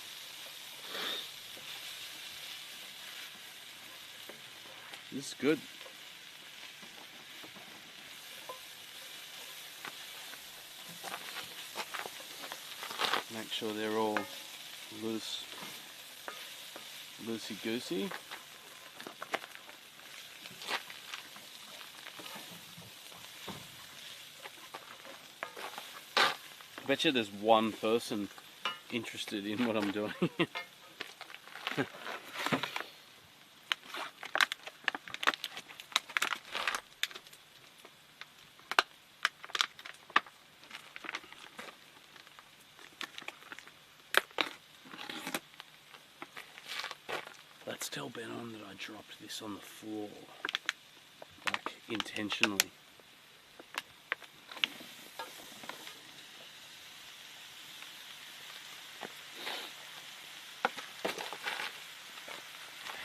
This is good. Make sure they're all loosey-goosey. I bet you there's one person interested in what I'm doing. Let's tell Ben on that I dropped this on the floor, like intentionally.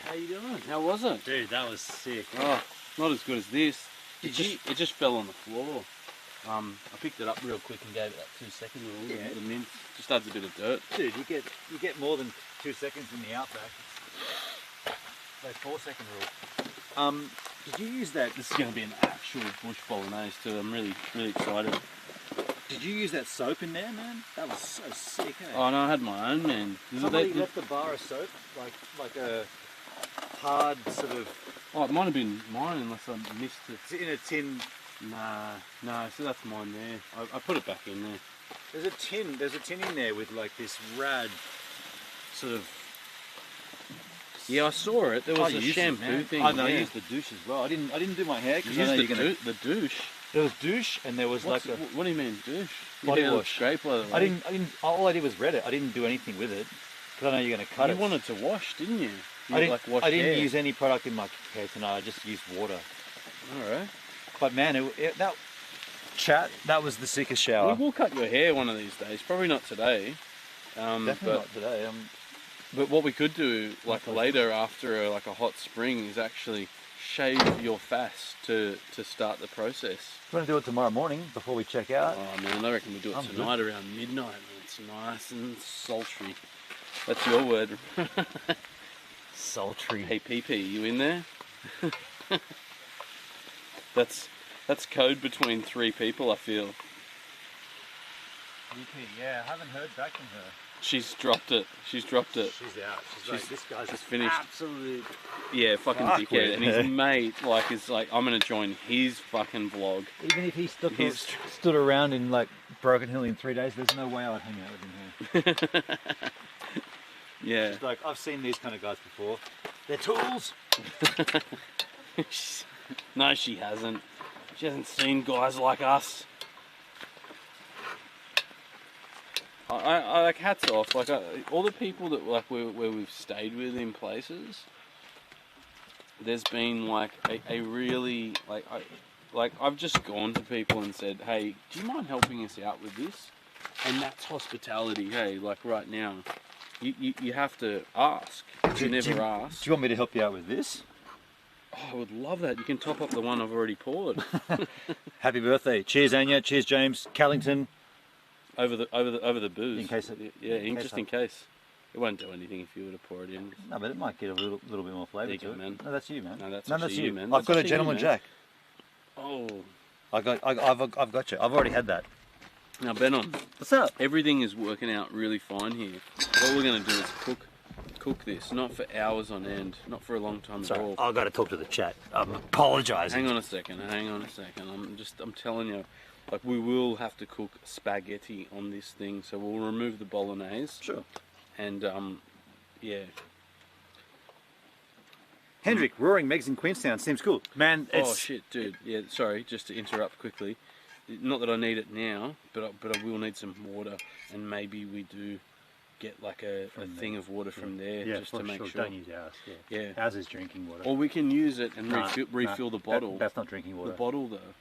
How you doing? How was it? Dude, that was sick. Oh, not as good as this. It just fell on the floor. I picked it up real quick and gave it that 2 second rule. Yeah. The mint just adds a bit of dirt. Dude, you get more than 2 seconds in the outback. Like 4 second rule. Did you use that? This is going to be an actual bush bolognese too. I'm really excited. Did you use that soap in there, man? That was so sick, eh? Oh no, I had my own, man. Somebody left a bar of soap, like a hard sort of. Oh, it might have been mine unless I missed it. Is it in a tin? No, so that's mine there. I put it back in there. There's a tin in there with like this rad sort of. Yeah, I saw it. There was a shampoo thing. I know. Yeah. I used the douche as well. I didn't do my hair because You I know used you're gonna. the douche. There was douche and there was What do you mean douche? body Your hair wash. looks great, by the way. I didn't. All I did was read it. I didn't do anything with it because I know you're gonna cut it. You wanted to wash, didn't you? I didn't. Like wash I didn't hair. use any product in my hair tonight. I just used water. All right. But man, that was the sickest shower. We will cut your hair one of these days. Probably not today. Definitely not today. But what we could do, like later after a hot spring, is actually shave your face to start the process. You want to do it tomorrow morning before we check out? Oh man, I reckon we do it I'm tonight good. around midnight. When it's nice and sultry. That's your word. Sultry. Hey PP, you in there? That's code between three people, I feel. Yeah, I haven't heard back from her. She's dropped it. She's dropped it. She's out. She's like, this guy's just finished. Absolute. Yeah, fucking Fuck dickhead. with And his her. mate, is like, I'm gonna join his fucking vlog. Even if he stood around in like Broken Hill in 3 days, there's no way I would hang out with him here. Yeah. She's like, I've seen these kind of guys before. They're tools. No, she hasn't. She hasn't seen guys like us. I like hats off. Like all the people that where we've stayed with in places. There's been like a really I've just gone to people and said, hey, do you mind helping us out with this? And that's hospitality. Hey, like right now, you have to ask. You never ask. Do you want me to help you out with this? Oh, I would love that. You can top up the one I've already poured. Happy birthday! Cheers, Anya. Cheers, James. Callington. Over the booze. In case in case. It won't do anything if you were to pour it in. No, but it might get a little bit more flavour There you to go, it. man. No, that's you, man. No, that's you, man. I've got a That's gentleman actually you, man. jack. Oh. I've got you. I've already had that. Now, Benon. What's up? Everything is working out really fine here. What we're going to do is cook this, not for hours on end, not for a long time at all. I've got to talk to the chat. I'm apologising. Hang on a second. I'm telling you, like we will have to cook spaghetti on this thing, so we'll remove the bolognese. Sure. And yeah. Hendrick, Roaring Megs in Queenstown seems cool. Man, it's... Oh shit, dude. Yeah, sorry, just to interrupt quickly. Not that I need it now, but I will need some water, and maybe we do get like a thing of water from there, just to make sure. Don't use ours. Yeah. Ours is drinking water. Or we can use it and refill the bottle. That's not drinking water. The bottle though,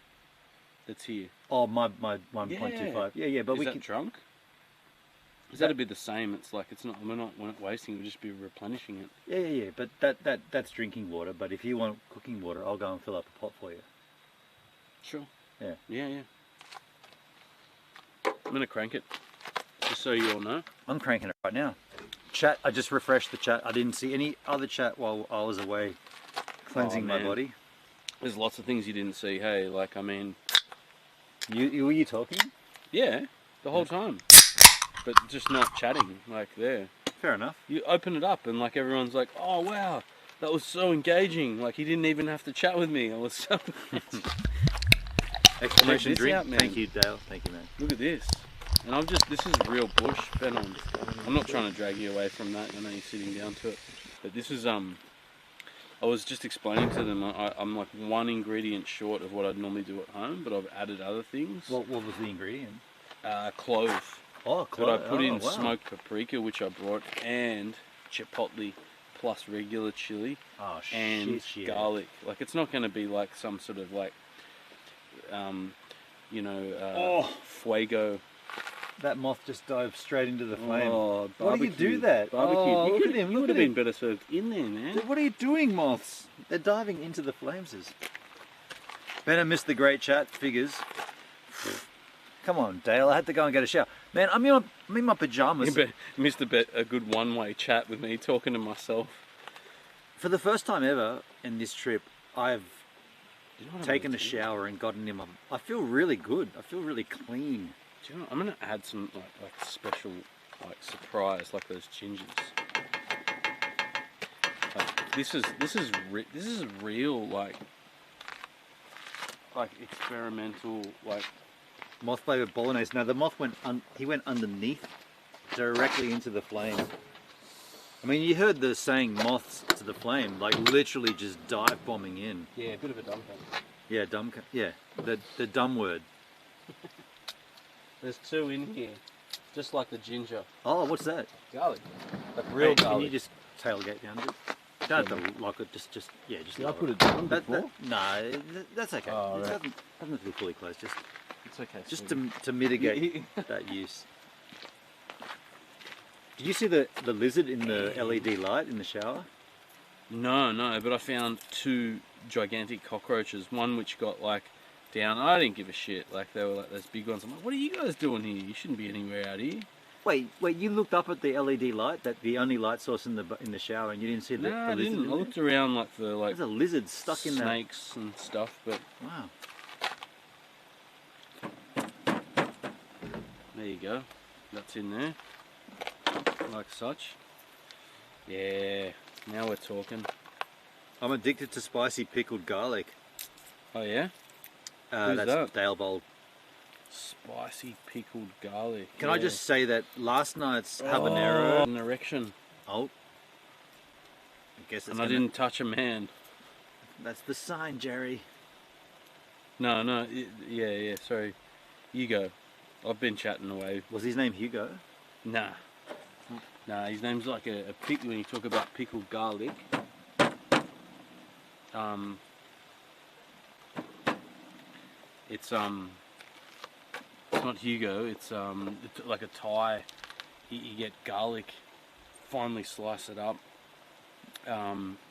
that's here. Oh, my 1.25. Yeah, but is that drunk? Is that'd be the same? It's like we're not wasting. We'll just be replenishing it. Yeah. But that's drinking water. But if you want cooking water, I'll go and fill up a pot for you. Sure. Yeah. Yeah. I'm gonna crank it. Just so you all know. I'm cranking it right now. Chat, I just refreshed the chat. I didn't see any other chat while I was away cleansing my body. There's lots of things you didn't see, hey? Like, I mean... Were you talking? Yeah, the whole time. But just not chatting, like, there. Fair enough. You open it up and, like, everyone's like, oh, wow, that was so engaging. Like, he didn't even have to chat with me. I was so... Exclamation drink. Out, man. Thank you, Dale. Thank you, man. Look at this. And this is real bush, Ben. I'm not trying to drag you away from that. I know you're sitting down to it. But this is, I was just explaining to them, I'm like one ingredient short of what I'd normally do at home, but I've added other things. What was the ingredient? Clove. Oh, clove. But I put in smoked paprika, which I brought, and chipotle plus regular chili. Oh, and garlic. Like, it's not going to be like some sort of like, fuego. That moth just dove straight into the flame. Oh, why do you do that? Barbecue. Oh, Look at him. You would have been better served in there, man. Dude, what are you doing, moths? They're diving into the flames. Better miss the great chat figures. Come on, Dale. I had to go and get a shower. Man, I'm in my pajamas. You missed a good one-way chat with me talking to myself. For the first time ever in this trip, I've taken a shower and gotten in my... I feel really good. I feel really clean. Do you know, I'm gonna add some like special surprise, like those gingers. Like, this is real like experimental like moth flavored bolognese. Now the moth went underneath, directly into the flame. I mean, you heard the saying "moths to the flame," like literally just dive bombing in. Yeah, a bit of a dumb cut. Yeah, Yeah, the dumb word. There's two in here, just like the ginger. Oh, what's that? Garlic. Like real garlic. Can you just tailgate down a bit? Don't have to lock it, just yeah, just. Did I put it down before? No, that's okay. Oh, it right. doesn't have to be fully closed. It's okay. Just to mitigate that use. Did you see the lizard in the LED light in the shower? No, but I found two gigantic cockroaches. One which got like down. I didn't give a shit. Like they were like those big ones. I'm like, what are you guys doing here? You shouldn't be anywhere out here. Wait! You looked up at the LED light, the only light source in the shower, and you didn't see the lizard? I didn't. I looked around like there's a lizard stuck in there. Snakes and stuff, but wow. There you go. That's in there, like such. Yeah. Now we're talking. I'm addicted to spicy pickled garlic. Oh yeah? That's that? Dale Bold. Spicy pickled garlic. Can I just say that last night's habanero... an erection. Oh. I guess it's I didn't touch a man. That's the sign, Jerry. No. Yeah, sorry. Hugo. I've been chatting away. Was his name Hugo? Nah. Nah, his name's like a pickle when you talk about pickled garlic. It's not Hugo, it's like a Thai. You get garlic, finely slice it up,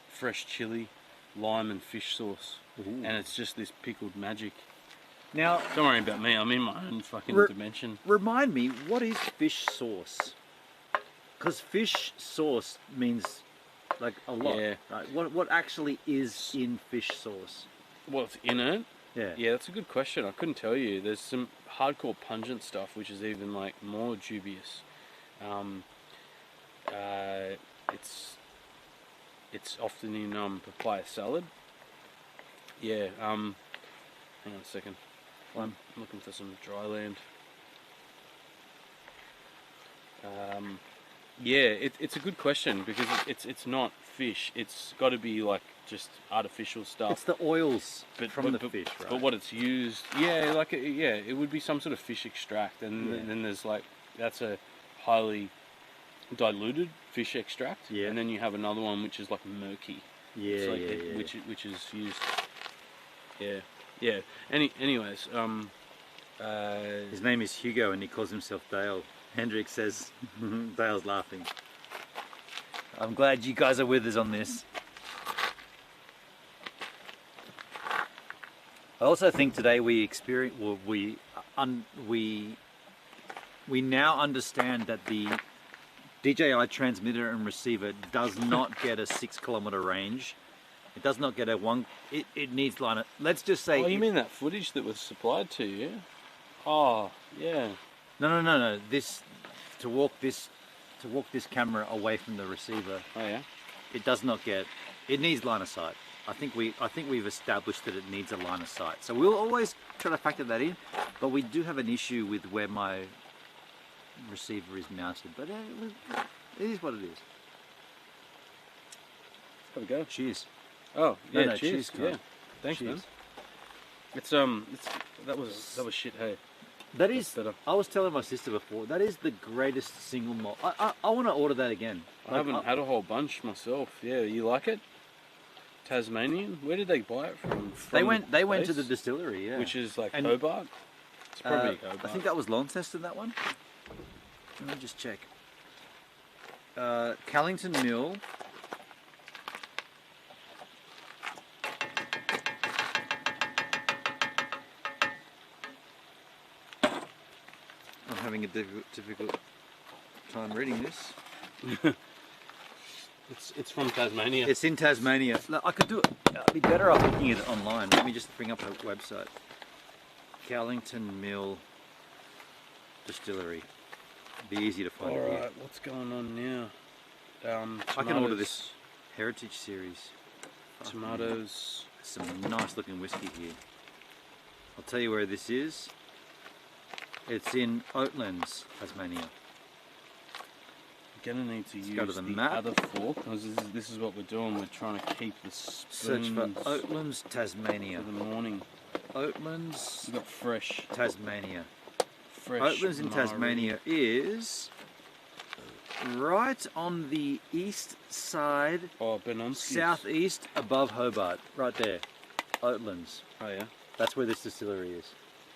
fresh chili, lime and fish sauce. Ooh. And it's just this pickled magic. Now, don't worry about me, I'm in my own fucking dimension. Remind me, what is fish sauce? Because fish sauce means like a lot, yeah. Right? What actually is in fish sauce? What's in it? Yeah. Yeah, that's a good question. I couldn't tell you. There's some hardcore pungent stuff, which is even like more dubious. It's often in papaya salad. Yeah. Hang on a second. I'm looking for some dry land. Yeah, it's a good question because it's not fish. It's got to be like just artificial stuff. It's the oils from the fish, right? But what it's used, it would be some sort of fish extract, and then there's like that's a highly diluted fish extract, and then you have another one which is like murky, which is used. Yeah. Anyways, his name is Hugo, and he calls himself Dale. Hendrik says, Dale's laughing. I'm glad you guys are with us on this. I also think today we we now understand that the DJI transmitter and receiver does not get a 6 kilometer range. It does not get a one. It needs line of. Let's just say. Oh, you mean that footage that was supplied to you? Oh, yeah. No. This to walk this camera away from the receiver. Oh yeah. It does not get. It needs line of sight. I think we've established that it needs a line of sight. So we'll always try to factor that in. But we do have an issue with where my receiver is mounted. But it is what it is. Have a go. Cheers. Oh yeah, No, cheers. Yeah. Thanks, cheers. man. That was shit. Hey. That is. Better. I was telling my sister before. That is the greatest single malt. I want to order that again. I haven't had a whole bunch myself. Yeah, you like it? Tasmanian? Where did they buy it from? They went to the distillery. Yeah. Which is like Hobart. It's probably Hobart. I think that was Launceston. That one. Let me just check. Callington Mill. I'm having a difficult time reading this. It's from Tasmania. It's in Tasmania. Look, I could do it. I'd be better off looking at it online. Let me just bring up a website. Callington Mill Distillery. Be easy to find. All right, here. what's going on now? I can order this Heritage Series. Tomatoes. Some nice looking whiskey here. I'll tell you where this is. It's in Oatlands, Tasmania. Gonna need to use go to the the map. other fork because this is what we're doing. We're trying to keep the Search spoons for Oatlands, Tasmania. for the morning. Oatlands, We've got fresh Tasmania. Fresh Oatlands in Tasmania is right on the east side, southeast above Hobart, right there. Oatlands. Oh yeah, that's where this distillery is.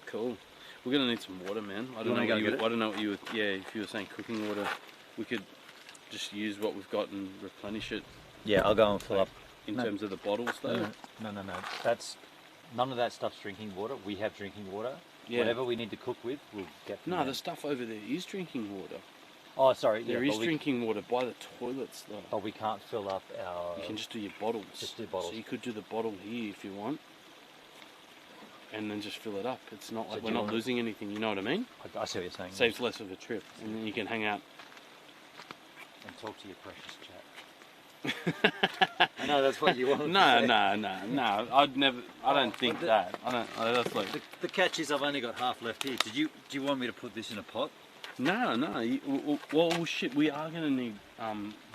Cool. We're gonna need some water, man. I don't know what you were. Yeah, if you were saying cooking water, we could just use what we've got and replenish it. Yeah, I'll go and fill up. In terms of the bottles, though. No. That's none of that stuff's drinking water. We have drinking water. Yeah. Whatever we need to cook with, we'll get. No, the stuff over there is drinking water. Oh, sorry. There is drinking water by the toilets, though. But we can't fill up our. You can just do your bottles. Just do bottles. So you could do the bottle here if you want, and then just fill it up. It's not like we're not losing anything. You know what I mean? I see what you're saying. Saves less of a trip, and then you can hang out and talk to your precious chat. I know that's what you want. No. I'd never. I don't think that. I don't. That's like the catch is I've only got half left here. Do you want me to put this in a pot? No. Well, shit. We are gonna need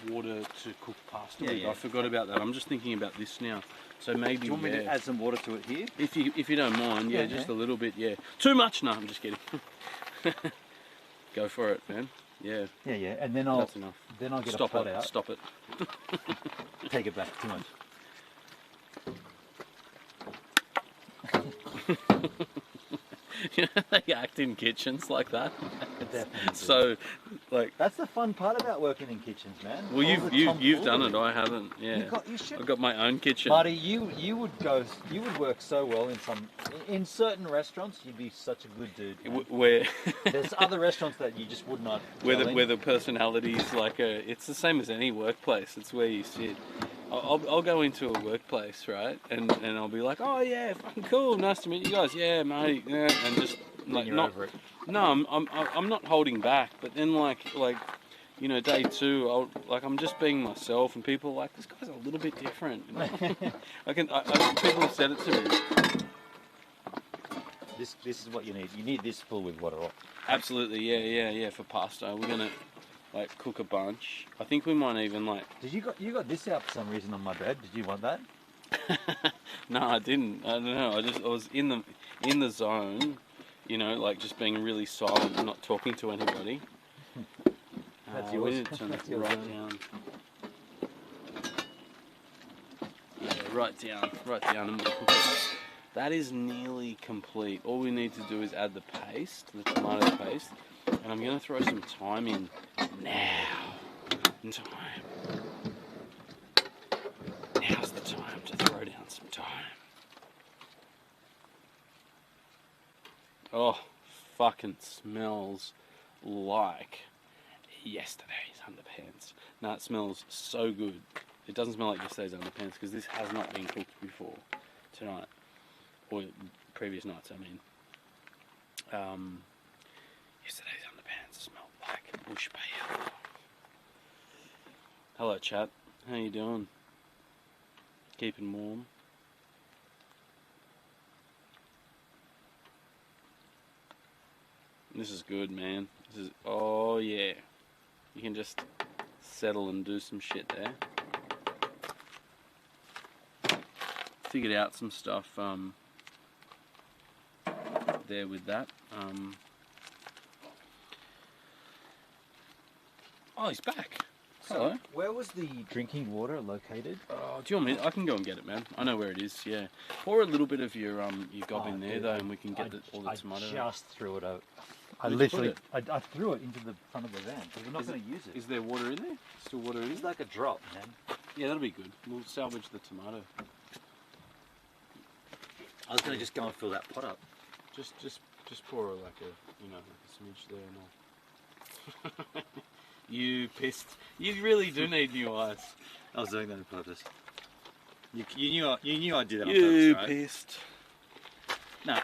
water to cook pasta with. Yeah. I forgot about that. I'm just thinking about this now. So maybe. Do you want me to add some water to it here? If you don't mind, yeah, just a little bit. Yeah. Too much? No, I'm just kidding. Go for it, man. Yeah. Yeah. And then I'll get a pot out. Stop it. Take it back. Too much. You know, they act in kitchens like that. So, like that's the fun part about working in kitchens, man. Well, you've done it. I haven't. Yeah. I've got my own kitchen. Buddy, you would work so well in certain restaurants. You'd be such a good dude. Where there's other restaurants that you just would not. Where the personality is like it's the same as any workplace. It's where you sit. I'll go into a workplace, right, and I'll be like, oh yeah, fucking cool, nice to meet you guys, yeah, mate, yeah, and just like you're over it. No, I'm not holding back, but then like you know, day two, I'm just being myself, and people are like, this guy's a little bit different. You know? People have said it to me. This is what you need. You need this full with water. Absolutely, yeah. For pasta, we're gonna. Like cook a bunch. I think we might even like. Did you got this out for some reason on my bed? Did you want that? No, I didn't. I don't know. I was in the zone, you know, like just being really silent and not talking to anybody. That's yours. We need to turn it right down. Yeah, right down, and we'll cook it. That is nearly complete. All we need to do is add the paste, the tomato paste. And I'm going to throw some thyme in now. Now's the time to throw down some thyme. Oh, fucking smells like yesterday's underpants. No, it smells so good. It doesn't smell like yesterday's underpants because this has not been cooked before tonight. Or previous nights, I mean. Yesterday's underpants smell like bush paella. Hello, chat. How you doing? Keeping warm? This is good, man. This is, oh yeah. You can just settle and do some shit there. Figured out some stuff there with that. Oh, he's back. Hello. Where was the drinking water located? Oh, do you want me? I can go and get it, man. I know where it is. Yeah. Pour a little bit of your gob in there, though, and we can get all the tomato. I just threw it out. I Where'd you literally, put I threw it into the front of the van because we're not going to use it. Is there water in there? Still water in there? It's like a drop, man. Yeah, that'll be good. We'll salvage the tomato. I was going to just go and fill that pot up. Just pour like a smidge there and all. You pissed. You really do need new eyes. I was doing that on purpose. You knew I did that on You purpose, right? pissed. No.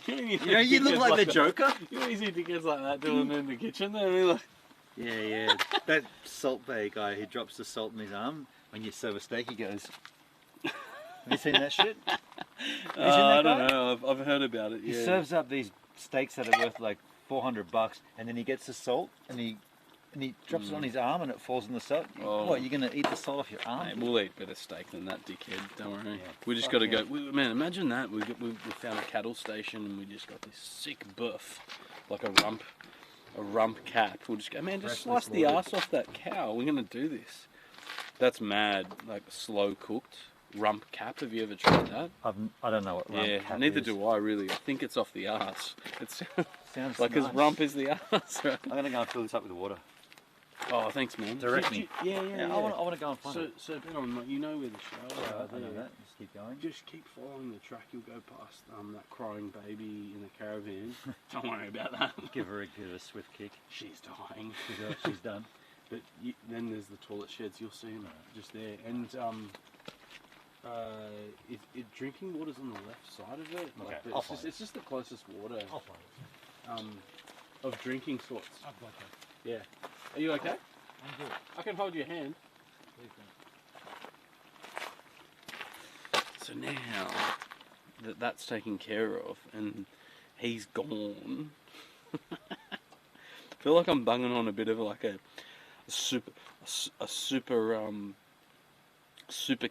You look like the Joker. You always see dickheads like that doing in the kitchen. They're like, Yeah. That Salt Bay guy who drops the salt in his arm when you serve a steak, he goes. Have you seen that shit? I don't know. I've heard about it. He Yeah. serves up these steaks that are worth like $400, and then he gets the salt and he drops it on his arm and it falls in the salt. Oh. What, you're gonna eat the salt off your arm? Mate, we'll eat better steak than that dickhead. Don't worry. Yeah. We just got to go. Man, imagine that. We found a cattle station and we just got this sick buff, like a rump cap. We'll just go, man, just slice the ass off that cow. We're gonna do this. That's mad. Like slow cooked rump cap. Have you ever tried that? I don't know what rump cap neither is. do I really. I think it's off the ass. It Sounds like nice. his rump is the ass, right? I'm gonna go and fill this up with water. Oh, thanks, man. Direct me. Yeah. I want to go and find it. So Ben, you know where the shower I is. know that. Just keep going. Just keep following the track. You'll go past that crying baby in the caravan. Don't worry about that. Give her a swift kick. She's dying. She's done. But then there's the toilet sheds. You'll see them just there. And if drinking water's on the left side of it. Okay, Like it's just the closest water. I'll find it. Of drinking sorts. I've got that. Yeah. Are you okay? I'm good. I can hold your hand. Please don't. So now that that's taken care of and he's gone, I feel like I'm bunging on a bit of like a super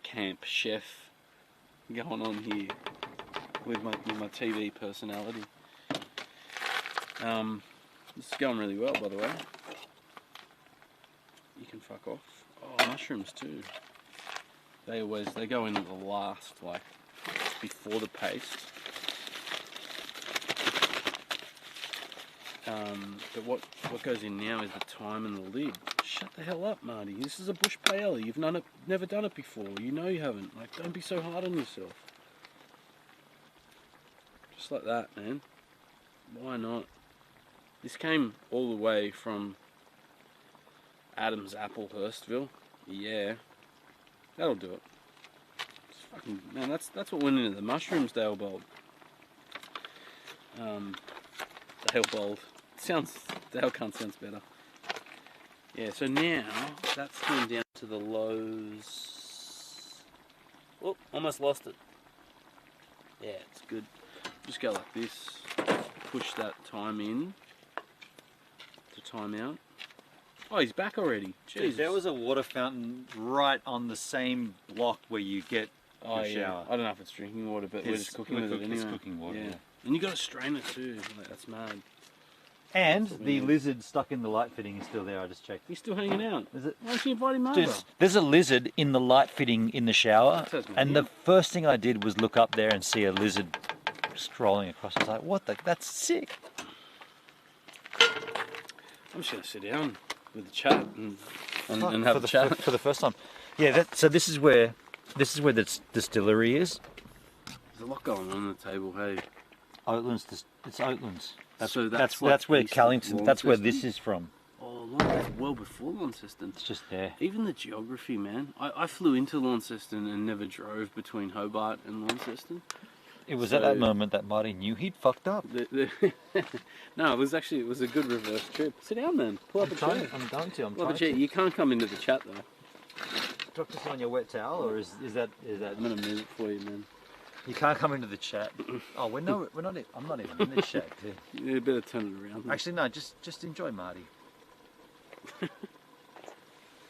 camp chef going on here with my TV personality. This is going really well, by the way. You can fuck off. Oh, mushrooms too. They go in at the last, like before the paste. But what goes in now is the thyme and the lid. Shut the hell up, Marty. This is a bush paella. You've never done it before. You know you haven't. Like, don't be so hard on yourself. Just like that, man. Why not? This came all the way from Adam's Apple, Hurstville. Yeah, that'll do it. It's fucking, man, that's what went into the mushrooms, Dale Bold. Dale Bold. Dale Cunt sounds better. Yeah, so now that's turned down to the lows. Oh, almost lost it. Yeah, it's good. Just go like this. Push that thyme in to time out. Oh, he's back already. Jesus. There was a water fountain right on the same block where you get the shower. I don't know if it's drinking water, but we're just cooking with it anyway. It's cooking water, yeah. And you got to strain it too. Like, that's mad. And the lizard stuck in the light fitting is still there. I just checked. He's still hanging out. Is it? Why don't you invite him over? There's a lizard in the light fitting in the shower, and the first thing I did was look up there and see a lizard scrolling across. I was like, "What the? That's sick." I'm just gonna sit down with the chat and have a chat for the first time. Yeah. So this is where the distillery is. There's a lot going on the table. Hey. Oatlands. It's Oatlands. That's So that's like where east of Callington. That's where Launceston? this is from. Oh, that's well before Launceston. It's just there. Even the geography, man. I flew into Launceston and never drove between Hobart and Launceston. It was at that moment that Marty knew he'd fucked up. No, it was a good reverse trip. Sit down, man. Pull up a chair. I'm going to. I'm Pull up a trying chair. to. You can't come into the chat though. Drop this on your wet towel, or is that? I'm gonna move it for you, man. You can't come into the chat. Oh, we're not. I'm not even in the chat. Dude. You better turn it around. Actually, no. Just enjoy Marty.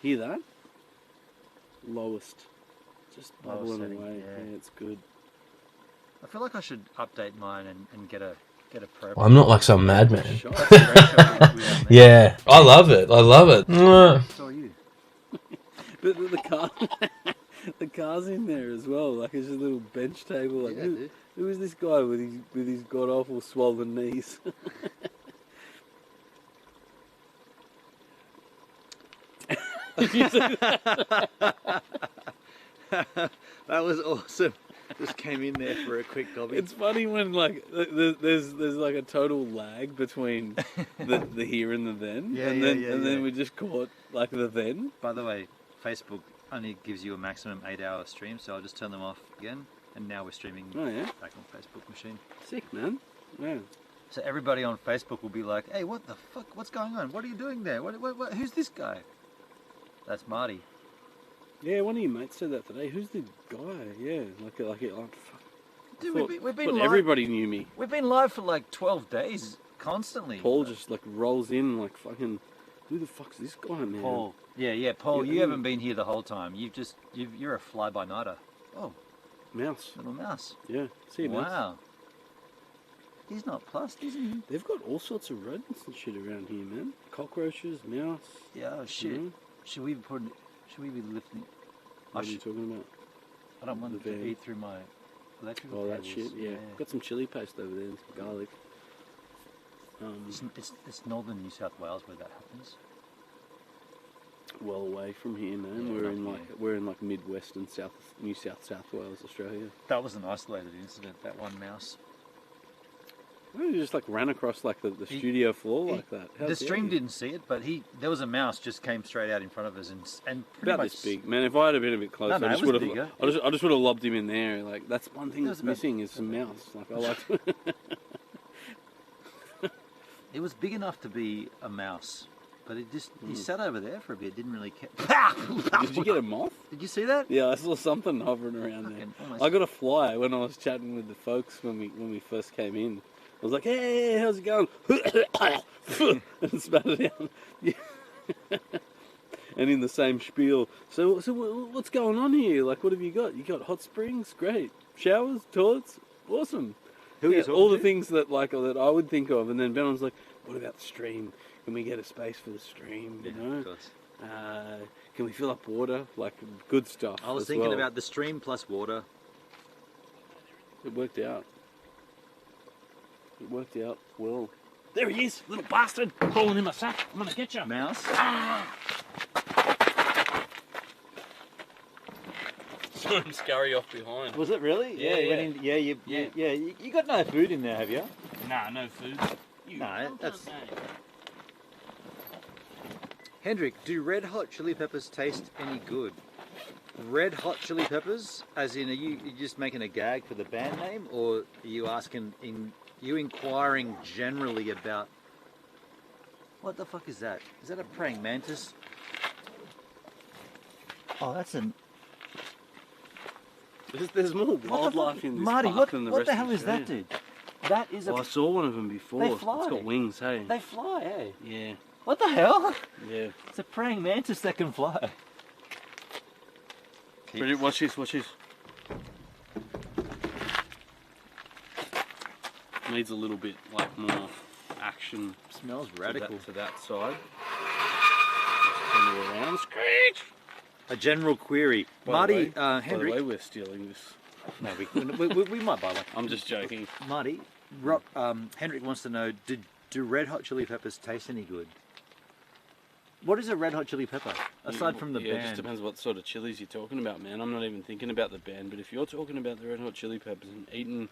Hear that? Lowest. Just Lowest bubbling setting, away. yeah. Yeah, it's good. I feel like I should update mine and get a pro. I'm not like some madman. Yeah, I love it. I love it. So are you. But the car, the car's in there as well. Like it's a little bench table. Like who is this guy with his god awful swollen knees? Did you see that? That was awesome. Just came in there for a quick gobby. It's funny when like there's like a total lag between the here and the then, and then we just caught like the then. By the way, Facebook only gives you a maximum 8-hour stream, so I'll just turn them off again. And now we're streaming back on Facebook machine. Sick, man. Yeah. So everybody on Facebook will be like, "Hey, what the fuck? What's going on? What are you doing there? What who's this guy?" That's Marty. Yeah, one of your mates said that today. Who's the guy? Yeah, like fuck. Dude, we've been thought live. everybody knew me. We've been live for like 12 days, constantly. Paul just like rolls in like fucking. Who the fuck's this guy, man? Paul. Yeah, Paul. You haven't been here the whole time. You're a fly-by-nighter. Oh, mouse. Little mouse. Yeah. See you, mouse. Wow. He's not plussed, is he? They've got all sorts of rodents and shit around here, man. Cockroaches, mouse. Yeah. Oh shit. You know? Should we be lifting? What are you talking about? I don't want them to eat through my electrical that cables. shit, yeah. Got some chili paste over there and some garlic. It's northern New South Wales where that happens. Well away from here, man. Yeah, we're in like Midwest and New South Wales, Australia. That was an isolated incident. That one mouse. We just like ran across like the studio floor like that. The stream didn't see it, but there was a mouse just came straight out in front of us and pretty about much this big, man. If I had been a bit closer, I just would have. I just would have lobbed him in there. Like that's one thing that's missing is some mouse. Like I like. It was big enough to be a mouse, but it just he sat over there for a bit. Didn't really care. Did you get a moth? Did you see that? Yeah, I saw something hovering around there. I got a fly when I was chatting with the folks when we first came in. I was like, "Hey, how's it going?" and spat it out. Yeah. And in the same spiel. So what's going on here? Like, what have you got? You got hot springs, great. Showers, toilets, awesome. Who are you talking all the to? things that that I would think of. And then Ben was like, "What about the stream? Can we get a space for the stream? You know, of course. Can we fill up water? Like good stuff." I was thinking about the stream plus water. It worked out. It worked out well. There he is, little bastard, crawling in my sack. I'm gonna get you, mouse. Saw him scurry off behind. Was it really? Yeah, You got no food in there, have you? Nah, no food. No, that's. Hendrik, do red hot chili peppers taste any good? Red hot chili peppers, as in, are you just making a gag for the band name, or are you inquiring generally about what the fuck is that? Is that a praying mantis? Oh, that's an. There's more wildlife in this Marty, park than the what rest the of hell is that, Australia. dude? That is a. I saw one of them before. They fly. It's got wings, hey. They fly, eh? Yeah. What the hell? Yeah. It's a praying mantis that can fly. Watch this. Needs a little bit more action. Smells radical. To that side. Just turn it around. Screech! A general query. Marty, By Hendrik. the way, we're stealing this. No, we might buy one. I'm just joking. Marty, Hendrik wants to know, do red hot chili peppers taste any good? What is a red hot chili pepper? Aside from the It just band. depends what sort of chilies you're talking about, man. I'm not even thinking about the band, but if you're talking about the red hot chili peppers and eating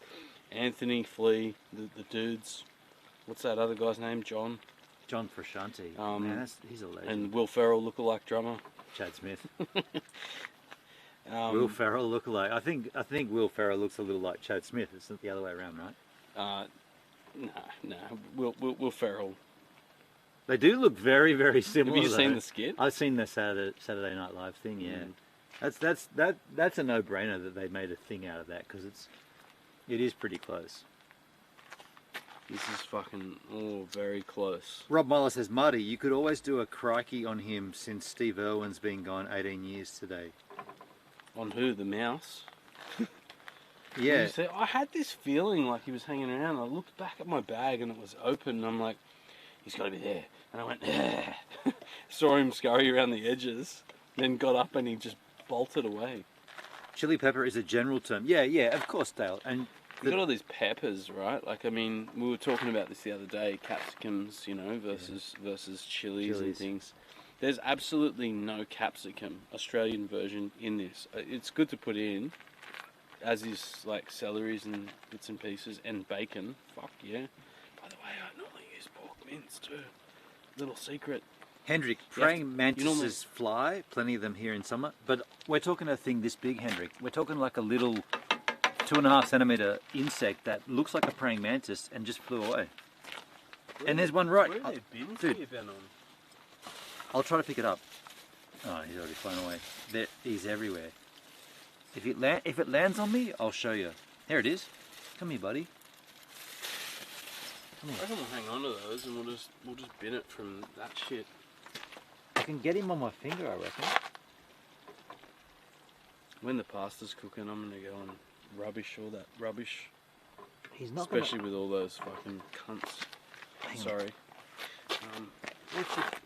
Anthony, Flea, the dudes. What's that other guy's name? John Frusciante. Man, he's a legend. And Will Ferrell lookalike drummer. Chad Smith. Will Ferrell lookalike. I think Will Ferrell looks a little like Chad Smith. It's not the other way around, right? No. Will Ferrell. They do look very, very similar. Have you seen the skit? I've seen the Saturday Night Live thing. Yeah, that's a no-brainer that they made a thing out of that because it is pretty close. This is fucking very close. Rob Muller says, Marty, you could always do a crikey on him since Steve Irwin's been gone 18 years today. On who? The mouse? Yeah. I had this feeling like he was hanging around. I looked back at my bag and it was open and I'm like, he's got to be there. And I went, saw him scurry around the edges, then got up and he just bolted away. Chili pepper is a general term. Yeah, of course, Dale. And you got all these peppers, right? Like, I mean, we were talking about this the other day, capsicums, versus chilies and things. There's absolutely no capsicum, Australian version, in this. It's good to put in, as is like celeries and bits and pieces, and bacon. Fuck yeah. By the way, I normally use pork mince too. Little secret. Hendrik, praying mantises fly, plenty of them here in summer, but we're talking a thing this big, Hendrik. We're talking like a little 2.5 centimetre insect that looks like a praying mantis and just flew away. And there's one right. Where have they been? Dude, I'll try to pick it up. Oh, he's already flown away. He's everywhere. If it lands on me, I'll show you. There it is. Come here, buddy. Come here. I reckon we'll hang on to those and we'll just bin it from that shit. I can get him on my finger, I reckon. When the pasta's cooking, I'm gonna go and rubbish all that rubbish. He's not especially with all those fucking cunts. Sorry.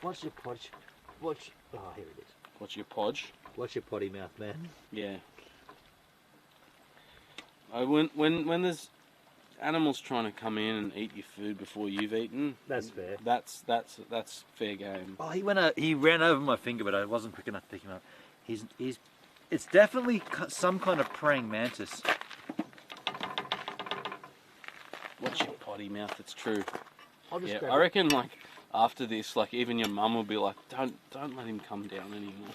Watch your podge. Oh, here it is. What's your podge? Watch your potty mouth, man. Yeah. When there's animals trying to come in and eat your food before you've eaten, that's fair. That's fair game. Oh, he ran over my finger, but I wasn't quick enough to pick him up. It's definitely some kind of praying mantis. Watch your potty mouth. It's true. Yeah, I reckon like after this, like even your mum will be like, don't let him come down anymore.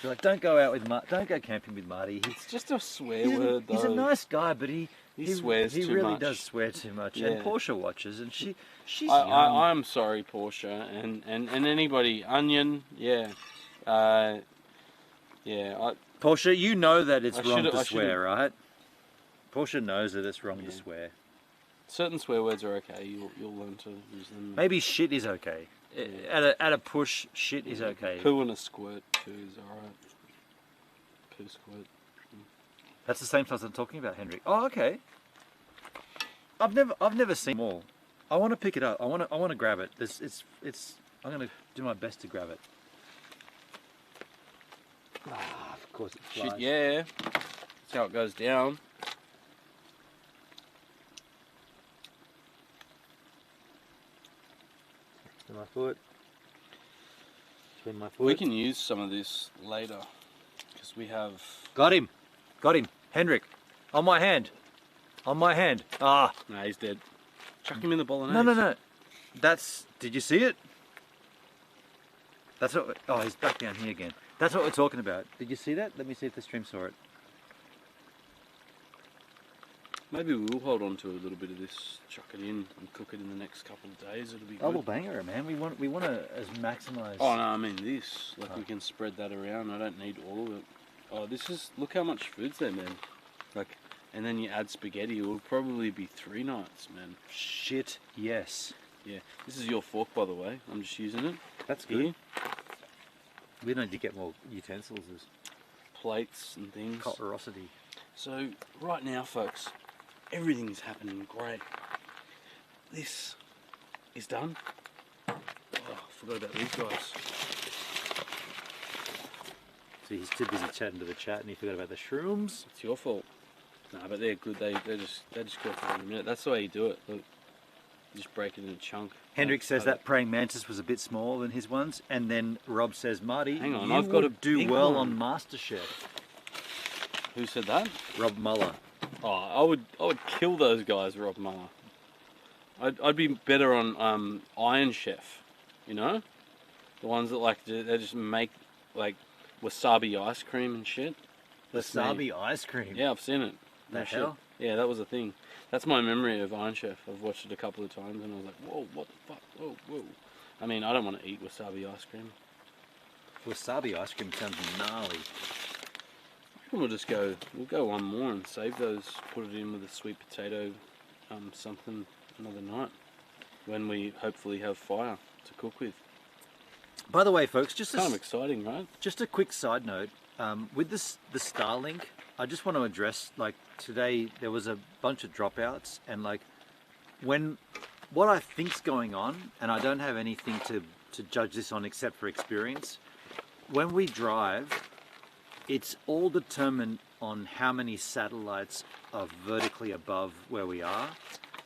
You're like, don't go out with don't go camping with Marty. It's just a swear word though. He's a nice guy, but he swears too much. He really does swear too much. Yeah. And Portia watches, and she's young. I'm sorry, Portia, and anybody, Onion, Portia, you know that it's wrong to swear, right? Portia knows that it's wrong to swear. Certain swear words are okay. You'll learn to use them. Maybe shit is okay. Yeah. At a push, shit is okay. Poo and a squirt too is alright. Poo squirt. That's the same stuff I'm talking about, Hendrik. Oh, okay. I've never seen them all. I want to pick it up. I want to grab it. I'm going to do my best to grab it. Ah, of course it flies. Shit, yeah. That's how it goes down. My foot. Between my foot. We can use some of this later because we have. Got him, Hendrik, on my hand. Ah, no, he's dead. Chuck him in the bolognese. No. Did you see it? That's what. Oh, he's back down here again. That's what we're talking about. Did you see that? Let me see if the stream saw it. Maybe we'll hold on to a little bit of this, chuck it in, and cook it in the next couple of days. It'll be good. Double banger, man. We want to maximise. Oh no, I mean this. Like we can spread that around. I don't need all of it. Oh, this is. Look how much food's there, man. Like, and then you add spaghetti. It will probably be 3 nights, man. Shit. Yes. Yeah. This is your fork, by the way. I'm just using it. That's good. Here. We need to get more utensils, as plates and things. Culturosity. So right now, folks. Everything's happening great. This is done. Oh, I forgot about these guys. So he's too busy chatting to the chat and he forgot about the shrooms. It's your fault. No, but they're good. They just go for a minute. That's the way you do it. Look, you just break it in a chunk. Hendrik says that praying mantis was a bit smaller than his ones, and then Rob says, Marty, hang on, I've got to do well on MasterChef. Who said that? Rob Muller. Oh, I would kill those guys, Rob Muller. I'd be better on Iron Chef, you know, the ones that like they just make like wasabi ice cream and shit. Wasabi ice cream. Yeah, I've seen it. The hell? Yeah, that was a thing. That's my memory of Iron Chef. I've watched it a couple of times and I was like, whoa, what the fuck? Whoa, whoa. I mean, I don't want to eat wasabi ice cream. Wasabi ice cream sounds gnarly. We'll go one more and save those, put it in with a sweet potato something another night when we hopefully have fire to cook with. By the way, folks, just kind of exciting, right? Just a quick side note. With the Starlink, I just want to address, like, today there was a bunch of dropouts, and like what I think's going on, and I don't have anything to judge this on except for experience. When we drive, it's all determined on how many satellites are vertically above where we are.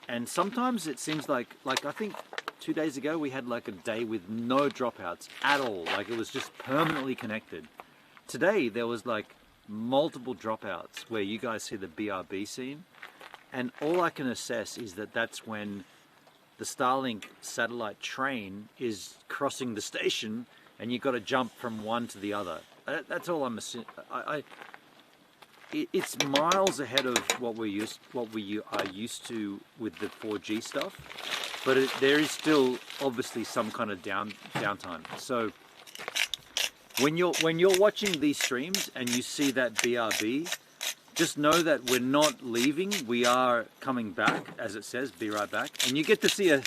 And sometimes it seems like I think 2 days ago we had like a day with no dropouts at all. Like it was just permanently connected. Today there was like multiple dropouts where you guys see the BRB scene. And all I can assess is that that's when the Starlink satellite train is crossing the station and you've got to jump from one to the other. That's all I'm assuming. It's miles ahead of what we are used to with the 4G stuff, but there is still obviously some kind of downtime. So when you're watching these streams and you see that BRB, just know that we're not leaving. We are coming back, as it says, be right back, and you get to see a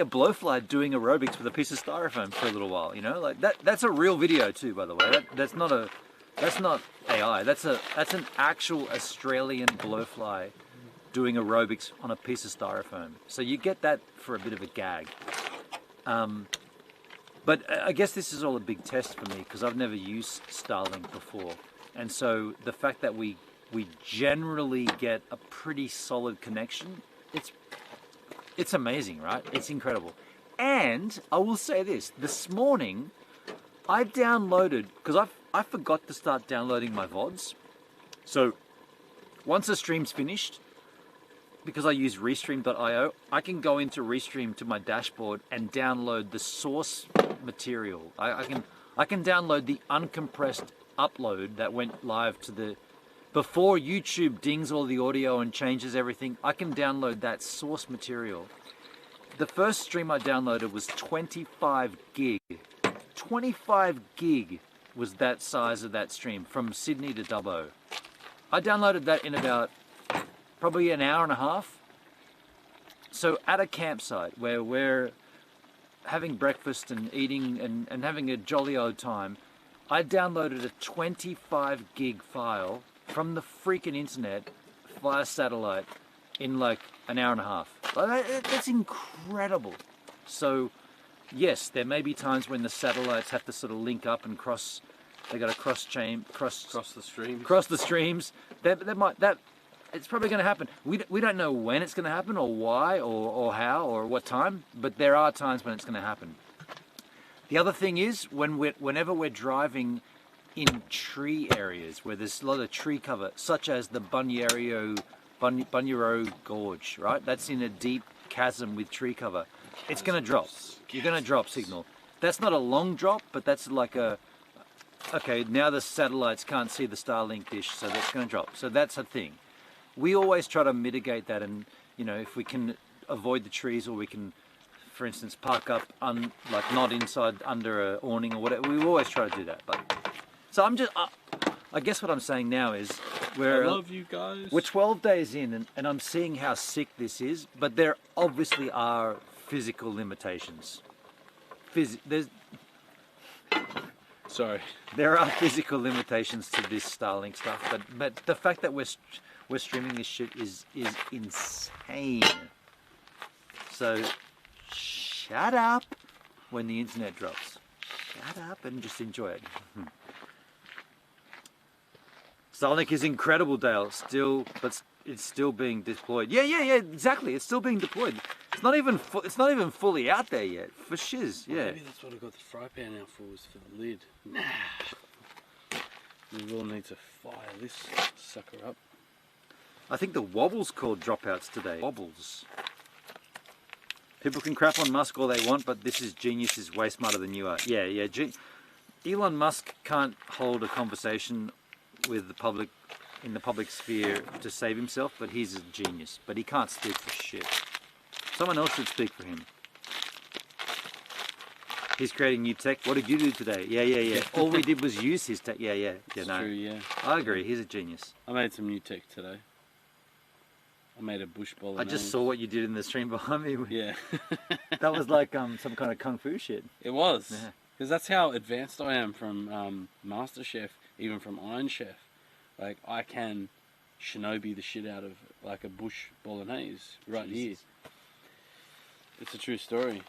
blowfly doing aerobics with a piece of styrofoam for a little while. You know, like that's a real video too, by the way. That's not AI. That's an actual Australian blowfly doing aerobics on a piece of styrofoam. So you get that for a bit of a gag. But I guess this is all a big test for me because I've never used Starlink before, and so the fact that we generally get a pretty solid connection, it's amazing, right? It's incredible. And I will say this morning I downloaded, because I forgot to start downloading my VODs. So once the stream's finished, because I use Restream.io, I can go into Restream to my dashboard and download the source material. I can download the uncompressed upload that went live to the... Before YouTube dings all the audio and changes everything, I can download that source material. The first stream I downloaded was 25 gig. 25 gig was that size of that stream from Sydney to Dubbo. I downloaded that in about probably an hour and a half. So at a campsite where we're having breakfast and eating and having a jolly old time, I downloaded a 25 gig file from the freaking internet via satellite in like an hour and a half. That's incredible. So yes, there may be times when the satellites have to sort of link up and cross. They got to cross the streams. It's probably going to happen. We don't know when it's going to happen or why or how or what time, but there are times when it's going to happen. The other thing is whenever we're driving in tree areas where there's a lot of tree cover, such as the Bunyero Gorge, right? That's in a deep chasm with tree cover. It's going to drop. You're going to drop signal. That's not a long drop, but that's like okay, now the satellites can't see the Starlink dish, so that's going to drop. So that's a thing. We always try to mitigate that, and if we can avoid the trees, or we can, for instance, park up like not inside under an awning or whatever. We always try to do that. But so I guess what I'm saying now is I love you guys. We're 12 days in, and I'm seeing how sick this is, but there obviously are physical limitations. There are physical limitations to this Starlink stuff, but the fact that we're streaming this shit is insane. So shut up when the internet drops. Shut up and just enjoy it. Starlink is incredible, Dale. But it's still being deployed. Yeah, exactly. It's still being deployed. It's not even fully out there yet. For shiz, yeah. Maybe that's what I got the fry pan out for, was for the lid. We will need to fire this sucker up. I think the wobble's called dropouts today. Wobbles. People can crap on Musk all they want, but this is genius is way smarter than you are. Yeah. Elon Musk can't hold a conversation with the public in the public sphere to save himself, but he's a genius. But he can't speak for shit. Someone else should speak for him. He's creating new tech. What did you do today? Yeah. All we did was use his tech. Yeah. It's true, yeah. I agree. He's a genius. I made some new tech today. I made a bush ball. I just saw what you did in the stream behind me. Yeah. That was like some kind of kung fu shit. It was. Because that's how advanced I am from Master Chef, even from Iron Chef. Like, I can shinobi the shit out of like a bush bolognese right here. It's a true story.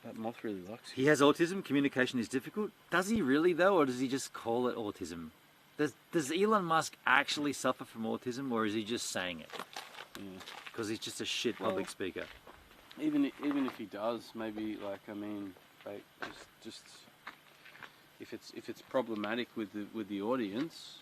That moth really likes it. He has autism. Communication is difficult. Does he really though, or does he just call it autism? Does Elon Musk actually suffer from autism, or is he just saying it? Because he's just a shit public speaker. Even if he does, maybe like just if it's problematic with the audience,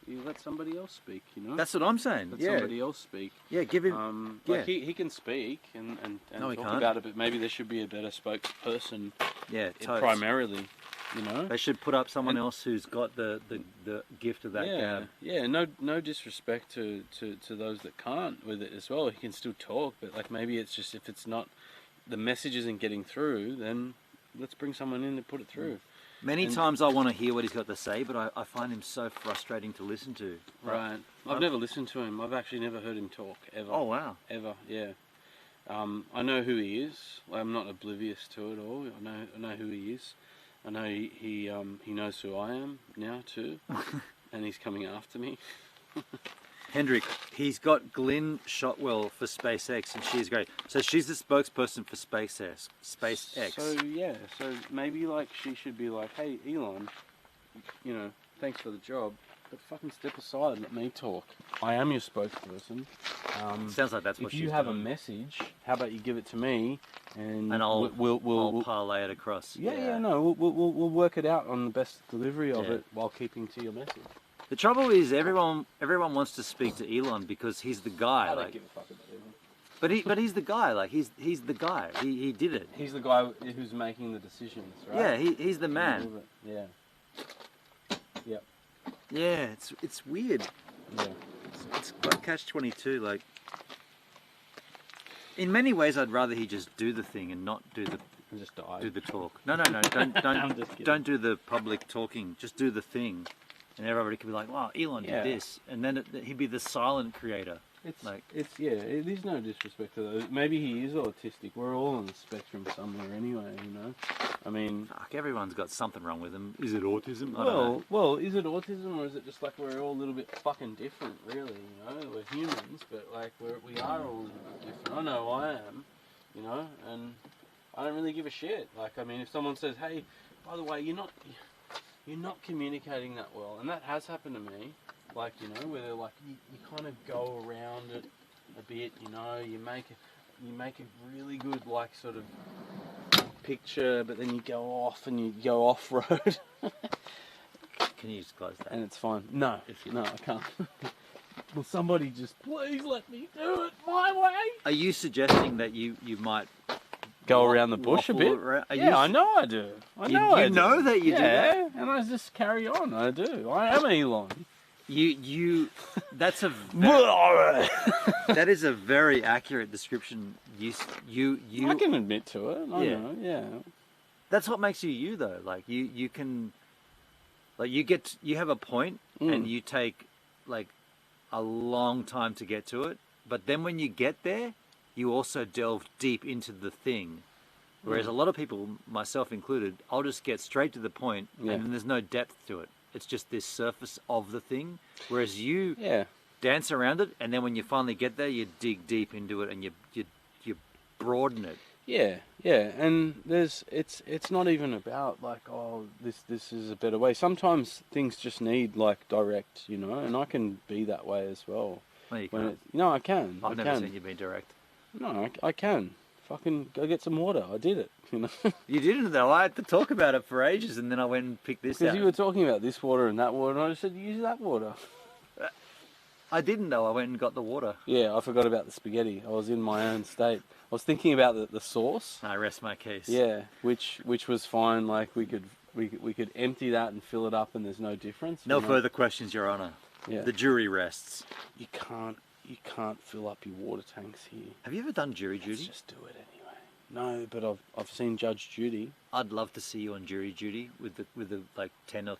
you let somebody else speak. You know. That's what I'm saying. Let somebody else speak. Yeah, give him. Like he can speak and no, talk about it, but maybe there should be a better spokesperson. Yeah, primarily. You know, they should put up someone else who's got the gift of that gab. Yeah, no disrespect to those that can't with it as well. He can still talk, but like maybe it's just if it's not the message isn't getting through, then let's bring someone in to put it through. Many times I want to hear what he's got to say, but I find him so frustrating to listen to. Right. I've never listened to him. I've actually never heard him talk ever. Oh wow. Ever, yeah. I know who he is. I'm not oblivious to it all. I know who he is. I know he knows who I am now too, and he's coming after me. Hendrik, he's got Glyn Shotwell for SpaceX, and she's great. So she's the spokesperson for SpaceX. So maybe like she should be like, hey Elon, you know, thanks for the job, but fucking step aside and let me talk. I am your spokesperson. Sounds like that's what if you have a message, how about you give it to me, and I'll we'll parlay it across. We'll work it out on the best delivery of it while keeping to your message. The trouble is everyone wants to speak to Elon because he's the guy. I don't give a fuck about Elon. But he's the guy. Like he's the guy. He did it. He's the guy who's making the decisions, right? Yeah, he's the man. Yeah. Yep. Yeah, it's weird. Yeah. It's like catch-22. Like, in many ways, I'd rather he just do the thing and not do the just die. Do the talk. No, don't do the public talking. Just do the thing, and everybody could be like, "Wow, Elon did this," and then he'd be the silent creator. There's no disrespect to those. Maybe he is autistic. We're all on the spectrum somewhere anyway, you know. I mean, fuck, everyone's got something wrong with them. Is it autism? I don't know. Well, is it autism or is it just like we're all a little bit fucking different, really? You know, we're humans, but like we are all a little bit different. I know I am, you know, and I don't really give a shit. Like, I mean, if someone says, "Hey, by the way, you're not communicating that well," and that has happened to me. Like, you know, where they're like, you kind of go around it a bit, you know, you make a really good, like, sort of picture, but then you go off and you go off-road. Can you just close that? And it's fine. No, I can't. Will somebody just please let me do it my way? Are you suggesting that you might go around the bush a bit? I know I do. I know that you do that? And I just carry on. I do. I am Elon. That's that is a very accurate description. You I can admit to it. I know, yeah. That's what makes you though. Like you can, like you have a point and you take like a long time to get to it, but then when you get there, you also delve deep into the thing. Whereas a lot of people, myself included, I'll just get straight to the point and then there's no depth to it. It's just this surface of the thing, whereas you dance around it, and then when you finally get there, you dig deep into it and you broaden it. Yeah, and it's not even about like, oh, this is a better way. Sometimes things just need like direct, you know, and I can be that way as well. No, you can't. I can. I've never seen you be direct. No, I can. Fucking go get some water. I did it. You know. You didn't though. I had to talk about it for ages, and then I went and picked this out. Because you were talking about this water and that water, and I just said use that water. I didn't know. I went and got the water. Yeah, I forgot about the spaghetti. I was in my own state. I was thinking about the sauce. I rest my case. Yeah, which was fine. Like we could empty that and fill it up, and there's no difference. No further questions, Your Honour. Yeah. The jury rests. You can't fill up your water tanks here. Have you ever done jury duty? Let's just do it anyway. No, but I've seen Judge Judy. I'd love to see you on jury duty with the like 10 or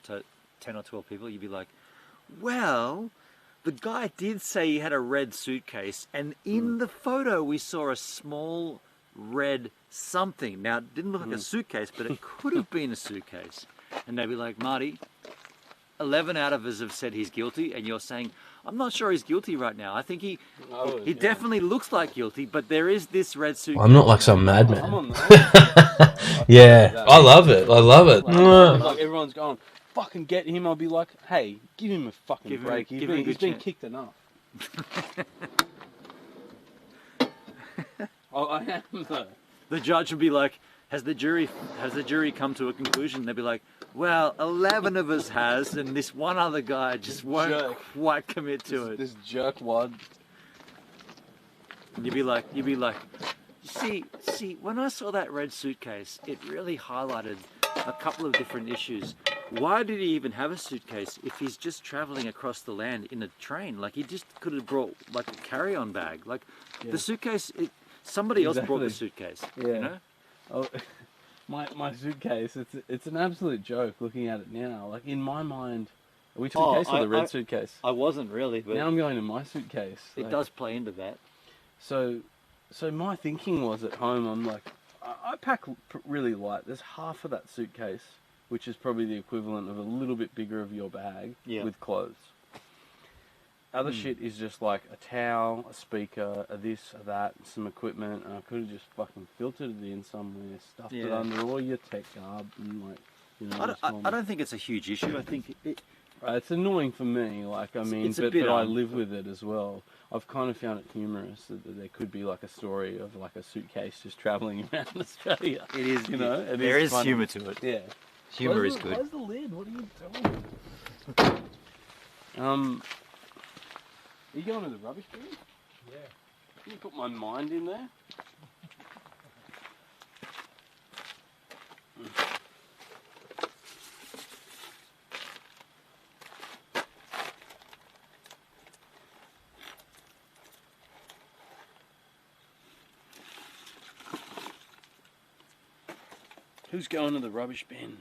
12 people. You'd be like, well, the guy did say he had a red suitcase, and in the photo we saw a small red something. Now, it didn't look like a suitcase, but it could have been a suitcase. And they'd be like, Marty, 11 out of us have said he's guilty, and you're saying, I'm not sure he's guilty right now. I think he definitely looks like guilty, but there is this red suitcase. I'm not like some madman. Yeah, I love it. I love it. Like everyone's going, fucking get him. I'll be like, hey, give him a fucking break. He's been kicked enough. I am though. The judge would be like, has the jury come to a conclusion? They'd be like, well, 11 of us has, and this one other guy just won't quite commit to it. This jerkwad. And you'd be like, see, when I saw that red suitcase, it really highlighted a couple of different issues. Why did he even have a suitcase if he's just traveling across the land in a train? Like, he just could have brought like a carry-on bag. Like, the suitcase, somebody else brought the suitcase. Yeah. You know? Oh, my suitcase, it's an absolute joke looking at it now. Like, in my mind, are we suitcase or the red suitcase? I wasn't really, but now I'm going to my suitcase. It does play into that. So my thinking was at home, I'm like, I pack really light. There's half of that suitcase, which is probably the equivalent of a little bit bigger of your bag with clothes. Other shit is just like a towel, a speaker, a this, a that, some equipment, and I could have just fucking filtered it in somewhere, stuffed it under all your tech garb, and like, you know. I don't think it's a huge issue. I think it's annoying for me, like, I mean, but I live with it as well. I've kind of found it humorous that there could be like a story of like a suitcase just travelling around Australia. It is, you know, there is humour to it. Yeah, humour is good. Where's the lid? What are you doing? Are you going to the rubbish bin? Yeah. Can you put my mind in there? Who's going to the rubbish bin?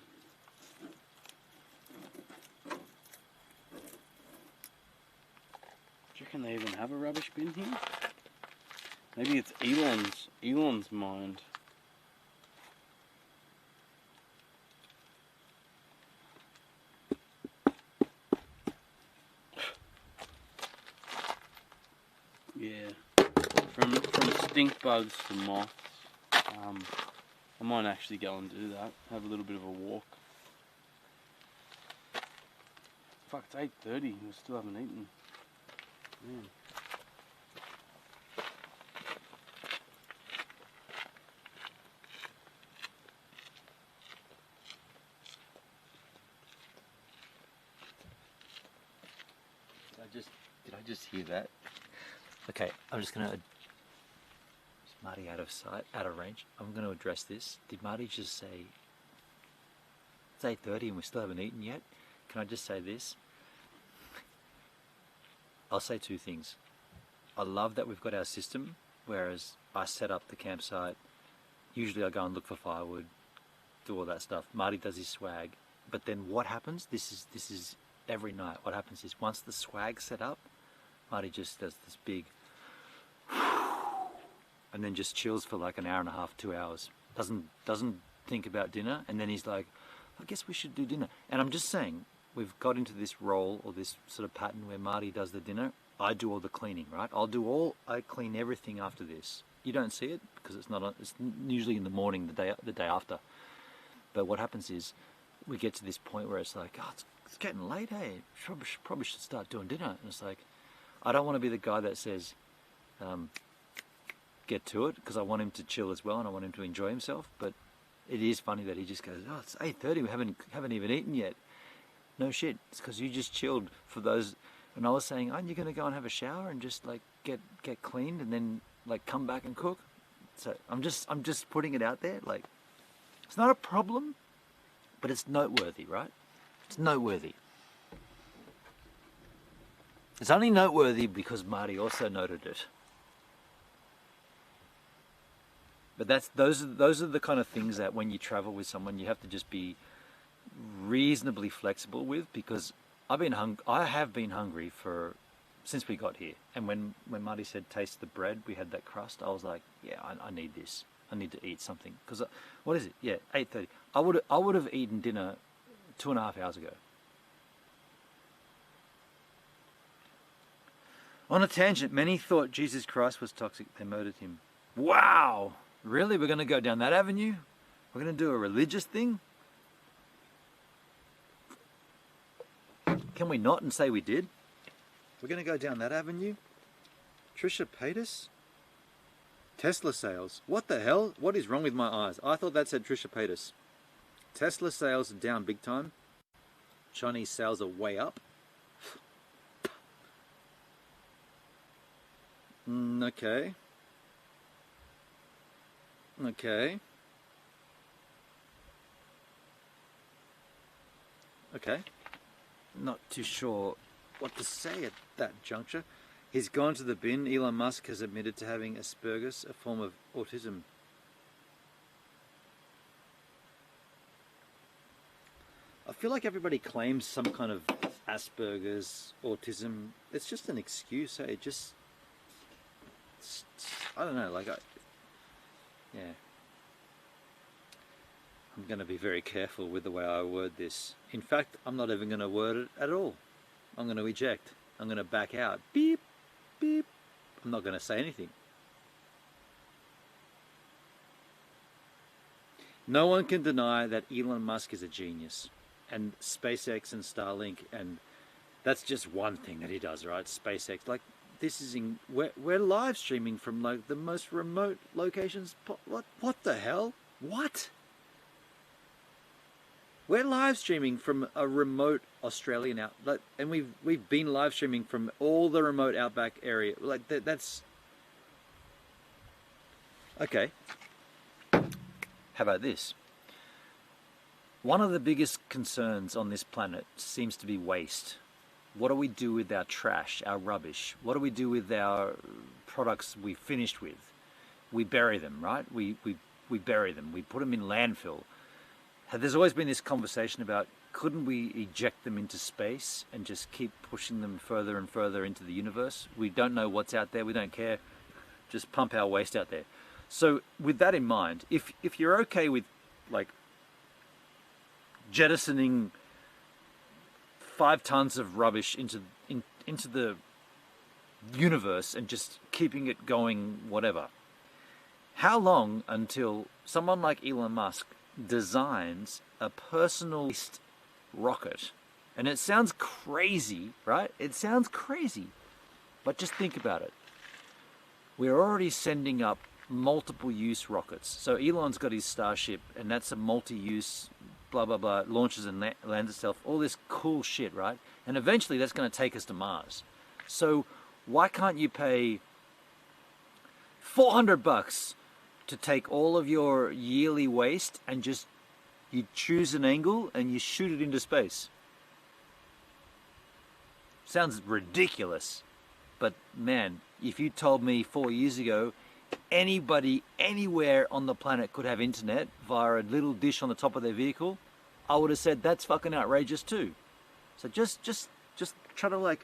Do you reckon they even have a rubbish bin here? Maybe it's Elon's mind. Yeah. From stink bugs to moths. I might actually go and do that. Have a little bit of a walk. Fuck, it's 8:30. We still haven't eaten. Man. Did I just hear that? Okay, I'm just gonna. Is Marty out of sight, out of range? I'm gonna address this. Did Marty just say it's 8:30 and we still haven't eaten yet? Can I just say this? I'll say two things. I love that we've got our system, whereas I set up the campsite. Usually I go and look for firewood, do all that stuff. Marty does his swag. But then what happens? This is every night. What happens is once the swag's set up, Marty just does this big and then just chills for like an hour and a half, 2 hours. Doesn't think about dinner, and then he's like, I guess we should do dinner. And I'm just saying, we've got into this role or this sort of pattern where Marty does the dinner, I do all the cleaning, right? I clean everything after this. You don't see it because it's usually in the morning, the day after. But what happens is we get to this point where it's like, oh, it's getting late, hey, probably should start doing dinner. And it's like, I don't want to be the guy that says, get to it, because I want him to chill as well and I want him to enjoy himself. But it is funny that he just goes, oh, it's 8:30, we haven't even eaten yet. No shit, it's because you just chilled for those And I was saying, aren't you going to go and have a shower and just like get cleaned and then like come back and cook? So I'm just putting it out there. Like, it's not a problem, but it's noteworthy, right? It's noteworthy. It's only noteworthy because Marty also noted it. But those are the kind of things that when you travel with someone, you have to just be reasonably flexible with, because I have been hungry since we got here. And when Marty said taste the bread, we had that crust, I was like, yeah, I need this. I need to eat something. Because what is it? Yeah, 8:30. I would have eaten dinner 2.5 hours ago. On a tangent, many thought Jesus Christ was toxic. They murdered him. Wow! Really? We're going to go down that avenue? We're going to do a religious thing? Can we not and say we did? We're going to go down that avenue? Trisha Paytas? Tesla sales. What the hell? What is wrong with my eyes? I thought that said Trisha Paytas. Tesla sales are down big time. Chinese sales are way up. Okay. Okay. Okay. Not too sure what to say at that juncture. He's gone to the bin. Elon Musk has admitted to having Asperger's, a form of autism. I feel like everybody claims some kind of Asperger's, autism. It's just an excuse, hey? I don't know, yeah. I'm going to be very careful with the way I word this. In fact, I'm not even going to word it at all. I'm going to eject. I'm going to back out. Beep, beep. I'm not going to say anything. No one can deny that Elon Musk is a genius. And SpaceX and Starlink, and that's just one thing that he does, right? SpaceX, like, this is we're live streaming from like the most remote locations. What the hell? What? We're live streaming from a remote Australian outlet, and we've been live streaming from all the remote outback area. Like that's okay. How about this? One of the biggest concerns on this planet seems to be waste. What do we do with our trash, our rubbish? What do we do with our products we finished with? We bury them, right? We bury them. We put them in landfill. There's always been this conversation about, couldn't we eject them into space and just keep pushing them further and further into the universe? We don't know what's out there. We don't care. Just pump our waste out there. So with that in mind, if you're okay with like jettisoning 5 tons of rubbish into the universe and just keeping it going, whatever. How long until someone like Elon Musk designs a personalized rocket? And it sounds crazy, right? It sounds crazy, but just think about it. We're already sending up multiple use rockets. So Elon's got his Starship, and that's a multi-use blah blah blah, launches and lands itself, all this cool shit, right? And eventually that's going to take us to Mars. So why can't you pay $400 to take all of your yearly waste and just you choose an angle and you shoot it into space? Sounds ridiculous, but man, if you told me 4 years ago anybody anywhere on the planet could have internet via a little dish on the top of their vehicle, I would have said that's fucking outrageous too. So just try to like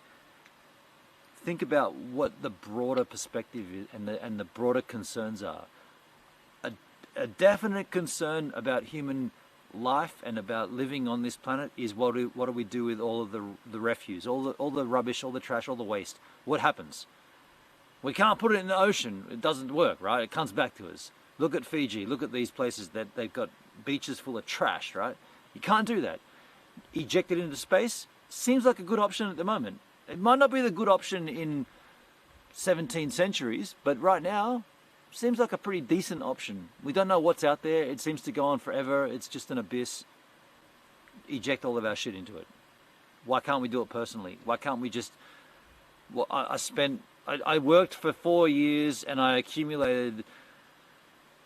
think about what the broader perspective is and the broader concerns are. A definite concern about human life and about living on this planet is what do we do with all of the refuse, all the rubbish, all the trash, all the waste? What happens? We can't put it in the ocean. It doesn't work, right? It comes back to us. Look at Fiji. Look at these places that they've got beaches full of trash, right? You can't do that. Eject it into space seems like a good option at the moment. It might not be the good option in 17 centuries, but right now seems like a pretty decent option. We don't know what's out there. It seems to go on forever. It's just an abyss. Eject all of our shit into it. Why can't we do it personally? Why can't we just Well, I worked for 4 years and I accumulated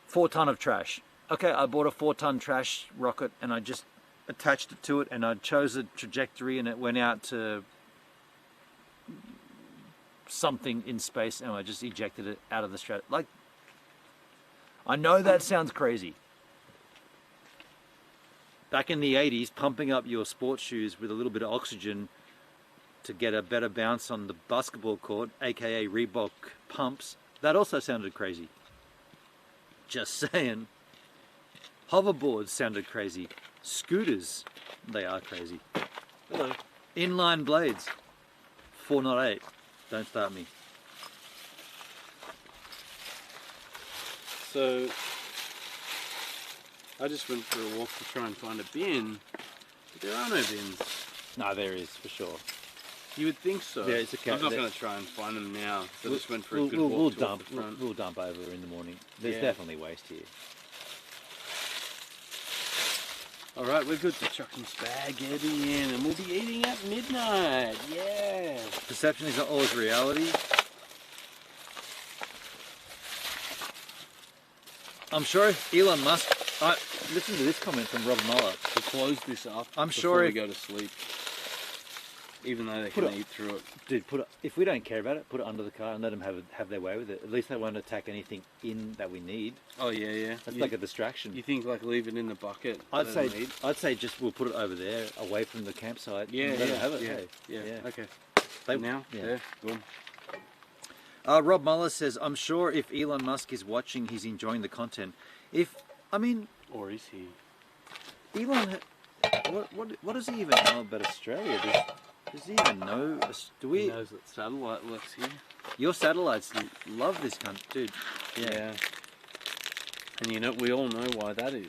4 ton of trash. Okay, I bought a 4-ton trash rocket and I just attached it to it and I chose a trajectory and it went out to something in space and I just ejected it out of the stratosphere. Like, I know that sounds crazy. Back in the 80s, pumping up your sports shoes with a little bit of oxygen to get a better bounce on the basketball court, aka Reebok pumps, that also sounded crazy. Just saying. Hoverboards sounded crazy. Scooters, they are crazy. Hello. Inline blades, 408. Don't start me. So, I just went for a walk to try and find a bin, but there are no bins. No, there is, for sure. You would think so. Yeah, it's okay. I'm not going to try and find them now. So I just went for a good we'll walk dump. the front. We'll dump over in the morning. There's Yeah. definitely waste here. Alright, we're good to chuck some spaghetti in and we'll be eating at midnight. Yeah. Perception is not always reality. I'm sure if Elon Musk... listen to this comment from Rob Mueller. To close this up I'm before sure we if- go to sleep. Even though they can eat through it. Dude, if we don't care about it, put it under the car and let them have their way with it. At least they won't attack anything in that we need. Oh yeah, yeah. That's like a distraction. You think like leave it in the bucket? I'd let say them eat? just we'll put it over there, away from the campsite. Yeah, and let yeah, them have it. yeah, Hey. yeah. Okay. They, Now, yeah. boom. Rob Mueller says, "I'm sure if Elon Musk is watching, he's enjoying the content. Or is he? Elon, what does he even know about Australia? Does he even know? He knows that satellite works here. Your satellites love this country, dude. Yeah. And you know, we all know why that is.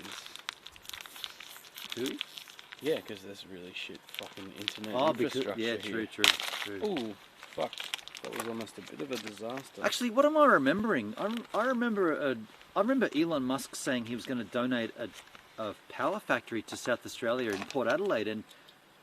Who? Yeah, because there's really shit fucking internet because infrastructure here. true. Ooh, fuck. That was almost a bit of a disaster. Actually, what am I remembering? I remember Elon Musk saying he was going to donate a power factory to South Australia in Port Adelaide, and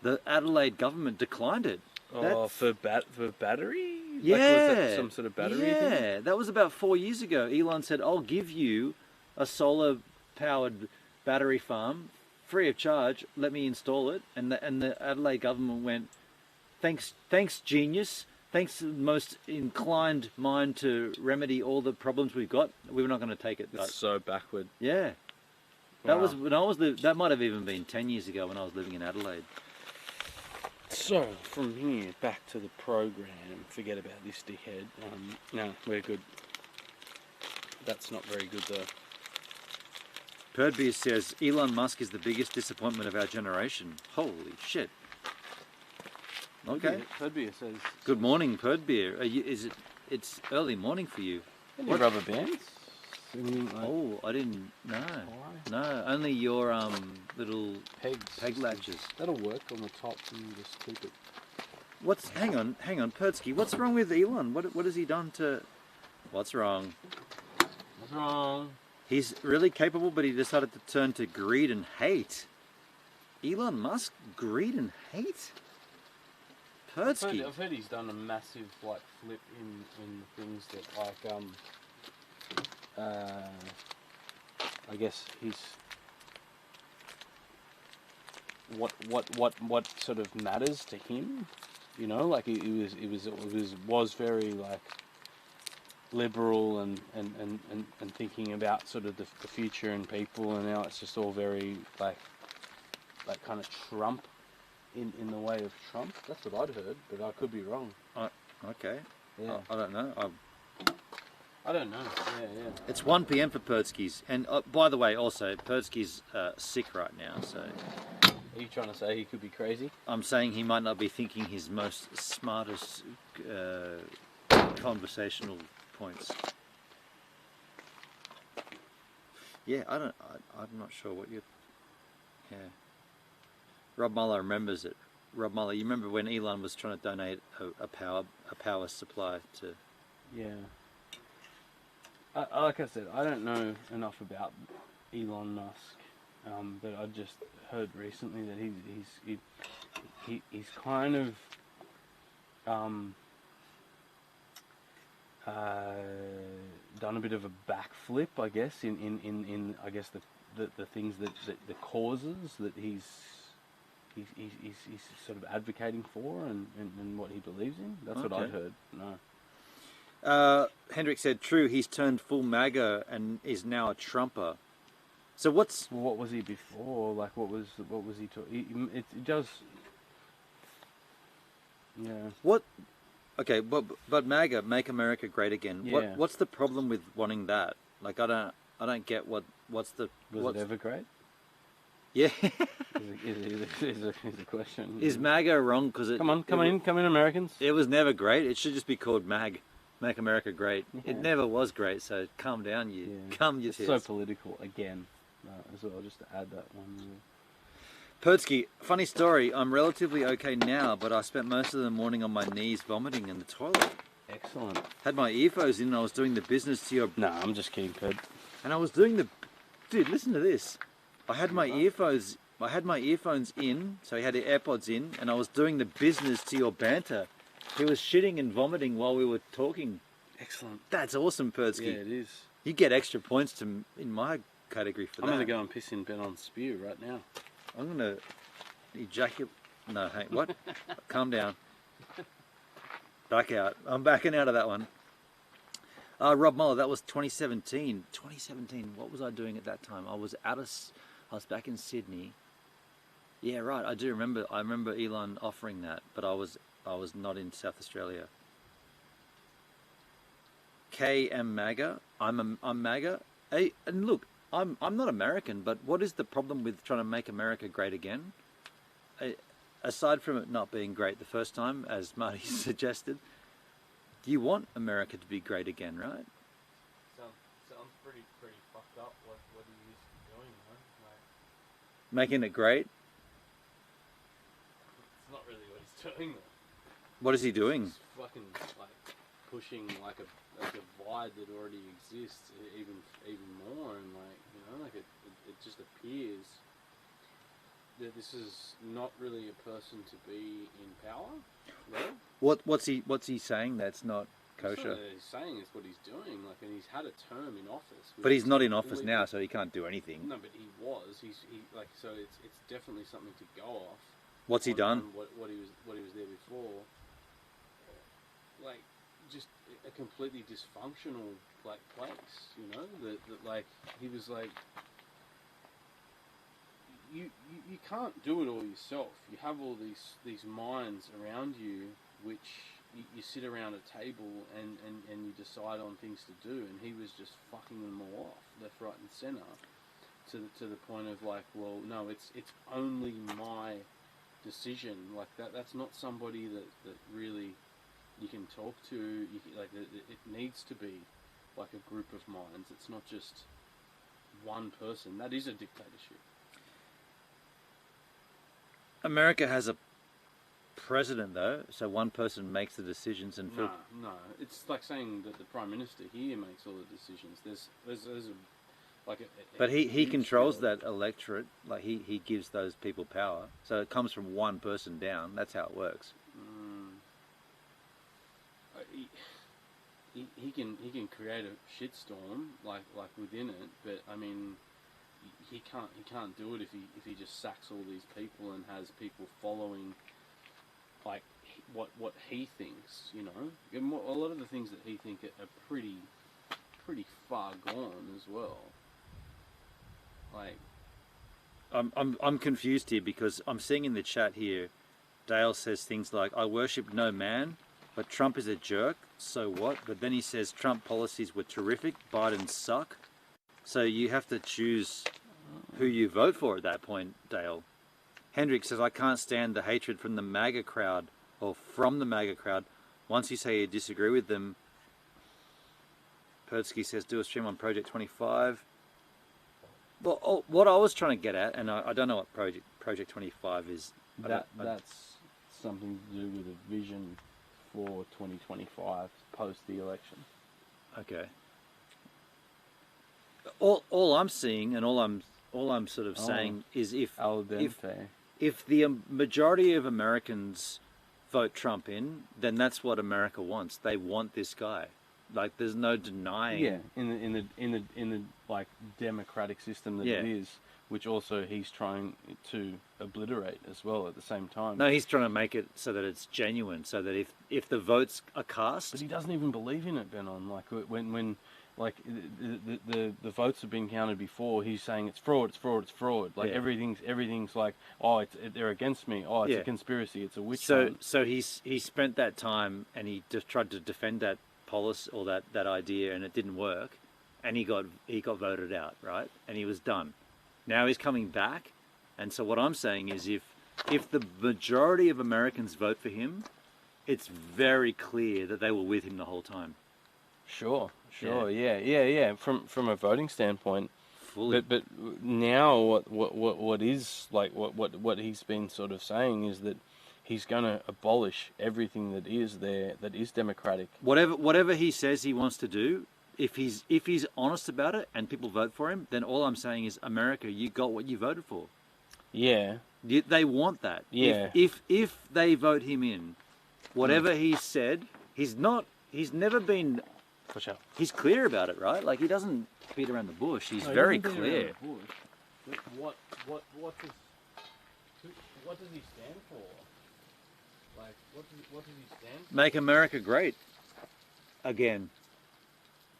the Adelaide government declined it. Oh, for battery? Yeah. Like, was that some sort of battery thing? Yeah, that was about 4 years ago. Elon said, "I'll give you a solar-powered battery farm free of charge. Let me install it." And the Adelaide government went, "Thanks, genius. Thanks, the most inclined mind to remedy all the problems we've got. We're not going to take it." It's so backward. Yeah. That Wow. was when I was that might have even been 10 years ago when I was living in Adelaide. So, from here, back to the program. Forget about this dickhead. No, we're good. That's not very good, though. Perdbeer says, Elon Musk is the biggest disappointment of our generation. Holy shit. Okay. Perdbeer says... Good morning, Perdbeer. It's early morning for you. Any rubber bands? Oh, I didn't know. No, only your little peg latches. That'll work on the top and just keep it. Hang on, Perdsky. What's wrong with Elon? What has he done to? What's wrong? What's wrong? He's really capable, but he decided to turn to greed and hate. Elon Musk, greed and hate. Perdsky. I've heard he's done a massive flip in things that I guess he's what sort of matters to him, you know, like it was very like liberal and thinking about sort of the future and people, and now it's just all very like kind of Trump in the way of Trump. That's what I'd heard, but I could be wrong. Okay. Yeah. I don't know. I don't know. Yeah. It's 1 p.m. for Perdsky's, and by the way, also Perdsky's sick right now. So, are you trying to say he could be crazy? I'm saying he might not be thinking his most smartest conversational points. Yeah, I'm not sure what you. Yeah. Rob Mueller remembers it. Rob Mueller, you remember when Elon was trying to donate a power supply to? Yeah. Like I said, I don't know enough about Elon Musk, but I just heard recently that he's kind of done a bit of a backflip, I guess, in I guess the things that the causes that he's sort of advocating for and what he believes in. That's what I heard. No. Hendrik said, true, he's turned full MAGA and is now a Trumper. So what was he before? Like, what was he talking? It does. Yeah. What? Okay, but MAGA, Make America Great Again. Yeah. What's the problem with wanting that? Like, I don't get what's the. Was it ever great? Yeah. is a question. Is MAGA wrong? Because come in, Americans. It was never great. It should just be called MAG, Make America Great. Yeah. It never was great. So calm down, It's so political again, as well. Just to add that one. Pertsky, funny story. I'm relatively okay now, but I spent most of the morning on my knees vomiting in the toilet. Excellent. Had my earphones in and I was doing the business to your... No, I'm just kidding, Ped. And I was doing the... Dude, listen to this. I had my earphones in, so he had the AirPods in, and I was doing the business to your banter. He was shitting and vomiting while we were talking. Excellent. That's awesome, Pertsky. Yeah, it is. You get extra points in my category for that. I'm going to go and piss in Ben on Spew right now. I'm going to ejaculate... No, hey, what? Calm down. Back out. I'm backing out of that one. Rob Muller, that was 2017. 2017, what was I doing at that time? I was back in Sydney. Yeah, right, I do remember. I remember Elon offering that, but I was not in South Australia. KM MAGA, I'm MAGA. Hey, and look, I'm not American, but what is the problem with trying to make America great again? Aside from it not being great the first time, as Marty suggested, you want America to be great again, right? Sounds pretty fucked up. What he is doing, man. Like, making it great. It's not really what he's doing, though. What is he doing? He's fucking like pushing like a divide that already exists even more, and it just appears that this is not really a person to be in power. Right? What's he saying that's not kosher? He's saying it's what he's doing, like, and he's had a term in office. But he's not in office now, so he can't do anything. No, but he was. So it's definitely something to go off. What's he done? What he was there before. Like, just a completely dysfunctional like place, you know. That like he was like. You can't do it all yourself. You have all these minds around you, which you sit around a table and you decide on things to do. And he was just fucking them all off, left, right, and centre, to the point of like, well, no, it's only my decision. Like that's not somebody that really you can talk to. It needs to be like a group of minds. It's not just one person. That is a dictatorship. America has a president, though, so one person makes the decisions and... No. It's like saying that the Prime Minister here makes all the decisions. There's But he controls that electorate, like he gives those people power. So it comes from one person down. That's how it works. He can create a shitstorm like within it, but I mean... He can't do it if he just sacks all these people and has people following like what he thinks, you know. And a lot of the things that he thinks are pretty far gone as well. Like, I'm confused here because I'm seeing in the chat here, Dale says things like, "I worship no man, but Trump is a jerk. So what?" But then he says Trump policies were terrific. Biden suck. So you have to choose who you vote for at that point, Dale. Hendrik says, I can't stand the hatred from the MAGA crowd, or from the MAGA crowd. Once you say you disagree with them, Pertsky says, do a stream on Project 25. Well, what I was trying to get at, and I don't know what Project 25 is. That's something to do with a vision for 2025, post the election. Okay. All I'm seeing and all I'm sort of saying is if the majority of Americans vote Trump in, then that's what America wants. They want this guy. Like, there's no denying. Yeah, in the like democratic system that it is, which also he's trying to obliterate as well at the same time. No, he's trying to make it so that it's genuine, so that if the votes are cast, but he doesn't even believe in it, Benon. Like when like the votes have been counted before, he's saying it's fraud, it's fraud, it's fraud. Like everything's like, oh, they're against me. Oh, it's a conspiracy. It's a witch hunt. So he spent that time and he just tried to defend that policy or that idea, and it didn't work, and he got voted out, right? And he was done. Now he's coming back, and so what I'm saying is if the majority of Americans vote for him, it's very clear that they were with him the whole time. Sure, yeah. From a voting standpoint, fully. But now what is like what he's been sort of saying is that he's going to abolish everything that is there that is democratic. Whatever he says he wants to do, if he's honest about it and people vote for him, then all I'm saying is, America, you got what you voted for. Yeah. They want that. Yeah. If they vote him in, whatever he said, he's never been. For sure. He's clear about it, right? Like, he doesn't beat around the bush. He's very clear. What does he stand for? Like, what does he stand for? Make America great again.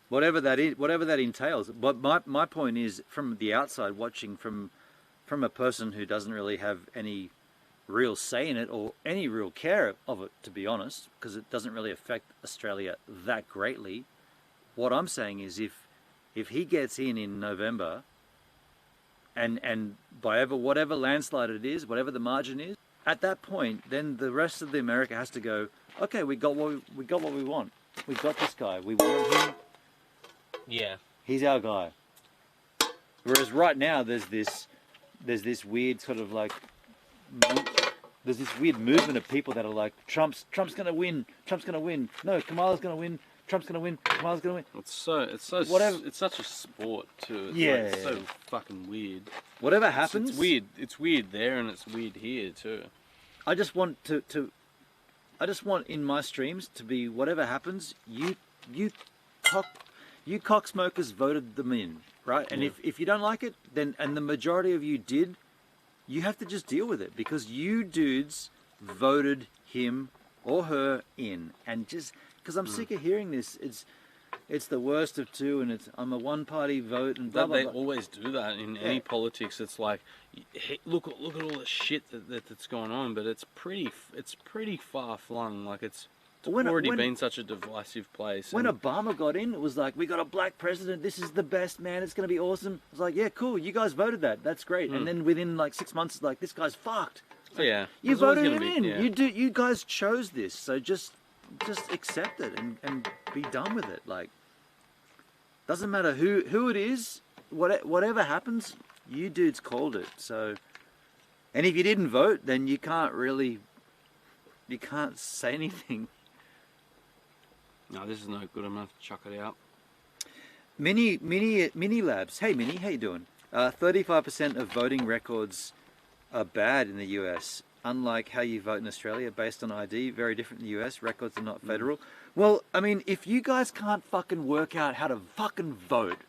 Whatever that is, whatever that entails. But my point is, from the outside watching, from a person who doesn't really have any real say in it or any real care of it, to be honest, because it doesn't really affect Australia that greatly. What I'm saying is, if he gets in November, and by whatever landslide it is, whatever the margin is, at that point, then the rest of the America has to go, okay, we got what we want. We got this guy. We want him. Yeah. He's our guy. Whereas right now, there's this weird sort of like, there's this weird movement of people that are like, Trump's gonna win. Trump's gonna win. No, Kamala's gonna win. Trump's gonna win. Kamala's gonna win. It's so whatever. It's such a sport too. It's so fucking weird. Whatever happens, it's weird. It's weird there and it's weird here too. I just want I just want in my streams to be, whatever happens, you cocksmokers voted them in, right? And if you don't like it, then, and the majority of you did, you have to just deal with it, because you dudes voted him or her in, and just because I'm sick of hearing this, it's the worst of two, and I'm a one-party vote, and blah, blah, They blah. always do that in any politics. It's like, look at all the shit that's going on, but it's pretty far flung. Like it's already been such a divisive place. When Obama got in, it was like, we got a black president. This is the best, man. It's going to be awesome. I was like, yeah, cool. You guys voted that. That's great. And then within like 6 months, it's like, this guy's fucked. Like, yeah, you voted him in. Yeah. You guys chose this. So just accept it and be done with it. Like, doesn't matter who it is. Whatever happens, you dudes called it. So, and if you didn't vote, then you can't say anything. No, this is no good. I'm gonna have to chuck it out. Mini labs. Hey, Mini, how you doing? 35% of voting records are bad in the US. Unlike how you vote in Australia, based on ID, very different in the US. Records are not federal. Well, I mean, if you guys can't fucking work out how to fucking vote,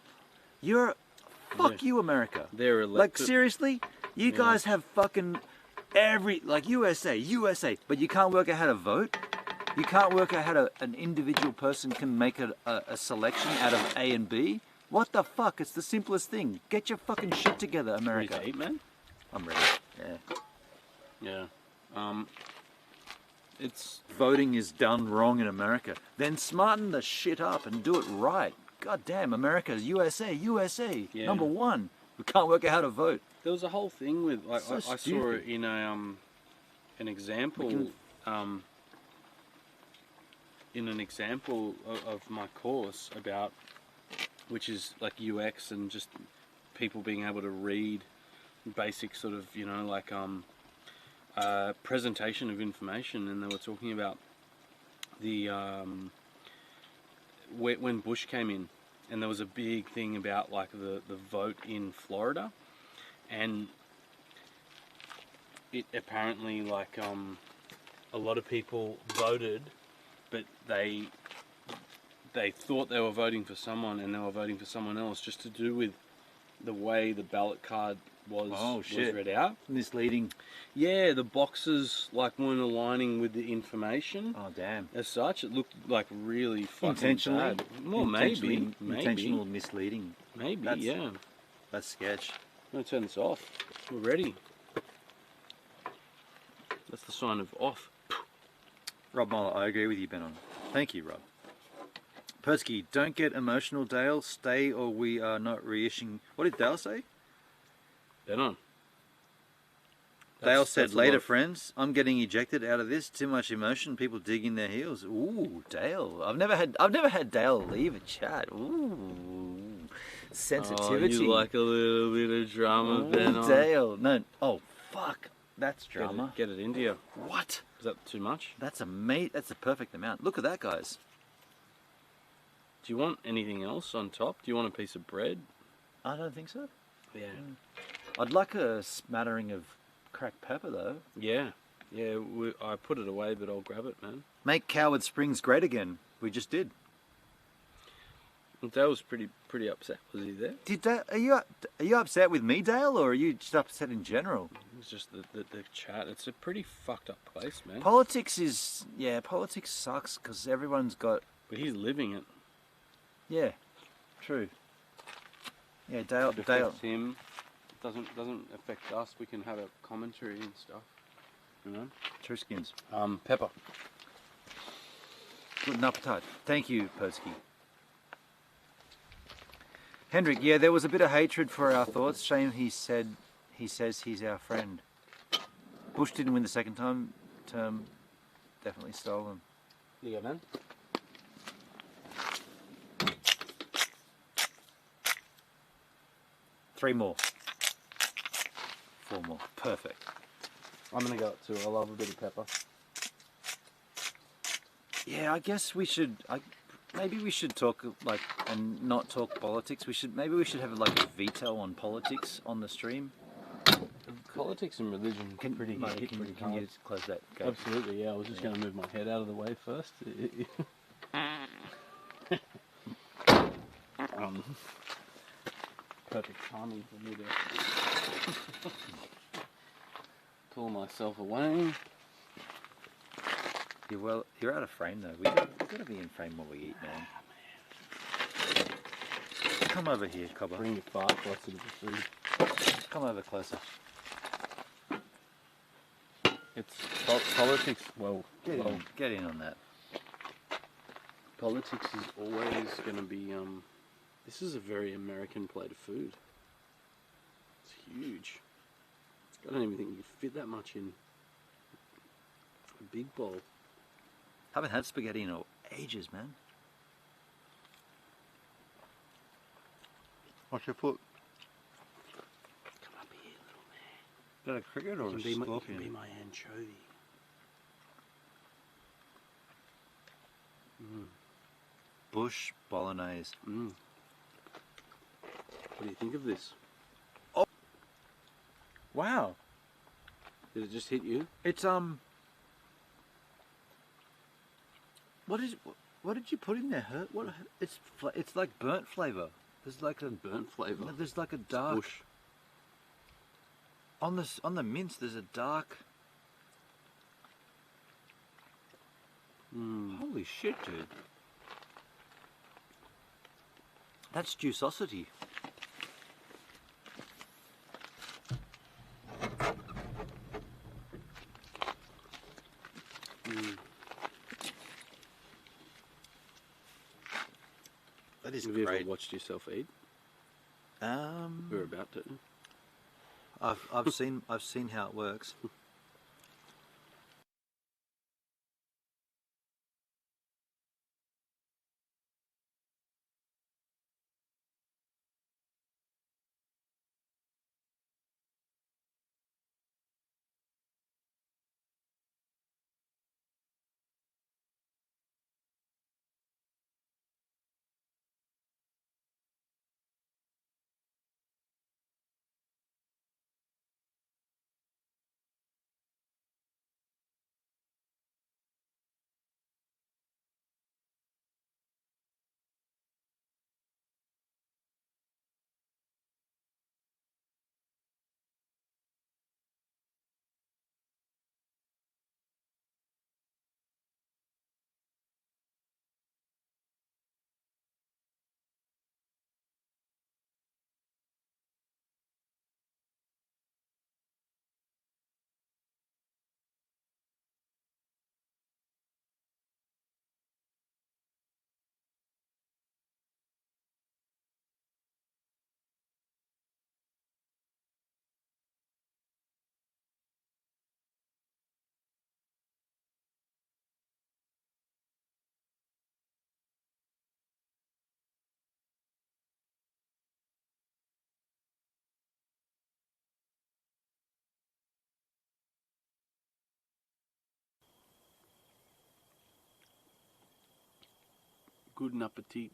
fuck you, America. They're elected. Like, seriously, you guys have fucking like USA, but you can't work out how to vote. You can't work out how an individual person can make a selection out of A and B. What the fuck? It's the simplest thing. Get your fucking shit together, America. Ready to eat, man? I'm ready. Yeah. It's voting is done wrong in America. Then smarten the shit up and do it right. God damn, America, USA, number one. We can't work out how to vote. There was a whole thing with, like, So I saw stupid. it in an example, of my course about, which is like UX and just people being able to read basic sort of, like presentation of information, and they were talking about the when Bush came in, and there was a big thing about like the vote in Florida, and it apparently like a lot of people voted, but they they thought they were voting for someone and they were voting for someone else, just to do with the way the ballot card was read out. Misleading. Yeah, the boxes like weren't aligning with the information. Oh damn! As such, it looked like really fucking Intentionally? bad. Well, maybe Intentional misleading. Maybe, That's, yeah. That's sketch. I'm gonna turn this off. We're ready. That's the sign of off. Rob Muller, I agree with you, Benon. Thank you, Rob. Persky, don't get emotional, Dale. Stay or we are not reissuing. What did Dale say? Benon. Dale said, later, friends. I'm getting ejected out of this. Too much emotion. People digging their heels. Ooh, Dale. I've never had Dale leave a chat. Ooh, sensitivity. Oh, you like a little bit of drama, Benon. Dale. No. Oh, fuck. That's drama. Get it into you. What? Is that too much? That's That's a perfect amount. Look at that, guys. Do you want anything else on top? Do you want a piece of bread? I don't think so. Yeah. I'd like a smattering of cracked pepper, though. Yeah. Yeah, I put it away, but I'll grab it, man. Make Coward Springs great again. We just did. Dale was pretty upset. Was he there? Are you upset with me, Dale, or are you just upset in general? It's just the chat. It's a pretty fucked up place, man. Politics sucks because everyone's got. But he's living it. Yeah, true. Yeah, Dale. It affects him. It doesn't affect us. We can have a commentary and stuff. You know. True skins. Pepper. Good appetite. Thank you, Persky. Hendrik, yeah, there was a bit of hatred for our thoughts. Shame he says he's our friend. Bush didn't win the second term. Definitely stole them. Yeah, man. Three more. Four more. Perfect. I'm gonna go up too. I love a bit of pepper. Yeah, I guess we should. Maybe we should talk and not talk politics. Maybe we should have like a veto on politics on the stream. Politics and religion can pretty hard. Can you just close that? Go. Absolutely, yeah. I was just going to move my head out of the way first. Perfect timing for me to pull myself away. You're out of frame though. We've got to be in frame while we eat, man. Come over here, Cobber. Bring your fart closer to the food. Come over closer. It's politics. Well, get in on that. Politics is always going to be. This is a very American plate of food. It's huge. I don't even think you could fit that much in a big bowl. Haven't had spaghetti in ages, man. What's your foot? Come up here, little man. Is that a cricket or a scorpion? You can be my anchovy. Bush bolognese. What do you think of this? Oh, wow! Did it just hit you? It's What did you put in there? What? It's like burnt flavour. There's like a burnt flavour. There's like a dark. Bush. On the mince, there's a dark. Holy shit, dude! That's juicosity. That is Have great. you ever watched yourself eat? We're about to. I've seen how it works. Good appetit.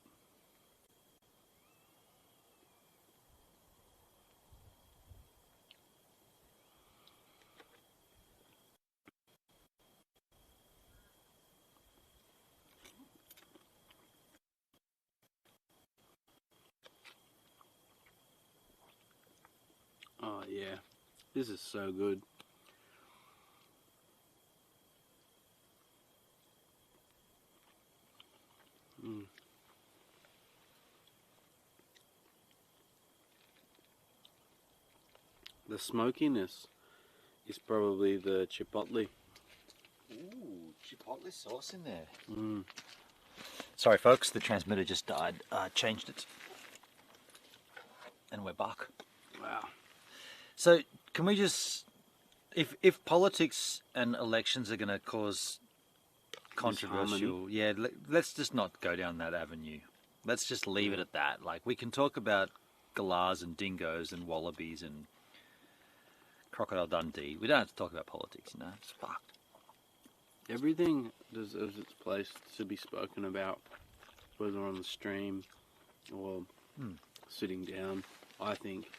Oh yeah, this is so good. The smokiness is probably the chipotle. Ooh, chipotle sauce in there. Sorry, folks, the transmitter just died. Changed it. And we're back. Wow. So, can we just... If politics and elections are going to cause controversial... Yeah, let's just not go down that avenue. Let's just leave it at that. Like, we can talk about galahs and dingoes and wallabies and Crocodile Dundee. We don't have to talk about politics, you know? It's fucked. Everything deserves its place to be spoken about, whether on the stream or sitting down. I think,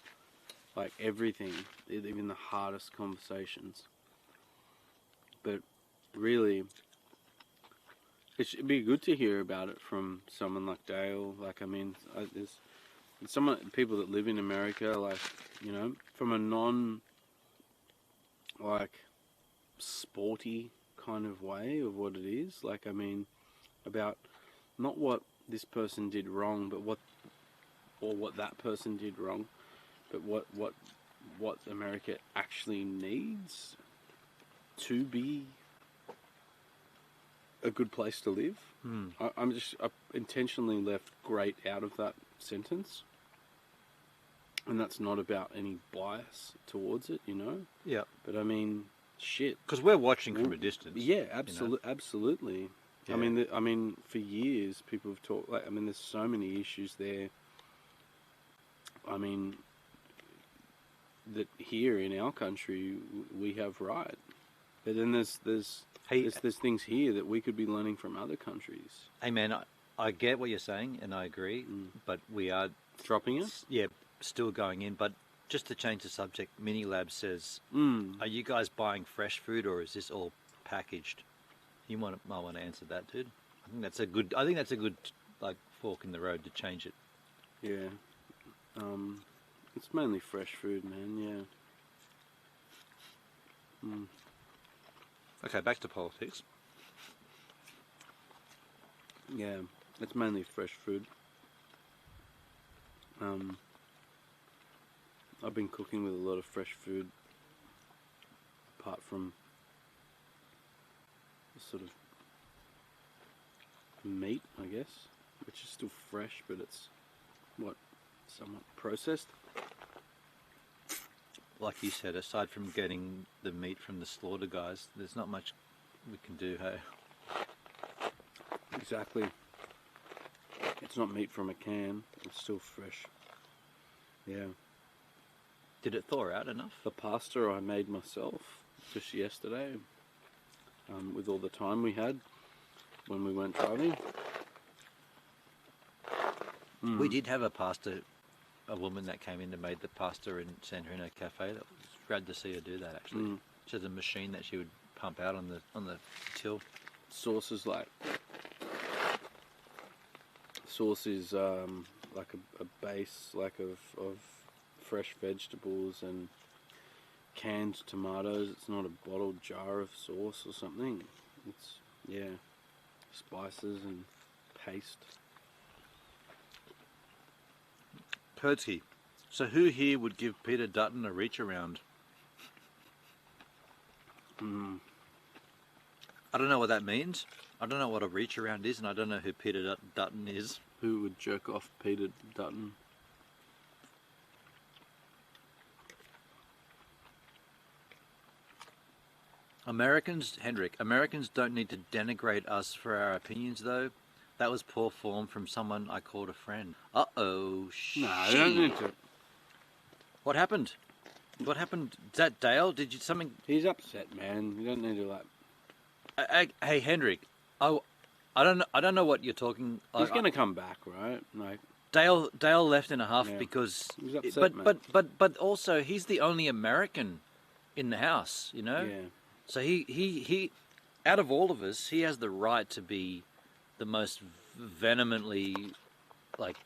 like everything, even the hardest conversations. But really, it should be good to hear about it from someone like Dale. Like, I mean, there's people that live in America, like, you know, from a non, like, sporty kind of way of what it is. Like, I mean, about not what this person did wrong, but what that person did wrong, but what America actually needs to be a good place to live. I intentionally left great out of that sentence, and that's not about any bias towards it, you know. Yeah. But I mean, shit. Because we're watching from a distance. Yeah, absolutely. Yeah. I mean, for years people have talked. Like, I mean, there's so many issues there. I mean, that here in our country we have right, but then there's things here that we could be learning from other countries. Hey man, I get what you're saying and I agree, but we are dropping it. Yeah, still going in. But just to change the subject, Mini Lab says, "Are you guys buying fresh food or is this all packaged?" You might want to answer that, dude. I think that's a good like fork in the road to change it. Yeah. It's mainly fresh food, man, yeah. Okay, back to politics. Yeah, it's mainly fresh food. I've been cooking with a lot of fresh food, apart from the sort of meat, I guess, which is still fresh, but it's, somewhat processed. Like you said, aside from getting the meat from the slaughter guys, there's not much we can do, hey? Exactly. It's not meat from a can, it's still fresh. Yeah. Did it thaw out enough? The pasta I made myself just yesterday, with all the time we had when we went driving. We did have a woman that came in and made the pasta in Sandrino Cafe. That was rad to see her do that, actually. She has a machine that she would pump out on the till. Sauce is like a base of fresh vegetables and canned tomatoes. It's not a bottled jar of sauce or something. It's spices and paste. Kurtzky, so who here would give Peter Dutton a reach around? I don't know what that means. I don't know what a reach around is, and I don't know who Peter Dutton is. Who would jerk off Peter Dutton? Americans don't need to denigrate us for our opinions, though. That was poor form from someone I called a friend. Uh-oh, shit. No, you don't need to. What happened? What happened? Is that Dale? Did you something? He's upset, man. You don't need to, like... Hey, Hendrik. I I don't know what you're talking. He's going to come back, right? Like Dale left in a huff because, He's upset, but also he's the only American in the house, you know. Yeah. So he out of all of us, he has the right to be the most vehemently, like,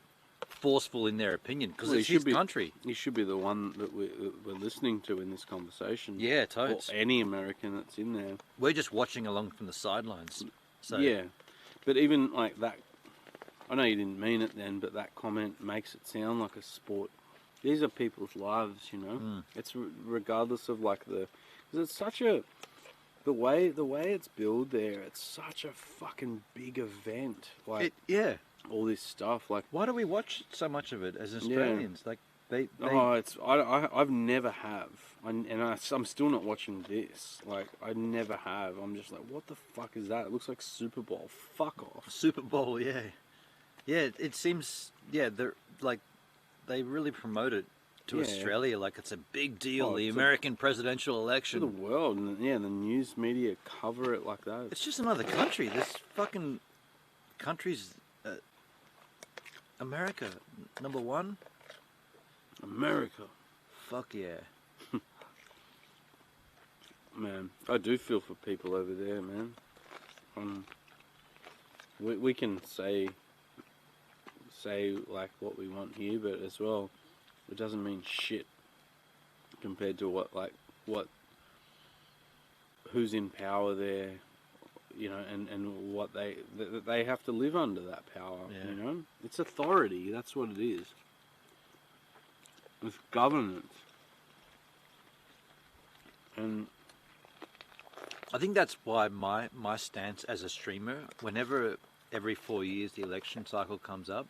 forceful in their opinion because it's his country. He should be the one that we're listening to in this conversation. Yeah, totes. Or any American that's in there. We're just watching along from the sidelines. So Yeah, but even like that, I know you didn't mean it then, but that comment makes it sound like a sport. These are people's lives, you know. It's regardless of like because it's such a the way it's billed there. It's such a fucking big event. Like all this stuff. Like why do we watch so much of it as Australians? Like they I've never have, I'm still not watching this. Like I never have. I'm just like, what the fuck is that? It looks like Super Bowl. Fuck off. Super Bowl, yeah. It seems they're like they really promote it to Australia like it's a big deal. The American presidential election to the world, and the news media cover it like that. It's just another country. This fucking country's America, number one. America. Fuck yeah. Man, I do feel for people over there, man. We can say like what we want here, but as well, it doesn't mean shit compared to who's in power there, you know, and what they have to live under that power. You know, it's authority. That's what it is. It's governance. And I think that's why my stance as a streamer, whenever every 4 years the election cycle comes up,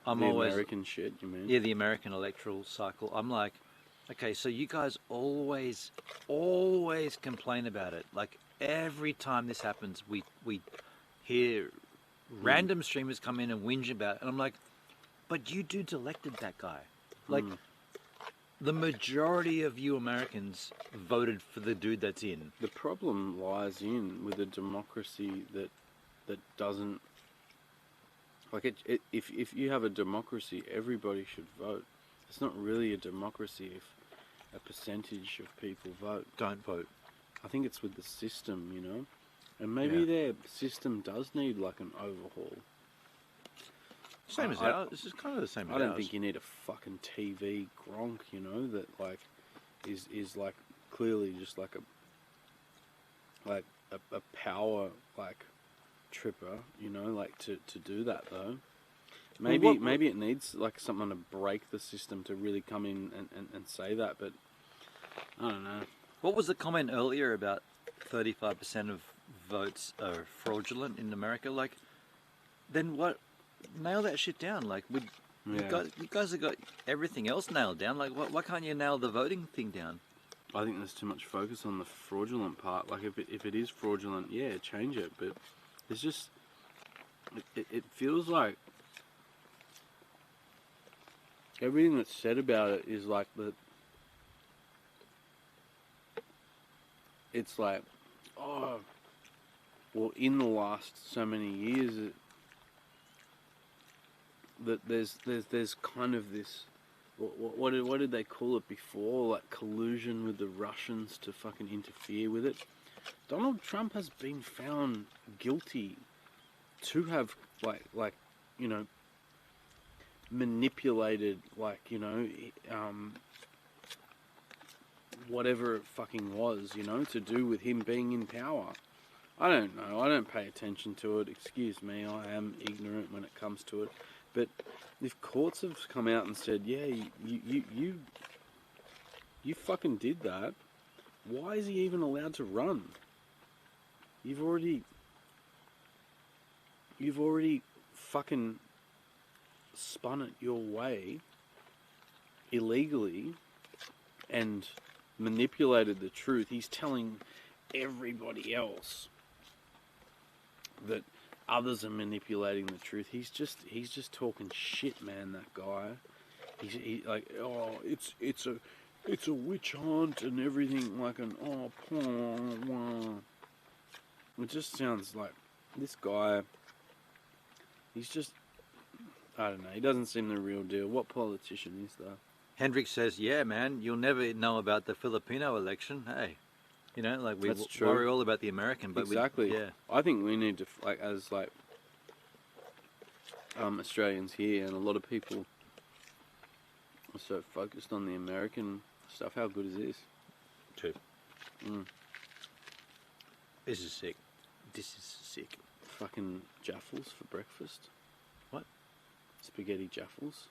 I'm always American shit, you mean? Yeah, the American electoral cycle. I'm like, okay, so you guys always complain about it. Like every time this happens, we hear random streamers come in and whinge about it, and I'm like, but you dudes elected that guy. Like the majority of you Americans voted for the dude that's in. The problem lies in with a democracy that doesn't like it. If you have a democracy, everybody should vote. It's not really a democracy if a percentage of people don't vote. I think it's with the system, you know, and maybe their system does need like an overhaul. Same as ours. This is kind of the same as ours. I don't think you need a fucking TV gronk, you know, that like is like clearly just like a power like tripper, you know, like to do that though. Maybe it needs like someone to break the system to really come in and say that, but I don't know. What was the comment earlier about 35% of votes are fraudulent in America? Like, then what? Nail that shit down. Like, you guys have got everything else nailed down. Like, why can't you nail the voting thing down? I think there's too much focus on the fraudulent part. Like, if it is fraudulent, yeah, change it. But it's just, it feels like everything that's said about it is like that. It's like, oh, well, in the last so many years, that there's kind of this, what did they call it before? Like collusion with the Russians to fucking interfere with it. Donald Trump has been found guilty to have like you know, manipulated, like, you know, whatever it fucking was, you know, to do with him being in power. I don't know. I don't pay attention to it. Excuse me. I am ignorant when it comes to it. But if courts have come out and said, yeah, you fucking did that, why is he even allowed to run? You've already fucking spun it your way illegally and manipulated the truth. He's telling everybody else that others are manipulating the truth. He's just talking shit, man. That guy. He's like, oh, it's a witch hunt and everything. Like it just sounds like this guy He's just, I don't know. He doesn't seem the real deal. What politician is that? Hendrik says, yeah, man, you'll never know about the Filipino election. Hey, you know, like we worry all about the American, but exactly. yeah. I think we need to, like, as like Australians here, and a lot of people are so focused on the American stuff. How good is this? True. This is sick. This is sick. Fucking jaffles for breakfast. What? Spaghetti jaffles.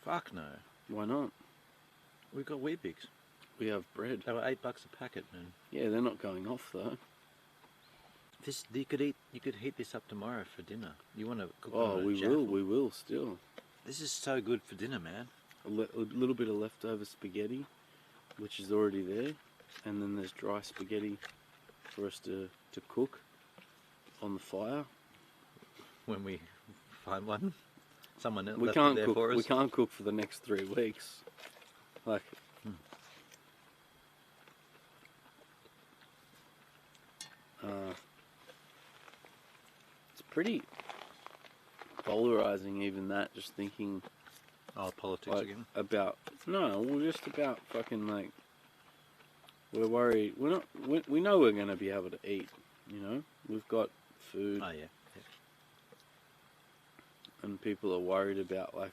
Fuck no. Why not? We've got Weet-Bix. We have bread. They were $8 a packet, man. Yeah, they're not going off though. This you could heat this up tomorrow for dinner. You want to cook? Oh, we will still. This is so good for dinner, man. A little bit of leftover spaghetti, which is already there, and then there's dry spaghetti for us to cook on the fire when we find one. Someone else we left can't it there cook. for us. We can't cook for the next 3 weeks. Like. It's pretty polarizing, even that. Just thinking. Oh, politics like, again. About just about fucking like. We're worried. We're not. We know we're going to be able to eat. You know, we've got food. Oh yeah. And people are worried about like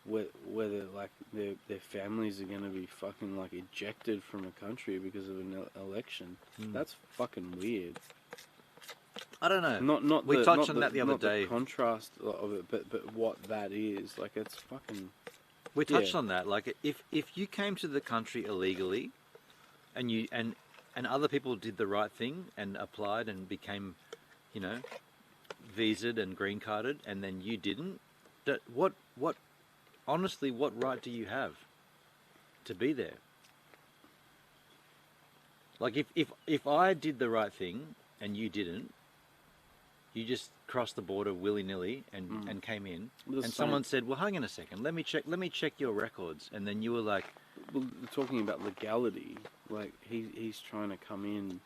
whether like their families are going to be fucking like ejected from a country because of an election. That's fucking weird. I don't know. Not we touched on that the other day. The contrast of it, but what that is, like, it's fucking. We touched on that. Like, if you came to the country illegally, and you and other people did the right thing and applied and became, you know, visaed and green carded, and then you didn't, what honestly, what right do you have to be there? Like, if I did the right thing and you didn't, you just crossed the border willy-nilly and came in, and someone said, well, hang on a second, let me check your records, and then you were like, well, talking about legality, like he's trying to come in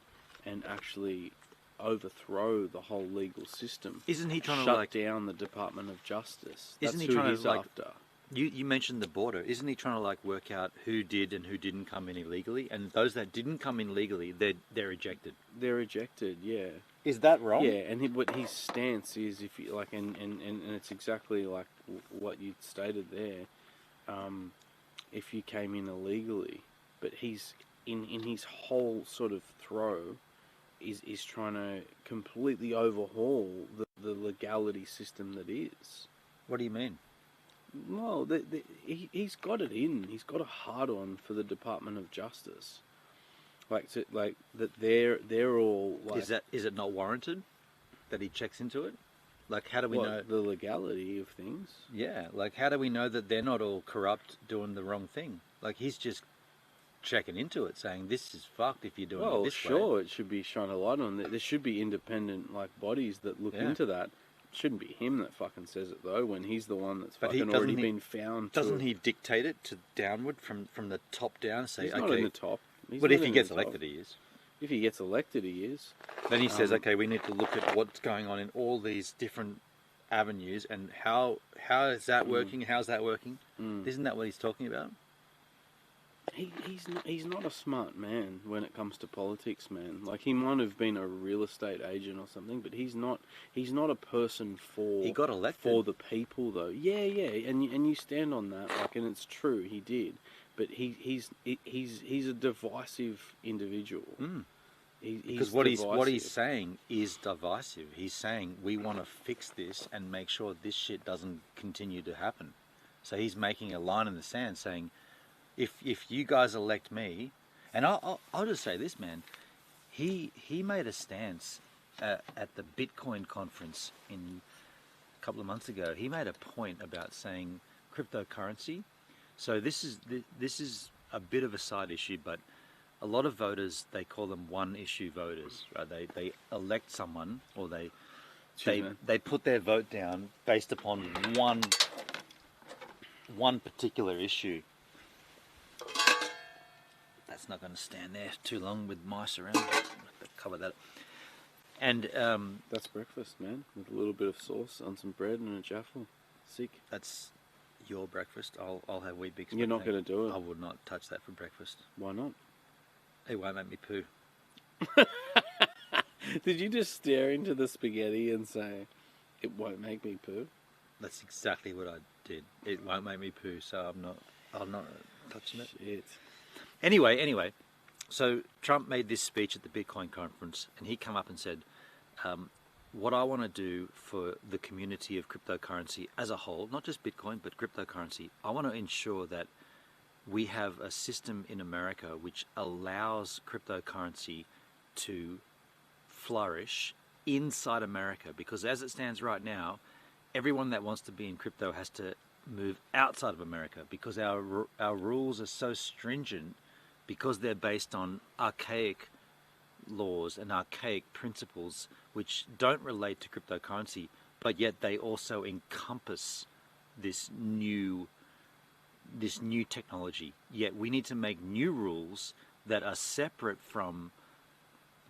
and actually overthrow the whole legal system. Isn't he trying to shut like down the Department of Justice? Isn't That's he who trying he's to like after. You mentioned the border. Isn't he trying to like work out who did and who didn't come in illegally? And those that didn't come in legally, they're ejected. They're ejected, yeah. Is that wrong? Yeah, and what his stance is, if you like, and it's exactly like what you stated there. If you came in illegally, but he's in his whole sort of throw is trying to completely overhaul the legality system that is. What do you mean? Well, he's got it in. He's got a hard on for the Department of Justice. Like that they're all like. Is it not warranted that he checks into it? Like, how do we know the legality of things? Yeah, like how do we know that they're not all corrupt doing the wrong thing? Like, he's just checking into it, saying this is fucked if you're doing it this way. Well, sure, it should be shone a light on. There should be independent like bodies that look into that. It shouldn't be him that fucking says it though, when he's the one that's fucking already been found. Doesn't he dictate it to downward from the top down? Say, he's okay, not in the top. But if he gets elected, he is. If he gets elected, he is. Then he says, okay, we need to look at what's going on in all these different avenues and how is that working? How's that working? Isn't that what he's talking about? He's not a smart man when it comes to politics, man. Like, he might have been a real estate agent or something, but he's not a person for. He got elected for the people, though. Yeah, and you stand on that, like, and it's true, he did. But he's a divisive individual. Because what he's saying is divisive. He's saying we want to fix this and make sure this shit doesn't continue to happen. So he's making a line in the sand, saying, if you guys elect me, and I'll just say this, man, he made a stance at the Bitcoin conference a couple of months ago. He made a point about saying cryptocurrency. So this is a bit of a side issue, but a lot of voters, they call them one-issue voters, right? They elect someone, or they put their vote down based upon one particular issue. That's not going to stand there too long with mice around. I'll have to cover that. And that's breakfast, man, with a little bit of sauce on some bread and a jaffle. Sick. That's your breakfast. I'll have Wheat Bix. You're not going to do it. I would not touch that for breakfast. Why not? It won't make me poo. Did you just stare into the spaghetti and say, "It won't make me poo"? That's exactly what I did. It won't make me poo, so I'm not touching it. Shit. Anyway, so Trump made this speech at the Bitcoin conference, and he come up and said, what I want to do for the community of cryptocurrency as a whole, not just Bitcoin, but cryptocurrency, I want to ensure that we have a system in America which allows cryptocurrency to flourish inside America, because as it stands right now, everyone that wants to be in crypto has to move outside of America, because our rules are so stringent, because they're based on archaic laws and archaic principles which don't relate to cryptocurrency, but yet they also encompass this new technology. Yet we need to make new rules that are separate from,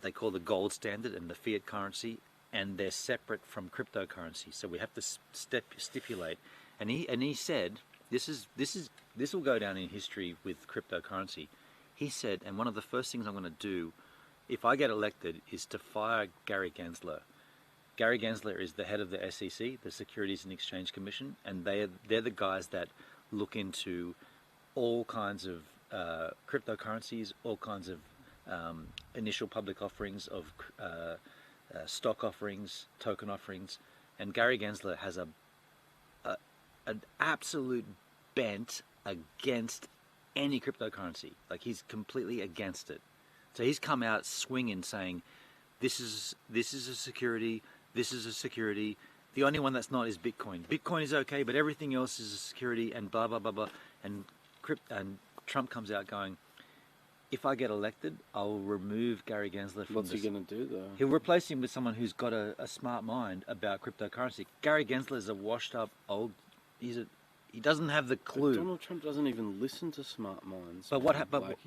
they call the gold standard and the fiat currency, and they're separate from cryptocurrency. So we have to stipulate. And he said, this will go down in history with cryptocurrency. He said, and one of the first things I'm going to do if I get elected is to fire Gary Gensler. Gary Gensler is the head of the SEC, the Securities and Exchange Commission, and they're the guys that look into all kinds of cryptocurrencies, all kinds of initial public offerings of stock offerings, token offerings, and Gary Gensler has an absolute bent against any cryptocurrency. Like, he's completely against it. So he's come out swinging, saying, "This is a security. This is a security. The only one that's not is Bitcoin. Bitcoin is okay, but everything else is a security." And blah blah blah blah. And Trump comes out going, "If I get elected, I'll remove Gary Gensler from." What's he going to do though? He'll replace him with someone who's got a smart mind about cryptocurrency. Gary Gensler is a washed-up old. He doesn't have the clue. But Donald Trump doesn't even listen to smart minds. But what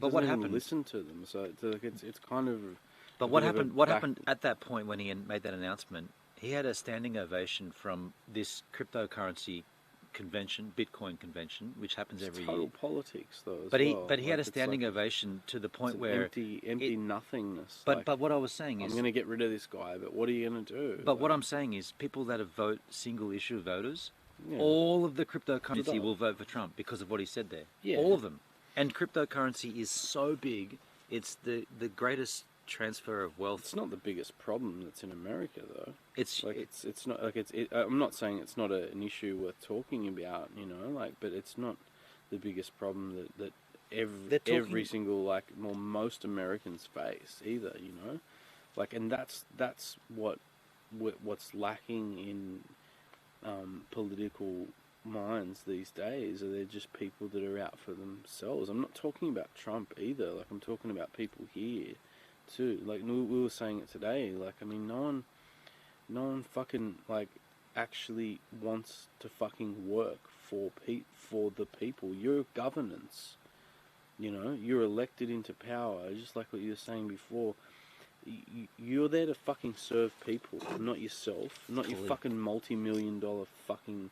what happened? Listen to them, so it's kind of. But what happened? What happened at that point when he made that announcement? He had a standing ovation from this cryptocurrency convention, Bitcoin convention, which happens every year. Total politics, though. But he had a standing ovation to the point where empty nothingness. But what I was saying is, I'm going to get rid of this guy. But what are you going to do? But what I'm saying is, people that vote single issue voters. Yeah. All of the cryptocurrency will vote for Trump because of what he said there. Yeah. All of them. And cryptocurrency is so big, it's the greatest transfer of wealth. It's not the biggest problem that's in America, though. It's not like I'm not saying it's not an issue worth talking about, but it's not the biggest problem that every single most Americans face either, and that's what's lacking in political minds these days. They're just people that are out for themselves. I'm not talking about Trump either. I'm talking about people here too. We were saying it today. No one fucking actually wants to fucking work for the people. You're governance. You're elected into power, just like what you were saying before. You're there to fucking serve people, not yourself, not your fucking multi-million-dollar fucking,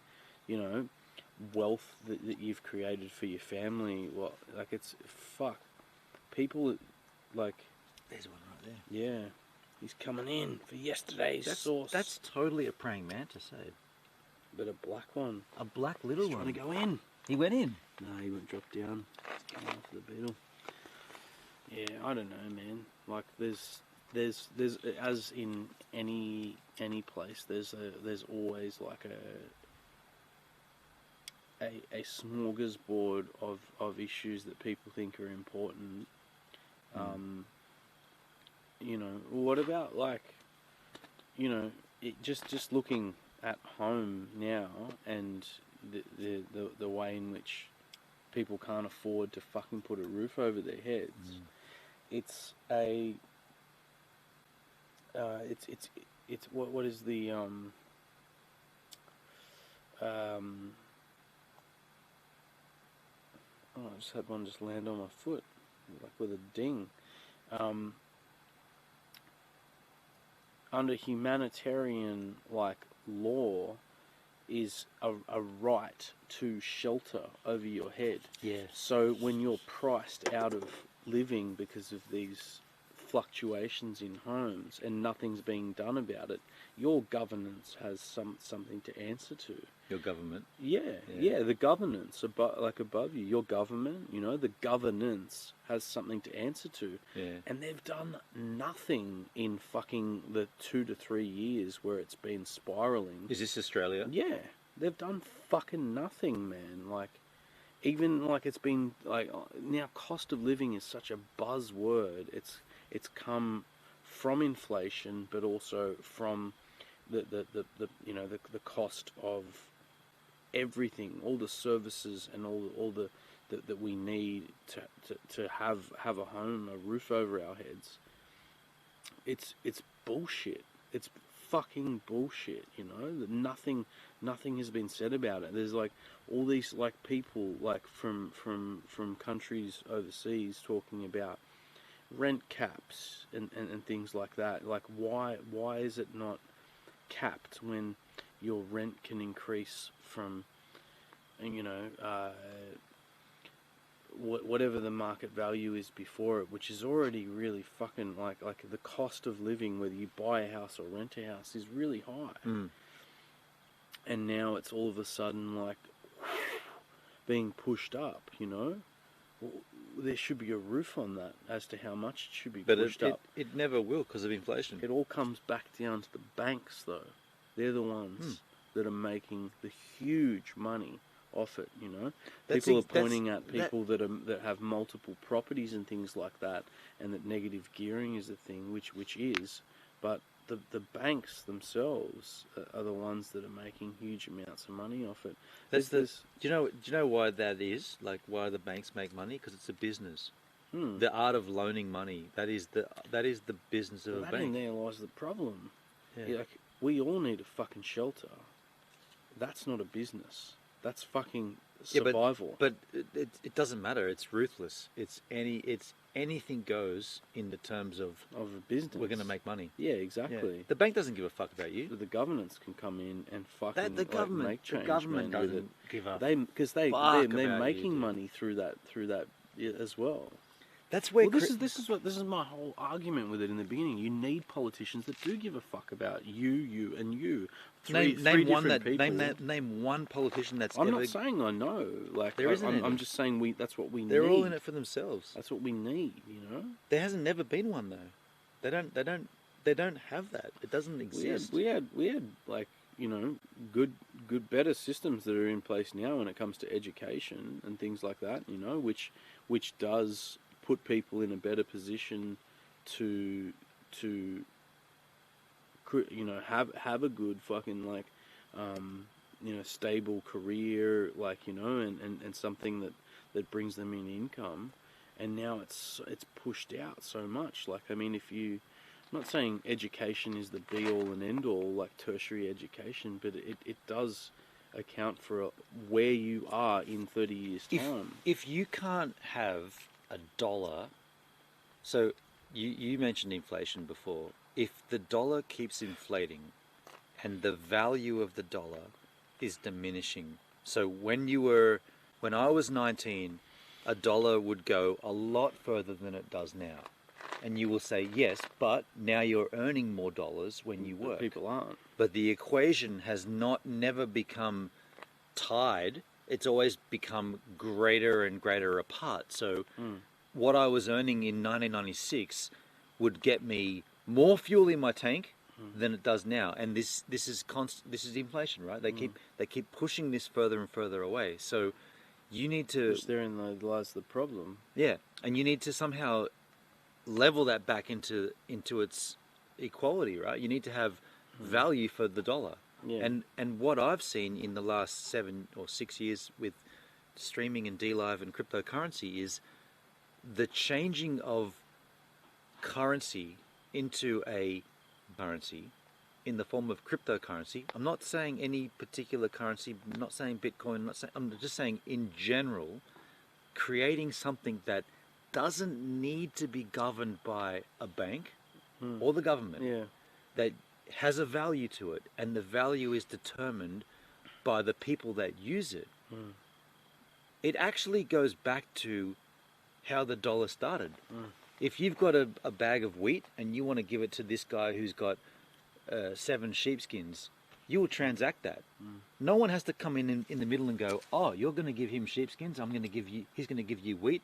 wealth that you've created for your family. It's fuck. People, there's one right there. Yeah, he's coming in for yesterday's sauce. That's totally a praying mantis, say. But a black one. A black little one. Trying to go in. He went in. No, he went drop down. He's coming after the beetle. Yeah, I don't know, man. There's as in any place, there's always a smorgasbord of issues that people think are important. What about just looking at home now and the way in which people can't afford to fucking put a roof over their heads. It's what is the I just had one just land on my foot with a ding. under humanitarian law is a right to shelter over your head. Yeah. So when you're priced out of living because of these fluctuations in homes and nothing's being done about it, your governance has something to answer to. Your government. Yeah, the governance above you, your government, the governance has something to answer to. Yeah. And they've done nothing in fucking the 2 to 3 years where it's been spiraling. Is this Australia? Yeah, they've done fucking nothing, man. Even it's been now cost of living is such a buzzword. It's come from inflation, but also from the cost of everything, all the services and all the that we need to have a home, a roof over our heads. It's bullshit. It's fucking bullshit. That nothing has been said about it. There's all these people from countries overseas talking about rent caps and things like that. Why is it not capped when your rent can increase from whatever the market value is before it, which is already really fucking the cost of living, whether you buy a house or rent a house, is really high. And now it's all of a sudden being pushed up. There should be a roof on that as to how much it should be pushed up. It never will because of inflation. It all comes back down to the banks, though. They're the ones that are making the huge money off it. People are pointing at people that have multiple properties and things like that, and that negative gearing is a thing, which is, but the banks themselves are the ones that are making huge amounts of money off it. Do you know why that is? Why the banks make money? Because it's a business. The art of loaning money. That is the business of a bank. And there lies the problem. Yeah. We all need a fucking shelter. That's not a business. That's fucking survival. But it doesn't matter. It's ruthless. It's anything goes in the terms of a business. We're going to make money. Yeah, exactly. Yeah. The bank doesn't give a fuck about you. The governance can come in and fucking make change. The government doesn't give a because they're making money through that as well. That's where this is my whole argument with it in the beginning. You need politicians that do give a fuck about you, and you. Three different people. Name one politician that's. I'm not saying I know. There isn't any. I'm just saying that's what we need. They're all in it for themselves. That's what we need. There hasn't never been one though. They don't have that. It doesn't exist. We had good better systems that are in place now when it comes to education and things like that. Which does put people in a better position to have a good fucking stable career, and something that brings them in income. And now it's pushed out so much. I'm not saying education is the be all and end all, tertiary education, but it does account for where you are in 30 years' time. If you can't have a dollar, so you mentioned inflation before. If the dollar keeps inflating and the value of the dollar is diminishing, so when I was 19, a dollar would go a lot further than it does now. And you will say, yes, but now you're earning more dollars when you work. People aren't. But the equation has never become tied. It's always become greater and greater apart. So what I was earning in 1996 would get me more fuel in my tank than it does now. And this is inflation, right? They keep pushing this further and further away. So you need to... Which therein lies the problem. Yeah, and you need to somehow level that back into its equality, right? You need to have value for the dollar. Yeah. And what I've seen in the last 7 or 6 years with streaming and DLive and cryptocurrency is the changing of currency into a currency in the form of cryptocurrency. I'm not saying any particular currency, I'm not saying Bitcoin, I'm just saying in general, creating something that doesn't need to be governed by a bank or the government. Yeah. That has a value to it, and the value is determined by the people that use it. It actually goes back to how the dollar started. If you've got a bag of wheat and you want to give it to this guy who's got 7 sheepskins, you will transact that. No one has to come in the middle and go, oh, you're going to give him sheepskins, he's going to give you wheat.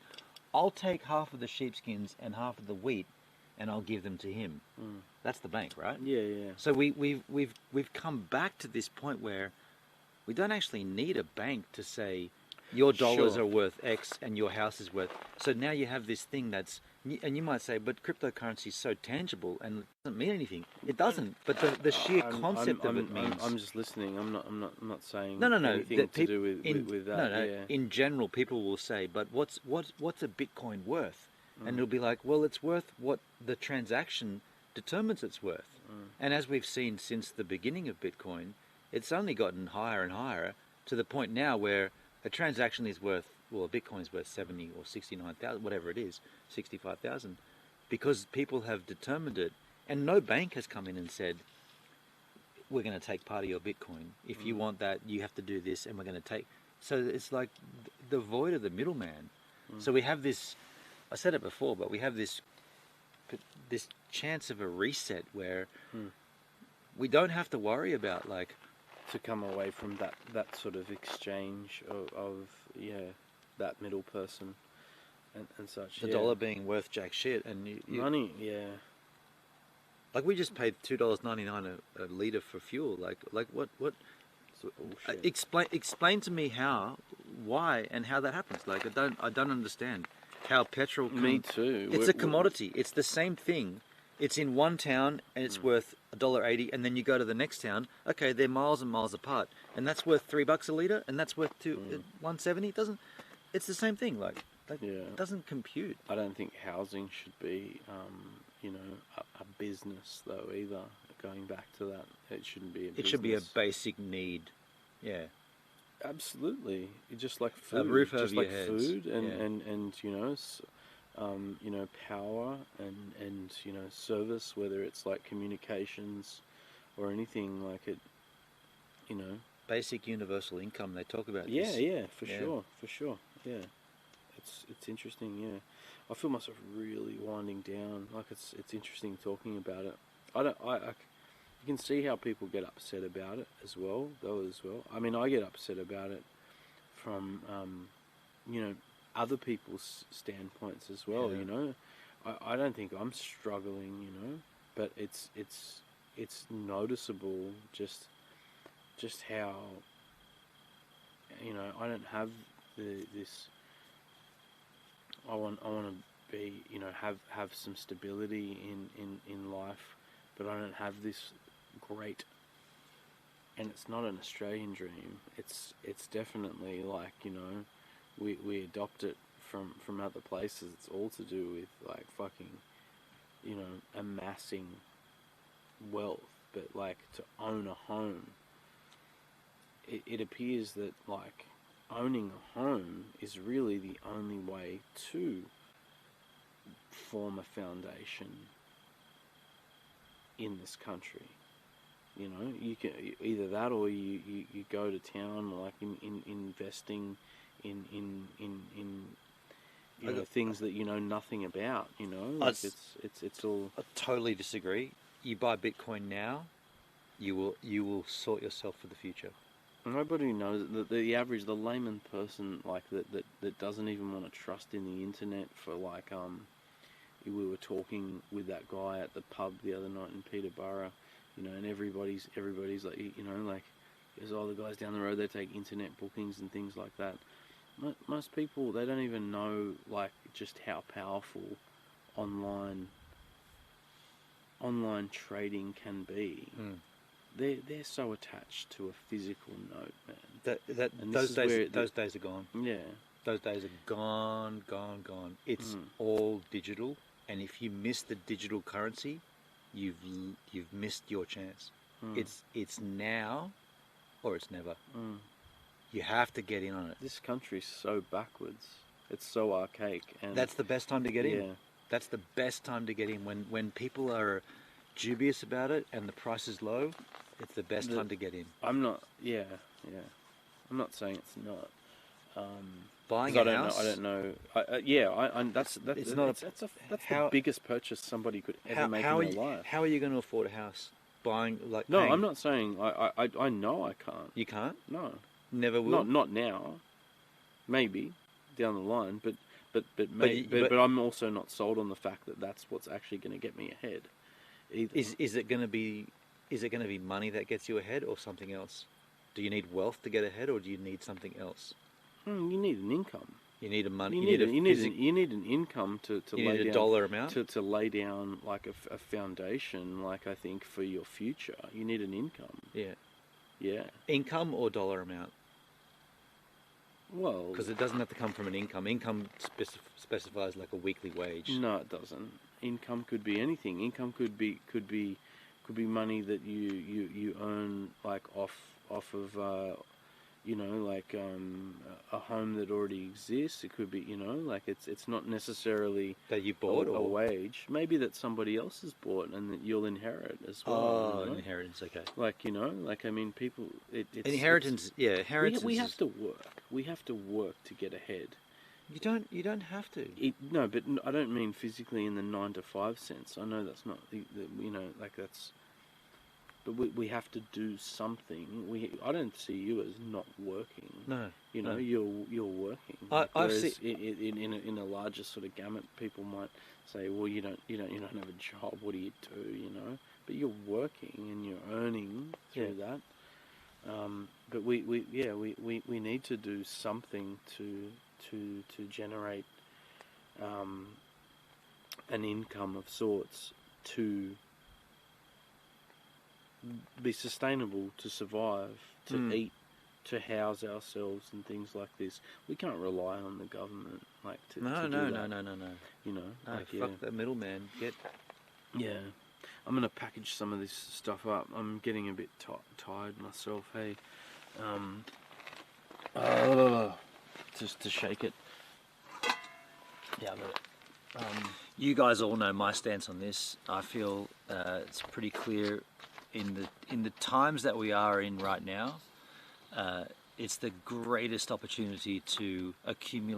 I'll take half of the sheepskins and half of the wheat, and I'll give them to him. That's the bank, right? Yeah. So we've come back to this point where we don't actually need a bank to say your dollars are worth X and your house is worth. So now you have this thing that's, and you might say, but cryptocurrency is so tangible and it doesn't mean anything. It doesn't. But the sheer concept of it means. I'm just listening. I'm not saying no. anything to do with that. No. Yeah. In general, people will say, but what's a Bitcoin worth? And it'll be like, well, it's worth what the transaction determines it's worth. And as we've seen since the beginning of Bitcoin, it's only gotten higher and higher to the point now where a transaction is worth, well, a Bitcoin is worth 70 or 69,000, whatever it is, 65,000, because people have determined it, and no bank has come in and said, we're going to take part of your Bitcoin. If you want that, you have to do this, and we're going to take. So it's like the void of the middleman. So we have this. I said it before, but we have this chance of a reset where we don't have to worry about to come away from that sort of exchange of that middle person and such. The dollar being worth jack shit, and money, Like we just paid $2.99 a litre for fuel. Like what? Explain to me why, and how that happens. Like I don't understand how petrol. Me too. It's a commodity. It's the same thing. It's in one town and it's worth $1.80, and then you go to the next town. Okay, they're miles and miles apart, and that's worth $3 a litre, and that's worth $1.70. It doesn't. It's the same thing. It doesn't compute. I don't think housing should be, a business though either. Going back to that, it shouldn't be a business. It should be a basic need. Yeah. Absolutely. It's just like food. A roof over just your like heads. Food and power and service, whether it's like communications or anything like it, Basic universal income. They talk about. Yeah, this. for sure. Yeah, it's interesting. Yeah, I feel myself really winding down. Like it's interesting talking about it. You can see how people get upset about it as well. I mean, I get upset about it from other people's standpoints as well. Yeah. I don't think I'm struggling. But it's noticeable just how I don't have this. I want to be have some stability in life, but I don't have this great. And it's not an Australian dream. It's definitely like we adopt it from other places. It's all to do with like fucking amassing wealth, but like to own a home. It appears that like owning a home is really the only way to form a foundation in this country. You can either that or you go to town like in investing in things that you know nothing about. Like it's all. I totally disagree. You buy Bitcoin now, you will sort yourself for the future. Nobody knows the average, the layman person like that doesn't even want to trust in the internet for like we were talking with that guy at the pub the other night in Peterborough, and everybody's like like there's all the guys down the road, they take internet bookings and things like that. Most people, they don't even know like just how powerful online trading can be. They're so attached to a physical note, man. Those days are gone. Yeah, those days are gone. It's all digital, and if you miss the digital currency, you've missed your chance. It's now, or it's never. You have to get in on it. This country's so backwards. It's so archaic, and that's the best time to get in. Yeah. That's the best time to get in when people are dubious about it and the price is low, it's the best time to get in. I'm not. Yeah. I'm not saying it's not. Buying I a house. I don't know. That's the biggest purchase somebody could ever make in their life. How are you going to afford a house? Buying like No, paying... I'm not saying I know I can't. You can't? No. Never will. Not now. Maybe down the line, but I'm also not sold on the fact that that's what's actually going to get me ahead. Either. Is it going to be money that gets you ahead or something else? Do you need wealth to get ahead or do you need something else? You need an income. You need a money. You need an income to you lay need a down, dollar amount to lay down like a foundation. Like I think for your future, you need an income. Yeah. Income or dollar amount? Well, because it doesn't have to come from an income. Income specifies like a weekly wage. No, it doesn't. Income could be anything. Income could be money that you earn like off of a home that already exists. It could be like it's not necessarily that you bought a wage. Maybe that somebody else has bought and that you'll inherit as well. Oh, inheritance. Okay. I mean, people. It's inheritance. Inheritance. We have to work. We have to work to get ahead. You don't have to. No, but I don't mean physically in the 9 to 5 sense. I know that's not that's. But we have to do something. I don't see you as not working. No, no. You're working. Whereas in a larger sort of gamut, people might say, well, you don't have a job. What do you do? But you're working and you're earning through that. But we need to do something to generate an income of sorts to be sustainable, to survive, to eat, to house ourselves and things like this. We can't rely on the government to do that. No. Fuck that middleman. Yeah. I'm gonna package some of this stuff up. I'm getting a bit tired myself. Hey, just to shake it. Yeah, but you guys all know my stance on this. I feel it's pretty clear in the times that we are in right now. It's the greatest opportunity to accumulate